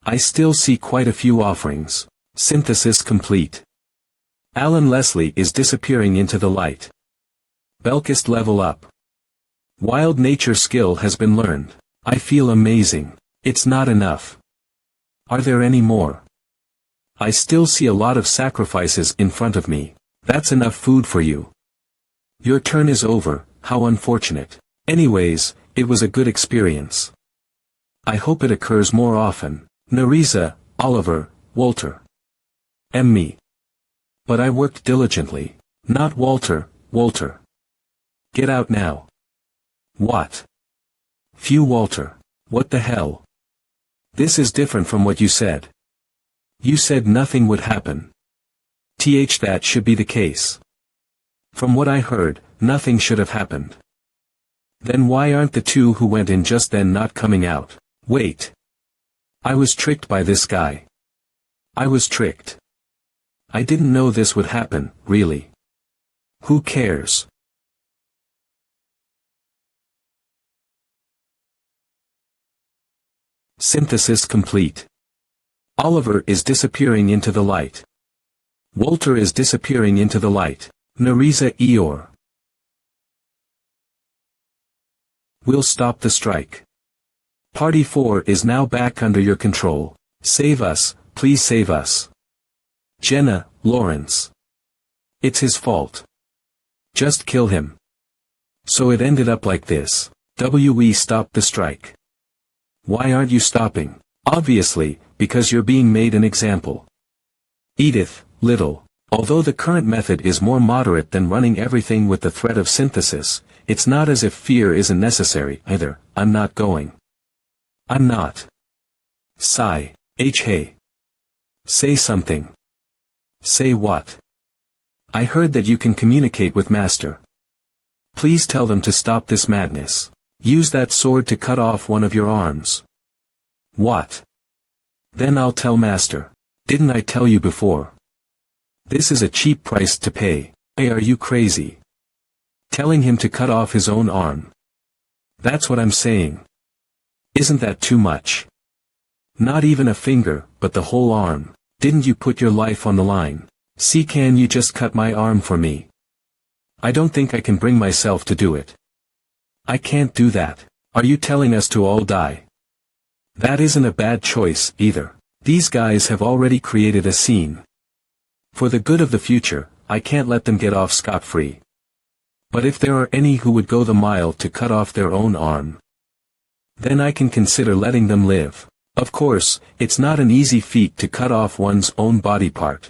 I still see quite a few offerings. Synthesis complete. Alan Leslie is disappearing into the light. Belkist level up. Wild nature skill has been learned. I feel amazing. It's not enough. Are there any more? I still see a lot of sacrifices in front of me. That's enough food for you. Your turn is over, how unfortunate. Anyways, it was a good experience. I hope it occurs more often. Nerissa, Oliver, Walter. Me. But I worked diligently. Not Walter, Walter. Get out now. What? Phew, Walter. What the hell? This is different from what you said. You said nothing would happen. That should be the case. From what I heard, nothing should have happened. Then why aren't the two who went in just then not coming out? Wait. I was tricked by this guy. I was tricked. I didn't know this would happen, really. Who cares? Synthesis complete. Oliver is disappearing into the light. Walter is disappearing into the light. Nerissa Eeyore. We'll stop the strike. Party 4 is now back under your control. Save us, please save us. Jenna, Lawrence. It's his fault. Just kill him. So it ended up like this. We stopped the strike. Why aren't you stopping? Obviously, because you're being made an example. Edith, Little. Although the current method is more moderate than running everything with the threat of synthesis, it's not as if fear isn't necessary either. I'm not going. I'm not. Sigh. Hey. Say something. Say what? I heard that you can communicate with Master. Please tell them to stop this madness. Use that sword to cut off one of your arms. What? Then I'll tell Master. Didn't I tell you before? This is a cheap price to pay. Hey, are you crazy? Telling him to cut off his own arm. That's what I'm saying. Isn't that too much? Not even a finger, but the whole arm. Didn't you put your life on the line? See, can you just cut my arm for me? I don't think I can bring myself to do it. I can't do that. Are you telling us to all die? That isn't a bad choice, either. These guys have already created a scene. For the good of the future, I can't let them get off scot-free. But if there are any who would go the mile to cut off their own arm, then I can consider letting them live. Of course, it's not an easy feat to cut off one's own body part.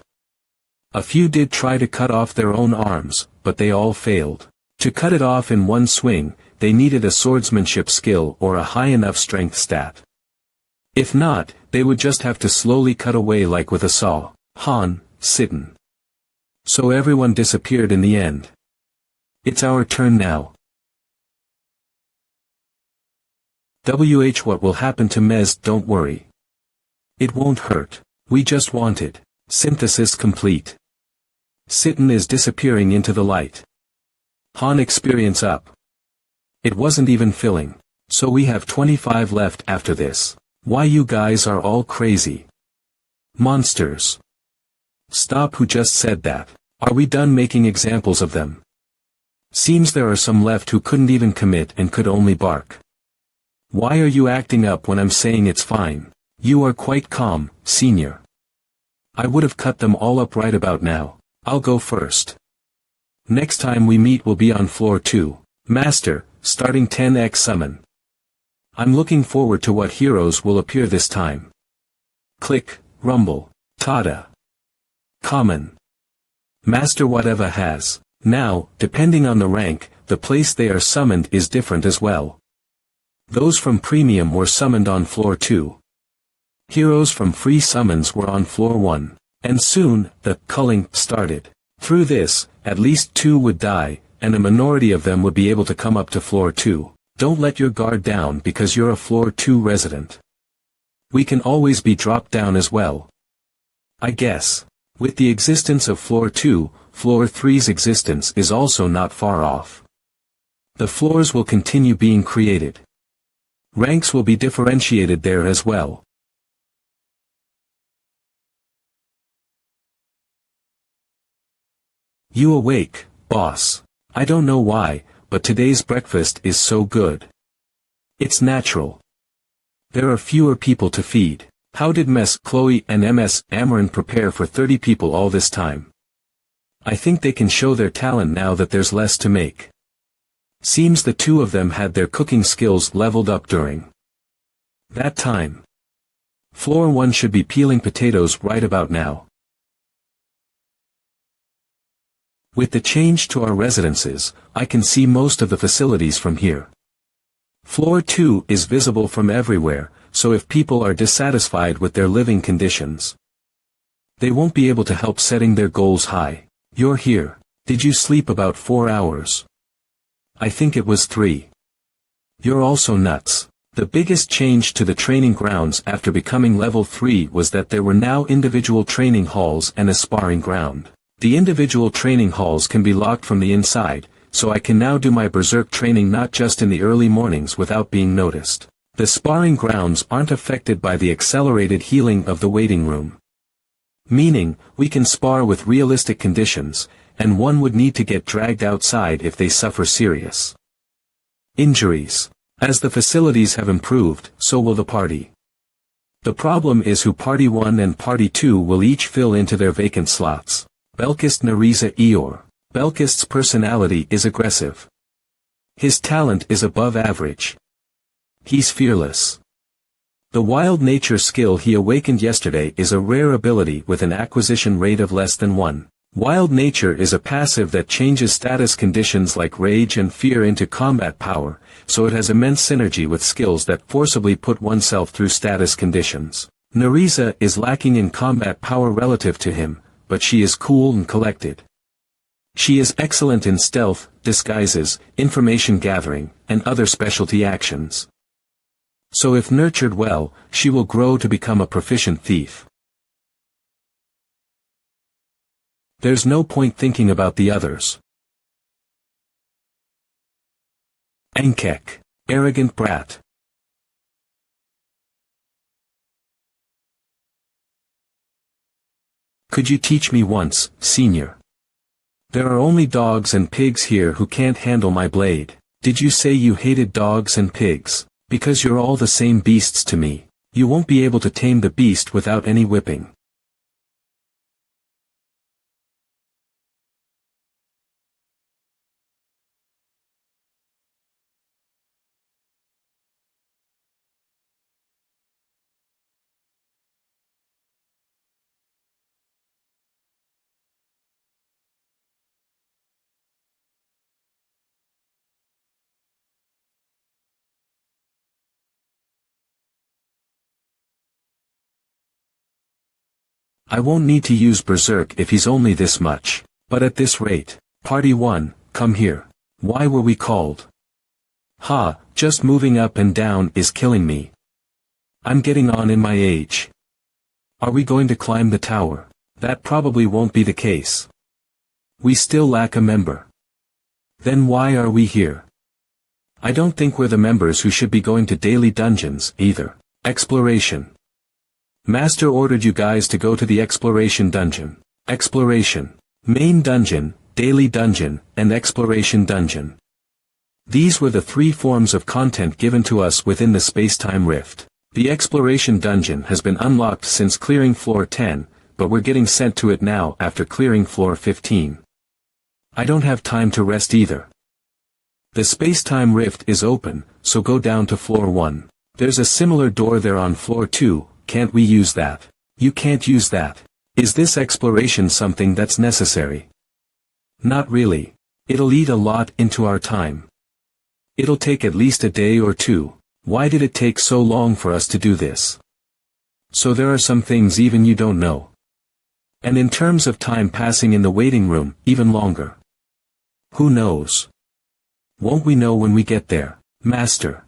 A few did try to cut off their own arms, but they all failed. To cut it off in one swing, they needed a swordsmanship skill or a high enough strength stat. If not, they would just have to slowly cut away like with a saw. Han, Sitten. So everyone disappeared in the end. It's our turn now. What will happen to Mez? Don't worry. It won't hurt. We just want it. Synthesis complete. Sitten is disappearing into the light. Han experience up. It wasn't even filling. So we have 25 left after this. Why you guys are all crazy. Monsters. Stop, who just said that? Are we done making examples of them? Seems there are some left who couldn't even commit and could only bark. Why are you acting up when I'm saying it's fine? You are quite calm, senior. I would have cut them all up right about now. I'll go first. Next time we meet will be on floor 2. Master, starting 10x summon. I'm looking forward to what heroes will appear this time. Click, rumble, tada. Common. Master whatever has. Now, depending on the rank, the place they are summoned is different as well. Those from premium were summoned on floor 2. Heroes from free summons were on floor 1. And soon, the culling started. Through this, at least 2 would die, and a minority of them would be able to come up to floor 2. Don't let your guard down because you're a floor 2 resident. We can always be dropped down as well. I guess. With the existence of floor 2, floor 3's existence is also not far off. The floors will continue being created. Ranks will be differentiated there as well. You awake, boss. I don't know why, but today's breakfast is so good. It's natural. There are fewer people to feed. How did Ms. Chloe and Ms. Amaran prepare for 30 people all this time? I think they can show their talent now that there's less to make. Seems the two of them had their cooking skills leveled up during that time. Floor 1 should be peeling potatoes right about now. With the change to our residences, I can see most of the facilities from here. Floor 2 is visible from everywhere, so if people are dissatisfied with their living conditions, they won't be able to help setting their goals high. You're here. Did you sleep about 4 hours? I think it was 3. You're also nuts. The biggest change to the training grounds after becoming level 3 was that there were now individual training halls and a sparring ground. The individual training halls can be locked from the inside, so I can now do my berserk training not just in the early mornings without being noticed. The sparring grounds aren't affected by the accelerated healing of the waiting room. Meaning, we can spar with realistic conditions, and one would need to get dragged outside if they suffer serious injuries. As the facilities have improved, so will the party. The problem is who Party 1 and Party 2 will each fill into their vacant slots. Belkist Nariza Eeyore. Belkist's personality is aggressive. His talent is above average. He's fearless. The wild nature skill he awakened yesterday is a rare ability with an acquisition rate of less than 1. Wild nature is a passive that changes status conditions like rage and fear into combat power, so it has immense synergy with skills that forcibly put oneself through status conditions. Nariza is lacking in combat power relative to him, but she is cool and collected. She is excellent in stealth, disguises, information gathering, and other specialty actions. So if nurtured well, she will grow to become a proficient thief. There's no point thinking about the others. Ankek. Arrogant brat. Could you teach me once, senior? There are only dogs and pigs here who can't handle my blade. Did you say you hated dogs and pigs? Because you're all the same beasts to me. You won't be able to tame the beast without any whipping. I won't need to use berserk if he's only this much. But at this rate, Party 1, come here. Why were we called? Ha, just moving up and down is killing me. I'm getting on in my age. Are we going to climb the tower? That probably won't be the case. We still lack a member. Then why are we here? I don't think we're the members who should be going to daily dungeons, either. Exploration. Master ordered you guys to go to the exploration dungeon. Exploration. Main dungeon, daily dungeon, and exploration dungeon. These were the 3 forms of content given to us within the space-time rift. The exploration dungeon has been unlocked since clearing floor 10, but we're getting sent to it now after clearing floor 15. I don't have time to rest either. The space-time rift is open, so go down to floor 1. There's a similar door there on floor 2, can't we use that? You can't use that. Is this exploration something that's necessary? Not really. It'll eat a lot into our time. It'll take at least a day or two. Why did it take so long for us to do this? So there are some things even you don't know. And in terms of time passing in the waiting room, even longer. Who knows? Won't we know when we get there, Master?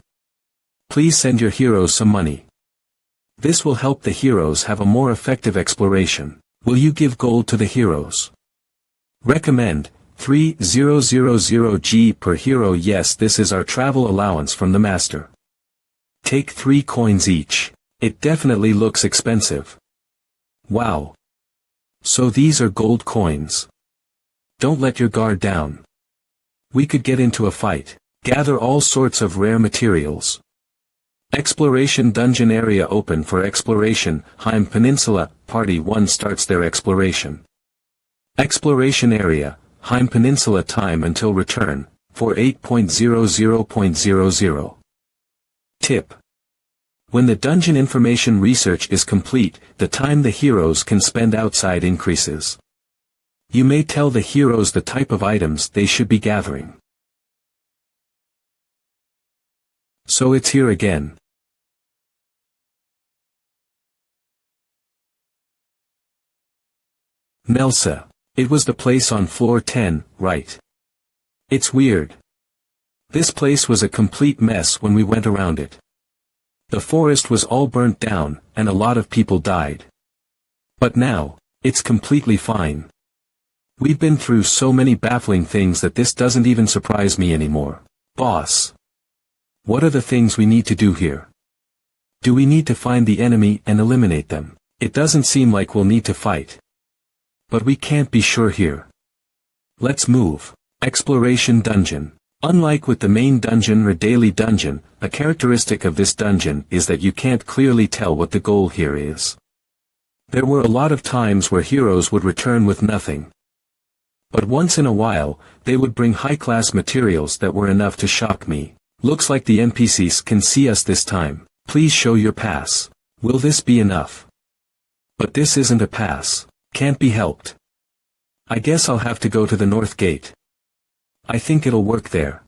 Please send your heroes some money. This will help the heroes have a more effective exploration. Will you give gold to the heroes? Recommend 3000 G per hero. Yes, this is our travel allowance from the Master. Take 3 coins each. It definitely looks expensive. Wow. So these are gold coins. Don't let your guard down. We could get into a fight. Gather all sorts of rare materials. Exploration dungeon area open for exploration. Heim Peninsula, Party 1 starts their exploration. Exploration area, Heim Peninsula. Time until return, 48.00.00. Tip. When the dungeon information research is complete, the time the heroes can spend outside increases. You may tell the heroes the type of items they should be gathering. So it's here again. Nelsa. It was the place on floor 10, right? It's weird. This place was a complete mess when we went around it. The forest was all burnt down, and a lot of people died. But now, it's completely fine. We've been through so many baffling things that this doesn't even surprise me anymore. Boss. What are the things we need to do here? Do we need to find the enemy and eliminate them? It doesn't seem like we'll need to fight. But we can't be sure here. Let's move. Exploration dungeon. Unlike with the main dungeon or daily dungeon, a characteristic of this dungeon is that you can't clearly tell what the goal here is. There were a lot of times where heroes would return with nothing. But once in a while, they would bring high-class materials that were enough to shock me. Looks like the NPCs can see us this time. Please show your pass. Will this be enough? But this isn't a pass. Can't be helped. I guess I'll have to go to the north gate. I think it'll work there.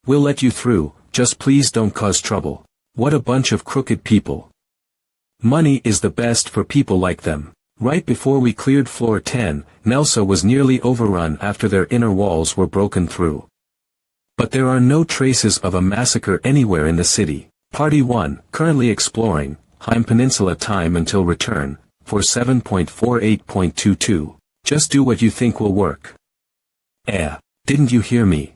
We'll let you through, just please don't cause trouble. What a bunch of crooked people. Money is the best for people like them. Right before we cleared floor 10, Nelsa was nearly overrun after their inner walls were broken through. But there are no traces of a massacre anywhere in the city. Party 1, currently exploring, Heim Peninsula. Time until return, 47.48.22. Just do what you think will work. Didn't you hear me?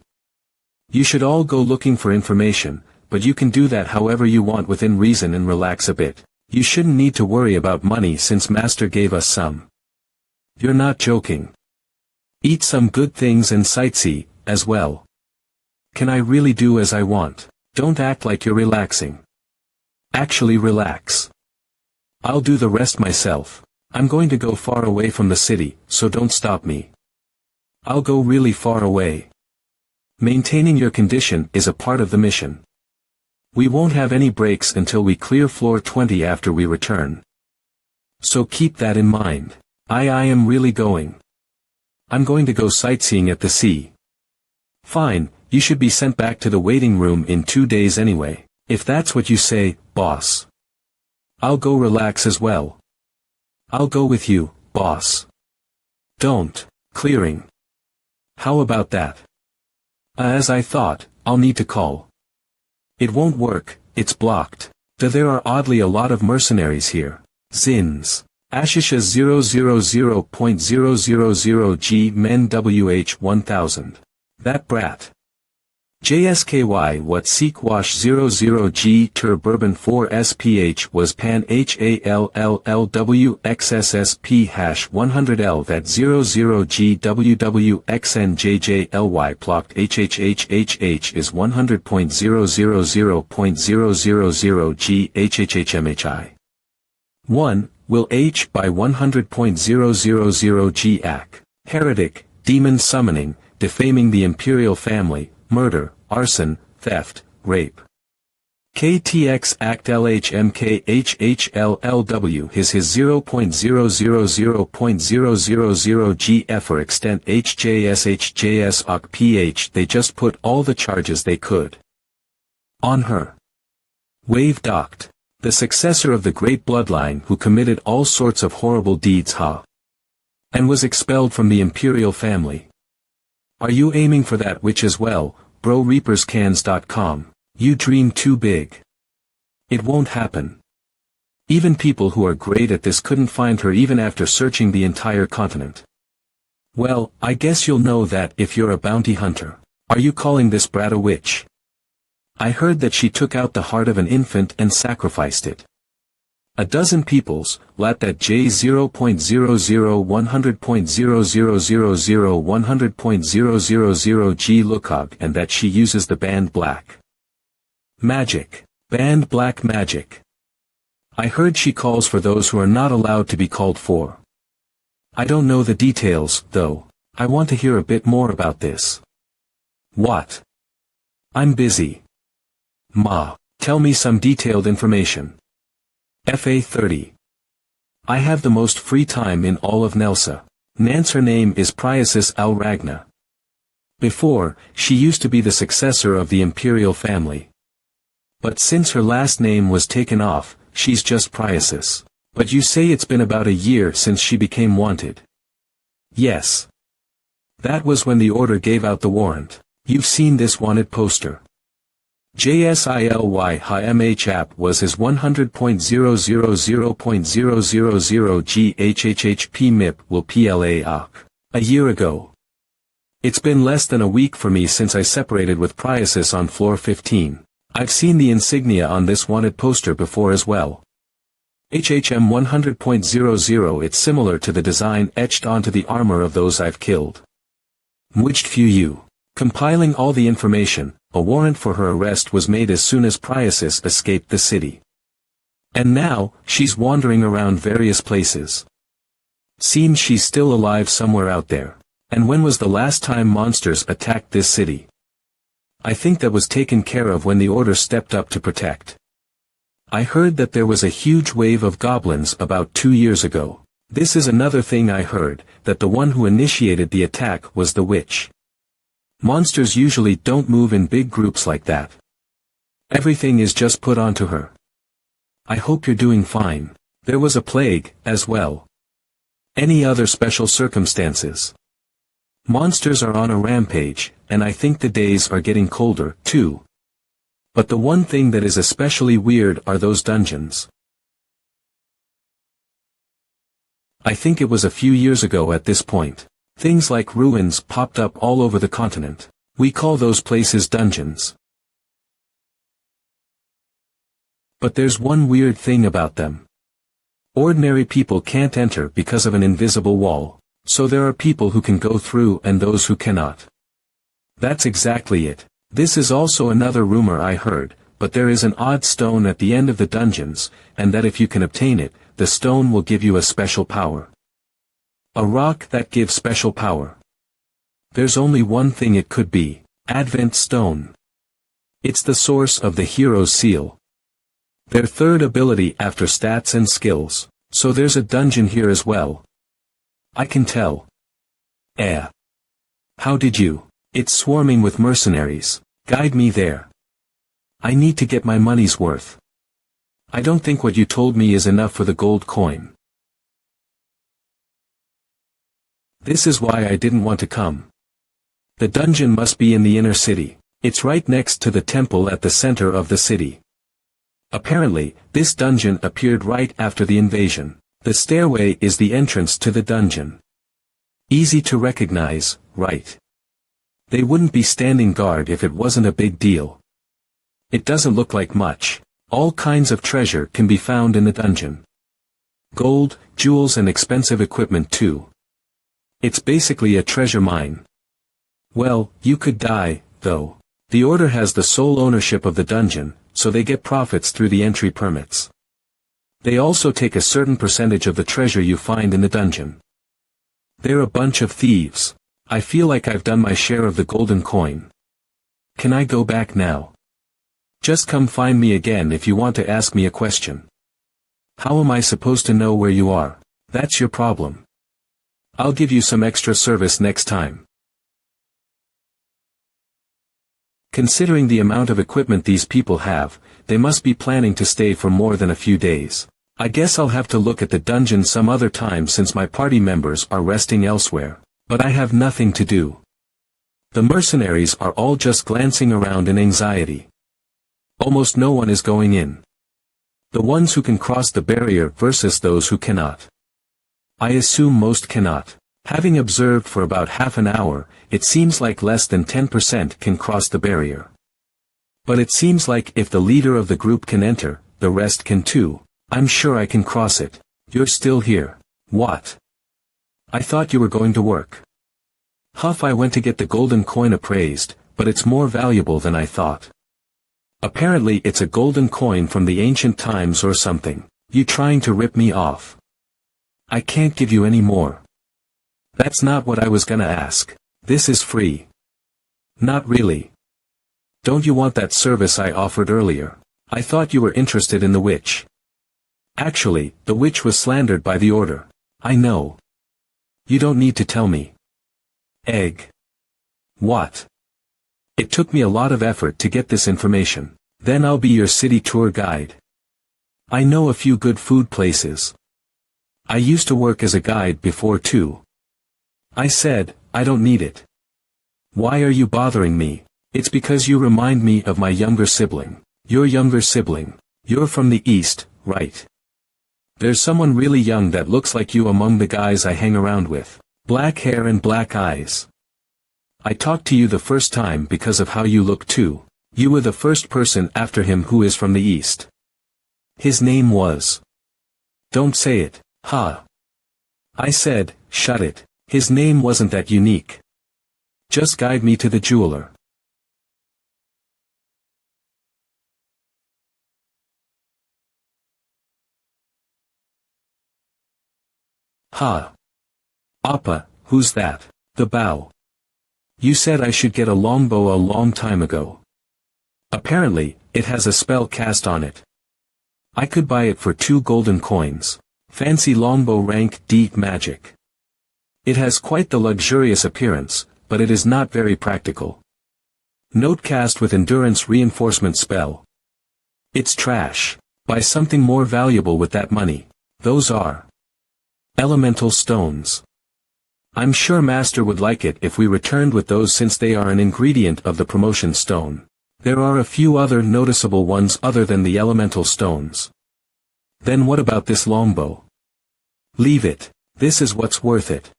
You should all go looking for information, but you can do that however you want within reason and relax a bit. You shouldn't need to worry about money since Master gave us some. You're not joking. Eat some good things and sightsee, as well. Can I really do as I want? Don't act like you're relaxing. Actually relax. I'll do the rest myself. I'm going to go far away from the city, so don't stop me. I'll go really far away. Maintaining your condition is a part of the mission. We won't have any breaks until we clear floor 20 after we return. So keep that in mind. I am really going. I'm going to go sightseeing at the sea. Fine, you should be sent back to the waiting room in 2 days anyway. If that's what you say, boss. I'll go relax as well. I'll go with you, boss. Don't. Clearing. How about that? As I thought, I'll need to call. It won't work, it's blocked. There are oddly a lot of mercenaries here. Zins. Ashisha 000.000 G Men WH 1000. That brat. JSKY what Seekwash 00G Tur Bourbon 4 SPH was Pan HALLLWXSSP hash 100L that 00G WWXNJJLY Plocked HHHHH is 100.000.000 G HHHMHI. 1. Will H by 100.000 G AC. Heretic, demon summoning, defaming the imperial family, murder, arson, theft, rape. KTX Act LHMKHHLLW his 0.000.000 GF or extent HJS OC PH. They just put all the charges they could on her. Wave docked. The successor of the great bloodline who committed all sorts of horrible deeds and was expelled from the imperial family. Are you aiming for that witch as well, BroReapersCans.com? You dream too big. It won't happen. Even people who are great at this couldn't find her even after searching the entire continent. Well, I guess you'll know that if you're a bounty hunter. Are you calling this brat a witch? I heard that she took out the heart of an infant and sacrificed it. A dozen peoples, lat that J 0.00 G lookog and that she uses the band black magic. Banned black magic. I heard she calls for those who are not allowed to be called for. I don't know the details, though. I want to hear a bit more about this. What? I'm busy. Ma, tell me some detailed information. FA 30. I have the most free time in all of Nelsa. Nance her name is Priasis Al Ragna. Before, she used to be the successor of the imperial family. But since her last name was taken off, she's just Priasis. But you say it's been about a year since she became wanted. Yes. That was when the order gave out the warrant. You've seen this wanted poster. JSILY HMHAP was his 100.000.000 GHHHP MIP will PLA OC. A year ago. It's been less than a week for me since I separated with Priasis on floor 15. I've seen the insignia on this wanted poster before as well. HHM 100.00 It's similar to the design etched onto the armor of those I've killed. Mwiched few you. Compiling all the information, a warrant for her arrest was made as soon as Priasis escaped the city. And now, she's wandering around various places. Seems she's still alive somewhere out there. And when was the last time monsters attacked this city? I think that was taken care of when the order stepped up to protect. I heard that there was a huge wave of goblins about 2 years ago. This is another thing I heard, that the one who initiated the attack was the witch. Monsters usually don't move in big groups like that. Everything is just put onto her. I hope you're doing fine. There was a plague, as well. Any other special circumstances? Monsters are on a rampage, and I think the days are getting colder, too. But the one thing that is especially weird are those dungeons. I think it was a few years ago at this point. Things like ruins popped up all over the continent. We call those places dungeons. But there's one weird thing about them. Ordinary people can't enter because of an invisible wall. So there are people who can go through and those who cannot. That's exactly it. This is also another rumor I heard, but there is an odd stone at the end of the dungeons, and that if you can obtain it, the stone will give you a special power. A rock that gives special power. There's only one thing it could be. Advent Stone. It's the source of the hero's seal. Their third ability after stats and skills. So there's a dungeon here as well. I can tell. How did you? It's swarming with mercenaries. Guide me there. I need to get my money's worth. I don't think what you told me is enough for the gold coin. This is why I didn't want to come. The dungeon must be in the inner city. It's right next to the temple at the center of the city. Apparently, this dungeon appeared right after the invasion. The stairway is the entrance to the dungeon. Easy to recognize, right? They wouldn't be standing guard if it wasn't a big deal. It doesn't look like much. All kinds of treasure can be found in the dungeon. Gold, jewels and expensive equipment too. It's basically a treasure mine. Well, you could die, though. The Order has the sole ownership of the dungeon, so they get profits through the entry permits. They also take a certain percentage of the treasure you find in the dungeon. They're a bunch of thieves. I feel like I've done my share of the golden coin. Can I go back now? Just come find me again if you want to ask me a question. How am I supposed to know where you are? That's your problem. I'll give you some extra service next time. Considering the amount of equipment these people have, they must be planning to stay for more than a few days. I guess I'll have to look at the dungeon some other time since my party members are resting elsewhere. But I have nothing to do. The mercenaries are all just glancing around in anxiety. Almost no one is going in. The ones who can cross the barrier versus those who cannot. I assume most cannot. Having observed for about half an hour, it seems like less than 10% can cross the barrier. But it seems like if the leader of the group can enter, the rest can too. I'm sure I can cross it. You're still here. What? I thought you were going to work. Huff, I went to get the golden coin appraised, but it's more valuable than I thought. Apparently it's a golden coin from the ancient times or something. You trying to rip me off? I can't give you any more. That's not what I was gonna ask. This is free. Not really. Don't you want that service I offered earlier? I thought you were interested in the witch. Actually, the witch was slandered by the order. I know. You don't need to tell me. Egg. What? It took me a lot of effort to get this information. Then I'll be your city tour guide. I know a few good food places. I used to work as a guide before too. I said, I don't need it. Why are you bothering me? It's because you remind me of my younger sibling. Your younger sibling. You're from the East, right? There's someone really young that looks like you among the guys I hang around with. Black hair and black eyes. I talked to you the first time because of how you look too. You were the first person after him who is from the East. His name was. Don't say it, huh? I said, shut it. His name wasn't that unique. Just guide me to the jeweler. Ha. Appa, who's that? The bow. You said I should get a longbow a long time ago. Apparently, it has a spell cast on it. I could buy it for 2 golden coins. Fancy longbow rank D magic. It has quite the luxurious appearance, but it is not very practical. Note cast with endurance reinforcement spell. It's trash. Buy something more valuable with that money. Those are elemental stones. I'm sure Master would like it if we returned with those since they are an ingredient of the promotion stone. There are a few other noticeable ones other than the elemental stones. Then what about this longbow? Leave it. This is what's worth it.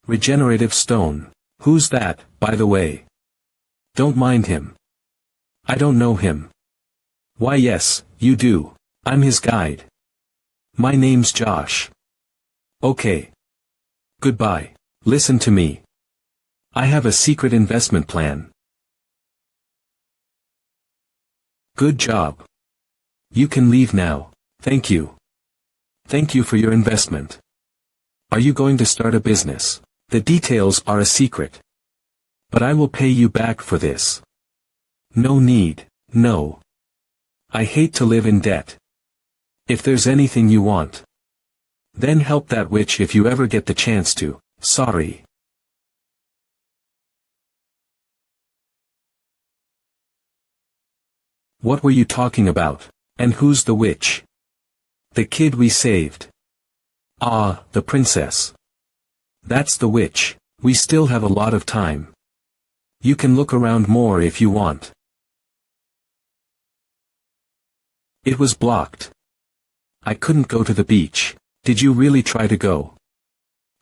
Regenerative stone. Who's that, by the way? Don't mind him. I don't know him. Why yes, you do. I'm his guide. My name's Josh. Okay. Goodbye. Listen to me. I have a secret investment plan. Good job. You can leave now. Thank you. Thank you for your investment. Are you going to start a business? The details are a secret. But I will pay you back for this. No need, no. I hate to live in debt. If there's anything you want, then help that witch if you ever get the chance to. Sorry. What were you talking about? And who's the witch? The kid we saved. Ah, the princess. That's the witch. We still have a lot of time. You can look around more if you want. It was blocked. I couldn't go to the beach. Did you really try to go?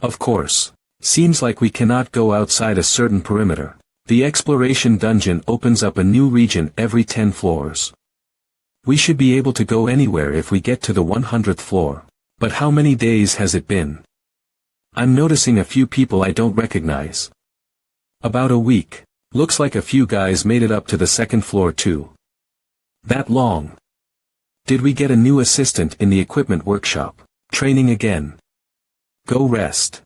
Of course. Seems like we cannot go outside a certain perimeter. The exploration dungeon opens up a new region every 10 floors. We should be able to go anywhere if we get to the 100th floor. But how many days has it been? I'm noticing a few people I don't recognize. About a week. Looks like a few guys made it up to the 2nd floor too. That long. Did we get a new assistant in the equipment workshop? Training again. Go rest.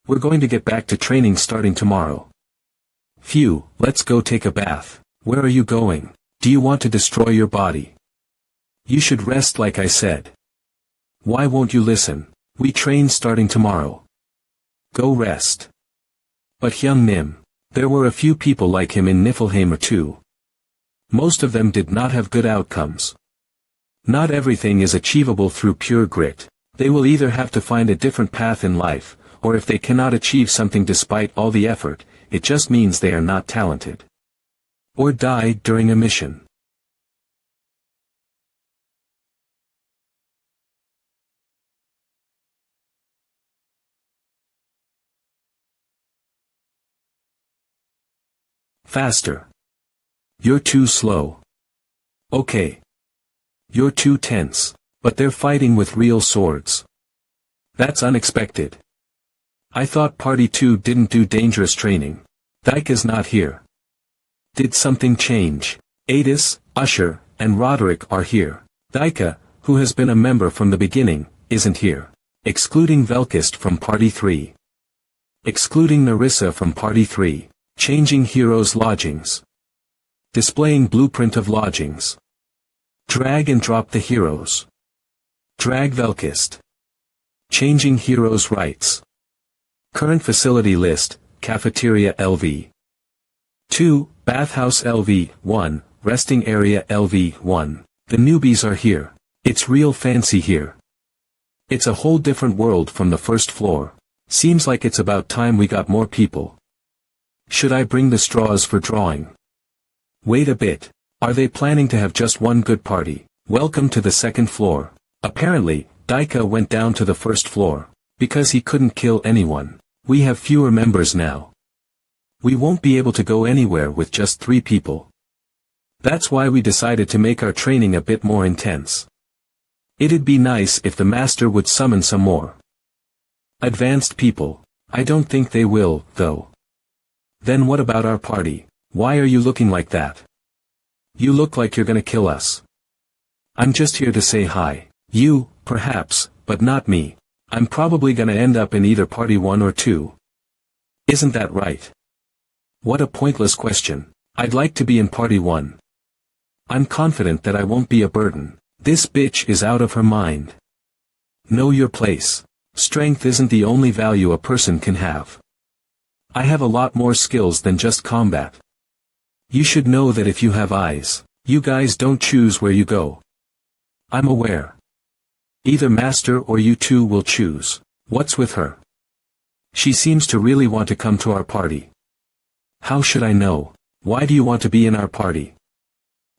We're going to get back to training starting tomorrow. Phew, let's go take a bath. Where are you going? Do you want to destroy your body? You should rest like I said. Why won't you listen? We train starting tomorrow. Go rest. But Hyung Nim, there were a few people like him in Niflheim too. Most of them did not have good outcomes. Not everything is achievable through pure grit. They will either have to find a different path in life, or if they cannot achieve something despite all the effort, it just means they are not talented. Or die during a mission. Faster. You're too slow. Okay. You're too tense. But they're fighting with real swords. That's unexpected. I thought Party 2 didn't do dangerous training. Daika's not here. Did something change? Adis, Usher, and Roderick are here. Daika, who has been a member from the beginning, isn't here. Excluding Velkist from Party 3. Excluding Narissa from Party 3. Changing heroes' lodgings. Displaying blueprint of lodgings. Drag and drop the heroes. Drag Velkist. Changing heroes' rights. Current facility list, Cafeteria LV. 2, Bathhouse LV, 1, Resting Area LV, 1. The newbies are here. It's real fancy here. It's a whole different world from the first floor. Seems like it's about time we got more people. Should I bring the straws for drawing? Wait a bit. Are they planning to have just one good party? Welcome to the second floor. Apparently, Daika went down to the first floor. Because he couldn't kill anyone. We have fewer members now. We won't be able to go anywhere with just 3 people. That's why we decided to make our training a bit more intense. It'd be nice if the master would summon some more advanced people. I don't think they will, though. Then what about our party? Why are you looking like that? You look like you're gonna kill us. I'm just here to say hi. You, perhaps, but not me. I'm probably gonna end up in either Party 1 or 2. Isn't that right? What a pointless question. I'd like to be in Party 1. I'm confident that I won't be a burden. This bitch is out of her mind. Know your place. Strength isn't the only value a person can have. I have a lot more skills than just combat. You should know that if you have eyes, you guys don't choose where you go. I'm aware. Either master or you two will choose. What's with her? She seems to really want to come to our party. How should I know? Why do you want to be in our party?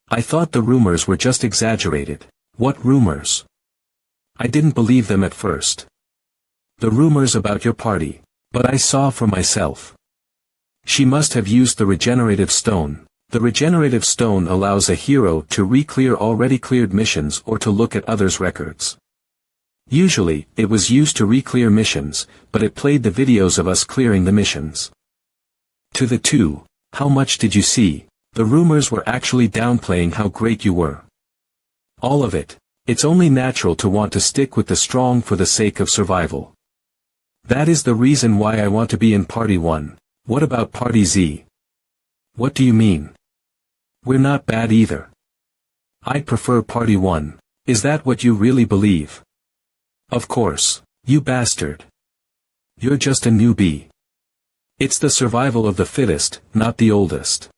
I thought the rumors were just exaggerated. What rumors? I didn't believe them at first. The rumors about your party. But I saw for myself. She must have used the regenerative stone. The regenerative stone allows a hero to re-clear already cleared missions or to look at others' records. Usually, it was used to re-clear missions, but it played the videos of us clearing the missions. To the 2, how much did you see? The rumors were actually downplaying how great you were. All of it. It's only natural to want to stick with the strong for the sake of survival. That is the reason why I want to be in Party 1. What about Party Z? What do you mean? We're not bad either. I prefer Party 1. Is that what you really believe? Of course, you bastard. You're just a newbie. It's the survival of the fittest, not the oldest.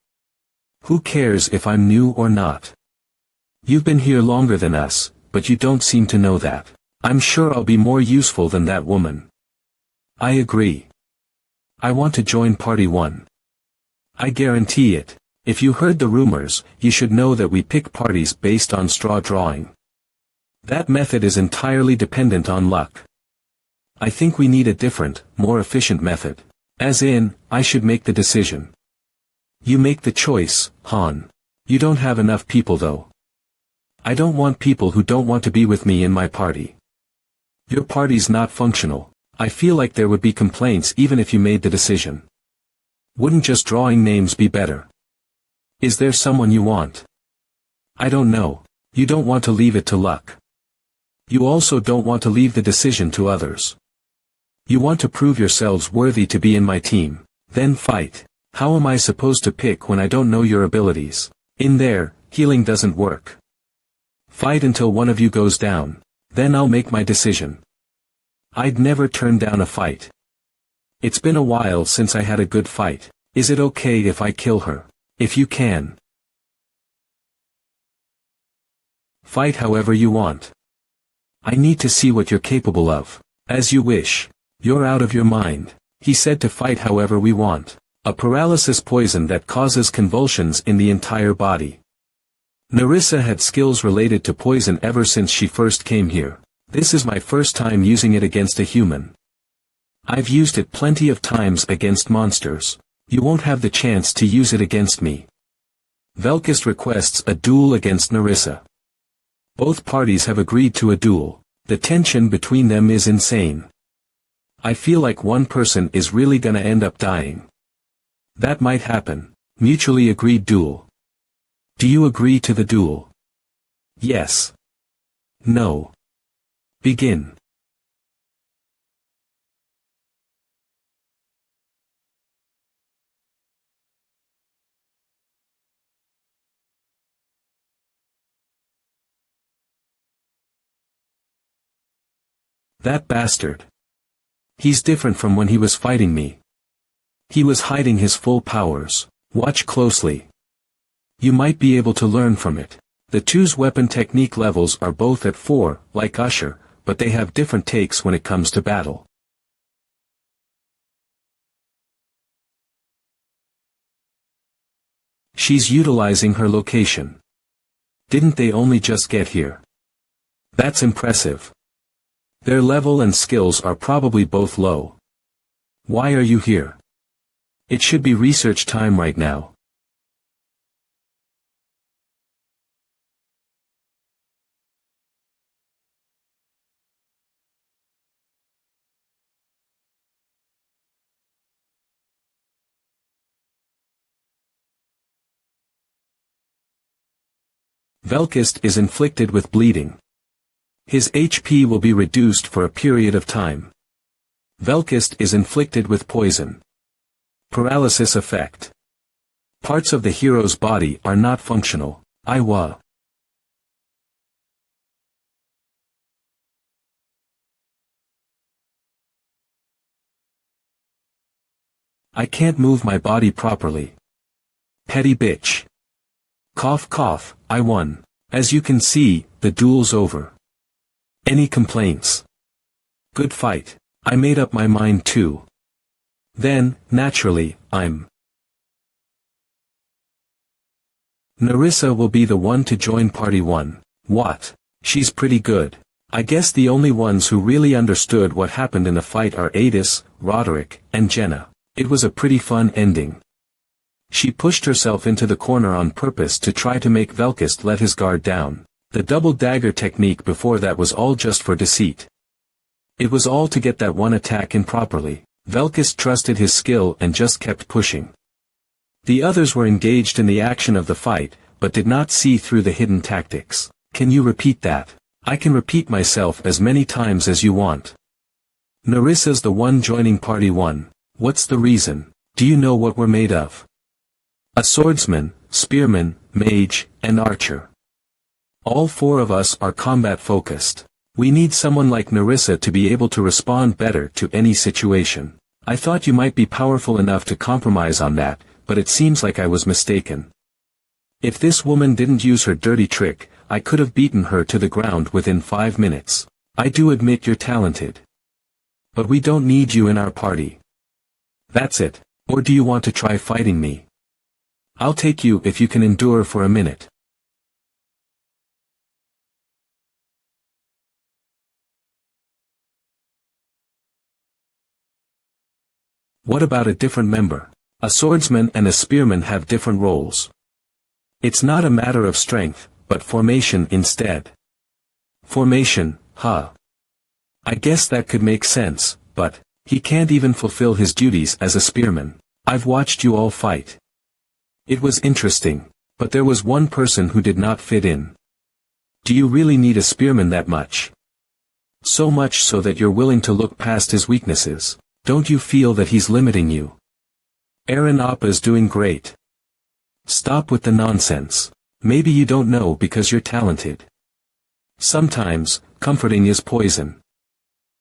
Who cares if I'm new or not? You've been here longer than us, but you don't seem to know that. I'm sure I'll be more useful than that woman. I agree. I want to join Party 1. I guarantee it. If you heard the rumors, you should know that we pick parties based on straw drawing. That method is entirely dependent on luck. I think we need a different, more efficient method. As in, I should make the decision. You make the choice, Han. You don't have enough people though. I don't want people who don't want to be with me in my party. Your party's not functional. I feel like there would be complaints even if you made the decision. Wouldn't just drawing names be better? Is there someone you want? I don't know. You don't want to leave it to luck. You also don't want to leave the decision to others. You want to prove yourselves worthy to be in my team. Then fight. How am I supposed to pick when I don't know your abilities? In there, healing doesn't work. Fight until one of you goes down. Then I'll make my decision. I'd never turn down a fight. It's been a while since I had a good fight. Is it okay if I kill her? If you can. Fight however you want. I need to see what you're capable of. As you wish. You're out of your mind. He said to fight however we want. A paralysis poison that causes convulsions in the entire body. Nerissa had skills related to poison ever since she first came here. This is my first time using it against a human. I've used it plenty of times against monsters. You won't have the chance to use it against me. Velkist requests a duel against Nerissa. Both parties have agreed to a duel. The tension between them is insane. I feel like one person is really gonna end up dying. That might happen. Mutually agreed duel. Do you agree to the duel? Yes. No. Begin. That bastard. He's different from when he was fighting me. He was hiding his full powers. Watch closely. You might be able to learn from it. The two's weapon technique levels are both at 4, like Usher, but they have different takes when it comes to battle. She's utilizing her location. Didn't they only just get here? That's impressive. Their level and skills are probably both low. Why are you here? It should be research time right now. Velkist is inflicted with bleeding. His HP will be reduced for a period of time. Velkist is inflicted with poison. Paralysis effect. Parts of the hero's body are not functional. MANHWA. I can't move my body properly. Petty bitch. Cough cough, I won. As you can see, the duel's over. Any complaints? Good fight. I made up my mind too. Then, naturally, Nerissa will be the one to join Party 1. What? She's pretty good. I guess the only ones who really understood what happened in the fight are Adis, Roderick, and Jenna. It was a pretty fun ending. She pushed herself into the corner on purpose to try to make Velkist let his guard down. The double dagger technique before that was all just for deceit. It was all to get that one attack in properly. Velkist trusted his skill and just kept pushing. The others were engaged in the action of the fight, but did not see through the hidden tactics. Can you repeat that? I can repeat myself as many times as you want. Nerissa's the one joining Party 1. What's the reason? Do you know what we're made of? A swordsman, spearman, mage, and archer. All 4 of us are combat-focused. We need someone like Nerissa to be able to respond better to any situation. I thought you might be powerful enough to compromise on that, but it seems like I was mistaken. If this woman didn't use her dirty trick, I could have beaten her to the ground within 5 minutes. I do admit you're talented. But we don't need you in our party. That's it. Or do you want to try fighting me? I'll take you if you can endure for a minute. What about a different member? A swordsman and a spearman have different roles. It's not a matter of strength, but formation instead. Formation, huh? I guess that could make sense, but he can't even fulfill his duties as a spearman. I've watched you all fight. It was interesting, but there was one person who did not fit in. Do you really need a spearman that much? So much so that you're willing to look past his weaknesses. Don't you feel that he's limiting you? Eren Appa's doing great. Stop with the nonsense. Maybe you don't know because you're talented. Sometimes, comforting is poison.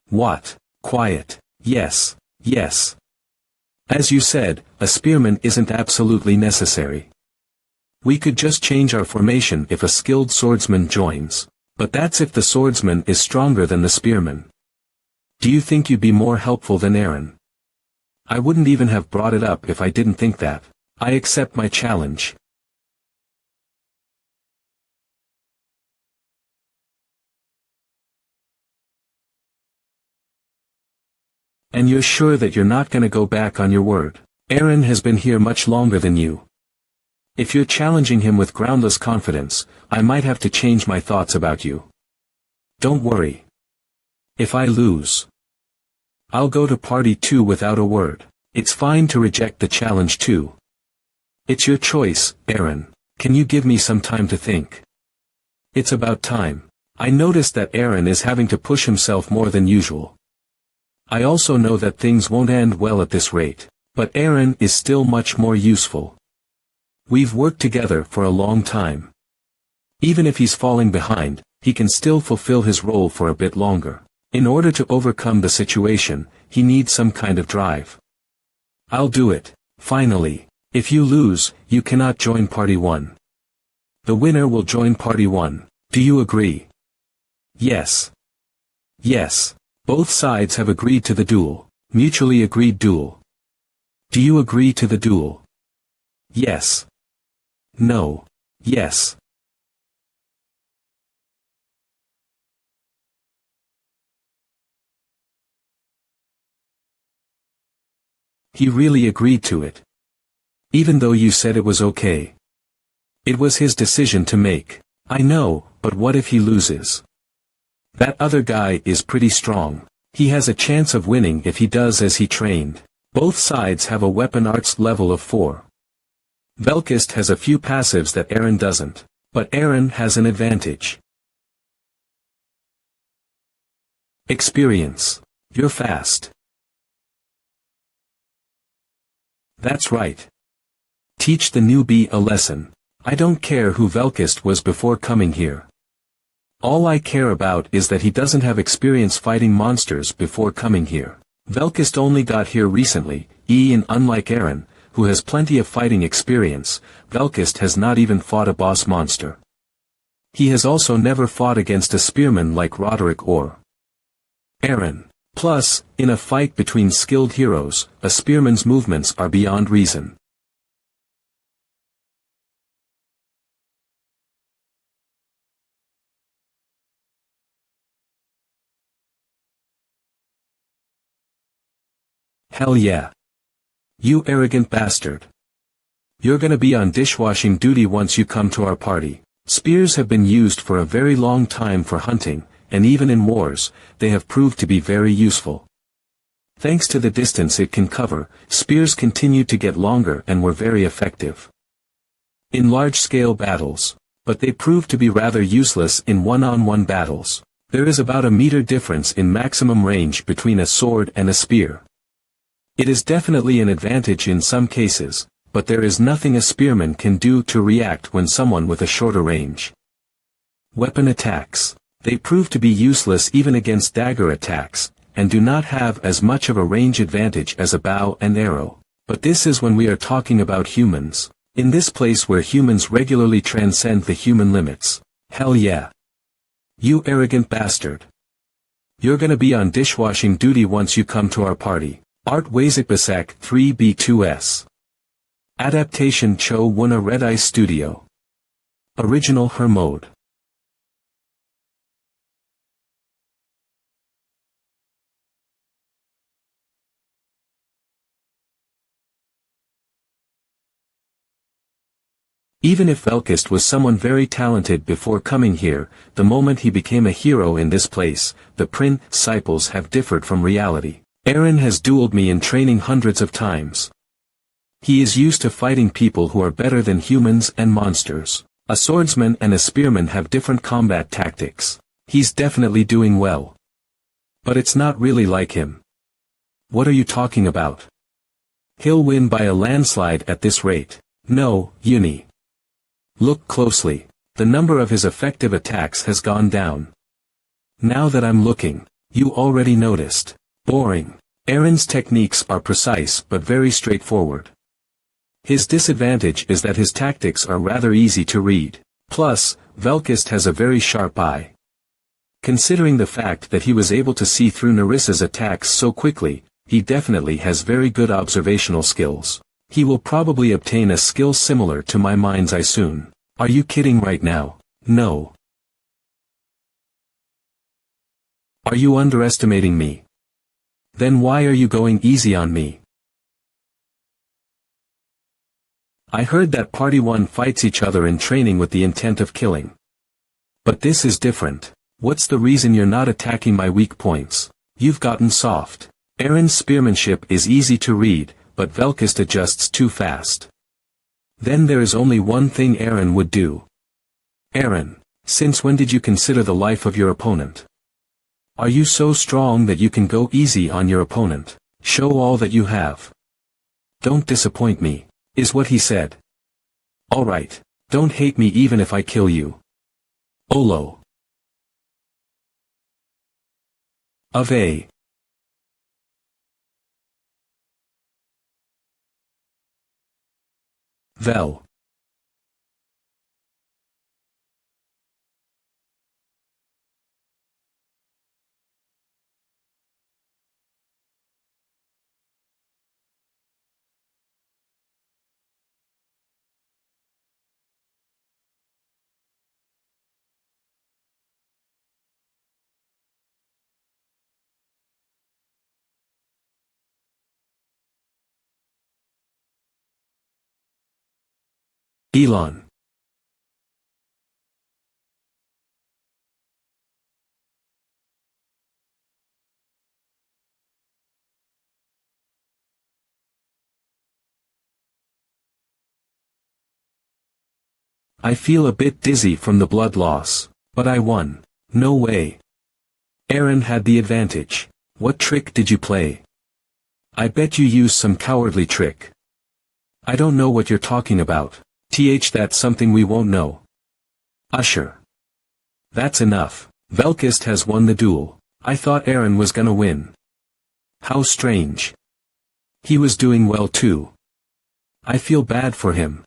What? Quiet. Yes, yes. As you said, a spearman isn't absolutely necessary. We could just change our formation if a skilled swordsman joins. But that's if the swordsman is stronger than the spearman. Do you think you'd be more helpful than Eren? I wouldn't even have brought it up if I didn't think that. I accept my challenge. And you're sure that you're not gonna go back on your word? Eren has been here much longer than you. If you're challenging him with groundless confidence, I might have to change my thoughts about you. Don't worry. If I lose, I'll go to party 2 without a word. It's fine to reject the challenge too. It's your choice, Eren. Can you give me some time to think? It's about time. I noticed that Eren is having to push himself more than usual. I also know that things won't end well at this rate, but Eren is still much more useful. We've worked together for a long time. Even if he's falling behind, he can still fulfill his role for a bit longer. In order to overcome the situation, he needs some kind of drive. I'll do it, finally. If you lose, you cannot join Party 1. The winner will join Party 1. Do you agree? Yes. Yes. Both sides have agreed to the duel. Mutually agreed duel. Do you agree to the duel? Yes. No. Yes. He really agreed to it. Even though you said it was okay. It was his decision to make. I know, but what if he loses? That other guy is pretty strong. He has a chance of winning if he does as he trained. Both sides have a weapon arts level of 4. Velkist has a few passives that Eren doesn't. But Eren has an advantage. Experience. You're fast. That's right. Teach the newbie a lesson. I don't care who Velkist was before coming here. All I care about is that he doesn't have experience fighting monsters before coming here. Velkist only got here recently, and unlike Eren, who has plenty of fighting experience, Velkist has not even fought a boss monster. He has also never fought against a spearman like Roderick or Eren. Plus, in a fight between skilled heroes, a spearman's movements are beyond reason. Hell yeah. You arrogant bastard. You're gonna be on dishwashing duty once you come to our party. Spears have been used for a very long time for hunting, and even in wars, they have proved to be very useful. Thanks to the distance it can cover, spears continued to get longer and were very effective in large-scale battles, but they proved to be rather useless in one-on-one battles. There is about a meter difference in maximum range between a sword and a spear. It is definitely an advantage in some cases, but there is nothing a spearman can do to react when someone with a shorter range. Weapon attacks. They prove to be useless even against dagger attacks, and do not have as much of a range advantage as a bow and arrow. But this is when we are talking about humans. In this place where humans regularly transcend the human limits. Hell yeah. You arrogant bastard. You're gonna be on dishwashing duty once you come to our party. Art Wazikbasak 3B2S. Adaptation Cho Wuna Red Eye Studio. Original Hermode. Even if Velkist was someone very talented before coming here, the moment he became a hero in this place, the principles have differed from reality. Eren has dueled me in training hundreds of times. He is used to fighting people who are better than humans and monsters. A swordsman and a spearman have different combat tactics. He's definitely doing well. But it's not really like him. What are you talking about? He'll win by a landslide at this rate. No, Uni. Look closely. The number of his effective attacks has gone down. Now that I'm looking, you already noticed. Boring. Aaron's techniques are precise but very straightforward. His disadvantage is that his tactics are rather easy to read. Plus, Velkist has a very sharp eye. Considering the fact that he was able to see through Narissa's attacks so quickly, he definitely has very good observational skills. He will probably obtain a skill similar to my mind's eye soon. Are you kidding right now? No. Are you underestimating me? Then why are you going easy on me? I heard that Party 1 fights each other in training with the intent of killing. But this is different. What's the reason you're not attacking my weak points? You've gotten soft. Aaron's spearmanship is easy to read, but Velkist adjusts too fast. Then there is only one thing Aaron would do. Aaron, since when did you consider the life of your opponent? Are you so strong that you can go easy on your opponent? Show all that you have. Don't disappoint me, is what he said. Alright, don't hate me even if I kill you. Olo. Of A. Vel. Elon. I feel a bit dizzy from the blood loss, but I won. No way. Aaron had the advantage. What trick did you play? I bet you used some cowardly trick. I don't know what you're talking about. That's something we won't know. Usher. That's enough. Velkist has won the duel. I thought Aaron was gonna win. How strange. He was doing well too. I feel bad for him.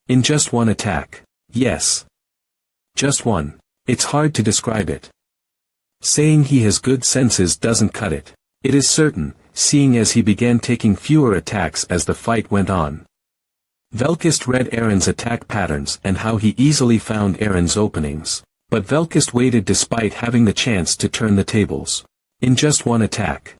In just one attack. Yes. Just one. It's hard to describe it. Saying he has good senses doesn't cut it. It is certain, seeing as he began taking fewer attacks as the fight went on. Velkist read Aaron's attack patterns and how he easily found Aaron's openings. But Velkist waited despite having the chance to turn the tables. In just one attack.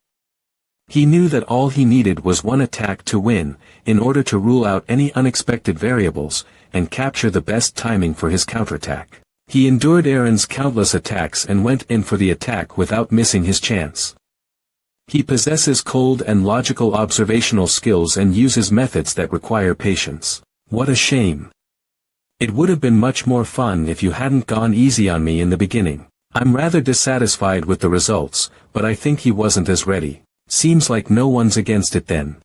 He knew that all he needed was one attack to win, in order to rule out any unexpected variables, and capture the best timing for his counterattack. He endured Aaron's countless attacks and went in for the attack without missing his chance. He possesses cold and logical observational skills and uses methods that require patience. What a shame. It would have been much more fun if you hadn't gone easy on me in the beginning. I'm rather dissatisfied with the results, but I think he wasn't as ready. Seems like no one's against it then.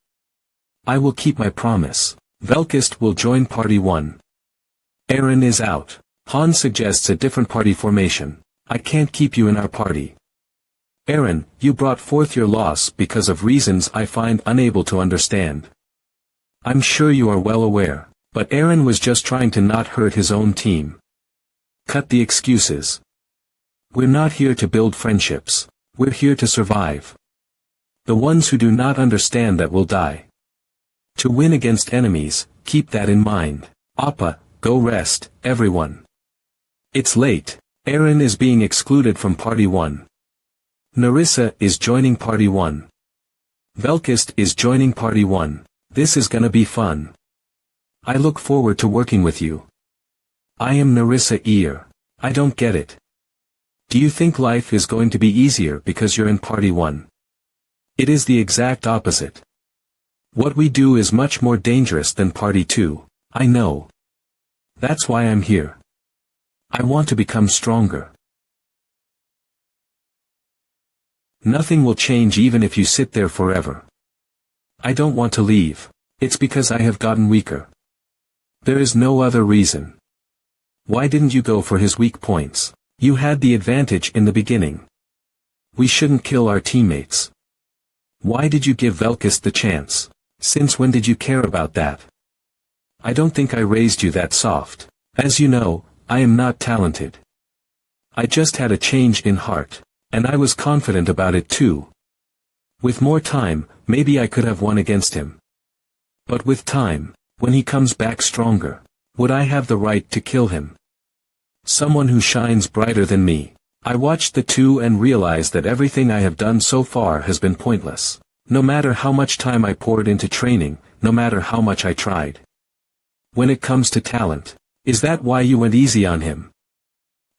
I will keep my promise. Velkist will join Party 1. Aaron is out. Han suggests a different party formation. I can't keep you in our party. Aaron, you brought forth your loss because of reasons I find unable to understand. I'm sure you are well aware, but Aaron was just trying to not hurt his own team. Cut the excuses. We're not here to build friendships. We're here to survive. The ones who do not understand that will die. To win against enemies, keep that in mind. Appa, go rest, everyone. It's late. Aaron is being excluded from Party 1. Narissa is joining Party 1. Velkist is joining Party 1. This is gonna be fun. I look forward to working with you. I am Narissa Ear. I don't get it. Do you think life is going to be easier because you're in Party 1? It is the exact opposite. What we do is much more dangerous than Party 2, I know. That's why I'm here. I want to become stronger. Nothing will change even if you sit there forever. I don't want to leave. It's because I have gotten weaker. There is no other reason. Why didn't you go for his weak points? You had the advantage in the beginning. We shouldn't kill our teammates. Why did you give Velkist the chance? Since when did you care about that? I don't think I raised you that soft. As you know, I am not talented. I just had a change in heart. And I was confident about it too. With more time, maybe I could have won against him. But with time, when he comes back stronger, would I have the right to kill him? Someone who shines brighter than me. I watched the two and realized that everything I have done so far has been pointless. No matter how much time I poured into training, no matter how much I tried. When it comes to talent, is that why you went easy on him?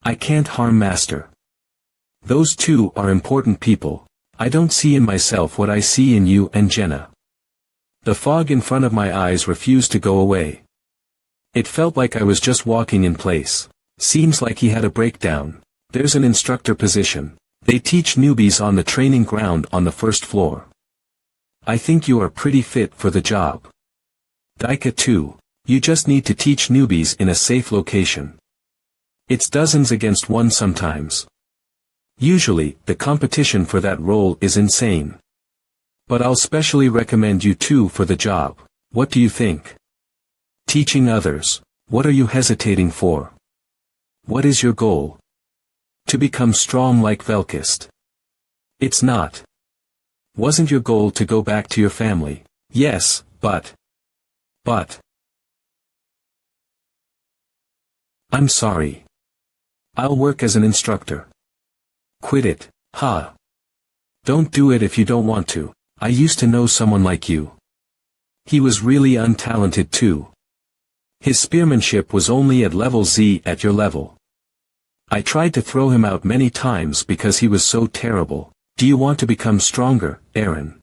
I can't harm Master. Those two are important people. I don't see in myself what I see in you and Jenna. The fog in front of my eyes refused to go away. It felt like I was just walking in place. Seems like he had a breakdown. There's an instructor position. They teach newbies on the training ground on the first floor. I think you are pretty fit for the job. Daika too. You just need to teach newbies in a safe location. It's dozens against one sometimes. Usually, the competition for that role is insane. But I'll specially recommend you two for the job. What do you think? Teaching others. What are you hesitating for? What is your goal? To become strong like Velkist. It's not. Wasn't your goal to go back to your family? Yes, but. I'm sorry. I'll work as an instructor. Quit it, huh? Don't do it if you don't want to. I used to know someone like you. He was really untalented too. His spearmanship was only at level Z at your level. I tried to throw him out many times because he was so terrible. Do you want to become stronger, Aaron?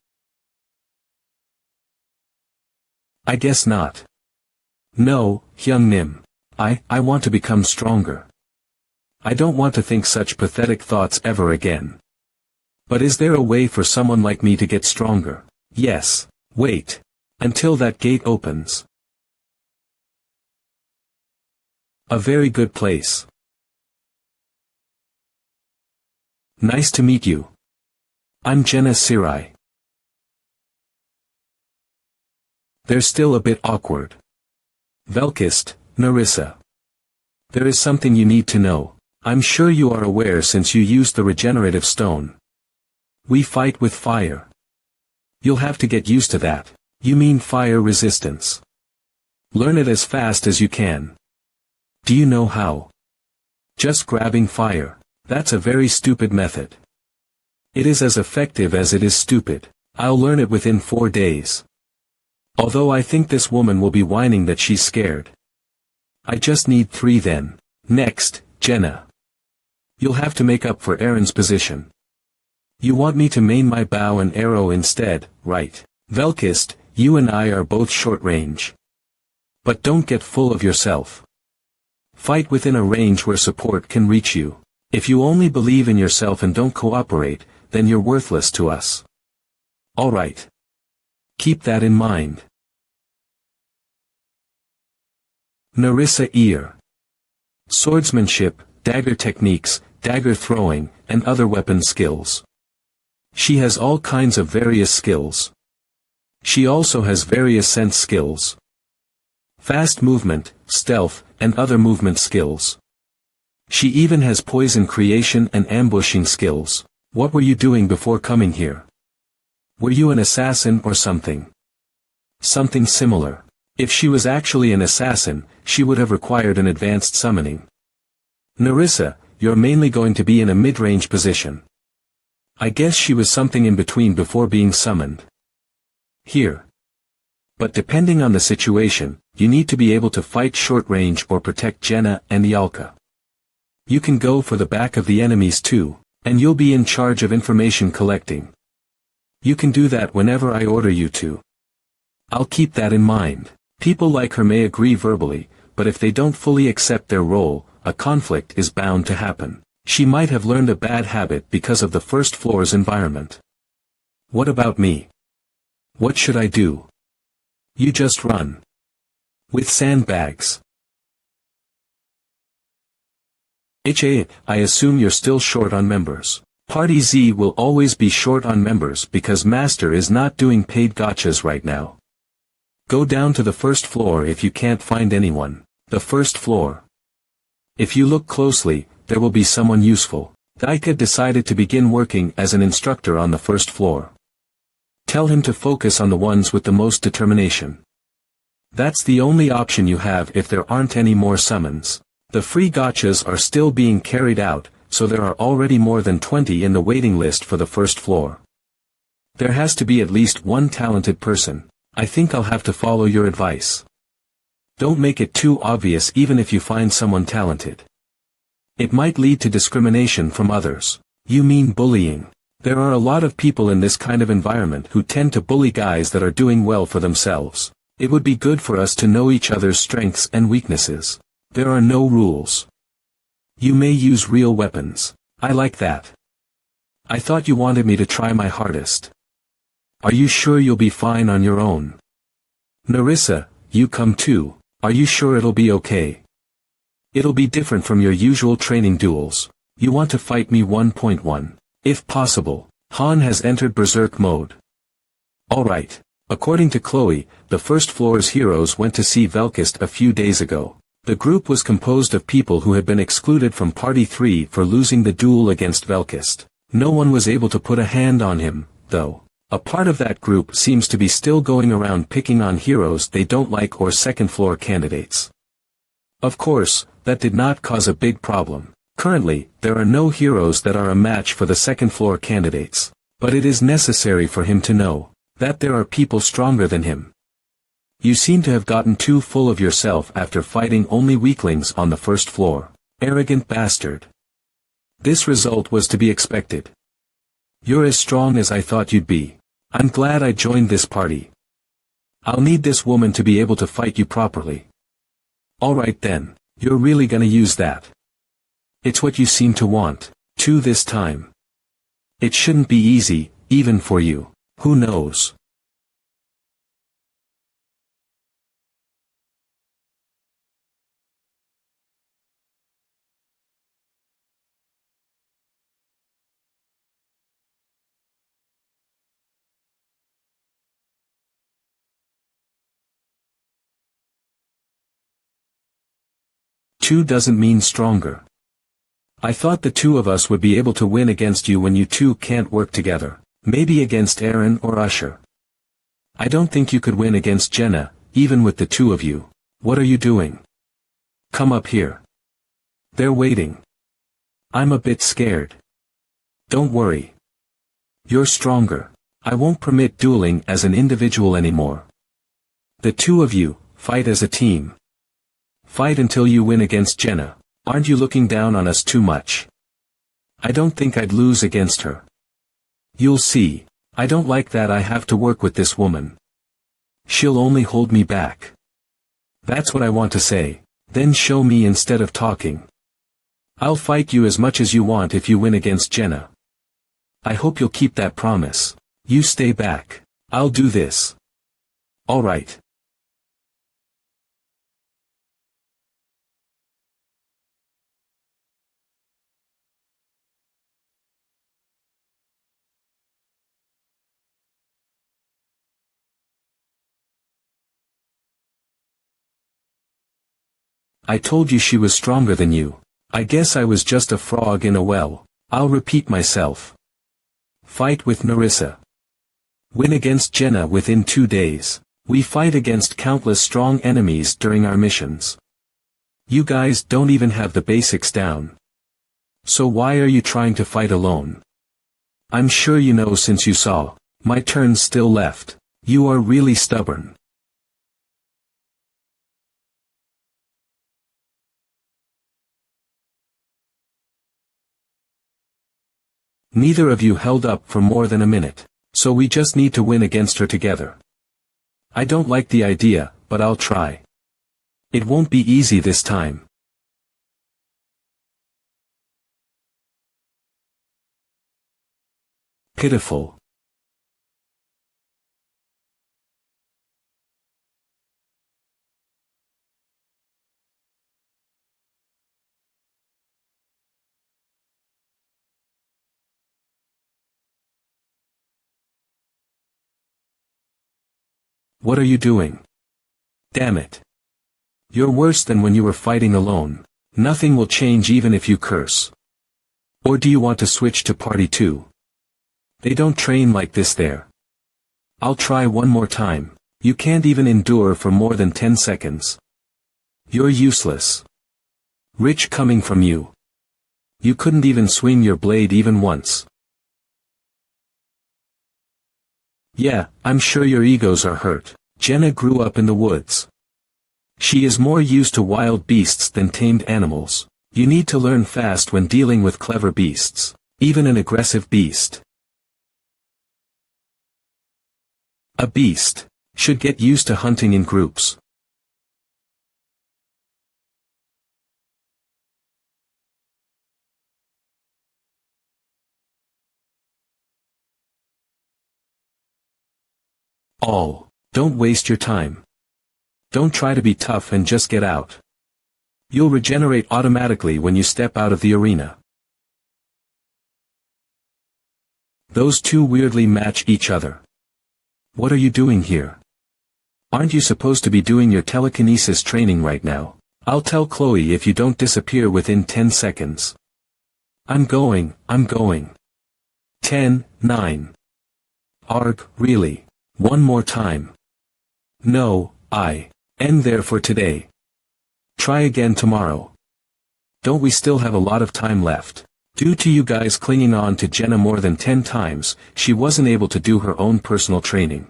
I guess not. No, Hyung Nim. I want to become stronger. I don't want to think such pathetic thoughts ever again. But is there a way for someone like me to get stronger? Yes. Wait. Until that gate opens. A very good place. Nice to meet you. I'm Jenna Sirai. They're still a bit awkward. Velkist, Narissa. There is something you need to know. I'm sure you are aware since you used the regenerative stone. We fight with fire. You'll have to get used to that. You mean fire resistance. Learn it as fast as you can. Do you know how? Just grabbing fire. That's a very stupid method. It is as effective as it is stupid. I'll learn it within 4 days. Although I think this woman will be whining that she's scared. I just need 3 then. Next, Jenna. You'll have to make up for Aaron's position. You want me to main my bow and arrow instead, right? Velkist, you and I are both short range. But don't get full of yourself. Fight within a range where support can reach you. If you only believe in yourself and don't cooperate, then you're worthless to us. Alright. Keep that in mind. Narissa Ear. Swordsmanship, dagger techniques, dagger throwing, and other weapon skills. She has all kinds of various skills. She also has various sense skills. Fast movement, stealth, and other movement skills. She even has poison creation and ambushing skills. What were you doing before coming here? Were you an assassin or something? Something similar. If she was actually an assassin, she would have required an advanced summoning. Narissa, you're mainly going to be in a mid-range position. I guess she was something in between before being summoned. Here. But depending on the situation, you need to be able to fight short range or protect Jenna and Yalka. You can go for the back of the enemies too, and you'll be in charge of information collecting. You can do that whenever I order you to. I'll keep that in mind. People like her may agree verbally, but if they don't fully accept their role, a conflict is bound to happen. She might have learned a bad habit because of the first floor's environment. What about me? What should I do? You just run. With sandbags. I assume you're still short on members. Party Z will always be short on members because Master is not doing paid gachas right now. Go down to the first floor if you can't find anyone. The first floor. If you look closely, there will be someone useful. Daika decided to begin working as an instructor on the first floor. Tell him to focus on the ones with the most determination. That's the only option you have if there aren't any more summons. The free gachas are still being carried out, so there are already more than 20 in the waiting list for the first floor. There has to be at least one talented person. I think I'll have to follow your advice. Don't make it too obvious even if you find someone talented. It might lead to discrimination from others. You mean bullying? There are a lot of people in this kind of environment who tend to bully guys that are doing well for themselves. It would be good for us to know each other's strengths and weaknesses. There are no rules. You may use real weapons. I like that. I thought you wanted me to try my hardest. Are you sure you'll be fine on your own? Narissa, you come too. Are you sure it'll be okay? It'll be different from your usual training duels. You want to fight me 1.1. If possible. Han has entered berserk mode. Alright. According to Chloe, the first floor's heroes went to see Velkist a few days ago. The group was composed of people who had been excluded from Party 3 for losing the duel against Velkist. No one was able to put a hand on him, though. A part of that group seems to be still going around picking on heroes they don't like or second-floor candidates. Of course, that did not cause a big problem. Currently, there are no heroes that are a match for the second-floor candidates. But it is necessary for him to know that there are people stronger than him. You seem to have gotten too full of yourself after fighting only weaklings on the first floor. Arrogant bastard. This result was to be expected. You're as strong as I thought you'd be. I'm glad I joined this party. I'll need this woman to be able to fight you properly. Alright then, you're really gonna use that. It's what you seem to want, too this time. It shouldn't be easy, even for you. Who knows? Two doesn't mean stronger. I thought the two of us would be able to win against you when you two can't work together. Maybe against Aaron or Usher. I don't think you could win against Jenna, even with the two of you. What are you doing? Come up here. They're waiting. I'm a bit scared. Don't worry. You're stronger. I won't permit dueling as an individual anymore. The two of you, fight as a team. Fight until you win against Jenna. Aren't you looking down on us too much? I don't think I'd lose against her. You'll see. I don't like that I have to work with this woman. She'll only hold me back. That's what I want to say. Then show me instead of talking. I'll fight you as much as you want if you win against Jenna. I hope you'll keep that promise. You stay back. I'll do this. Alright. I told you she was stronger than you. I guess I was just a frog in a well. I'll repeat myself. Fight with Narissa. Win against Jenna within 2 days. We fight against countless strong enemies during our missions. You guys don't even have the basics down. So why are you trying to fight alone? I'm sure you know since you saw. My turn's still left. You are really stubborn. Neither of you held up for more than a minute, so we just need to win against her together. I don't like the idea, but I'll try. It won't be easy this time. Pitiful. What are you doing? Damn it. You're worse than when you were fighting alone. Nothing will change even if you curse. Or do you want to switch to party 2? They don't train like this there. I'll try one more time. You can't even endure for more than 10 seconds. You're useless. Rich coming from you. You couldn't even swing your blade even once. Yeah, I'm sure your egos are hurt. Jenna grew up in the woods. She is more used to wild beasts than tamed animals. You need to learn fast when dealing with clever beasts, even an aggressive beast. A beast should get used to hunting in groups. Don't waste your time. Don't try to be tough and just get out. You'll regenerate automatically when you step out of the arena. Those two weirdly match each other. What are you doing here? Aren't you supposed to be doing your telekinesis training right now? I'll tell Chloe if you don't disappear within 10 seconds. I'm going. 10, 9. Arg, really? One more time. No, I end there for today. Try again tomorrow. Don't we still have a lot of time left? Due to you guys clinging on to Jenna more than 10 times, she wasn't able to do her own personal training.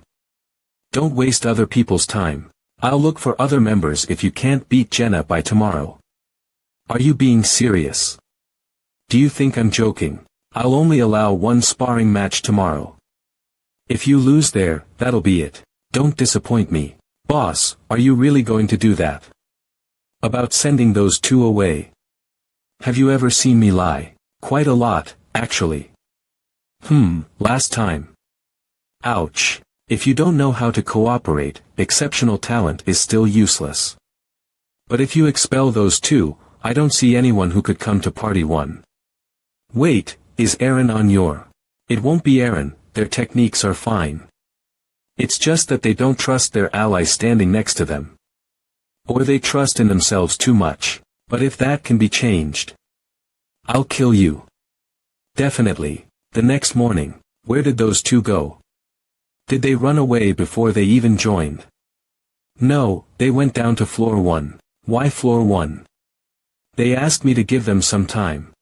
Don't waste other people's time. I'll look for other members if you can't beat Jenna by tomorrow. Are you being serious? Do you think I'm joking? I'll only allow one sparring match tomorrow. If you lose there, that'll be it. Don't disappoint me. Boss, are you really going to do that? About sending those two away. Have you ever seen me lie? Quite a lot, actually. Last time. Ouch. If you don't know how to cooperate, exceptional talent is still useless. But if you expel those two, I don't see anyone who could come to party 1. Wait, is Aaron on your? It won't be Aaron, their techniques are fine. It's just that they don't trust their ally standing next to them. Or they trust in themselves too much. But if that can be changed, I'll kill you. Definitely. The next morning, where did those two go? Did they run away before they even joined? No, they went down to floor 1. Why floor 1? They asked me to give them some time.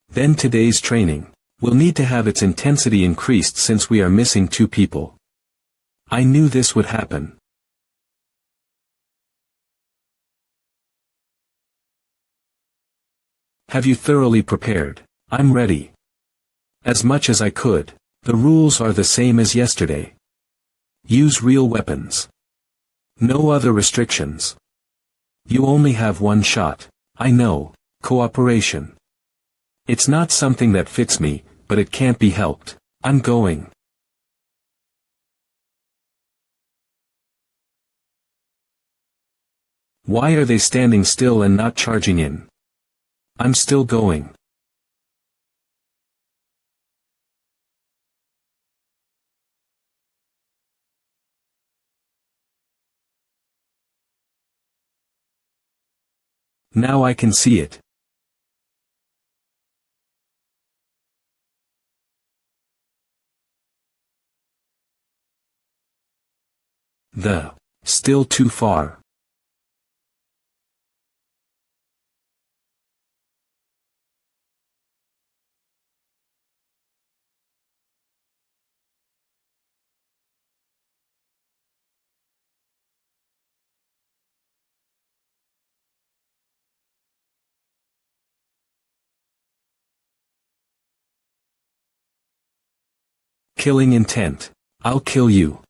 Then today's training will need to have its intensity increased since we are missing 2 people. I knew this would happen. Have you thoroughly prepared? I'm ready. As much as I could. The rules are the same as yesterday. Use real weapons. No other restrictions. You only have one shot. I know. Cooperation. It's not something that fits me, but it can't be helped. I'm going. Why are they standing still and not charging in? I'm still going. Now I can see it. Still too far. Killing intent. I'll kill you.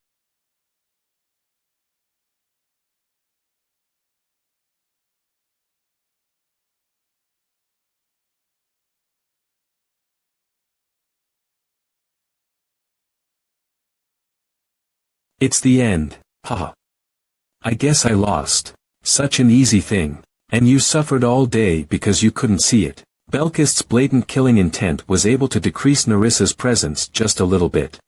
It's the end, haha. I guess I lost. Such an easy thing. And you suffered all day because you couldn't see it. Belkist's blatant killing intent was able to decrease Nerissa's presence just a little bit.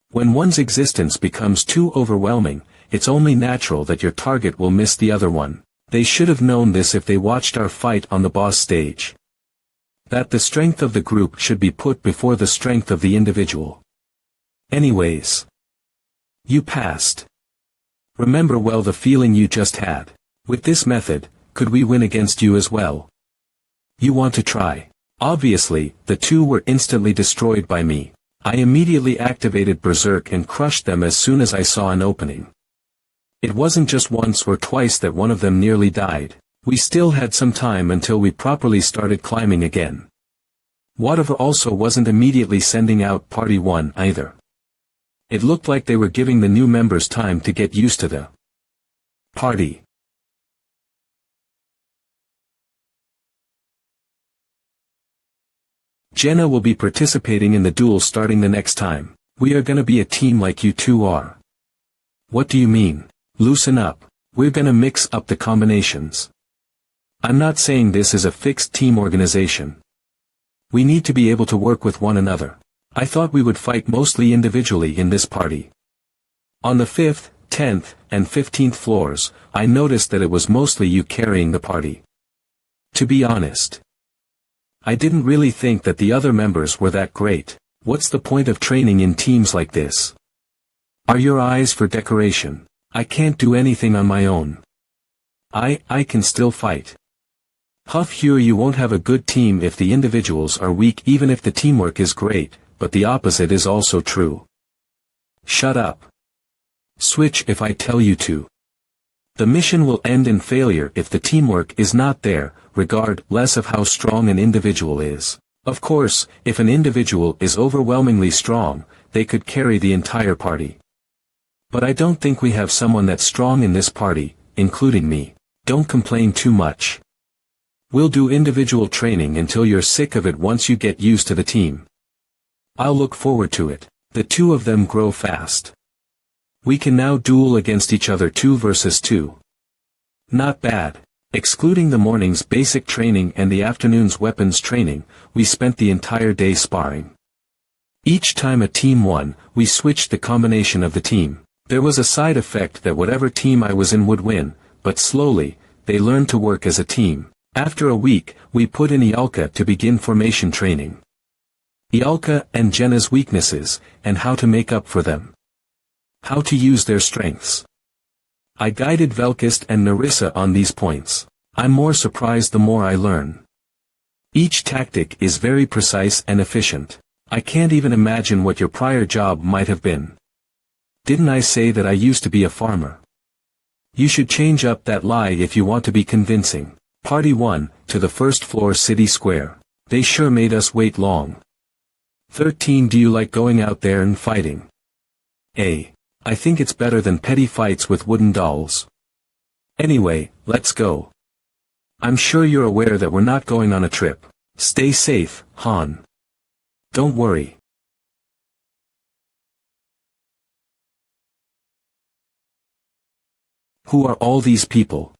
When one's existence becomes too overwhelming, it's only natural that your target will miss the other one. They should have known this if they watched our fight on the boss stage. That the strength of the group should be put before the strength of the individual. Anyways. You passed. Remember well the feeling you just had. With this method, could we win against you as well? You want to try? Obviously, the two were instantly destroyed by me. I immediately activated Berserk and crushed them as soon as I saw an opening. It wasn't just once or twice that one of them nearly died. We still had some time until we properly started climbing again. Whatever also wasn't immediately sending out Party 1 either. It looked like they were giving the new members time to get used to the party. Jenna will be participating in the duel starting the next time. We are gonna be a team like you two are. What do you mean? Loosen up. We're gonna mix up the combinations. I'm not saying this is a fixed team organization. We need to be able to work with one another. I thought we would fight mostly individually in this party. On the 5th, 10th, and 15th floors, I noticed that it was mostly you carrying the party. To be honest, I didn't really think that the other members were that great. What's the point of training in teams like this? Are your eyes for decoration? I can't do anything on my own. I can still fight. Huff here, you won't have a good team if the individuals are weak, even if the teamwork is great, but the opposite is also true. Shut up. Switch if I tell you to. The mission will end in failure if the teamwork is not there, regardless of how strong an individual is. Of course, if an individual is overwhelmingly strong, they could carry the entire party. But I don't think we have someone that's strong in this party, including me. Don't complain too much. We'll do individual training until you're sick of it once you get used to the team. I'll look forward to it. The two of them grow fast. We can now duel against each other 2 versus 2. Not bad. Excluding the morning's basic training and the afternoon's weapons training, we spent the entire day sparring. Each time a team won, we switched the combination of the team. There was a side effect that whatever team I was in would win, but slowly, they learned to work as a team. After a week, we put in Ialka to begin formation training. Ialka and Jenna's weaknesses, and how to make up for them. How to use their strengths. I guided Velkist and Nerissa on these points. I'm more surprised the more I learn. Each tactic is very precise and efficient. I can't even imagine what your prior job might have been. Didn't I say that I used to be a farmer? You should change up that lie if you want to be convincing. Party 1, to the first floor city square. They sure made us wait long. 13. Do you like going out there and fighting? I think it's better than petty fights with wooden dolls. Anyway, let's go. I'm sure you're aware that we're not going on a trip. Stay safe, Han. Don't worry. Who are all these people?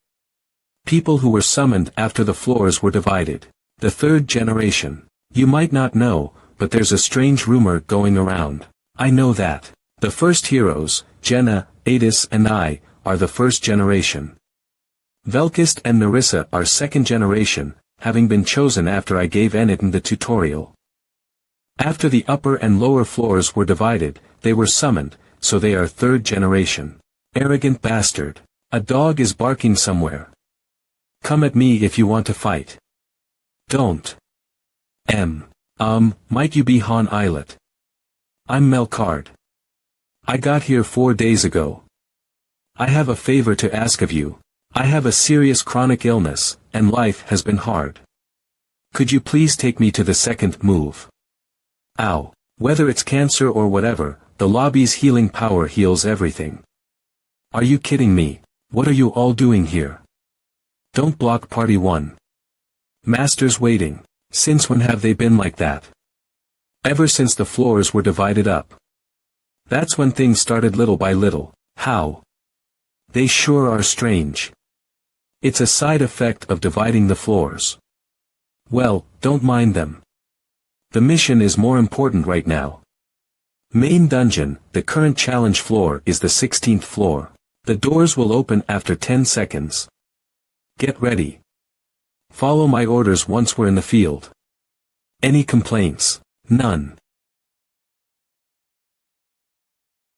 People who were summoned after the floors were divided. The third generation. You might not know, but there's a strange rumor going around. I know that. The first heroes, Jenna, Adis and I, are the first generation. Velkist and Nerissa are second generation, having been chosen after I gave Enitin the tutorial. After the upper and lower floors were divided, they were summoned, so they are third generation. Arrogant bastard. A dog is barking somewhere. Come at me if you want to fight. Don't. Might you be Han Islet? I'm Melkard. I got here 4 days ago. I have a favor to ask of you. I have a serious chronic illness, and life has been hard. Could you please take me to the second move? Ow. Whether it's cancer or whatever, the lobby's healing power heals everything. Are you kidding me? What are you all doing here? Don't block Party 1. Masters waiting. Since when have they been like that? Ever since the floors were divided up. That's when things started little by little. How? They sure are strange. It's a side effect of dividing the floors. Well, don't mind them. The mission is more important right now. Main dungeon, the current challenge floor is the 16th floor. The doors will open after 10 seconds. Get ready. Follow my orders once we're in the field. Any complaints? None.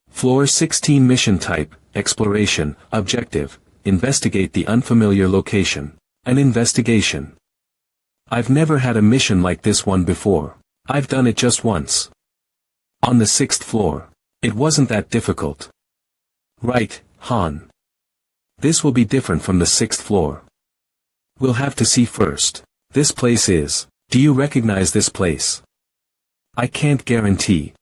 Floor 16 mission type, exploration, objective, investigate the unfamiliar location. An investigation. I've never had a mission like this one before. I've done it just once. On the 6th floor. It wasn't that difficult. Right, Han. This will be different from the 6th floor. We'll have to see first. This place is. Do you recognize this place? I can't guarantee.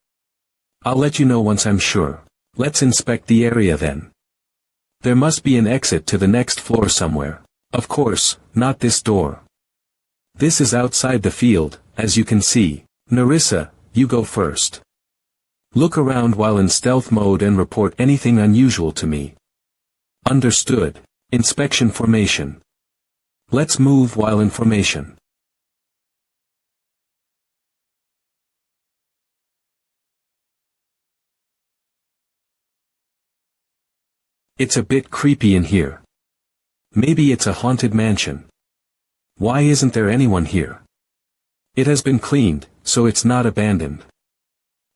I'll let you know once I'm sure. Let's inspect the area then. There must be an exit to the next floor somewhere. Of course, not this door. This is outside the field, as you can see. Narissa, you go first. Look around while in stealth mode and report anything unusual to me. Understood. Inspection formation. Let's move while in formation. It's a bit creepy in here. Maybe it's a haunted mansion. Why isn't there anyone here? It has been cleaned, so it's not abandoned.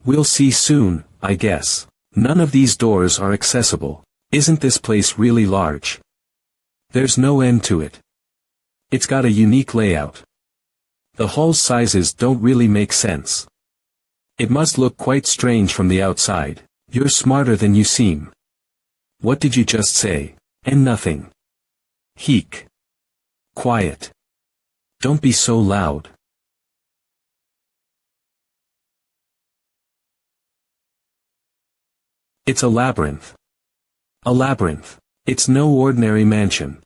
We'll see soon, I guess. None of these doors are accessible. Isn't this place really large? There's no end to it. It's got a unique layout. The hall's sizes don't really make sense. It must look quite strange from the outside. You're smarter than you seem. What did you just say? And nothing. Heek. Quiet. Don't be so loud. It's a labyrinth. A labyrinth. It's no ordinary mansion.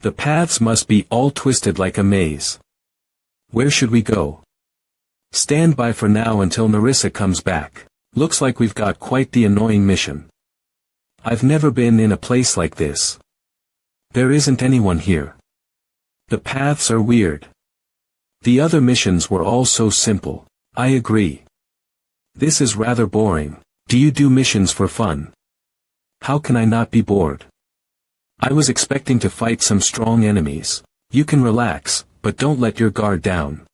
The paths must be all twisted like a maze. Where should we go? Stand by for now until Narissa comes back. Looks like we've got quite the annoying mission. I've never been in a place like this. There isn't anyone here. The paths are weird. The other missions were all so simple. I agree. This is rather boring. Do you do missions for fun? How can I not be bored? I was expecting to fight some strong enemies. You can relax, but don't let your guard down.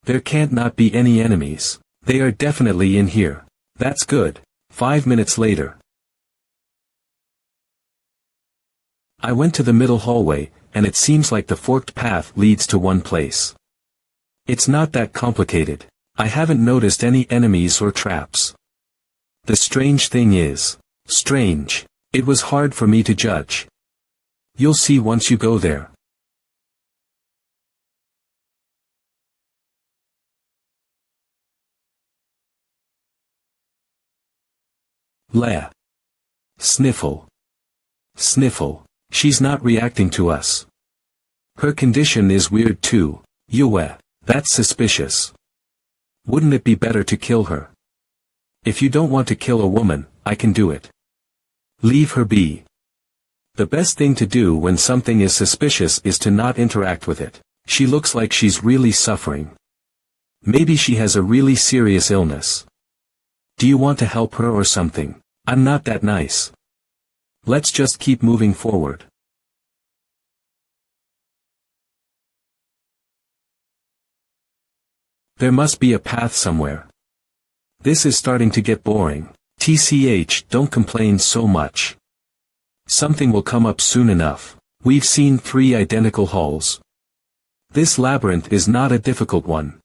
There can't not be any enemies. They are definitely in here. That's good. 5 minutes later. I went to the middle hallway, and it seems like the forked path leads to one place. It's not that complicated. I haven't noticed any enemies or traps. The strange thing is, strange. It was hard for me to judge. You'll see once you go there. La. Sniffle. Sniffle. She's not reacting to us. Her condition is weird too. Yue. That's suspicious. Wouldn't it be better to kill her? If you don't want to kill a woman, I can do it. Leave her be. The best thing to do when something is suspicious is to not interact with it. She looks like she's really suffering. Maybe she has a really serious illness. Do you want to help her or something? I'm not that nice. Let's just keep moving forward. There must be a path somewhere. This is starting to get boring. TCH, don't complain so much. Something will come up soon enough. We've seen 3 identical halls. This labyrinth is not a difficult one.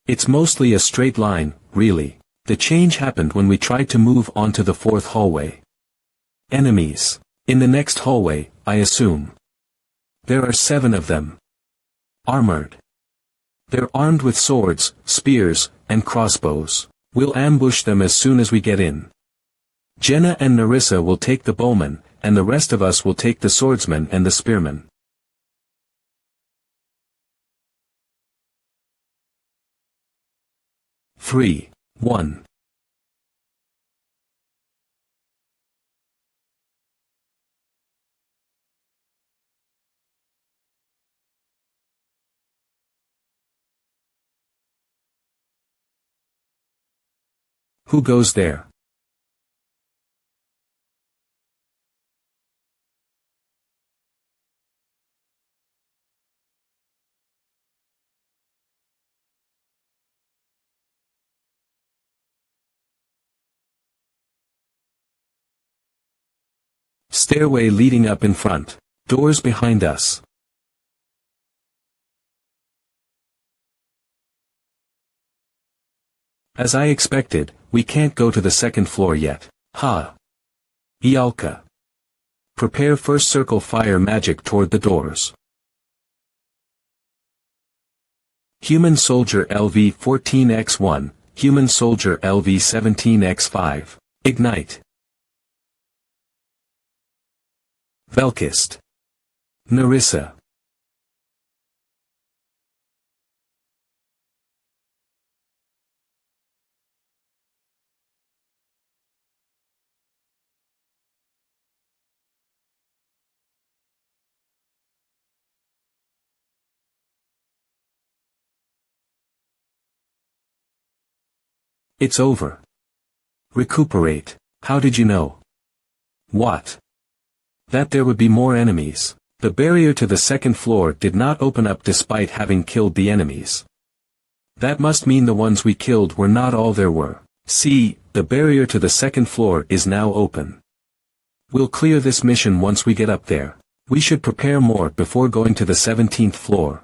It's mostly a straight line, really. The change happened when we tried to move onto the 4th hallway. Enemies. In the next hallway, I assume. There are 7 of them. Armored. They're armed with swords, spears, and crossbows. We'll ambush them as soon as we get in. Jenna and Narissa will take the bowmen, and the rest of us will take the swordsmen and the spearmen. Three, 1. Who goes there? Stairway leading up in front. Doors behind us. As I expected, we can't go to the second floor yet. Ha! Ialka. Prepare first circle fire magic toward the doors. Human Soldier LV-14X1, Human Soldier LV-17X5. Ignite. Velkist. Narissa. It's over. Recuperate. How did you know? What? That there would be more enemies. The barrier to the second floor did not open up despite having killed the enemies. That must mean the ones we killed were not all there were. See, the barrier to the second floor is now open. We'll clear this mission once we get up there. We should prepare more before going to the 17th floor.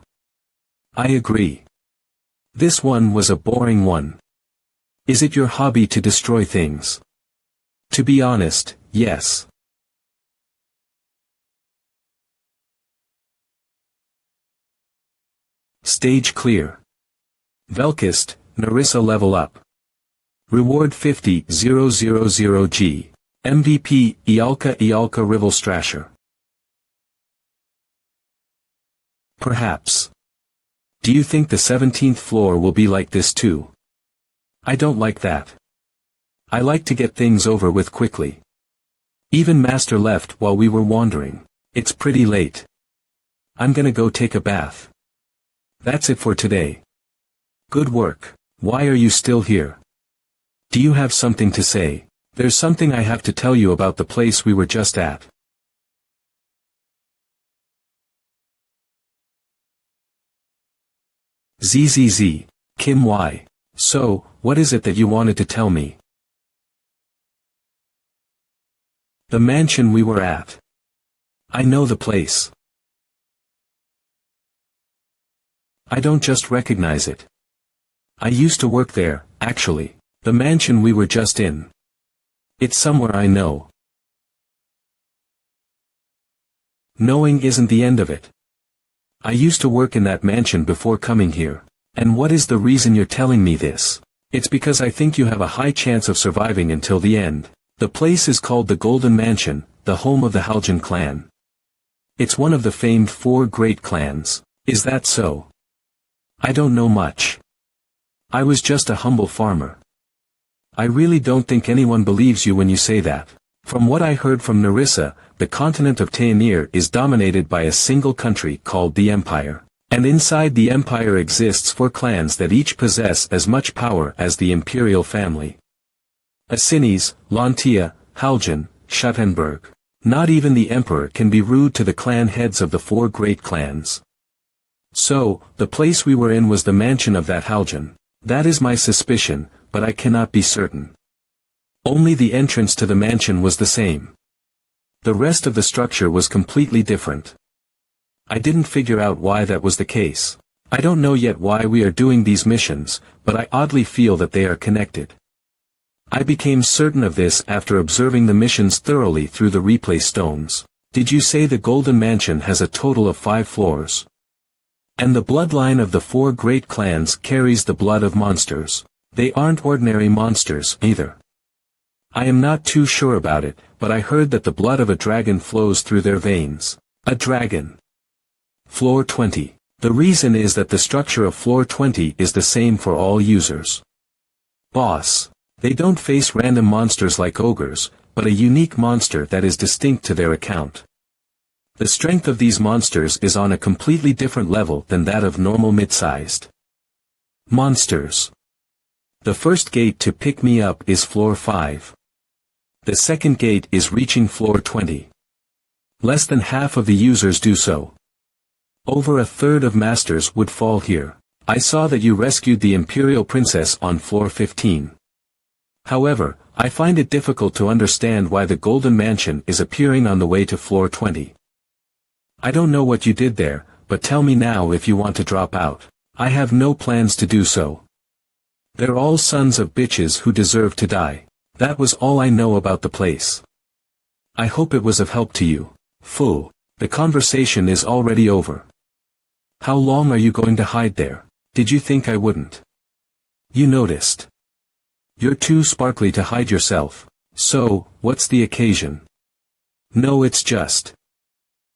I agree. This one was a boring one. Is it your hobby to destroy things? To be honest, yes. Stage clear. Velkist, Narissa level up. Reward 50,000G. MVP, Ialka Rivelstrasher. Perhaps. Do you think the 17th floor will be like this too? I don't like that. I like to get things over with quickly. Even Master left while we were wandering. It's pretty late. I'm gonna go take a bath. That's it for today. Good work. Why are you still here? Do you have something to say? There's something I have to tell you about the place we were just at. ZZZ. Kim Y. So, what is it that you wanted to tell me? The mansion we were at. I know the place. I don't just recognize it. I used to work there, actually. The mansion we were just in. It's somewhere I know. Knowing isn't the end of it. I used to work in that mansion before coming here. And what is the reason you're telling me this? It's because I think you have a high chance of surviving until the end. The place is called the Golden Mansion, the home of the Haljan clan. It's one of the famed 4 great clans. Is that so? I don't know much. I was just a humble farmer. I really don't think anyone believes you when you say that. From what I heard from Narissa, the continent of Taenir is dominated by a single country called the Empire. And inside the Empire exists 4 clans that each possess as much power as the imperial family. Asinis, Lantia, Haljan, Schuttenberg. Not even the Emperor can be rude to the clan heads of the 4 great clans. So, the place we were in was the mansion of that Haljan. That is my suspicion, but I cannot be certain. Only the entrance to the mansion was the same. The rest of the structure was completely different. I didn't figure out why that was the case. I don't know yet why we are doing these missions, but I oddly feel that they are connected. I became certain of this after observing the missions thoroughly through the replay stones. Did you say the Golden Mansion has a total of 5 floors? And the bloodline of the 4 great clans carries the blood of monsters. They aren't ordinary monsters, either. I am not too sure about it, but I heard that the blood of a dragon flows through their veins. A dragon. Floor 20. The reason is that the structure of Floor 20 is the same for all users. Boss. They don't face random monsters like ogres, but a unique monster that is distinct to their account. The strength of these monsters is on a completely different level than that of normal mid-sized monsters. The first gate to pick me up is floor 5. The second gate is reaching floor 20. Less than half of the users do so. Over a third of masters would fall here. I saw that you rescued the Imperial Princess on floor 15. However, I find it difficult to understand why the Golden Mansion is appearing on the way to floor 20. I don't know what you did there, but tell me now if you want to drop out. I have no plans to do so. They're all sons of bitches who deserve to die. That was all I know about the place. I hope it was of help to you. Fool. The conversation is already over. How long are you going to hide there? Did you think I wouldn't? You noticed. You're too sparkly to hide yourself. So, what's the occasion? No, it's just.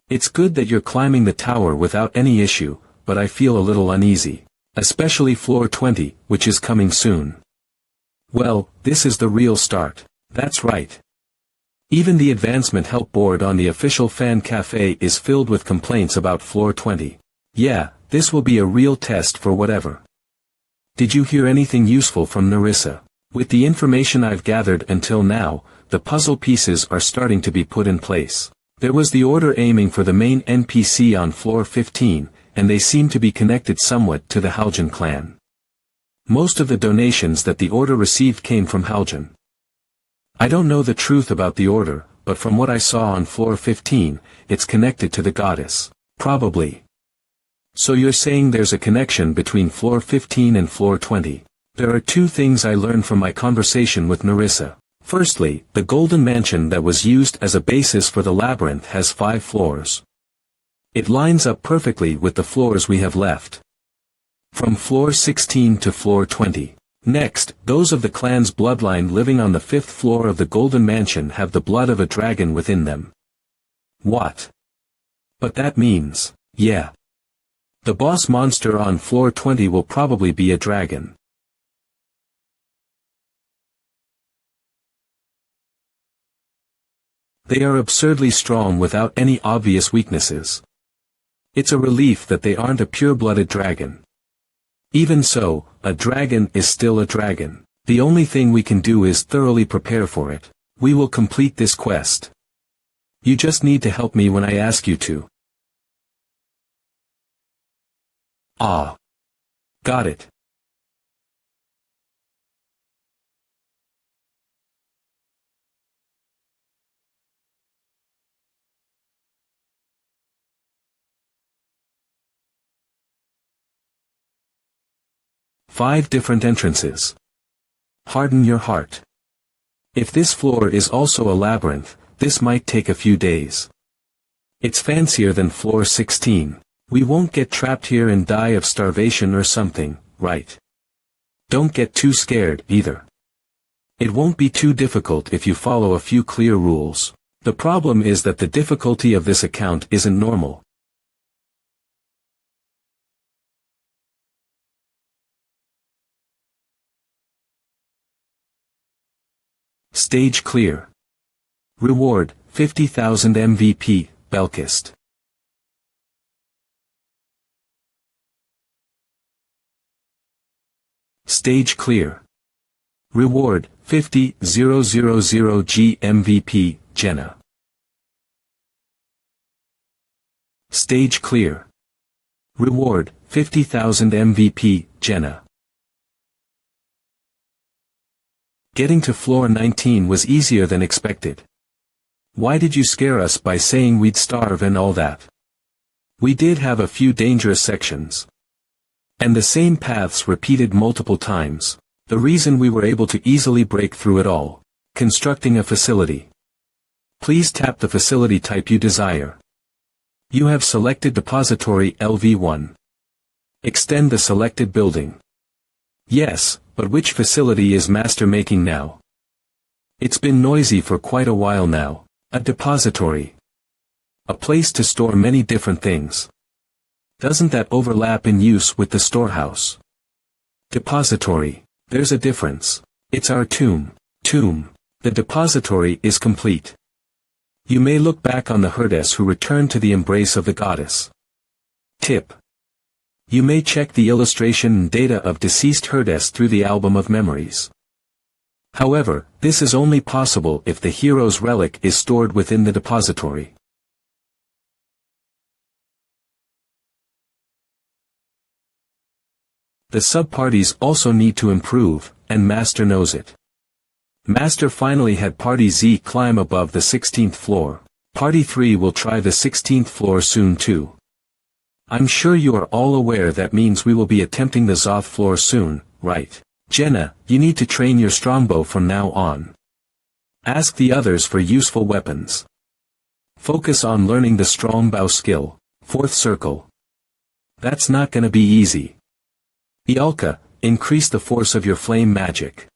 It's good that you're climbing the tower without any issue, but I feel a little uneasy. Especially floor 20, which is coming soon. Well, this is the real start. That's right. Even the advancement help board on the official fan cafe is filled with complaints about floor 20. Yeah, this will be a real test for whatever. Did you hear anything useful from Nerissa? With the information I've gathered until now, the puzzle pieces are starting to be put in place. There was the order aiming for the main NPC on floor 15, and they seem to be connected somewhat to the Haljan clan. Most of the donations that the order received came from Haljan. I don't know the truth about the order, but from what I saw on floor 15, it's connected to the goddess. Probably. So you're saying there's a connection between floor 15 and floor 20. There are two things I learned from my conversation with Nerissa. Firstly, the Golden Mansion that was used as a basis for the labyrinth has 5 floors. It lines up perfectly with the floors we have left. From floor 16 to floor 20. Next, those of the clan's bloodline living on the 5th floor of the Golden Mansion have the blood of a dragon within them. What? But that means, yeah. The boss monster on floor 20 will probably be a dragon. They are absurdly strong without any obvious weaknesses. It's a relief that they aren't a pure-blooded dragon. Even so, a dragon is still a dragon. The only thing we can do is thoroughly prepare for it. We will complete this quest. You just need to help me when I ask you to. Ah. Got it. Five different entrances. Harden your heart. If this floor is also a labyrinth, this might take a few days. It's fancier than floor 16. We won't get trapped here and die of starvation or something, right? Don't get too scared, either. It won't be too difficult if you follow a few clear rules. The problem is that the difficulty of this account isn't normal. Stage clear. Reward, 50,000 MVP, Belkist. Stage clear. Reward, 50,000 G MVP, Jenna. Stage clear. Reward, 50,000 MVP, Jenna. Getting to floor 19 was easier than expected. Why did you scare us by saying we'd starve and all that? We did have a few dangerous sections. And the same paths repeated multiple times. The reason we were able to easily break through it all. Constructing a facility. Please tap the facility type you desire. You have selected Depository LV1. Extend the selected building. Yes, but which facility is master making now? It's been noisy for quite a while now. A depository. A place to store many different things. Doesn't that overlap in use with the storehouse? Depository. There's a difference. It's our tomb. The depository is complete. You may look back on the herdess who returned to the embrace of the goddess. Tip. You may check the illustration and data of deceased Herdes through the album of memories. However, this is only possible if the hero's relic is stored within the depository. The sub-parties also need to improve, and Master knows it. Master finally had Party Z climb above the 16th floor. Party 3 will try the 16th floor soon too. I'm sure you are all aware that means we will be attempting the Zoth floor soon, right? Jenna, you need to train your strongbow from now on. Ask the others for useful weapons. Focus on learning the strongbow skill. 4th circle. That's not gonna be easy. Ialka, increase the force of your flame magic.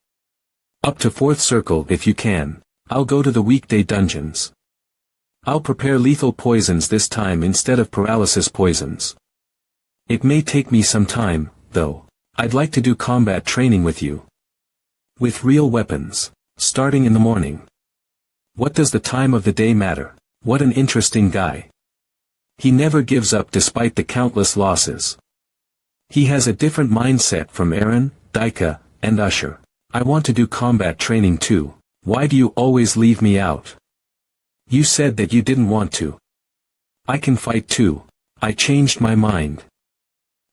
Up to 4th circle if you can. I'll go to the weekday dungeons. I'll prepare lethal poisons this time instead of paralysis poisons. It may take me some time, though. I'd like to do combat training with you. With real weapons. Starting in the morning. What does the time of the day matter? What an interesting guy. He never gives up despite the countless losses. He has a different mindset from Aaron, Daika, and Usher. I want to do combat training too. Why do you always leave me out? You said that you didn't want to. I can fight too. I changed my mind.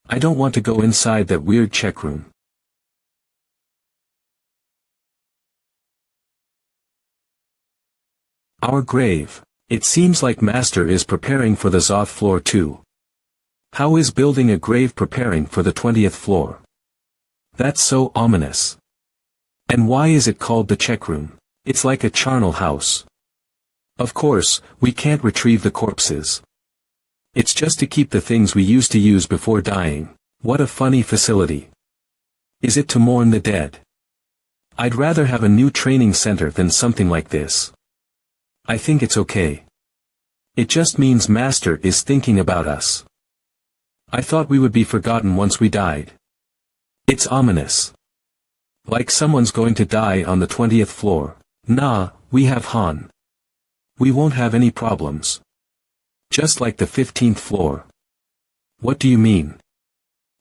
I don't want to go inside that weird check room. Our grave. It seems like Master is preparing for the Zoth floor too. How is building a grave preparing for the 20th floor? That's so ominous. And why is it called the check room? It's like a charnel house. Of course, we can't retrieve the corpses. It's just to keep the things we used to use before dying. What a funny facility. Is it to mourn the dead? I'd rather have a new training center than something like this. I think it's okay. It just means Master is thinking about us. I thought we would be forgotten once we died. It's ominous. Like someone's going to die on the 20th floor. Nah, we have Han. We won't have any problems. Just like the 15th floor. What do you mean?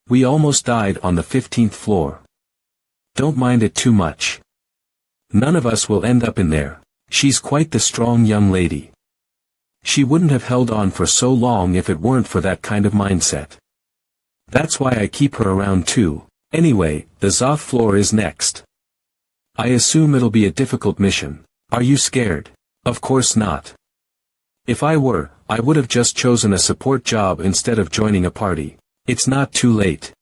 We almost died on the 15th floor. Don't mind it too much. None of us will end up in there. She's quite the strong young lady. She wouldn't have held on for so long if it weren't for that kind of mindset. That's why I keep her around too. Anyway, the Zoth floor is next. I assume it'll be a difficult mission. Are you scared? Of course not. If I were, I would have just chosen a support job instead of joining a party. It's not too late.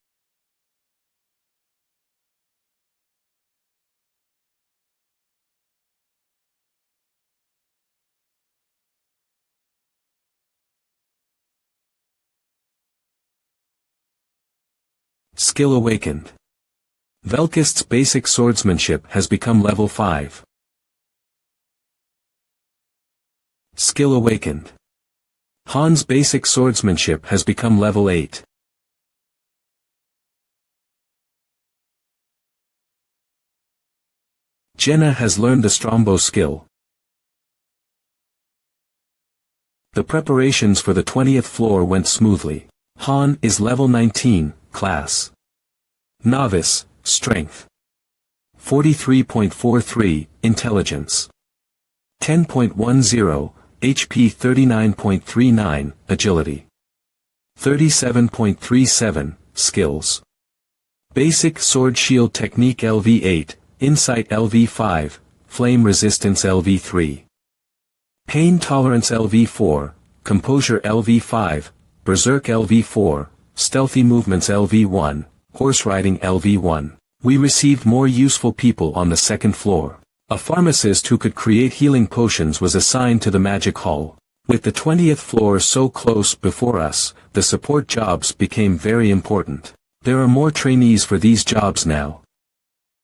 Skill awakened. Velkist's basic swordsmanship has become level 5. Skill awakened. Han's basic swordsmanship has become level 8. Jenna has learned the strongbow skill. The preparations for the 20th floor went smoothly. Han is level 19, class. Novice, strength. 43.43, intelligence. 10.10, HP 39.39, agility. 37.37, skills. Basic sword shield technique LV8, insight LV5, flame resistance LV3. Pain tolerance LV4, composure LV5, berserk LV4, stealthy movements LV1, horse riding LV1. We received more useful people on the 2nd floor. A pharmacist who could create healing potions was assigned to the magic hall. With the 20th floor so close before us, the support jobs became very important. There are more trainees for these jobs now.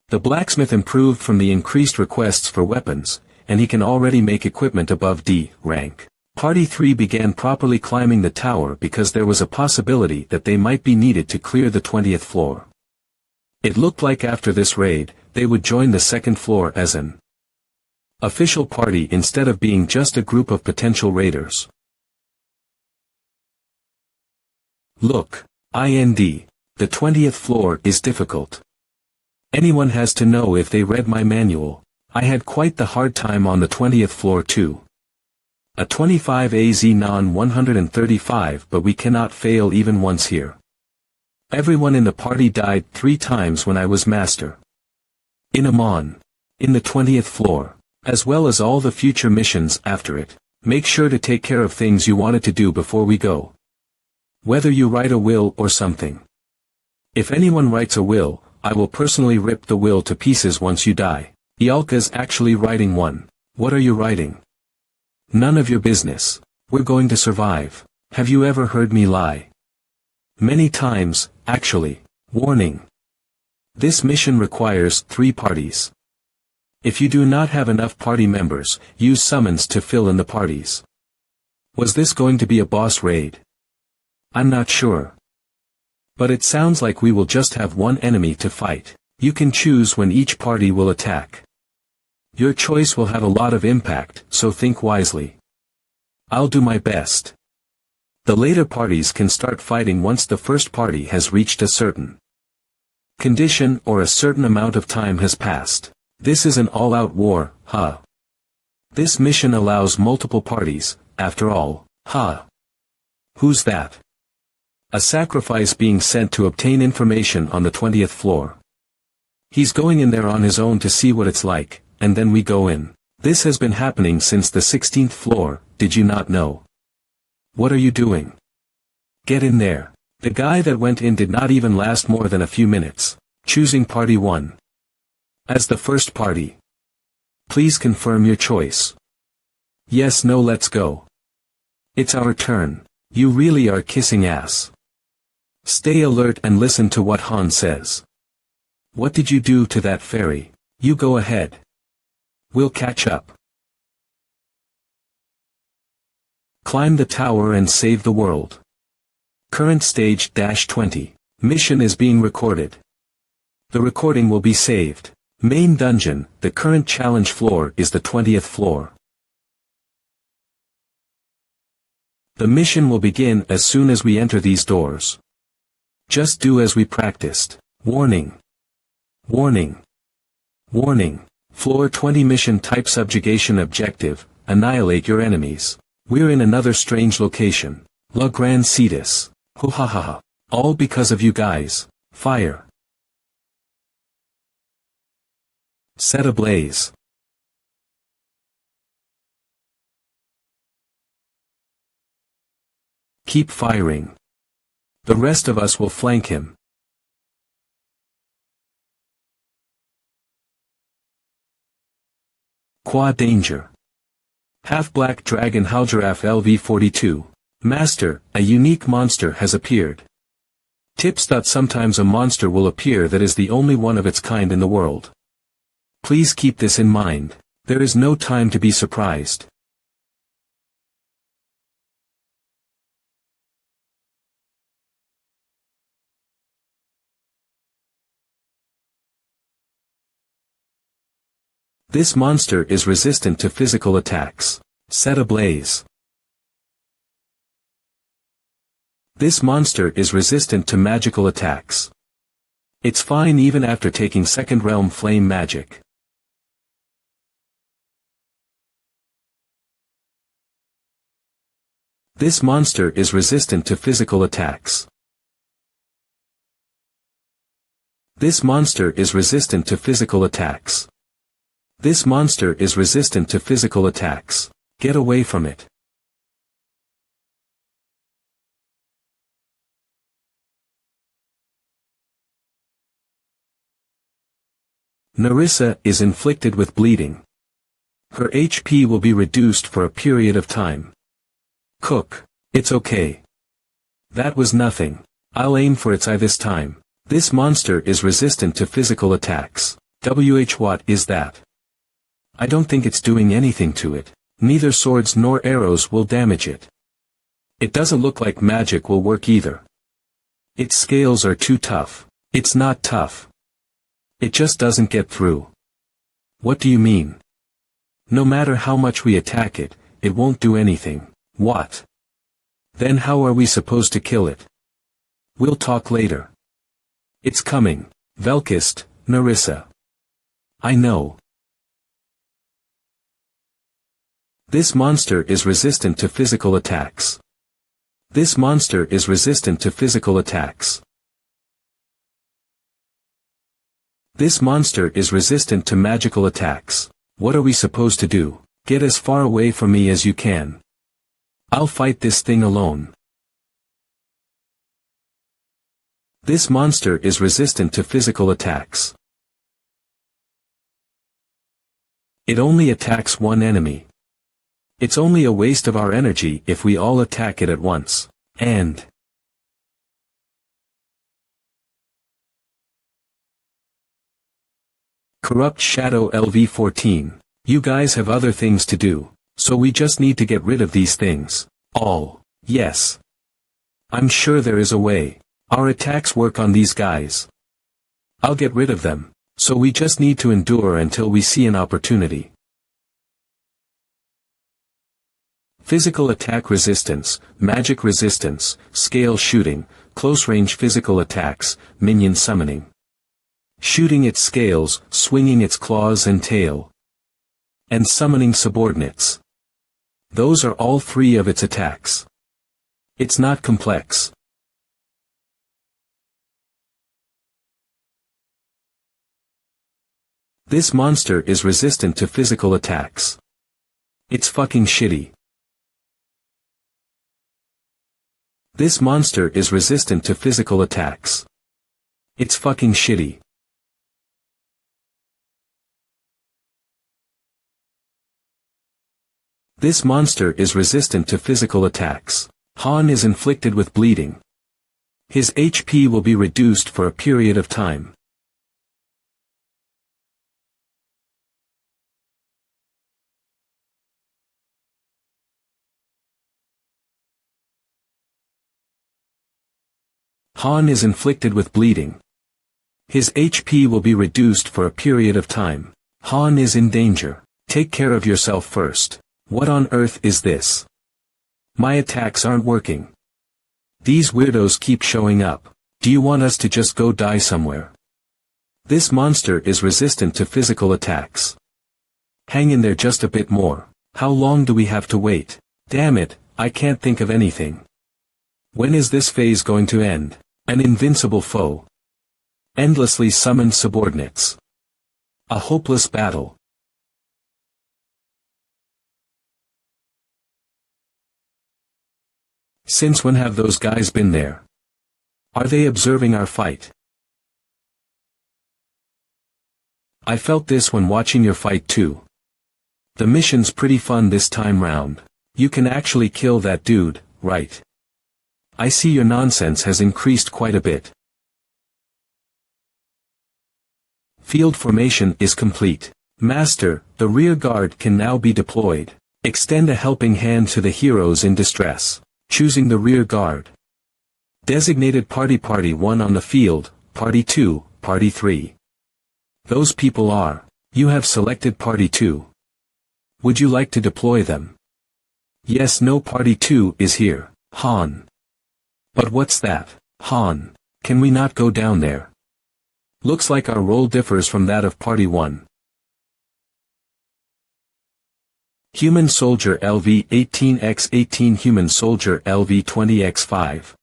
The blacksmith improved from the increased requests for weapons, and he can already make equipment above D rank. Party 3 began properly climbing the tower because there was a possibility that they might be needed to clear the 20th floor. It looked like after this raid, they would join the 2nd floor as an official party instead of being just a group of potential raiders. Look, The 20th floor is difficult. Anyone has to know if they read my manual. I had quite the hard time on the 20th floor too. A 25 AZ non 135, but we cannot fail even once here. Everyone in the party died 3 times when I was master. In Amon. In the 20th floor. As well as all the future missions after it. Make sure to take care of things you wanted to do before we go. Whether you write a will or something. If anyone writes a will, I will personally rip the will to pieces once you die. Ialka's actually writing one. What are you writing? None of your business. We're going to survive. Have you ever heard me lie? Many times, actually. Warning. This mission requires 3 parties. If you do not have enough party members, use summons to fill in the parties. Was this going to be a boss raid? I'm not sure. But it sounds like we will just have one enemy to fight. You can choose when each party will attack. Your choice will have a lot of impact, so think wisely. I'll do my best. The later parties can start fighting once the first party has reached a certain condition or a certain amount of time has passed. This is an all-out war, huh? This mission allows multiple parties, after all, huh? Who's that? A sacrifice being sent to obtain information on the 20th floor. He's going in there on his own to see what it's like, and then we go in. This has been happening since the 16th floor, did you not know? What are you doing? Get in there. The guy that went in did not even last more than a few minutes. Choosing party 1. As the first party. Please confirm your choice. Yes, no, let's go. It's our turn. You really are kissing ass. Stay alert and listen to what Han says. What did you do to that fairy? You go ahead. We'll catch up. Climb the tower and save the world. Current stage -20. Mission is being recorded. The recording will be saved. Main dungeon, the current challenge floor is the 20th floor. The mission will begin as soon as we enter these doors. Just do as we practiced. Warning. Warning. Warning. Floor 20 mission type subjugation objective, annihilate your enemies. We're in another strange location. La Grande Cetus. Ho ha ha ha. All because of you guys. Fire. Set ablaze. Keep firing. The rest of us will flank him. Qua danger. Half-black dragon Halgiraffe LV-42. Master, a unique monster has appeared. Tips that sometimes a monster will appear that is the only one of its kind in the world. Please keep this in mind. There is no time to be surprised. This monster is resistant to physical attacks. Set ablaze. This monster is resistant to magical attacks. It's fine even after taking second realm flame magic. This monster is resistant to physical attacks. This monster is resistant to physical attacks. This monster is resistant to physical attacks. Get away from it. Narissa is inflicted with bleeding. Her HP will be reduced for a period of time. Cook. It's okay. That was nothing. I'll aim for its eye this time. This monster is resistant to physical attacks. What is that? I don't think it's doing anything to it. Neither swords nor arrows will damage it. It doesn't look like magic will work either. Its scales are too tough. It's not tough. It just doesn't get through. What do you mean? No matter how much we attack it, it won't do anything. What? Then how are we supposed to kill it? We'll talk later. It's coming. Velkist, Narissa. I know. This monster is resistant to physical attacks. This monster is resistant to physical attacks. This monster is resistant to magical attacks. What are we supposed to do? Get as far away from me as you can. I'll fight this thing alone. This monster is resistant to physical attacks. It only attacks one enemy. It's only a waste of our energy if we all attack it at once. And Corrupt Shadow LV14. You guys have other things to do, so we just need to get rid of these things. All. Yes. I'm sure there is a way. Our attacks work on these guys. I'll get rid of them, so we just need to endure until we see an opportunity. Physical attack resistance, magic resistance, scale shooting, close-range physical attacks, minion summoning. Shooting its scales, swinging its claws and tail. And summoning subordinates. Those are all three of its attacks. It's not complex. This monster is resistant to physical attacks. It's fucking shitty. This monster is resistant to physical attacks. It's fucking shitty. This monster is resistant to physical attacks. Han is inflicted with bleeding. His HP will be reduced for a period of time. Han is inflicted with bleeding. His HP will be reduced for a period of time. Han is in danger. Take care of yourself first. What on earth is this? My attacks aren't working. These weirdos keep showing up. Do you want us to just go die somewhere? This monster is resistant to physical attacks. Hang in there just a bit more. How long do we have to wait? Damn it, I can't think of anything. When is this phase going to end? An invincible foe. Endlessly summoned subordinates. A hopeless battle. Since when have those guys been there? Are they observing our fight? I felt this when watching your fight too. The mission's pretty fun this time round. You can actually kill that dude, right? I see your nonsense has increased quite a bit. Field formation is complete. Master, the rear guard can now be deployed. Extend a helping hand to the heroes in distress. Choosing the rear guard. Designated Party 1 on the field, Party 2, Party 3. Those people are. You have selected Party 2. Would you like to deploy them? Yes, no, Party 2 is here. Han. But what's that? Han. Can we not go down there? Looks like our role differs from that of Party 1. Human Soldier LV-18x18 Human Soldier LV-20x5.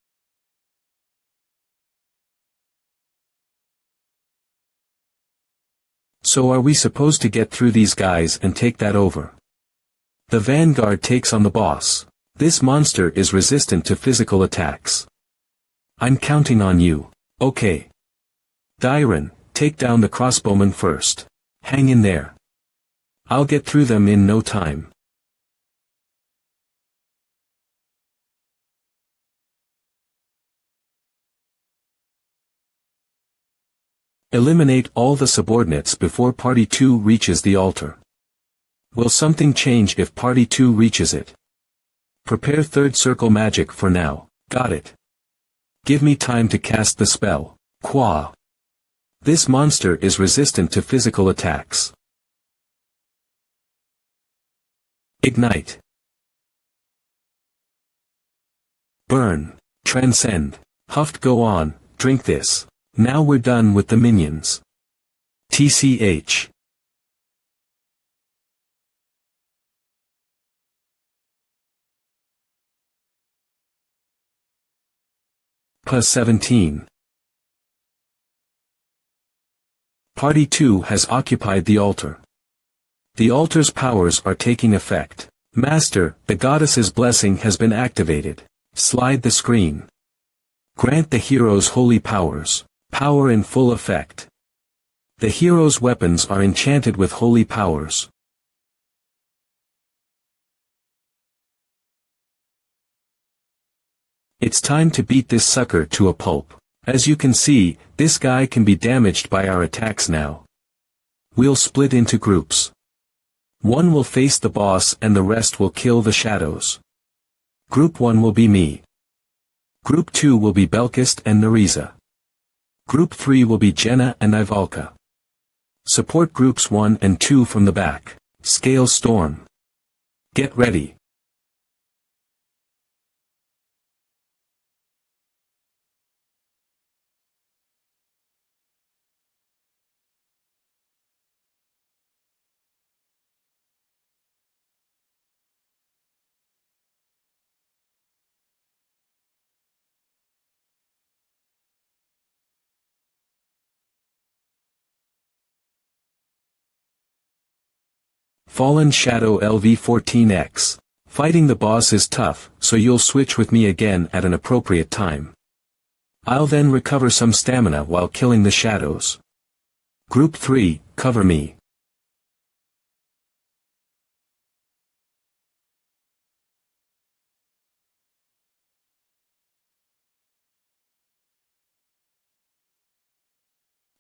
So are we supposed to get through these guys and take that over? The Vanguard takes on the boss. This monster is resistant to physical attacks. I'm counting on you. Okay. Dairon, take down the crossbowmen first. Hang in there. I'll get through them in no time. Eliminate all the subordinates before Party 2 reaches the altar. Will something change if Party 2 reaches it? Prepare third circle magic for now. Got it. Give me time to cast the spell. Qua. This monster is resistant to physical attacks. Ignite. Burn. Transcend. Huffed go on, drink this. Now we're done with the minions. TCH. +17. Party 2 has occupied the altar. The altar's powers are taking effect. Master, the goddess's blessing has been activated. Slide the screen. Grant the hero's holy powers. Power in full effect. The hero's weapons are enchanted with holy powers. It's time to beat this sucker to a pulp. As you can see, this guy can be damaged by our attacks now. We'll split into groups. One will face the boss and the rest will kill the shadows. Group 1 will be me. Group 2 will be Belkist and Nariza. Group 3 will be Jenna and Ivalka. Support groups 1 and 2 from the back. Scale storm. Get ready. Fallen Shadow LV14X. Fighting the boss is tough, so you'll switch with me again at an appropriate time. I'll then recover some stamina while killing the shadows. Group 3, cover me.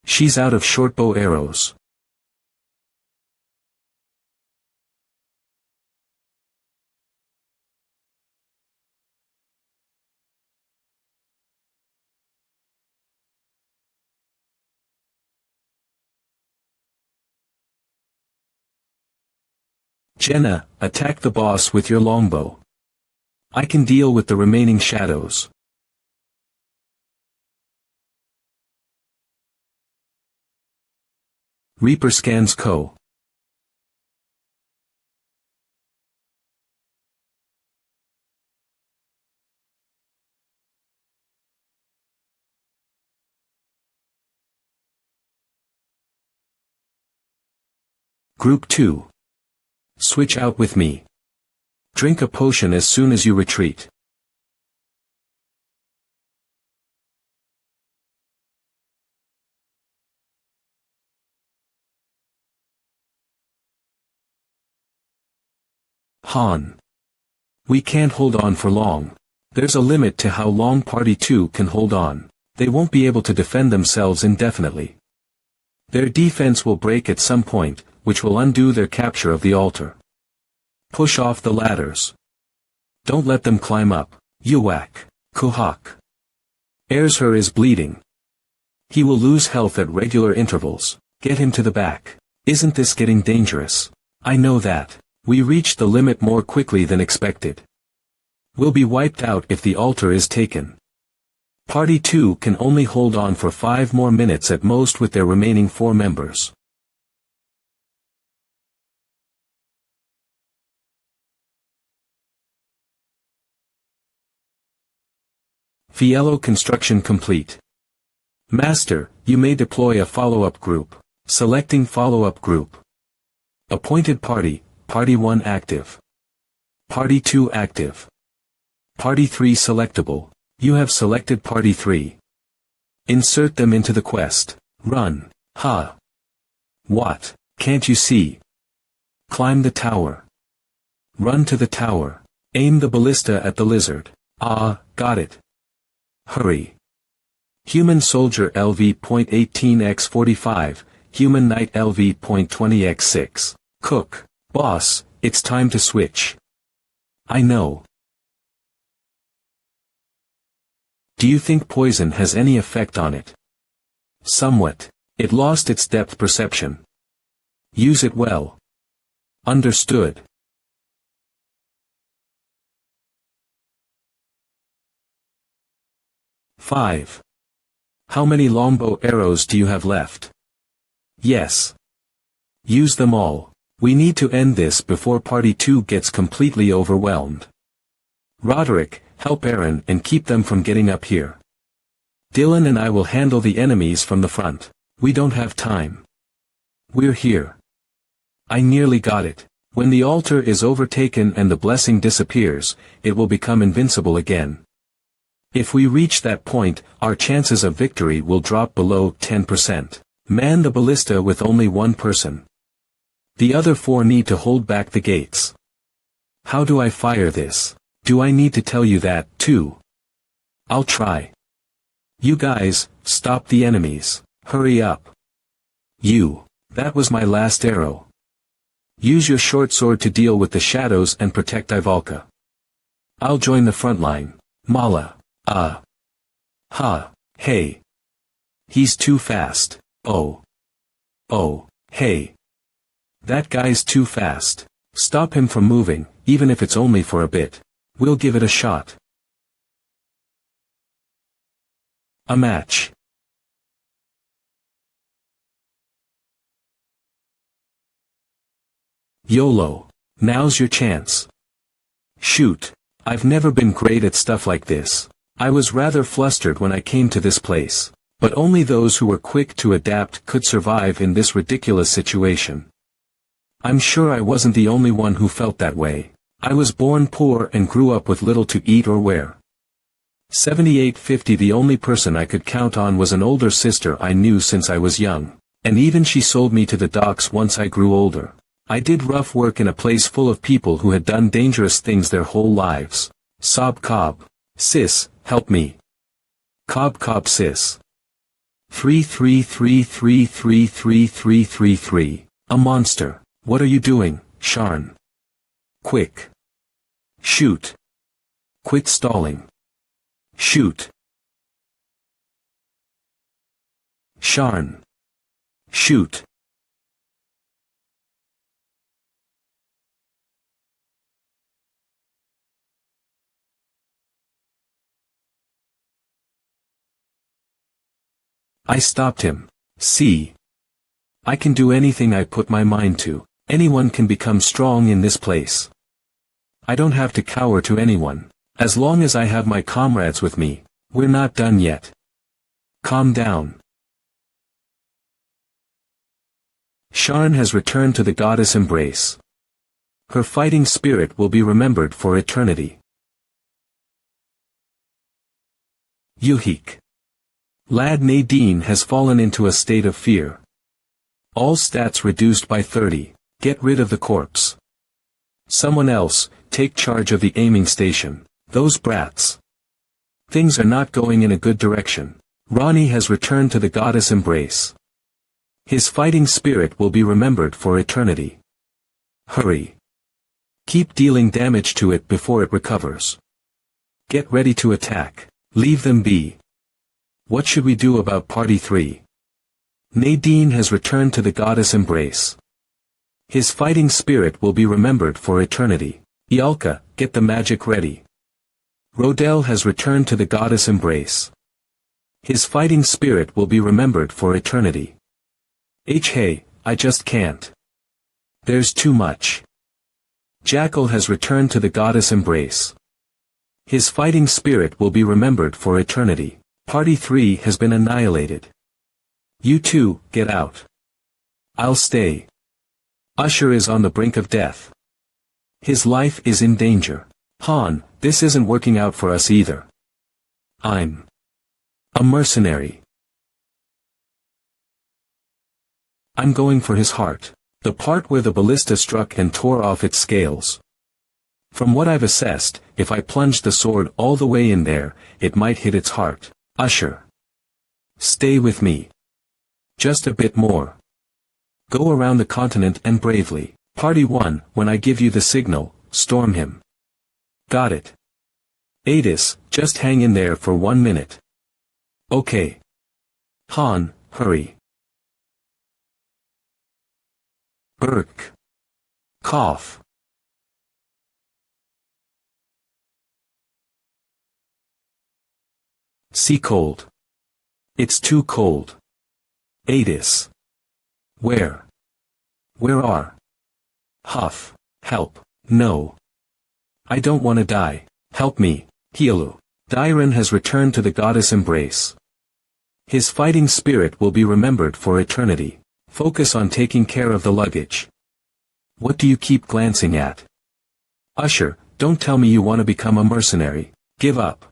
She's out of shortbow arrows. Jenna, attack the boss with your longbow. I can deal with the remaining shadows. Reaper scans Co. Group 2. Switch out with me. Drink a potion as soon as you retreat. Han. We can't hold on for long. There's a limit to how long Party 2 can hold on. They won't be able to defend themselves indefinitely. Their defense will break at some point, which will undo their capture of the altar. Push off the ladders. Don't let them climb up. Yuwak. Kuhak. Erzher is bleeding. He will lose health at regular intervals. Get him to the back. Isn't this getting dangerous? I know that. We reached the limit more quickly than expected. We'll be wiped out if the altar is taken. Party 2 can only hold on for 5 more minutes at most with their remaining 4 members. Fiello construction complete. Master, you may deploy a follow-up group. Selecting follow-up group. Appointed party, Party 1 active. Party 2 active. Party 3 selectable. You have selected Party 3. Insert them into the quest. Run. Ha. What? Can't you see? Climb the tower. Run to the tower. Aim the ballista at the lizard. Ah, got it. Hurry. Human Soldier LV.18x45, Human Knight LV.20x6. Cook. Boss, it's time to switch. I know. Do you think poison has any effect on it? Somewhat. It lost its depth perception. Use it well. Understood. 5. How many longbow arrows do you have left? Yes. Use them all. We need to end this before Party 2 gets completely overwhelmed. Roderick, help Aaron and keep them from getting up here. Dylan and I will handle the enemies from the front. We don't have time. We're here. I nearly got it. When the altar is overtaken and the blessing disappears, it will become invincible again. If we reach that point, our chances of victory will drop below 10%. Man the ballista with only one person. The other 4 need to hold back the gates. How do I fire this? Do I need to tell you that, too? I'll try. You guys, stop the enemies. Hurry up. That was my last arrow. Use your short sword to deal with the shadows and protect Ivalka. I'll join the front line. Mala. Hey. He's too fast. Oh, hey. That guy's too fast. Stop him from moving, even if it's only for a bit. We'll give it a shot. A match. YOLO. Now's your chance. Shoot. I've never been great at stuff like this. I was rather flustered when I came to this place. But only those who were quick to adapt could survive in this ridiculous situation. I'm sure I wasn't the only one who felt that way. I was born poor and grew up with little to eat or wear. 7850. The only person I could count on was an older sister I knew since I was young. And even she sold me to the docks once I grew older. I did rough work in a place full of people who had done dangerous things their whole lives. Sob Cobb. Sis, help me. Cobb sis. 333333333. A monster. What are you doing, Sharn? Quick. Shoot. Quit stalling. Shoot. Sharn. Shoot. I stopped him. See. I can do anything I put my mind to. Anyone can become strong in this place. I don't have to cower to anyone. As long as I have my comrades with me, we're not done yet. Calm down. Sharn has returned to the goddess embrace. Her fighting spirit will be remembered for eternity. Yuhik. Lad Nadine has fallen into a state of fear. All stats reduced by 30. Get rid of the corpse. Someone else, take charge of the aiming station. Those brats. Things are not going in a good direction. Ronnie has returned to the goddess embrace. His fighting spirit will be remembered for eternity. Hurry. Keep dealing damage to it before it recovers. Get ready to attack. Leave them be. What should we do about Party 3? Nadine has returned to the goddess embrace. His fighting spirit will be remembered for eternity. Ialka, get the magic ready. Rodel has returned to the goddess embrace. His fighting spirit will be remembered for eternity. Hey, I just can't. There's too much. Jackal has returned to the goddess embrace. His fighting spirit will be remembered for eternity. Party 3 has been annihilated. You two, get out. I'll stay. Usher is on the brink of death. His life is in danger. Han, this isn't working out for us either. I'm a mercenary. I'm going for his heart. The part where the ballista struck and tore off its scales. From what I've assessed, if I plunged the sword all the way in there, it might hit its heart. Usher. Stay with me. Just a bit more. Go around the continent and bravely. Party 1, when I give you the signal, storm him. Got it. Adis, just hang in there for 1 minute. Okay. Han, hurry. Burke. Cough. Sea cold. It's too cold. Adis. Where? Where are? Huff. Help. No. I don't want to die. Help me, Hielu. Dairen has returned to the goddess embrace. His fighting spirit will be remembered for eternity. Focus on taking care of the luggage. What do you keep glancing at? Usher, don't tell me you want to become a mercenary. Give up.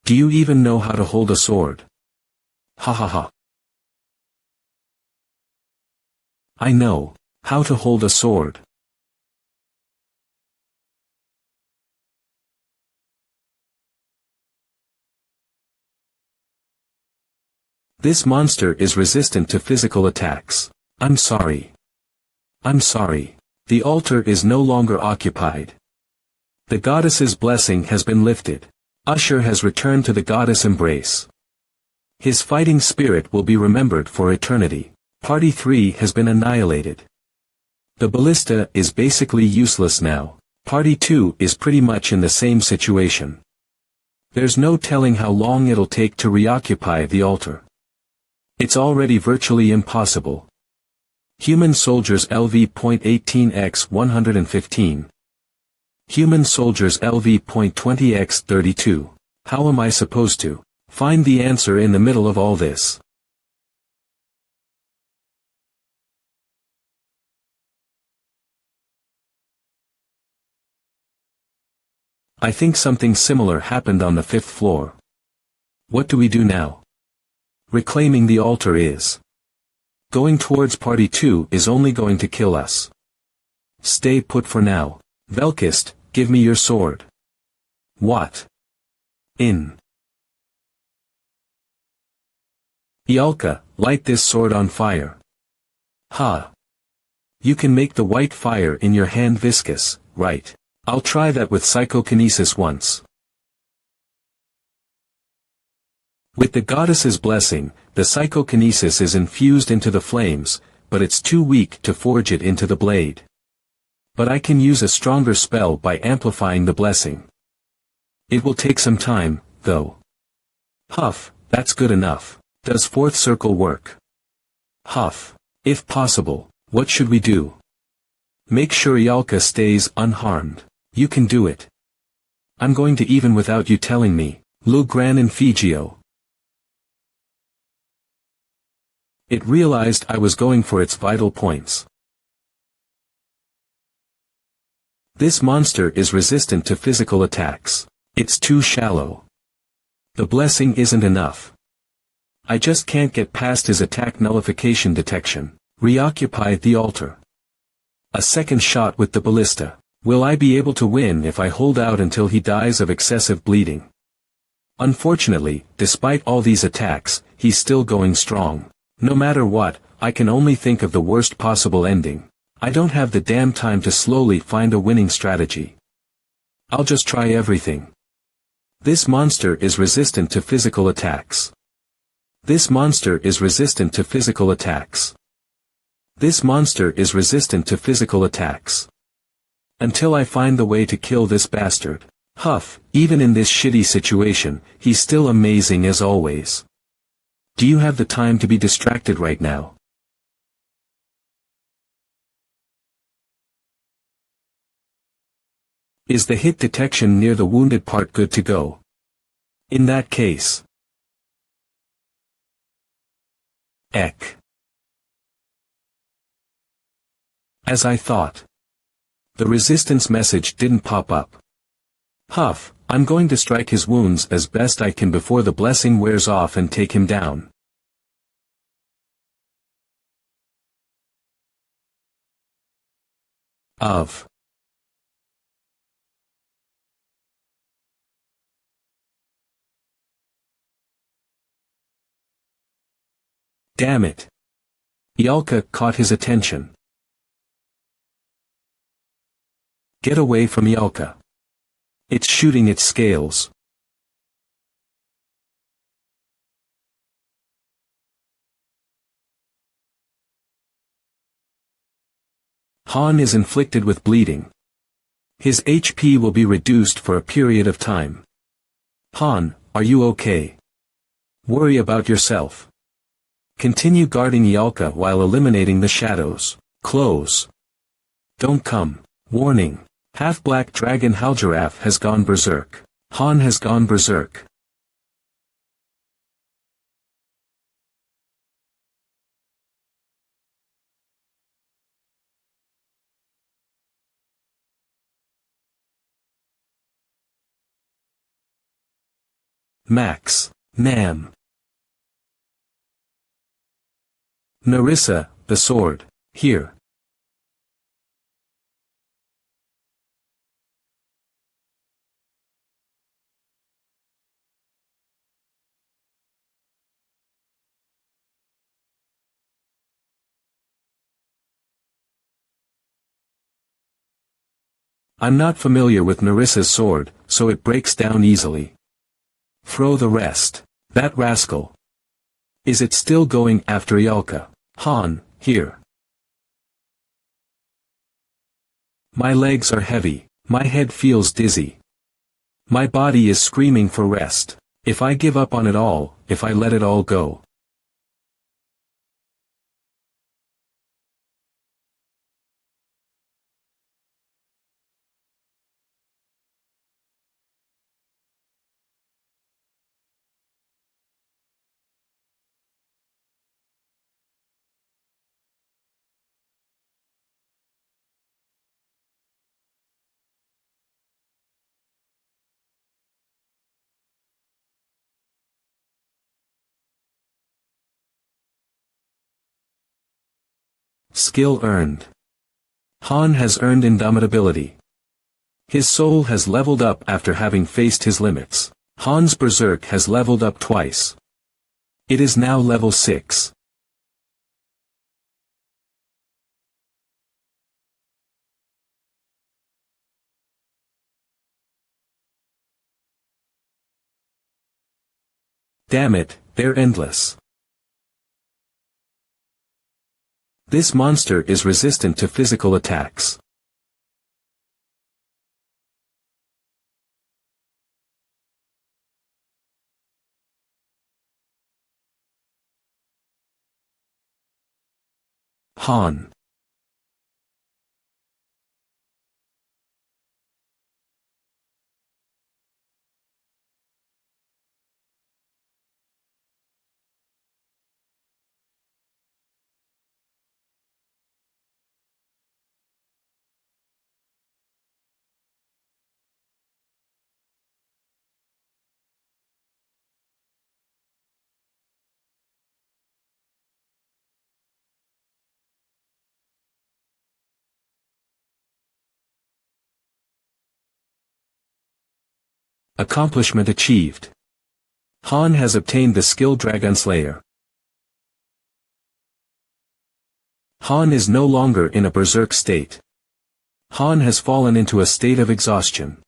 Do you even know how to hold a sword? Ha ha ha. I know how to hold a sword. This monster is resistant to physical attacks. I'm sorry. I'm sorry. The altar is no longer occupied. The goddess's blessing has been lifted. Usher has returned to the goddess embrace. His fighting spirit will be remembered for eternity. Party 3 has been annihilated. The ballista is basically useless now. Party 2 is pretty much in the same situation. There's no telling how long it'll take to reoccupy the altar. It's already virtually impossible. Human soldiers LV.18x115. Human soldiers LV.20x32. How am I supposed to find the answer in the middle of all this? I think something similar happened on the 5th floor. What do we do now? Reclaiming the altar is. Going towards Party 2 is only going to kill us. Stay put for now. Velkist, give me your sword. What? In. Ialka, light this sword on fire. Ha. You can make the white fire in your hand viscous, right? I'll try that with psychokinesis once. With the goddess's blessing, the psychokinesis is infused into the flames, but it's too weak to forge it into the blade. But I can use a stronger spell by amplifying the blessing. It will take some time, though. Huff, that's good enough. Does 4th circle work? Huff. If possible, what should we do? Make sure Ialka stays unharmed. You can do it. I'm going to even without you telling me. Lu Gran Infigio. It realized I was going for its vital points. This monster is resistant to physical attacks. It's too shallow. The blessing isn't enough. I just can't get past his attack nullification detection. Reoccupy the altar. A second shot with the ballista. Will I be able to win if I hold out until he dies of excessive bleeding? Unfortunately, despite all these attacks, he's still going strong. No matter what, I can only think of the worst possible ending. I don't have the damn time to slowly find a winning strategy. I'll just try everything. This monster is resistant to physical attacks. This monster is resistant to physical attacks. This monster is resistant to physical attacks. Until I find the way to kill this bastard. Huff, even in this shitty situation, he's still amazing as always. Do you have the time to be distracted right now? Is the hit detection near the wounded part good to go? In that case. Eck. As I thought. The resistance message didn't pop up. Huff, I'm going to strike his wounds as best I can before the blessing wears off and take him down. Of. Damn it. Ialka caught his attention. Get away from Ialka. It's shooting its scales. Han is inflicted with bleeding. His HP will be reduced for a period of time. Han, are you okay? Worry about yourself. Continue guarding Yalka while eliminating the shadows. Close. Don't come. Warning. Half-black dragon Haljaraf has gone berserk. Han has gone berserk. Max. Nam. Narissa, the sword. Here. I'm not familiar with Narissa's sword, so it breaks down easily. Throw the rest. That rascal. Is it still going after Yalka? Han, here. My legs are heavy, my head feels dizzy. My body is screaming for rest. If I give up on it all, if I let it all go. Skill earned. Han has earned indomitability. His soul has leveled up after having faced his limits. Han's berserk has leveled up twice. It is now level 6. Damn it, they're endless. This monster is resistant to physical attacks. Han. Accomplishment achieved. Han has obtained the skill Dragon Slayer. Han is no longer in a berserk state. Han has fallen into a state of exhaustion.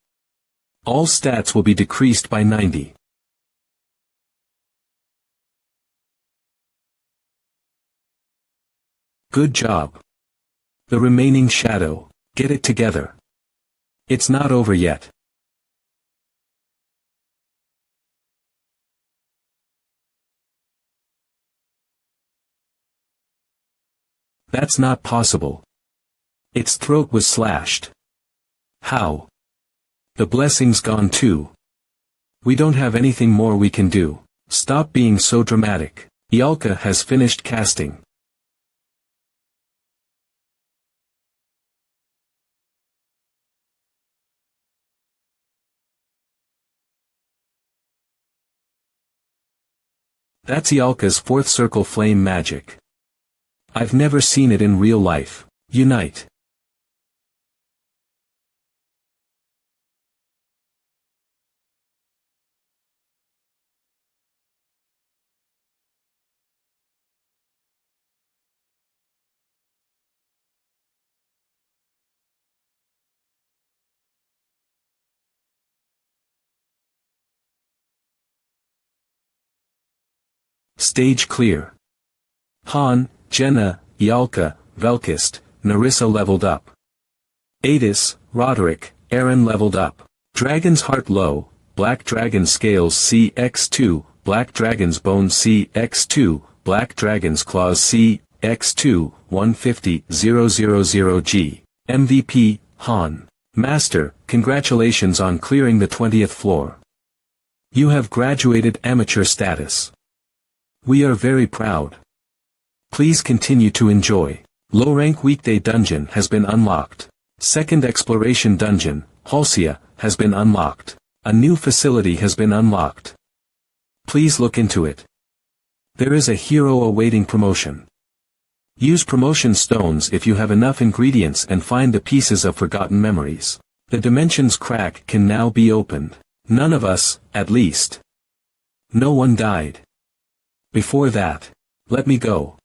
All stats will be decreased by 90. Good job. The remaining shadow, get it together. It's not over yet. That's not possible. Its throat was slashed. How? The blessing's gone too. We don't have anything more we can do. Stop being so dramatic. Yalka has finished casting. That's Yalka's fourth circle flame magic. I've never seen it in real life. Unite. Stage clear. Han, Jenna, Yalka, Velkist, Narissa leveled up. Adis, Roderick, Aaron leveled up. Dragon's Heart low, Black Dragon Scales CX2, Black Dragon's Bone C, X2, Black Dragon's Claws C, X2, 150,000G. MVP, Han. Master, congratulations on clearing the 20th floor. You have graduated amateur status. We are very proud. Please continue to enjoy. Low-rank weekday dungeon has been unlocked. Second exploration dungeon, Halcyon, has been unlocked. A new facility has been unlocked. Please look into it. There is a hero awaiting promotion. Use promotion stones if you have enough ingredients and find the pieces of forgotten memories. The dimension's crack can now be opened. None of us, at least. No one died. Before that, let me go.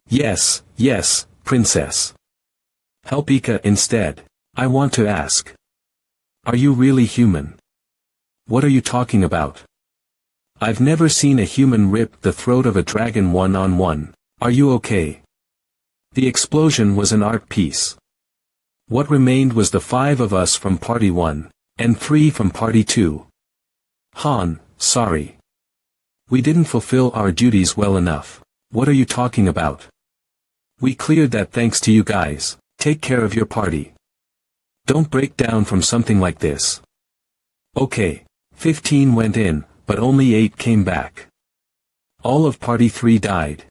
Yes, yes, princess. Help Ika instead. I want to ask. Are you really human? What are you talking about? I've never seen a human rip the throat of a dragon one-on-one. Are you okay? The explosion was an art piece. What remained was the 5 of us from Party 1, and 3 from Party 2. Han, sorry. We didn't fulfill our duties well enough. What are you talking about? We cleared that thanks to you guys. Take care of your party. Don't break down from something like this. Okay. 15 went in, but only 8 came back. All of Party 3 died.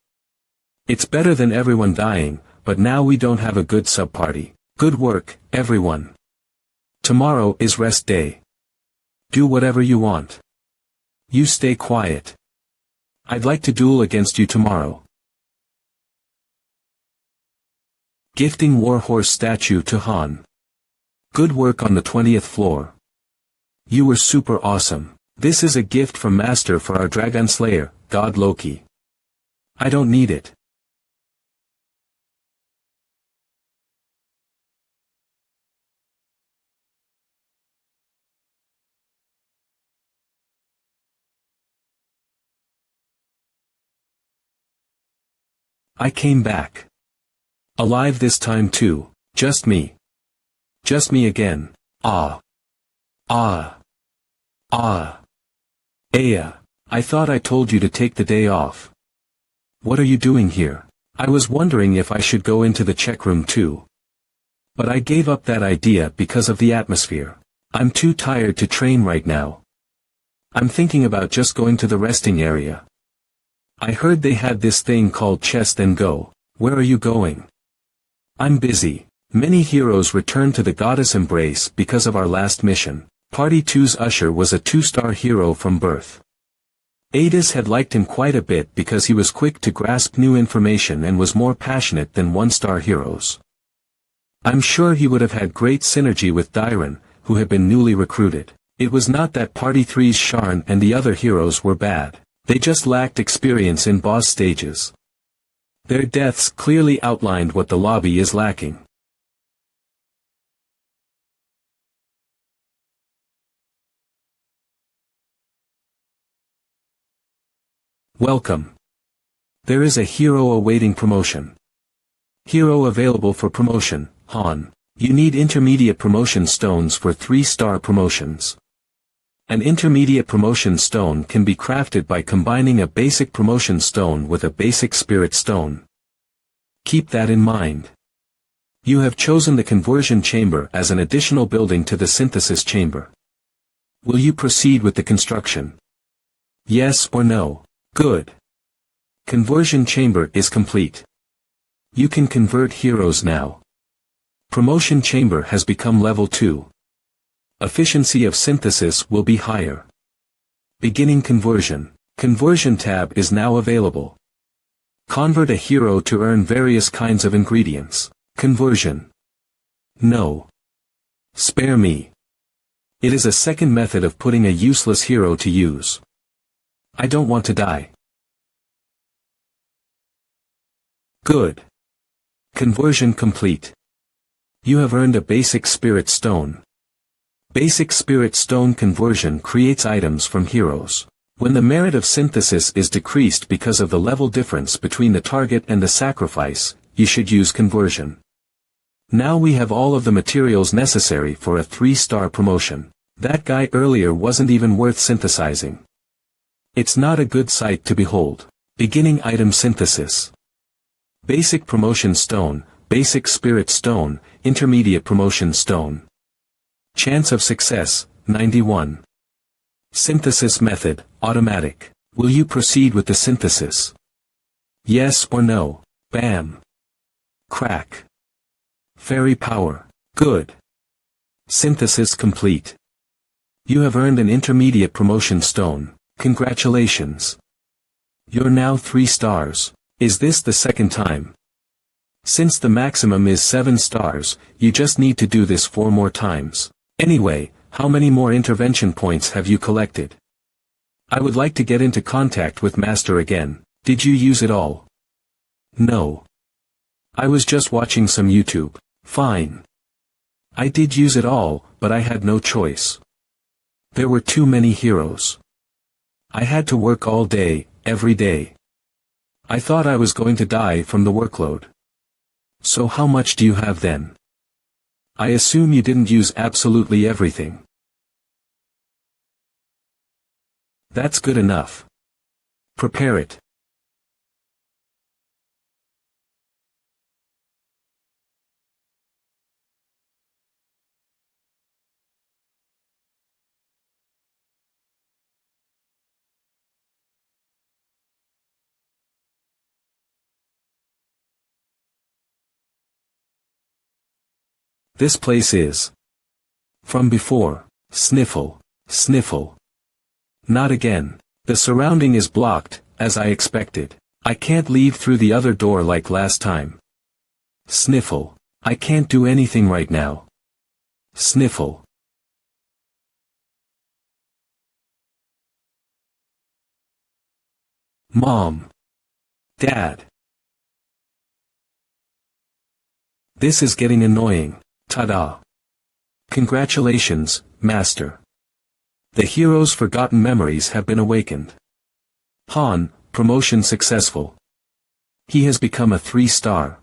It's better than everyone dying, but now we don't have a good sub-party. Good work, everyone. Tomorrow is rest day. Do whatever you want. You stay quiet. I'd like to duel against you tomorrow. Gifting Warhorse statue to Han. Good work on the 20th floor. You were super awesome. This is a gift from Master for our Dragon Slayer, God Loki. I don't need it. I came back. Alive this time too, just me. Just me again. Ah. Ah. Ah. Aya, I thought I told you to take the day off. What are you doing here? I was wondering if I should go into the check room too. But I gave up that idea because of the atmosphere. I'm too tired to train right now. I'm thinking about just going to the resting area. I heard they had this thing called Chest and Go. Where are you going? I'm busy. Many heroes returned to the Goddess Embrace because of our last mission. Party 2's Usher was a 2-star hero from birth. Adis had liked him quite a bit because he was quick to grasp new information and was more passionate than 1-star heroes. I'm sure he would have had great synergy with Dairon, who had been newly recruited. It was not that Party 3's Sharn and the other heroes were bad. They just lacked experience in boss stages. Their deaths clearly outlined what the lobby is lacking. Welcome. There is a hero awaiting promotion. Hero available for promotion, Han. You need intermediate promotion stones for 3-star promotions. An intermediate promotion stone can be crafted by combining a basic promotion stone with a basic spirit stone. Keep that in mind. You have chosen the conversion chamber as an additional building to the synthesis chamber. Will you proceed with the construction? Yes or no? Good. Conversion chamber is complete. You can convert heroes now. Promotion chamber has become level 2. Efficiency of synthesis will be higher. Beginning conversion. Conversion tab is now available. Convert a hero to earn various kinds of ingredients. Conversion. No. Spare me. It is a second method of putting a useless hero to use. I don't want to die. Good. Conversion complete. You have earned a basic spirit stone. Basic spirit stone conversion creates items from heroes. When the merit of synthesis is decreased because of the level difference between the target and the sacrifice, you should use conversion. Now we have all of the materials necessary for a 3-star promotion. That guy earlier wasn't even worth synthesizing. It's not a good sight to behold. Beginning item synthesis. Basic promotion stone, basic spirit stone, intermediate promotion stone. Chance of success, 91. Synthesis method, automatic. Will you proceed with the synthesis? Yes or no? Bam. Crack. Fairy power. Good. Synthesis complete. You have earned an intermediate promotion stone. Congratulations. You're now 3 stars. Is this the second time? Since the maximum is 7 stars, you just need to do this 4 more times. Anyway, how many more intervention points have you collected? I would like to get into contact with Master again. Did you use it all? No. I was just watching some YouTube. Fine. I did use it all, but I had no choice. There were too many heroes. I had to work all day, every day. I thought I was going to die from the workload. So how much do you have then? I assume you didn't use absolutely everything. That's good enough. Prepare it. This place is. From before. Sniffle. Sniffle. Not again. The surrounding is blocked, as I expected. I can't leave through the other door like last time. Sniffle. I can't do anything right now. Sniffle. Mom. Dad. This is getting annoying. Ta-da. Congratulations, Master. The hero's forgotten memories have been awakened. Han, promotion successful. He has become a 3-star.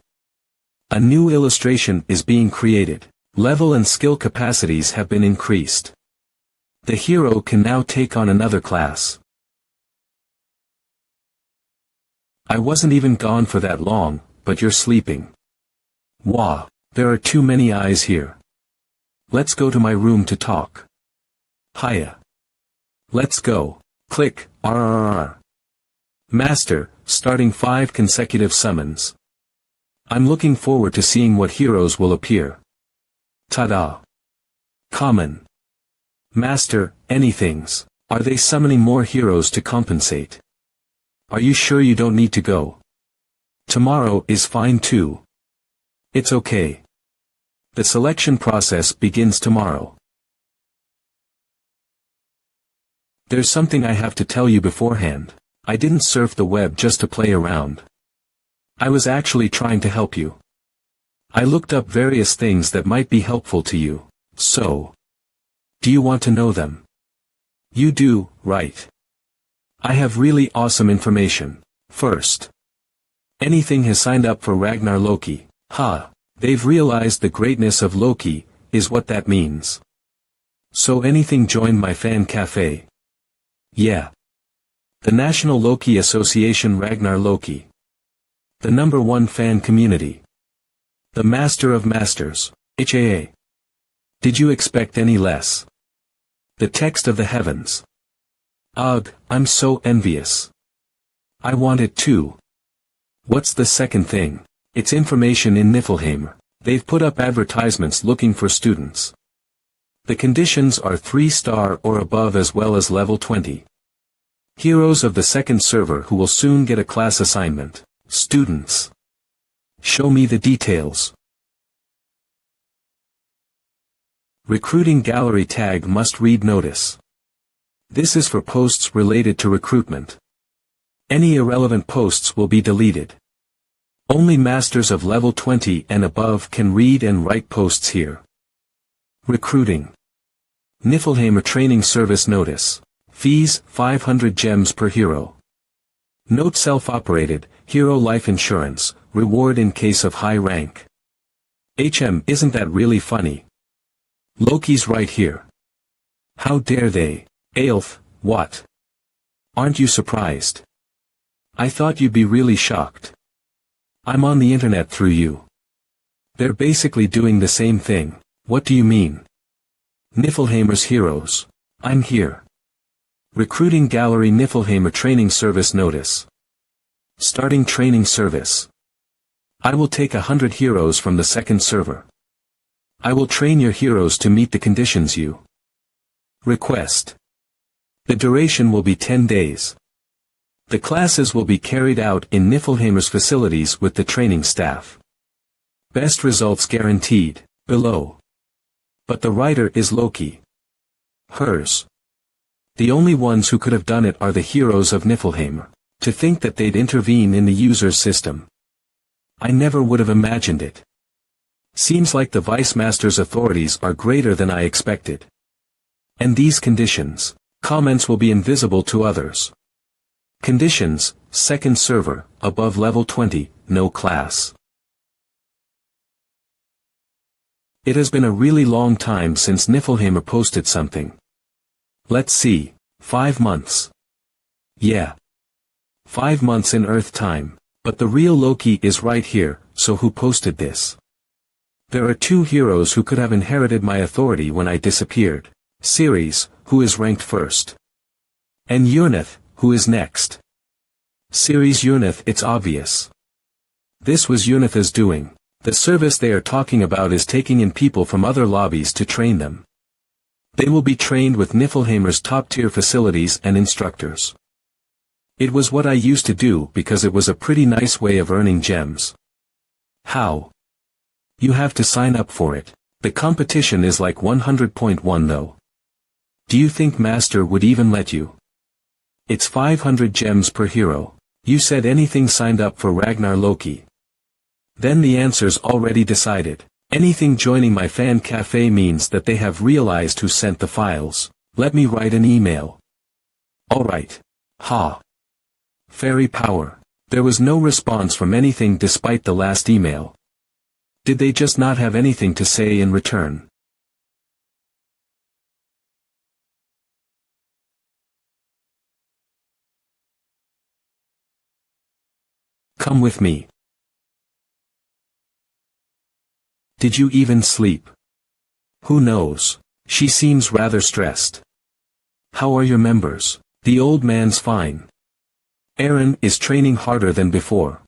A new illustration is being created. Level and skill capacities have been increased. The hero can now take on another class. I wasn't even gone for that long, but you're sleeping. Wah, there are too many eyes here. Let's go to my room to talk. Hiya. Let's go. Click, RRR. Master, starting 5 consecutive summons. I'm looking forward to seeing what heroes will appear. Ta-da. Common. Master, anythings. Are they summoning more heroes to compensate? Are you sure you don't need to go? Tomorrow is fine too. It's okay. The selection process begins tomorrow. There's something I have to tell you beforehand. I didn't surf the web just to play around. I was actually trying to help you. I looked up various things that might be helpful to you. So, do you want to know them? You do, right? I have really awesome information. First, anything has signed up for Ragnar Loki. Ha! They've realized the greatness of Loki, is what that means. So anything joined my fan cafe? Yeah. The National Loki Association Ragnar Loki. The #1 fan community. The Master of Masters, HAA. Did you expect any less? The text of the heavens. Ugh, I'm so envious. I want it too. What's the second thing? It's information in Niflheim. They've put up advertisements looking for students. The conditions are 3-star or above as well as level 20. Heroes of the second server who will soon get a class assignment. Students. Show me the details. Recruiting gallery tag must read notice. This is for posts related to recruitment. Any irrelevant posts will be deleted. Only masters of level 20 and above can read and write posts here. Recruiting. Niflheimer Training Service Notice. Fees, 500 gems per hero. Note self-operated, hero life insurance, reward in case of high rank. Isn't that really funny? Loki's right here. How dare they? Aelf, what? Aren't you surprised? I thought you'd be really shocked. I'm on the internet through you. They're basically doing the same thing. What do you mean? Niflheimer's heroes. I'm here. Recruiting Gallery Niflheimer Training Service Notice. Starting training service. I will take 100 heroes from the second server. I will train your heroes to meet the conditions you request. The duration will be 10 days. The classes will be carried out in Niflheimer's facilities with the training staff. Best results guaranteed, below. But the writer is Loki. Hers. The only ones who could have done it are the heroes of Niflheimer. To think that they'd intervene in the user's system. I never would have imagined it. Seems like the Vice Master's authorities are greater than I expected. And these conditions. Comments will be invisible to others. Conditions, second server, above level 20, no class. It has been a really long time since Niflheimer posted something. Let's see, 5 months. Yeah. 5 months in Earth time, but the real Loki is right here, so who posted this? There are 2 heroes who could have inherited my authority when I disappeared. Ceres, who is ranked first. And Yurnith, who is next. Ceres Yurnith, it's obvious. This was Yurnith's doing. The service they are talking about is taking in people from other lobbies to train them. They will be trained with Niflheimer's top-tier facilities and instructors. It was what I used to do because it was a pretty nice way of earning gems. How? You have to sign up for it. The competition is like 100.1 though. Do you think Master would even let you? It's 500 gems per hero. You said anything signed up for Ragnar Loki. Then the answer's already decided. Anything joining my fan cafe means that they have realized who sent the files. Let me write an email. Alright. Ha. Fairy power. There was no response from anything despite the last email. Did they just not have anything to say in return? Come with me. Did you even sleep? Who knows? She seems rather stressed. How are your members? The old man's fine. Aaron is training harder than before.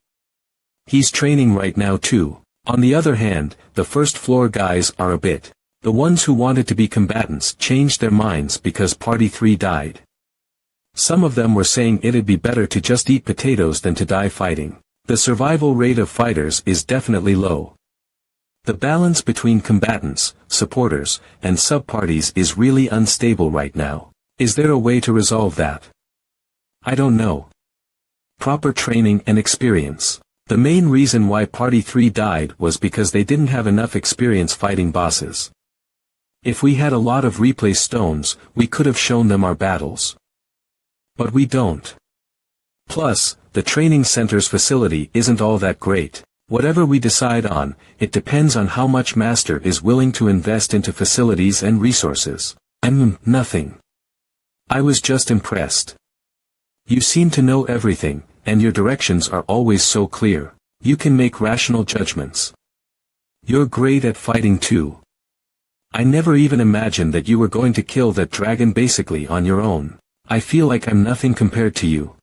He's training right now too. On the other hand, the first floor guys are a bit. The ones who wanted to be combatants changed their minds because Party 3 died. Some of them were saying it'd be better to just eat potatoes than to die fighting. The survival rate of fighters is definitely low. The balance between combatants, supporters, and sub-parties is really unstable right now. Is there a way to resolve that? I don't know. Proper training and experience. The main reason why Party 3 died was because they didn't have enough experience fighting bosses. If we had a lot of replay stones, we could have shown them our battles. But we don't. Plus, the training center's facility isn't all that great. Whatever we decide on, it depends on how much Master is willing to invest into facilities and resources. Nothing. I was just impressed. You seem to know everything, and your directions are always so clear. You can make rational judgments. You're great at fighting too. I never even imagined that you were going to kill that dragon basically on your own. I feel like I'm nothing compared to you.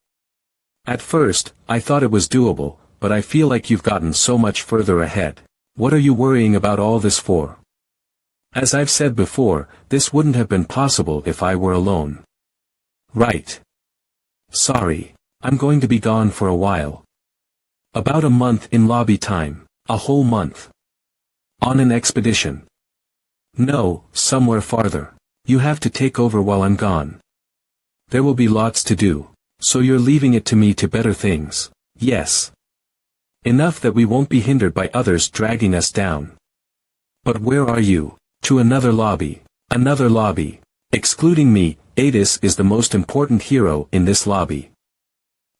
At first, I thought it was doable, but I feel like you've gotten so much further ahead. What are you worrying about all this for? As I've said before, this wouldn't have been possible if I were alone. Right. Sorry, I'm going to be gone for a while. About a month in lobby time. A whole month. On an expedition. No, somewhere farther. You have to take over while I'm gone. There will be lots to do. So you're leaving it to me to better things. Yes. Enough that we won't be hindered by others dragging us down. But where are you? To another lobby. Another lobby. Excluding me, Adis is the most important hero in this lobby.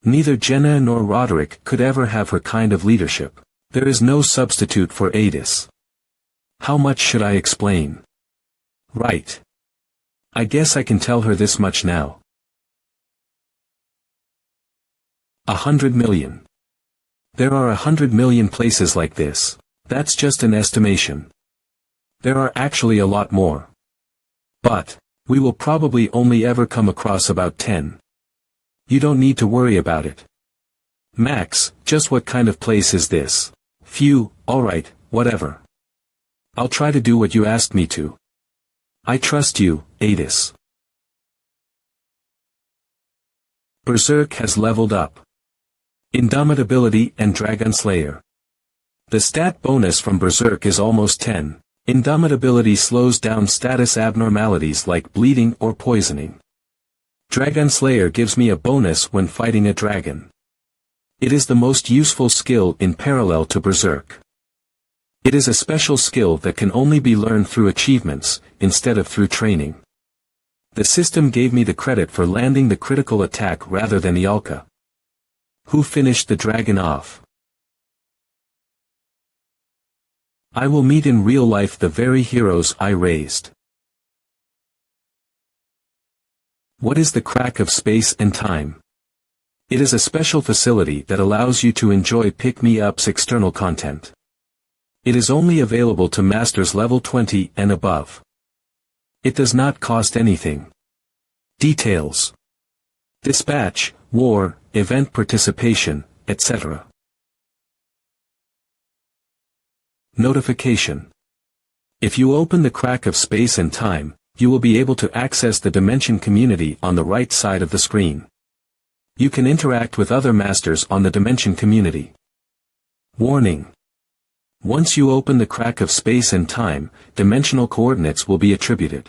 Neither Jenna nor Roderick could ever have her kind of leadership. There is no substitute for Adis. How much should I explain? Right. I guess I can tell her this much now. 100 million. There are 100 million places like this. That's just an estimation. There are actually a lot more. But, we will probably only ever come across about 10. You don't need to worry about it. Max, just what kind of place is this? Phew, alright, whatever. I'll try to do what you asked me to. I trust you, Adis. Berserk has leveled up. Indomitability and Dragon Slayer. The stat bonus from Berserk is almost 10. Indomitability slows down status abnormalities like bleeding or poisoning. Dragon Slayer gives me a bonus when fighting a dragon. It is the most useful skill in parallel to Berserk. It is a special skill that can only be learned through achievements, instead of through training. The system gave me the credit for landing the critical attack rather than Ialka. Who finished the dragon off? I will meet in real life the very heroes I raised. What is the crack of space and time? It is a special facility that allows you to enjoy pick-me-up's external content. It is only available to masters level 20 and above. It does not cost anything. Details: dispatch, war, event participation, etc. Notification. If you open the crack of space and time, you will be able to access the dimension community on the right side of the screen. You can interact with other masters on the dimension community. Warning. Once you open the crack of space and time, dimensional coordinates will be attributed.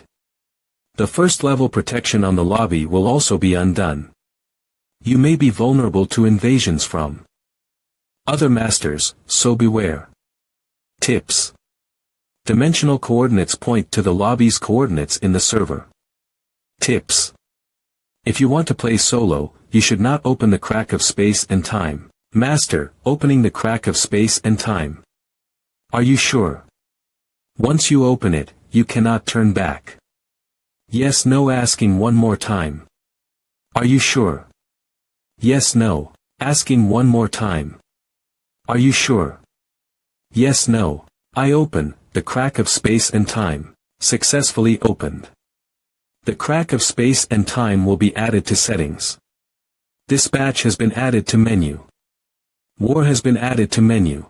The first level protection on the lobby will also be undone. You may be vulnerable to invasions from other masters, so beware. Tips. Dimensional coordinates point to the lobby's coordinates in the server. Tips. If you want to play solo, you should not open the crack of space and time. Master, opening the crack of space and time. Are you sure? Once you open it, you cannot turn back. Yes, no, asking one more time. Are you sure? Yes, no, asking one more time. Are you sure? Yes, no. I open, the crack of space and time, successfully opened. The crack of space and time will be added to settings. Dispatch has been added to menu. War has been added to menu.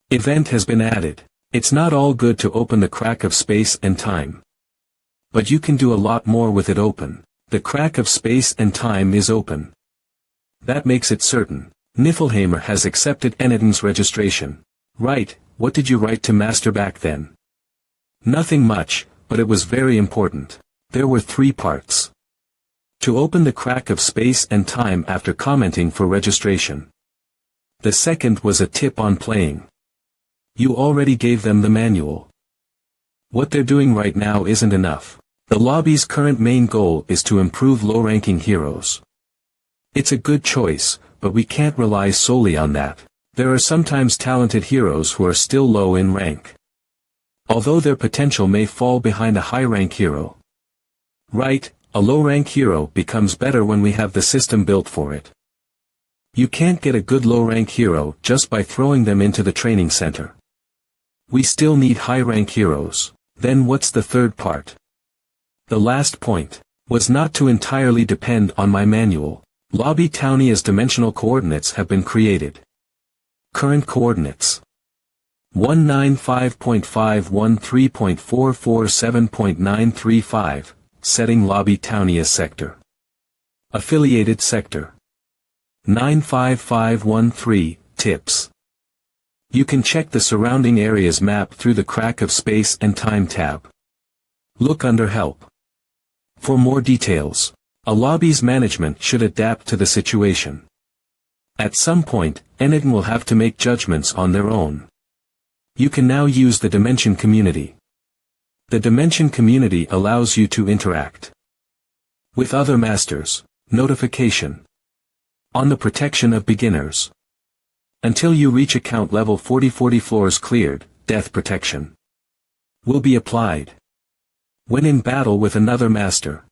Event has been added. It's not all good to open the crack of space and time. But you can do a lot more with it open. The crack of space and time is open. That makes it certain. Niflheimer has accepted Enidon's registration. Right, what did you write to Master back then? Nothing much, but it was very important. There were 3 parts. To open the crack of space and time after commenting for registration. The second was a tip on playing. You already gave them the manual. What they're doing right now isn't enough. The lobby's current main goal is to improve low-ranking heroes. It's a good choice, but we can't rely solely on that. There are sometimes talented heroes who are still low in rank. Although their potential may fall behind a high-rank hero. Right, a low-rank hero becomes better when we have the system built for it. You can't get a good low-rank hero just by throwing them into the training center. We still need high-rank heroes. Then what's the third part? The last point was not to entirely depend on my manual. Lobby Townia's dimensional coordinates have been created. Current coordinates. 195.513.447.935, setting Lobby Townia sector. Affiliated sector. 95513, tips. You can check the surrounding areas map through the crack of space and time tab. Look under help. For more details. A lobby's management should adapt to the situation. At some point, Enidon will have to make judgments on their own. You can now use the Dimension Community. The Dimension Community allows you to interact with other masters. Notification. On the protection of beginners. Until you reach account level 40 floors cleared, death protection will be applied. When in battle with another master.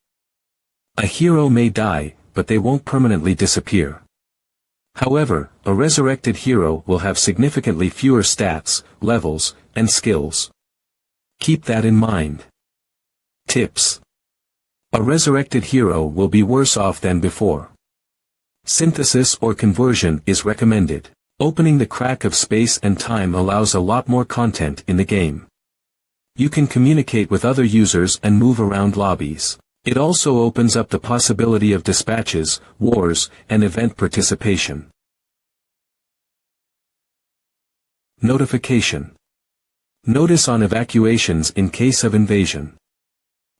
A hero may die, but they won't permanently disappear. However, a resurrected hero will have significantly fewer stats, levels, and skills. Keep that in mind. Tips. A resurrected hero will be worse off than before. Synthesis or conversion is recommended. Opening the crack of space and time allows a lot more content in the game. You can communicate with other users and move around lobbies. It also opens up the possibility of dispatches, wars, and event participation. Notification. Notice on evacuations in case of invasion.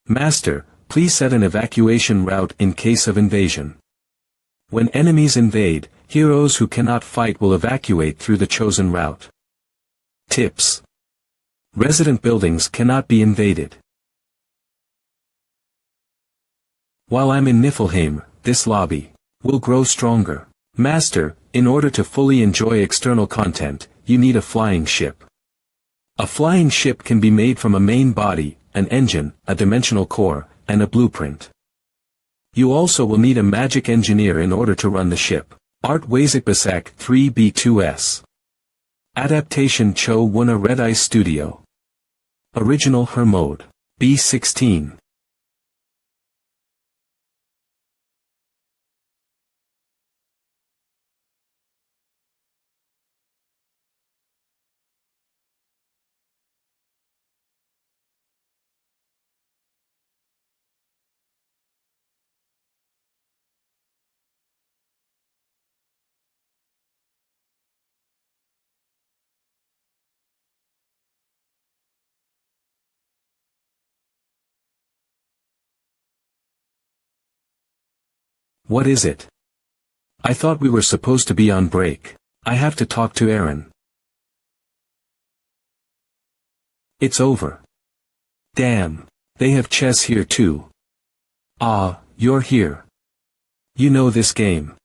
Master, please set an evacuation route in case of invasion. When enemies invade, heroes who cannot fight will evacuate through the chosen route. Tips. Resident buildings cannot be invaded. While I'm in Niflheim, this lobby will grow stronger. Master, in order to fully enjoy external content, you need a flying ship. A flying ship can be made from a main body, an engine, a dimensional core, and a blueprint. You also will need a magic engineer in order to run the ship. Art Wazikbasak 3B2S. Adaptation Cho Wuna Red Ice Studio. Original Hermode. B16. What is it? I thought we were supposed to be on break. I have to talk to Aaron. It's over. Damn. They have chess here too. Ah, you're here. You know this game.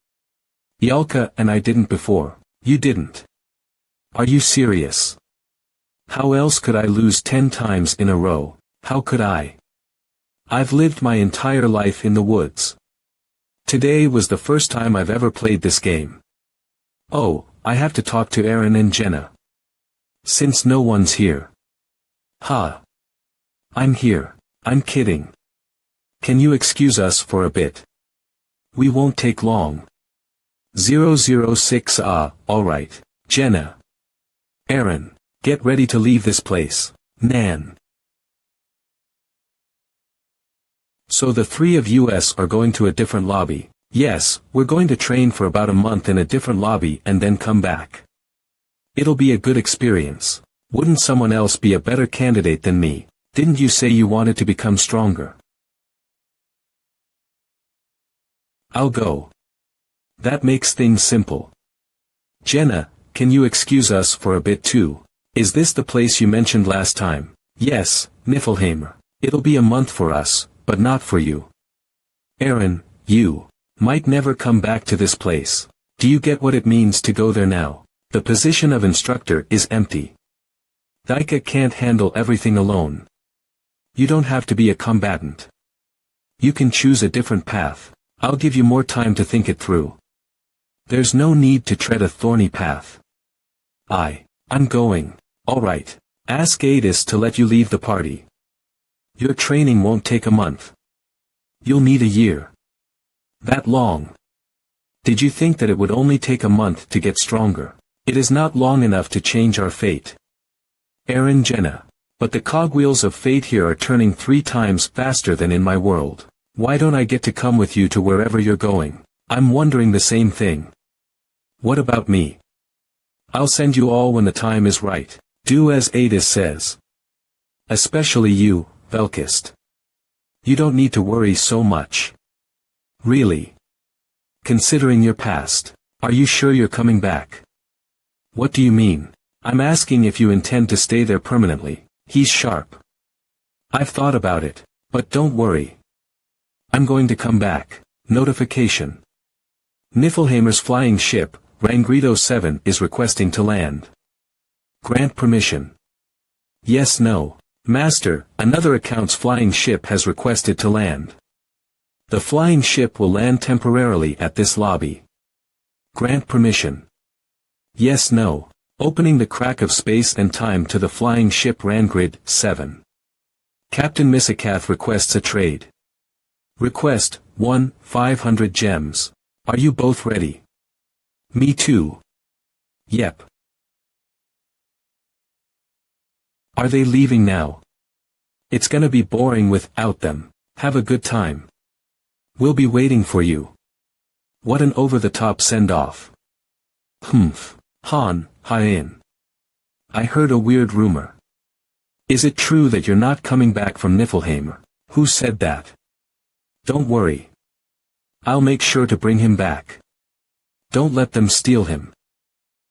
Yalka and I didn't before. You didn't. Are you serious? How else could I lose 10 times in a row? How could I? I've lived my entire life in the woods. Today was the first time I've ever played this game. Oh, I have to talk to Aaron and Jenna. Since no one's here. Ha. I'm here. I'm kidding. Can you excuse us for a bit? We won't take long. 006 alright. Jenna. Aaron, get ready to leave this place. Nan. So the three of us are going to a different lobby. Yes, we're going to train for about a month in a different lobby and then come back. It'll be a good experience. Wouldn't someone else be a better candidate than me? Didn't you say you wanted to become stronger? I'll go. That makes things simple. Jenna, can you excuse us for a bit too? Is this the place you mentioned last time? Yes, Niflheim. It'll be a month for us, but not for you. Aaron, you might never come back to this place. Do you get what it means to go there now? The position of instructor is empty. Daika can't handle everything alone. You don't have to be a combatant. You can choose a different path. I'll give you more time to think it through. There's no need to tread a thorny path. I'm going. Alright. Ask Adis to let you leave the party. Your training won't take a month. You'll need a year. That long. Did you think that it would only take a month to get stronger? It is not long enough to change our fate. Aaron Jenna. But the cogwheels of fate here are turning 3 times faster than in my world. Why don't I get to come with you to wherever you're going? I'm wondering the same thing. What about me? I'll send you all when the time is right. Do as Adis says. Especially you, Velkist. You don't need to worry so much. Really? Considering your past, are you sure you're coming back? What do you mean? I'm asking if you intend to stay there permanently. He's sharp. I've thought about it, but don't worry. I'm going to come back. Notification. Niflheimer's flying ship, Rangredo 7 is requesting to land. Grant permission. Yes, no. Master, another account's flying ship has requested to land. The flying ship will land temporarily at this lobby. Grant permission. Yes, no. Opening the crack of space and time to the flying ship Rangrid 7. Captain Misakath requests a trade. Request, 500 gems. Are you both ready? Me too. Yep. Are they leaving now? It's gonna be boring without them. Have a good time. We'll be waiting for you. What an over-the-top send-off. Humph. Han, Hyen. I heard a weird rumor. Is it true that you're not coming back from Niflheim? Who said that? Don't worry. I'll make sure to bring him back. Don't let them steal him.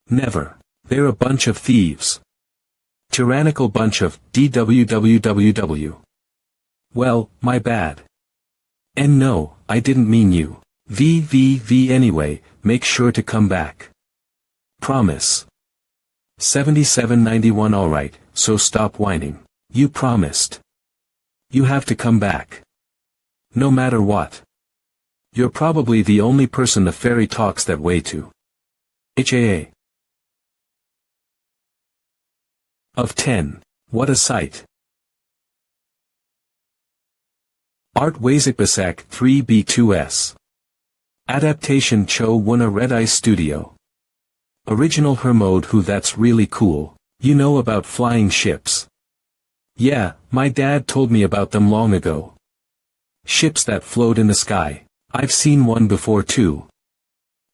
Never. They're a bunch of thieves. Tyrannical bunch of DWWWW. Well, my bad. And no, I didn't mean you. VVV anyway, make sure to come back. Promise. 7791 alright, so stop whining. You promised. You have to come back. No matter what. You're probably the only person the fairy talks that way to. HAA. Of 10. What a sight. Art Wazikbasak 3B2S. Adaptation Cho Wuna Red Eye Studio. Original Hermode. Who? That's really cool. You know about flying ships? Yeah, my dad told me about them long ago. Ships that float in the sky. I've seen one before too.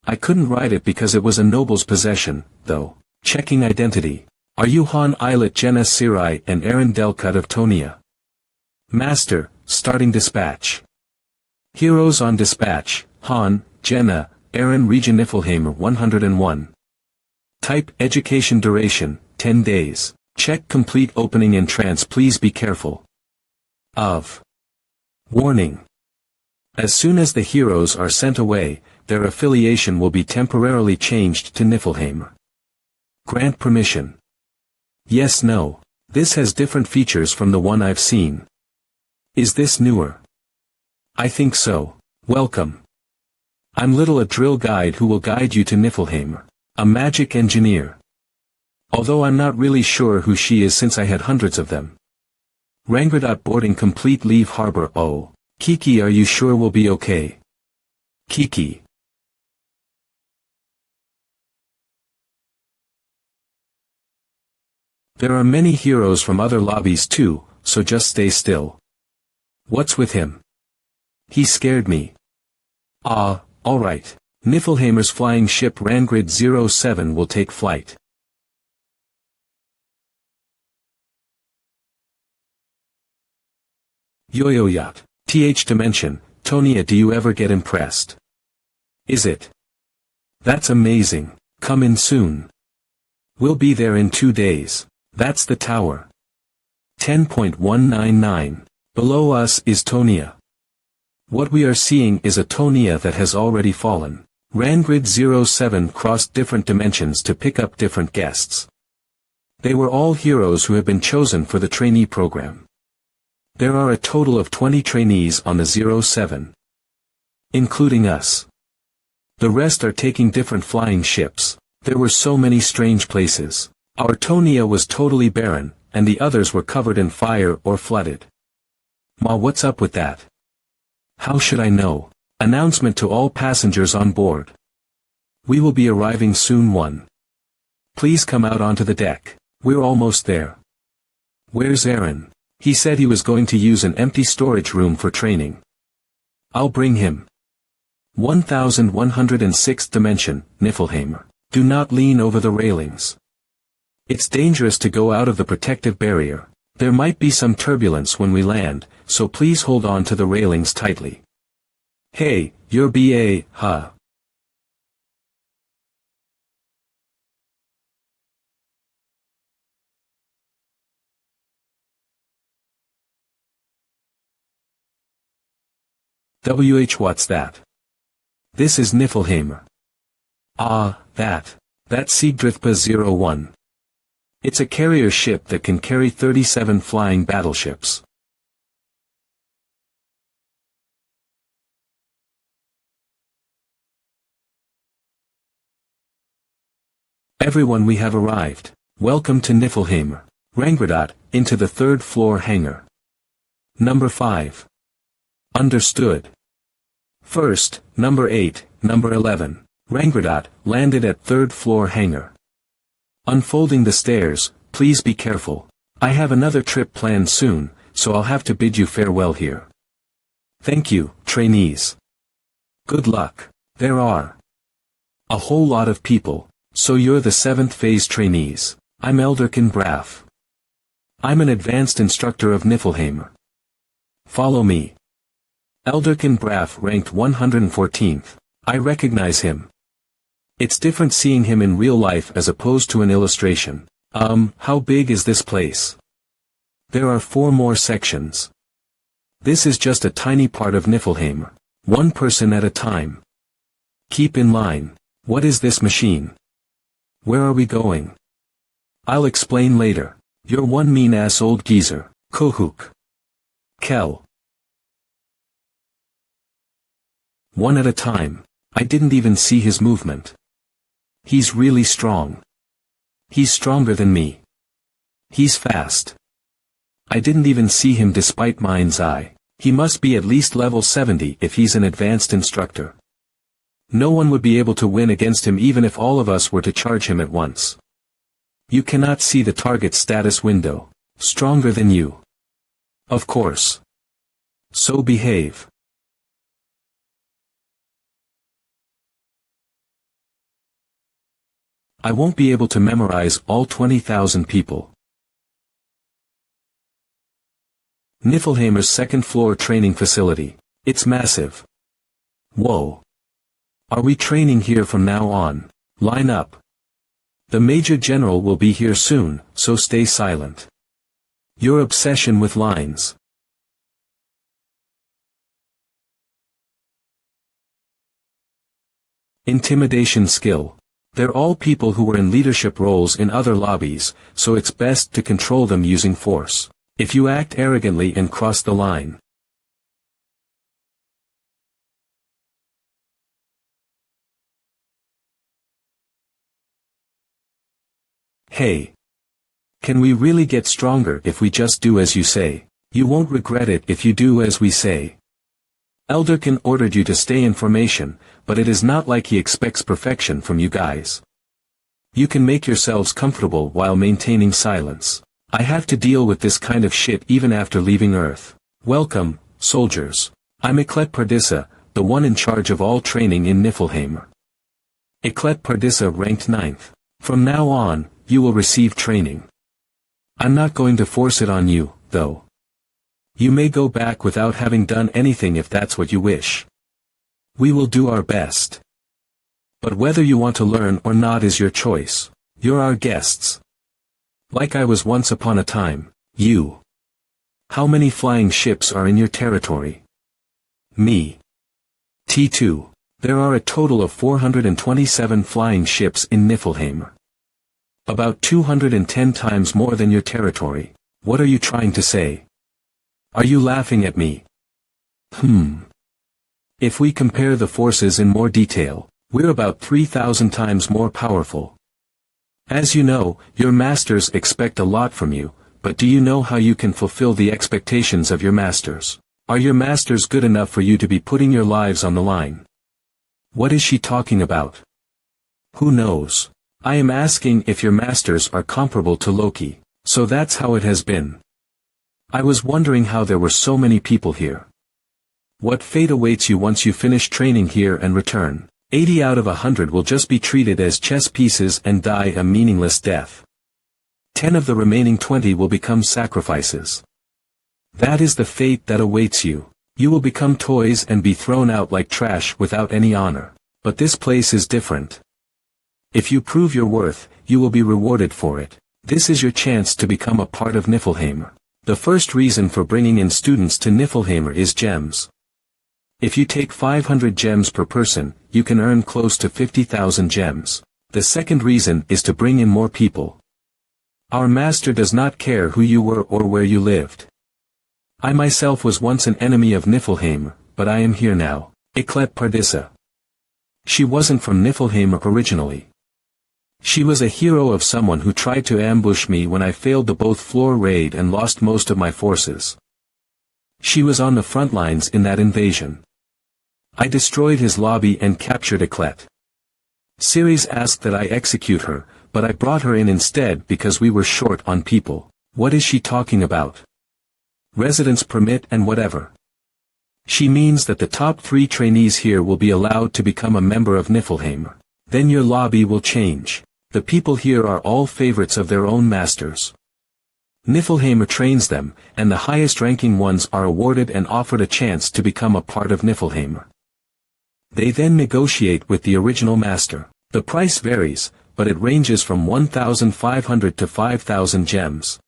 I couldn't ride it because it was a noble's possession, though. Checking identity. Are you Han Islet Jenna Sirai and Aaron Delcut of Tonia? Master, starting dispatch. Heroes on dispatch, Han, Jenna, Aaron Region Niflheim 101. Type education duration, 10 days. Check complete opening in trance. Please be careful. Of. Warning. As soon as the heroes are sent away, their affiliation will be temporarily changed to Niflheim. Grant permission. Yes, no. This has different features from the one I've seen. Is this newer? I think so. Welcome. I'm Little, a drill guide who will guide you to Niflheim. A magic engineer. Although I'm not really sure who she is since I had hundreds of them. Rangrid. Boarding complete. Leave harbor. Oh. Kiki, are you sure we'll be okay? Kiki. There are many heroes from other lobbies too, so just stay still. What's with him? He scared me. Ah, alright. Niflheimer's flying ship Rangrid 07 will take flight. Yo-yo yacht. TH Dimension. Tonia, do you ever get impressed? Is it? That's amazing. Come in soon. We'll be there in 2 days. That's the tower. 10.199. Below us is Tonia. What we are seeing is a Tonia that has already fallen. Rangrid 07 crossed different dimensions to pick up different guests. They were all heroes who have been chosen for the trainee program. There are a total of 20 trainees on the 07. Including us. The rest are taking different flying ships. There were so many strange places. Our Tonia was totally barren, and the others were covered in fire or flooded. Ma, what's up with that? How should I know? Announcement to all passengers on board. We will be arriving soon. 1. Please come out onto the deck. We're almost there. Where's Aaron? He said he was going to use an empty storage room for training. I'll bring him. 1106th dimension, Niflheim. Do not lean over the railings. It's dangerous to go out of the protective barrier. There might be some turbulence when we land, so please hold on to the railings tightly. Hey, you're BA, huh? What's that? This is Niflheim. Ah, that's Siegdrithpa 01. It's a carrier ship that can carry 37 flying battleships. Everyone, we have arrived. Welcome to Niflheim. Rangradot, into the third floor hangar. Number 5. Understood. First, number 8, number 11. Rangradot, landed at third floor hangar. Unfolding the stairs, please be careful. I have another trip planned soon, so I'll have to bid you farewell here. Thank you, trainees. Good luck. There are a whole lot of people, so you're the 7th phase trainees. I'm Elderkin Braff. I'm an advanced instructor of Niflheim. Follow me. Elderkin Braff ranked 114th. I recognize him. It's different seeing him in real life as opposed to an illustration. How big is this place? There are 4 more sections. This is just a tiny part of Niflheim. 1 person at a time. Keep in line. What is this machine? Where are we going? I'll explain later. You're one mean-ass old geezer. Kohuk. Kel. 1 at a time. I didn't even see his movement. He's really strong. He's stronger than me. He's fast. I didn't even see him despite mind's eye. He must be at least level 70 if he's an advanced instructor. No one would be able to win against him even if all of us were to charge him at once. You cannot see the target status window. Stronger than you. Of course. So behave. I won't be able to memorize all 20,000 people. Niflheimer's 2nd floor training facility. It's massive. Whoa. Are we training here from now on? Line up. The Major General will be here soon, so stay silent. Your obsession with lines. Intimidation skill. They're all people who were in leadership roles in other lobbies, so it's best to control them using force. If you act arrogantly and cross the line. Hey. Can we really get stronger if we just do as you say? You won't regret it if you do as we say. Elderkin ordered you to stay in formation, but it is not like he expects perfection from you guys. You can make yourselves comfortable while maintaining silence. I have to deal with this kind of shit even after leaving Earth. Welcome, soldiers. I'm Eklet Pardissa, the one in charge of all training in Niflheim. Eklet Pardissa ranked 9th. From now on, you will receive training. I'm not going to force it on you, though. You may go back without having done anything if that's what you wish. We will do our best. But whether you want to learn or not is your choice. You're our guests. Like I was once upon a time, you. How many flying ships are in your territory? Me. T2. There are a total of 427 flying ships in Niflheim. About 210 times more than your territory. What are you trying to say? Are you laughing at me? If we compare the forces in more detail, we're about 3,000 times more powerful. As you know, your masters expect a lot from you, but do you know how you can fulfill the expectations of your masters? Are your masters good enough for you to be putting your lives on the line? What is she talking about? Who knows? I am asking if your masters are comparable to Loki. So that's how it has been. I was wondering how there were so many people here. What fate awaits you once you finish training here and return? 80 out of 100 will just be treated as chess pieces and die a meaningless death. 10 of the remaining 20 will become sacrifices. That is the fate that awaits you. You will become toys and be thrown out like trash without any honor. But this place is different. If you prove your worth, you will be rewarded for it. This is your chance to become a part of Niflheim. The first reason for bringing in students to Niflheim is gems. If you take 500 gems per person, you can earn close to 50,000 gems. The second reason is to bring in more people. Our master does not care who you were or where you lived. I myself was once an enemy of Niflheim, but I am here now. Eklet Pardissa. She wasn't from Niflheim originally. She was a hero of someone who tried to ambush me when I failed the both floor raid and lost most of my forces. She was on the front lines in that invasion. I destroyed his lobby and captured Eclet. Ceres asked that I execute her, but I brought her in instead because we were short on people. What is she talking about? Residence permit and whatever. She means that the top 3 trainees here will be allowed to become a member of Niflheim. Then your lobby will change. The people here are all favorites of their own masters. Niflheim trains them, and the highest-ranking ones are awarded and offered a chance to become a part of Niflheim. They then negotiate with the original master. The price varies, but it ranges from 1,500 to 5,000 gems.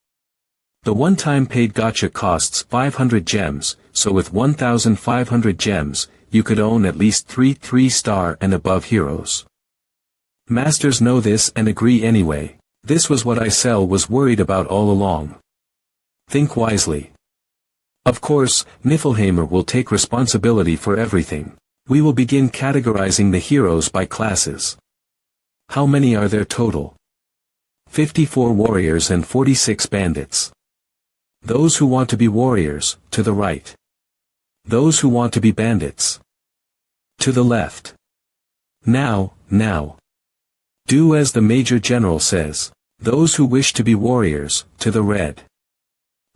The one-time paid gacha costs 500 gems, so with 1,500 gems, you could own at least 3 3-star and above heroes. Masters know this and agree anyway. This was what Isel was worried about all along. Think wisely. Of course, Niflheimer will take responsibility for everything. We will begin categorizing the heroes by classes. How many are there total? 54 warriors and 46 bandits. Those who want to be warriors, to the right. Those who want to be bandits. To the left. Now. Do as the Major General says. Those who wish to be warriors, to the red.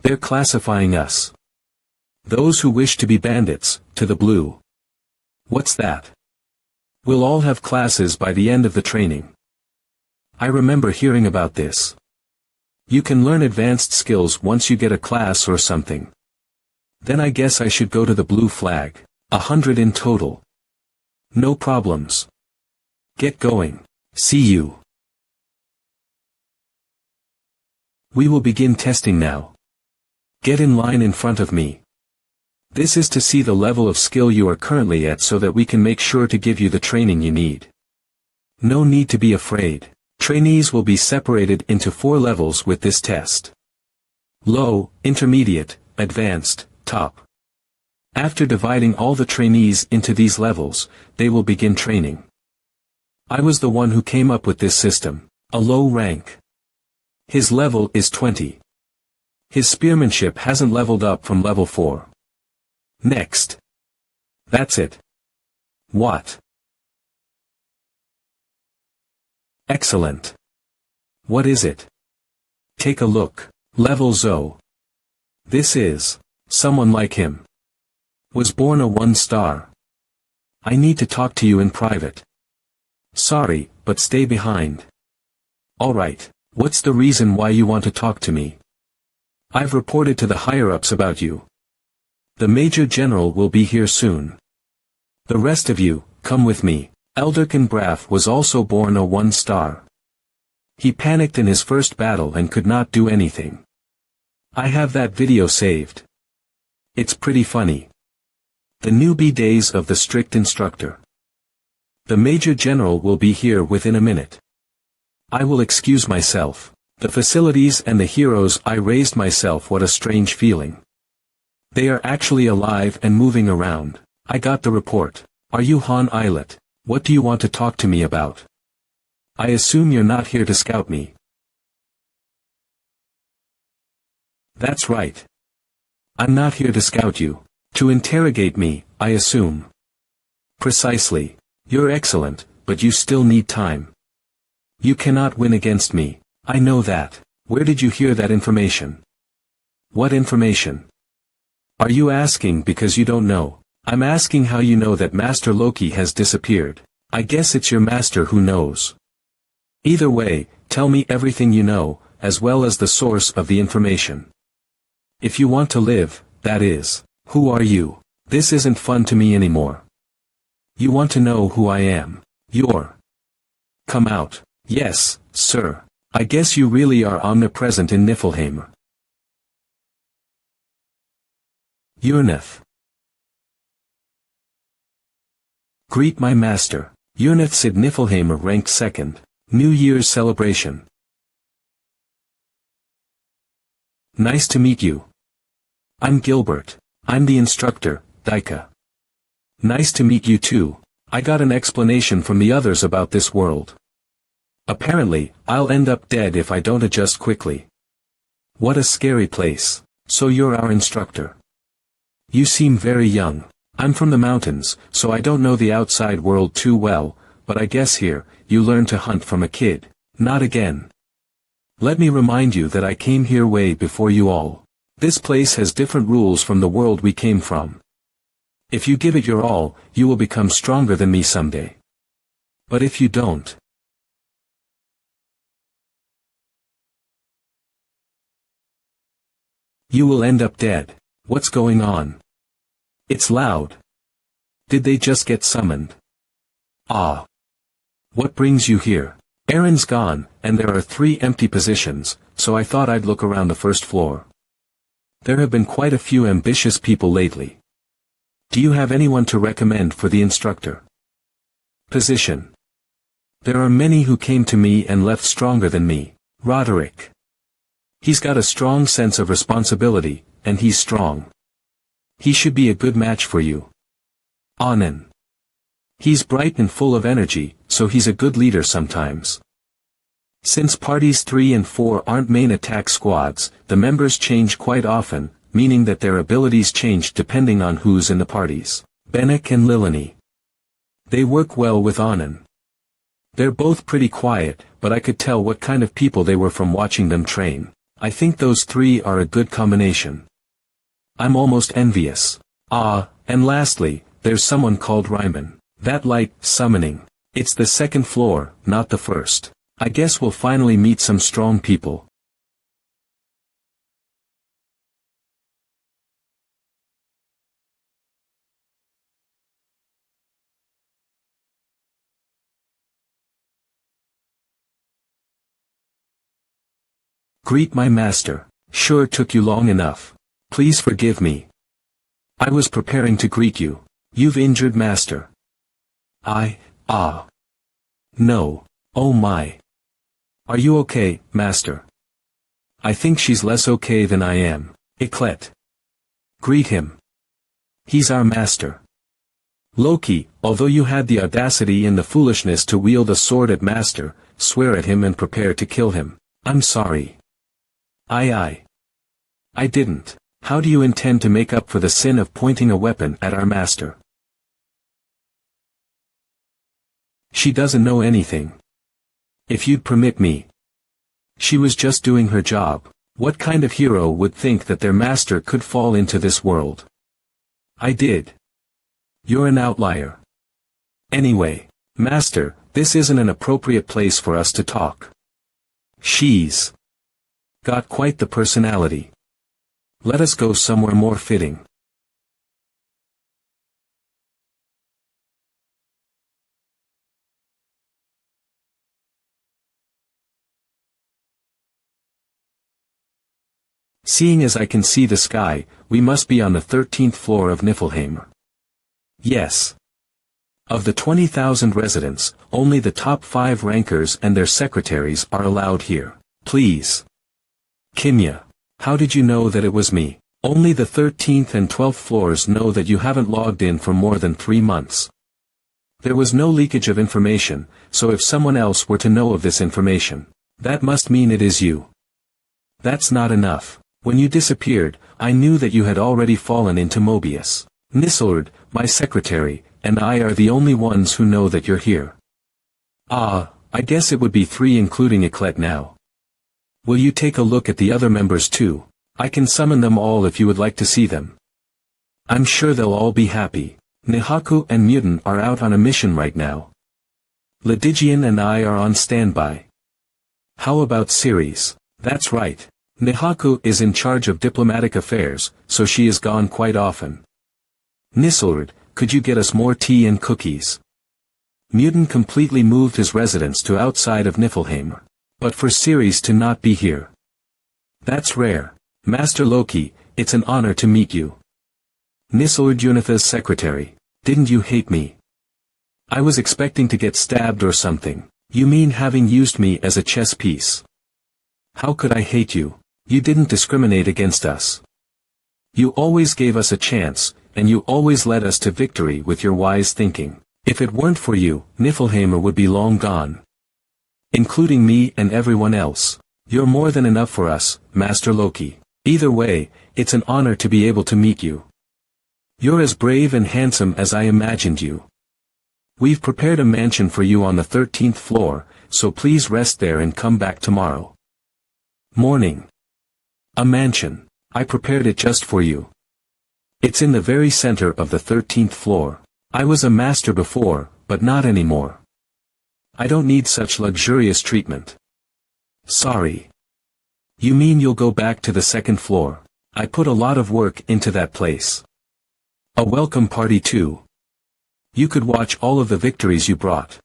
They're classifying us. Those who wish to be bandits, to the blue. What's that? We'll all have classes by the end of the training. I remember hearing about this. You can learn advanced skills once you get a class or something. Then I guess I should go to the blue flag. 100 in total. No problems. Get going. See you. We will begin testing now. Get in line in front of me. This is to see the level of skill you are currently at so that we can make sure to give you the training you need. No need to be afraid. Trainees will be separated into 4 levels with this test. Low, intermediate, advanced, top. After dividing all the trainees into these levels, they will begin training. I was the one who came up with this system. A low rank. His level is 20. His spearmanship hasn't leveled up from level 4. Next. That's it. What? Excellent. What is it? Take a look. Level Zo. This is someone like him. Was born a 1-star. I need to talk to you in private. Sorry, but stay behind. Alright, what's the reason why you want to talk to me? I've reported to the higher-ups about you. The Major General will be here soon. The rest of you, come with me. Elderkin Braff was also born a 1-star. He panicked in his first battle and could not do anything. I have that video saved. It's pretty funny. The newbie days of the strict instructor. The Major General will be here within a minute. I will excuse myself. The facilities and the heroes I raised myself. What a strange feeling. They are actually alive and moving around. I got the report. Are you Han Islet? What do you want to talk to me about? I assume you're not here to scout me. That's right. I'm not here to scout you. To interrogate me, I assume. Precisely. You're excellent, but you still need time. You cannot win against me. I know that. Where did you hear that information? What information? Are you asking because you don't know? I'm asking how you know that Master Loki has disappeared. I guess it's your master who knows. Either way, tell me everything you know, as well as the source of the information. If you want to live, that is. Who are you? This isn't fun to me anymore. You want to know who I am. You're. Come out. Yes, sir. I guess you really are omnipresent in Niflheim. Urnith. Greet my master. Urnith Sid Niflheimer ranked 2nd. New Year's celebration. Nice to meet you. I'm Gilbert. I'm the instructor, Daika. Nice to meet you too. I got an explanation from the others about this world. Apparently, I'll end up dead if I don't adjust quickly. What a scary place. So you're our instructor. You seem very young. I'm from the mountains, so I don't know the outside world too well, but I guess here, you learn to hunt from a kid. Not again. Let me remind you that I came here way before you all. This place has different rules from the world we came from. If you give it your all, you will become stronger than me someday. But if you don't, you will end up dead. What's going on? It's loud. Did they just get summoned? Ah. What brings you here? Aaron's gone, and there are 3 empty positions, so I thought I'd look around the first floor. There have been quite a few ambitious people lately. Do you have anyone to recommend for the instructor position? There are many who came to me and left stronger than me. Roderick. He's got a strong sense of responsibility, and he's strong. He should be a good match for you. Anand. He's bright and full of energy, so he's a good leader sometimes. Since parties 3 and 4 aren't main attack squads, the members change quite often, meaning that their abilities change depending on who's in the parties. Benek and Lilani. They work well with Anand. They're both pretty quiet, but I could tell what kind of people they were from watching them train. I think those 3 are a good combination. I'm almost envious. Ah, and lastly, there's someone called Ryman. That light, summoning. It's the 2nd floor, not the 1st. I guess we'll finally meet some strong people. Greet my master. Sure took you long enough. Please forgive me. I was preparing to greet you. You've injured master. No. Oh my. Are you okay, master? I think she's less okay than I am. Eclet. Greet him. He's our master. Loki, although you had the audacity and the foolishness to wield a sword at master, swear at him and prepare to kill him. I'm sorry. I didn't. How do you intend to make up for the sin of pointing a weapon at our master? She doesn't know anything. If you'd permit me. She was just doing her job. What kind of hero would think that their master could fall into this world? I did. You're an outlier. Anyway, master, this isn't an appropriate place for us to talk. She's got quite the personality. Let us go somewhere more fitting. Seeing as I can see the sky, we must be on the 13th floor of Niflheim. Yes. Of the 20,000 residents, only the top 5 rankers and their secretaries are allowed here. Please. Kimya. How did you know that it was me? Only the 13th and 12th floors know that you haven't logged in for more than 3 months. There was no leakage of information, so if someone else were to know of this information, that must mean it is you. That's not enough. When you disappeared, I knew that you had already fallen into Mobius. Nislord, my secretary, and I are the only ones who know that you're here. I guess it would be 3 including Eclet now. Will you take a look at the other members too? I can summon them all if you would like to see them. I'm sure they'll all be happy. Nihaku and Mutant are out on a mission right now. Ledigian and I are on standby. How about Ceres? That's right. Nihaku is in charge of diplomatic affairs, so she is gone quite often. Nislord, could you get us more tea and cookies? Mutant completely moved his residence to outside of Niflheim. But for Ceres to not be here. That's rare. Master Loki, it's an honor to meet you. Nislord Unitha's secretary, didn't you hate me? I was expecting to get stabbed or something. You mean having used me as a chess piece? How could I hate you? You didn't discriminate against us. You always gave us a chance, and you always led us to victory with your wise thinking. If it weren't for you, Niflheim would be long gone. Including me and everyone else. You're more than enough for us, Master Loki. Either way, it's an honor to be able to meet you. You're as brave and handsome as I imagined you. We've prepared a mansion for you on the 13th floor, so please rest there and come back tomorrow. Morning. A mansion. I prepared it just for you. It's in the very center of the 13th floor. I was a master before, but not anymore. I don't need such luxurious treatment. Sorry. You mean you'll go back to the second floor? I put a lot of work into that place. A welcome party too. You could watch all of the victories you brought.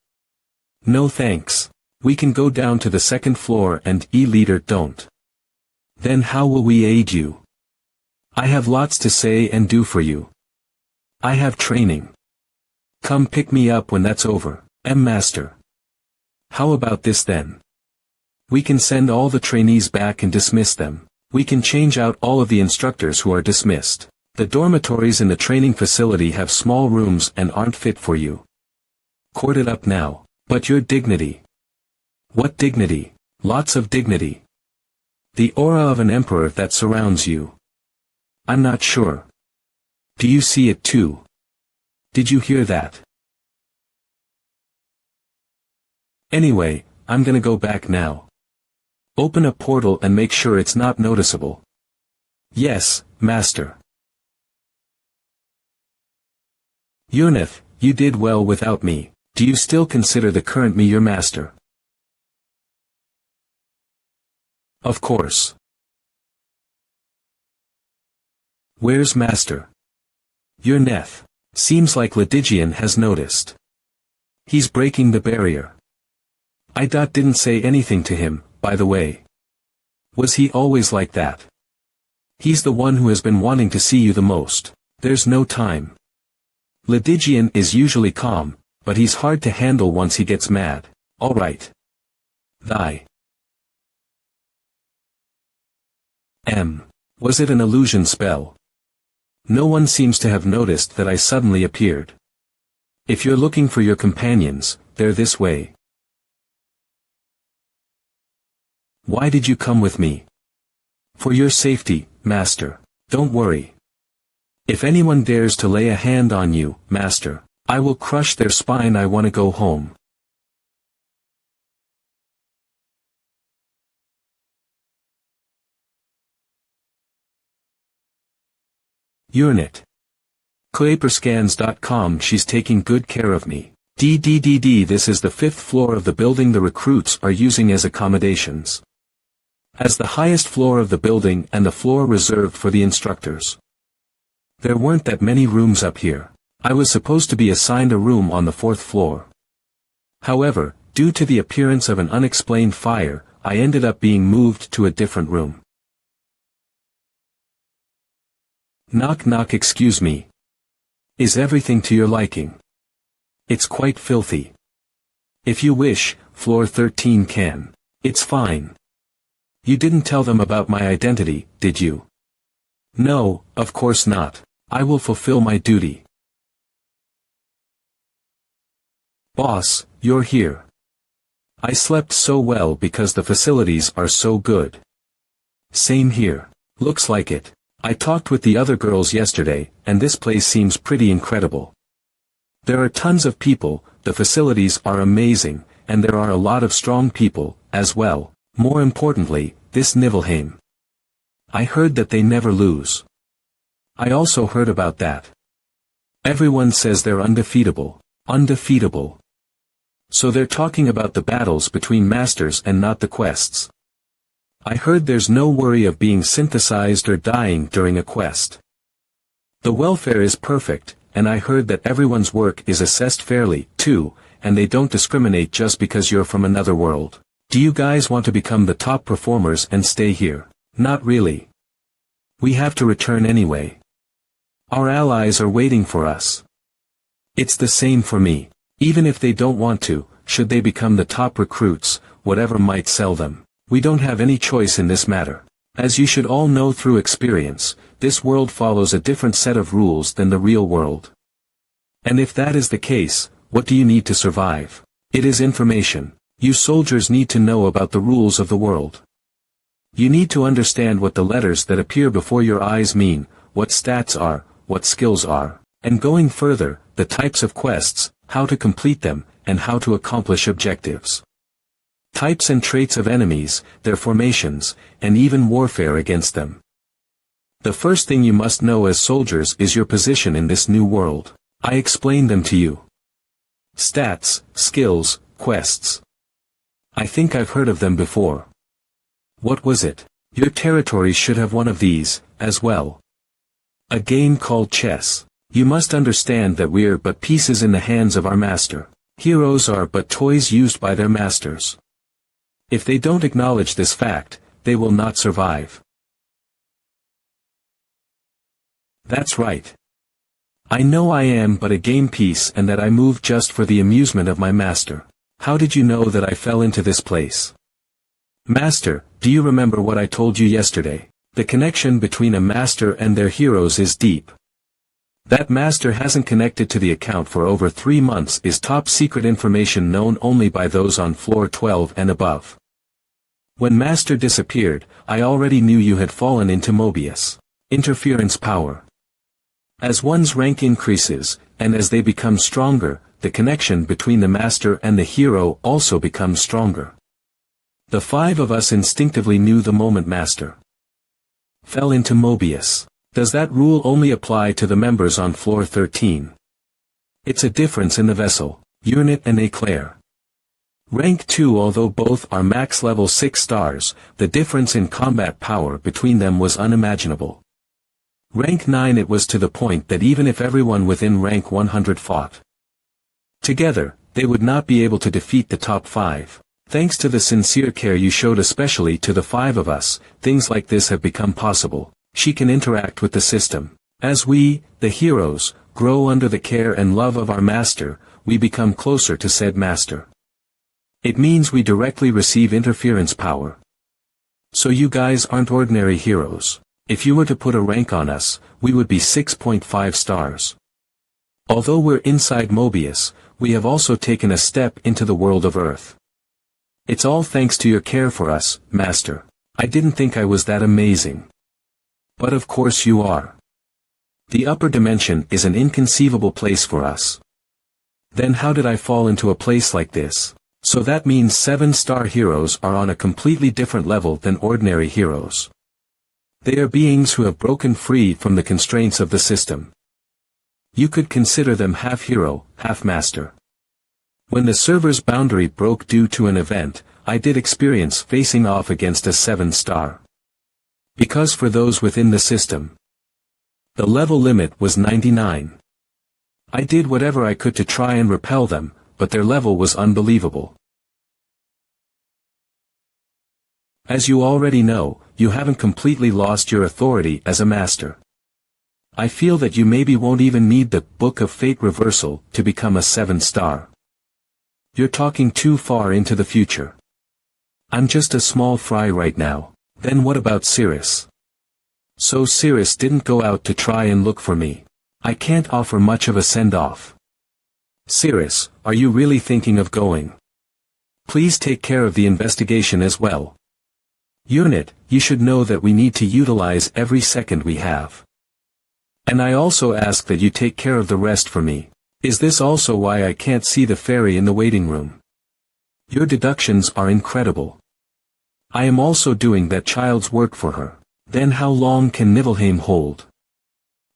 No thanks. We can go down to the second floor and leader don't. Then how will we aid you? I have lots to say and do for you. I have training. Come pick me up when that's over, Master. How about this then? We can send all the trainees back and dismiss them. We can change out all of the instructors who are dismissed. The dormitories in the training facility have small rooms and aren't fit for you. Court it up now. But your dignity. What dignity? Lots of dignity. The aura of an emperor that surrounds you. I'm not sure. Do you see it too? Did you hear that? Anyway, I'm gonna go back now. Open a portal and make sure it's not noticeable. Yes, Master. Yunith, you did well without me. Do you still consider the current me your master? Of course. Where's Master? Your Neth. Seems like Ledigian has noticed. He's breaking the barrier. I didn't say anything to him, by the way. Was he always like that? He's the one who has been wanting to see you the most. There's no time. Ledigian is usually calm, but he's hard to handle once he gets mad. Alright. Was it an illusion spell? No one seems to have noticed that I suddenly appeared. If you're looking for your companions, they're this way. Why did you come with me? For your safety, Master. Don't worry. If anyone dares to lay a hand on you, Master, I will crush their spine. I want to go home. Unit. Claperscans.com. She's taking good care of me. This is the 5th floor of the building the recruits are using as accommodations. As the highest floor of the building and the floor reserved for the instructors. There weren't that many rooms up here. I was supposed to be assigned a room on the 4th floor. However, due to the appearance of an unexplained fire, I ended up being moved to a different room. Knock knock. Excuse me. Is everything to your liking? It's quite filthy. If you wish, floor 13 can. It's fine. You didn't tell them about my identity, did you? No, of course not. I will fulfill my duty. Boss, you're here. I slept so well because the facilities are so good. Same here. Looks like it. I talked with the other girls yesterday, and this place seems pretty incredible. There are tons of people, the facilities are amazing, and there are a lot of strong people, as well. More importantly, this Nibelheim. I heard that they never lose. I also heard about that. Everyone says they're undefeatable. Undefeatable. So they're talking about the battles between masters and not the quests. I heard there's no worry of being synthesized or dying during a quest. The welfare is perfect, and I heard that everyone's work is assessed fairly, too, and they don't discriminate just because you're from another world. Do you guys want to become the top performers and stay here? Not really. We have to return anyway. Our allies are waiting for us. It's the same for me. Even if they don't want to, should they become the top recruits, whatever might sell them. We don't have any choice in this matter. As you should all know through experience, this world follows a different set of rules than the real world. And if that is the case, what do you need to survive? It is information. You soldiers need to know about the rules of the world. You need to understand what the letters that appear before your eyes mean, what stats are, what skills are, and going further, the types of quests, how to complete them, and how to accomplish objectives. Types and traits of enemies, their formations, and even warfare against them. The first thing you must know as soldiers is your position in this new world. I explained them to you. Stats, skills, quests. I think I've heard of them before. What was it? Your territory should have one of these, as well. A game called chess. You must understand that we're but pieces in the hands of our master. Heroes are but toys used by their masters. If they don't acknowledge this fact, they will not survive. That's right. I know I am but a game piece and that I move just for the amusement of my master. How did you know that I fell into this place? Master, do you remember what I told you yesterday? The connection between a master and their heroes is deep. That master hasn't connected to the account for over 3 months is top secret information known only by those on floor 12 and above. When master disappeared, I already knew you had fallen into Mobius. Interference power. As one's rank increases, and as they become stronger, the connection between the master and the hero also becomes stronger. The 5 of us instinctively knew the moment master fell into Mobius. Does that rule only apply to the members on floor 13? It's a difference in the vessel, unit and eclair. Rank 2. Although both are max level 6 stars, the difference in combat power between them was unimaginable. Rank 9. It was to the point that even if everyone within rank 100 fought together, they would not be able to defeat the top 5. Thanks to the sincere care you showed especially to the 5 of us, things like this have become possible. She can interact with the system. As we, the heroes, grow under the care and love of our master, we become closer to said master. It means we directly receive interference power. So you guys aren't ordinary heroes. If you were to put a rank on us, we would be 6.5 stars. Although we're inside Mobius, we have also taken a step into the world of Earth. It's all thanks to your care for us, master. I didn't think I was that amazing. But of course you are. The upper dimension is an inconceivable place for us. Then how did I fall into a place like this? So that means 7-star heroes are on a completely different level than ordinary heroes. They are beings who have broken free from the constraints of the system. You could consider them half hero, half master. When the server's boundary broke due to an event, I did experience facing off against a 7-star. Because for those within the system, the level limit was 99. I did whatever I could to try and repel them, but their level was unbelievable. As you already know, you haven't completely lost your authority as a master. I feel that you maybe won't even need the Book of Fate reversal to become a 7-star. You're talking too far into the future. I'm just a small fry right now. Then what about Cirrus? So Cirrus didn't go out to try and look for me. I can't offer much of a send-off. Cirrus, are you really thinking of going? Please take care of the investigation as well. Unit, you should know that we need to utilize every second we have. And I also ask that you take care of the rest for me. Is this also why I can't see the fairy in the waiting room? Your deductions are incredible. I am also doing that child's work for her. Then how long can Nibelheim hold?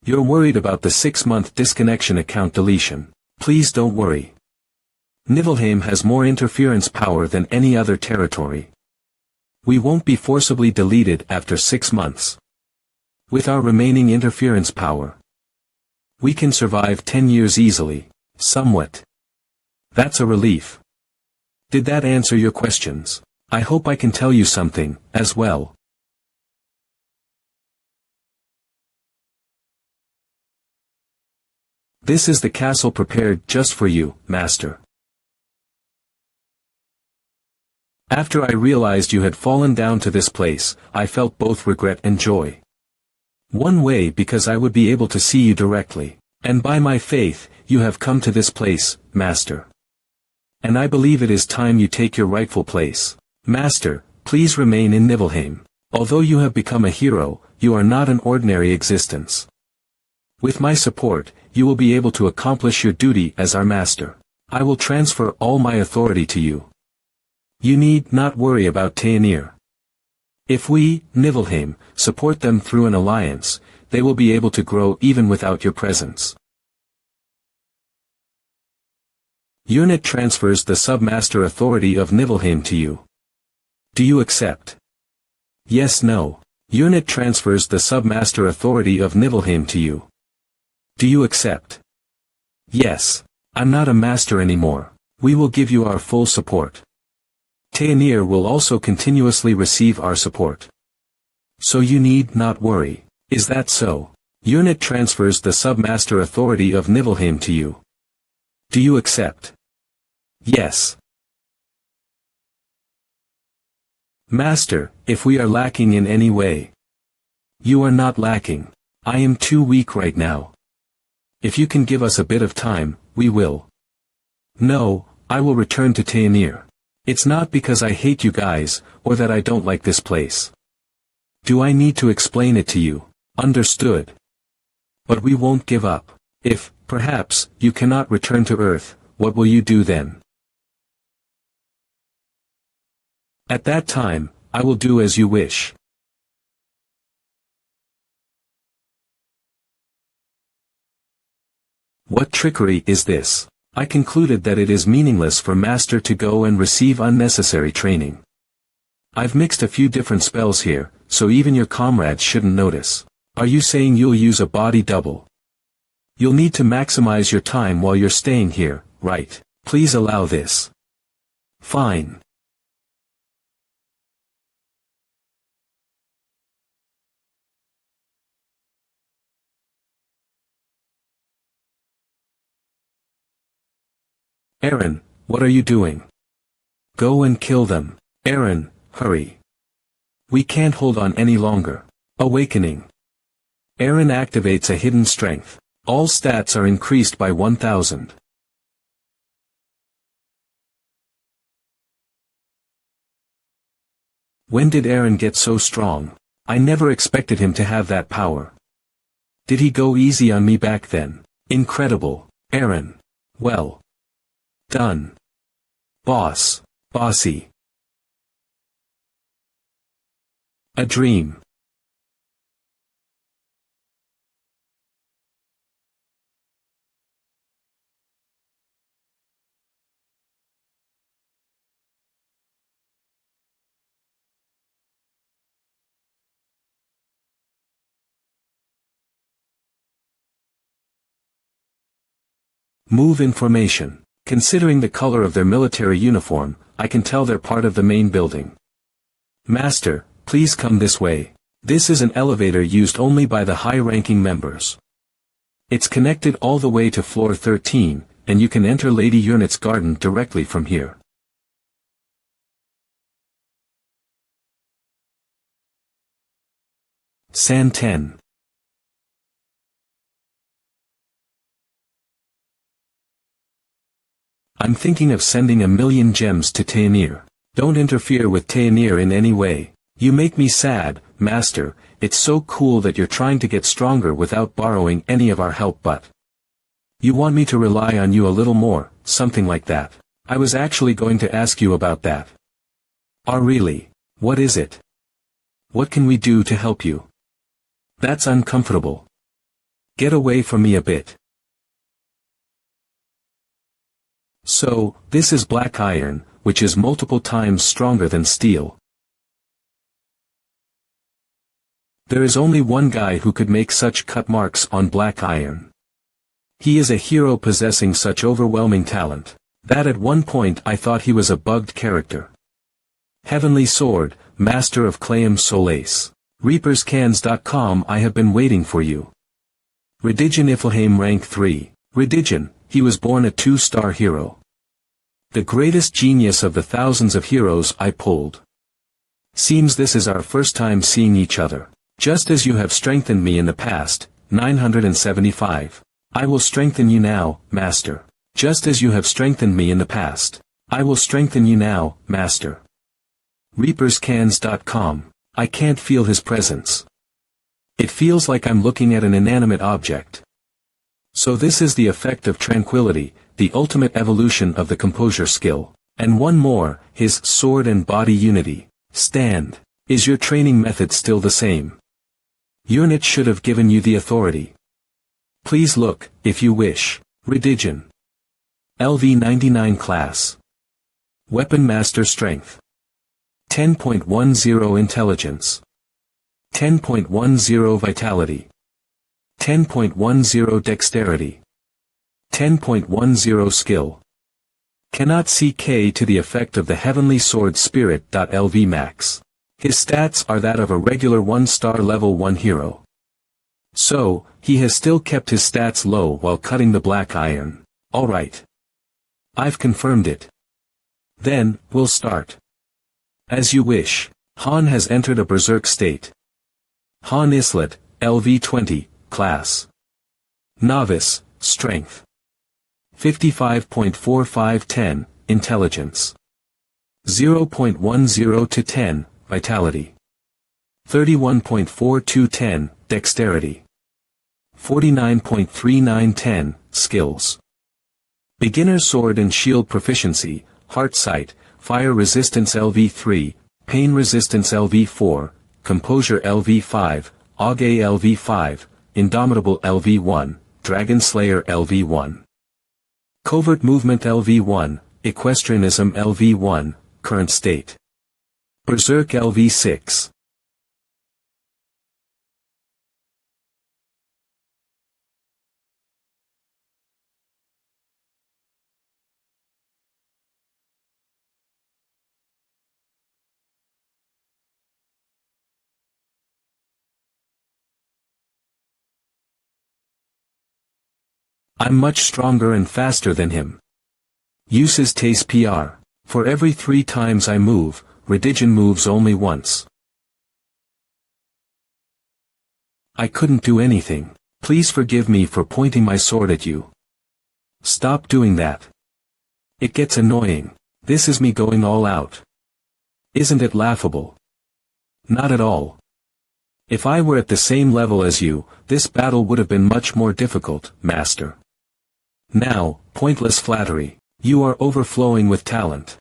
You're worried about the 6-month disconnection account deletion. Please don't worry. Nibelheim has more interference power than any other territory. We won't be forcibly deleted after 6 months. With our remaining interference power, we can survive 10 years easily, somewhat. That's a relief. Did that answer your questions? I hope I can tell you something, as well. This is the castle prepared just for you, master. After I realized you had fallen down to this place, I felt both regret and joy. One way because I would be able to see you directly, and by my faith, you have come to this place, master. And I believe it is time you take your rightful place. Master, please remain in Nibelheim. Although you have become a hero, you are not an ordinary existence. With my support, you will be able to accomplish your duty as our master. I will transfer all my authority to you. You need not worry about Teonir. If we, Nibelheim, support them through an alliance, they will be able to grow even without your presence. Unit transfers the submaster authority of Nibelheim to you. Do you accept? Yes, no. Unit transfers the submaster authority of Nibelheim to you. Do you accept? Yes. I'm not a master anymore. We will give you our full support. Teonir will also continuously receive our support. So you need not worry. Is that so? Unit transfers the submaster authority of Nibelheim to you. Do you accept? Yes. Master, if we are lacking in any way. You are not lacking. I am too weak right now. If you can give us a bit of time, we will. No, I will return to Teonir. It's not because I hate you guys, or that I don't like this place. Do I need to explain it to you? Understood. But we won't give up. If, perhaps, you cannot return to Earth, what will you do then? At that time, I will do as you wish. What trickery is this? I concluded that it is meaningless for Master to go and receive unnecessary training. I've mixed a few different spells here, so even your comrades shouldn't notice. Are you saying you'll use a body double? You'll need to maximize your time while you're staying here, right? Please allow this. Fine. Eren, what are you doing? Go and kill them. Eren, hurry. We can't hold on any longer. Awakening. Eren activates a hidden strength. All stats are increased by 1000. When did Eren get so strong? I never expected him to have that power. Did he go easy on me back then? Incredible. Eren. Well. Done. Boss. Bossy. A dream. Move information. Considering the color of their military uniform, I can tell they're part of the main building. Master, please come this way. This is an elevator used only by the high-ranking members. It's connected all the way to floor 13, and you can enter Lady Urnit's garden directly from here. San 10. I'm thinking of sending 1,000,000 gems to Teonir. Don't interfere with Teonir in any way. You make me sad, Master. It's so cool that you're trying to get stronger without borrowing any of our help, but you want me to rely on you a little more, something like that. I was actually going to ask you about that. Oh really? What is it? What can we do to help you? That's uncomfortable. Get away from me a bit. So, this is black iron, which is multiple times stronger than steel. There is only one guy who could make such cut marks on black iron. He is a hero possessing such overwhelming talent, that at one point I thought he was a bugged character. Heavenly Sword, Master of Clayam Solace. ReapersCans.com. I have been waiting for you. Redigen Iflheim rank 3. Redigen, he was born a 2-star hero. The greatest genius of the thousands of heroes I pulled. Seems this is our first time seeing each other. Just as you have strengthened me in the past, 975. I will strengthen you now, Master. Just as you have strengthened me in the past, I will strengthen you now, Master. ReapersCans.com. I can't feel his presence. It feels like I'm looking at an inanimate object. So this is the effect of tranquility, the ultimate evolution of the composure skill. And one more, his sword and body unity. Stand. Is your training method still the same? Unit should have given you the authority. Please look, if you wish. Redigen. LV99 class. Weapon Master Strength. 10.10 Intelligence. 10.10 Vitality. 10.10 Dexterity. 10.10 Skill. Cannot see K to the effect of the Heavenly Sword Spirit. LV Max. His stats are that of a regular 1-star level 1 hero. So, he has still kept his stats low while cutting the black iron. Alright. I've confirmed it. Then, we'll start. As you wish. Han has entered a berserk state. Han Islet, LV20, class. Novice, Strength. 55.4510, Intelligence. 0.10 to 10, Vitality. 31.4210, Dexterity. 49.3910, Skills. Beginner Sword and Shield Proficiency, Heart Sight, Fire Resistance LV3, Pain Resistance LV4, Composure LV5, Auge LV5, Indomitable LV1, Dragon Slayer LV1. Covert Movement LV1, Equestrianism LV1, Current State. Berserk LV6. I'm much stronger and faster than him. Uses Taste PR. For every 3 times I move, Redigen moves only once. I couldn't do anything. Please forgive me for pointing my sword at you. Stop doing that. It gets annoying. This is me going all out. Isn't it laughable? Not at all. If I were at the same level as you, this battle would have been much more difficult, Master. Now, pointless flattery. You are overflowing with talent.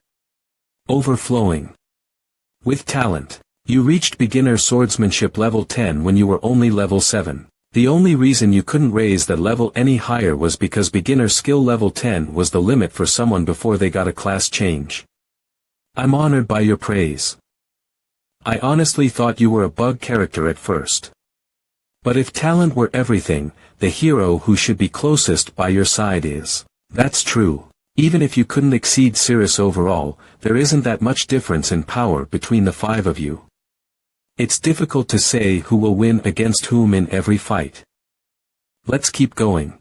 Overflowing. With talent. You reached beginner swordsmanship level 10 when you were only level 7. The only reason you couldn't raise that level any higher was because beginner skill level 10 was the limit for someone before they got a class change. I'm honored by your praise. I honestly thought you were a bug character at first. But if talent were everything, the hero who should be closest by your side is. That's true. Even if you couldn't exceed Cirrus overall, there isn't that much difference in power between the 5 of you. It's difficult to say who will win against whom in every fight. Let's keep going.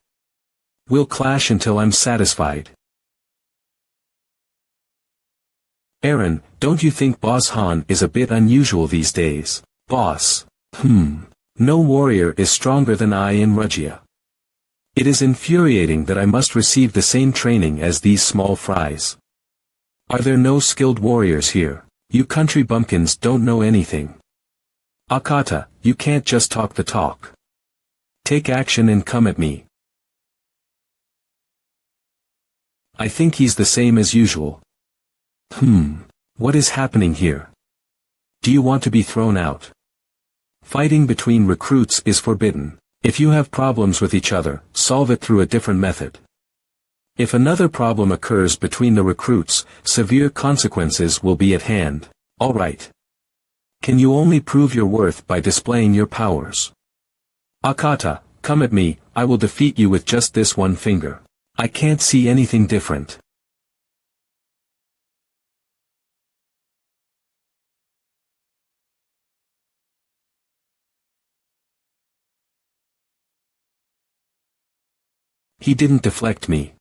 We'll clash until I'm satisfied. Aaron, don't you think Boss Han is a bit unusual these days? Boss. No warrior is stronger than I in Rugia. It is infuriating that I must receive the same training as these small fries. Are there no skilled warriors here? You country bumpkins don't know anything. Akata, you can't just talk the talk. Take action and come at me. I think he's the same as usual. What is happening here? Do you want to be thrown out? Fighting between recruits is forbidden. If you have problems with each other, solve it through a different method. If another problem occurs between the recruits, severe consequences will be at hand. Alright. Can you only prove your worth by displaying your powers? Akata, come at me, I will defeat you with just this one finger. I can't see anything different. He didn't deflect me.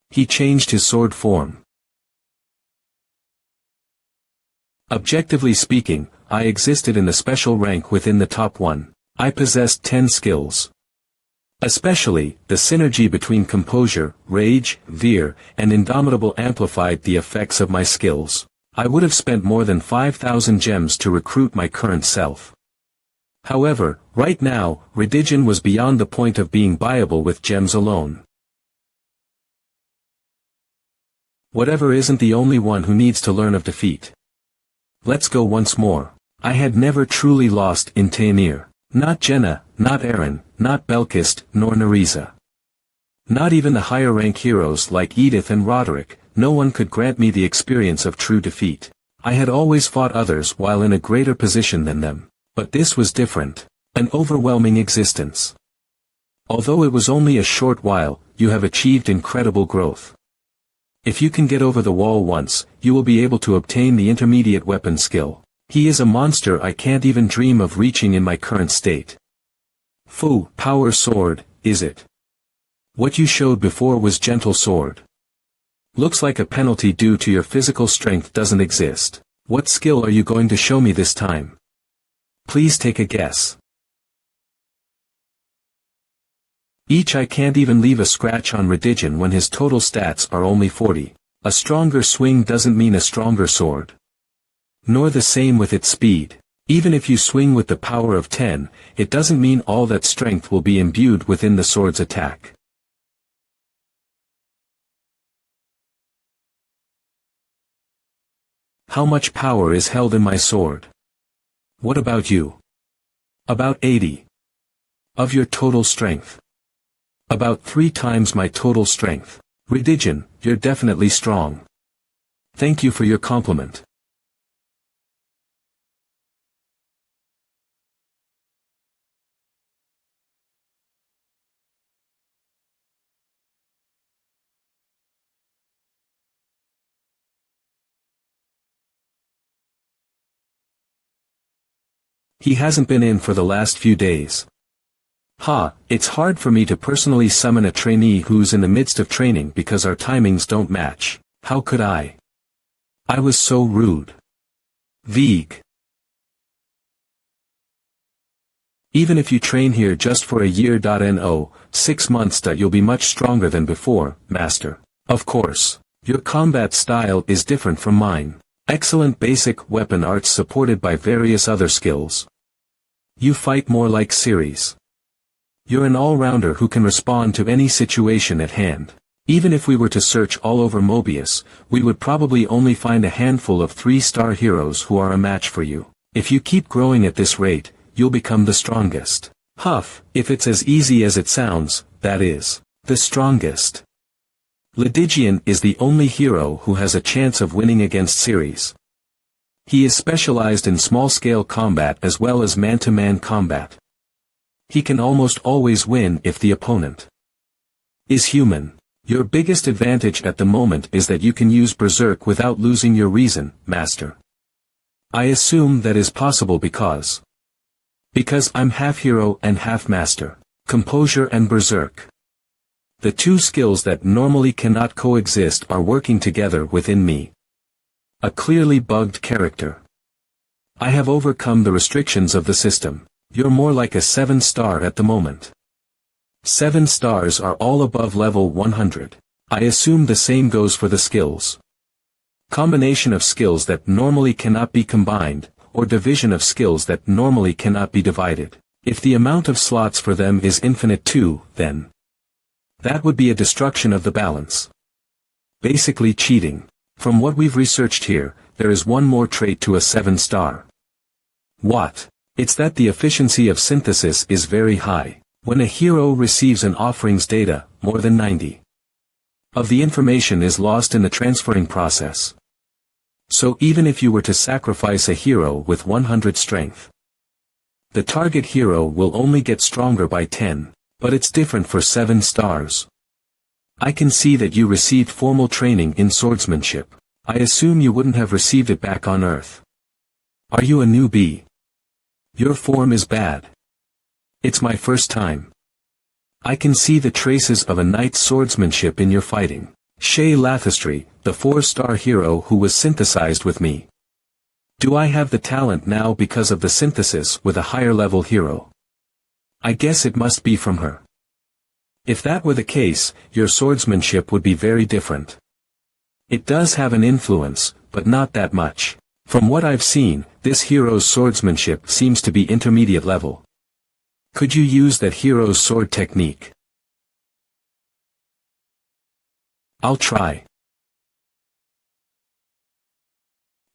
He changed his sword form. Objectively speaking, I existed in a special rank within the top 1. I possessed 10 skills. Especially, the synergy between composure, rage, veer, and indomitable amplified the effects of my skills. I would have spent more than 5,000 gems to recruit my current self. However, right now, religion was beyond the point of being viable with gems alone. Whatever isn't the only one who needs to learn of defeat. Let's go once more. I had never truly lost in Taimir. Not Jenna, not Aaron, not Belkist, nor Nereza. Not even the higher-rank heroes like Edith and Roderick, no one could grant me the experience of true defeat. I had always fought others while in a greater position than them. But this was different. An overwhelming existence. Although it was only a short while, you have achieved incredible growth. If you can get over the wall once, you will be able to obtain the intermediate weapon skill. He is a monster I can't even dream of reaching in my current state. Fu, power sword, is it? What you showed before was gentle sword. Looks like a penalty due to your physical strength doesn't exist. What skill are you going to show me this time? Please take a guess. I can't even leave a scratch on Redigen when his total stats are only 40. A stronger swing doesn't mean a stronger sword. Nor the same with its speed. Even if you swing with the power of 10, it doesn't mean all that strength will be imbued within the sword's attack. How much power is held in my sword? What about you? About 80. Of your total strength. About 3 times my total strength. Redigen, you're definitely strong. Thank you for your compliment. He hasn't been in for the last few days. It's hard for me to personally summon a trainee who's in the midst of training because our timings don't match. How could I? I was so rude. Veeg. Even if you train here just for a year. 6 months. You'll be much stronger than before, Master. Of course. Your combat style is different from mine. Excellent basic weapon arts supported by various other skills. You fight more like Ceres. You're an all-rounder who can respond to any situation at hand. Even if we were to search all over Mobius, we would probably only find a handful of 3-star heroes who are a match for you. If you keep growing at this rate, you'll become the strongest. If it's as easy as it sounds, that is, the strongest. Lydigian is the only hero who has a chance of winning against Ceres. He is specialized in small-scale combat as well as man-to-man combat. He can almost always win if the opponent is human. Your biggest advantage at the moment is that you can use Berserk without losing your reason, Master. I assume that is possible because I'm half hero and half master. Composure and Berserk. The 2 skills that normally cannot coexist are working together within me. A clearly bugged character. I have overcome the restrictions of the system. You're more like a 7-star at the moment. 7 stars are all above level 100. I assume the same goes for the skills. Combination of skills that normally cannot be combined, or division of skills that normally cannot be divided. If the amount of slots for them is infinite too, then that would be a destruction of the balance. Basically cheating. From what we've researched here, there is one more trait to a 7-star. What? It's that the efficiency of synthesis is very high. When a hero receives an offerings data, more than 90 of the information is lost in the transferring process. So even if you were to sacrifice a hero with 100 strength, the target hero will only get stronger by 10. But it's different for 7 stars. I can see that you received formal training in swordsmanship. I assume you wouldn't have received it back on Earth. Are you a newbie? Your form is bad. It's my first time. I can see the traces of a knight's swordsmanship in your fighting. Shay Lathistry, the 4-star hero who was synthesized with me. Do I have the talent now because of the synthesis with a higher level hero? I guess it must be from her. If that were the case, your swordsmanship would be very different. It does have an influence, but not that much. From what I've seen, this hero's swordsmanship seems to be intermediate level. Could you use that hero's sword technique? I'll try.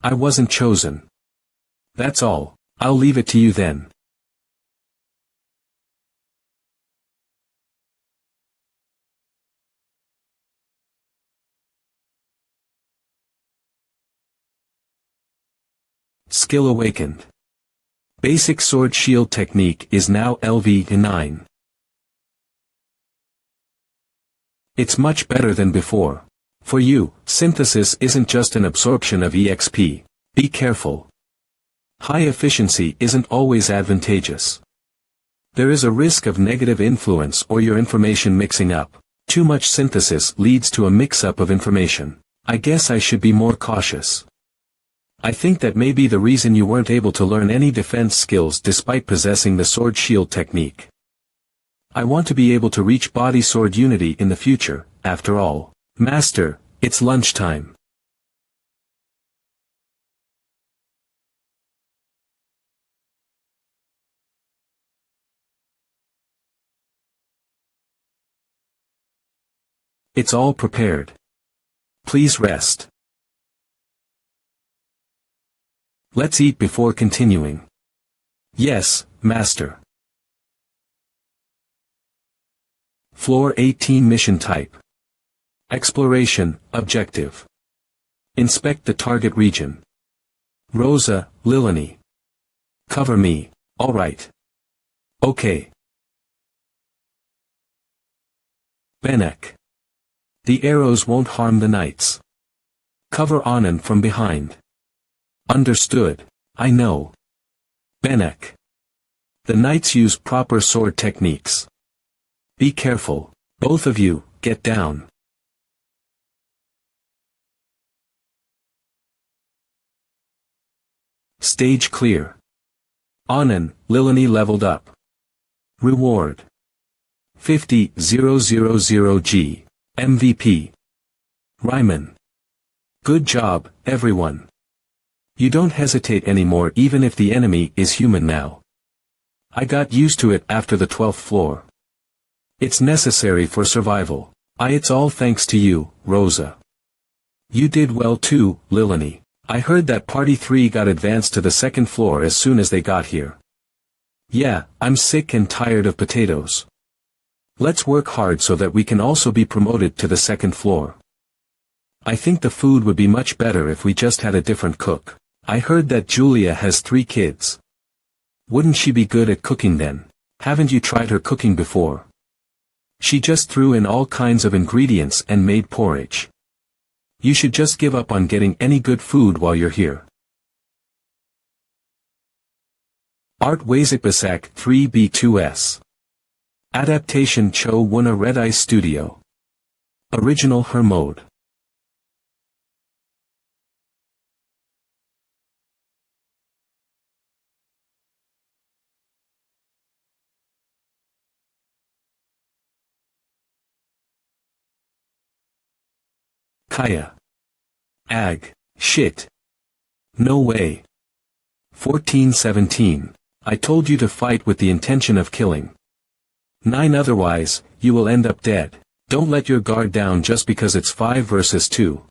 I wasn't chosen. That's all. I'll leave it to you then. Skill awakened. Basic sword shield technique is now LV9. It's much better than before. For you, synthesis isn't just an absorption of EXP. Be careful. High efficiency isn't always advantageous. There is a risk of negative influence or your information mixing up. Too much synthesis leads to a mix-up of information. I guess I should be more cautious. I think that may be the reason you weren't able to learn any defense skills despite possessing the sword shield technique. I want to be able to reach body sword unity in the future, after all. Master, it's lunchtime. It's all prepared. Please rest. Let's eat before continuing. Yes, Master. Floor 18 Mission Type. Exploration, Objective. Inspect the target region. Rosa, Lilani. Cover me, alright. Okay. Benek. The arrows won't harm the knights. Cover Anand from behind. Understood, I know. Benek. The knights use proper sword techniques. Be careful, both of you, get down. Stage clear. Anand, Lilani leveled up. Reward. 50,000G. MVP. Ryman. Good job, everyone. You don't hesitate anymore even if the enemy is human now. I got used to it after the 12th floor. It's necessary for survival. It's all thanks to you, Rosa. You did well too, Lilani. I heard that Party 3 got advanced to the 2nd floor as soon as they got here. Yeah, I'm sick and tired of potatoes. Let's work hard so that we can also be promoted to the 2nd floor. I think the food would be much better if we just had a different cook. I heard that Julia has 3 kids. Wouldn't she be good at cooking then? Haven't you tried her cooking before? She just threw in all kinds of ingredients and made porridge. You should just give up on getting any good food while you're here. Art Wazikbasak 3B2S. Adaptation Cho Wuna Red Eye Studio. Original Hermode. Kaya. Ag. Shit. No way. 1417. I told you to fight with the intention of killing. 9 Otherwise, you will end up dead. Don't let your guard down just because it's 5 versus 2.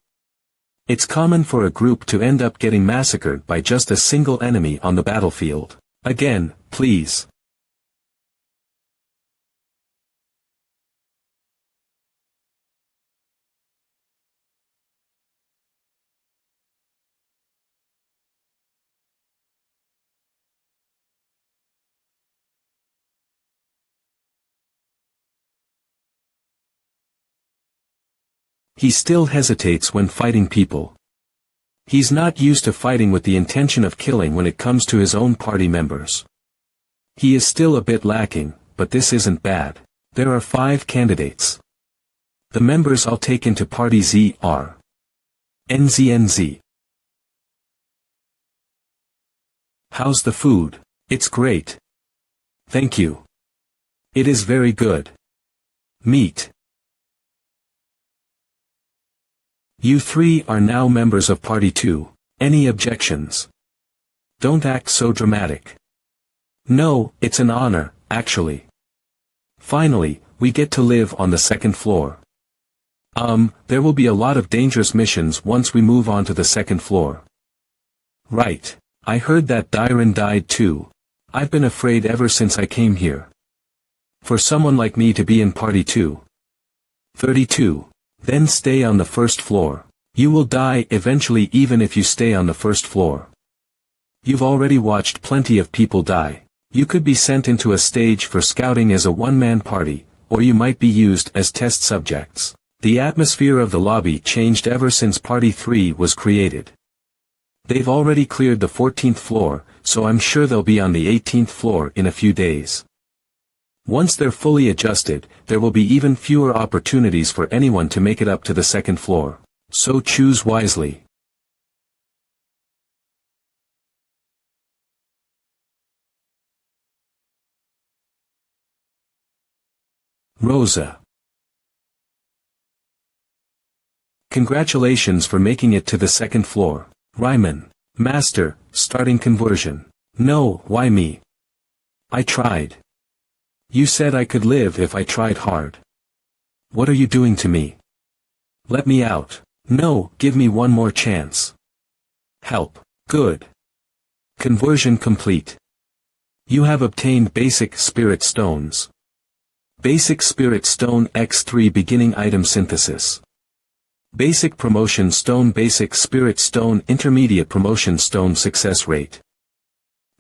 It's common for a group to end up getting massacred by just a single enemy on the battlefield. Again, please. He still hesitates when fighting people. He's not used to fighting with the intention of killing when it comes to his own party members. He is still a bit lacking, but this isn't bad. There are 5 candidates. The members I'll take into Party Z are NZNZ. How's the food? It's great. Thank you. It is very good. Meet. You three are now members of Party 2. Any objections? Don't act so dramatic. No, it's an honor, actually. Finally, we get to live on the second floor. There will be a lot of dangerous missions once we move on to the second floor. Right. I heard that Dairon died too. I've been afraid ever since I came here. For someone like me to be in Party 2. 32. Then stay on the first floor. You will die eventually even if you stay on the first floor. You've already watched plenty of people die. You could be sent into a stage for scouting as a one-man party, or you might be used as test subjects. The atmosphere of the lobby changed ever since Party 3 was created. They've already cleared the 14th floor, so I'm sure they'll be on the 18th floor in a few days. Once they're fully adjusted, there will be even fewer opportunities for anyone to make it up to the second floor. So choose wisely. Rosa. Congratulations for making it to the second floor. Ryman. Master, starting conversion. No, why me? I tried. You said I could live if I tried hard. What are you doing to me? Let me out. No, give me one more chance. Help. Good. Conversion complete. You have obtained Basic Spirit Stones. Basic Spirit Stone X3 Beginning Item Synthesis. Basic Promotion Stone. Basic Spirit Stone. Intermediate Promotion Stone. Success Rate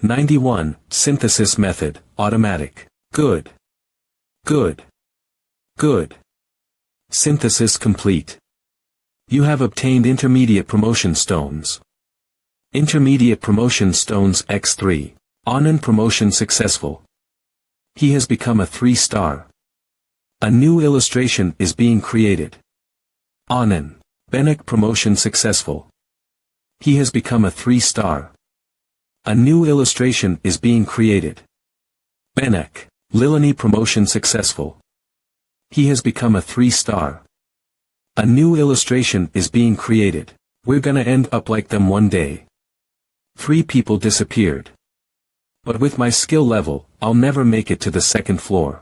91. Synthesis Method, Automatic. Good. Good. Good. Synthesis complete. You have obtained Intermediate Promotion Stones. Intermediate Promotion Stones X3. Anand Promotion Successful. He has become a 3-star. A new illustration is being created. Anand. Benek Promotion Successful. He has become a 3-star. A new illustration is being created. Benek. Lilani Promotion Successful. He has become a 3-star. A new illustration is being created. We're gonna end up like them one day. 3 people disappeared. But with my skill level, I'll never make it to the second floor.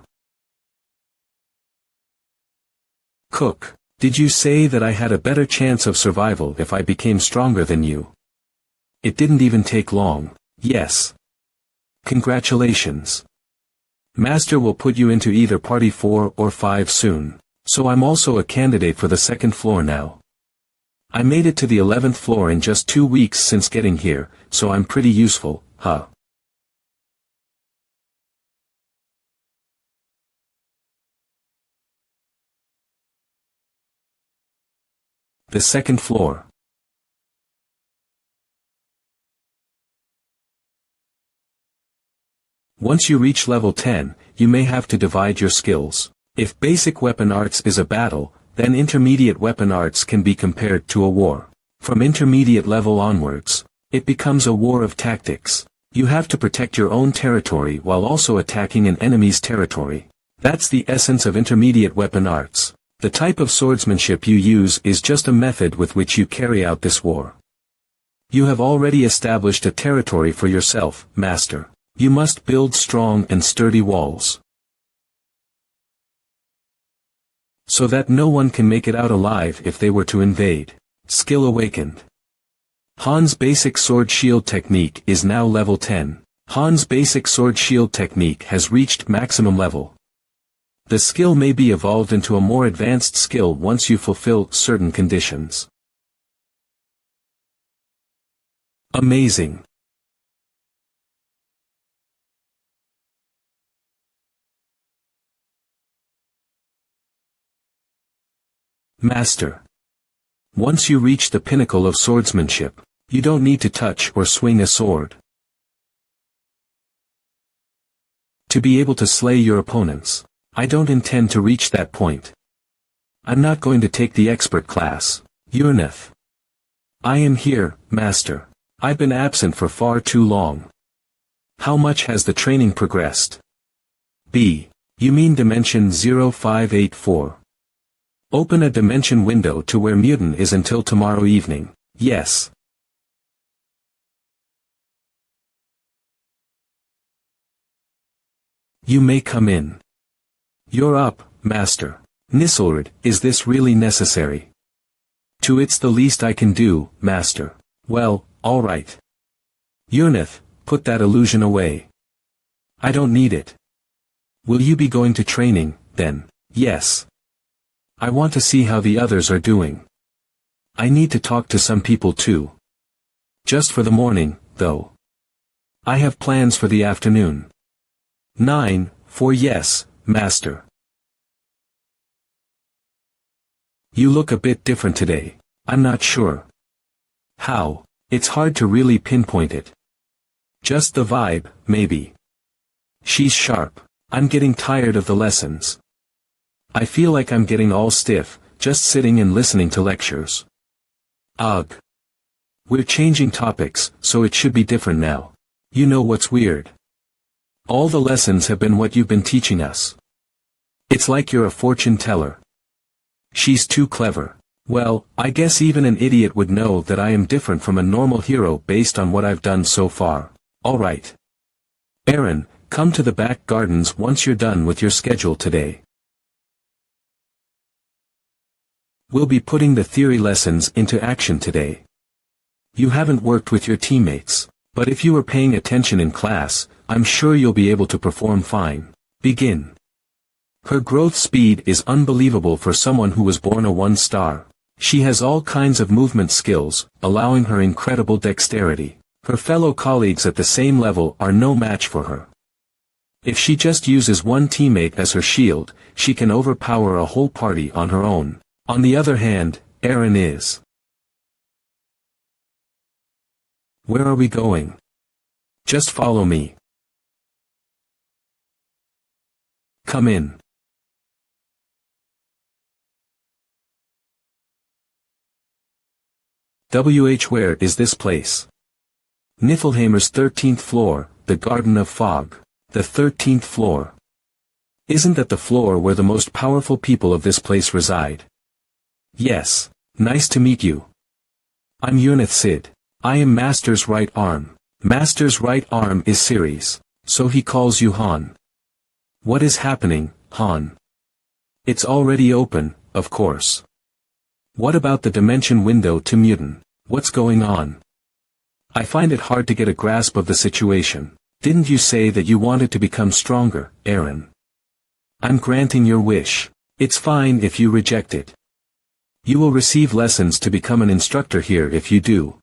Cook, did you say that I had a better chance of survival if I became stronger than you? It didn't even take long. Yes. Congratulations. Master will put you into either Party 4 or 5 soon, so I'm also a candidate for the second floor now. I made it to the 11th floor in just 2 weeks since getting here, so I'm pretty useful, huh? The second floor. Once you reach level 10, you may have to divide your skills. If basic weapon arts is a battle, then intermediate weapon arts can be compared to a war. From intermediate level onwards, it becomes a war of tactics. You have to protect your own territory while also attacking an enemy's territory. That's the essence of intermediate weapon arts. The type of swordsmanship you use is just a method with which you carry out this war. You have already established a territory for yourself, Master. You must build strong and sturdy walls, so that no one can make it out alive if they were to invade. Skill awakened. Han's basic sword shield technique is now level 10. Han's basic sword shield technique has reached maximum level. The skill may be evolved into a more advanced skill once you fulfill certain conditions. Amazing. Master. Once you reach the pinnacle of swordsmanship, you don't need to touch or swing a sword to be able to slay your opponents. I don't intend to reach that point. I'm not going to take the expert class. Yurneth. I am here, Master. I've been absent for far too long. How much has the training progressed? B. You mean dimension 0584. Open a dimension window to where Mutant is until tomorrow evening. Yes. You may come in. You're up, Master. Nisselrod, is this really necessary? It's the least I can do, Master. Well, all right. Yurnith, put that illusion away. I don't need it. Will you be going to training, then? Yes. I want to see how the others are doing. I need to talk to some people too. Just for the morning, though. I have plans for the afternoon. 9, for yes, Master. You look a bit different today. I'm not sure. How? It's hard to really pinpoint it. Just the vibe, maybe. She's sharp. I'm getting tired of the lessons. I feel like I'm getting all stiff, just sitting and listening to lectures. Ugh. We're changing topics, so it should be different now. You know what's weird? All the lessons have been what you've been teaching us. It's like you're a fortune teller. She's too clever. Well, I guess even an idiot would know that I am different from a normal hero based on what I've done so far. Alright. Aaron, come to the back gardens once you're done with your schedule today. We'll be putting the theory lessons into action today. You haven't worked with your teammates, but if you were paying attention in class, I'm sure you'll be able to perform fine. Begin. Her growth speed is unbelievable for someone who was born a 1-star. She has all kinds of movement skills, allowing her incredible dexterity. Her fellow colleagues at the same level are no match for her. If she just uses one teammate as her shield, she can overpower a whole party on her own. On the other hand, Aaron is. Where are we going? Just follow me. Come in. Where is this place? Niflheimer's 13th floor, the Garden of Fog. The 13th floor. Isn't that the floor where the most powerful people of this place reside? Yes. Nice to meet you. I'm Yurnith Sid. I am Master's right arm. Master's right arm is Ceres, so he calls you Han. What is happening, Han? It's already open, of course. What about the dimension window to Mutant? What's going on? I find it hard to get a grasp of the situation. Didn't you say that you wanted to become stronger, Aaron? I'm granting your wish. It's fine if you reject it. You will receive lessons to become an instructor here if you do.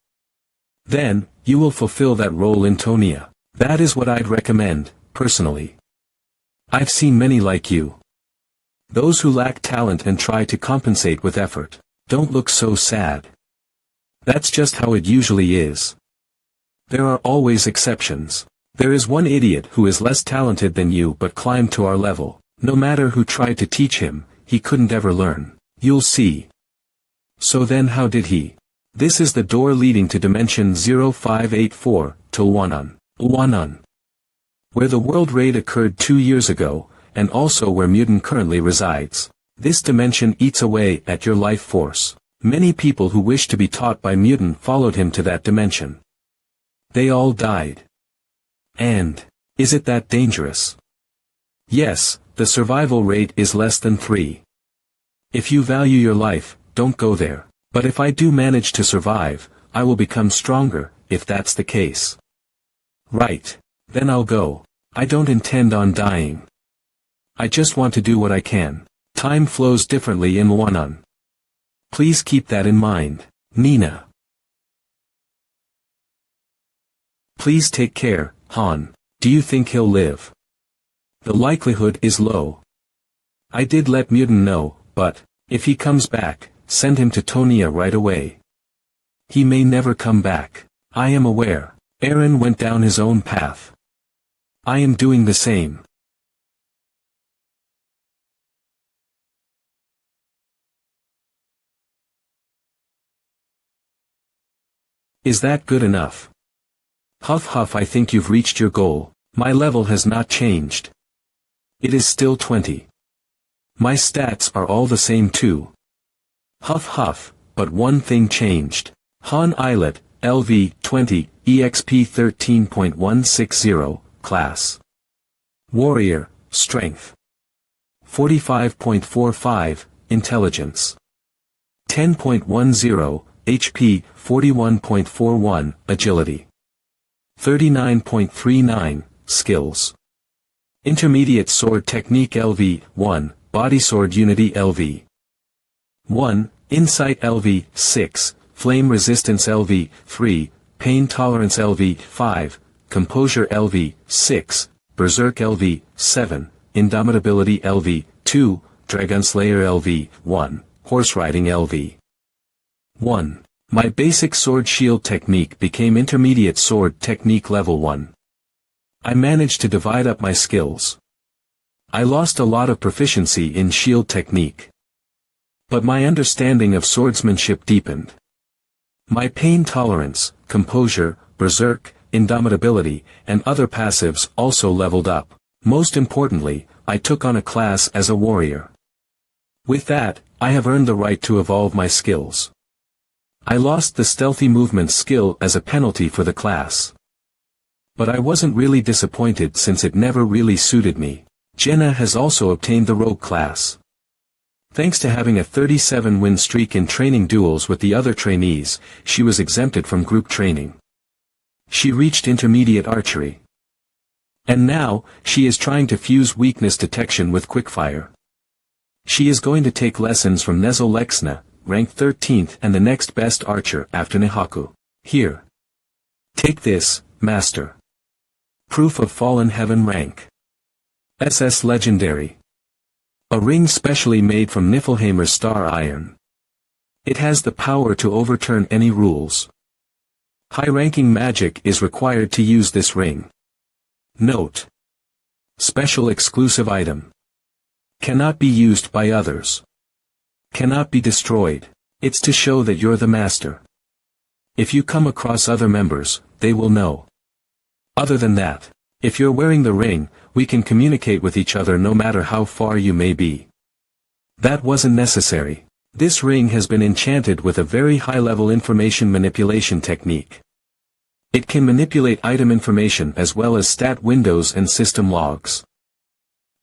Then, you will fulfill that role in Tonia. That is what I'd recommend, personally. I've seen many like you. Those who lack talent and try to compensate with effort. Don't look so sad. That's just how it usually is. There are always exceptions. There is one idiot who is less talented than you but climbed to our level. No matter who tried to teach him, he couldn't ever learn. You'll see. So then how did he? This is the door leading to dimension 0584, Tulwanan. Where the world raid occurred 2 years ago, and also where Mutant currently resides. This dimension eats away at your life force. Many people who wished to be taught by Mutant followed him to that dimension. They all died. And, is it that dangerous? Yes, the survival rate is less than 3. If you value your life, don't go there. But if I do manage to survive, I will become stronger, if that's the case. Right. Then I'll go. I don't intend on dying. I just want to do what I can. Time flows differently in Wanan. Please keep that in mind. Nina. Please take care, Han. Do you think he'll live? The likelihood is low. I did let Mutant know, but, if he comes back, send him to Tonia right away. He may never come back. I am aware. Aaron went down his own path. I am doing the same. Is that good enough? Huff huff, I think you've reached your goal. My level has not changed. It is still 20. My stats are all the same too. Huff huff, but one thing changed. Han Islet, LV 20, EXP 13.160, Class. Warrior, Strength. 45.45, Intelligence. 10.10, HP, 41.41, Agility. 39.39, Skills. Intermediate Sword Technique LV, 1, Body Sword Unity LV. 1, Insight LV, 6, Flame Resistance LV, 3, Pain Tolerance LV, 5, Composure LV, 6, Berserk LV, 7, Indomitability LV, 2, Dragon Slayer LV, 1, Horse Riding LV. 1. My basic sword shield technique became intermediate sword technique level 1. I managed to divide up my skills. I lost a lot of proficiency in shield technique. But my understanding of swordsmanship deepened. My pain tolerance, composure, berserk, indomitability, and other passives also leveled up. Most importantly, I took on a class as a warrior. With that, I have earned the right to evolve my skills. I lost the stealthy movement skill as a penalty for the class. But I wasn't really disappointed since it never really suited me. Jenna has also obtained the rogue class. Thanks to having a 37-win streak in training duels with the other trainees, she was exempted from group training. She reached intermediate archery. And now, she is trying to fuse weakness detection with quickfire. She is going to take lessons from Nezo Lexna, ranked 13th and the next best archer after Nihaku. Here. Take this, Master. Proof of Fallen Heaven rank. SS Legendary. A ring specially made from Niflheimer's star iron. It has the power to overturn any rules. High-ranking magic is required to use this ring. Note. Special exclusive item. Cannot be used by others. Cannot be destroyed. It's to show that you're the master. If you come across other members, they will know. Other than that, if you're wearing the ring, we can communicate with each other no matter how far you may be. That wasn't necessary. This ring has been enchanted with a very high-level information manipulation technique. It can manipulate item information as well as stat windows and system logs.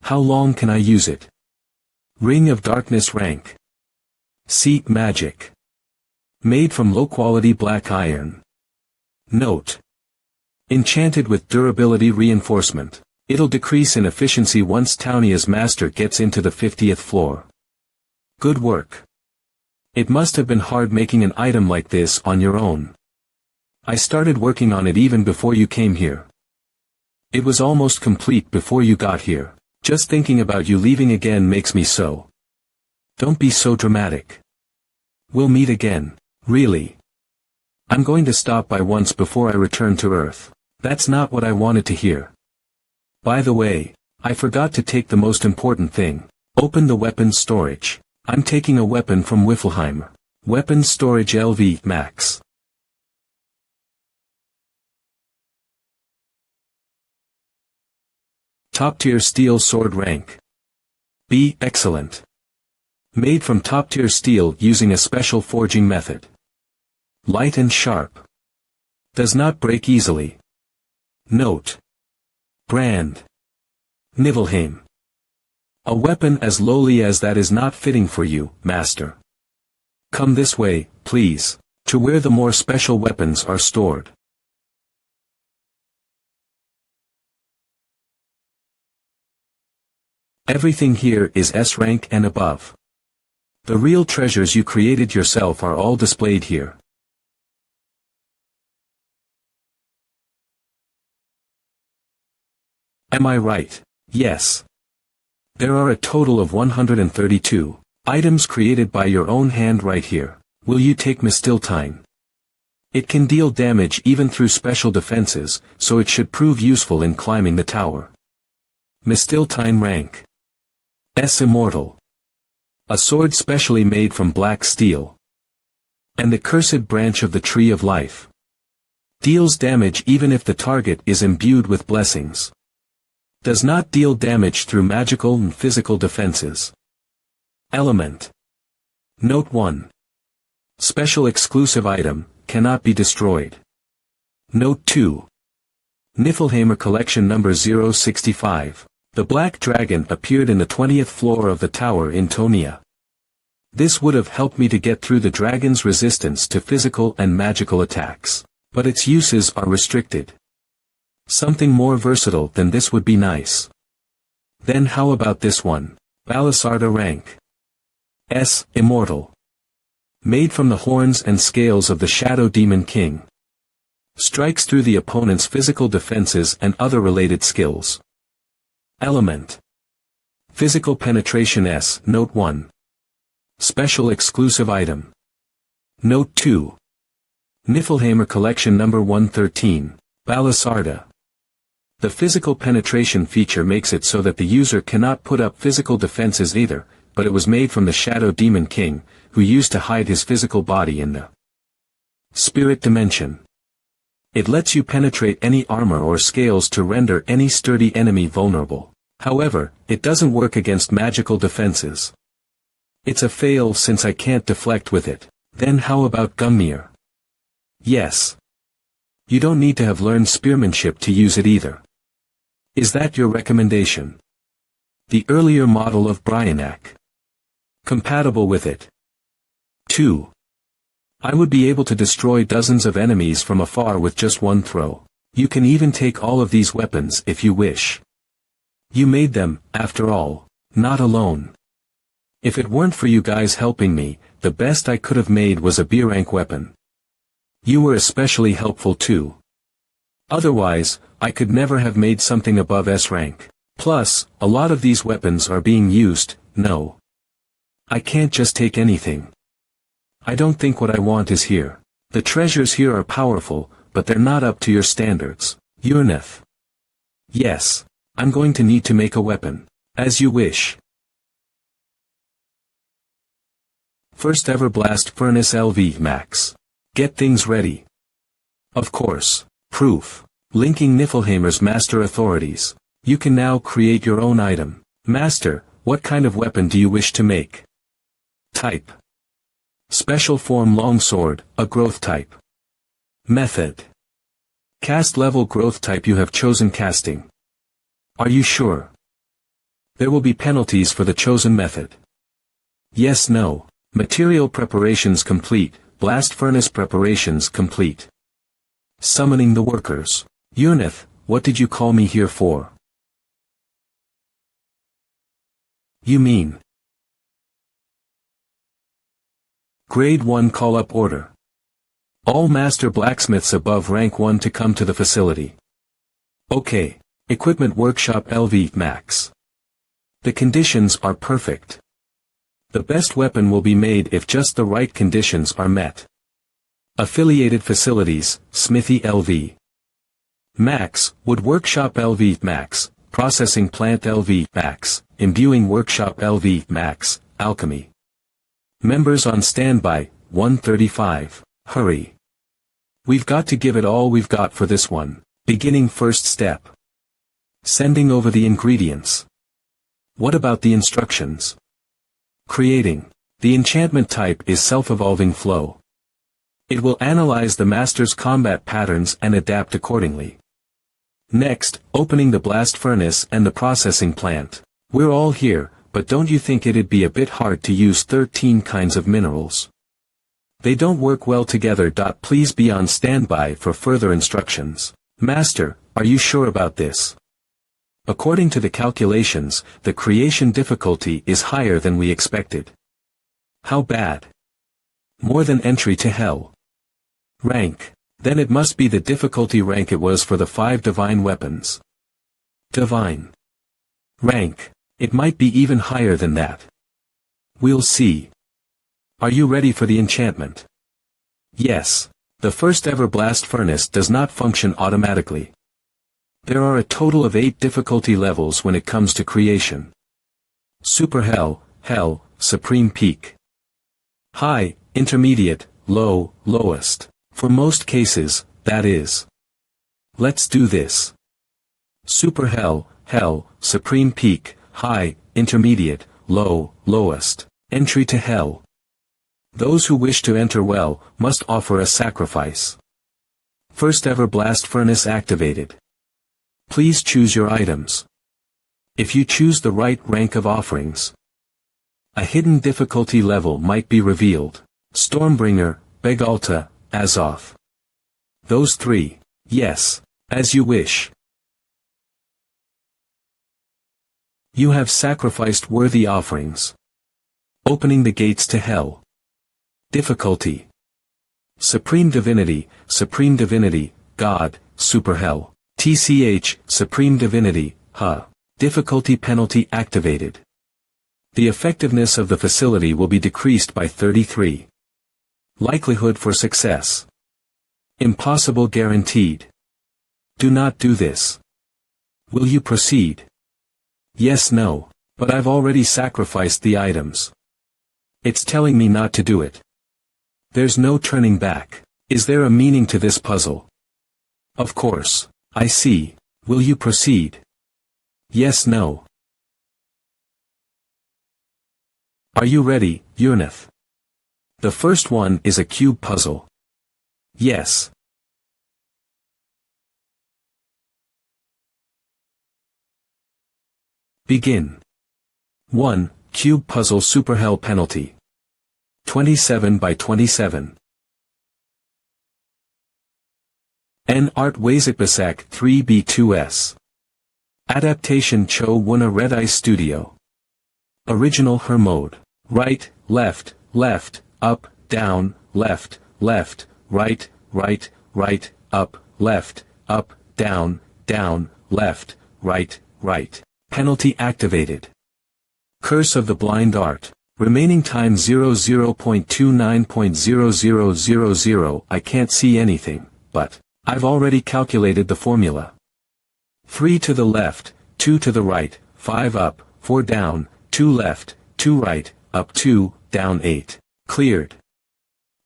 How long can I use it? Ring of Darkness rank. Seat magic. Made from low-quality black iron. Note. Enchanted with durability reinforcement. It'll decrease in efficiency once Taunia's master gets into the 50th floor. Good work. It must have been hard making an item like this on your own. I started working on it even before you came here. It was almost complete before you got here. Just thinking about you leaving again makes me so. Don't be so dramatic. We'll meet again. Really. I'm going to stop by once before I return to Earth. That's not what I wanted to hear. By the way, I forgot to take the most important thing. Open the weapons storage. I'm taking a weapon from Whiffleheimer. Weapons storage LV Max. Top-tier steel sword rank. B. Excellent. Made from top-tier steel using a special forging method. Light and sharp. Does not break easily. Note. Brand. Niflheim. A weapon as lowly as that is not fitting for you, Master. Come this way, please, to where the more special weapons are stored. Everything here is S rank and above. The real treasures you created yourself are all displayed here. Am I right? Yes. There are a total of 132 items created by your own hand right here. Will you take Mistiltine? It can deal damage even through special defenses, so it should prove useful in climbing the tower. Mistiltine rank. S Immortal. A sword specially made from black steel. And the cursed branch of the Tree of Life. Deals damage even if the target is imbued with blessings. Does not deal damage through magical and physical defenses. Element. Note 1. Special exclusive item, cannot be destroyed. Note 2. Niflheimer Collection number 065. The Black Dragon appeared in the 20th floor of the tower in Tonia. This would have helped me to get through the dragon's resistance to physical and magical attacks, but its uses are restricted. Something more versatile than this would be nice. Then how about this one? Balisarda rank. S. Immortal. Made from the horns and scales of the Shadow Demon King. Strikes through the opponent's physical defenses and other related skills. Element. Physical penetration S. Note 1. Special exclusive item. Note 2. Niflheimer Collection number 113. Balisarda. The physical penetration feature makes it so that the user cannot put up physical defenses either, but it was made from the Shadow Demon King, who used to hide his physical body in the spirit dimension. It lets you penetrate any armor or scales to render any sturdy enemy vulnerable. However, it doesn't work against magical defenses. It's a fail since I can't deflect with it. Then how about Gungnir? Yes. You don't need to have learned spearmanship to use it either. Is that your recommendation? The earlier model of Bryanak. Compatible with it. 2. I would be able to destroy dozens of enemies from afar with just one throw. You can even take all of these weapons if you wish. You made them, after all, not alone. If it weren't for you guys helping me, the best I could have made was a B-rank weapon. You were especially helpful too. Otherwise, I could never have made something above S rank. Plus, a lot of these weapons are being used. No. I can't just take anything. I don't think what I want is here. The treasures here are powerful, but they're not up to your standards. Urneth. Yes. I'm going to need to make a weapon. As you wish. First ever blast furnace LV max. Get things ready. Of course. Proof. Linking Niflheimer's master authorities. You can now create your own item. Master, what kind of weapon do you wish to make? Type. Special form longsword, a growth type. Method. Cast level growth type. You have chosen casting. Are you sure? There will be penalties for the chosen method. Yes, no. Material preparations complete, blast furnace preparations complete. Summoning the workers. Urneth, what did you call me here for? You mean? Grade 1 call-up order. All master blacksmiths above rank 1 to come to the facility. Okay. Equipment workshop LV max. The conditions are perfect. The best weapon will be made if just the right conditions are met. Affiliated facilities, Smithy LV. Max, Wood Workshop LV Max, Processing Plant LV Max, Imbuing Workshop LV Max, Alchemy. Members on standby, 135, hurry. We've got to give it all we've got for this one. Beginning first step. Sending over the ingredients. What about the instructions? Creating. The enchantment type is self-evolving flow. It will analyze the master's combat patterns and adapt accordingly. Next, opening the blast furnace and the processing plant. We're all here, but don't you think it'd be a bit hard to use 13 kinds of minerals? They don't work well together. Please be on standby for further instructions. Master, are you sure about this? According to the calculations, the creation difficulty is higher than we expected. How bad? More than entry to hell. Rank. Then it must be the difficulty rank it was for the 5 divine weapons. Divine. Rank. It might be even higher than that. We'll see. Are you ready for the enchantment? Yes. The first ever blast furnace does not function automatically. There are a total of 8 difficulty levels when it comes to creation. Super Hell, Hell, Supreme Peak. High, Intermediate, Low, Lowest. For most cases, that is. Let's do this. Super Hell, hell, supreme peak, high, intermediate, low, lowest. Entry to hell. Those who wish to enter well, must offer a sacrifice. First ever blast furnace activated. Please choose your items. If you choose the right rank of offerings, a hidden difficulty level might be revealed. Stormbringer, Begalta, Azoth. Those three. Yes. As you wish. You have sacrificed worthy offerings. Opening the gates to hell. Difficulty. Supreme Divinity, God, Super Hell. TCH, Supreme Divinity, Difficulty penalty activated. The effectiveness of the facility will be decreased by 33. Likelihood for success. Impossible guaranteed. Do not do this. Will you proceed? Yes, no. But I've already sacrificed the items. It's telling me not to do it. There's no turning back. Is there a meaning to this puzzle? Of course. I see. Will you proceed? Yes, no. Are you ready, Urnith? The first one is a cube puzzle. Yes. Begin. 1. Cube puzzle super hell penalty. 27 by 27. N. Art Wazikbasak 3B2S. Adaptation Cho Wuna Red Eye Studio. Original Her mode. Right, left, up, down, left, right, up, down, left, right. Penalty activated. Curse of the Blind Art. Remaining time 00.29.0000. I can't see anything, but I've already calculated the formula. 3 to the left, 2 to the right, 5 up, 4 down, 2 left, 2 right, up 2, down 8. Cleared.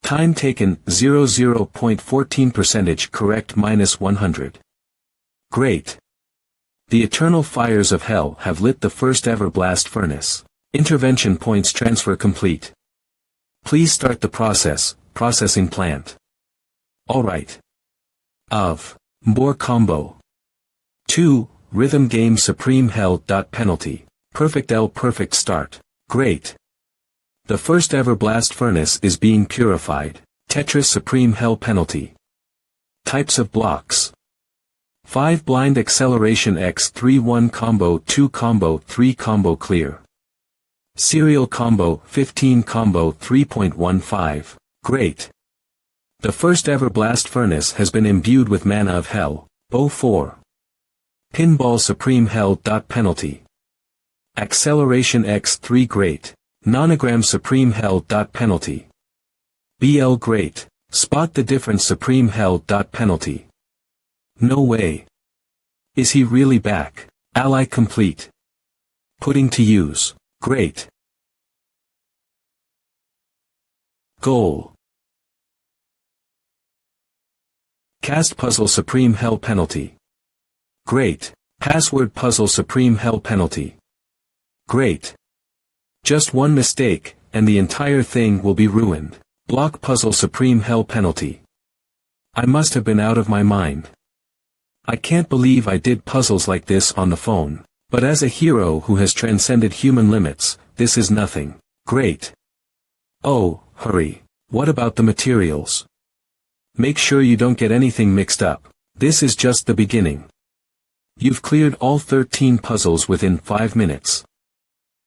Time taken 00.14% correct minus 100. Great. The eternal fires of hell have lit the first ever blast furnace. Intervention points transfer complete. Please start the process, processing plant. Alright. Of. More combo. 2. Rhythm game supreme hell. Penalty. Perfect L perfect start. Great. The first ever blast furnace is being purified. Tetris supreme hell penalty. Types of blocks. 5 blind acceleration X3 1 combo 2 combo 3 combo clear. Serial combo 15 combo 3.15. Great. The first ever blast furnace has been imbued with mana of hell. O4. Pinball supreme hell. Penalty. Acceleration X3 great. Nonogram supreme hell. Penalty. BL great. Spot the difference supreme hell. Penalty. No way. Is he really back? Ally complete. Putting to use. Great. Goal. Cast puzzle supreme hell penalty. Great. Password puzzle supreme hell penalty. Great. Just one mistake, and the entire thing will be ruined. Block puzzle supreme hell penalty. I must have been out of my mind. I can't believe I did puzzles like this on the phone. But as a hero who has transcended human limits, this is nothing. Great. Oh, hurry. What about the materials? Make sure you don't get anything mixed up. This is just the beginning. You've cleared all 13 puzzles within 5 minutes.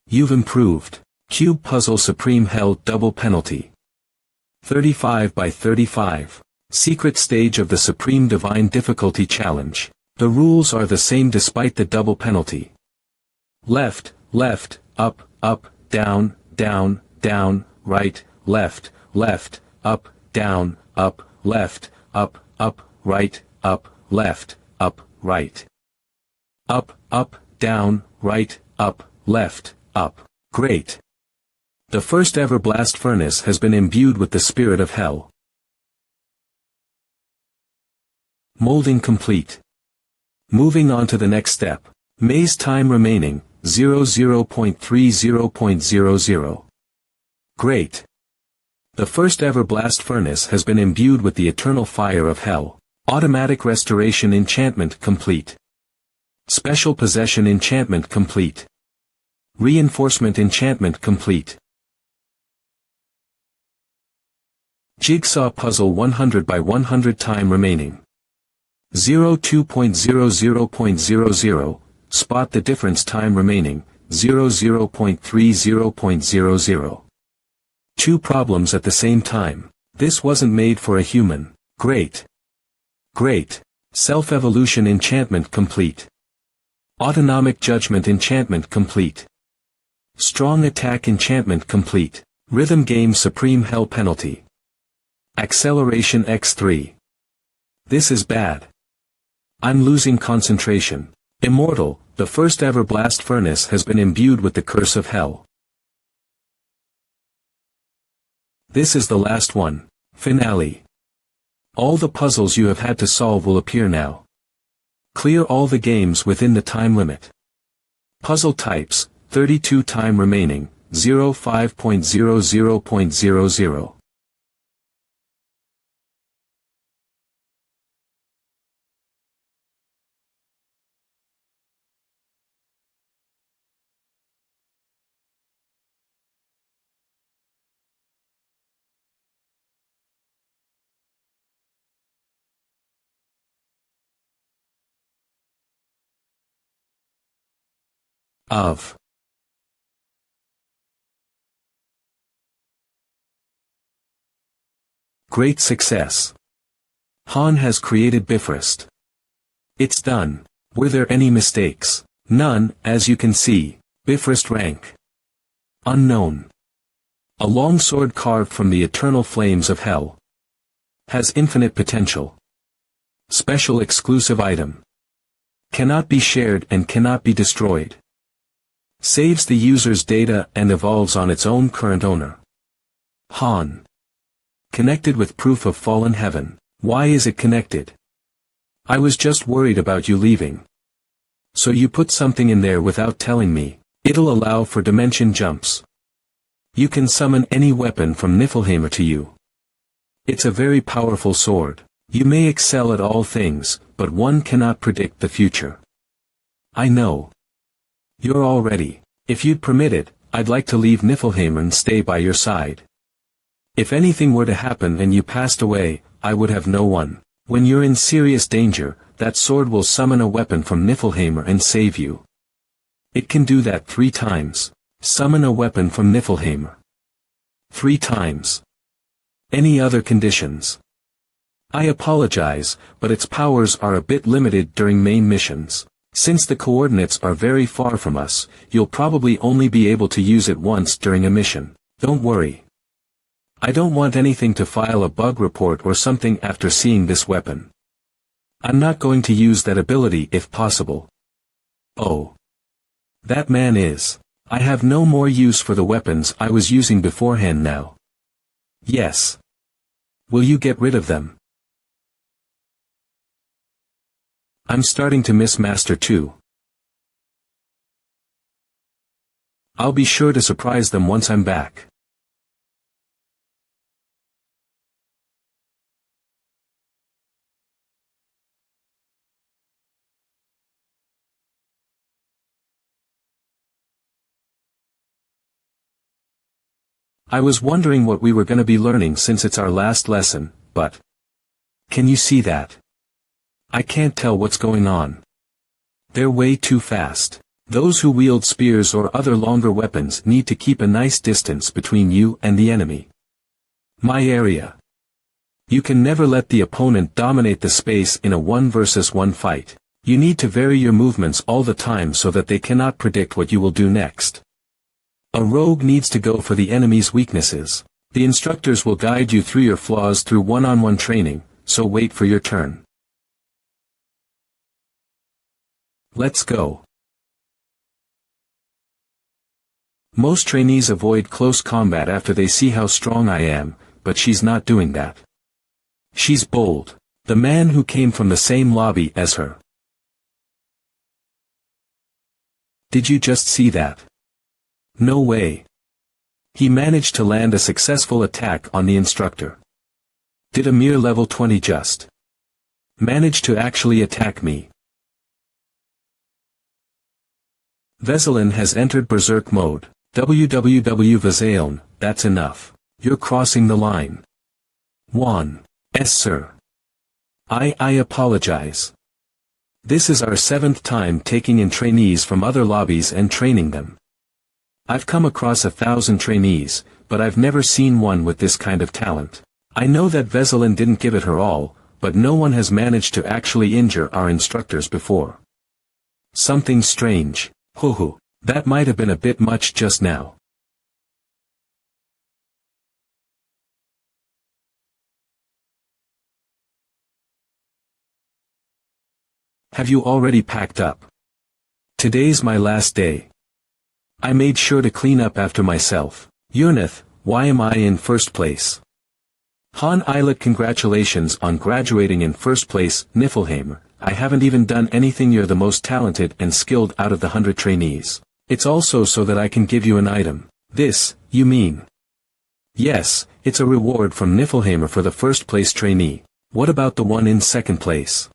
You've improved. Cube puzzle supreme hell double penalty. 35 by 35. Secret stage of the Supreme Divine Difficulty Challenge. The rules are the same despite the double penalty. Left, up, down, right, left, up, down, left, up, right, left, right. Up, down, right, left, Great. The first ever blast furnace has been imbued with the spirit of hell. Molding complete. Moving on to the next step. Maze time remaining, 00.30.00. Great. The first ever blast furnace has been imbued with the eternal fire of hell. Automatic restoration enchantment complete. Special possession enchantment complete. Reinforcement enchantment complete. Jigsaw puzzle 100 by 100 time remaining. 02.00.00. Spot the difference time remaining, 00.30.00. 2 problems at the same time. This wasn't made for a human. Great. Great. Self-evolution enchantment complete. Autonomic judgment enchantment complete. Strong attack enchantment complete. Rhythm game supreme hell penalty. Acceleration x3. This is bad. I'm losing concentration. Immortal, the first ever blast furnace has been imbued with the curse of hell. This is the last one. Finale. All the puzzles you have had to solve will appear now. Clear all the games within the time limit. Puzzle types, 32 time remaining, 05.00.00. Of. Great success. Han has created Bifrost. It's done. Were there any mistakes? None, as you can see. Bifrost rank. Unknown. A long sword carved from the eternal flames of hell. Has infinite potential. Special exclusive item. Cannot be shared and cannot be destroyed. Saves the user's data and evolves on its own current owner. Han. Connected with proof of fallen heaven. Why is it connected? I was just worried about you leaving. So you put something in there without telling me. It'll allow for dimension jumps. You can summon any weapon from Niflheimer to you. It's a very powerful sword. You may excel at all things, but one cannot predict the future. I know. You're all ready. If you'd permit it, I'd like to leave Niflheimer and stay by your side. If anything were to happen and you passed away, I would have no one. When you're in serious danger, that sword will summon a weapon from Niflheimer and save you. It can do that 3 times. Summon a weapon from Niflheimer. 3 times. Any other conditions? I apologize, but its powers are a bit limited during main missions. Since the coordinates are very far from us, you'll probably only be able to use it once during a mission. Don't worry. I don't want anything to file a bug report or something after seeing this weapon. I'm not going to use that ability if possible. Oh. That man is. I have no more use for the weapons I was using beforehand now. Yes. Will you get rid of them? I'm starting to miss Master 2. I'll be sure to surprise them once I'm back. I was wondering what we were going to be learning since it's our last lesson, but... Can you see that? I can't tell what's going on. They're way too fast. Those who wield spears or other longer weapons need to keep a nice distance between you and the enemy. My area. You can never let the opponent dominate the space in a 1 versus 1 fight. You need to vary your movements all the time so that they cannot predict what you will do next. A rogue needs to go for the enemy's weaknesses. The instructors will guide you through your flaws through one-on-one training, so wait for your turn. Let's go. Most trainees avoid close combat after they see how strong I am, but she's not doing that. She's bold. The man who came from the same lobby as her. Did you just see that? No way. He managed to land a successful attack on the instructor. Did a mere level 20 just manage to actually attack me? Veselin has entered berserk mode. www Veseon, that's enough. You're crossing the line. Juan. Yes sir. I apologize. This is our 7th time taking in trainees from other lobbies and training them. I've come across 1,000 trainees, but I've never seen one with this kind of talent. I know that Veselin didn't give it her all, but no one has managed to actually injure our instructors before. Something strange. Hoo, that might have been a bit much just now. Have you already packed up? Today's my last day. I made sure to clean up after myself. Yurnith, why am I in first place? Han Islet, congratulations on graduating in first place. Niflheim, I haven't even done anything. You're the most talented and skilled out of the 100 trainees. It's also so that I can give you an item. This, you mean? Yes, it's a reward from Niflheimer for the first place trainee. What about the one in second place?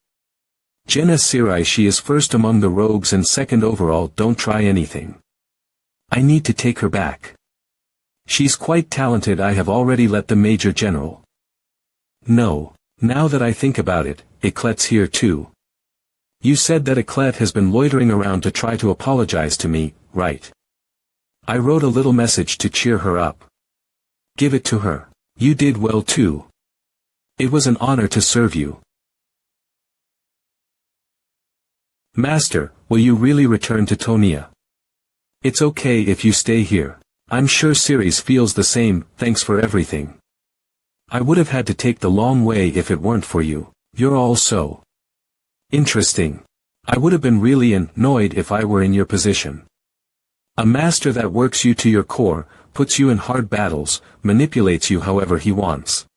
Jenna Sirai, she is first among the rogues and second overall. Don't try anything. I need to take her back. She's quite talented. I have already let the Major General. No, now that I think about it, Eclet's here too. You said that Eclet has been loitering around to try to apologize to me, right? I wrote a little message to cheer her up. Give it to her. You did well too. It was an honor to serve you. Master, will you really return to Tonia? It's okay if you stay here. I'm sure Ceres feels the same. Thanks for everything. I would have had to take the long way if it weren't for you. You're all so interesting. I would have been really annoyed if I were in your position. A master that works you to your core, puts you in hard battles, manipulates you however he wants.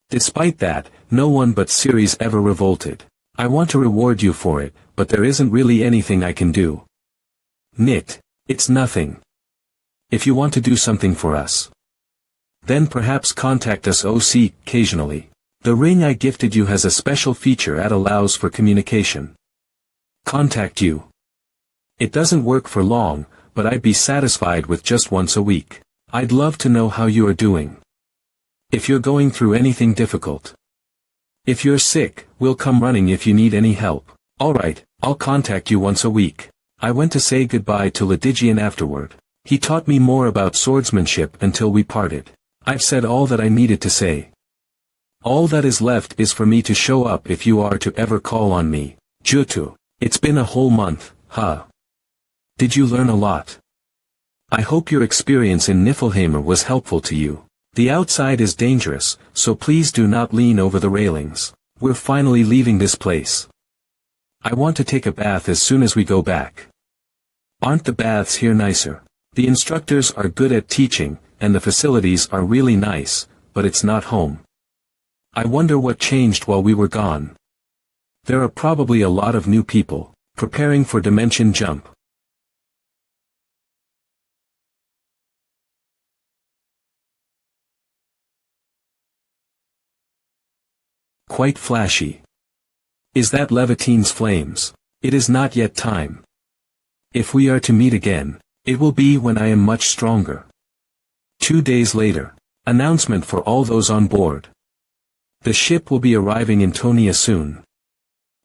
Despite that, no one but Ceres ever revolted. I want to reward you for it, but there isn't really anything I can do. Nit. It's nothing. If you want to do something for us, then perhaps contact us occasionally. The ring I gifted you has a special feature that allows for communication. Contact you. It doesn't work for long, but I'd be satisfied with just once a week. I'd love to know how you are doing. If you're going through anything difficult. If you're sick, we'll come running if you need any help. Alright, I'll contact you once a week. I went to say goodbye to Ledigian afterward. He taught me more about swordsmanship until we parted. I've said all that I needed to say. All that is left is for me to show up if you are to ever call on me. Jutu. It's been a whole month, huh? Did you learn a lot? I hope your experience in Niflheimer was helpful to you. The outside is dangerous, so please do not lean over the railings. We're finally leaving this place. I want to take a bath as soon as we go back. Aren't the baths here nicer? The instructors are good at teaching, and the facilities are really nice, but it's not home. I wonder what changed while we were gone. There are probably a lot of new people, preparing for Dimension Jump. Quite flashy. Is that Levitine's flames? It is not yet time. If we are to meet again, it will be when I am much stronger. 2 days later. Announcement for all those on board. The ship will be arriving in Tonia soon.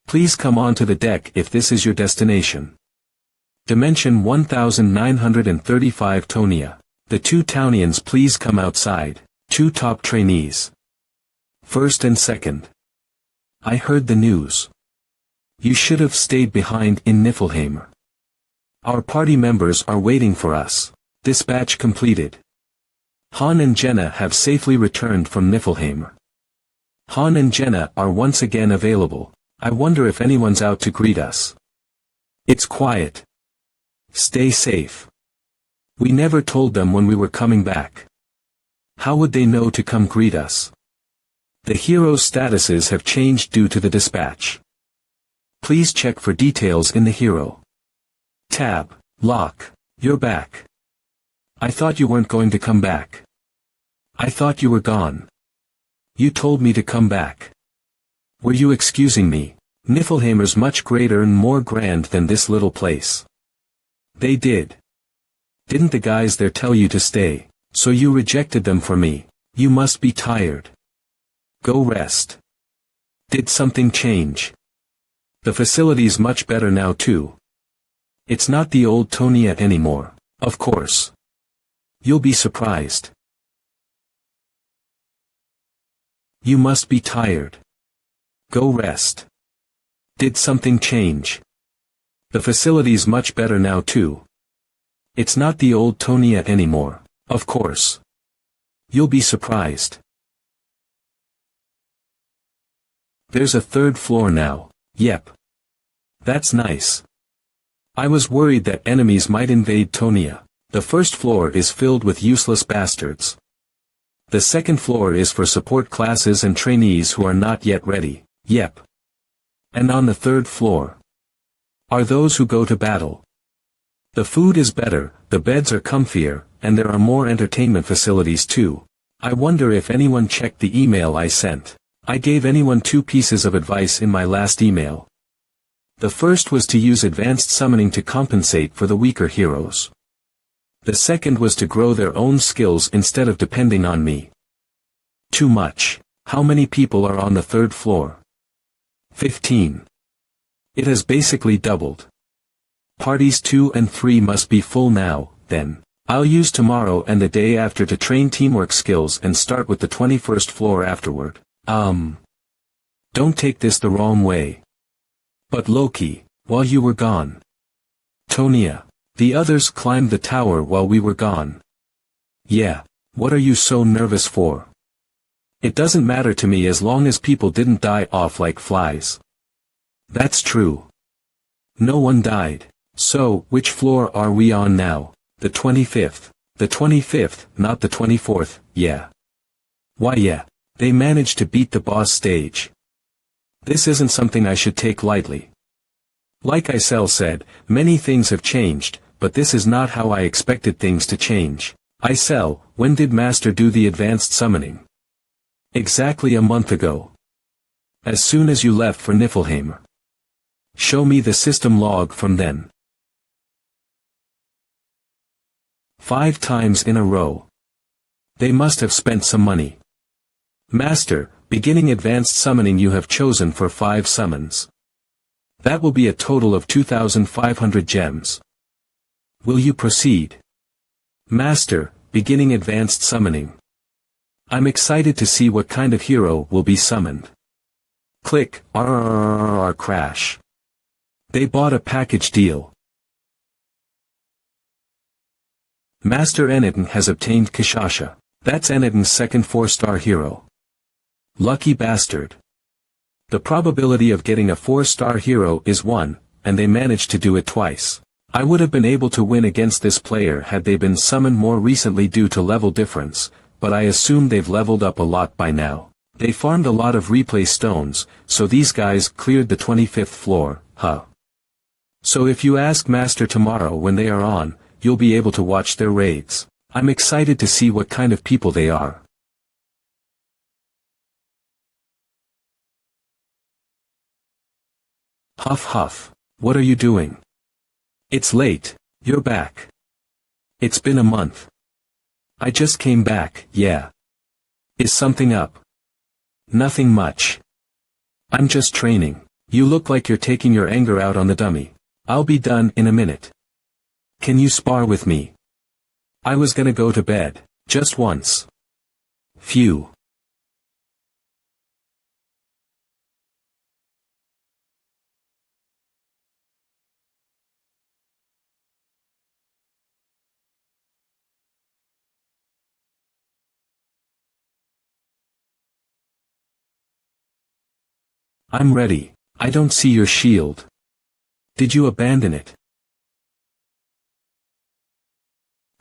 Please come onto the deck if this is your destination. Dimension 1935 Tonia. The 2 Townians, please come outside. 2 top trainees. First and second. I heard the news. You should have stayed behind in Niflheim. Our party members are waiting for us. Dispatch completed. Han and Jenna have safely returned from Niflheim. Han and Jenna are once again available. I wonder if anyone's out to greet us. It's quiet. Stay safe. We never told them when we were coming back. How would they know to come greet us? The heroes' statuses have changed due to the dispatch. Please check for details in the hero tab. Locke, you're back. I thought you weren't going to come back. I thought you were gone. You told me to come back. Were you excusing me? Niflheimer's much greater and more grand than this little place. They did. Didn't the guys there tell you to stay, so you rejected them for me? You must be tired. Go rest. Did something change? The facility's much better now too. It's not the old Tonia anymore, of course. You'll be surprised. You must be tired. Go rest. Did something change? The facility's much better now too. It's not the old Tonia anymore, of course. You'll be surprised. There's a third floor now. Yep. That's nice. I was worried that enemies might invade Tonia. The first floor is filled with useless bastards. The second floor is for support classes and trainees who are not yet ready. Yep. And on the third floor are those who go to battle. The food is better, the beds are comfier, and there are more entertainment facilities too. I wonder if anyone checked the email I sent. I gave anyone 2 pieces of advice in my last email. The first was to use advanced summoning to compensate for the weaker heroes. The second was to grow their own skills instead of depending on me. Too much. How many people are on the third floor? 15. It has basically doubled. Parties 2 and 3 must be full now, then. I'll use tomorrow and the day after to train teamwork skills and start with the 21st floor afterward. Don't take this the wrong way. But Loki, while you were gone. Tonia, the others climbed the tower while we were gone. Yeah, what are you so nervous for? It doesn't matter to me as long as people didn't die off like flies. That's true. No one died. So, which floor are we on now? The 25th. The 25th, not the 24th, yeah. Why yeah, they managed to beat the boss stage. This isn't something I should take lightly. Like Isel said, many things have changed, but this is not how I expected things to change. Isel, when did Master do the advanced summoning? Exactly a month ago. As soon as you left for Niflheim. Show me the system log from then. 5 times in a row. They must have spent some money. Master, beginning advanced summoning you have chosen for 5 summons. That will be a total of 2,500 gems. Will you proceed? Master, beginning advanced summoning. I'm excited to see what kind of hero will be summoned. Click, crash. They bought a package deal. Master Eniten has obtained Kishasha. That's Eniten's second 4-star hero. Lucky bastard. The probability of getting a 4-star hero is 1, and they managed to do it twice. I would have been able to win against this player had they been summoned more recently due to level difference, but I assume they've leveled up a lot by now. They farmed a lot of replay stones, so these guys cleared the 25th floor, huh? So if you ask Master tomorrow when they are on, you'll be able to watch their raids. I'm excited to see what kind of people they are. Huff huff. What are you doing? It's late. You're back. It's been a month. I just came back, yeah. Is something up? Nothing much. I'm just training. You look like you're taking your anger out on the dummy. I'll be done in a minute. Can you spar with me? I was gonna go to bed. Just once. Phew. I'm ready. I don't see your shield. Did you abandon it?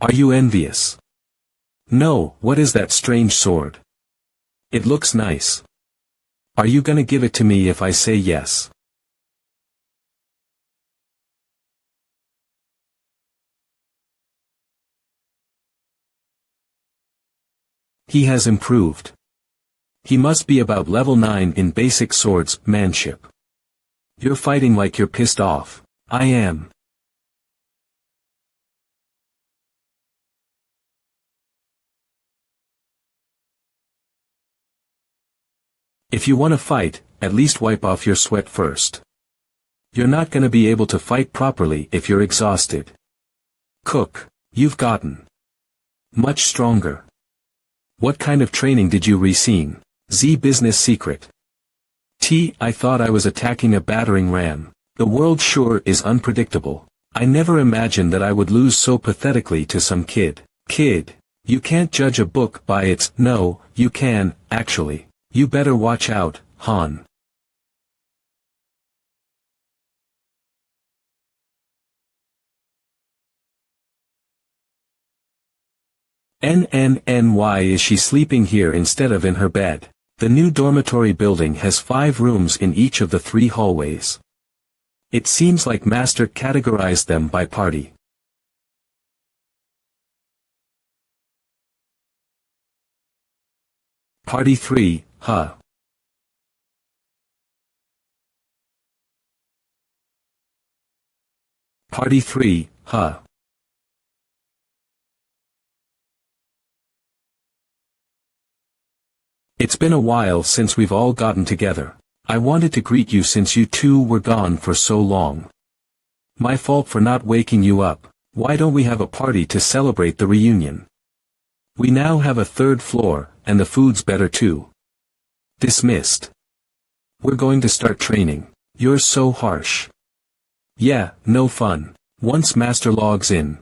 Are you envious? No, what is that strange sword? It looks nice. Are you gonna give it to me if I say yes? He has improved. He must be about level 9 in basic swordsmanship. You're fighting like you're pissed off. I am. If you want to fight, at least wipe off your sweat first. You're not gonna be able to fight properly if you're exhausted. Cook, you've gotten much stronger. What kind of training did you receive? Z business secret. T. I thought I was attacking a battering ram. The world sure is unpredictable. I never imagined that I would lose so pathetically to some kid. Kid, you can't judge a book by its— No, you can, actually. You better watch out, Han. Why is she sleeping here instead of in her bed? The new dormitory building has 5 rooms in each of the 3 hallways. It seems like Master categorized them by party. Party 3, huh? Party 3, huh? It's been a while since we've all gotten together. I wanted to greet you since you two were gone for so long. My fault for not waking you up. Why don't we have a party to celebrate the reunion? We now have a 3rd floor, and the food's better too. Dismissed. We're going to start training. You're so harsh. Yeah, no fun. Once Master logs in.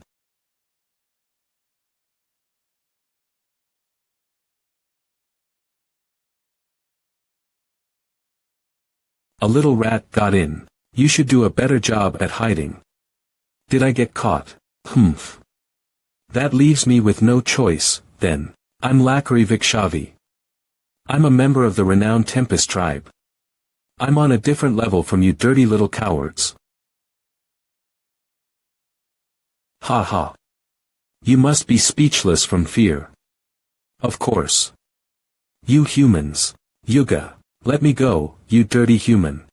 A little rat got in. You should do a better job at hiding. Did I get caught? Humph. That leaves me with no choice, then. I'm Lakari Vikshavi. I'm a member of the renowned Tempest tribe. I'm on a different level from you dirty little cowards. Ha ha. You must be speechless from fear. Of course. You humans. Yuga. Let me go, you dirty human.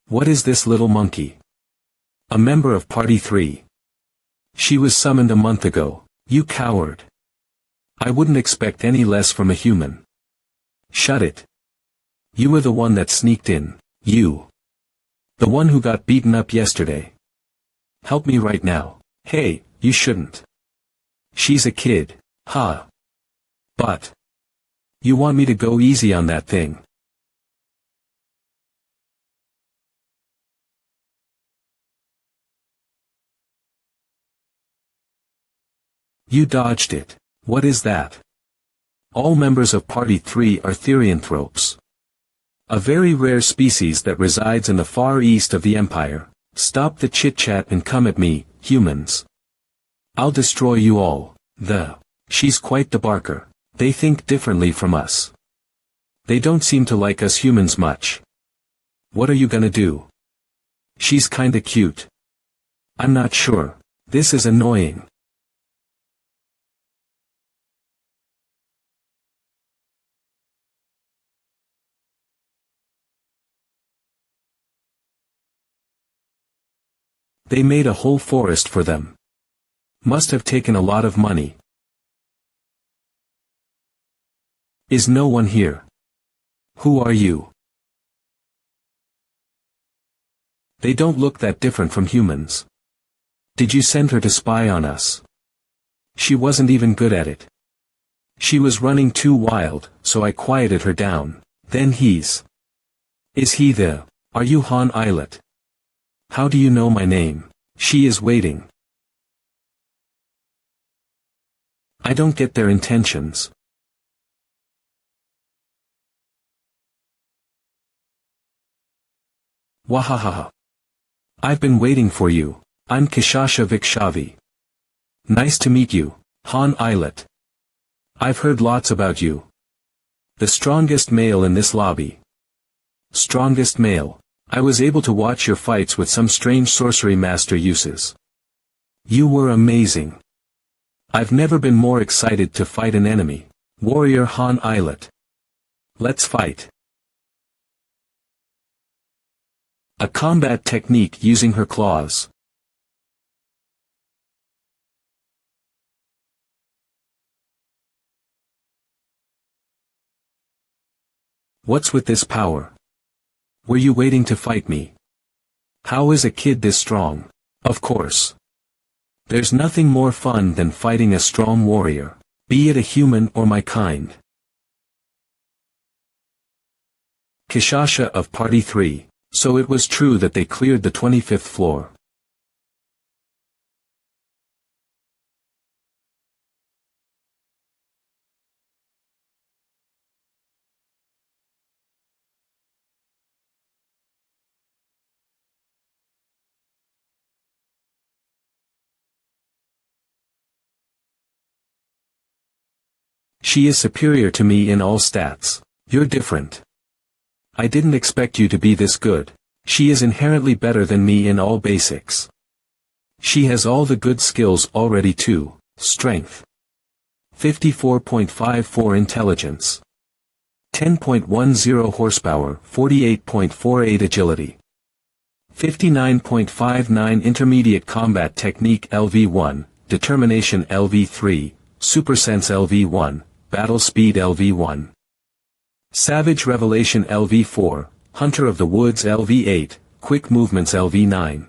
What is this little monkey? A member of Party 3. She was summoned a month ago. You coward. I wouldn't expect any less from a human. Shut it. You were the one that sneaked in. You. The one who got beaten up yesterday. Help me right now. Hey, you shouldn't. She's a kid. Ha. But. You want me to go easy on that thing? You dodged it. What is that? All members of Party 3 are therianthropes. A very rare species that resides in the far east of the Empire. Stop the chit-chat and come at me, humans. I'll destroy you all. She's quite the barker. They think differently from us. They don't seem to like us humans much. What are you gonna do? She's kinda cute. I'm not sure. This is annoying. They made a whole forest for them. Must have taken a lot of money. Is no one here? Who are you? They don't look that different from humans. Did you send her to spy on us? She wasn't even good at it. She was running too wild, so I quieted her down. Then Is he the— Are you Han Islet? How do you know my name? She is waiting. I don't get their intentions. Wahahaha. I've been waiting for you. I'm Kishasha Vikshavi. Nice to meet you, Han Islet. I've heard lots about you. The strongest male in this lobby. Strongest male. I was able to watch your fights with some strange sorcery master uses. You were amazing. I've never been more excited to fight an enemy. Warrior Han Islet. Let's fight. A combat technique using her claws. What's with this power? Were you waiting to fight me? How is a kid this strong? Of course. There's nothing more fun than fighting a strong warrior, be it a human or my kind. Kishasha of Party 3. So it was true that they cleared the 25th floor. She is superior to me in all stats. You're different. I didn't expect you to be this good. She is inherently better than me in all basics. She has all the good skills already too. Strength. 54.54 intelligence. 10.10 horsepower, 48.48 agility. 59.59 intermediate combat technique LV1, determination LV3, supersense LV1, battle speed LV1. Savage Revelation LV4, Hunter of the Woods LV8, Quick Movements LV9.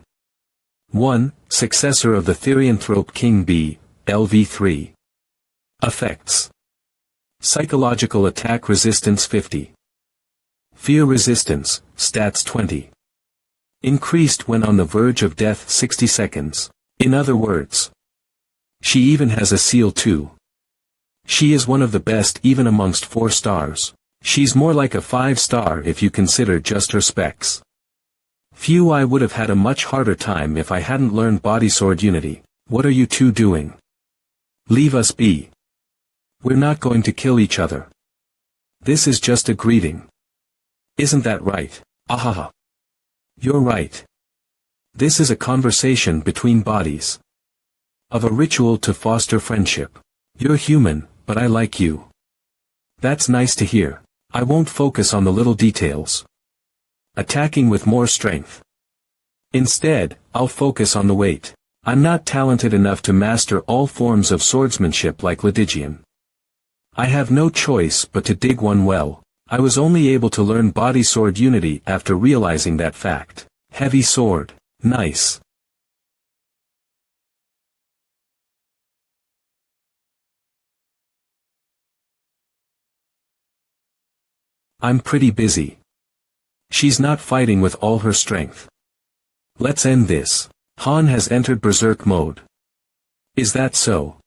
1. Successor of the Therianthrope King B, LV3. Effects. Psychological attack resistance 50. Fear resistance, stats 20. Increased when on the verge of death 60 seconds. In other words, she even has a seal too. She is one of the best even amongst 4 stars. She's more like a 5-star if you consider just her specs. Phew, I would have had a much harder time if I hadn't learned body sword unity. What are you two doing? Leave us be. We're not going to kill each other. This is just a greeting. Isn't that right? Ahaha. You're right. This is a conversation between bodies. Of a ritual to foster friendship. You're human, but I like you. That's nice to hear. I won't focus on the little details. Attacking with more strength. Instead, I'll focus on the weight. I'm not talented enough to master all forms of swordsmanship like Lydigian. I have no choice but to dig one well. I was only able to learn body sword unity after realizing that fact. Heavy sword. Nice. I'm pretty busy. She's not fighting with all her strength. Let's end this. Han has entered berserk mode. Is that so?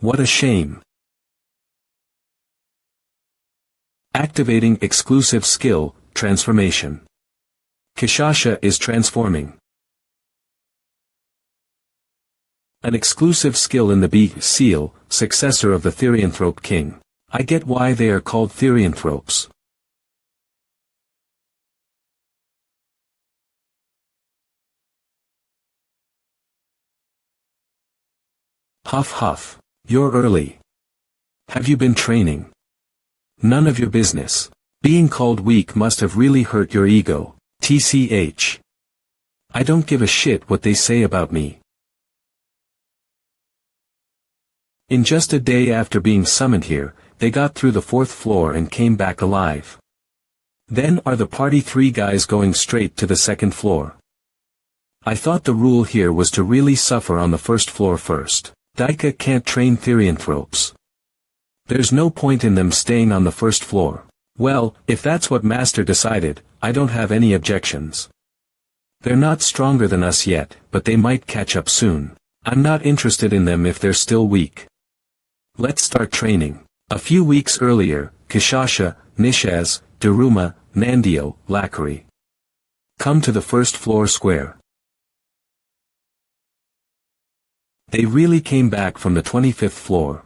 What a shame. Activating exclusive skill, transformation. Kishasha is transforming. An exclusive skill in the B seal, successor of the Therianthrope King. I get why they are called Therianthropes. Huff huff. You're early. Have you been training? None of your business. Being called weak must have really hurt your ego. TCH. I don't give a shit what they say about me. In just a day after being summoned here, they got through the 4th floor and came back alive. Then are the Party 3 guys going straight to the 2nd floor? I thought the rule here was to really suffer on the 1st floor first. Daika can't train Therianthropes. There's no point in them staying on the 1st floor. Well, if that's what Master decided, I don't have any objections. They're not stronger than us yet, but they might catch up soon. I'm not interested in them if they're still weak. Let's start training. A few weeks earlier, Kishasha, Nishaz, Daruma, Nandio, Lakari. Come to the 1st floor square. They really came back from the 25th floor.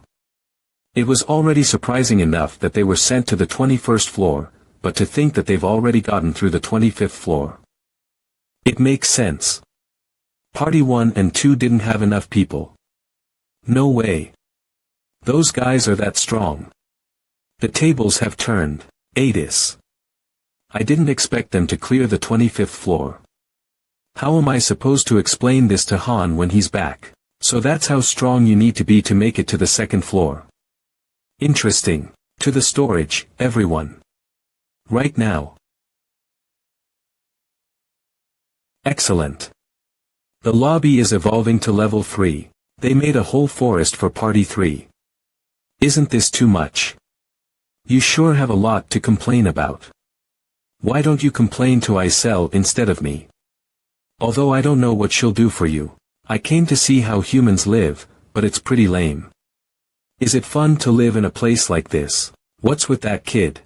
It was already surprising enough that they were sent to the 21st floor, but to think that they've already gotten through the 25th floor. It makes sense. Party 1 and 2 didn't have enough people. No way. Those guys are that strong. The tables have turned. Adis. I didn't expect them to clear the 25th floor. How am I supposed to explain this to Han when he's back? So that's how strong you need to be to make it to the second floor. Interesting. To the storage, everyone. Right now. Excellent. The lobby is evolving to level 3. They made a whole forest for Party 3. Isn't this too much? You sure have a lot to complain about. Why don't you complain to Isel instead of me? Although I don't know what she'll do for you. I came to see how humans live, but it's pretty lame. Is it fun to live in a place like this? What's with that kid?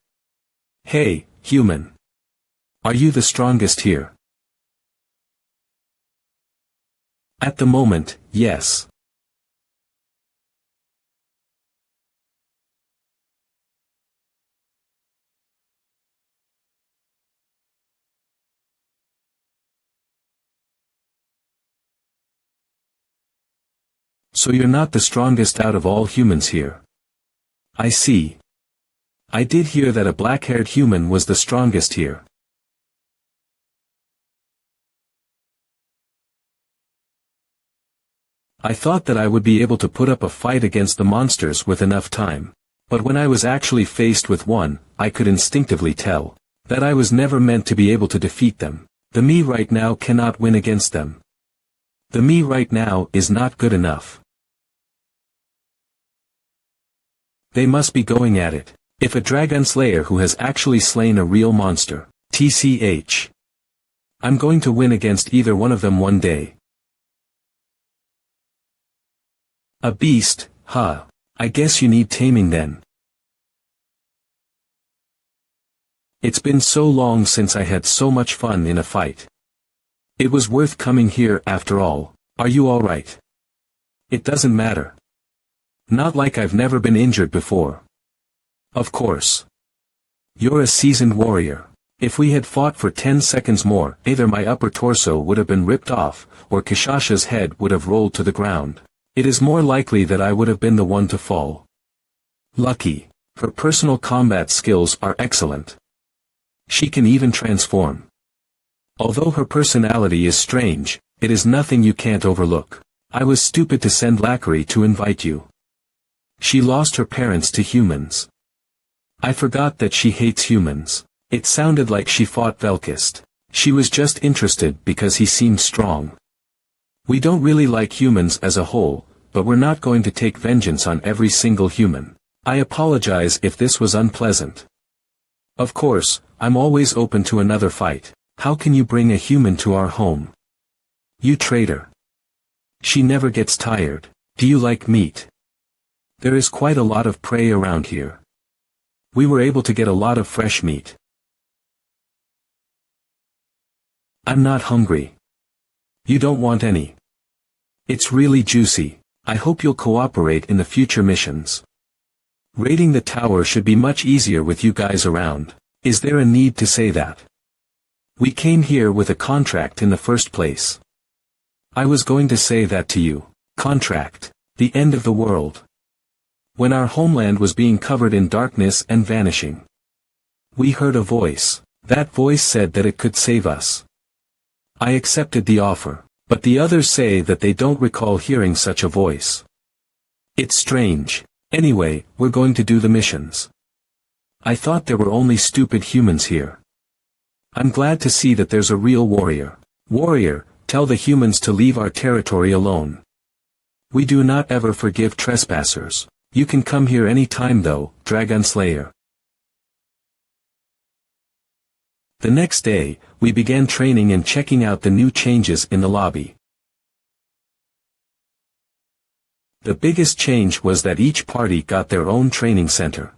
Hey, human. Are you the strongest here? At the moment, yes. So you're not the strongest out of all humans here. I see. I did hear that a black-haired human was the strongest here. I thought that I would be able to put up a fight against the monsters with enough time. But when I was actually faced with one, I could instinctively tell that I was never meant to be able to defeat them. The me right now cannot win against them. The me right now is not good enough. They must be going at it. If a dragon slayer who has actually slain a real monster, TCH. I'm going to win against either one of them one day. A beast, huh? I guess you need taming then. It's been so long since I had so much fun in a fight. It was worth coming here after all. Are you alright? It doesn't matter. Not like I've never been injured before. Of course. You're a seasoned warrior. If we had fought for 10 seconds more, either my upper torso would have been ripped off, or Kishasha's head would have rolled to the ground. It is more likely that I would have been the one to fall. Lucky. Her personal combat skills are excellent. She can even transform. Although her personality is strange, it is nothing you can't overlook. I was stupid to send Lackery to invite you. She lost her parents to humans. I forgot that she hates humans. It sounded like she fought Velkist. She was just interested because he seemed strong. We don't really like humans as a whole, but we're not going to take vengeance on every single human. I apologize if this was unpleasant. Of course, I'm always open to another fight. How can you bring a human to our home? You traitor. She never gets tired. Do you like meat? There is quite a lot of prey around here. We were able to get a lot of fresh meat. I'm not hungry. You don't want any. It's really juicy. I hope you'll cooperate in the future missions. Raiding the tower should be much easier with you guys around. Is there a need to say that? We came here with a contract in the first place. I was going to say that to you. Contract. The end of the world. When our homeland was being covered in darkness and vanishing. We heard a voice. That voice said that it could save us. I accepted the offer, but the others say that they don't recall hearing such a voice. It's strange. Anyway, we're going to do the missions. I thought there were only stupid humans here. I'm glad to see that there's a real warrior. Warrior, tell the humans to leave our territory alone. We do not ever forgive trespassers. You can come here any time though, Dragon Slayer. The next day, we began training and checking out the new changes in the lobby. The biggest change was that each party got their own training center.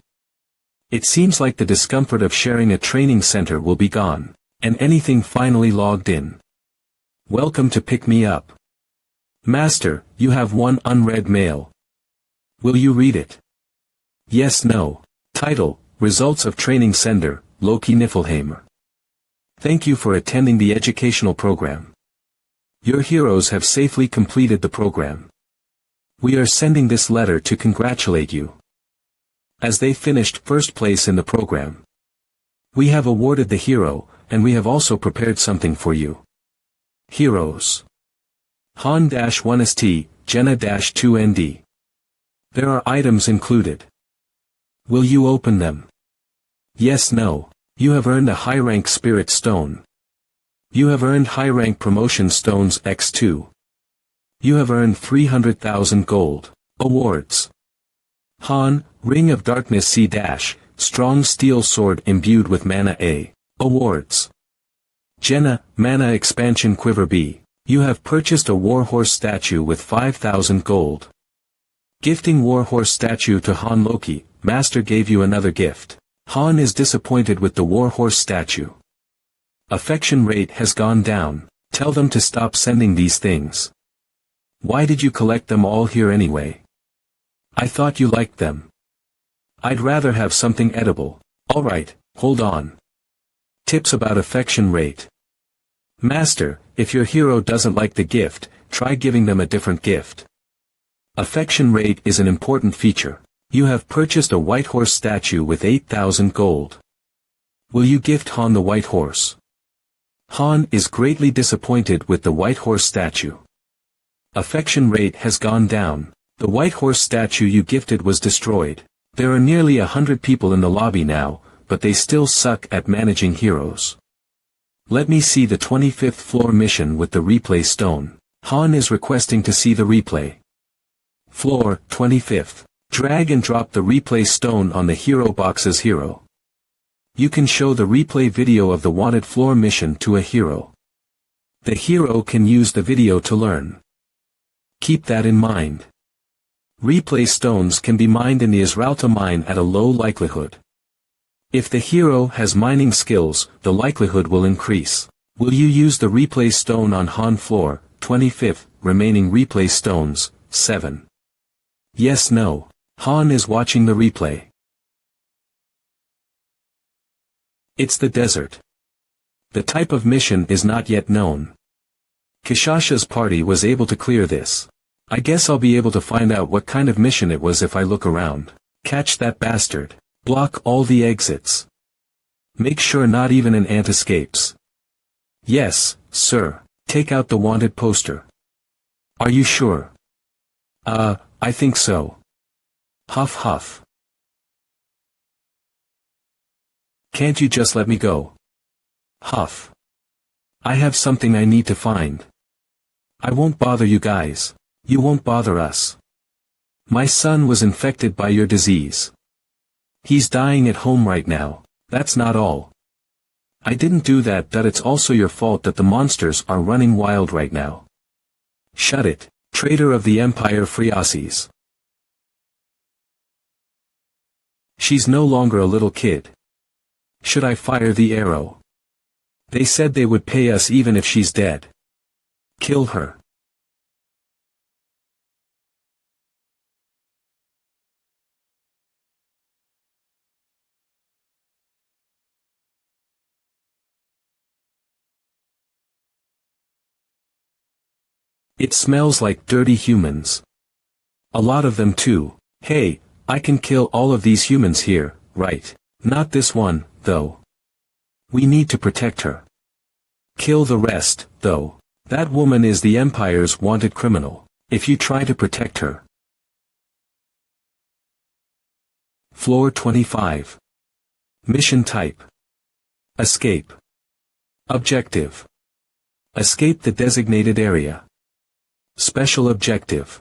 It seems like the discomfort of sharing a training center will be gone, and anything finally logged in. Welcome to Pick Me Up. Master, you have one unread mail. Will you read it? Yes, no. Title, Results of Training Sender, Loki Niflheimer. Thank you for attending the educational program. Your heroes have safely completed the program. We are sending this letter to congratulate you. as they finished first place in the program. We have awarded the hero, and we have also prepared something for you. Heroes. Han-1st, Jenna-2nd. There are items included. Will you open them? Yes, no. You have earned a high-rank spirit stone. You have earned high-rank promotion stones X2. You have earned 300,000 gold. Awards. Han, Ring of Darkness C-, Strong Steel Sword imbued with Mana A. Awards. Jenna, Mana Expansion Quiver B. You have purchased a Warhorse statue with 5,000 gold. Gifting Warhorse statue to Han. Loki, Master gave you another gift. Han is disappointed with the Warhorse statue. Affection rate has gone down. Tell them to stop sending these things. Why did you collect them all here anyway? I thought you liked them. I'd rather have something edible. Alright, hold on. Tips about affection rate. Master, if your hero doesn't like the gift, try giving them a different gift. Affection rate is an important feature. You have purchased a white horse statue with 8,000 gold. Will you gift Han the white horse? Han is greatly disappointed with the white horse statue. Affection rate has gone down. The white horse statue you gifted was destroyed. There are nearly 100 people in the lobby now, but they still suck at managing heroes. Let me see the 25th floor mission with the replay stone. Han is requesting to see the replay. Floor, 25th. Drag and drop the replay stone on the hero box's hero. You can show the replay video of the wanted floor mission to a hero. The hero can use the video to learn. Keep that in mind. Replay stones can be mined in the Israelta mine at a low likelihood. If the hero has mining skills, the likelihood will increase. Will you use the replay stone on Han floor, 25th, remaining replay stones, 7. Yes, no. Han is watching the replay. It's the desert. The type of mission is not yet known. Kishasha's party was able to clear this. I guess I'll be able to find out what kind of mission it was if I look around. Catch that bastard. Block all the exits. Make sure not even an ant escapes. Yes, sir. Take out the wanted poster. Are you sure? I think so. Huff huff. Can't you just let me go? Huff. I have something I need to find. I won't bother you guys. You won't bother us. My son was infected by your disease. He's dying at home right now. That's not all. I didn't do that. It's also your fault that the monsters are running wild right now. Shut it, traitor of the Empire Friases. She's no longer a little kid. Should I fire the arrow? They said they would pay us even if she's dead. Kill her. It smells like dirty humans. A lot of them too. Hey, I can kill all of these humans here, right? Not this one, though. We need to protect her. Kill the rest, though. That woman is the Empire's wanted criminal. If you try to protect her. Floor 25. Mission type. Escape. Objective. Escape the designated area. Special objective.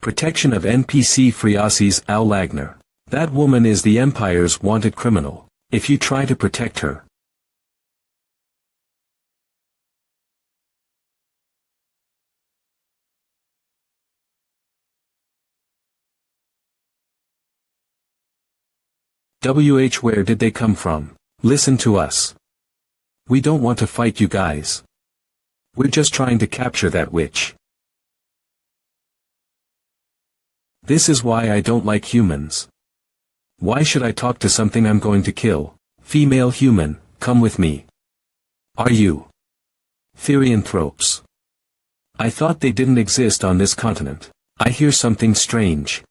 Protection of NPC Friases Al Lagner. That woman is the Empire's wanted criminal. If you try to protect her. Where did they come from? Listen to us. We don't want to fight you guys. We're just trying to capture that witch. This is why I don't like humans. Why should I talk to something I'm going to kill? Female human, come with me. Are you Therianthropes? I thought they didn't exist on this continent. I hear something strange.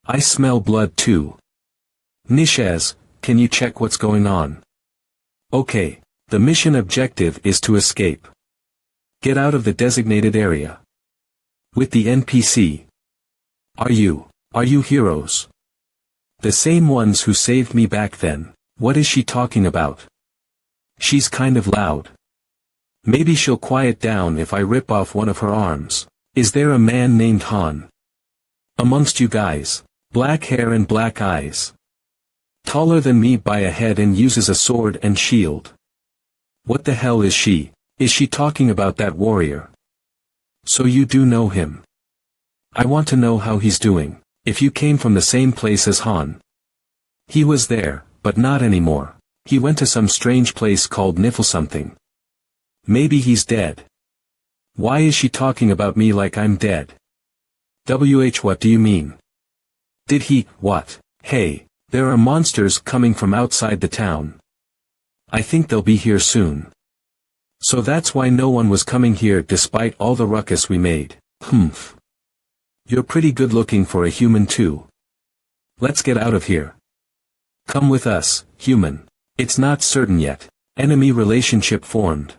I smell blood too. Nishez, can you check what's going on? Okay, the mission objective is to escape. Get out of the designated area. With the NPC. Are you heroes? The same ones who saved me back then. What is she talking about? She's kind of loud. Maybe she'll quiet down if I rip off one of her arms. Is there a man named Han? Amongst you guys. Black hair and black eyes. Taller than me by a head and uses a sword and shield. What the hell is she? Is she talking about that warrior? So you do know him. I want to know how he's doing, if you came from the same place as Han. He was there, but not anymore. He went to some strange place called Niffle something. Maybe he's dead. Why is she talking about me like I'm dead? What do you mean? Did he, what? Hey, there are monsters coming from outside the town. I think they'll be here soon. So that's why no one was coming here despite all the ruckus we made. Humph. You're pretty good looking for a human too. Let's get out of here. Come with us, human. It's not certain yet. Enemy relationship formed.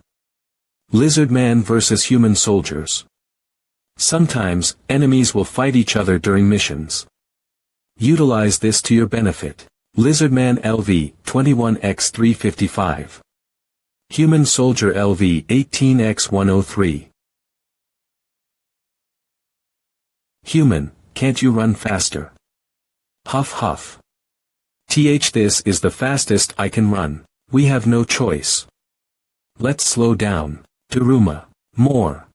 Lizard man versus human soldiers. Sometimes, enemies will fight each other during missions. Utilize this to your benefit. Lizardman LV, 21x355. Human Soldier LV, 18x103. Human, can't you run faster? Huff huff. This is the fastest I can run. We have no choice. Let's slow down. Daruma. More.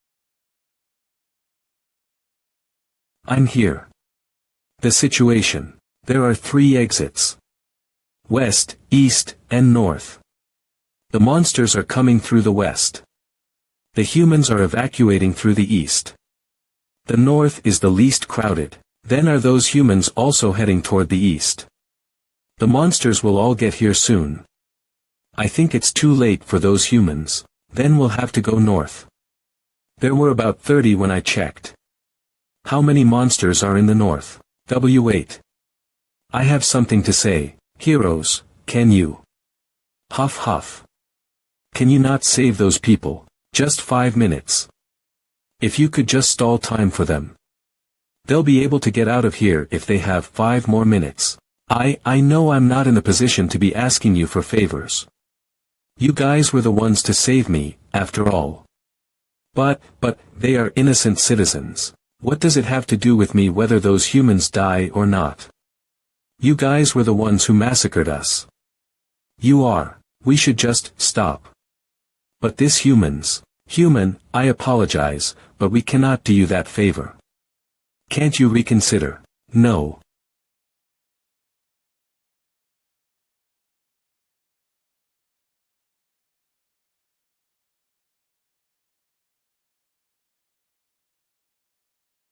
I'm here. The situation. There are 3 exits. West, east, and north. The monsters are coming through the west. The humans are evacuating through the east. The north is the least crowded. Then are those humans also heading toward the east. The monsters will all get here soon. I think it's too late for those humans. Then we'll have to go north. There were about 30 when I checked. How many monsters are in the north? W8. I have something to say. Heroes, can you? Huff huff. Can you not save those people? Just 5 minutes. If you could just stall time for them. They'll be able to get out of here if they have 5 more minutes. I know I'm not in the position to be asking you for favors. You guys were the ones to save me, after all. But, they are innocent citizens. What does it have to do with me whether those humans die or not? You guys were the ones who massacred us. You are. We should just stop. But this human, I apologize, but we cannot do you that favor. Can't you reconsider? No.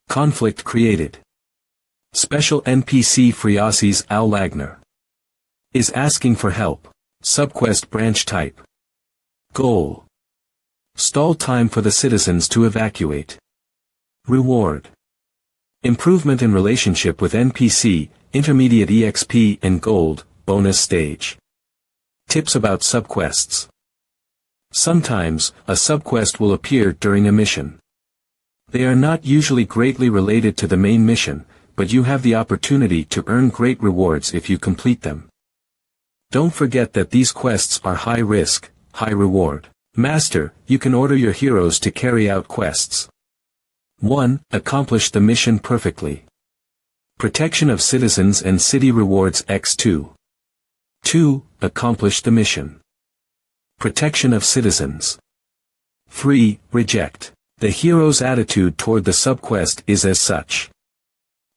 Conflict created. Special NPC Friasis Al Lagner is asking for help. Subquest branch type. Goal. Stall time for the citizens to evacuate. Reward. Improvement in relationship with NPC, intermediate EXP and gold, bonus stage. Tips about subquests. Sometimes, a subquest will appear during a mission. They are not usually greatly related to the main mission, but you have the opportunity to earn great rewards if you complete them. Don't forget that these quests are high risk, high reward. Master, you can order your heroes to carry out quests. 1. Accomplish the mission perfectly. Protection of citizens and city rewards x2. 2. Accomplish the mission. Protection of citizens. 3. Reject. The hero's attitude toward the subquest is as such.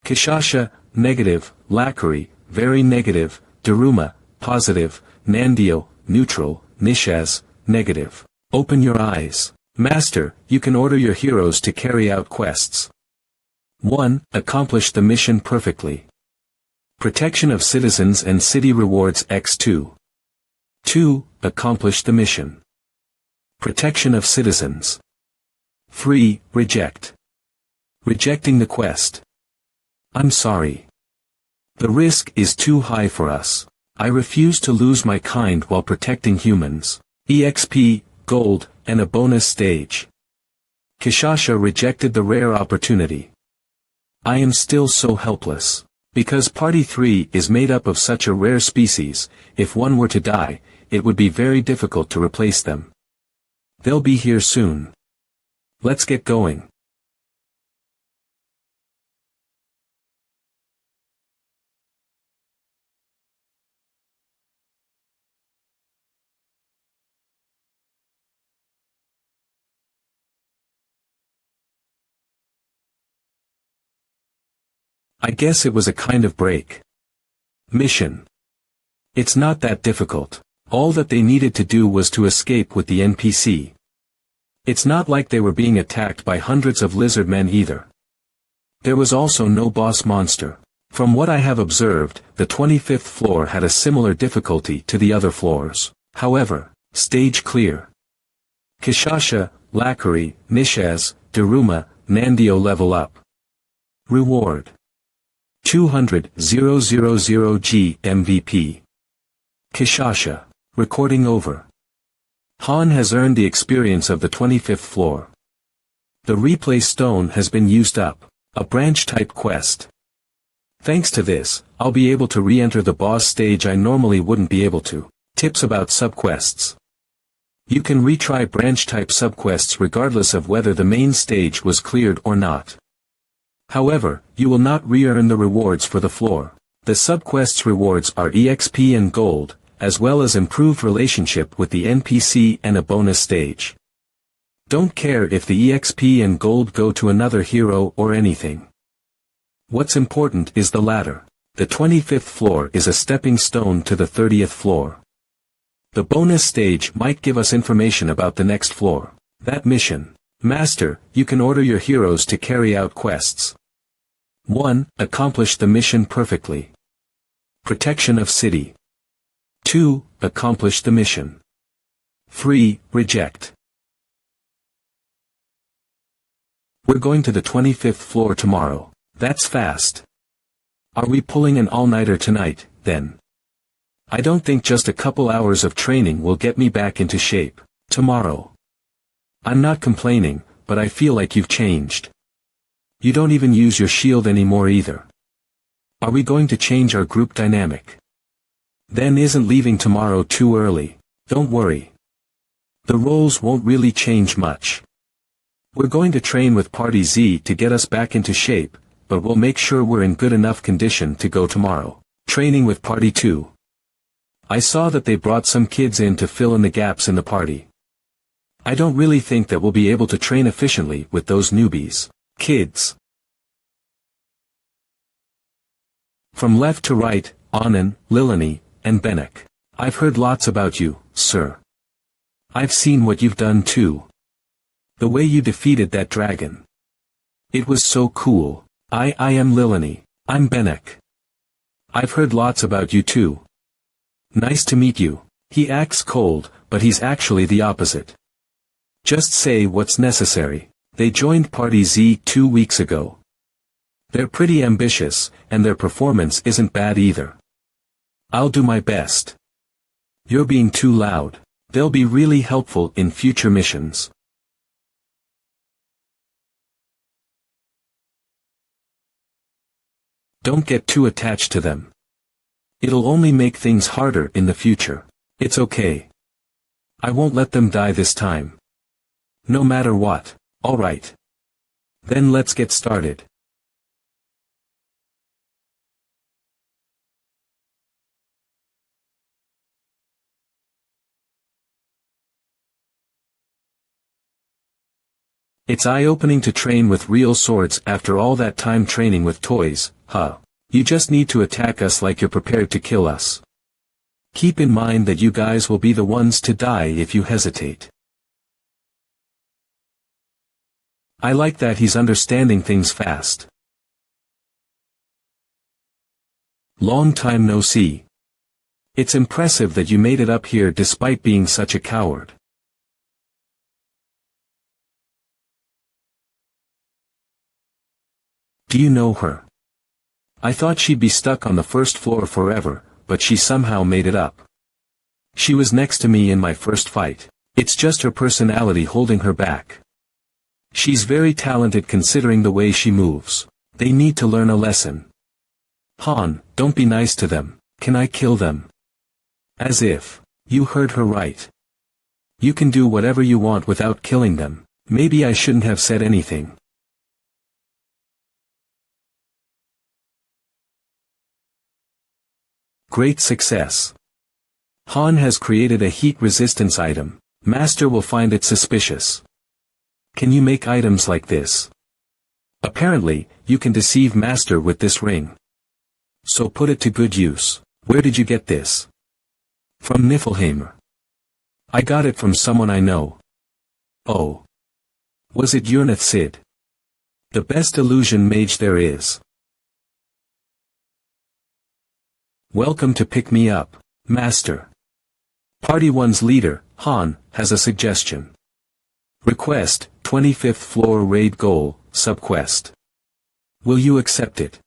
Kishasha, negative, Lakari, very negative, Daruma, positive, Nandio, neutral, Nishaz, negative. Open your eyes. Master, you can order your heroes to carry out quests. 1. Accomplish the mission perfectly. Protection of citizens and city rewards x2. 2. Accomplish the mission. Protection of citizens. 3. Reject. Rejecting the quest. I'm sorry. The risk is too high for us. I refuse to lose my kind while protecting humans. EXP, gold, and a bonus stage. Kishasha rejected the rare opportunity. I am still so helpless. Because Party 3 is made up of such a rare species, if one were to die, it would be very difficult to replace them. They'll be here soon. Let's get going. I guess it was a kind of break. Mission. It's not that difficult. All that they needed to do was to escape with the NPC. It's not like they were being attacked by hundreds of lizard men either. There was also no boss monster. From what I have observed, the 25th floor had a similar difficulty to the other floors. However, stage clear. Kishasha, Lakari, Nishaz, Daruma, Nandio level up. Reward. 200,000G MVP. Kishasha. Recording over. Han has earned the experience of the 25th floor. The replay stone has been used up. A branch-type quest. Thanks to this, I'll be able to re-enter the boss stage I normally wouldn't be able to. Tips about subquests. You can retry branch-type subquests regardless of whether the main stage was cleared or not. However, you will not re-earn the rewards for the floor. The subquests rewards are EXP and gold, as well as improved relationship with the NPC and a bonus stage. Don't care if the EXP and gold go to another hero or anything. What's important is the ladder. The 25th floor is a stepping stone to the 30th floor. The bonus stage might give us information about the next floor. That mission. Master, you can order your heroes to carry out quests. 1. Accomplish the mission perfectly. Protection of city. 2. Accomplish the mission. 3. Reject. We're going to the 25th floor tomorrow. That's fast. Are we pulling an all-nighter tonight, then? I don't think just a couple hours of training will get me back into shape. Tomorrow. I'm not complaining, but I feel like you've changed. You don't even use your shield anymore either. Are we going to change our group dynamic? Then isn't leaving tomorrow too early? Don't worry. The roles won't really change much. We're going to train with Party Z to get us back into shape, but we'll make sure we're in good enough condition to go tomorrow. Training with Party 2. I saw that they brought some kids in to fill in the gaps in the party. I don't really think that we'll be able to train efficiently with those newbies. Kids. From left to right, Anand, Lilani, and Benek. I've heard lots about you, sir. I've seen what you've done too. The way you defeated that dragon. It was so cool. I am Lilani. I'm Benek. I've heard lots about you too. Nice to meet you. He acts cold, but he's actually the opposite. Just say what's necessary. They joined Party Z 2 weeks ago. They're pretty ambitious, and their performance isn't bad either. I'll do my best. You're being too loud. They'll be really helpful in future missions. Don't get too attached to them. It'll only make things harder in the future. It's okay. I won't let them die this time. No matter what. Alright. Then let's get started. It's eye-opening to train with real swords after all that time training with toys, huh? You just need to attack us like you're prepared to kill us. Keep in mind that you guys will be the ones to die if you hesitate. I like that he's understanding things fast. Long time no see. It's impressive that you made it up here despite being such a coward. Do you know her? I thought she'd be stuck on the first floor forever, but she somehow made it up. She was next to me in my first fight. It's just her personality holding her back. She's very talented considering the way she moves. They need to learn a lesson. Han, don't be nice to them. Can I kill them? As if. You heard her right. You can do whatever you want without killing them. Maybe I shouldn't have said anything. Great success. Han has created a heat resistance item. Master will find it suspicious. Can you make items like this? Apparently, you can deceive Master with this ring. So put it to good use. Where did you get this? From Niflheimer. I got it from someone I know. Oh. Was it Yurnith Sid? The best illusion mage there is. Welcome to pick me up, Master. Party 1's leader, Han, has a suggestion. Request, 25th floor raid goal, subquest. Will you accept it?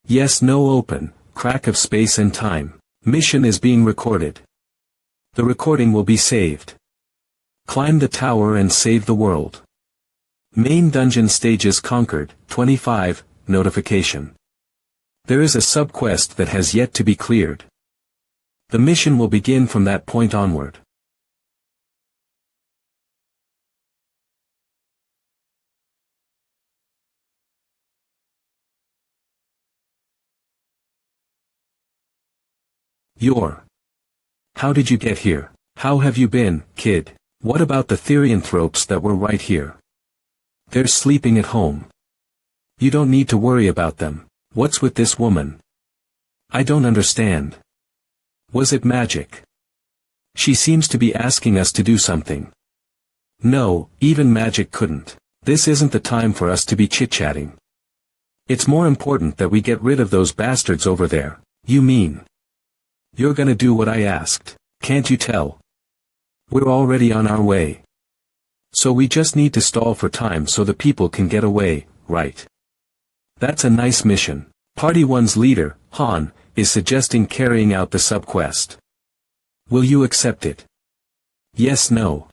Yes, no, open, crack of space and time. Mission is being recorded. The recording will be saved. Climb the tower and save the world. Main dungeon stages conquered, 25, notification. There is a subquest that has yet to be cleared. The mission will begin from that point onward. How did you get here? How have you been, kid? What about the therianthropes that were right here? They're sleeping at home. You don't need to worry about them. What's with this woman? I don't understand. Was it magic? She seems to be asking us to do something. No, even magic couldn't. This isn't the time for us to be chit-chatting. It's more important that we get rid of those bastards over there. You mean? You're gonna do what I asked, can't you tell? We're already on our way. So we just need to stall for time so the people can get away, right? That's a nice mission. Party 1's leader, Han, is suggesting carrying out the subquest. Will you accept it? Yes, no.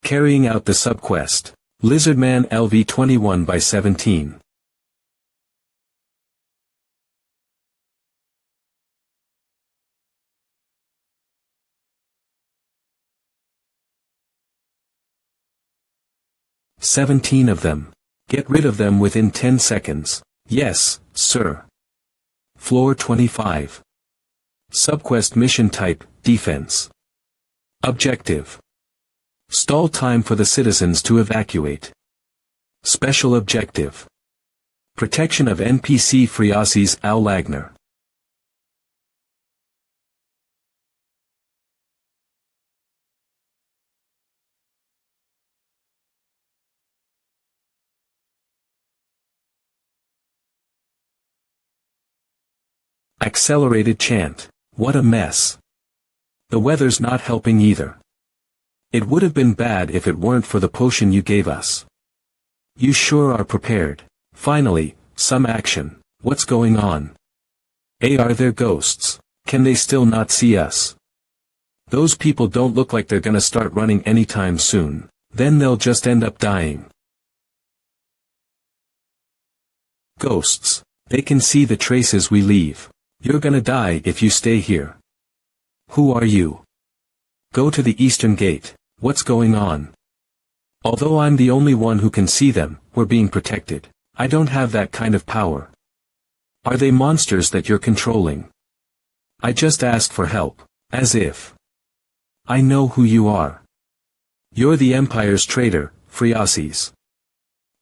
Carrying out the subquest. Lizardman LV 21/17. "17 of them. Get rid of them within 10 seconds. Yes, sir." Floor 25. Subquest mission type, defense. Objective. Stall time for the citizens to evacuate. Special objective. Protection of NPC Friasis Al Lagner. Accelerated chant. What a mess. The weather's not helping either. It would have been bad if it weren't for the potion you gave us. You sure are prepared. Finally, some action. What's going on? Are there ghosts? Can they still not see us? Those people don't look like they're gonna start running anytime soon. Then they'll just end up dying. Ghosts. They can see the traces we leave. You're gonna die if you stay here. Who are you? Go to the eastern gate. What's going on? Although I'm the only one who can see them, we're being protected. I don't have that kind of power. Are they monsters that you're controlling? I just asked for help. As if. I know who you are. You're the Empire's traitor, Friasis.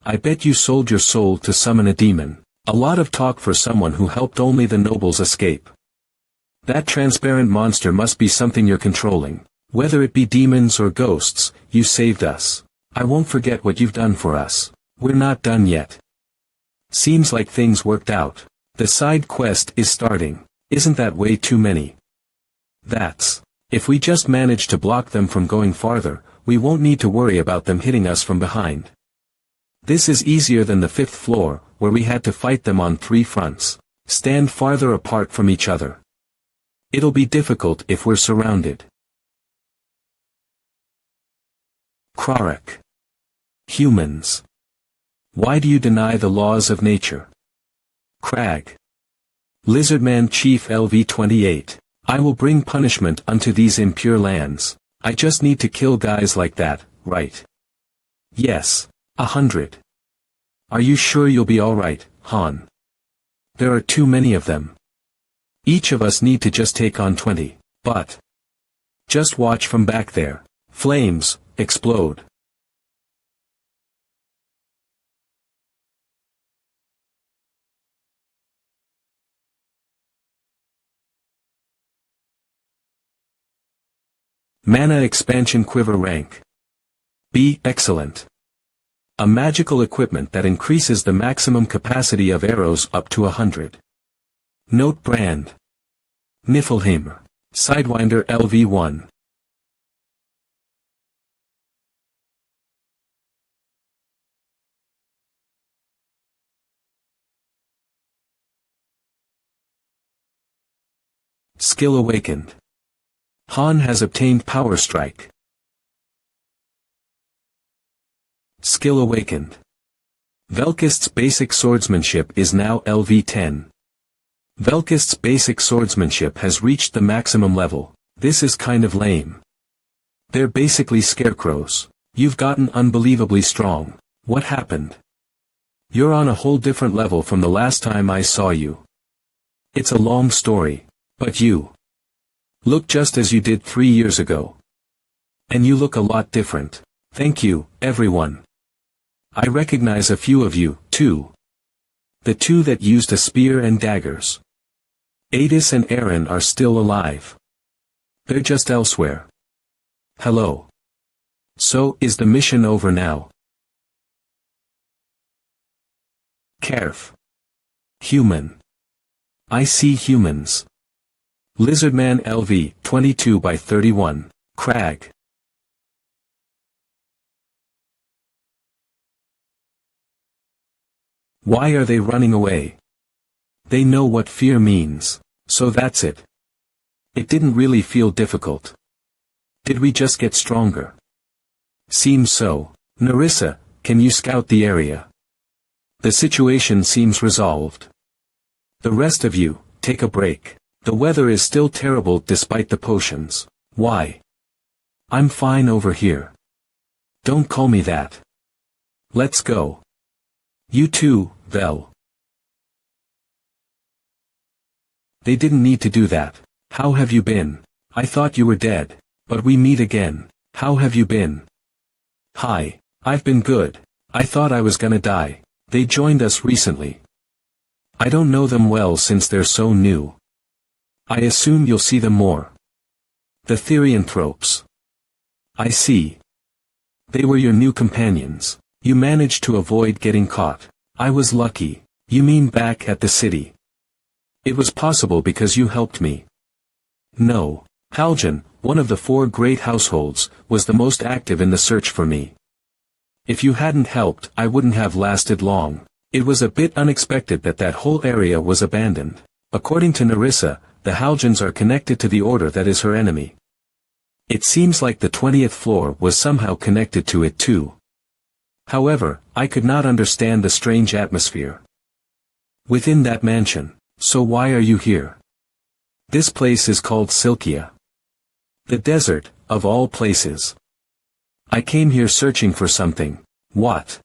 I bet you sold your soul to summon a demon. A lot of talk for someone who helped only the nobles escape. That transparent monster must be something you're controlling. Whether it be demons or ghosts, you saved us. I won't forget what you've done for us. We're not done yet. Seems like things worked out. The side quest is starting. Isn't that way too many? If we just manage to block them from going farther, we won't need to worry about them hitting us from behind. This is easier than the 5th floor, where we had to fight them on 3 fronts. Stand farther apart from each other. It'll be difficult if we're surrounded. Krarak. Humans. Why do you deny the laws of nature? Crag. Lizardman Chief LV-28. I will bring punishment unto these impure lands. I just need to kill guys like that, right? Yes. 100. Are you sure you'll be alright, Han? There are too many of them. Each of us need to just take on 20, but... Just watch from back there. Flames, explode. Mana Expansion Quiver Rank. B. Excellent. A magical equipment that increases the maximum capacity of arrows up to 100. Note brand. Niflheim. Sidewinder LV1. Skill awakened. Han has obtained Power Strike. Skill awakened. Velkist's basic swordsmanship is now LV10. Velkist's basic swordsmanship has reached the maximum level. This is kind of lame. They're basically scarecrows. You've gotten unbelievably strong. What happened? You're on a whole different level from the last time I saw you. It's a long story, but you look just as you did 3 years ago. And you look a lot different. Thank you, everyone. I recognize a few of you, too. The 2 that used a spear and daggers. Adis and Aaron are still alive. They're just elsewhere. Hello. So, is the mission over now? Caref. Human. I see humans. Lizardman LV, 22 by 31, Crag. Why are they running away? They know what fear means, so that's it. It didn't really feel difficult. Did we just get stronger? Seems so. Narissa, can you scout the area? The situation seems resolved. The rest of you, take a break. The weather is still terrible despite the potions. Why? I'm fine over here. Don't call me that. Let's go. You too, Vel. They didn't need to do that. How have you been? I thought you were dead, but we meet again. How have you been? Hi, I've been good. I thought I was gonna die. They joined us recently. I don't know them well since they're so new. I assume you'll see them more. The Therianthropes. I see. They were your new companions. You managed to avoid getting caught. I was lucky. You mean back at the city? It was possible because you helped me. No. Haljan, one of the 4 great households, was the most active in the search for me. If you hadn't helped, I wouldn't have lasted long. It was a bit unexpected that that whole area was abandoned. According to Narissa, the Haljans are connected to the order that is her enemy. It seems like the 20th floor was somehow connected to it too. However, I could not understand the strange atmosphere within that mansion. So why are you here? This place is called Silkia. The desert, of all places. I came here searching for something. What?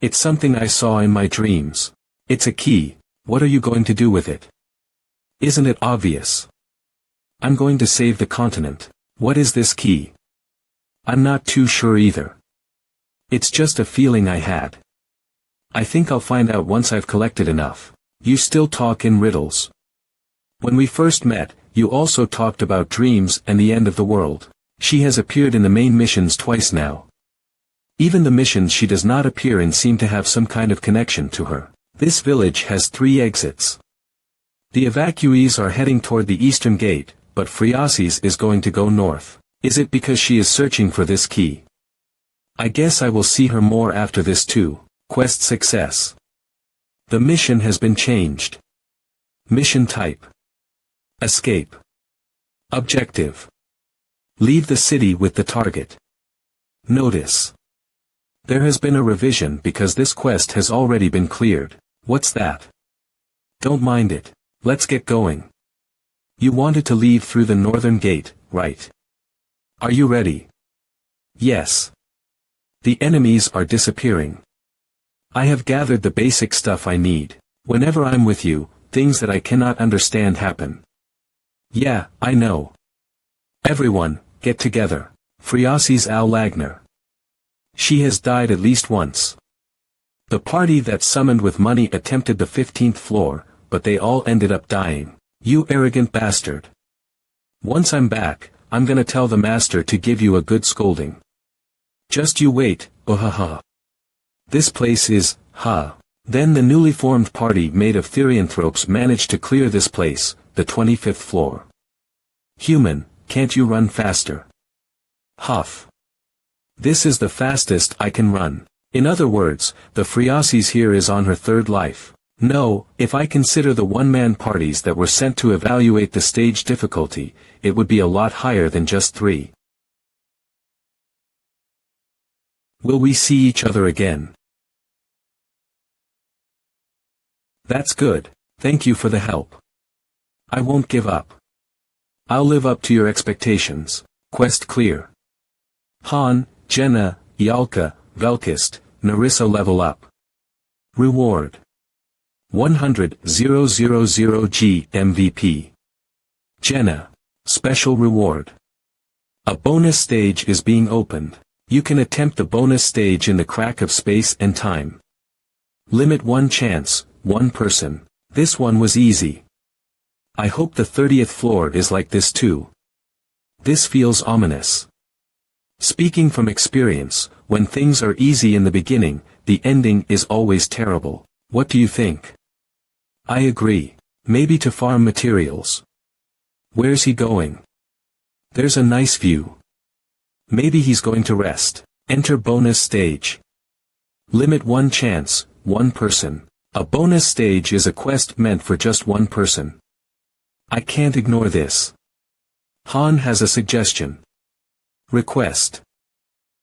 It's something I saw in my dreams. It's a key. What are you going to do with it? Isn't it obvious? I'm going to save the continent. What is this key? I'm not too sure either. It's just a feeling I had. I think I'll find out once I've collected enough. You still talk in riddles. When we first met, you also talked about dreams and the end of the world. She has appeared in the main missions twice now. Even the missions she does not appear in seem to have some kind of connection to her. This village has 3 exits. The evacuees are heading toward the eastern gate, but Friasis is going to go north. Is it because she is searching for this key? I guess I will see her more after this too. Quest success. The mission has been changed. Mission type. Escape. Objective. Leave the city with the target. Notice. There has been a revision because this quest has already been cleared. What's that? Don't mind it. Let's get going. You wanted to leave through the northern gate, right? Are you ready? Yes. The enemies are disappearing. I have gathered the basic stuff I need. Whenever I'm with you, things that I cannot understand happen. Yeah, I know. Everyone, get together. Friasi's Al Lagner. She has died at least once. The party that summoned with money attempted the 15th floor, but they all ended up dying. You arrogant bastard. Once I'm back, I'm gonna tell the master to give you a good scolding. Just you wait, ha. This place is, ha. Then the newly formed party made of therianthropes managed to clear this place, the 25th floor. Human, can't you run faster? Huff. This is the fastest I can run. In other words, the Friasis here is on her third life. No, if I consider the one-man parties that were sent to evaluate the stage difficulty, it would be a lot higher than just 3. Will we see each other again? That's good, thank you for the help. I won't give up. I'll live up to your expectations. Quest clear. Han, Jenna, Ialka, Velkist, Narissa level up. Reward. 100,000G MVP. Jenna. Special reward. A bonus stage is being opened. You can attempt the bonus stage in the crack of space and time. Limit 1 chance, 1 person. This one was easy. I hope the 30th floor is like this too. This feels ominous. Speaking from experience, when things are easy in the beginning, the ending is always terrible. What do you think? I agree. Maybe to farm materials. Where's he going? There's a nice view. Maybe he's going to rest. Enter bonus stage. Limit 1 chance, 1 person. A bonus stage is a quest meant for just 1 person. I can't ignore this. Han has a suggestion. Request.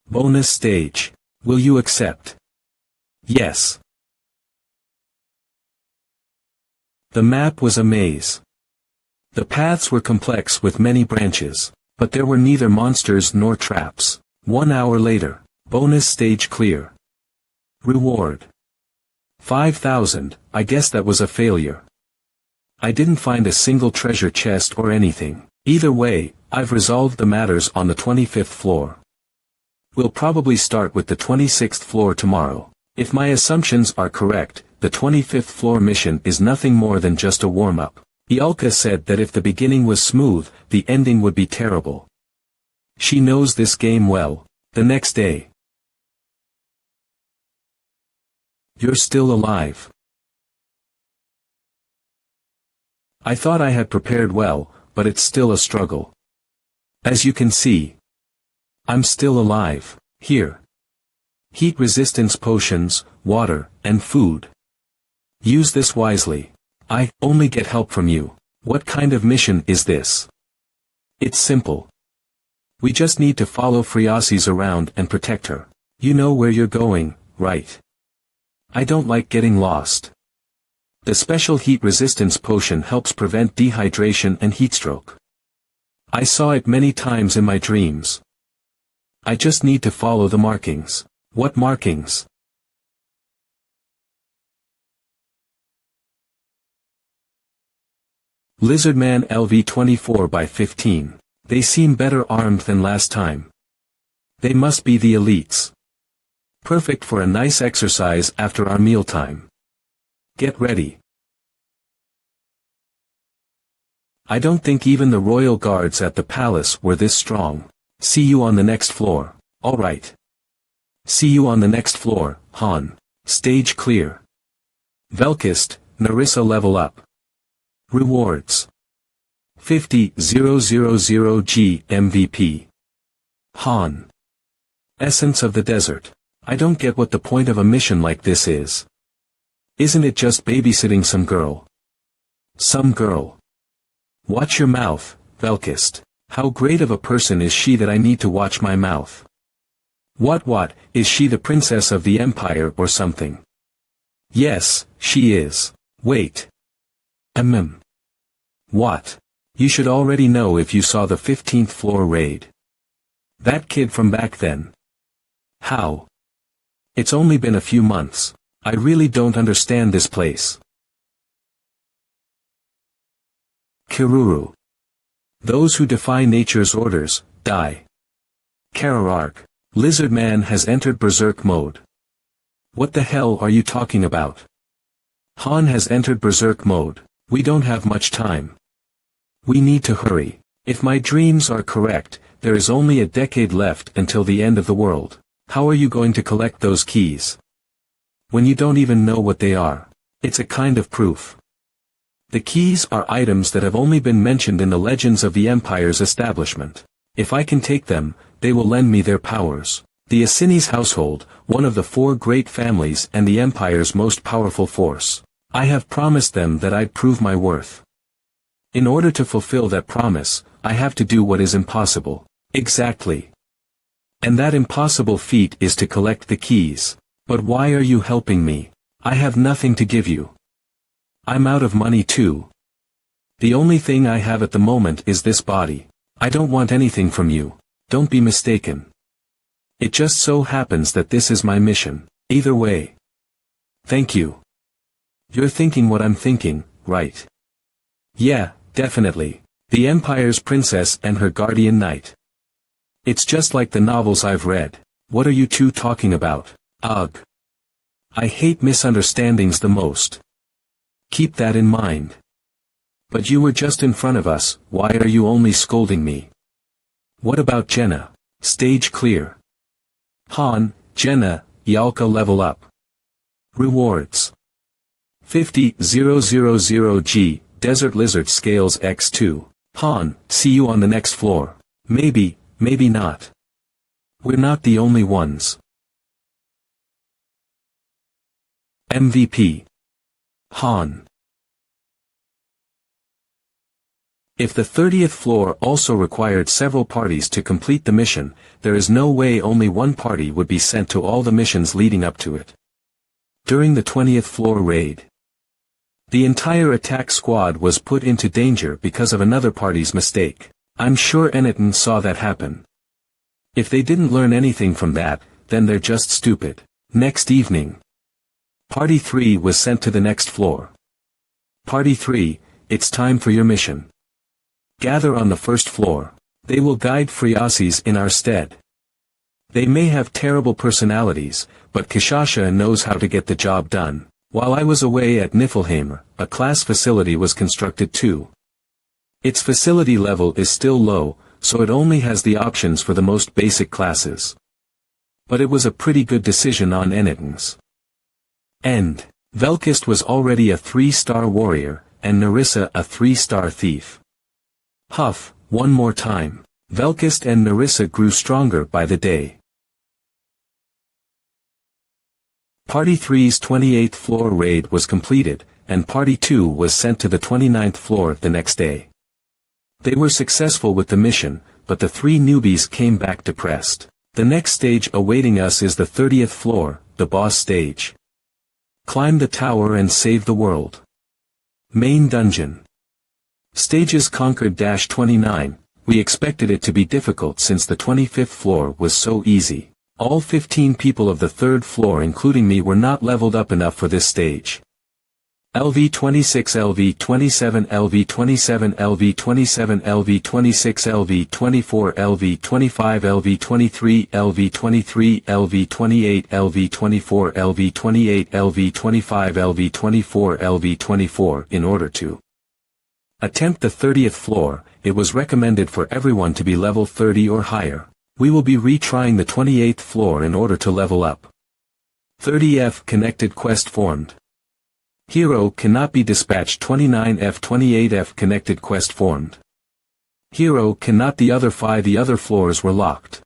Bonus stage. Will you accept? Yes. The map was a maze. The paths were complex with many branches, but there were neither monsters nor traps. 1 hour later, bonus stage clear. Reward. 5,000, I guess that was a failure. I didn't find a single treasure chest or anything. Either way, I've resolved the matters on the 25th floor. We'll probably start with the 26th floor tomorrow. If my assumptions are correct, the 25th floor mission is nothing more than just a warm-up. Ialka said that if the beginning was smooth, the ending would be terrible. She knows this game well. The next day. You're still alive. I thought I had prepared well, but it's still a struggle. As you can see, I'm still alive. Here. Heat resistance potions, water, and food. Use this wisely. I only get help from you. What kind of mission is this? It's simple. We just need to follow Friasis around and protect her. You know where you're going, right? I don't like getting lost. The special heat resistance potion helps prevent dehydration and heatstroke. I saw it many times in my dreams. I just need to follow the markings. What markings? Lizardman LV-24 by 15. They seem better armed than last time. They must be the elites. Perfect for a nice exercise after our mealtime. Get ready. I don't think even the royal guards at the palace were this strong. See you on the next floor. Alright. See you on the next floor, Han. Stage clear. Velkist, Narissa level up. Rewards. 50,000G MVP. Han. Essence of the desert. I don't get what the point of a mission like this is. Isn't it just babysitting some girl? Some girl. Watch your mouth, Velkist. How great of a person is she that I need to watch my mouth? What, is she the princess of the empire or something? Yes, she is. Wait. What? You should already know if you saw the 15th floor raid. That kid from back then. How? It's only been a few months. I really don't understand this place. Kiruru. Those who defy nature's orders, die. Kararark. Lizard Man has entered berserk mode. What the hell are you talking about? Han has entered berserk mode. We don't have much time. We need to hurry. If my dreams are correct, there is only a decade left until the end of the world. How are you going to collect those keys? When you don't even know what they are. It's a kind of proof. The keys are items that have only been mentioned in the legends of the Empire's establishment. If I can take them, they will lend me their powers. The Asini's household, one of the 4 great families and the Empire's most powerful force. I have promised them that I'd prove my worth. In order to fulfill that promise, I have to do what is impossible. Exactly. And that impossible feat is to collect the keys. But why are you helping me? I have nothing to give you. I'm out of money too. The only thing I have at the moment is this body. I don't want anything from you. Don't be mistaken. It just so happens that this is my mission. Either way. Thank you. You're thinking what I'm thinking, right? Yeah, definitely. The Empire's princess and her guardian knight. It's just like the novels I've read. What are you two talking about? Ugh. I hate misunderstandings the most. Keep that in mind. But you were just in front of us, why are you only scolding me? What about Jenna? Stage clear. Han, Jenna, Yalka level up. Rewards. 50,000G, Desert Lizard Scales X2. Han, see you on the next floor. Maybe, maybe not. We're not the only ones. MVP. Han. If the 30th floor also required several parties to complete the mission, there is no way only one party would be sent to all the missions leading up to it. During the 20th floor raid, the entire attack squad was put into danger because of another party's mistake. I'm sure Eniton saw that happen. If they didn't learn anything from that, then they're just stupid. Next evening, Party 3 was sent to the next floor. Party 3, it's time for your mission. Gather on the first floor. They will guide Friasis in our stead. They may have terrible personalities, but Kishasha knows how to get the job done. While I was away at Niflheim, a class facility was constructed too. Its facility level is still low, so it only has the options for the most basic classes. But it was a pretty good decision on Eniton's end. Velkist was already a 3-star warrior, and Narissa a 3-star thief. Huff, one more time. Velkist and Narissa grew stronger by the day. Party 3's 28th floor raid was completed, and Party 2 was sent to the 29th floor the next day. They were successful with the mission, but the 3 newbies came back depressed. The next stage awaiting us is the 30th floor, the boss stage. Climb the tower and save the world. Main dungeon. Stages conquered -29, we expected it to be difficult since the 25th floor was so easy. All 15 people of the 3rd floor including me were not leveled up enough for this stage. LV26 LV27 LV27 LV27 LV26 LV24 LV25 LV23 LV23 LV28 LV24 LV28 LV25 LV24 LV24 In order to attempt the 30th floor, it was recommended for everyone to be level 30 or higher. We will be retrying the 28th floor in order to level up. 30F connected quest formed. Hero cannot be dispatched. 29F 28F connected quest formed. Hero cannot. The other 5 floors were locked.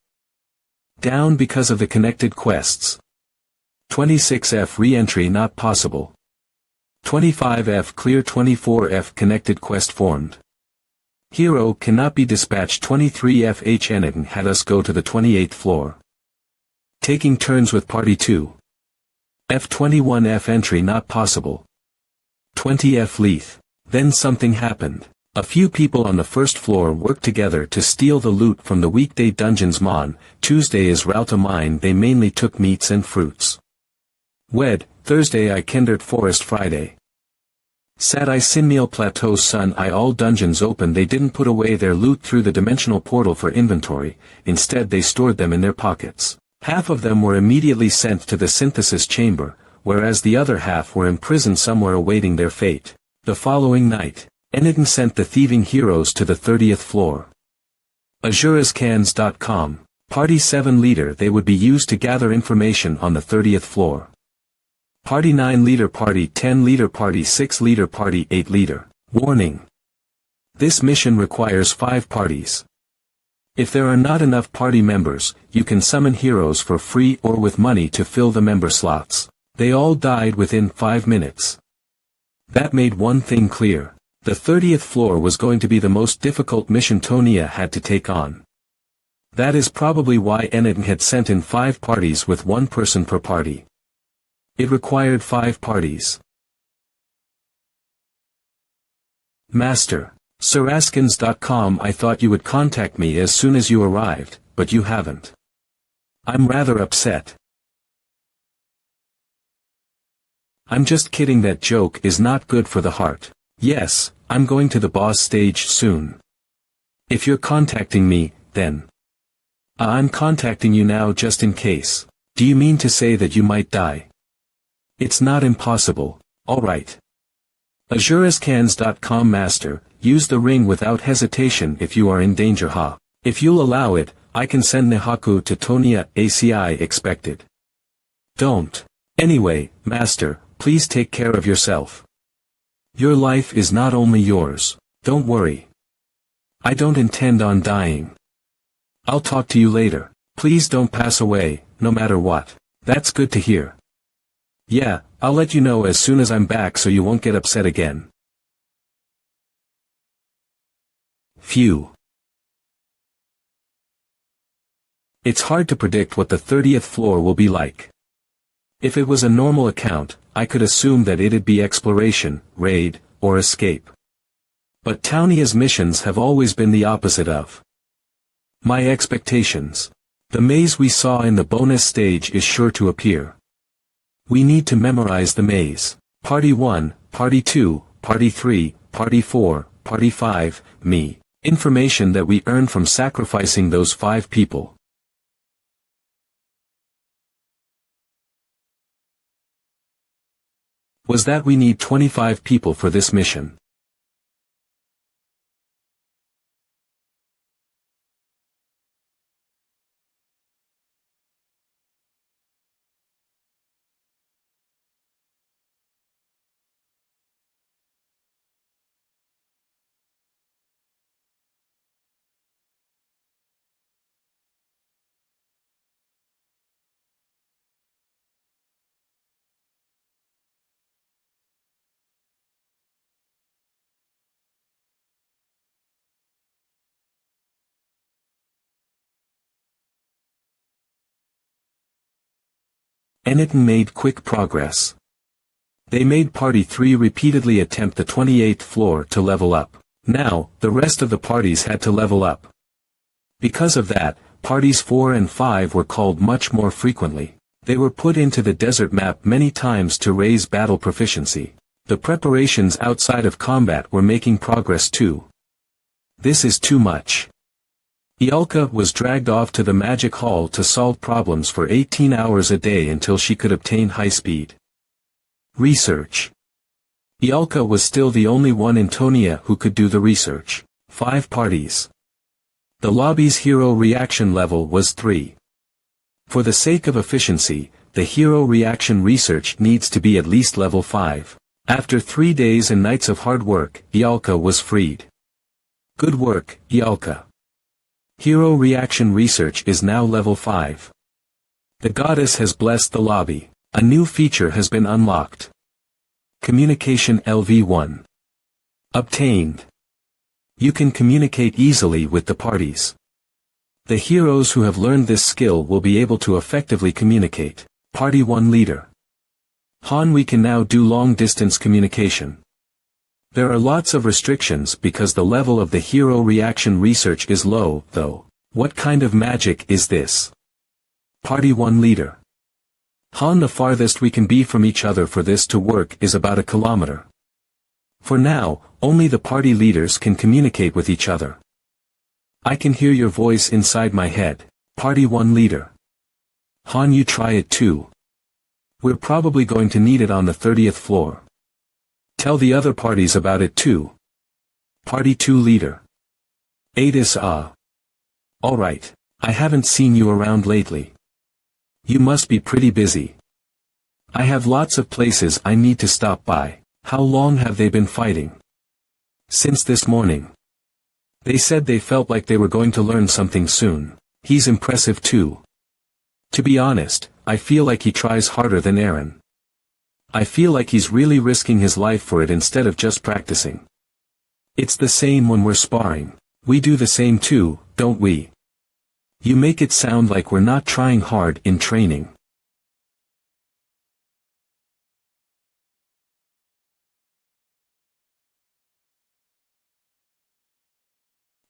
Down because of the connected quests. 26F re-entry not possible. 25F clear. 24F connected quest formed. Hero cannot be dispatched. 23F Hegemon had us go to the 28th floor. Taking turns with party 2. F21F entry not possible. 20F Leith. Then something happened. A few people on the first floor worked together to steal the loot from the weekday dungeons. Tuesday is Rauta mine. They mainly took meats and fruits. Thursday I Kendert Forest. Friday Sat I Sinmeal Plateau. Sun I all dungeons open. They didn't put away their loot through the dimensional portal for inventory, instead they stored them in their pockets. Half of them were immediately sent to the synthesis chamber, whereas the other half were imprisoned somewhere awaiting their fate. The following night, Enidin sent the thieving heroes to the 30th floor. Azurescans.com. Party 7 leader. They would be used to gather information on the 30th floor. Party 9 leader. Party 10 leader. Party 6 leader. Party 8 leader. Warning. This mission requires 5 parties. If there are not enough party members, you can summon heroes for free or with money to fill the member slots. They all died within 5 minutes. That made one thing clear. The 30th floor was going to be the most difficult mission Tonia had to take on. That is probably why Enidin had sent in 5 parties with 1 person per party. It required 5 parties. Master. Saraskins.com. I thought you would contact me as soon as you arrived, but you haven't. I'm rather upset. I'm just kidding. That joke is not good for the heart. Yes, I'm going to the boss stage soon. If you're contacting me, then. I'm contacting you now just in case. Do you mean to say that you might die? It's not impossible, alright. Azurescans.com. Master, use the ring without hesitation if you are in danger. If you'll allow it, I can send Nehaku to Tonia. ACI expected. Don't. Anyway, Master, please take care of yourself. Your life is not only yours. Don't worry. I don't intend on dying. I'll talk to you later. Please don't pass away, no matter what. That's good to hear. Yeah, I'll let you know as soon as I'm back so you won't get upset again. Phew. It's hard to predict what the 30th floor will be like. If it was a normal account, I could assume that it'd be exploration, raid, or escape. But Townia's missions have always been the opposite of my expectations. The maze we saw in the bonus stage is sure to appear. We need to memorize the maze. Party 1, Party 2, Party 3, Party 4, Party 5, me. Information that we earned from sacrificing those 5 people. Was that we need 25 people for this mission. Enidin made quick progress. They made Party 3 repeatedly attempt the 28th floor to level up. Now, the rest of the parties had to level up. Because of that, Parties 4 and 5 were called much more frequently. They were put into the desert map many times to raise battle proficiency. The preparations outside of combat were making progress too. This is too much. Ialka was dragged off to the magic hall to solve problems for 18 hours a day until she could obtain high-speed research. Ialka was still the only one in Tonia who could do the research. 5 parties. The lobby's hero reaction level was 3. For the sake of efficiency, the hero reaction research needs to be at least level 5. After 3 days and nights of hard work, Ialka was freed. Good work, Ialka. Hero reaction research is now level 5. The goddess has blessed the lobby. A new feature has been unlocked. Communication LV1. Obtained. You can communicate easily with the parties. The heroes who have learned this skill will be able to effectively communicate. Party 1 leader. Han, we can now do long-distance communication. There are lots of restrictions because the level of the hero reaction research is low, though. What kind of magic is this? Party 1 leader. Han, the farthest we can be from each other for this to work is about 1 kilometer. For now, only the party leaders can communicate with each other. I can hear your voice inside my head. Party 1 leader. Han, you try it too. We're probably going to need it on the 30th floor. Tell the other parties about it too. Party 2 leader. Adis, Alright, I haven't seen you around lately. You must be pretty busy. I have lots of places I need to stop by. How long have they been fighting? Since this morning. They said they felt like they were going to learn something soon. He's impressive too. To be honest, I feel like he tries harder than Eren. I feel like he's really risking his life for it instead of just practicing. It's the same when we're sparring. We do the same too, don't we? You make it sound like we're not trying hard in training.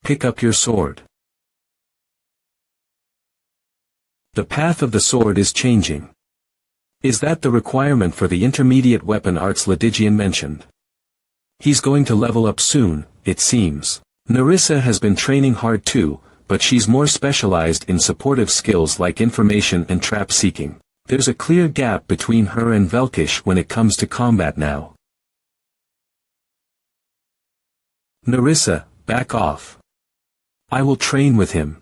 Pick up your sword. The path of the sword is changing. Is that the requirement for the intermediate weapon arts Ledigian mentioned? He's going to level up soon, it seems. Narissa has been training hard too, but she's more specialized in supportive skills like information and trap seeking. There's a clear gap between her and Velkish when it comes to combat now. Narissa, back off. I will train with him.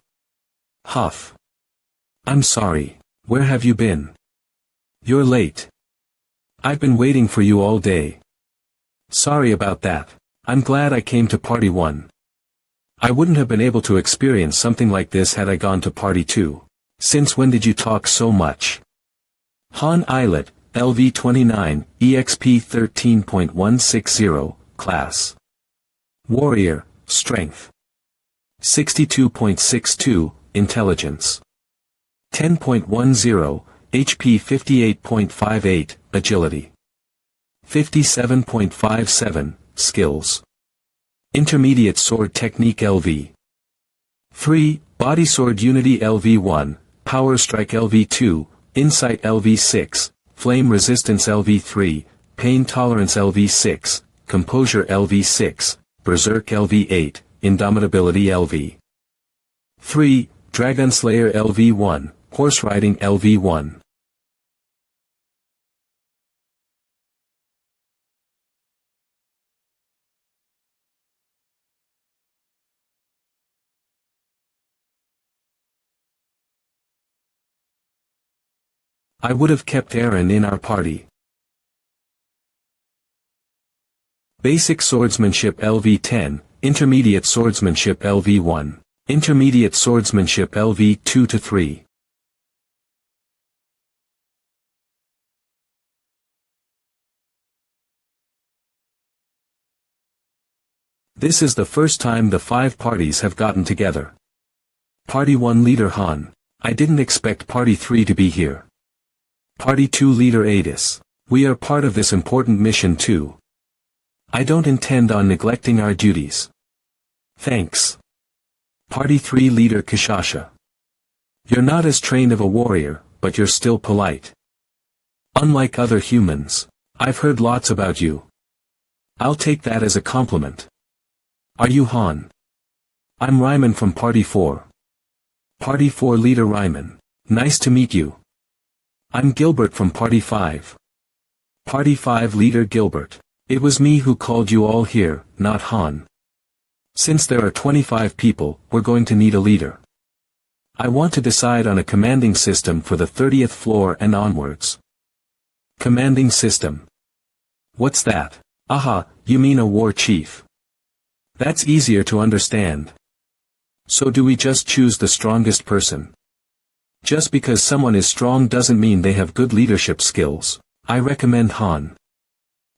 Huff. I'm sorry, where have you been? You're late. I've been waiting for you all day. Sorry about that. I'm glad I came to Party 1. I wouldn't have been able to experience something like this had I gone to Party 2. Since when did you talk so much? Han Islet, LV29, EXP 13.160, Class. Warrior, Strength. 62.62, Intelligence. 10.10, HP 58.58, Agility. 57.57, Skills. Intermediate Sword Technique LV. 3, Body Sword Unity LV1, Power Strike LV2, Insight LV6, Flame Resistance LV3, Pain Tolerance LV6, Composure LV6, Berserk LV8, Indomitability LV. 3, Dragon Slayer LV1, Horse Riding LV1. I would have kept Eren in our party. Basic Swordsmanship LV10, Intermediate Swordsmanship LV1, Intermediate Swordsmanship LV2-3. This is the first time the 5 parties have gotten together. Party 1 leader Han. I didn't expect Party 3 to be here. Party 2 leader Adis. We are part of this important mission too. I don't intend on neglecting our duties. Thanks. Party 3 leader Kishasha. You're not as trained of a warrior, but you're still polite. Unlike other humans. I've heard lots about you. I'll take that as a compliment. Are you Han? I'm Ryman from Party 4. Party 4 leader Ryman. Nice to meet you. I'm Gilbert from Party 5. Party 5 leader Gilbert. It was me who called you all here, not Han. Since there are 25 people, we're going to need a leader. I want to decide on a commanding system for the 30th floor and onwards. Commanding system. What's that? Aha, you mean a war chief. That's easier to understand. So do we just choose the strongest person? Just because someone is strong doesn't mean they have good leadership skills. I recommend Han.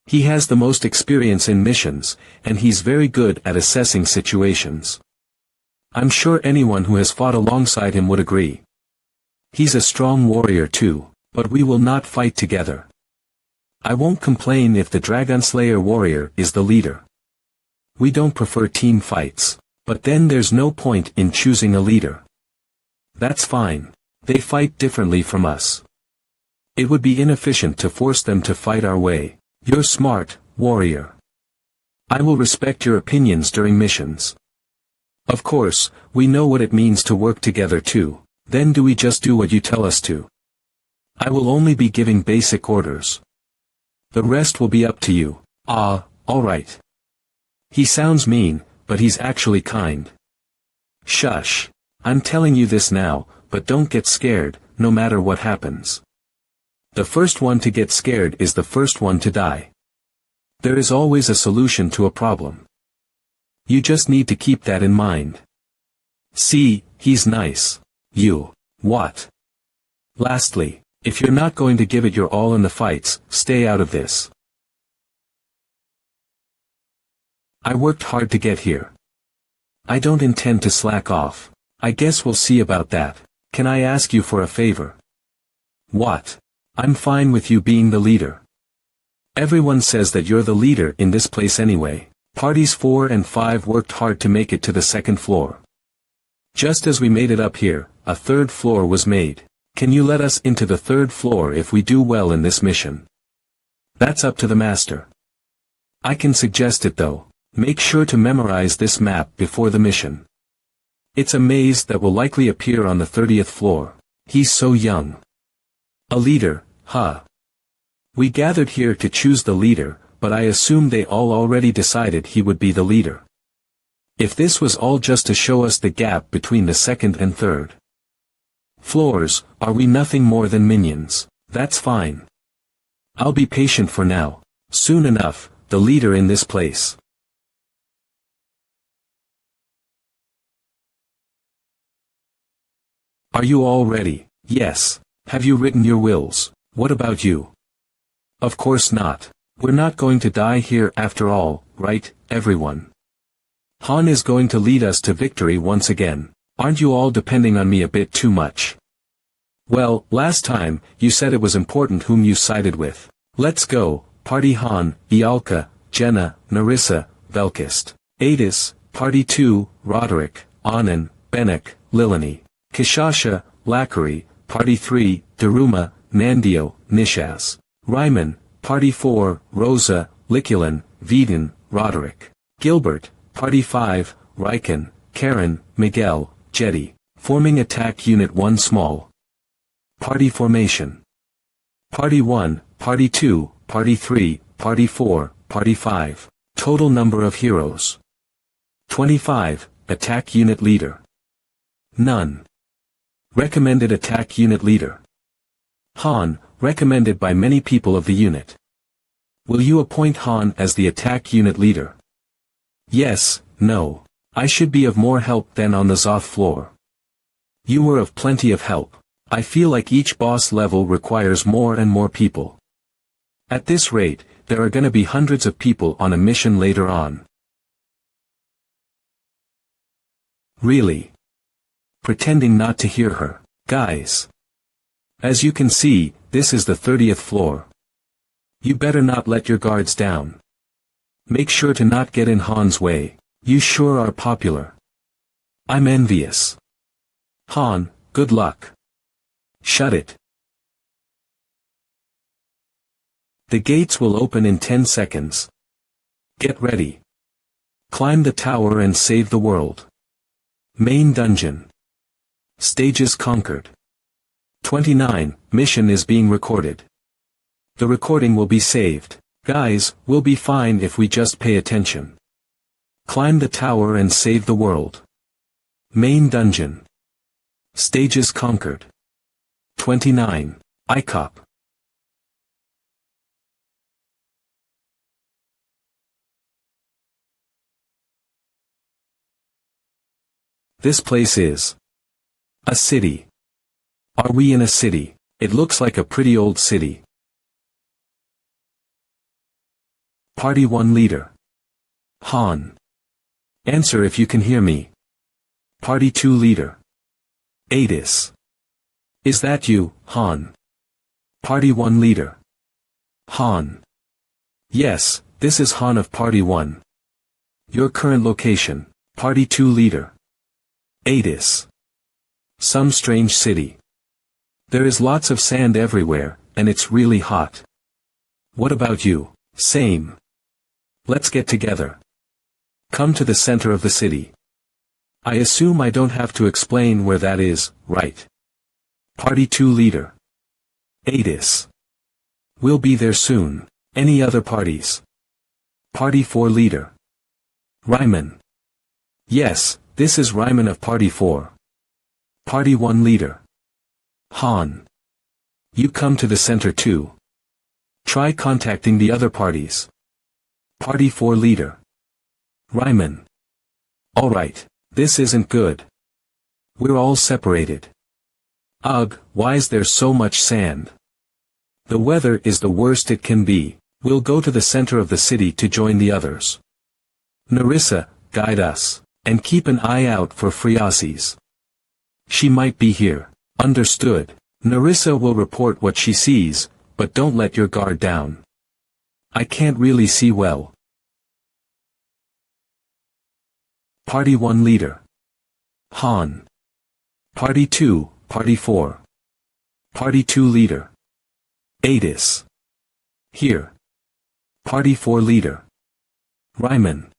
He has the most experience in missions, and he's very good at assessing situations. I'm sure anyone who has fought alongside him would agree. He's a strong warrior too, but we will not fight together. I won't complain if the Dragon Slayer warrior is the leader. We don't prefer team fights, but then there's no point in choosing a leader. That's fine. They fight differently from us. It would be inefficient to force them to fight our way. You're smart, warrior. I will respect your opinions during missions. Of course, we know what it means to work together too. Then do we just do what you tell us to? I will only be giving basic orders. The rest will be up to you. Alright. He sounds mean, but he's actually kind. Shush. I'm telling you this now, but don't get scared, no matter what happens. The first one to get scared is the first one to die. There is always a solution to a problem. You just need to keep that in mind. See, he's nice. You. What? Lastly, if you're not going to give it your all in the fights, stay out of this. I worked hard to get here. I don't intend to slack off. I guess we'll see about that. Can I ask you for a favor? What? I'm fine with you being the leader. Everyone says that you're the leader in this place anyway. Parties 4 and 5 worked hard to make it to the second floor. Just as we made it up here, a third floor was made. Can you let us into the third floor if we do well in this mission? That's up to the master. I can suggest it though. Make sure to memorize this map before the mission. It's a maze that will likely appear on the 30th floor. He's so young. A leader, huh? We gathered here to choose the leader, but I assume they all already decided he would be the leader. If this was all just to show us the gap between the second and third floors, are we nothing more than minions? That's fine. I'll be patient for now. Soon enough, the leader in this place. Are you all ready? Yes. Have you written your wills? What about you? Of course not. We're not going to die here after all, right, everyone? Han is going to lead us to victory once again. Aren't you all depending on me a bit too much? Well, last time, you said it was important whom you sided with. Let's go, Party Han, Ialka, Jenna, Narissa, Velkist. Adis, Party 2, Roderick, Anand, Benek, Lilani. Kishasha, Lakari, Party 3, Daruma, Nandio, Nishaz. Ryman, Party 4, Rosa, Liculin, Vedin, Roderick. Gilbert, Party 5, Riken, Karen, Miguel, Jetty. Forming Attack Unit 1 Small. Party Formation. Party 1, Party 2, Party 3, Party 4, Party 5. Total number of heroes. 25, Attack Unit Leader. None. Recommended Attack Unit Leader. Han, recommended by many people of the unit. Will you appoint Han as the Attack Unit Leader? Yes, no. I should be of more help than on the Zoth floor. You were of plenty of help. I feel like each boss level requires more and more people. At this rate, there are gonna be hundreds of people on a mission later on. Really? Pretending not to hear her. Guys. As you can see, this is the 30th floor. You better not let your guards down. Make sure to not get in Han's way. You sure are popular. I'm envious. Han, good luck. Shut it. The gates will open in 10 seconds. Get ready. Climb the tower and save the world. Main dungeon. Stages conquered. 29, mission is being recorded. The recording will be saved. Guys, we'll be fine if we just pay attention. Climb the tower and save the world. Main dungeon. Stages conquered. 29, ICOP. This place is a city. Are we in a city? It looks like a pretty old city. Party 1 leader. Han. Answer if you can hear me. Party 2 leader. Adis. Is that you, Han? Party 1 leader. Han. Yes, this is Han of Party 1. Your current location. Party 2 leader. Adis. Some strange city. There is lots of sand everywhere, and it's really hot. What about you? Same. Let's get together. Come to the center of the city. I assume I don't have to explain where that is, right? Party 2 leader. Adis. We'll be there soon. Any other parties? Party 4 leader. Ryman. Yes, this is Ryman of Party 4. Party 1 leader. Han. You come to the center too. Try contacting the other parties. Party 4 leader. Ryman. Alright, this isn't good. We're all separated. Ugh, why is there so much sand? The weather is the worst it can be. We'll go to the center of the city to join the others. Narissa, guide us, and keep an eye out for Friases. She might be here. Understood. Narissa will report what she sees, but don't let your guard down. I can't really see well. Party 1 leader. Han. Party 2, Party 4. Party 2 leader. Adis. Here. Party 4 leader. Ryman.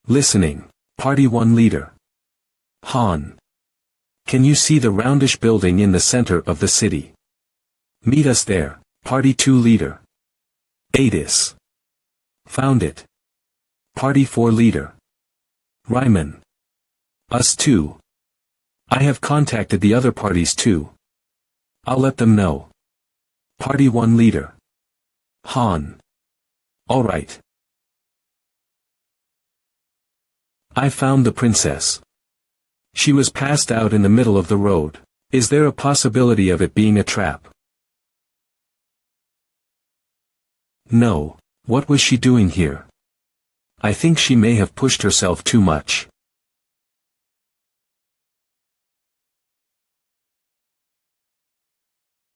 Listening. Party 1 leader. Han. Can you see the roundish building in the center of the city? Meet us there. Party 2 leader. Adis. Found it. Party 4 leader. Ryman. Us too. I have contacted the other parties too. I'll let them know. Party 1 leader. Han. Alright. I found the princess. She was passed out in the middle of the road. Is there a possibility of it being a trap? No. What was she doing here? I think she may have pushed herself too much.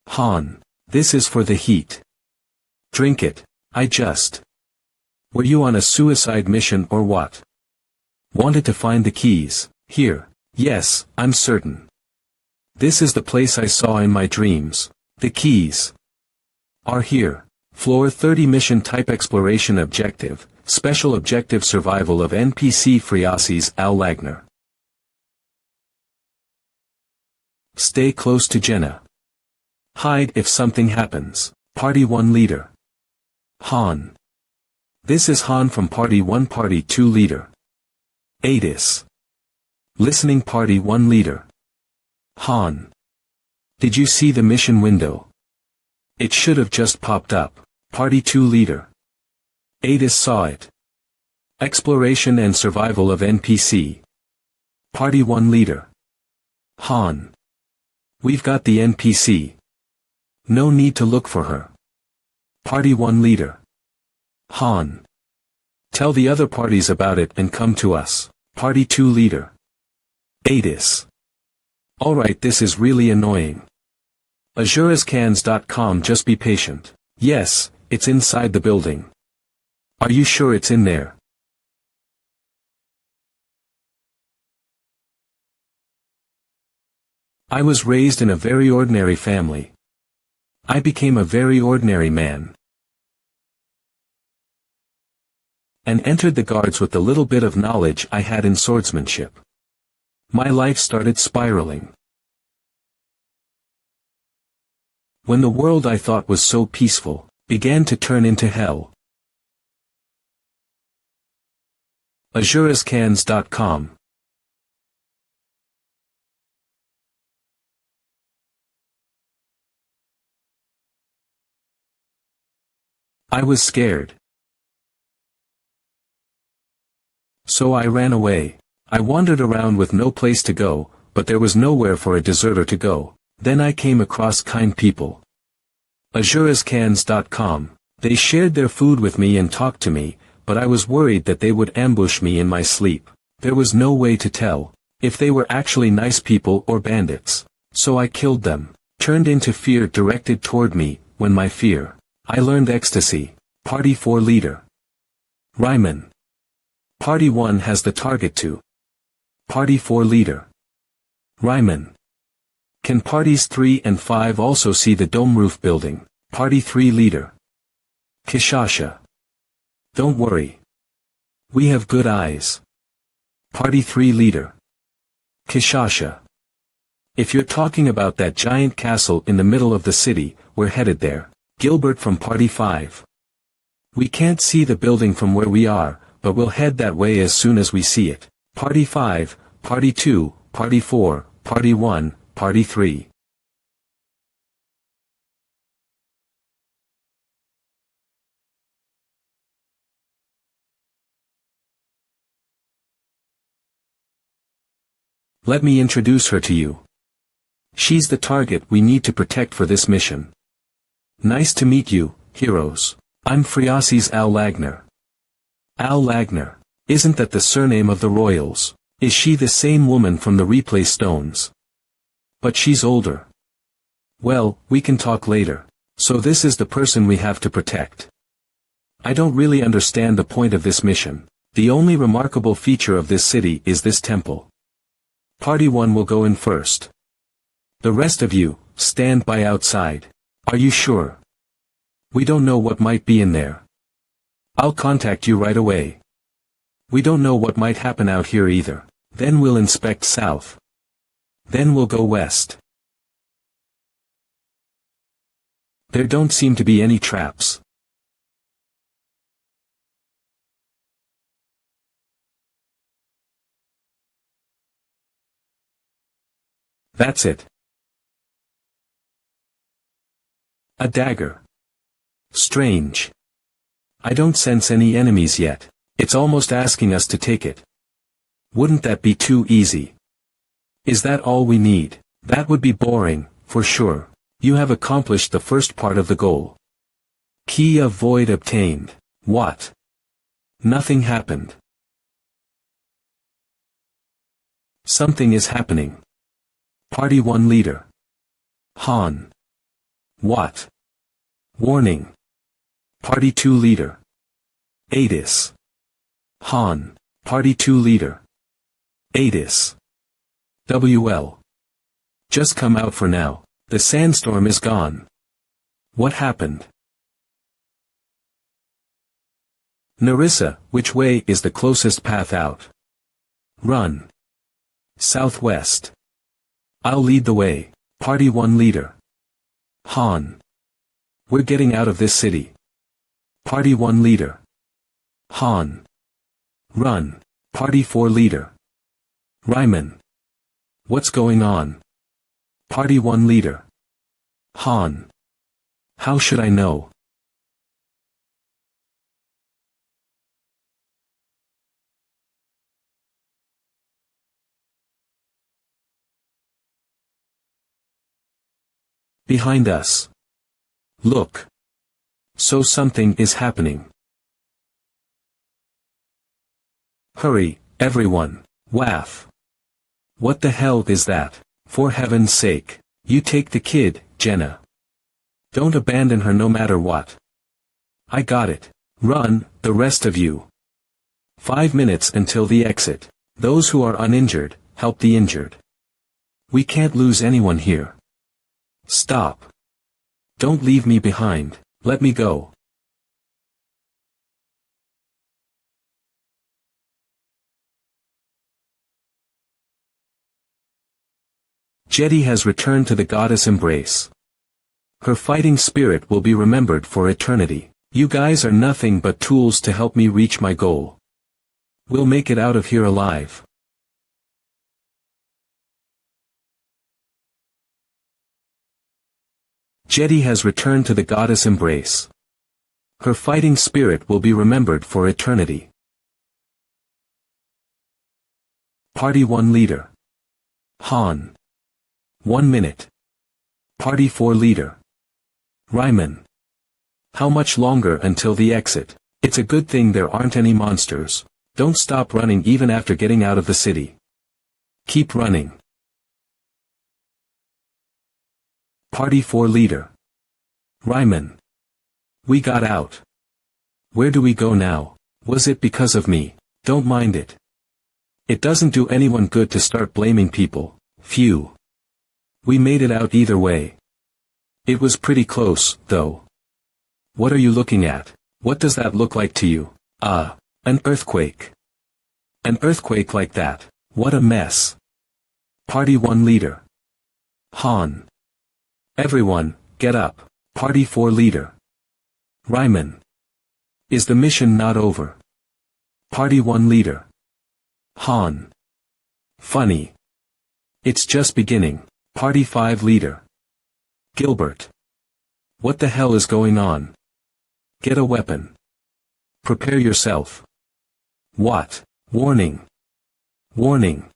Han. This is for the heat. Drink it. Were you on a suicide mission or what? Wanted to find the keys. Here. Yes, I'm certain. This is the place I saw in my dreams. The keys are here. Floor 30 mission type exploration objective, special objective survival of NPC Friases Al Lagner. Stay close to Jenna. Hide if something happens. Party 1 leader. Han. This is Han from Party 1 Party 2 leader. Adis. Listening Party 1 leader. Han. Did you see the mission window? It should have just popped up. Party 2 leader. Adis saw it. Exploration and survival of NPC. Party 1 leader. Han. We've got the NPC. No need to look for her. Party 1 leader. Han. Tell the other parties about it and come to us. Party 2 leader. Adis. Alright, this is really annoying. Azurascans.com. Just be patient. Yes, it's inside the building. Are you sure it's in there? I was raised in a very ordinary family. I became a very ordinary man. And entered the guards with the little bit of knowledge I had in swordsmanship. My life started spiraling. When the world I thought was so peaceful, began to turn into hell. Azurascans.com. I was scared. So I ran away. I wandered around with no place to go, but there was nowhere for a deserter to go. Then I came across kind people. Azurescans.com. They shared their food with me and talked to me, but I was worried that they would ambush me in my sleep. There was no way to tell if they were actually nice people or bandits. So I killed them. Turned into fear directed toward me. When my fear, I learned ecstasy. Party 4 leader. Ryman. Party 1 has the target to. Party 4 leader. Ryman. Can parties 3 and 5 also see the dome roof building? Party 3 leader. Kishasha. Don't worry. We have good eyes. Party 3 leader. Kishasha. If you're talking about that giant castle in the middle of the city, we're headed there. Gilbert from Party 5. We can't see the building from where we are, but we'll head that way as soon as we see it. Party 5, Party 2, Party 4, Party 1, Party 3. Let me introduce her to you. She's the target we need to protect for this mission. Nice to meet you, heroes. I'm Friasi's Al Lagner. Al Lagner. Isn't that the surname of the royals? Is she the same woman from the replay stones? But she's older. Well, we can talk later. So this is the person we have to protect. I don't really understand the point of this mission. The only remarkable feature of this city is this temple. Party 1 will go in first. The rest of you, stand by outside. Are you sure? We don't know what might be in there. I'll contact you right away. We don't know what might happen out here either. Then we'll inspect south. Then we'll go west. There don't seem to be any traps. That's it. A dagger. Strange. I don't sense any enemies yet. It's almost asking us to take it. Wouldn't that be too easy? Is that all we need? That would be boring, for sure. You have accomplished the first part of the goal. Key of Void obtained. What? Nothing happened. Something is happening. Party 1 leader. Han. What? Warning. Party 2 leader. Adis. Han. Party 2 leader. Adis. WL. Just come out for now. The sandstorm is gone. What happened? Narissa, which way is the closest path out? Run. Southwest. I'll lead the way. Party 1 leader. Han. We're getting out of this city. Party 1 leader. Han. Run. Party 4 leader. Ryman. What's going on? Party 1 leader. Han. How should I know? Behind us. Look. So something is happening. Hurry, everyone. Waff. What the hell is that? For heaven's sake. You take the kid, Jenna. Don't abandon her no matter what. I got it. Run, the rest of you. 5 minutes until the exit. Those who are uninjured, help the injured. We can't lose anyone here. Stop. Don't leave me behind. Let me go. Jetty has returned to the goddess embrace. Her fighting spirit will be remembered for eternity. You guys are nothing but tools to help me reach my goal. We'll make it out of here alive. Jetty has returned to the goddess embrace. Her fighting spirit will be remembered for eternity. Party 1 leader. Han. 1 minute. Party 4 leader. Ryman. How much longer until the exit? It's a good thing there aren't any monsters. Don't stop running even after getting out of the city. Keep running. Party 4 leader. Ryman. We got out. Where do we go now? Was it because of me? Don't mind it. It doesn't do anyone good to start blaming people. Phew. We made it out either way. It was pretty close, though. What are you looking at? What does that look like to you? An earthquake. An earthquake like that. What a mess. Party 1 leader. Han. Everyone, get up. Party 4 leader. Ryman. Is the mission not over? Party 1 leader. Han. Funny. It's just beginning. Party 5 leader. Gilbert. What the hell is going on? Get a weapon. Prepare yourself. What? Warning. Warning.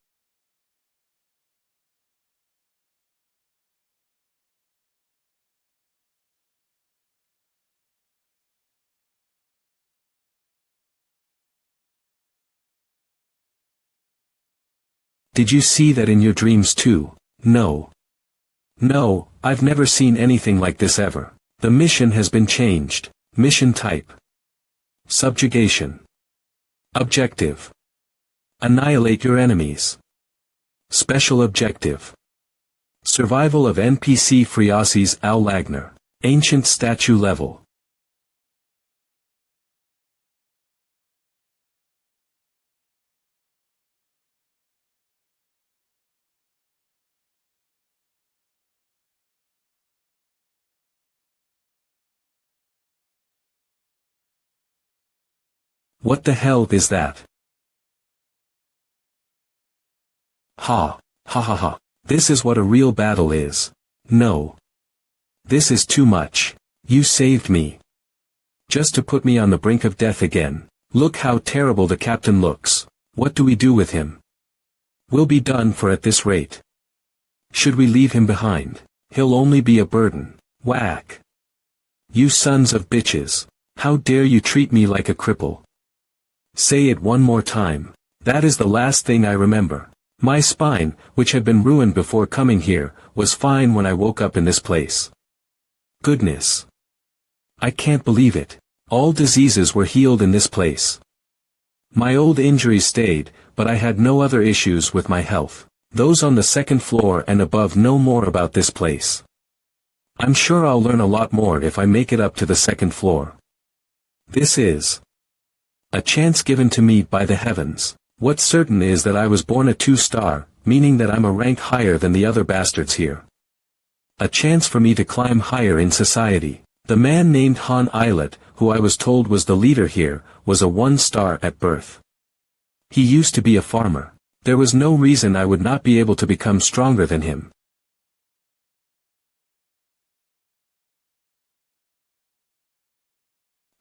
Did you see that in your dreams too? No. No, I've never seen anything like this ever. The mission has been changed. Mission type. Subjugation. Objective. Annihilate your enemies. Special objective. Survival of NPC Friasis Al Lagner. Ancient statue level. What the hell is that? Ha. Ha ha ha. This is what a real battle is. No. This is too much. You saved me. Just to put me on the brink of death again. Look how terrible the captain looks. What do we do with him? We'll be done for at this rate. Should we leave him behind? He'll only be a burden. Whack. You sons of bitches. How dare you treat me like a cripple? Say it one more time. That is the last thing I remember. My spine, which had been ruined before coming here, was fine when I woke up in this place. Goodness. I can't believe it. All diseases were healed in this place. My old injuries stayed, but I had no other issues with my health. Those on the second floor and above know more about this place. I'm sure I'll learn a lot more if I make it up to the second floor. This is a chance given to me by the heavens. What's certain is that I was born a 2-star, meaning that I'm a rank higher than the other bastards here. A chance for me to climb higher in society. The man named Han Islet, who I was told was the leader here, was a 1-star at birth. He used to be a farmer. There was no reason I would not be able to become stronger than him.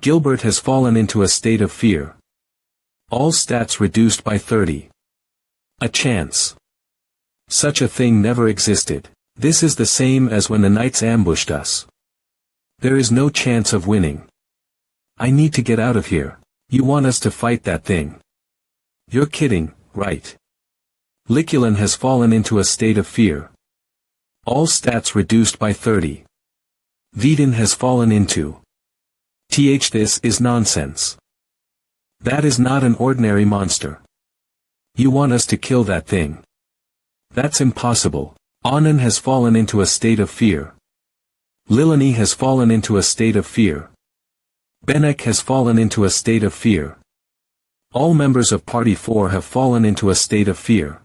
Gilbert has fallen into a state of fear. All stats reduced by 30. A chance. Such a thing never existed. This is the same as when the knights ambushed us. There is no chance of winning. I need to get out of here. You want us to fight that thing? You're kidding, right? Liculin has fallen into a state of fear. All stats reduced by 30. Vedin has fallen into. This is nonsense. That is not an ordinary monster. You want us to kill that thing? That's impossible. Anand has fallen into a state of fear. Lilani has fallen into a state of fear. Benek has fallen into a state of fear. All members of Party 4 have fallen into a state of fear.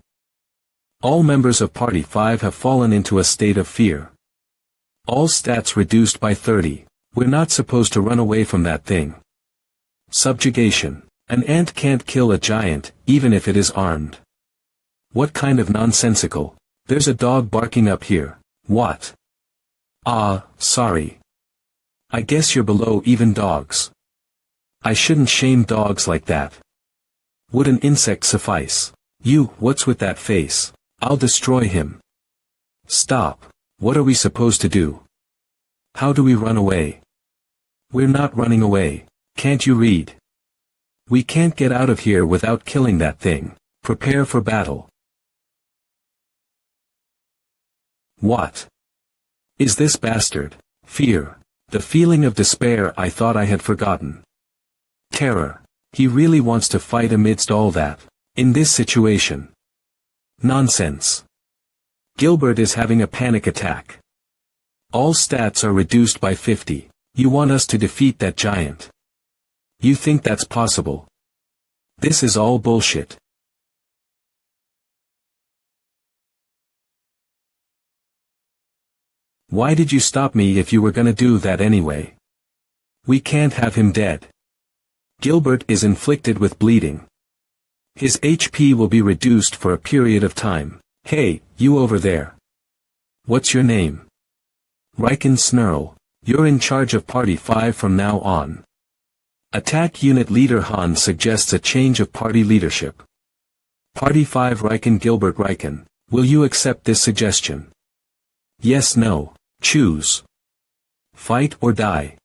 All members of Party 5 have fallen into a state of fear. All stats reduced by 30. We're not supposed to run away from that thing. Subjugation. An ant can't kill a giant, even if it is armed. What kind of nonsensical? There's a dog barking up here. What? Sorry. I guess you're below even dogs. I shouldn't shame dogs like that. Would an insect suffice? What's with that face? I'll destroy him. Stop. What are we supposed to do? How do we run away? We're not running away. Can't you read? We can't get out of here without killing that thing. Prepare for battle. What is this bastard? Fear. The feeling of despair I thought I had forgotten. Terror. He really wants to fight amidst all that. In this situation. Nonsense. Gilbert is having a panic attack. All stats are reduced by 50. You want us to defeat that giant. You think that's possible? This is all bullshit. Why did you stop me if you were gonna do that anyway? We can't have him dead. Gilbert is inflicted with bleeding. His HP will be reduced for a period of time. Hey, you over there. What's your name? Riken Snurl. You're in charge of Party 5 from now on. Attack Unit Leader Han suggests a change of party leadership. Party 5 Riken Gilbert Riken, will you accept this suggestion? Yes, no. Choose. Fight or die.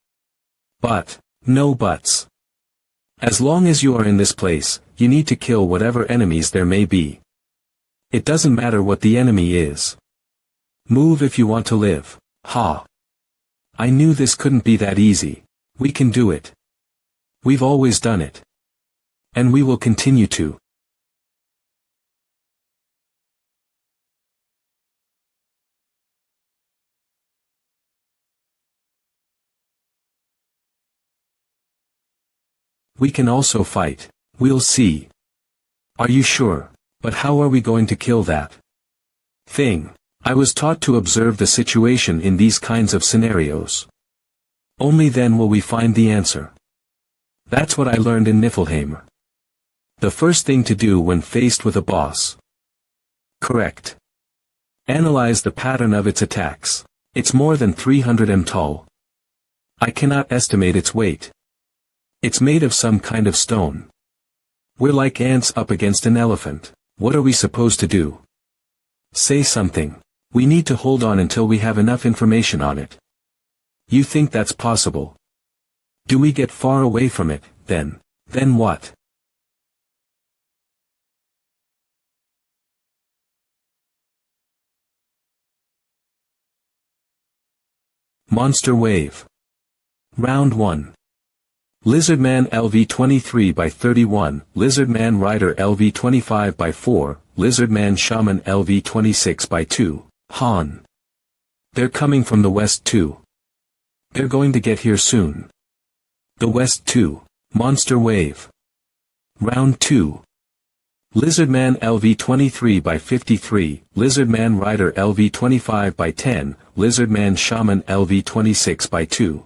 But, no buts. As long as you are in this place, you need to kill whatever enemies there may be. It doesn't matter what the enemy is. Move if you want to live. Ha. I knew this couldn't be that easy. We can do it. We've always done it. And we will continue to. We can also fight. We'll see. Are you sure? But how are we going to kill that thing? I was taught to observe the situation in these kinds of scenarios. Only then will we find the answer. That's what I learned in Niflheim. The first thing to do when faced with a boss. Correct. Analyze the pattern of its attacks. It's more than 300 m tall. I cannot estimate its weight. It's made of some kind of stone. We're like ants up against an elephant. What are we supposed to do? Say something. We need to hold on until we have enough information on it. You think that's possible? Do we get far away from it, then? Then what? Monster Wave. Round 1. Lizardman LV-23 by 31, Lizardman Rider LV-25 by 4, Lizardman Shaman LV-26 by 2, Han. They're coming from the west too. They're going to get here soon. The west too. Monster Wave. Round 2. Lizardman LV-23 by 53, Lizardman Rider LV-25 by 10, Lizardman Shaman LV-26 by 2.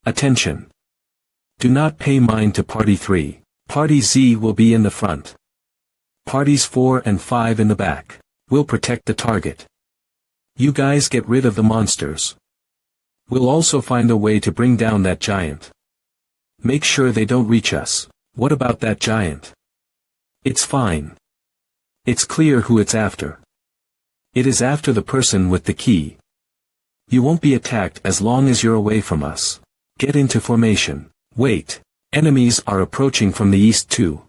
Attention. Do not pay mind to Party 3. Party Z will be in the front. Parties 4 and 5 in the back. We'll protect the target. You guys get rid of the monsters. We'll also find a way to bring down that giant. Make sure they don't reach us. What about that giant? It's fine. It's clear who it's after. It is after the person with the key. You won't be attacked as long as you're away from us. Get into formation. Wait. Enemies are approaching from the east too.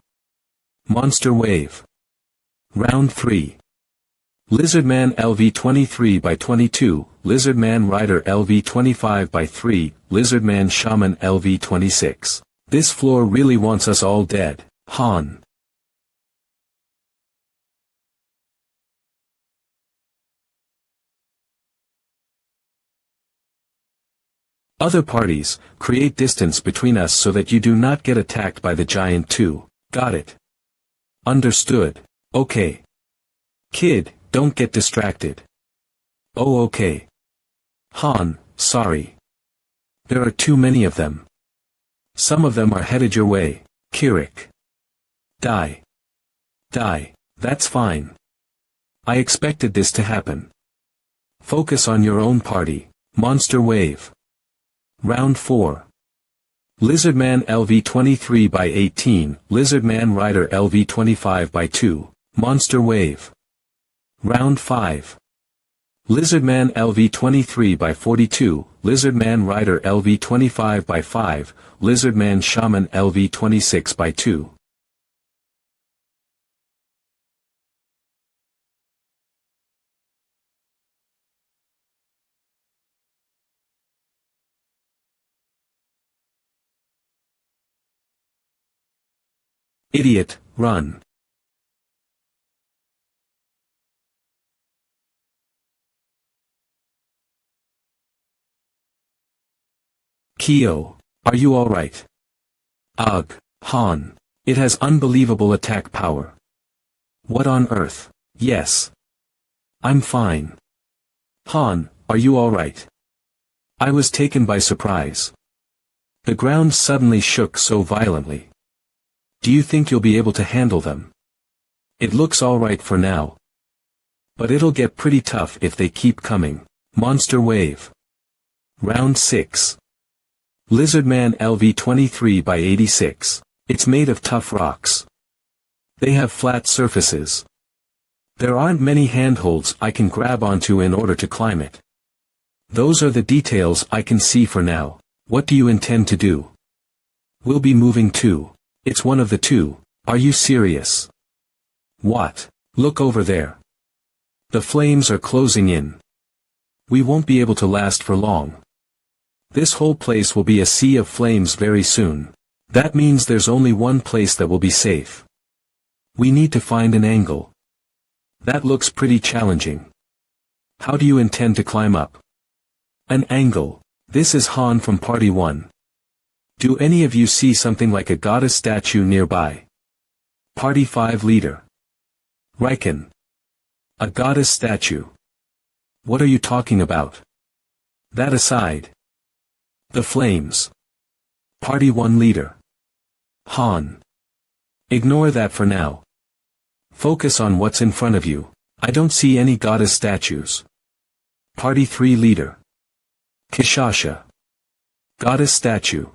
Monster Wave. Round 3. Lizardman LV-23 by 22, Lizardman Rider LV-25 by 3, Lizardman Shaman LV-26. This floor really wants us all dead, Han. Other parties, create distance between us so that you do not get attacked by the giant too. Got it. Understood. Okay. Kid, don't get distracted. Oh, okay. Han, sorry. There are too many of them. Some of them are headed your way. Kirik. Die. Die. That's fine. I expected this to happen. Focus on your own party. Monster Wave. Round 4. Lizardman LV23 by 18, Lizardman Rider LV25 by 2, Monster Wave. Round 5. Lizardman LV23 by 42, Lizardman Rider LV25 by 5, Lizardman Shaman LV26 by 2. Idiot, run. Kyo, are you alright? Ugh, Han. It has unbelievable attack power. What on earth? Yes. I'm fine. Han, are you alright? I was taken by surprise. The ground suddenly shook so violently. Do you think you'll be able to handle them? It looks alright for now. But it'll get pretty tough if they keep coming. Monster Wave. Round 6. Lizardman LV23 by 86. It's made of tough rocks. They have flat surfaces. There aren't many handholds I can grab onto in order to climb it. Those are the details I can see for now. What do you intend to do? We'll be moving too. It's one of the two. Are you serious? What? Look over there. The flames are closing in. We won't be able to last for long. This whole place will be a sea of flames very soon. That means there's only one place that will be safe. We need to find an angle. That looks pretty challenging. How do you intend to climb up? An angle. This is Han from Party 1. Do any of you see something like a goddess statue nearby? Party 5 leader. Riken. A goddess statue. What are you talking about? That aside. The flames. Party 1 leader. Han. Ignore that for now. Focus on what's in front of you. I don't see any goddess statues. Party 3 leader. Kishasha. Goddess statue.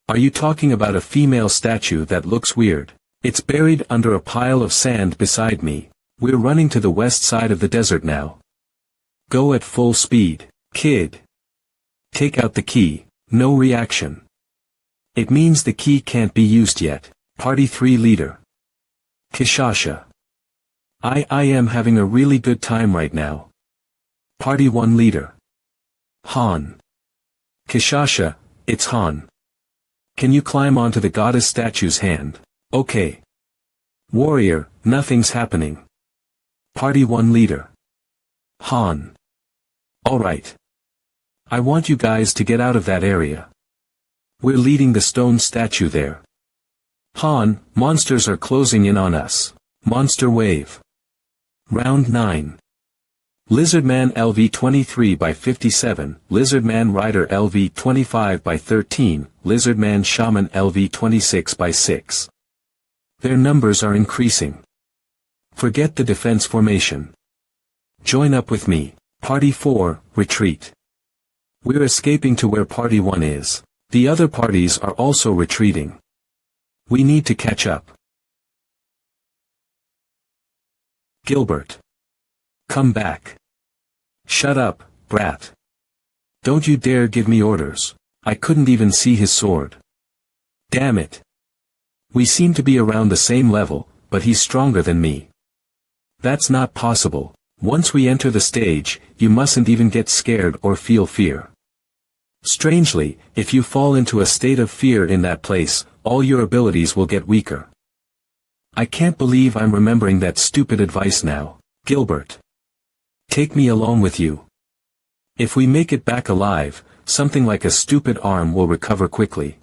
Are you talking about a female statue that looks weird? It's buried under a pile of sand beside me. We're running to the west side of the desert now. Go at full speed, kid. Take out the key. No reaction. It means the key can't be used yet. Party 3 leader. Kishasha. I am having a really good time right now. Party 1 leader. Han. Kishasha, it's Han. Can you climb onto the goddess statue's hand? Okay. Warrior, nothing's happening. Party 1 leader. Han. Alright. I want you guys to get out of that area. We're leading the stone statue there. Han, monsters are closing in on us. Monster Wave. Round 9. Lizardman LV23 by 57, Lizardman Rider LV25 by 13, Lizardman Shaman LV26 by 6. Their numbers are increasing. Forget the defense formation. Join up with me. Party 4, retreat. We're escaping to where Party 1 is. The other parties are also retreating. We need to catch up. Gilbert. Come back. Shut up, brat. Don't you dare give me orders. I couldn't even see his sword. Damn it. We seem to be around the same level, but he's stronger than me. That's not possible. Once we enter the stage, you mustn't even get scared or feel fear. Strangely, if you fall into a state of fear in that place, all your abilities will get weaker. I can't believe I'm remembering that stupid advice now. Gilbert. Take me along with you. If we make it back alive, something like a stupid arm will recover quickly.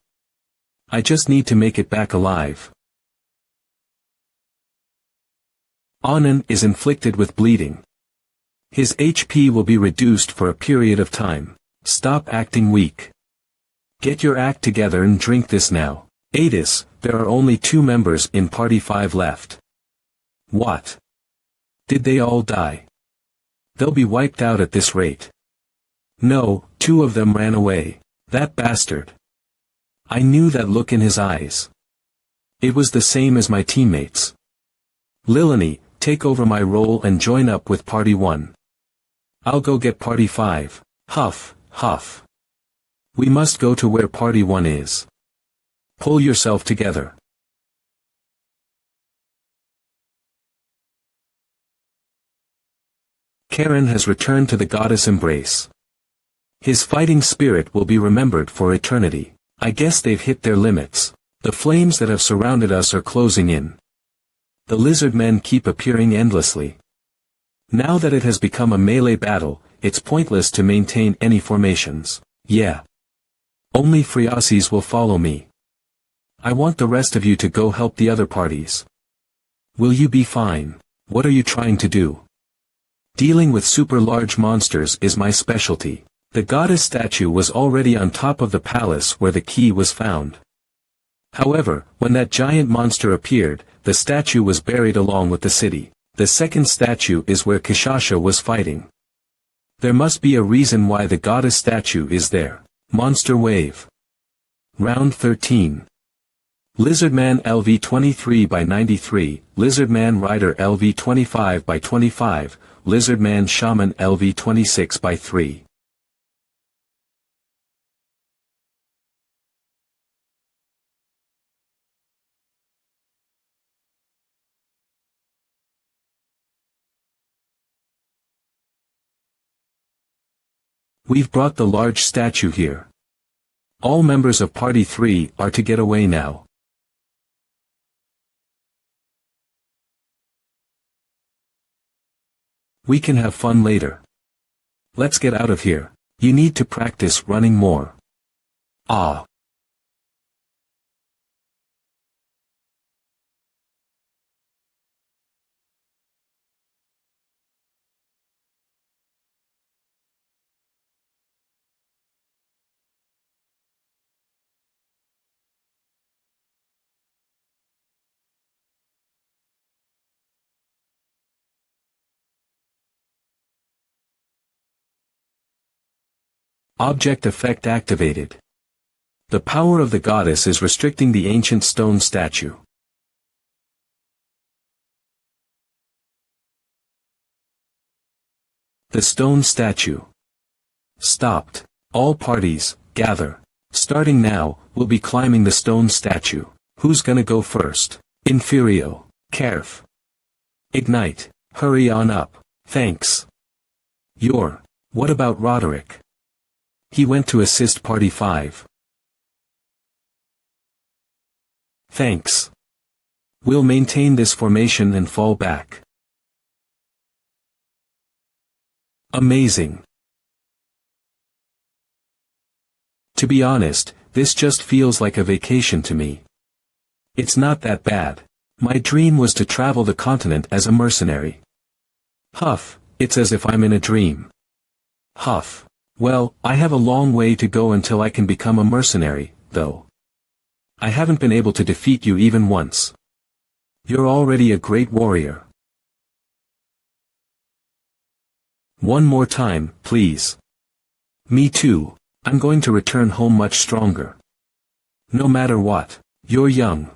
I just need to make it back alive. Anand is inflicted with bleeding. His HP will be reduced for a period of time. Stop acting weak. Get your act together and drink this now. Adis, there are only 2 members in Party 5 left. What? Did they all die? They'll be wiped out at this rate. No, 2 of them ran away. That bastard. I knew that look in his eyes. It was the same as my teammates. Lilani, take over my role and join up with Party 1. I'll go get Party 5. Huff, huff. We must go to where Party 1 is. Pull yourself together. Karen has returned to the goddess embrace. His fighting spirit will be remembered for eternity. I guess they've hit their limits. The flames that have surrounded us are closing in. The lizard men keep appearing endlessly. Now that it has become a melee battle, it's pointless to maintain any formations. Yeah. Only Friasis will follow me. I want the rest of you to go help the other parties. Will you be fine? What are you trying to do? Dealing with super large monsters is my specialty. The goddess statue was already on top of the palace where the key was found. However, when that giant monster appeared, the statue was buried along with the city. The second statue is where Kishasha was fighting. There must be a reason why the goddess statue is there. Monster Wave. Round 13. Lizardman LV 23 by 93, Lizardman Rider LV 25 by 25, Lizardman Shaman LV 26 by 3. We've brought the large statue here. All members of Party 3 are to get away now. We can have fun later. Let's get out of here. You need to practice running more. Ah. Object effect activated. The power of the goddess is restricting the ancient stone statue. The stone statue. Stopped. All parties, gather. Starting now, we'll be climbing the stone statue. Who's gonna go first? Inferio. Caref. Ignite. Hurry on up. Thanks. What about Roderick? He went to assist Party 5. Thanks. We'll maintain this formation and fall back. Amazing. To be honest, this just feels like a vacation to me. It's not that bad. My dream was to travel the continent as a mercenary. Huff, it's as if I'm in a dream. Huff. Well, I have a long way to go until I can become a mercenary, though. I haven't been able to defeat you even once. You're already a great warrior. One more time, please. Me too. I'm going to return home much stronger. No matter what. You're young.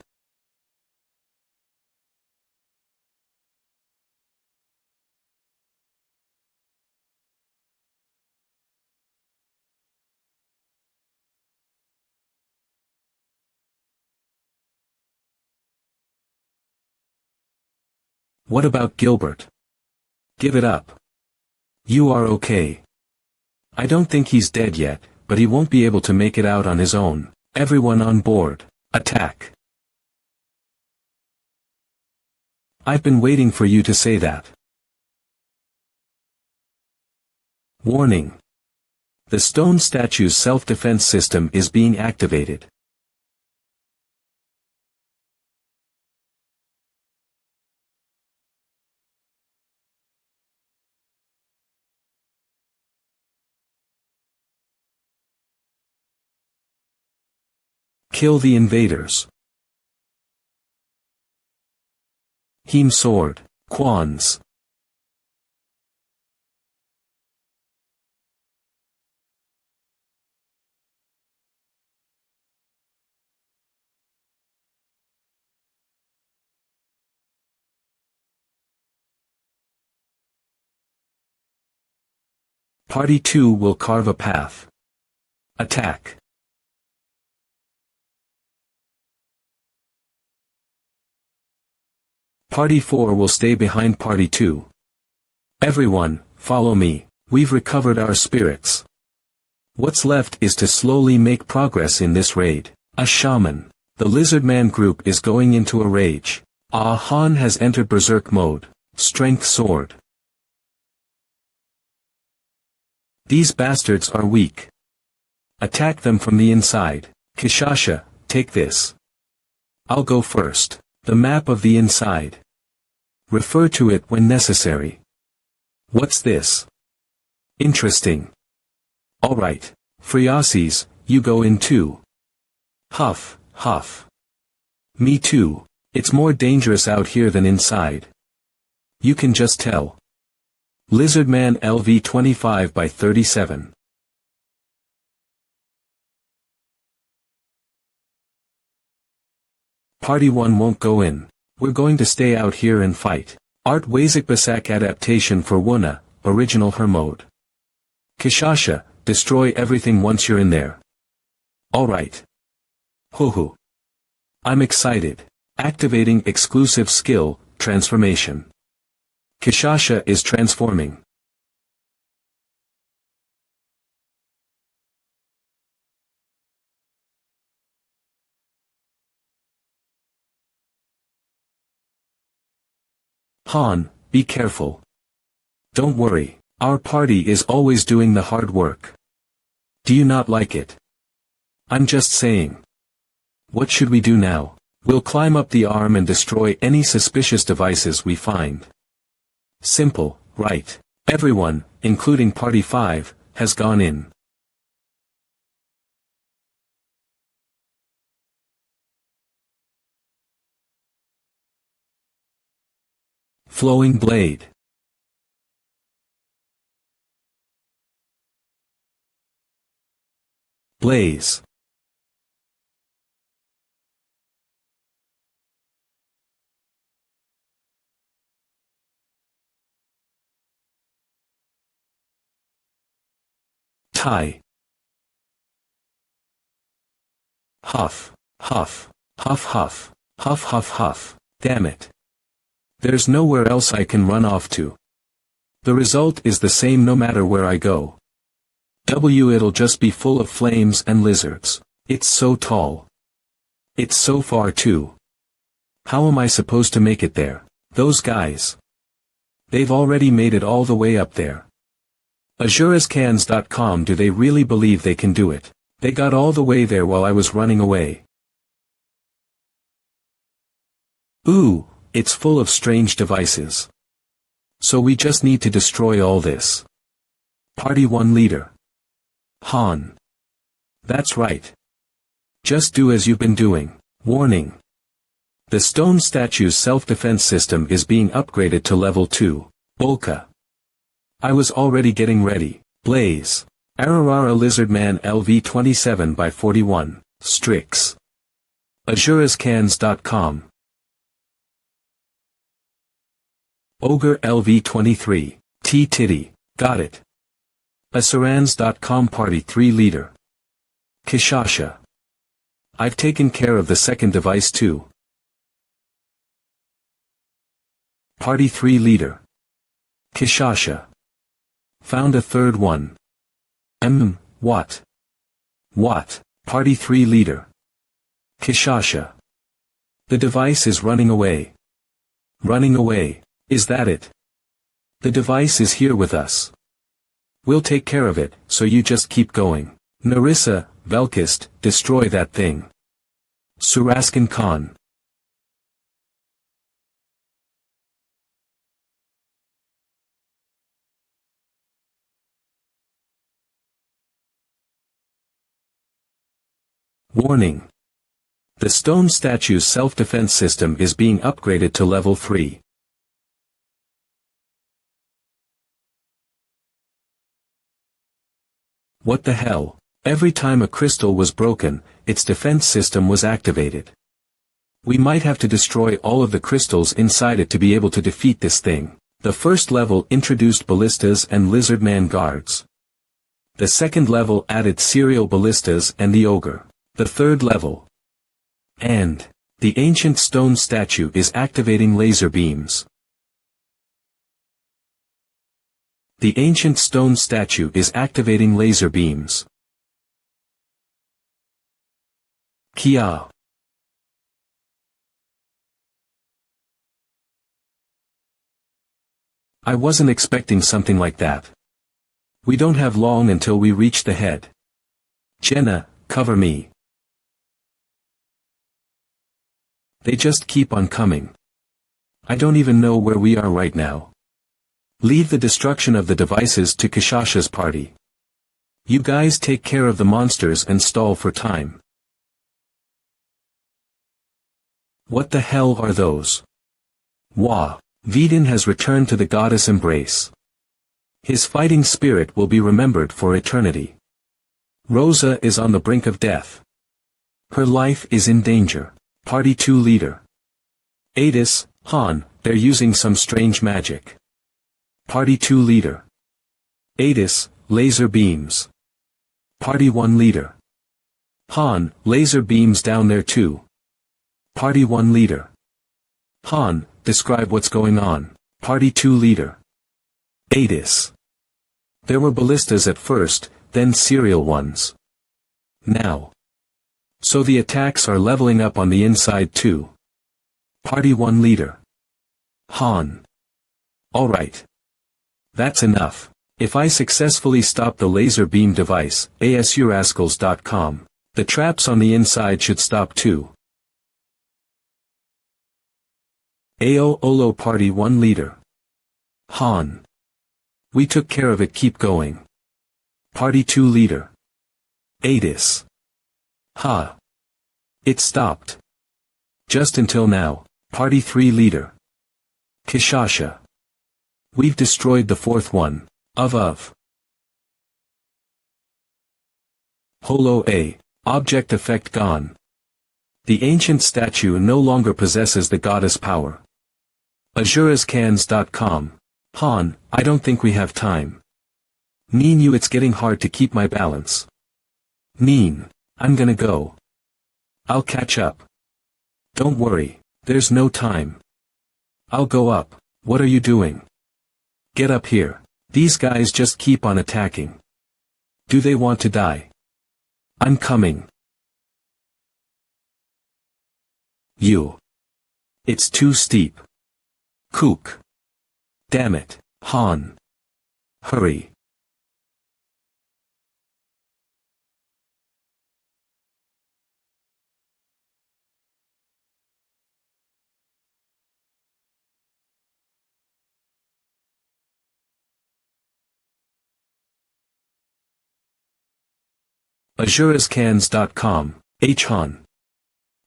What about Gilbert? Give it up. You are okay. I don't think he's dead yet, but he won't be able to make it out on his own. Everyone on board. Attack. I've been waiting for you to say that. Warning. The stone statue's self-defense system is being activated. Kill the invaders. Heem sword. Quans. Party 2 will carve a path. Attack. Party 4 will stay behind Party 2. Everyone, follow me. We've recovered our spirits. What's left is to slowly make progress in this raid. A shaman. The lizard man group is going into a rage. Han has entered berserk mode. Strength sword. These bastards are weak. Attack them from the inside. Kishasha, take this. I'll go first. The map of the inside. Refer to it when necessary. What's this? Interesting. Alright. Friases, you go in too. Huff, huff. Me too. It's more dangerous out here than inside. You can just tell. Lizardman LV 25 by 37. Party 1 won't go in. We're going to stay out here and fight. Art Wazikbasak adaptation for Wuna, original her mode. Kishasha, destroy everything once you're in there. Alright. Hoo. I'm excited. Activating exclusive skill, transformation. Kishasha is transforming. Han, be careful. Don't worry, our party is always doing the hard work. Do you not like it? I'm just saying. What should we do now? We'll climb up the arm and destroy any suspicious devices we find. Simple, right? Everyone, including Party 5, has gone in. Flowing blade. Blaze. Tie. Huff, huff, huff huff, huff huff huff, damn it. There's nowhere else I can run off to. The result is the same no matter where I go. It'll just be full of flames and lizards. It's so tall. It's so far too. How am I supposed to make it there? Those guys. They've already made it all the way up there. AzureScans.com, do they really believe they can do it? They got all the way there while I was running away. Ooh, it's full of strange devices. So we just need to destroy all this. Party 1 leader. Han. That's right. Just do as you've been doing. Warning. The stone statue's self-defense system is being upgraded to level 2. Bolka. I was already getting ready. Blaze. Ararara Lizardman LV 27 by 41. Strix. AzureScans.com. Ogre LV 23. T-Titty. Got it. Asurans.com Party 3 leader. Kishasha. I've taken care of the second device too. Party 3 leader. Kishasha. Found a third one. What? What? Party 3 leader. Kishasha. The device is running away. Running away. Is that it? The device is here with us. We'll take care of it, so you just keep going. Narissa, Velkist, destroy that thing. Suraskin Khan. Warning. The stone statue's self-defense system is being upgraded to level 3. What the hell? Every time a crystal was broken, its defense system was activated. We might have to destroy all of the crystals inside it to be able to defeat this thing. The first level introduced ballistas and lizardman guards. The second level added serial ballistas and the ogre. The third level. And the ancient stone statue is activating laser beams. The ancient stone statue is activating laser beams. Kia. I wasn't expecting something like that. We don't have long until we reach the head. Jenna, cover me. They just keep on coming. I don't even know where we are right now. Leave the destruction of the devices to Kishasha's party. You guys take care of the monsters and stall for time. What the hell are those? Wah. Vidin has returned to the goddess embrace. His fighting spirit will be remembered for eternity. Rosa is on the brink of death. Her life is in danger. Party 2 leader. Adis, Han, they're using some strange magic. Party 2 leader. Adis, laser beams. Party 1 leader. Han, laser beams down there too. Party 1 leader. Han, describe what's going on. Party 2 leader. Adis. There were ballistas at first, then serial ones. Now. So the attacks are leveling up on the inside too. Party 1 leader. Han. Alright. That's enough. If I successfully stop the laser beam device, asurascals.com, the traps on the inside should stop too. Ao Olo Party 1 leader. Han. We took care of it, keep going. Party 2 leader. Adis. Ha. It stopped. Just until now. Party 3 leader. Kishasha. We've destroyed the fourth one. Of. Holo A. Object effect gone. The ancient statue no longer possesses the goddess power. Azurascans.com. Han, I don't think we have time. Neen, it's getting hard to keep my balance. Neen, I'm gonna go. I'll catch up. Don't worry, there's no time. I'll go up. What are you doing? Get up here. These guys just keep on attacking. Do they want to die? I'm coming. You. It's too steep. Kook. Damn it, Han. Hurry. Azurascans.com. Han.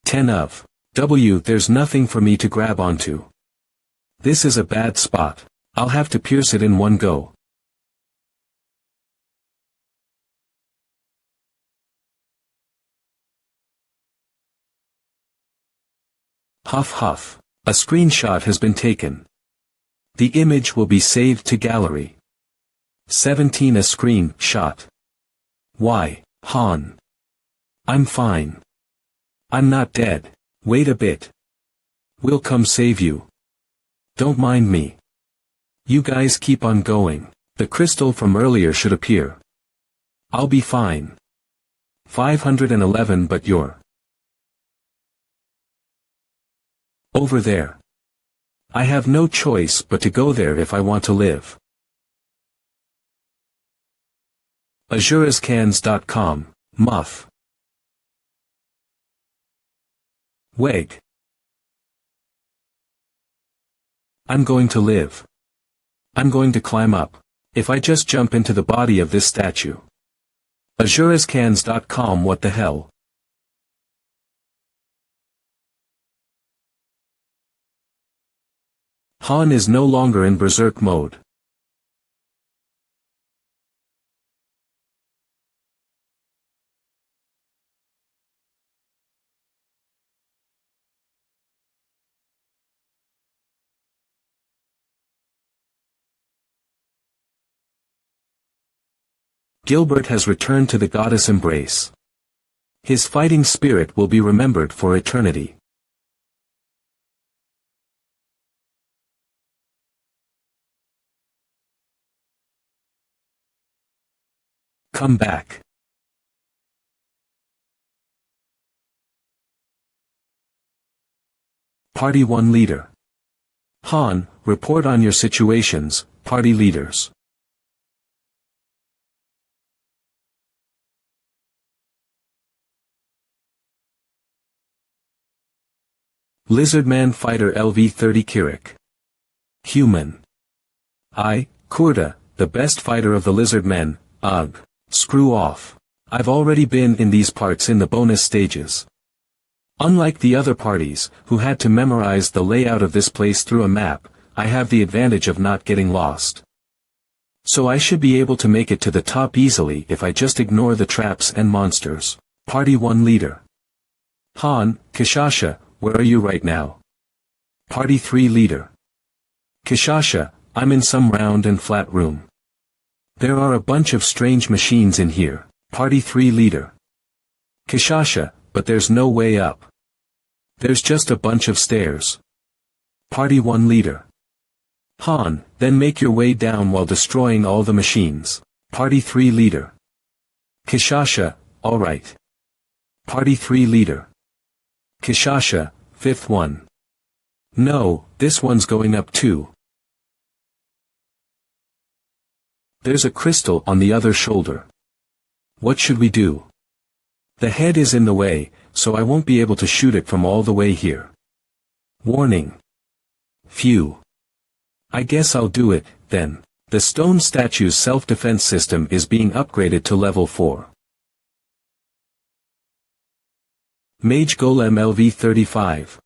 10 of. W. There's nothing for me to grab onto. This is a bad spot. I'll have to pierce it in one go. Huff huff. A screenshot has been taken. The image will be saved to gallery. 17 A screen shot. Why, Han? I'm fine. I'm not dead. Wait a bit. We'll come save you. Don't mind me. You guys keep on going. The crystal from earlier should appear. I'll be fine. 511 but you're over there. I have no choice but to go there if I want to live. Azurascans.com, Muff. Weg. I'm going to live. I'm going to climb up. If I just jump into the body of this statue. Azurascans.com. What the hell? Han is no longer in berserk mode. Gilbert has returned to the goddess embrace. His fighting spirit will be remembered for eternity. Come back. Party 1 Leader. Han, report on your situations, party leaders. Lizardman Fighter LV-30 Kirik. Human. I, Kurta, the best fighter of the Lizardmen, ugh. Screw off. I've already been in these parts in the bonus stages. Unlike the other parties, who had to memorize the layout of this place through a map, I have the advantage of not getting lost. So I should be able to make it to the top easily if I just ignore the traps and monsters. Party 1 Leader. Han, Kishasha, where are you right now? Party 3 Leader. Kishasha, I'm in some round and flat room. There are a bunch of strange machines in here. Party 3 Leader. Kishasha, but there's no way up. There's just a bunch of stairs. Party 1 Leader. Han, then make your way down while destroying all the machines. Party 3 Leader. Kishasha, alright. Party 3 Leader. Kishasha, 5th one. No, this one's going up too. There's a crystal on the other shoulder. What should we do? The head is in the way, so I won't be able to shoot it from all the way here. Warning. Phew. I guess I'll do it, then. The stone statue's self-defense system is being upgraded to level 4. Mage Golem LV-35.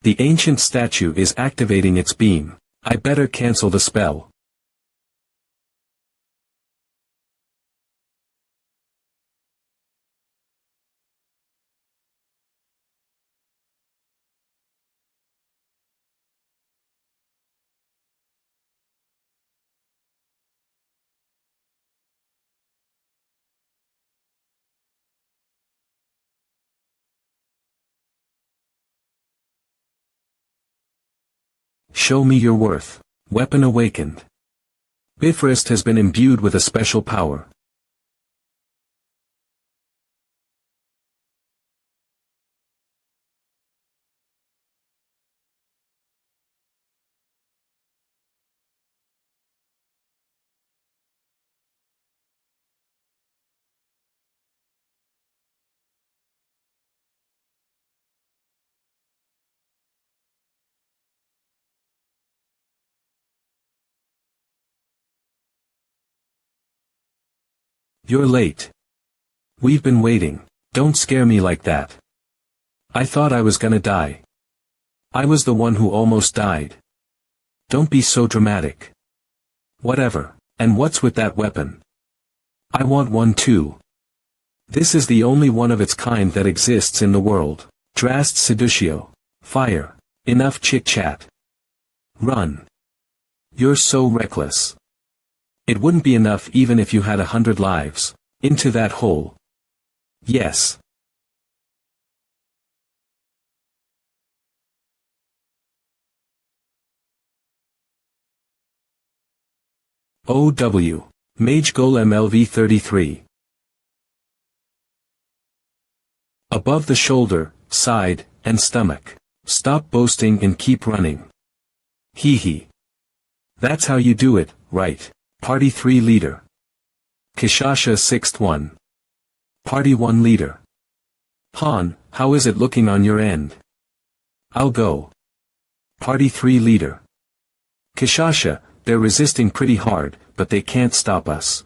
The ancient statue is activating its beam. I better cancel the spell. Show me your worth. Weapon awakened. Bifrost has been imbued with a special power. You're late. We've been waiting. Don't scare me like that. I thought I was gonna die. I was the one who almost died. Don't be so dramatic. Whatever. And what's with that weapon? I want one too. This is the only one of its kind that exists in the world. Drast Seducio. Fire. Enough chit-chat. Run. You're so reckless. It wouldn't be enough even if you had 100 lives. Into that hole. Yes. OW. Mage Golem LV-33. Above the shoulder, side, and stomach. Stop boasting and keep running. Hee hee. That's how you do it, right? Party 3 Leader. Kishasha 6th one. Party 1 Leader. Han, how is it looking on your end? I'll go. Party 3 Leader. Kishasha, they're resisting pretty hard, but they can't stop us.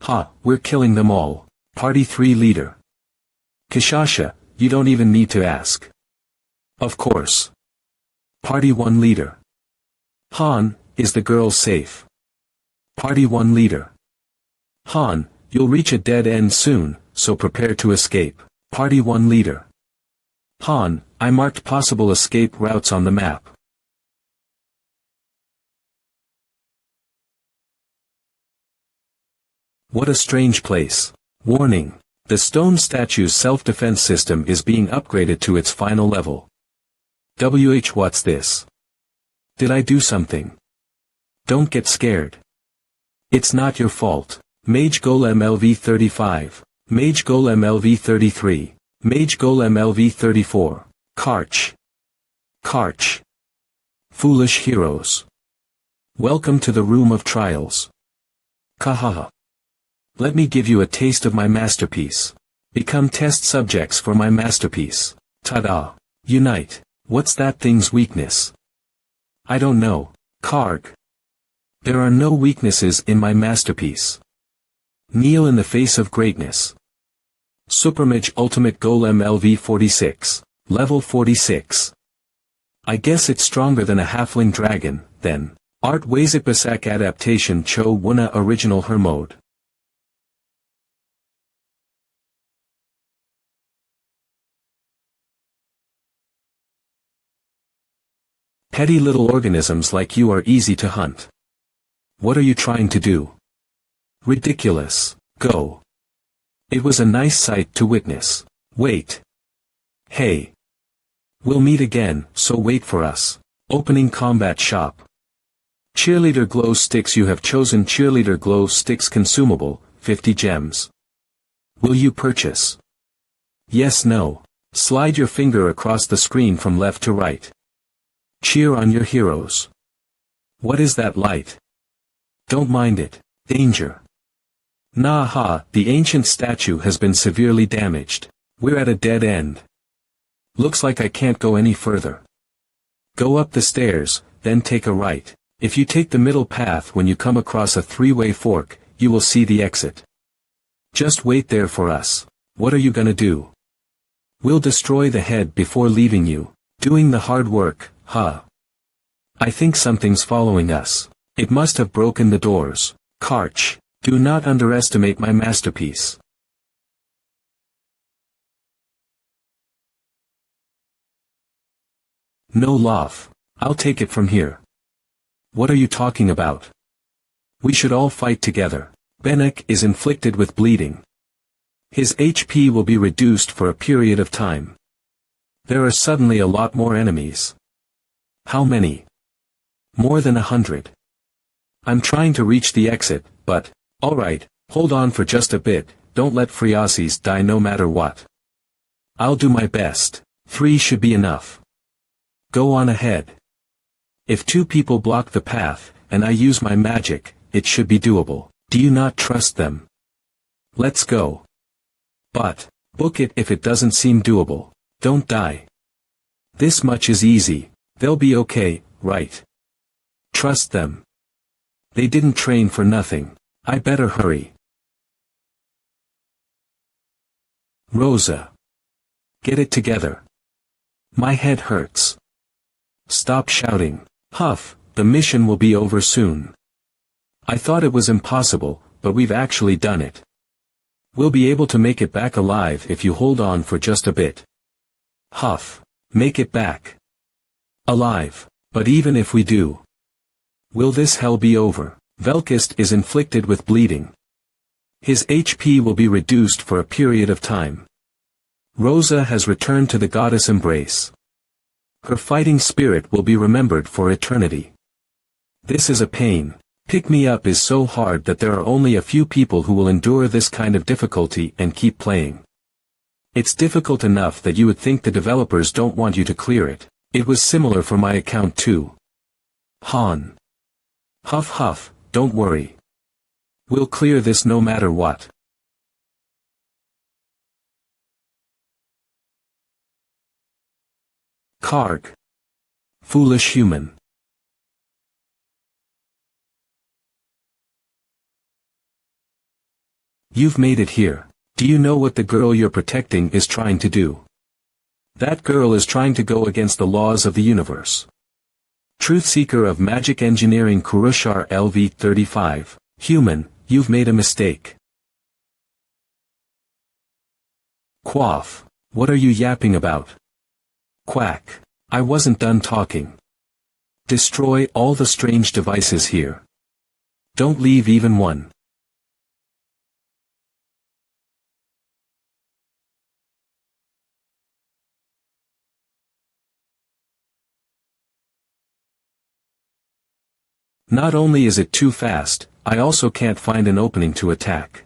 Ha, we're killing them all. Party 3 Leader. Kishasha, you don't even need to ask. Of course. Party 1 Leader. Han, is the girl safe? Party 1 Leader. Han, you'll reach a dead end soon, so prepare to escape. Party 1 Leader. Han, I marked possible escape routes on the map. What a strange place. Warning. The stone statue's self-defense system is being upgraded to its final level. What's this? Did I do something? Don't get scared. It's not your fault. Mage Golem LV35. Mage Golem LV33. Mage Golem LV34. Karch. Karch. Foolish heroes. Welcome to the room of trials. Kahaha. Let me give you a taste of my masterpiece. Become test subjects for my masterpiece. Ta-da. Unite. What's that thing's weakness? I don't know. Karg. There are no weaknesses in my masterpiece. Kneel in the face of greatness. Supermage Ultimate Golem LV46. Level 46. I guess it's stronger than a halfling dragon, then. Art Wazipasak Adaptation Cho Wuna Original Hermode. Petty little organisms like you are easy to hunt. What are you trying to do? Ridiculous. Go. It was a nice sight to witness. Wait. Hey. We'll meet again, so wait for us. Opening combat shop. Cheerleader glow sticks. You have chosen cheerleader glow sticks consumable, 50 gems. Will you purchase? Yes, no. Slide your finger across the screen from left to right. Cheer on your heroes. What is that light? Don't mind it. Danger. Nah ha, the ancient statue has been severely damaged. We're at a dead end. Looks like I can't go any further. Go up the stairs, then take a right. If you take the middle path when you come across a three-way fork, you will see the exit. Just wait there for us. What are you gonna do? We'll destroy the head before leaving you. Doing the hard work, huh? I think something's following us. It must have broken the doors. Karch, do not underestimate my masterpiece. No laugh. I'll take it from here. What are you talking about? We should all fight together. Benek is inflicted with bleeding. His HP will be reduced for a period of time. There are suddenly a lot more enemies. How many? More than 100. I'm trying to reach the exit, but, alright, hold on for just a bit, don't let Friasis die no matter what. I'll do my best. 3 should be enough. Go on ahead. If 2 people block the path, and I use my magic, it should be doable. Do you not trust them? Let's go. But, book it if it doesn't seem doable. Don't die. This much is easy. They'll be okay, right? Trust them. They didn't train for nothing. I better hurry. Rosa. Get it together. My head hurts. Stop shouting. Huff, the mission will be over soon. I thought it was impossible, but we've actually done it. We'll be able to make it back alive if you hold on for just a bit. Huff. Make it back. Alive. But even if we do, will this hell be over? Velkist is inflicted with bleeding. His HP will be reduced for a period of time. Rosa has returned to the goddess embrace. Her fighting spirit will be remembered for eternity. This is a pain. Pick Me Up is so hard that there are only a few people who will endure this kind of difficulty and keep playing. It's difficult enough that you would think the developers don't want you to clear it. It was similar for my account too. Han. Huff huff, don't worry. We'll clear this no matter what. Karg. Foolish human. You've made it here. Do you know what the girl you're protecting is trying to do? That girl is trying to go against the laws of the universe. Truthseeker of Magic Engineering Kurushar LV35. Human, you've made a mistake. Quaff. What are you yapping about? Quack. I wasn't done talking. Destroy all the strange devices here. Don't leave even one. Not only is it too fast, I also can't find an opening to attack.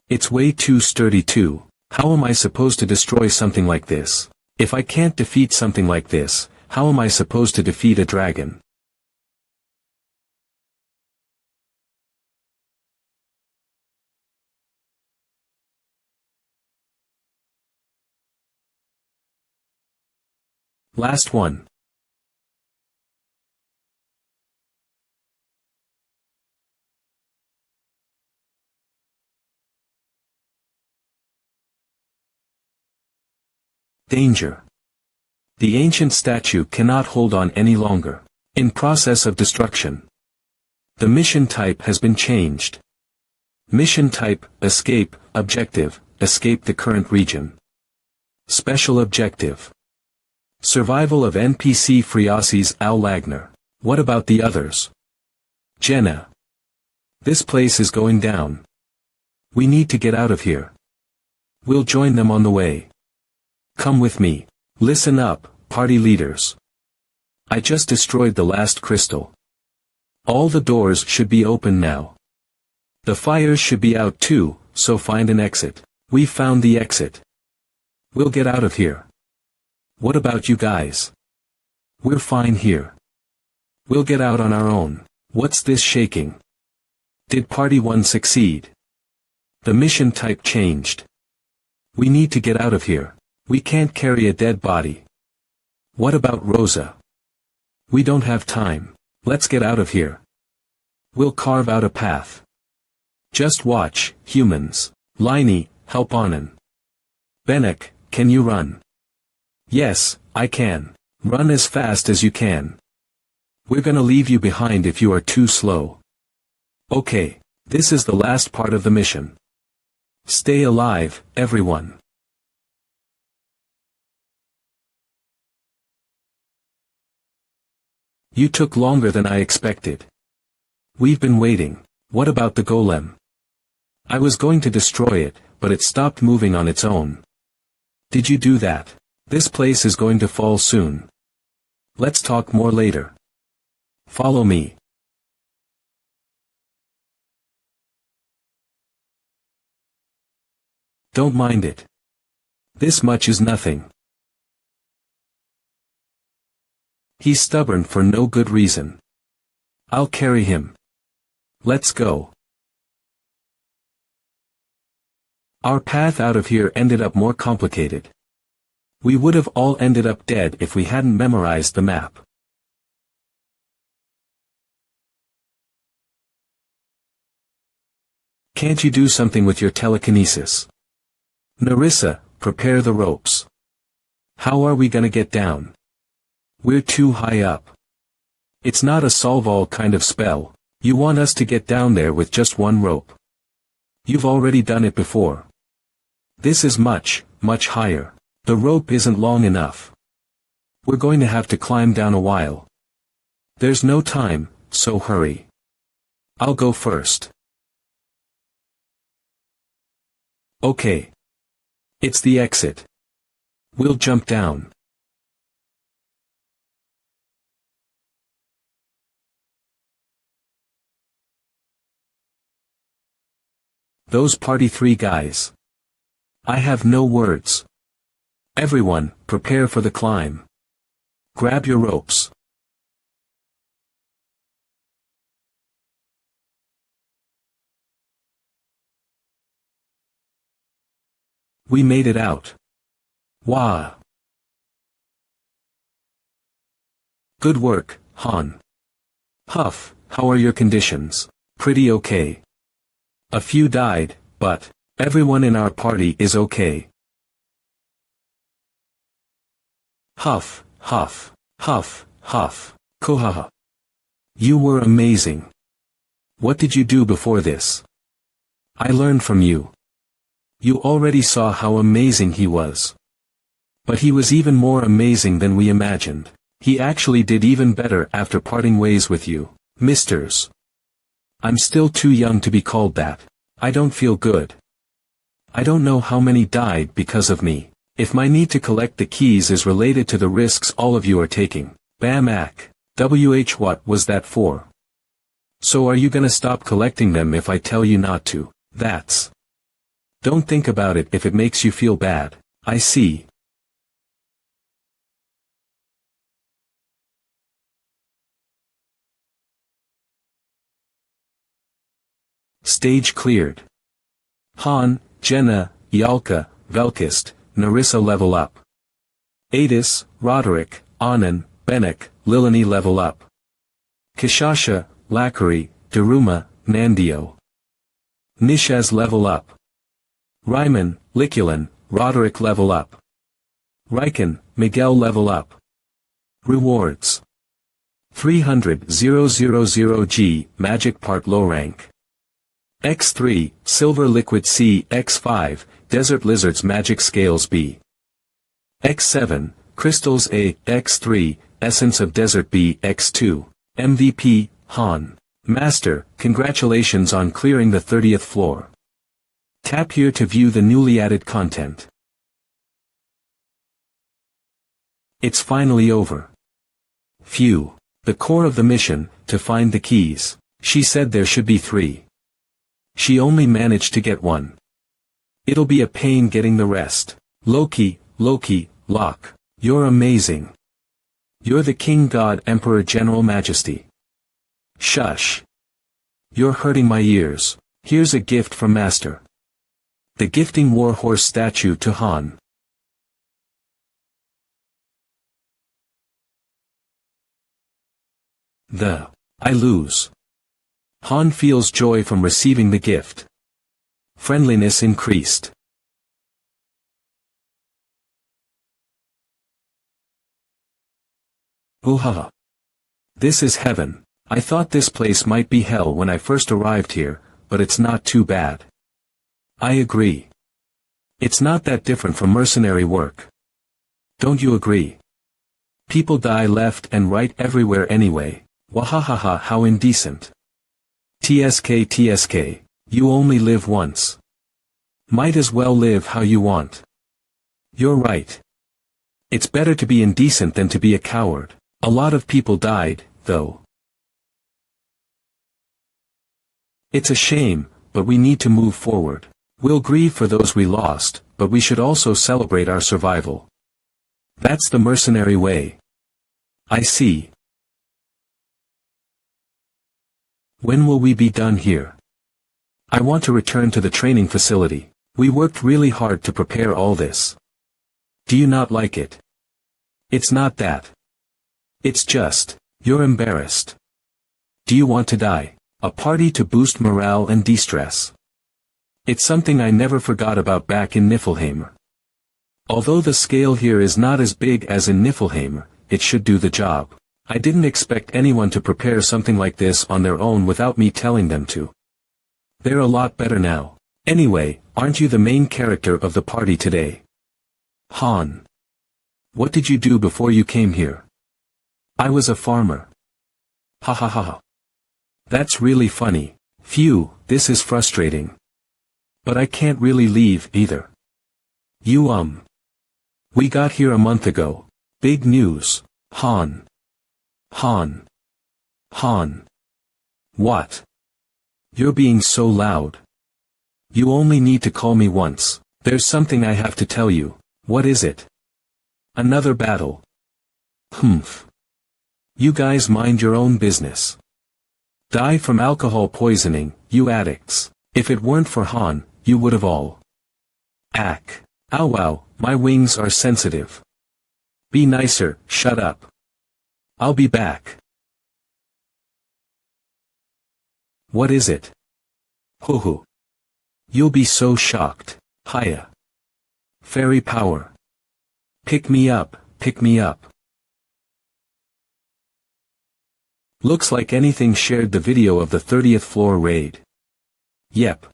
It's way too sturdy too. How am I supposed to destroy something like this? If I can't defeat something like this, how am I supposed to defeat a dragon? Last one. Danger. The ancient statue cannot hold on any longer. In process of destruction. The mission type has been changed. Mission type, escape, objective, escape the current region. Special objective. Survival of NPC Freasis Al Lagner. What about the others? Jenna. This place is going down. We need to get out of here. We'll join them on the way. Come with me. Listen up, party leaders. I just destroyed the last crystal. All the doors should be open now. The fires should be out too, so find an exit. We've found the exit. We'll get out of here. What about you guys? We're fine here. We'll get out on our own. What's this shaking? Did Party 1 succeed? The mission type changed. We need to get out of here. We can't carry a dead body. What about Rosa? We don't have time. Let's get out of here. We'll carve out a path. Just watch, humans. Liney, help Anand. Benek, can you run? Yes, I can. Run as fast as you can. We're gonna leave you behind if you are too slow. Okay, this is the last part of the mission. Stay alive, everyone. You took longer than I expected. We've been waiting. What about the golem? I was going to destroy it, but it stopped moving on its own. Did you do that? This place is going to fall soon. Let's talk more later. Follow me. Don't mind it. This much is nothing. He's stubborn for no good reason. I'll carry him. Let's go. Our path out of here ended up more complicated. We would have all ended up dead if we hadn't memorized the map. Can't you do something with your telekinesis? Narissa, prepare the ropes. How are we gonna get down? We're too high up. It's not a solve-all kind of spell. You want us to get down there with just one rope. You've already done it before. This is much, much higher. The rope isn't long enough. We're going to have to climb down a while. There's no time, so hurry. I'll go first. Okay. It's the exit. We'll jump down. Those Party 3 guys. I have no words. Everyone, prepare for the climb. Grab your ropes. We made it out. Wow. Good work, Han. Huff, how are your conditions? Pretty okay. A few died, but everyone in our party is okay. Huff, huff, huff, huff, kohaha. You were amazing. What did you do before this? I learned from you. You already saw how amazing he was. But he was even more amazing than we imagined. He actually did even better after parting ways with you, misters. I'm still too young to be called that. I don't feel good. I don't know how many died because of me. If my need to collect the keys is related to the risks all of you are taking. Bam-ack. What was that for? So are you gonna stop collecting them if I tell you not to? That's. Don't think about it if it makes you feel bad. I see. Stage cleared. Han, Jenna, Yalka, Velkist, Narissa level up. Adis, Roderick, Anand, Benek, Lilani level up. Kishasha, Lakari, Daruma, Nandio. Nishaz level up. Ryman, Liculan, Roderick level up. Riken, Miguel level up. Rewards. 300,000G, Magic Part Low Rank. X3, Silver Liquid C, X5, Desert Lizards Magic Scales B. X7, Crystals A, X3, Essence of Desert B, X2. MVP, Han. Master, congratulations on clearing the 30th floor. Tap here to view the newly added content. It's finally over. Phew. The core of the mission, to find the keys. She said there should be 3. She only managed to get 1. It'll be a pain getting the rest. Loki, Locke. You're amazing. You're the King God Emperor General Majesty. Shush. You're hurting my ears. Here's a gift from Master. The gifting war horse statue to Han. I lose. Han feels joy from receiving the gift. Friendliness increased. Ooh. This is heaven. I thought this place might be hell when I first arrived here, but it's not too bad. I agree. It's not that different from mercenary work. Don't you agree? People die left and right everywhere anyway. Wahahaha, how indecent. TSK, you only live once. Might as well live how you want. You're right. It's better to be indecent than to be a coward. A lot of people died, though. It's a shame, but we need to move forward. We'll grieve for those we lost, but we should also celebrate our survival. That's the mercenary way. I see. When will we be done here? I want to return to the training facility. We worked really hard to prepare all this. Do you not like it? It's not that. It's just, you're embarrassed. Do you want to die? A party to boost morale and de-stress. It's something I never forgot about back in Niflheim. Although the scale here is not as big as in Niflheim, it should do the job. I didn't expect anyone to prepare something like this on their own without me telling them to. They're a lot better now. Anyway, aren't you the main character of the party today? Han. What did you do before you came here? I was a farmer. Ha ha ha. That's really funny. Phew, this is frustrating. But I can't really leave either. We got here a month ago. Big news. Han. What? You're being so loud. You only need to call me once. There's something I have to tell you. What is it? Another battle. Humph. You guys mind your own business. Die from alcohol poisoning, you addicts. If it weren't for Han, you would have all. Ack. Ow wow, my wings are sensitive. Be nicer, shut up. I'll be back. What is it? Hoo. You'll be so shocked. Hiya. Fairy power. Pick me up, pick me up. Looks like anything shared the video of the 30th floor raid. Yep.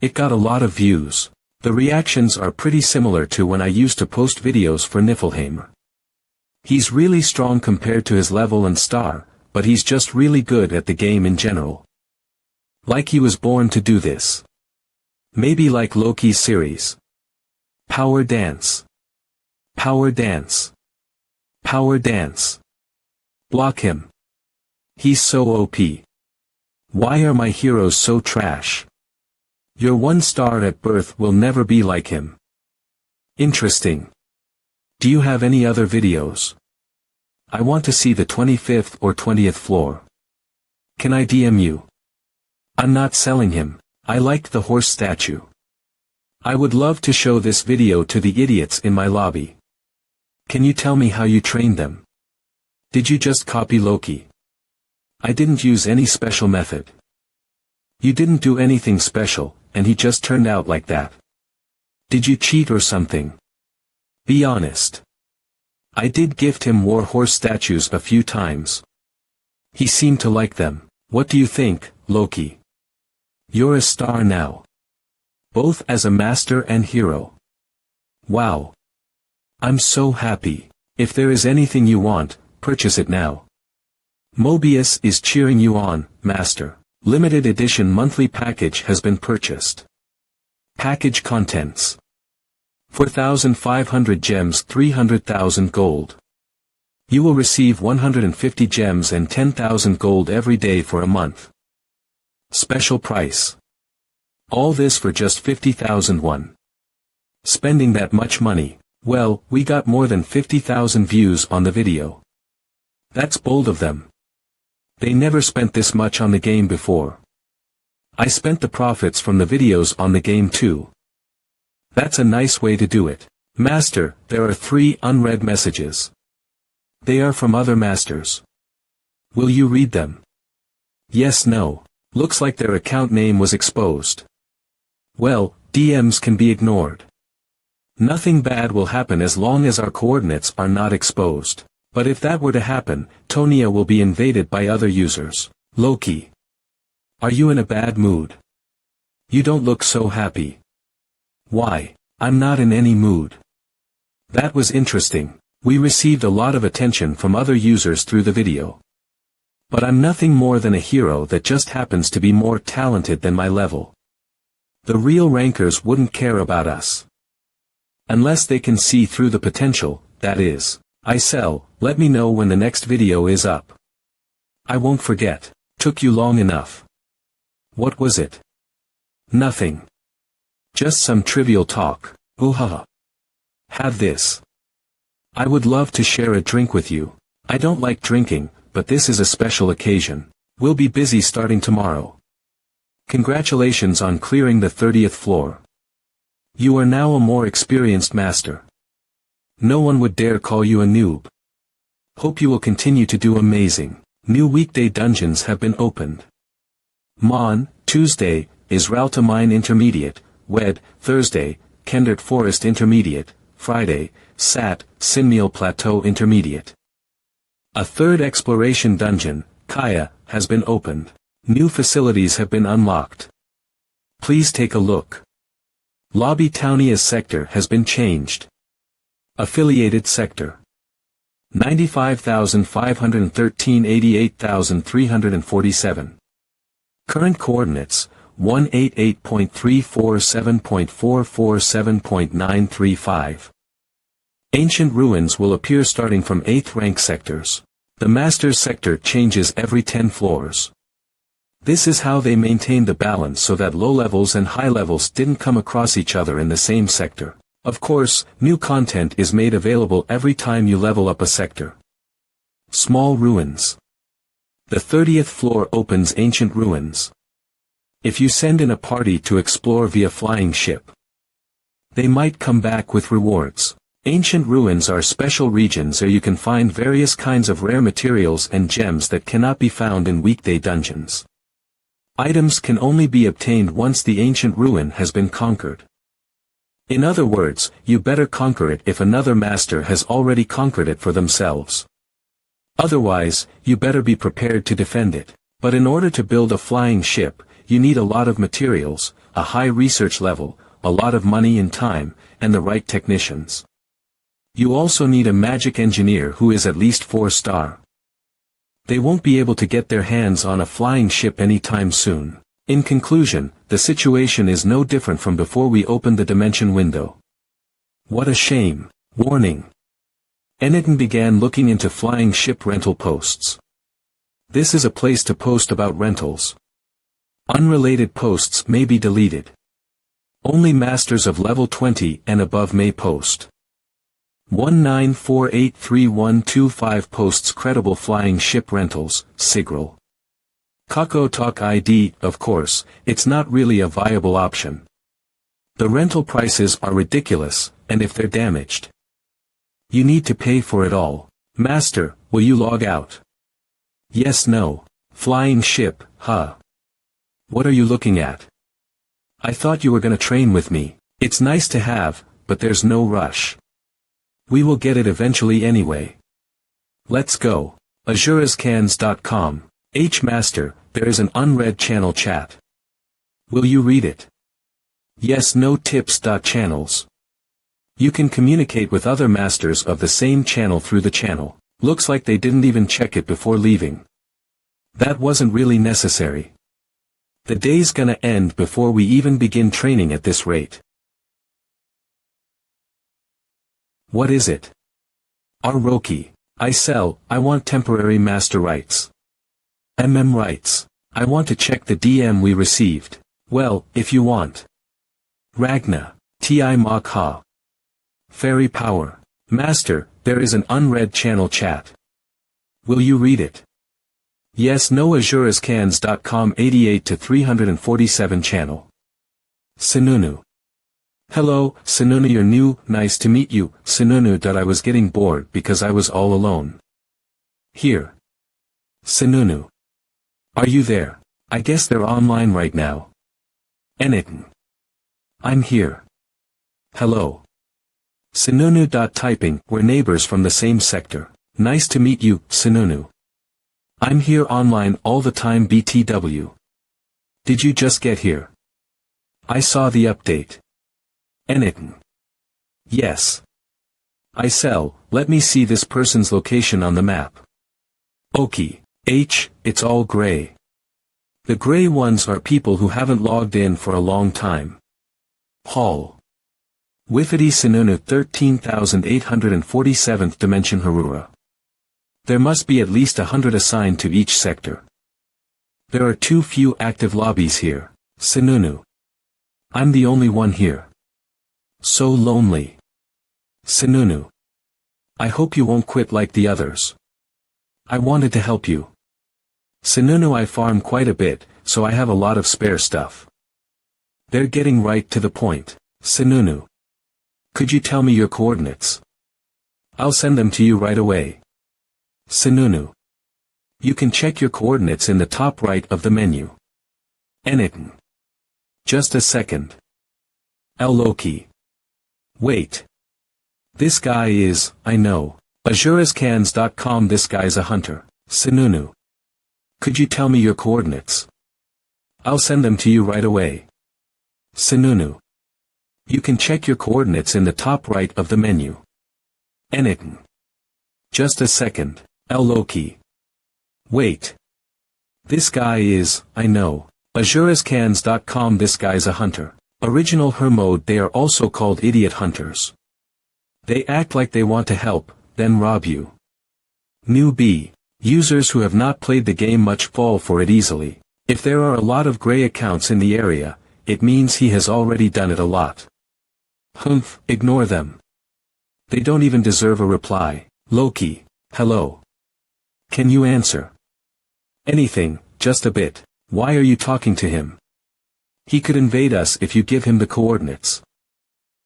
It got a lot of views. The reactions are pretty similar to when I used to post videos for Niflheim. He's really strong compared to his level and star, but he's just really good at the game in general. Like he was born to do this. Maybe like Loki's series. Power dance. Power dance. Power dance. Block him. He's so OP. Why are my heroes so trash? Your 1 star at birth will never be like him. Interesting. Do you have any other videos? I want to see the 25th or 20th floor. Can I DM you? I'm not selling him, I liked the horse statue. I would love to show this video to the idiots in my lobby. Can you tell me how you trained them? Did you just copy Loki? I didn't use any special method. You didn't do anything special, and he just turned out like that. Did you cheat or something? Be honest. I did gift him war horse statues a few times. He seemed to like them. What do you think, Loki? You're a star now. Both as a master and hero. Wow. I'm so happy. If there is anything you want, purchase it now. Mobius is cheering you on, master. Limited edition monthly package has been purchased. Package contents. 4,500 gems, 300,000 gold. You will receive 150 gems and 10,000 gold every day for a month. Special price. All this for just 50,000 won. Spending that much money, well, we got more than 50,000 views on the video. That's bold of them. They never spent this much on the game before. I spent the profits from the videos on the game too. That's a nice way to do it. Master, there are 3 unread messages. They are from other masters. Will you read them? Yes, no. Looks like their account name was exposed. Well, DMs can be ignored. Nothing bad will happen as long as our coordinates are not exposed. But if that were to happen, Tonia will be invaded by other users. Loki. Are you in a bad mood? You don't look so happy. Why? I'm not in any mood. That was interesting. We received a lot of attention from other users through the video. But I'm nothing more than a hero that just happens to be more talented than my level. The real rankers wouldn't care about us. Unless they can see through the potential, that is. I sell, let me know when the next video is up. I won't forget. Took you long enough. What was it? Nothing. Just some trivial talk. Ooh-ha-ha. Have this. I would love to share a drink with you. I don't like drinking, but this is a special occasion. We'll be busy starting tomorrow. Congratulations on clearing the 30th floor. You are now a more experienced master. No one would dare call you a noob. Hope you will continue to do amazing. New weekday dungeons have been opened. Mon, Tuesday, Israelta Mine Intermediate, Wed, Thursday, Kendert Forest Intermediate, Friday, Sat, Sinmeal Plateau Intermediate. A third exploration dungeon, Kaya, has been opened. New facilities have been unlocked. Please take a look. Lobby Townia's sector has been changed. Affiliated sector. 95,513 88,347. Current coordinates, 188.347.447.935. Ancient ruins will appear starting from 8th rank sectors. The Master's sector changes every 10 floors. This is how they maintained the balance so that low levels and high levels didn't come across each other in the same sector. Of course, new content is made available every time you level up a sector. Small ruins. The 30th floor opens ancient ruins. If you send in a party to explore via flying ship, they might come back with rewards. Ancient ruins are special regions where you can find various kinds of rare materials and gems that cannot be found in weekday dungeons. Items can only be obtained once the ancient ruin has been conquered. In other words, you better conquer it if another master has already conquered it for themselves. Otherwise, you better be prepared to defend it. But in order to build a flying ship, you need a lot of materials, a high research level, a lot of money and time, and the right technicians. You also need a magic engineer who is at least 4-star. They won't be able to get their hands on a flying ship anytime soon. In conclusion, the situation is no different from before we opened the dimension window. What a shame. Warning. Eniton began looking into flying ship rental posts. This is a place to post about rentals. Unrelated posts may be deleted. Only masters of level 20 and above may post. 19483125 posts credible flying ship rentals, Sigrel. Kako Talk ID, of course, it's not really a viable option. The rental prices are ridiculous, and if they're damaged, you need to pay for it all. Master, will you log out? Yes, no. Flying ship, huh? What are you looking at? I thought you were gonna train with me. It's nice to have, but there's no rush. We will get it eventually anyway. Let's go. Azurascans.com. Master, there is an unread channel chat. Will you read it? Yes, no tips. Channels. You can communicate with other masters of the same channel through the channel. Looks like they didn't even check it before leaving. That wasn't really necessary. The day's gonna end before we even begin training at this rate. What is it? Roki. I want temporary master rights. Rights. I want to check the DM we received. Well, if you want. Ragna. Ti Makha. Fairy power. Master, there is an unread channel chat. Will you read it? Yes, no. Azurascans.com 88 to 347 channel. Sinunu. Hello, Sinunu, you're new. Nice to meet you, Sinunu. I was getting bored because I was all alone. Here. Sinunu. Are you there? I guess they're online right now. Eniton. I'm here. Hello. Sinunu. Typing, we're neighbors from the same sector. Nice to meet you, Sinunu. I'm here online all the time. BTW. Did you just get here? I saw the update. Eniton. Yes. Let me see this person's location on the map. Oki. It's all gray. The gray ones are people who haven't logged in for a long time. Hall. Wifidi Sinunu 13,847th dimension Harura. There must be at least 100 assigned to each sector. There are too few active lobbies here, Sinunu. I'm the only one here. So lonely. Sinunu. I hope you won't quit like the others. I wanted to help you. Sinunu, I farm quite a bit, so I have a lot of spare stuff. They're getting right to the point, Sinunu. Could you tell me your coordinates? I'll send them to you right away. Sinunu. You can check your coordinates in the top right of the menu. Eniton. Just a second. Loki. Wait. This guy is, I know. Azurascans.com. This guy's a hunter. Sinunu. Could you tell me your coordinates? I'll send them to you right away. Sinunu. You can check your coordinates in the top right of the menu. Eniton. Just a second. Loki. Wait. This guy is, I know. Azurascans.com. This guy's a hunter. Original her mode. They are also called idiot hunters. They act like they want to help, then rob you. Newbie. Users who have not played the game much fall for it easily. If there are a lot of gray accounts in the area, it means he has already done it a lot. Humph, ignore them. They don't even deserve a reply. Loki. Hello. Can you answer? Anything, just a bit. Why are you talking to him? He could invade us if you give him the coordinates.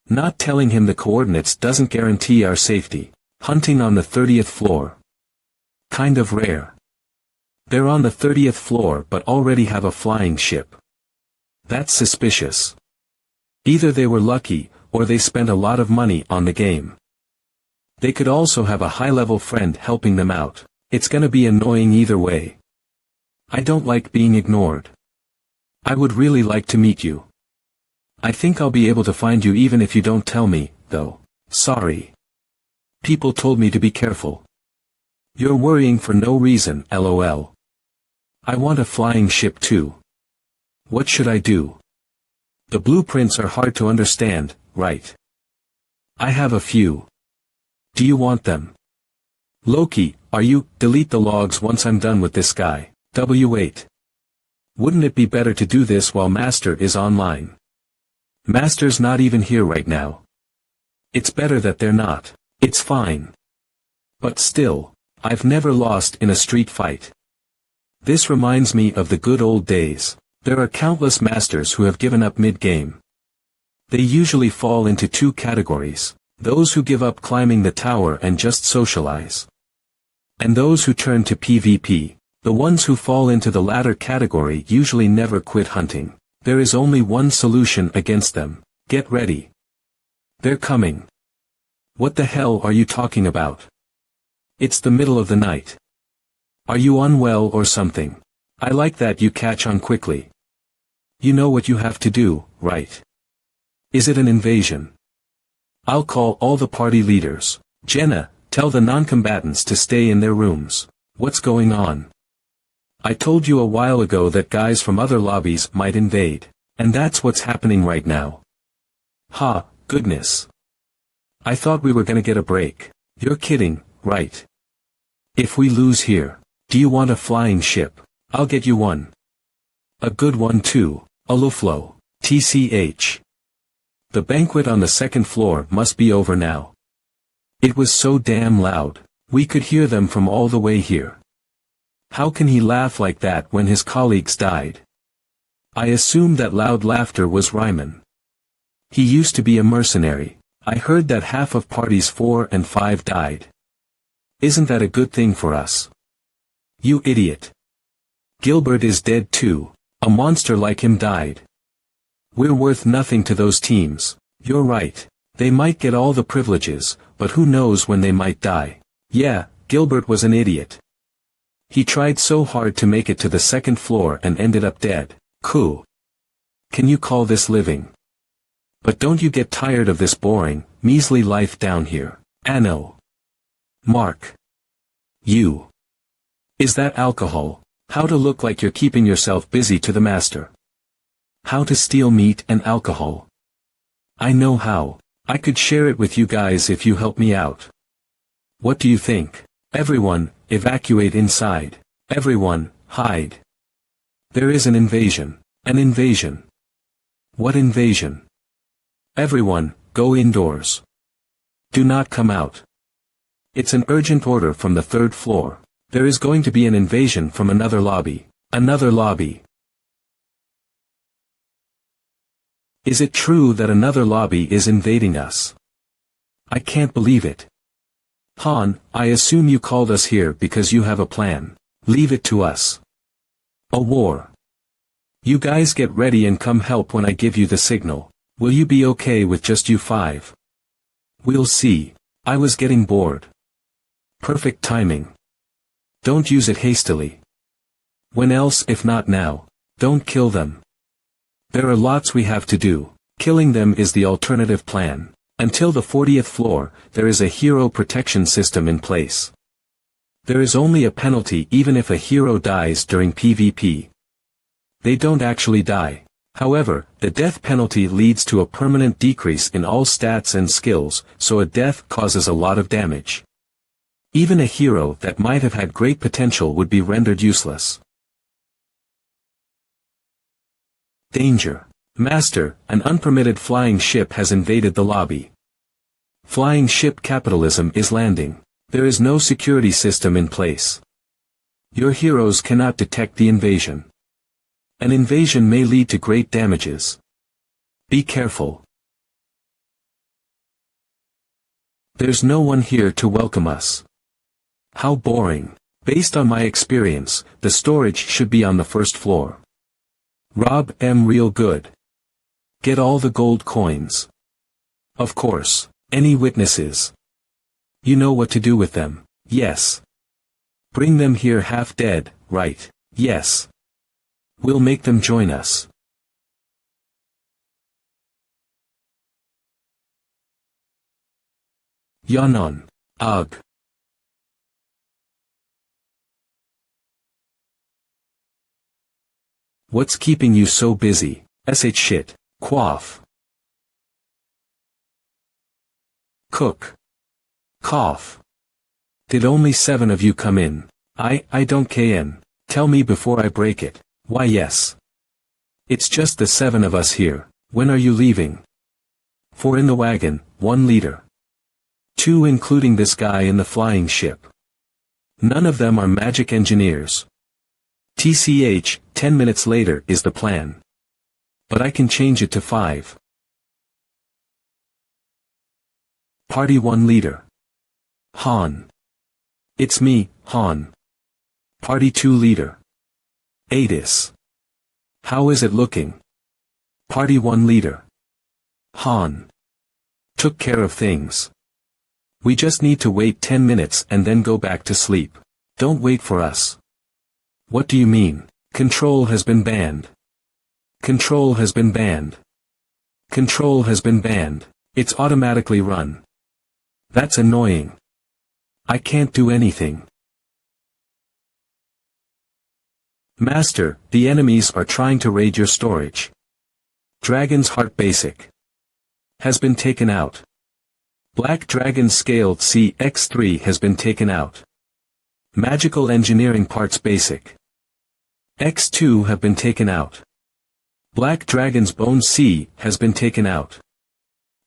Not telling him the coordinates doesn't guarantee our safety. Hunting on the 30th floor. Kind of rare. They're on the 30th floor but already have a flying ship. That's suspicious. Either they were lucky, or they spent a lot of money on the game. They could also have a high-level friend helping them out. It's gonna be annoying either way. I don't like being ignored. I would really like to meet you. I think I'll be able to find you even if you don't tell me, though. Sorry. People told me to be careful. You're worrying for no reason, lol. I want a flying ship too. What should I do? The blueprints are hard to understand, right? I have a few. Do you want them? Loki, are you? Delete the logs once I'm done with this guy. W8. Wouldn't it be better to do this while Master is online? Master's not even here right now. It's better that they're not. It's fine. But still, I've never lost in a street fight. This reminds me of the good old days. There are countless masters who have given up mid-game. They usually fall into two categories: those who give up climbing the tower and just socialize, and those who turn to PvP. The ones who fall into the latter category usually never quit hunting. There is only one solution against them: get ready. They're coming. What the hell are you talking about? It's the middle of the night. Are you unwell or something? I like that you catch on quickly. You know what you have to do, right? Is it an invasion? I'll call all the party leaders. Jenna, tell the non-combatants to stay in their rooms. What's going on? I told you a while ago that guys from other lobbies might invade. And that's what's happening right now. Ha, goodness. I thought we were gonna get a break. You're kidding, right? If we lose here, do you want a flying ship? I'll get you one. A good one too. Aluflo. TCH. The banquet on the second floor must be over now. It was so damn loud. We could hear them from all the way here. How can he laugh like that when his colleagues died? I assumed that loud laughter was Ryman. He used to be a mercenary. I heard that half of parties 4 and 5 died. Isn't that a good thing for us? You idiot. Gilbert is dead too. A monster like him died. We're worth nothing to those teams. You're right. They might get all the privileges, but who knows when they might die. Yeah, Gilbert was an idiot. He tried so hard to make it to the second floor and ended up dead. Cool. Can you call this living? But don't you get tired of this boring, measly life down here? Anno. Mark. You. Is that alcohol? How to look like you're keeping yourself busy to the master. How to steal meat and alcohol. I know how. I could share it with you guys if you help me out. What do you think? Everyone, evacuate inside. Everyone, hide. There is an invasion. An invasion. What invasion? Everyone, go indoors. Do not come out. It's an urgent order from the third floor. There is going to be an invasion from another lobby. Another lobby. Is it true that another lobby is invading us? I can't believe it. Han, I assume you called us here because you have a plan. Leave it to us. A war. You guys get ready and come help when I give you the signal. Will you be okay with just you 5? We'll see. I was getting bored. Perfect timing. Don't use it hastily. When else if not now? Don't kill them. There are lots we have to do. Killing them is the alternative plan. Until the 40th floor, there is a hero protection system in place. There is only a penalty even if a hero dies during PvP. They don't actually die. However, the death penalty leads to a permanent decrease in all stats and skills, so a death causes a lot of damage. Even a hero that might have had great potential would be rendered useless. Danger. Master, an unpermitted flying ship has invaded the lobby. Flying ship capitalism is landing. There is no security system in place. Your heroes cannot detect the invasion. An invasion may lead to great damages. Be careful. There's no one here to welcome us. How boring. Based on my experience, the storage should be on the first floor. Rob M. Real good. Get all the gold coins. Of course. Any witnesses? You know what to do with them. Yes. Bring them here half dead, right? Yes. We'll make them join us. Yanon. Ugh. What's keeping you so busy? Sh shit. Quaff. Cook. Cough. Did only 7 of you come in? I don't kn. Tell me before I break it. Why yes. It's just the 7 of us here. When are you leaving? 4 in the wagon, 1 leader. 2 including this guy in the flying ship. None of them are magic engineers. TCH, 10 minutes later is the plan. But I can change it to 5. Party 1 leader. Han. It's me, Han. Party 2 leader. Adis. How is it looking? Party 1 leader. Han. Took care of things. We just need to wait 10 minutes and then go back to sleep. Don't wait for us. What do you mean? Control has been banned. Control has been banned. Control has been banned. It's automatically run. That's annoying. I can't do anything. Master, the enemies are trying to raid your storage. Dragon's Heart Basic. Has been taken out. Black Dragon Scaled CX3 has been taken out. Magical Engineering Parts Basic. X2 have been taken out. Black Dragon's Bone C has been taken out.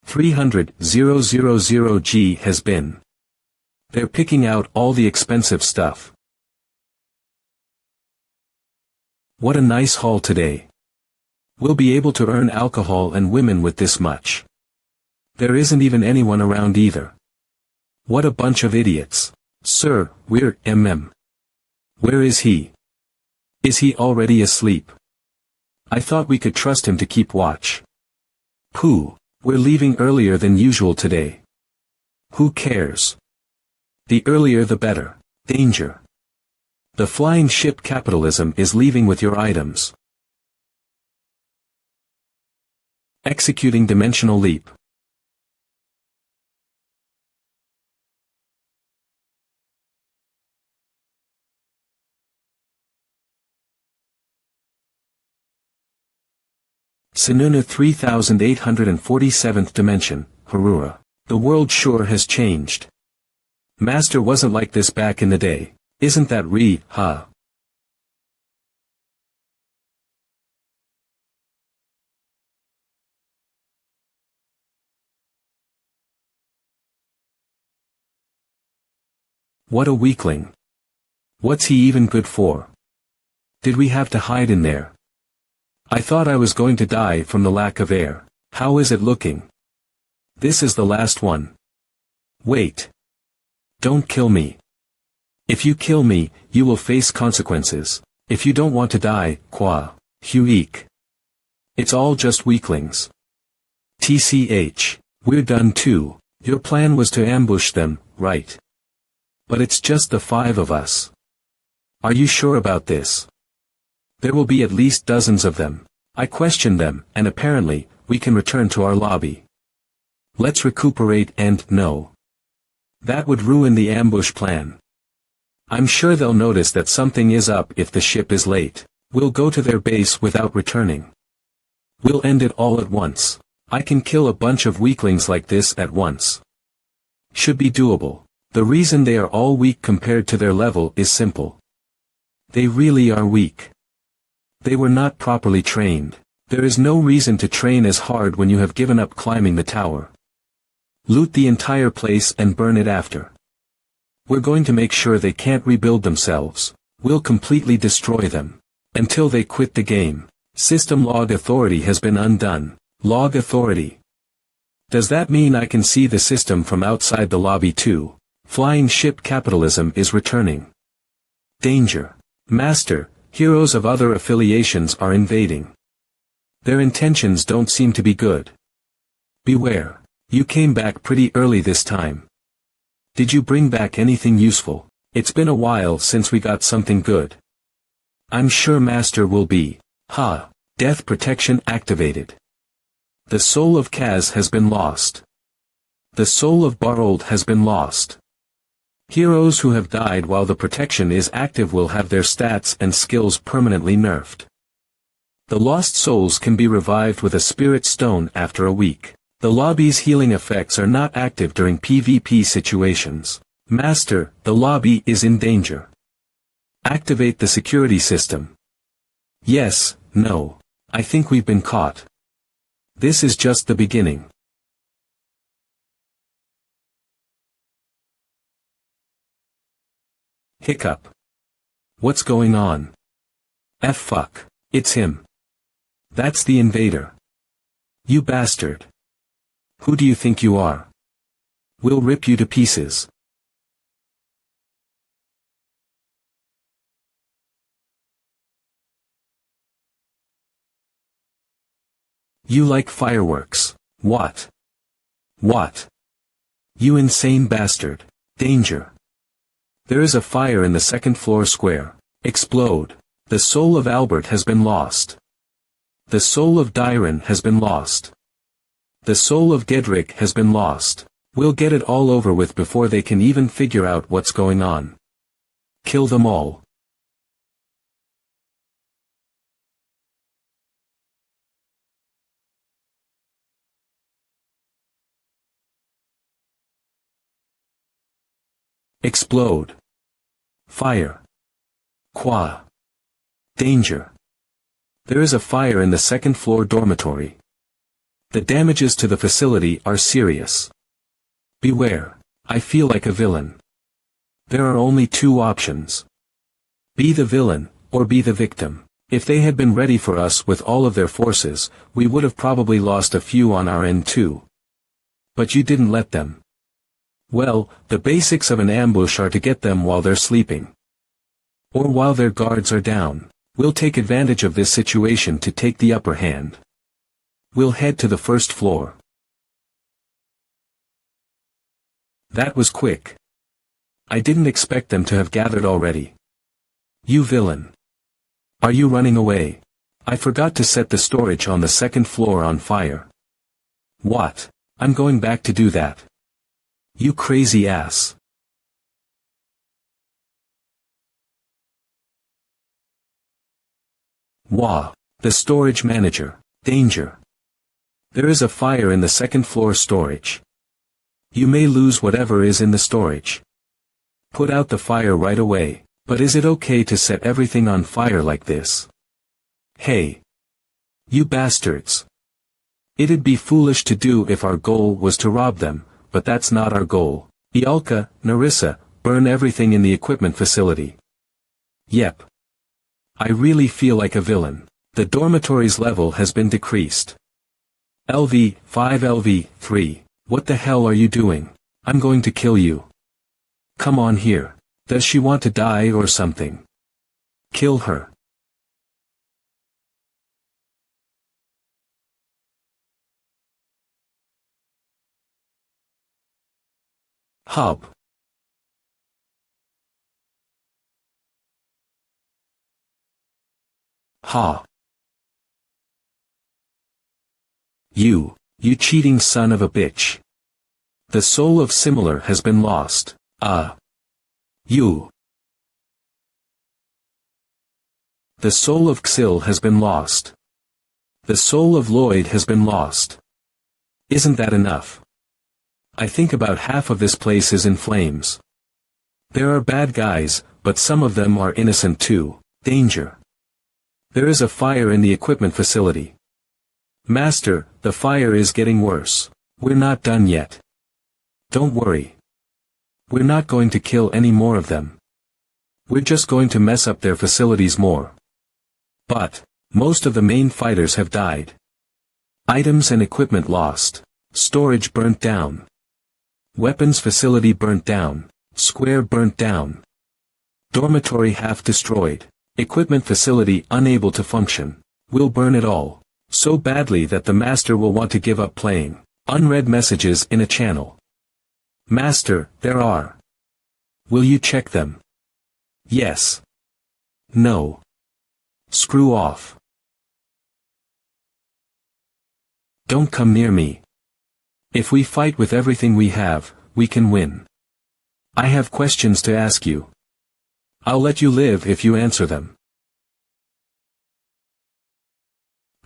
300,000G has been. They're picking out all the expensive stuff. What a nice haul today. We'll be able to earn alcohol and women with this much. There isn't even anyone around either. What a bunch of idiots. Sir, we're Where is he? Is he already asleep? I thought we could trust him to keep watch. Pooh, we're leaving earlier than usual today. Who cares? The earlier the better. Danger. The flying ship capitalism is leaving with your items. Executing dimensional leap. Sinuna 3847th dimension, Harura. The world sure has changed. Master wasn't like this back in the day. Isn't that huh? What a weakling. What's he even good for? Did we have to hide in there? I thought I was going to die from the lack of air. How is it looking? This is the last one. Wait. Don't kill me. If you kill me, you will face consequences. If you don't want to die, Huik. It's all just weaklings. TCH. We're done too. Your plan was to ambush them, right? But it's just the 5 of us. Are you sure about this? There will be at least dozens of them. I questioned them, and apparently, we can return to our lobby. Let's recuperate and, no. That would ruin the ambush plan. I'm sure they'll notice that something is up if the ship is late. We'll go to their base without returning. We'll end it all at once. I can kill a bunch of weaklings like this at once. Should be doable. The reason they are all weak compared to their level is simple. They really are weak. They were not properly trained. There is no reason to train as hard when you have given up climbing the tower. Loot the entire place and burn it after. We're going to make sure they can't rebuild themselves. We'll completely destroy them. Until they quit the game. System log authority has been undone. Log authority. Does that mean I can see the system from outside the lobby too? Flying ship capitalism is returning. Danger. Master, heroes of other affiliations are invading. Their intentions don't seem to be good. Beware. You came back pretty early this time. Did you bring back anything useful? It's been a while since we got something good. I'm sure Master will be. Death protection activated. The soul of Kaz has been lost. The soul of Barold has been lost. Heroes who have died while the protection is active will have their stats and skills permanently nerfed. The lost souls can be revived with a spirit stone after a week. The lobby's healing effects are not active during PvP situations. Master, the lobby is in danger. Activate the security system. Yes, no. I think we've been caught. This is just the beginning. Hiccup. What's going on? Fuck. It's him. That's the invader. You bastard. Who do you think you are? We'll rip you to pieces. You like fireworks. What? What? You insane bastard. Danger. There is a fire in the second floor square. Explode. The soul of Albert has been lost. The soul of Dyron has been lost. The soul of Gedrick has been lost. We'll get it all over with before they can even figure out what's going on. Kill them all. Explode. Fire. Qua. Danger. There is a fire in the second floor dormitory. The damages to the facility are serious. Beware. I feel like a villain. There are only two options. Be the villain, or be the victim. If they had been ready for us with all of their forces, we would have probably lost a few on our end too. But you didn't let them. Well, the basics of an ambush are to get them while they're sleeping. Or while their guards are down. We'll take advantage of this situation to take the upper hand. We'll head to the first floor. That was quick. I didn't expect them to have gathered already. You villain. Are you running away? I forgot to set the storage on the second floor on fire. What? I'm going back to do that. You crazy ass. Wah. The storage manager. Danger. There is a fire in the second floor storage. You may lose whatever is in the storage. Put out the fire right away. But is it okay to set everything on fire like this? Hey. You bastards. It'd be foolish to do if our goal was to rob them, but that's not our goal. Ialka, Narissa, burn everything in the equipment facility. Yep. I really feel like a villain. The dormitory's level has been decreased. LV, 5 LV, 3. What the hell are you doing? I'm going to kill you. Come on here. Does she want to die or something? Kill her. Hub. Ha. You cheating son of a bitch. The soul of Similar has been lost. You. The soul of Xil has been lost. The soul of Lloyd has been lost. Isn't that enough? I think about half of this place is in flames. There are bad guys, but some of them are innocent too. Danger. There is a fire in the equipment facility. Master, the fire is getting worse. We're not done yet. Don't worry. We're not going to kill any more of them. We're just going to mess up their facilities more. But, most of the main fighters have died. Items and equipment lost. Storage burnt down. Weapons facility burnt down. Square burnt down. Dormitory half destroyed. Equipment facility unable to function. We'll burn it all. So badly that the master will want to give up playing. Unread messages in a channel. Master, there are. Will you check them? Yes. No. Screw off. Don't come near me. If we fight with everything we have, we can win. I have questions to ask you. I'll let you live if you answer them.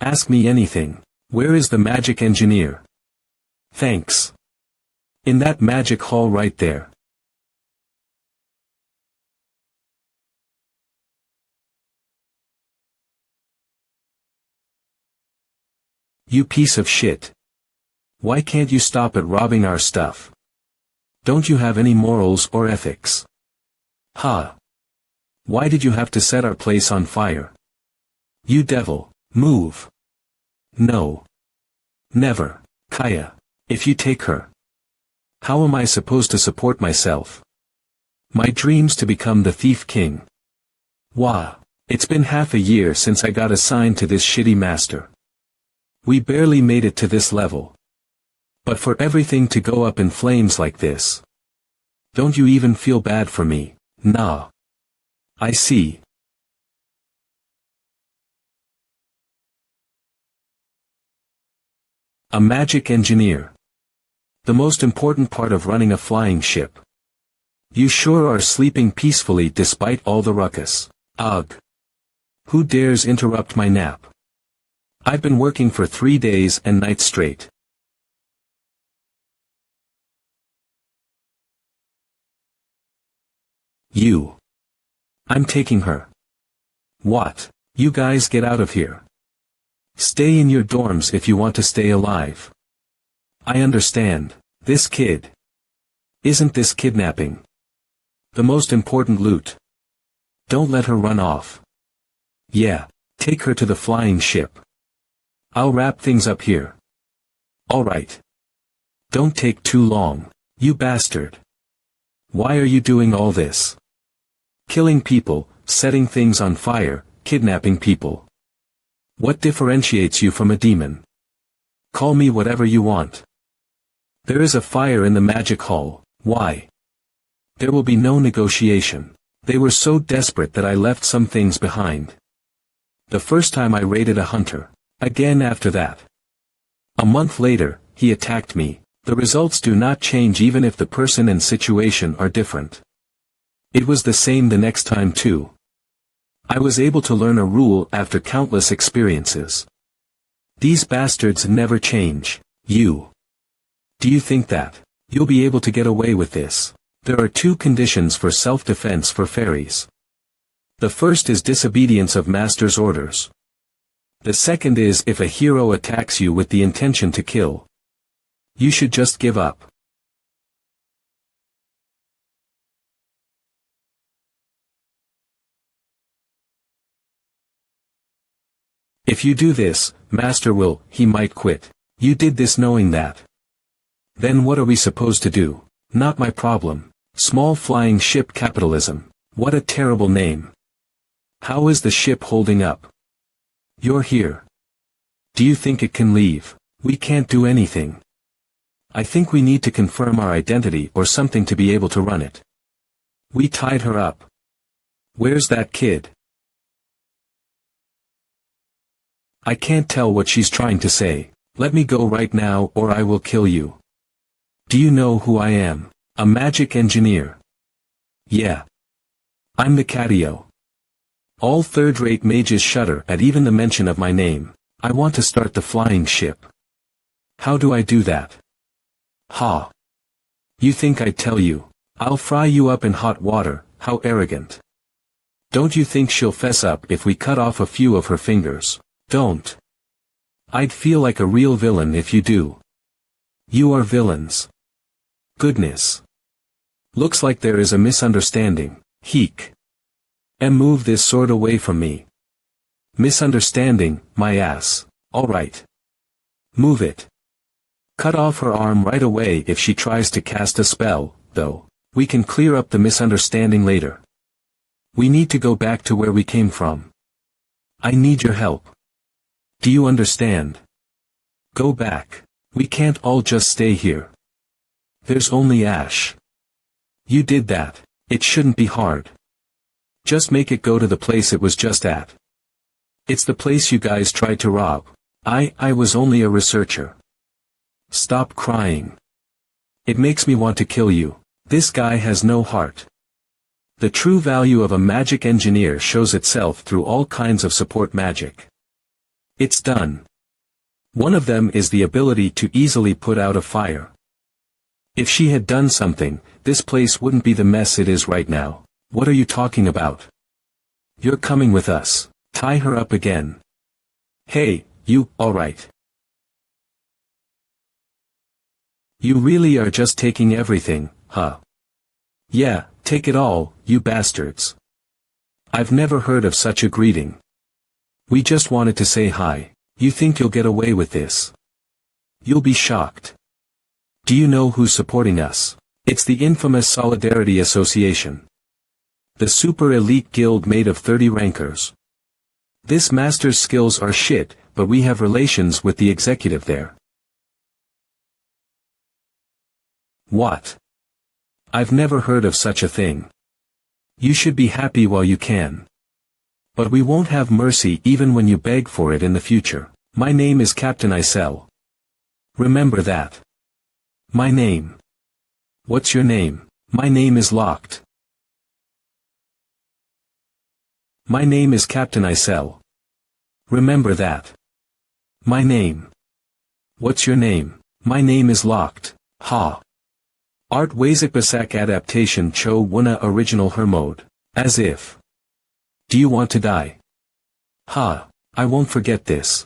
Ask me anything. Where is the magic engineer? Thanks. In that magic hall right there. You piece of shit. Why can't you stop at robbing our stuff? Don't you have any morals or ethics? Ha! Why did you have to set our place on fire? You devil, move. No. Never, Kaya. If you take her. How am I supposed to support myself? My dreams to become the Thief King. Wah. It's been half a year since I got assigned to this shitty master. We barely made it to this level. But for everything to go up in flames like this. Don't you even feel bad for me? Nah. I see. A magic engineer. The most important part of running a flying ship. You sure are sleeping peacefully despite all the ruckus. Ugh. Who dares interrupt my nap? I've been working for 3 days and nights straight. You. I'm taking her. What? You guys get out of here. Stay in your dorms if you want to stay alive. I understand. This kid. Isn't this kidnapping? The most important loot. Don't let her run off. Yeah, take her to the flying ship. I'll wrap things up here. Alright. Don't take too long, you bastard. Why are you doing all this? Killing people, setting things on fire, kidnapping people. What differentiates you from a demon? Call me whatever you want. There is a fire in the magic hall. Why? There will be no negotiation. They were so desperate that I left some things behind. The first time I raided a hunter. Again after that. A month later, he attacked me. The results do not change even if the person and situation are different. It was the same the next time too. I was able to learn a rule after countless experiences. These bastards never change. You. Do you think that you'll be able to get away with this? There are 2 conditions for self-defense for fairies. The first is disobedience of master's orders. The second is if a hero attacks you with the intention to kill. You should just give up. If you do this, Master he might quit. You did this knowing that. Then what are we supposed to do? Not my problem. Small flying ship capitalism. What a terrible name. How is the ship holding up? You're here. Do you think it can leave? We can't do anything. I think we need to confirm our identity or something to be able to run it. We tied her up. Where's that kid? I can't tell what she's trying to say. Let me go right now or I will kill you. Do you know who I am? A magic engineer. Yeah. I'm the Catio. All third-rate mages shudder at even the mention of my name. I want to start the flying ship. How do I do that? Ha. You think I'd tell you? I'll fry you up in hot water, how arrogant. Don't you think she'll fess up if we cut off a few of her fingers? Don't. I'd feel like a real villain if you do. You are villains. Goodness. Looks like there is a misunderstanding. Heek. Move this sword away from me. Misunderstanding, my ass. Alright. Move it. Cut off her arm right away if she tries to cast a spell, though. We can clear up the misunderstanding later. We need to go back to where we came from. I need your help. Do you understand? Go back. We can't all just stay here. There's only ash. You did that. It shouldn't be hard. Just make it go to the place it was just at. It's the place you guys tried to rob. I was only a researcher. Stop crying. It makes me want to kill you. This guy has no heart. The true value of a magic engineer shows itself through all kinds of support magic. It's done. One of them is the ability to easily put out a fire. If she had done something, this place wouldn't be the mess it is right now. What are you talking about? You're coming with us. Tie her up again. Hey, you, alright. You really are just taking everything, huh? Yeah, take it all, you bastards. I've never heard of such a greeting. We just wanted to say hi. You think you'll get away with this? You'll be shocked. Do you know who's supporting us? It's the infamous Solidarity Association. The super elite guild made of 30 rankers. This master's skills are shit, but we have relations with the executive there. What? I've never heard of such a thing. You should be happy while you can. But we won't have mercy even when you beg for it in the future. My name is Captain Isel. Remember that. My name. What's your name? My name is locked. My name is Captain Isel. Remember that. My name. What's your name? My name is locked. Ha. Art Wazikbasak adaptation Cho Wuna original Hermode. As if. Do you want to die? Ha. I won't forget this.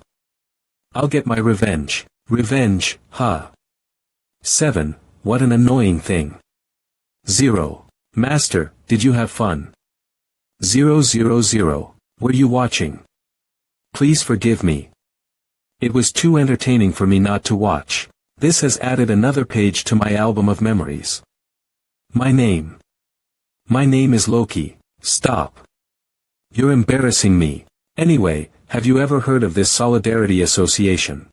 I'll get my revenge. Revenge, ha. 7. What an annoying thing. 0. Master, did you have fun? 000. Were you watching? Please forgive me. It was too entertaining for me not to watch. This has added another page to my album of memories. My name. My name is Loki. Stop. You're embarrassing me. Anyway, have you ever heard of this Solidarity Association?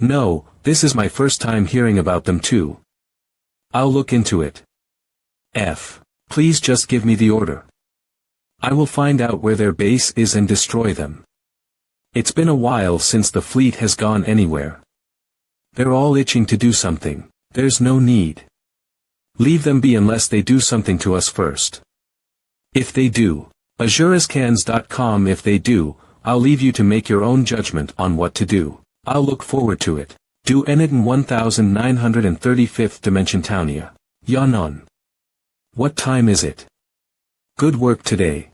No, this is my first time hearing about them too. I'll look into it. F. Please just give me the order. I will find out where their base is and destroy them. It's been a while since the fleet has gone anywhere. They're all itching to do something. There's no need. Leave them be unless they do something to us first. If they do. Azurescans.com. If they do, I'll leave you to make your own judgment on what to do. I'll look forward to it. Do Enidin 1935th Dimension Townia. Yanon. What time is it? Good work today.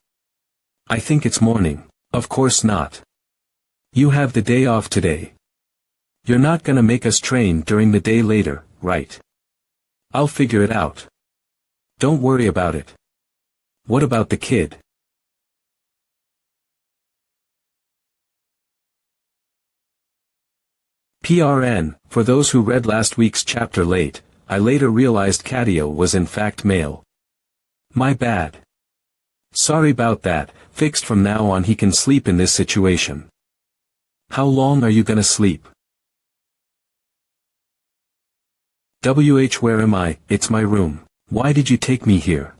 I think it's morning. Of course not. You have the day off today. You're not gonna make us train during the day later, right? I'll figure it out. Don't worry about it. What about the kid? PRN, for those who read last week's chapter late, I later realized Catio was in fact male. My bad. Sorry about that, fixed from now on he can sleep in this situation. How long are you gonna sleep? Where am I? It's my room. Why did you take me here?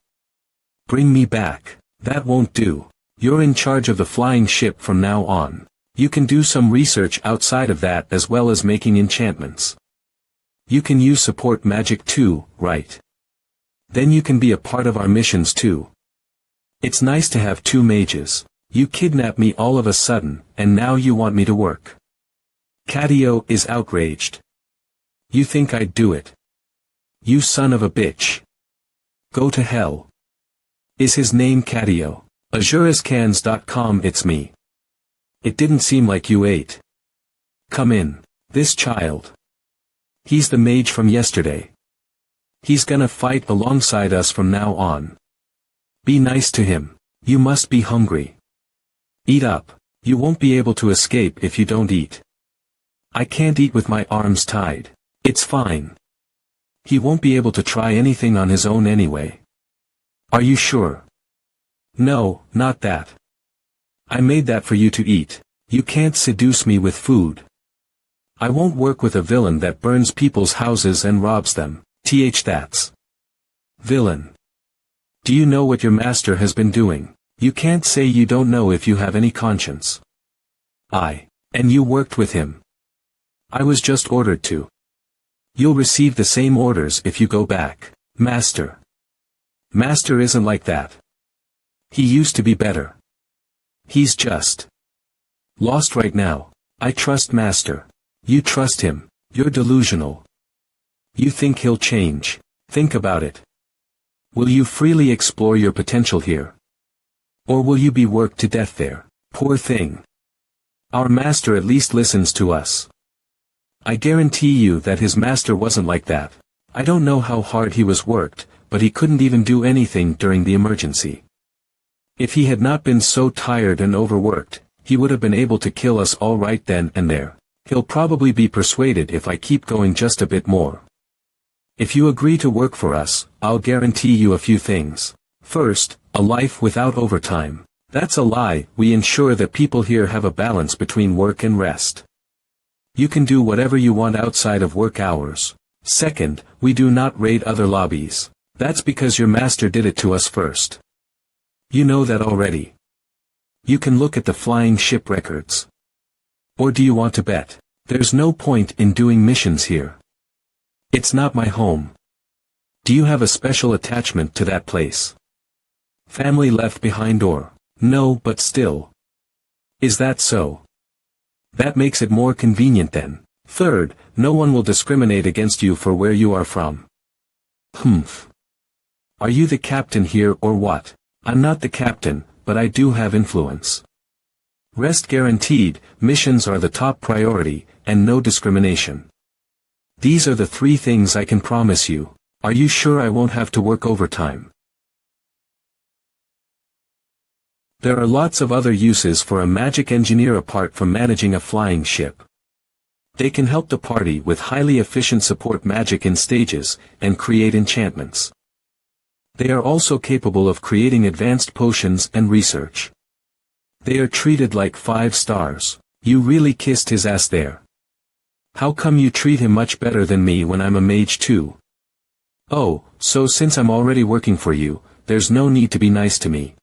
Bring me back. That won't do. You're in charge of the flying ship from now on. You can do some research outside of that as well as making enchantments. You can use support magic too, right? Then you can be a part of our missions too. It's nice to have two mages. You kidnapped me all of a sudden, and now you want me to work. Catio is outraged. You think I'd do it? You son of a bitch. Go to hell. Is his name Catio? Azurescans.com. It's me. It didn't seem like you ate. Come in. This child. He's the mage from yesterday. He's gonna fight alongside us from now on. Be nice to him. You must be hungry. Eat up. You won't be able to escape if you don't eat. I can't eat with my arms tied. It's fine. He won't be able to try anything on his own anyway. Are you sure? No, not that. I made that for you to eat. You can't seduce me with food. I won't work with a villain that burns people's houses and robs them. That's villain. Do you know what your master has been doing? You can't say you don't know if you have any conscience. And you worked with him. I was just ordered to. You'll receive the same orders if you go back. Master. Master isn't like that. He used to be better. He's just lost right now. I trust Master. You trust him. You're delusional. You think he'll change. Think about it. Will you freely explore your potential here? Or will you be worked to death there? Poor thing. Our master at least listens to us. I guarantee you that his master wasn't like that. I don't know how hard he was worked, but he couldn't even do anything during the emergency. If he had not been so tired and overworked, he would have been able to kill us all right then and there. He'll probably be persuaded if I keep going just a bit more. If you agree to work for us, I'll guarantee you a few things. First, a life without overtime. That's a lie. We ensure that people here have a balance between work and rest. You can do whatever you want outside of work hours. Second, we do not raid other lobbies. That's because your master did it to us first. You know that already. You can look at the flying ship records. Or do you want to bet? There's no point in doing missions here. It's not my home. Do you have a special attachment to that place? Family left behind or? No, but still. Is that so? That makes it more convenient then. Third, no one will discriminate against you for where you are from. Humph. Are you the captain here or what? I'm not the captain, but I do have influence. Rest guaranteed, missions are the top priority, and no discrimination. These are the 3 things I can promise you. Are you sure I won't have to work overtime? There are lots of other uses for a magic engineer apart from managing a flying ship. They can help the party with highly efficient support magic in stages, and create enchantments. They are also capable of creating advanced potions and research. They are treated like 5 stars. You really kissed his ass there. How come you treat him much better than me when I'm a mage too? Oh, so since I'm already working for you, there's no need to be nice to me.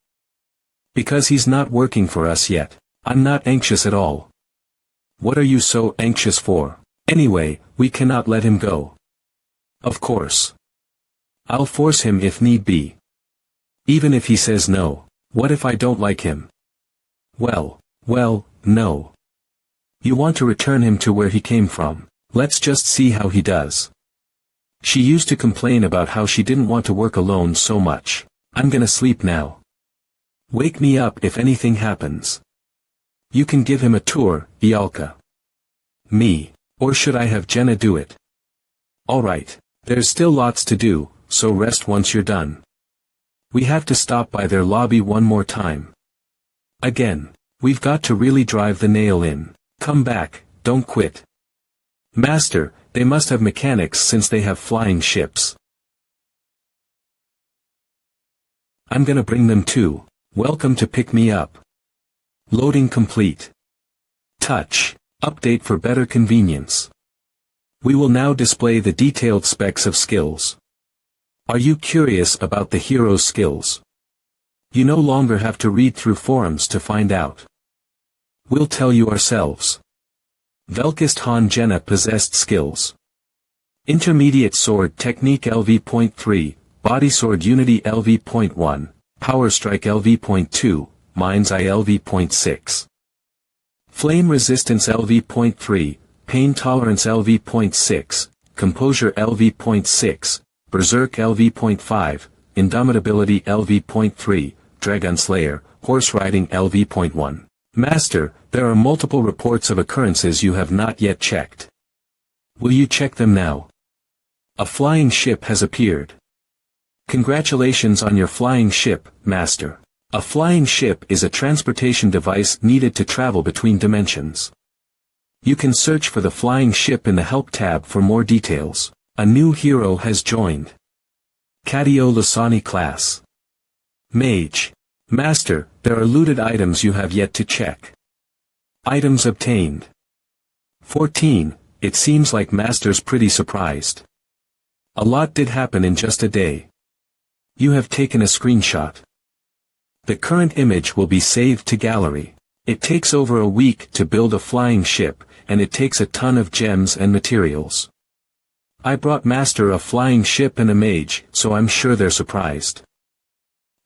Because he's not working for us yet. I'm not anxious at all. What are you so anxious for? Anyway, we cannot let him go. Of course. I'll force him if need be. Even if he says no. What if I don't like him? Well, no. You want to return him to where he came from. Let's just see how he does. She used to complain about how she didn't want to work alone so much. I'm gonna sleep now. Wake me up if anything happens. You can give him a tour, Ialka. Me. Or should I have Jenna do it? Alright, there's still lots to do, so rest once you're done. We have to stop by their lobby one more time. Again, we've got to really drive the nail in. Come back, don't quit. Master, they must have mechanics since they have flying ships. I'm gonna bring them too. Welcome to pick me up. Loading complete. Touch. Update for better convenience. We will now display the detailed specs of skills. Are you curious about the hero's skills? You no longer have to read through forums to find out. We'll tell you ourselves. Velkist Han Jenna possessed skills. Intermediate Sword Technique LV.3, Body Sword Unity LV.1, Power Strike LV.2, Mind's Eye LV.6. Flame Resistance LV.3, Pain Tolerance LV.6, Composure LV.6, Berserk LV.5, Indomitability LV.3, Dragon Slayer, Horse Riding LV.1. Master, there are multiple reports of occurrences you have not yet checked. Will you check them now? A flying ship has appeared. Congratulations on your flying ship, Master. A flying ship is a transportation device needed to travel between dimensions. You can search for the flying ship in the Help tab for more details. A new hero has joined. Cadio Lasani class. Mage. Master, there are looted items you have yet to check. Items obtained. 14, it seems like Master's pretty surprised. A lot did happen in just a day. You have taken a screenshot. The current image will be saved to gallery. It takes over a week to build a flying ship, and it takes a ton of gems and materials. I brought Master a flying ship and a mage, so I'm sure they're surprised.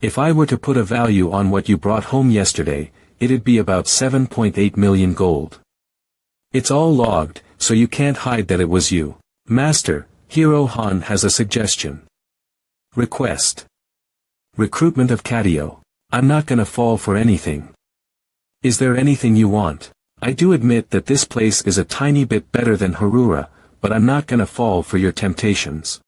If I were to put a value on what you brought home yesterday, it'd be about 7.8 million gold. It's all logged, so you can't hide that it was you. Master, Hero Han has a suggestion. Request. Recruitment of Catio. I'm not gonna fall for anything. Is there anything you want? I do admit that this place is a tiny bit better than Harura, but I'm not gonna fall for your temptations.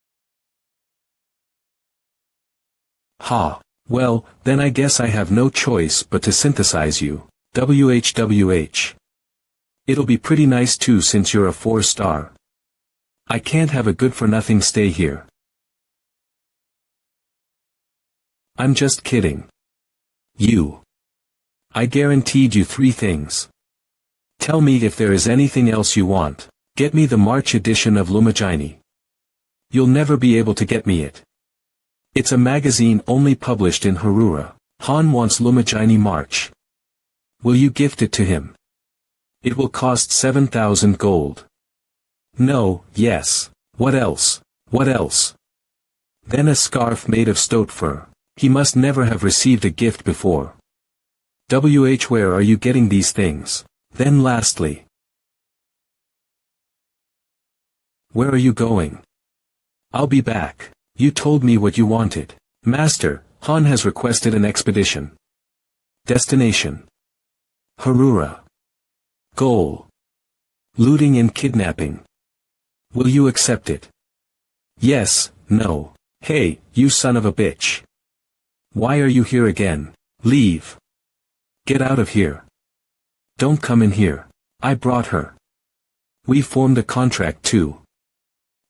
Ha. Well, then I guess I have no choice but to synthesize you. WHWH. It'll be pretty nice too since you're a 4-star. I can't have a good-for-nothing stay here. I'm just kidding. You. I guaranteed you 3 things. Tell me if there is anything else you want. Get me the March edition of Lumagini. You'll never be able to get me it. It's a magazine only published in Harura. Han wants Lumagini March. Will you gift it to him? It will cost 7,000 gold. No, yes. What else? What else? Then a scarf made of stoat fur. He must never have received a gift before. Where are you getting these things? Then lastly. Where are you going? I'll be back. You told me what you wanted. Master, Han has requested an expedition. Destination. Harura. Goal. Looting and kidnapping. Will you accept it? Yes, no. Hey, you son of a bitch. Why are you here again? Leave. Get out of here. Don't come in here. I brought her. We formed a contract too.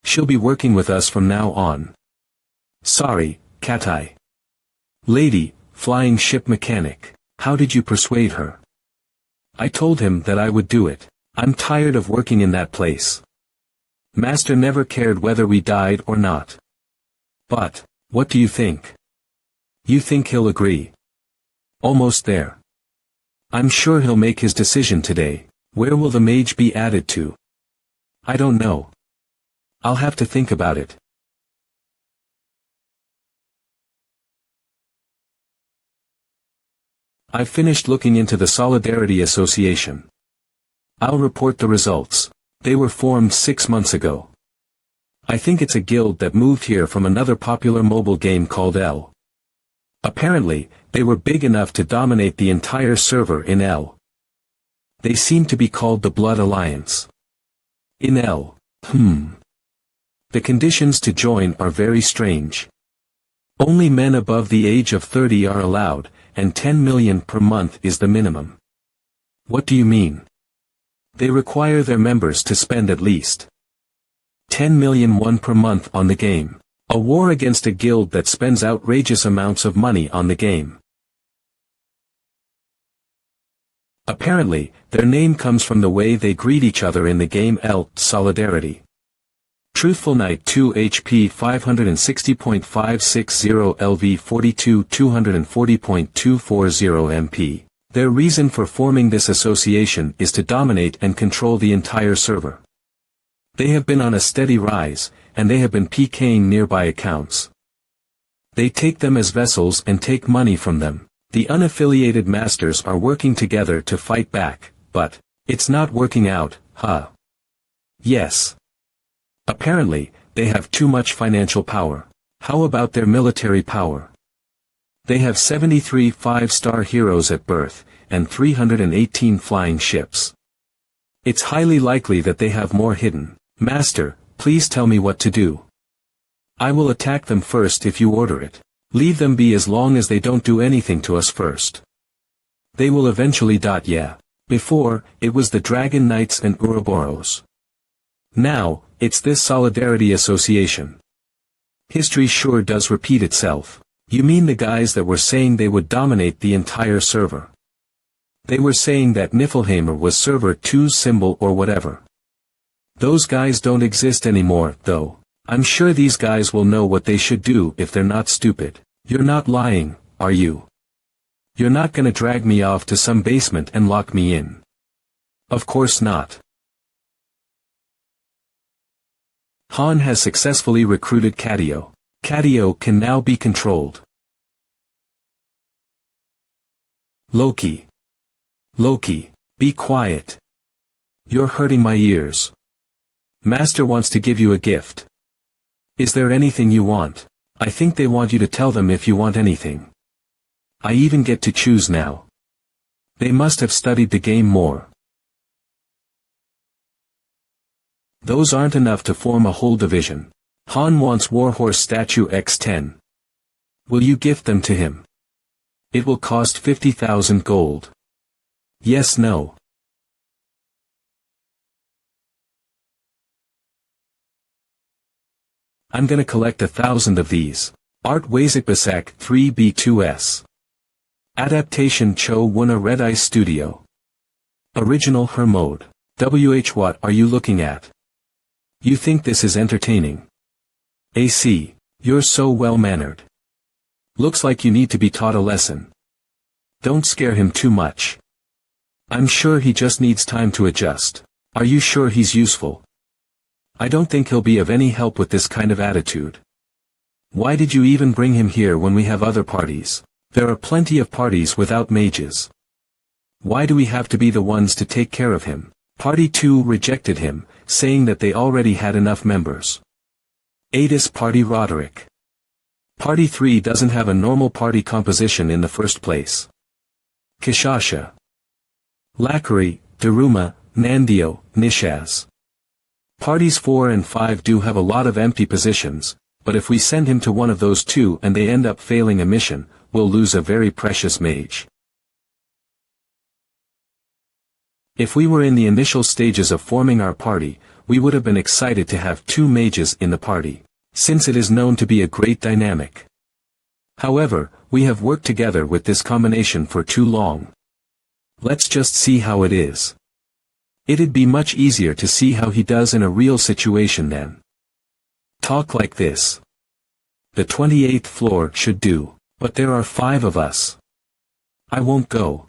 She'll be working with us from now on. Sorry, Katai. Lady, flying ship mechanic, how did you persuade her? I told him that I would do it. I'm tired of working in that place. Master never cared whether we died or not. But, what do you think? You think he'll agree? Almost there. I'm sure he'll make his decision today. Where will the mage be added to? I don't know. I'll have to think about it. I've finished looking into the Solidarity Association. I'll report the results. They were formed 6 months ago. I think it's a guild that moved here from another popular mobile game called L. Apparently, they were big enough to dominate the entire server in L. They seem to be called the Blood Alliance. In L. The conditions to join are very strange. Only men above the age of 30 are allowed, and 10 million per month is the minimum. What do you mean? They require their members to spend at least 10 million won per month on the game. A war against a guild that spends outrageous amounts of money on the game. Apparently, their name comes from the way they greet each other in the game L. Solidarity. Truthful Knight 2 HP 560.560 LV 42 240.240 MP. Their reason for forming this association is to dominate and control the entire server. They have been on a steady rise, and they have been PKing nearby accounts. They take them as vessels and take money from them. The unaffiliated masters are working together to fight back, but it's not working out, huh? Yes. Apparently, they have too much financial power. How about their military power? They have 73 5-star heroes at birth, and 318 flying ships. It's highly likely that they have more hidden. Master, please tell me what to do. I will attack them first if you order it. Leave them be as long as they don't do anything to us first. They will eventually. Yeah. Before, it was the Dragon Knights and Ouroboros. Now, it's this Solidarity Association. History sure does repeat itself. You mean the guys that were saying they would dominate the entire server? They were saying that Niflheimer was server 2's symbol or whatever. Those guys don't exist anymore, though. I'm sure these guys will know what they should do if they're not stupid. You're not lying, are you? You're not gonna drag me off to some basement and lock me in. Of course not. Han has successfully recruited Catio. Catio can now be controlled. Loki. Loki, be quiet. You're hurting my ears. Master wants to give you a gift. Is there anything you want? I think they want you to tell them if you want anything. I even get to choose now. They must have studied the game more. Those aren't enough to form a whole division. Han wants Warhorse Statue X10. Will you gift them to him? It will cost 50,000 gold. Yes, no. I'm gonna collect 1,000 of these. Art Wazikbasak 3B2S. Adaptation Cho Wuna Red Eye Studio. Original Hermode. What are you looking at? You think this is entertaining? AC, you're so well-mannered. Looks like you need to be taught a lesson. Don't scare him too much. I'm sure he just needs time to adjust. Are you sure he's useful? I don't think he'll be of any help with this kind of attitude. Why did you even bring him here when we have other parties? There are plenty of parties without mages. Why do we have to be the ones to take care of him? Party 2 rejected him, saying that they already had enough members. Adis Party Roderick. Party 3 doesn't have a normal party composition in the first place. Kishasha. Lakari, Daruma, Nandio, Nishaz. Parties 4 and 5 do have a lot of empty positions, but if we send him to one of those two and they end up failing a mission, we'll lose a very precious mage. If we were in the initial stages of forming our party, we would have been excited to have 2 mages in the party, since it is known to be a great dynamic. However, we have worked together with this combination for too long. Let's just see how it is. It'd be much easier to see how he does in a real situation then. Talk like this. The 28th floor should do, but there are 5 of us. I won't go.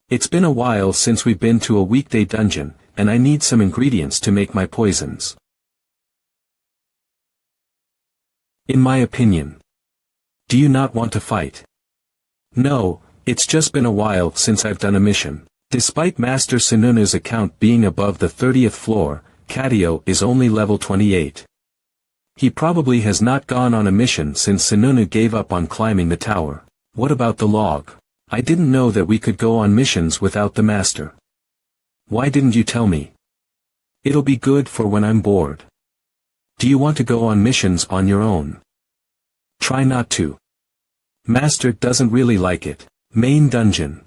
It's been a while since we've been to a weekday dungeon, and I need some ingredients to make my poisons. In my opinion. Do you not want to fight? No, it's just been a while since I've done a mission. Despite Master Sununu's account being above the 30th floor, Catio is only level 28. He probably has not gone on a mission since Sununu gave up on climbing the tower. What about the log? I didn't know that we could go on missions without the master. Why didn't you tell me? It'll be good for when I'm bored. Do you want to go on missions on your own? Try not to. Master doesn't really like it. Main dungeon.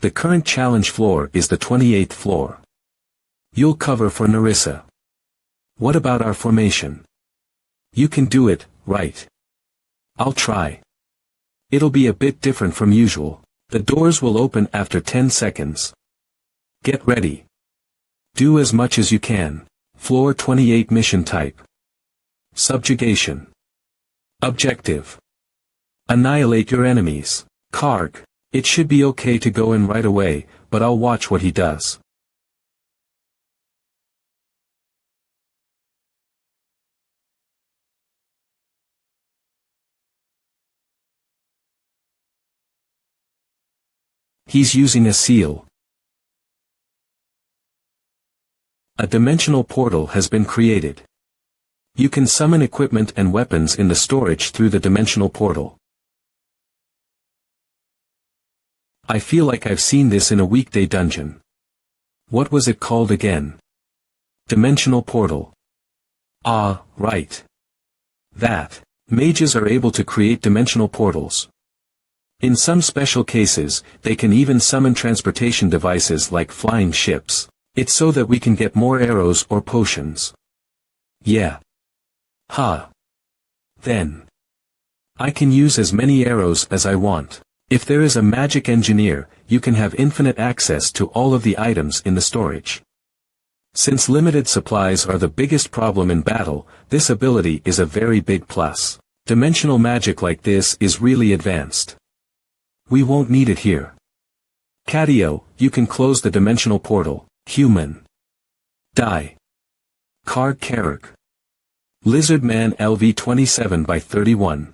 The current challenge floor is the 28th floor. You'll cover for Narissa. What about our formation? You can do it, right? I'll try. It'll be a bit different from usual. The doors will open after 10 seconds. Get ready. Do as much as you can. Floor 28 mission type. Subjugation. Objective. Annihilate your enemies. Karg. It should be okay to go in right away, but I'll watch what he does. He's using a seal. A dimensional portal has been created. You can summon equipment and weapons in the storage through the dimensional portal. I feel like I've seen this in a weekday dungeon. What was it called again? Dimensional portal. Ah, right. That. Mages are able to create dimensional portals. In some special cases, they can even summon transportation devices like flying ships. It's so that we can get more arrows or potions. Yeah. Ha. Then. I can use as many arrows as I want. If there is a magic engineer, you can have infinite access to all of the items in the storage. Since limited supplies are the biggest problem in battle, this ability is a very big plus. Dimensional magic like this is really advanced. We won't need it here. Catio, you can close the dimensional portal. Human. Die. Karg Karg. Lizard Man LV 27 by 31.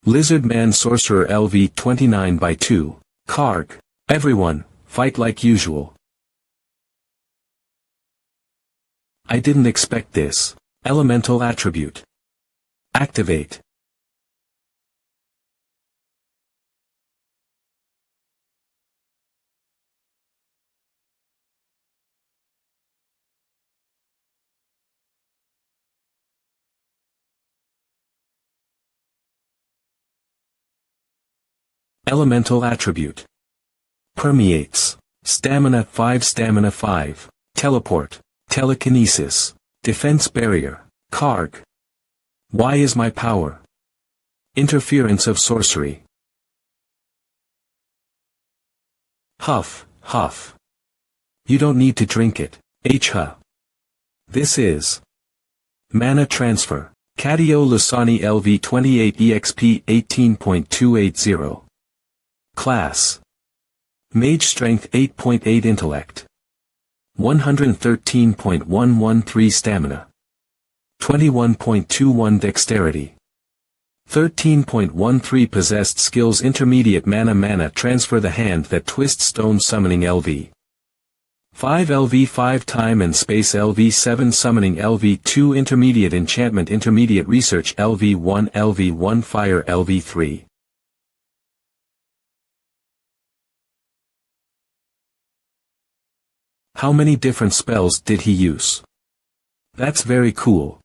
Lizard Man Sorcerer LV 29 by 2. Karg. Everyone, fight like usual. I didn't expect this. Elemental attribute. Activate. Elemental attribute. Permeates. Stamina 5, Stamina 5. Teleport. Telekinesis. Defense barrier. Karg. Why is my power? Interference of sorcery. Huff, huff. You don't need to drink it. H-ha. This is mana transfer. Cadio Lusani LV 28 EXP 18.280. Class. Mage Strength 8.8 Intellect. 113.113 Stamina. 21.21 Dexterity. 13.13 Possessed Skills. Intermediate Mana Transfer. The Hand That Twists Stone. Summoning LV 5 LV 5 Time and Space LV 7 Summoning LV 2 Intermediate Enchantment. Intermediate Research LV 1 LV 1 Fire LV 3. How many different spells did he use? That's very cool.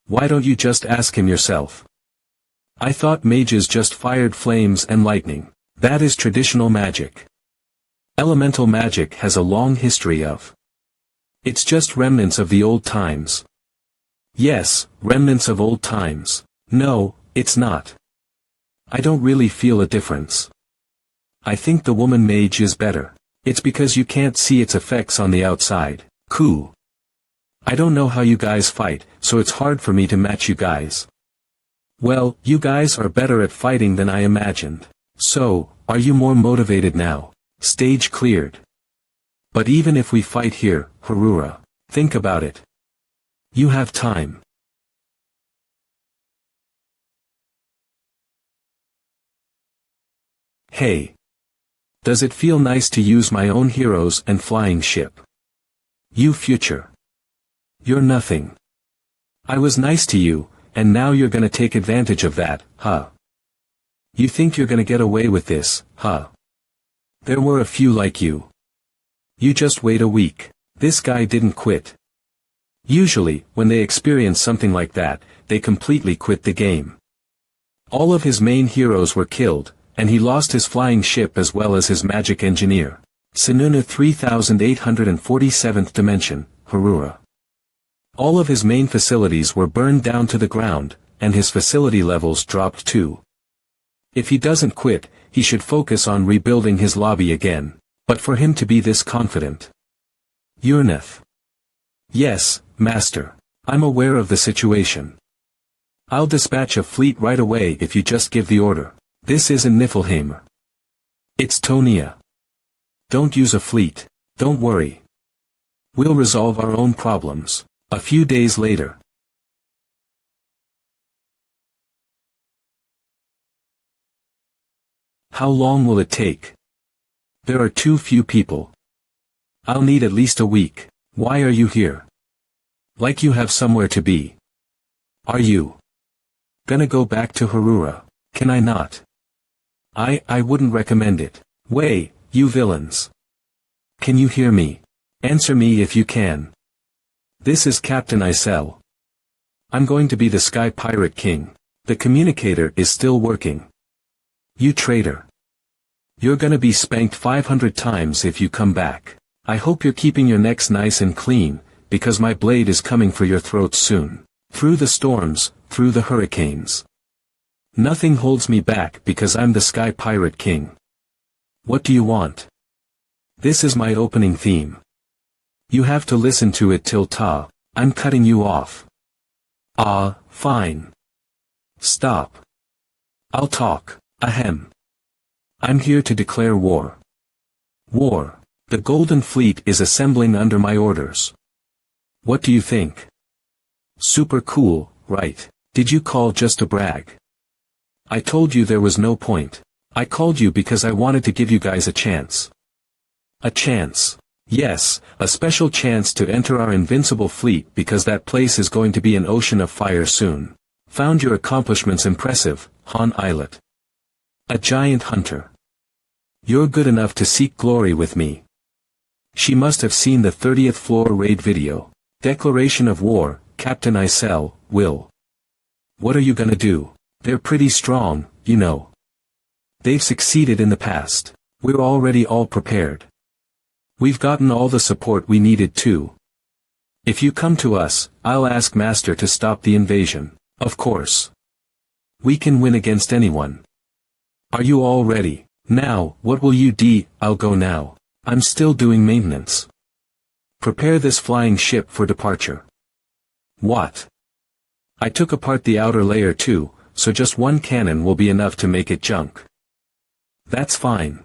Why don't you just ask him yourself? I thought mages just fired flames and lightning. That is traditional magic. Elemental magic has a long history of. It's just remnants of the old times. Yes, remnants of old times. No, it's not. I don't really feel a difference. I think the woman mage is better. It's because you can't see its effects on the outside. Cool. I don't know how you guys fight, so it's hard for me to match you guys. Well, you guys are better at fighting than I imagined. So, are you more motivated now? Stage cleared. But even if we fight here, Harura, think about it. You have time. Hey. Does it feel nice to use my own heroes and flying ship? You future. You're nothing. I was nice to you, and now you're gonna take advantage of that, huh? You think you're gonna get away with this, huh? There were a few like you. You just wait a week. This guy didn't quit. Usually, when they experience something like that, they completely quit the game. All of his main heroes were killed, and he lost his flying ship as well as his magic engineer. Sinuna 3847th Dimension, Harura. All of his main facilities were burned down to the ground, and his facility levels dropped too. If he doesn't quit, he should focus on rebuilding his lobby again. But for him to be this confident. Urneth. Yes, Master. I'm aware of the situation. I'll dispatch a fleet right away if you just give the order. This isn't Niflheim. It's Tonia. Don't use a fleet. Don't worry. We'll resolve our own problems. A few days later. How long will it take? There are too few people. I'll need at least a week. Why are you here? Like you have somewhere to be. Are you gonna go back to Harura? Can I not? I wouldn't recommend it. Way, you villains. Can you hear me? Answer me if you can. This is Captain Isel. I'm going to be the Sky Pirate King. The communicator is still working. You traitor. You're gonna be spanked 500 times if you come back. I hope you're keeping your necks nice and clean, because my blade is coming for your throats soon. Through the storms, through the hurricanes. Nothing holds me back because I'm the Sky Pirate King. What do you want? This is my opening theme. You have to listen to it till ta. I'm cutting you off. Ah, fine. Stop. I'll talk. Ahem. I'm here to declare war. War. The Golden Fleet is assembling under my orders. What do you think? Super cool, right? Did you call just to brag? I told you there was no point. I called you because I wanted to give you guys a chance. A chance. Yes, a special chance to enter our invincible fleet because that place is going to be an ocean of fire soon. Found your accomplishments impressive, Han Islet. A giant hunter. You're good enough to seek glory with me. She must have seen the 30th floor raid video. Declaration of war, Captain Isel, Will. What are you gonna do? They're pretty strong, you know. They've succeeded in the past. We're already all prepared. We've gotten all the support we needed too. If you come to us, I'll ask Master to stop the invasion, of course. We can win against anyone. Are you all ready? Now, what will you do? I'll go now. I'm still doing maintenance. Prepare this flying ship for departure. What? I took apart the outer layer too, so just one cannon will be enough to make it junk. That's fine.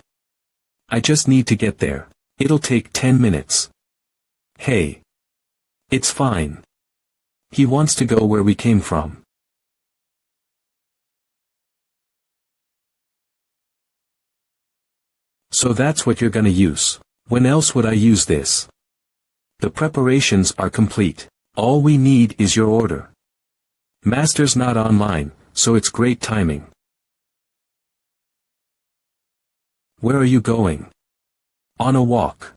I just need to get there. It'll take 10 minutes. Hey. It's fine. He wants to go where we came from. So that's what you're gonna use. When else would I use this? The preparations are complete. All we need is your order. Master's not online, so it's great timing. Where are you going? On a walk.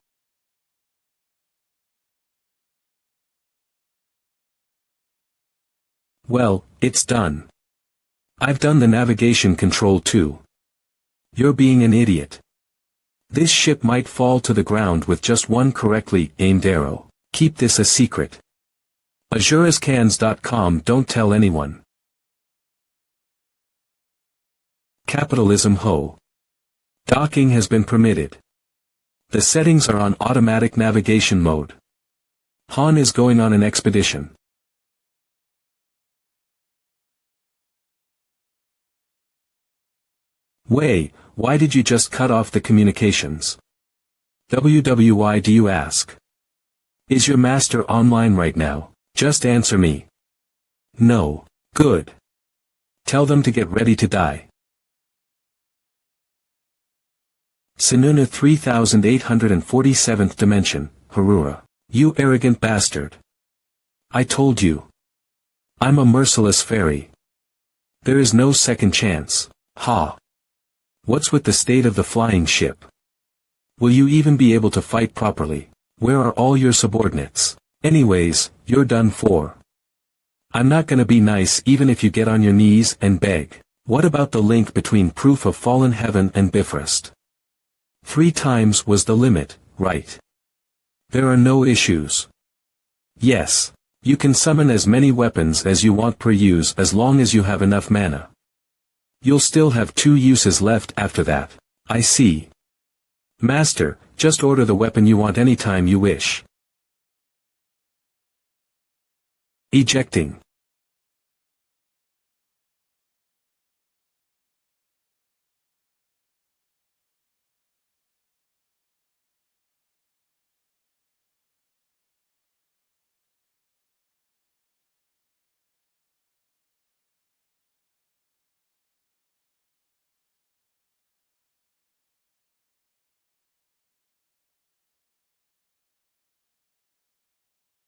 Well, it's done. I've done the navigation control too. You're being an idiot. This ship might fall to the ground with just one correctly aimed arrow. Keep this a secret. AzureScans.com. Don't tell anyone. Capitalism ho. Docking has been permitted. The settings are on automatic navigation mode. Han is going on an expedition. Wei, why did you just cut off the communications? Why do you ask? Is your master online right now? Just answer me. No. Good. Tell them to get ready to die. Sinuna 3847th dimension, Harura. You arrogant bastard. I told you. I'm a merciless fairy. There is no second chance. Ha. What's with the state of the flying ship? Will you even be able to fight properly? Where are all your subordinates? Anyways, you're done for. I'm not gonna be nice even if you get on your knees and beg. What about the link between Proof of Fallen Heaven and Bifrost? 3 times was the limit, right? There are no issues. Yes. You can summon as many weapons as you want per use as long as you have enough mana. You'll still have 2 uses left after that. I see. Master, just order the weapon you want anytime you wish. Ejecting.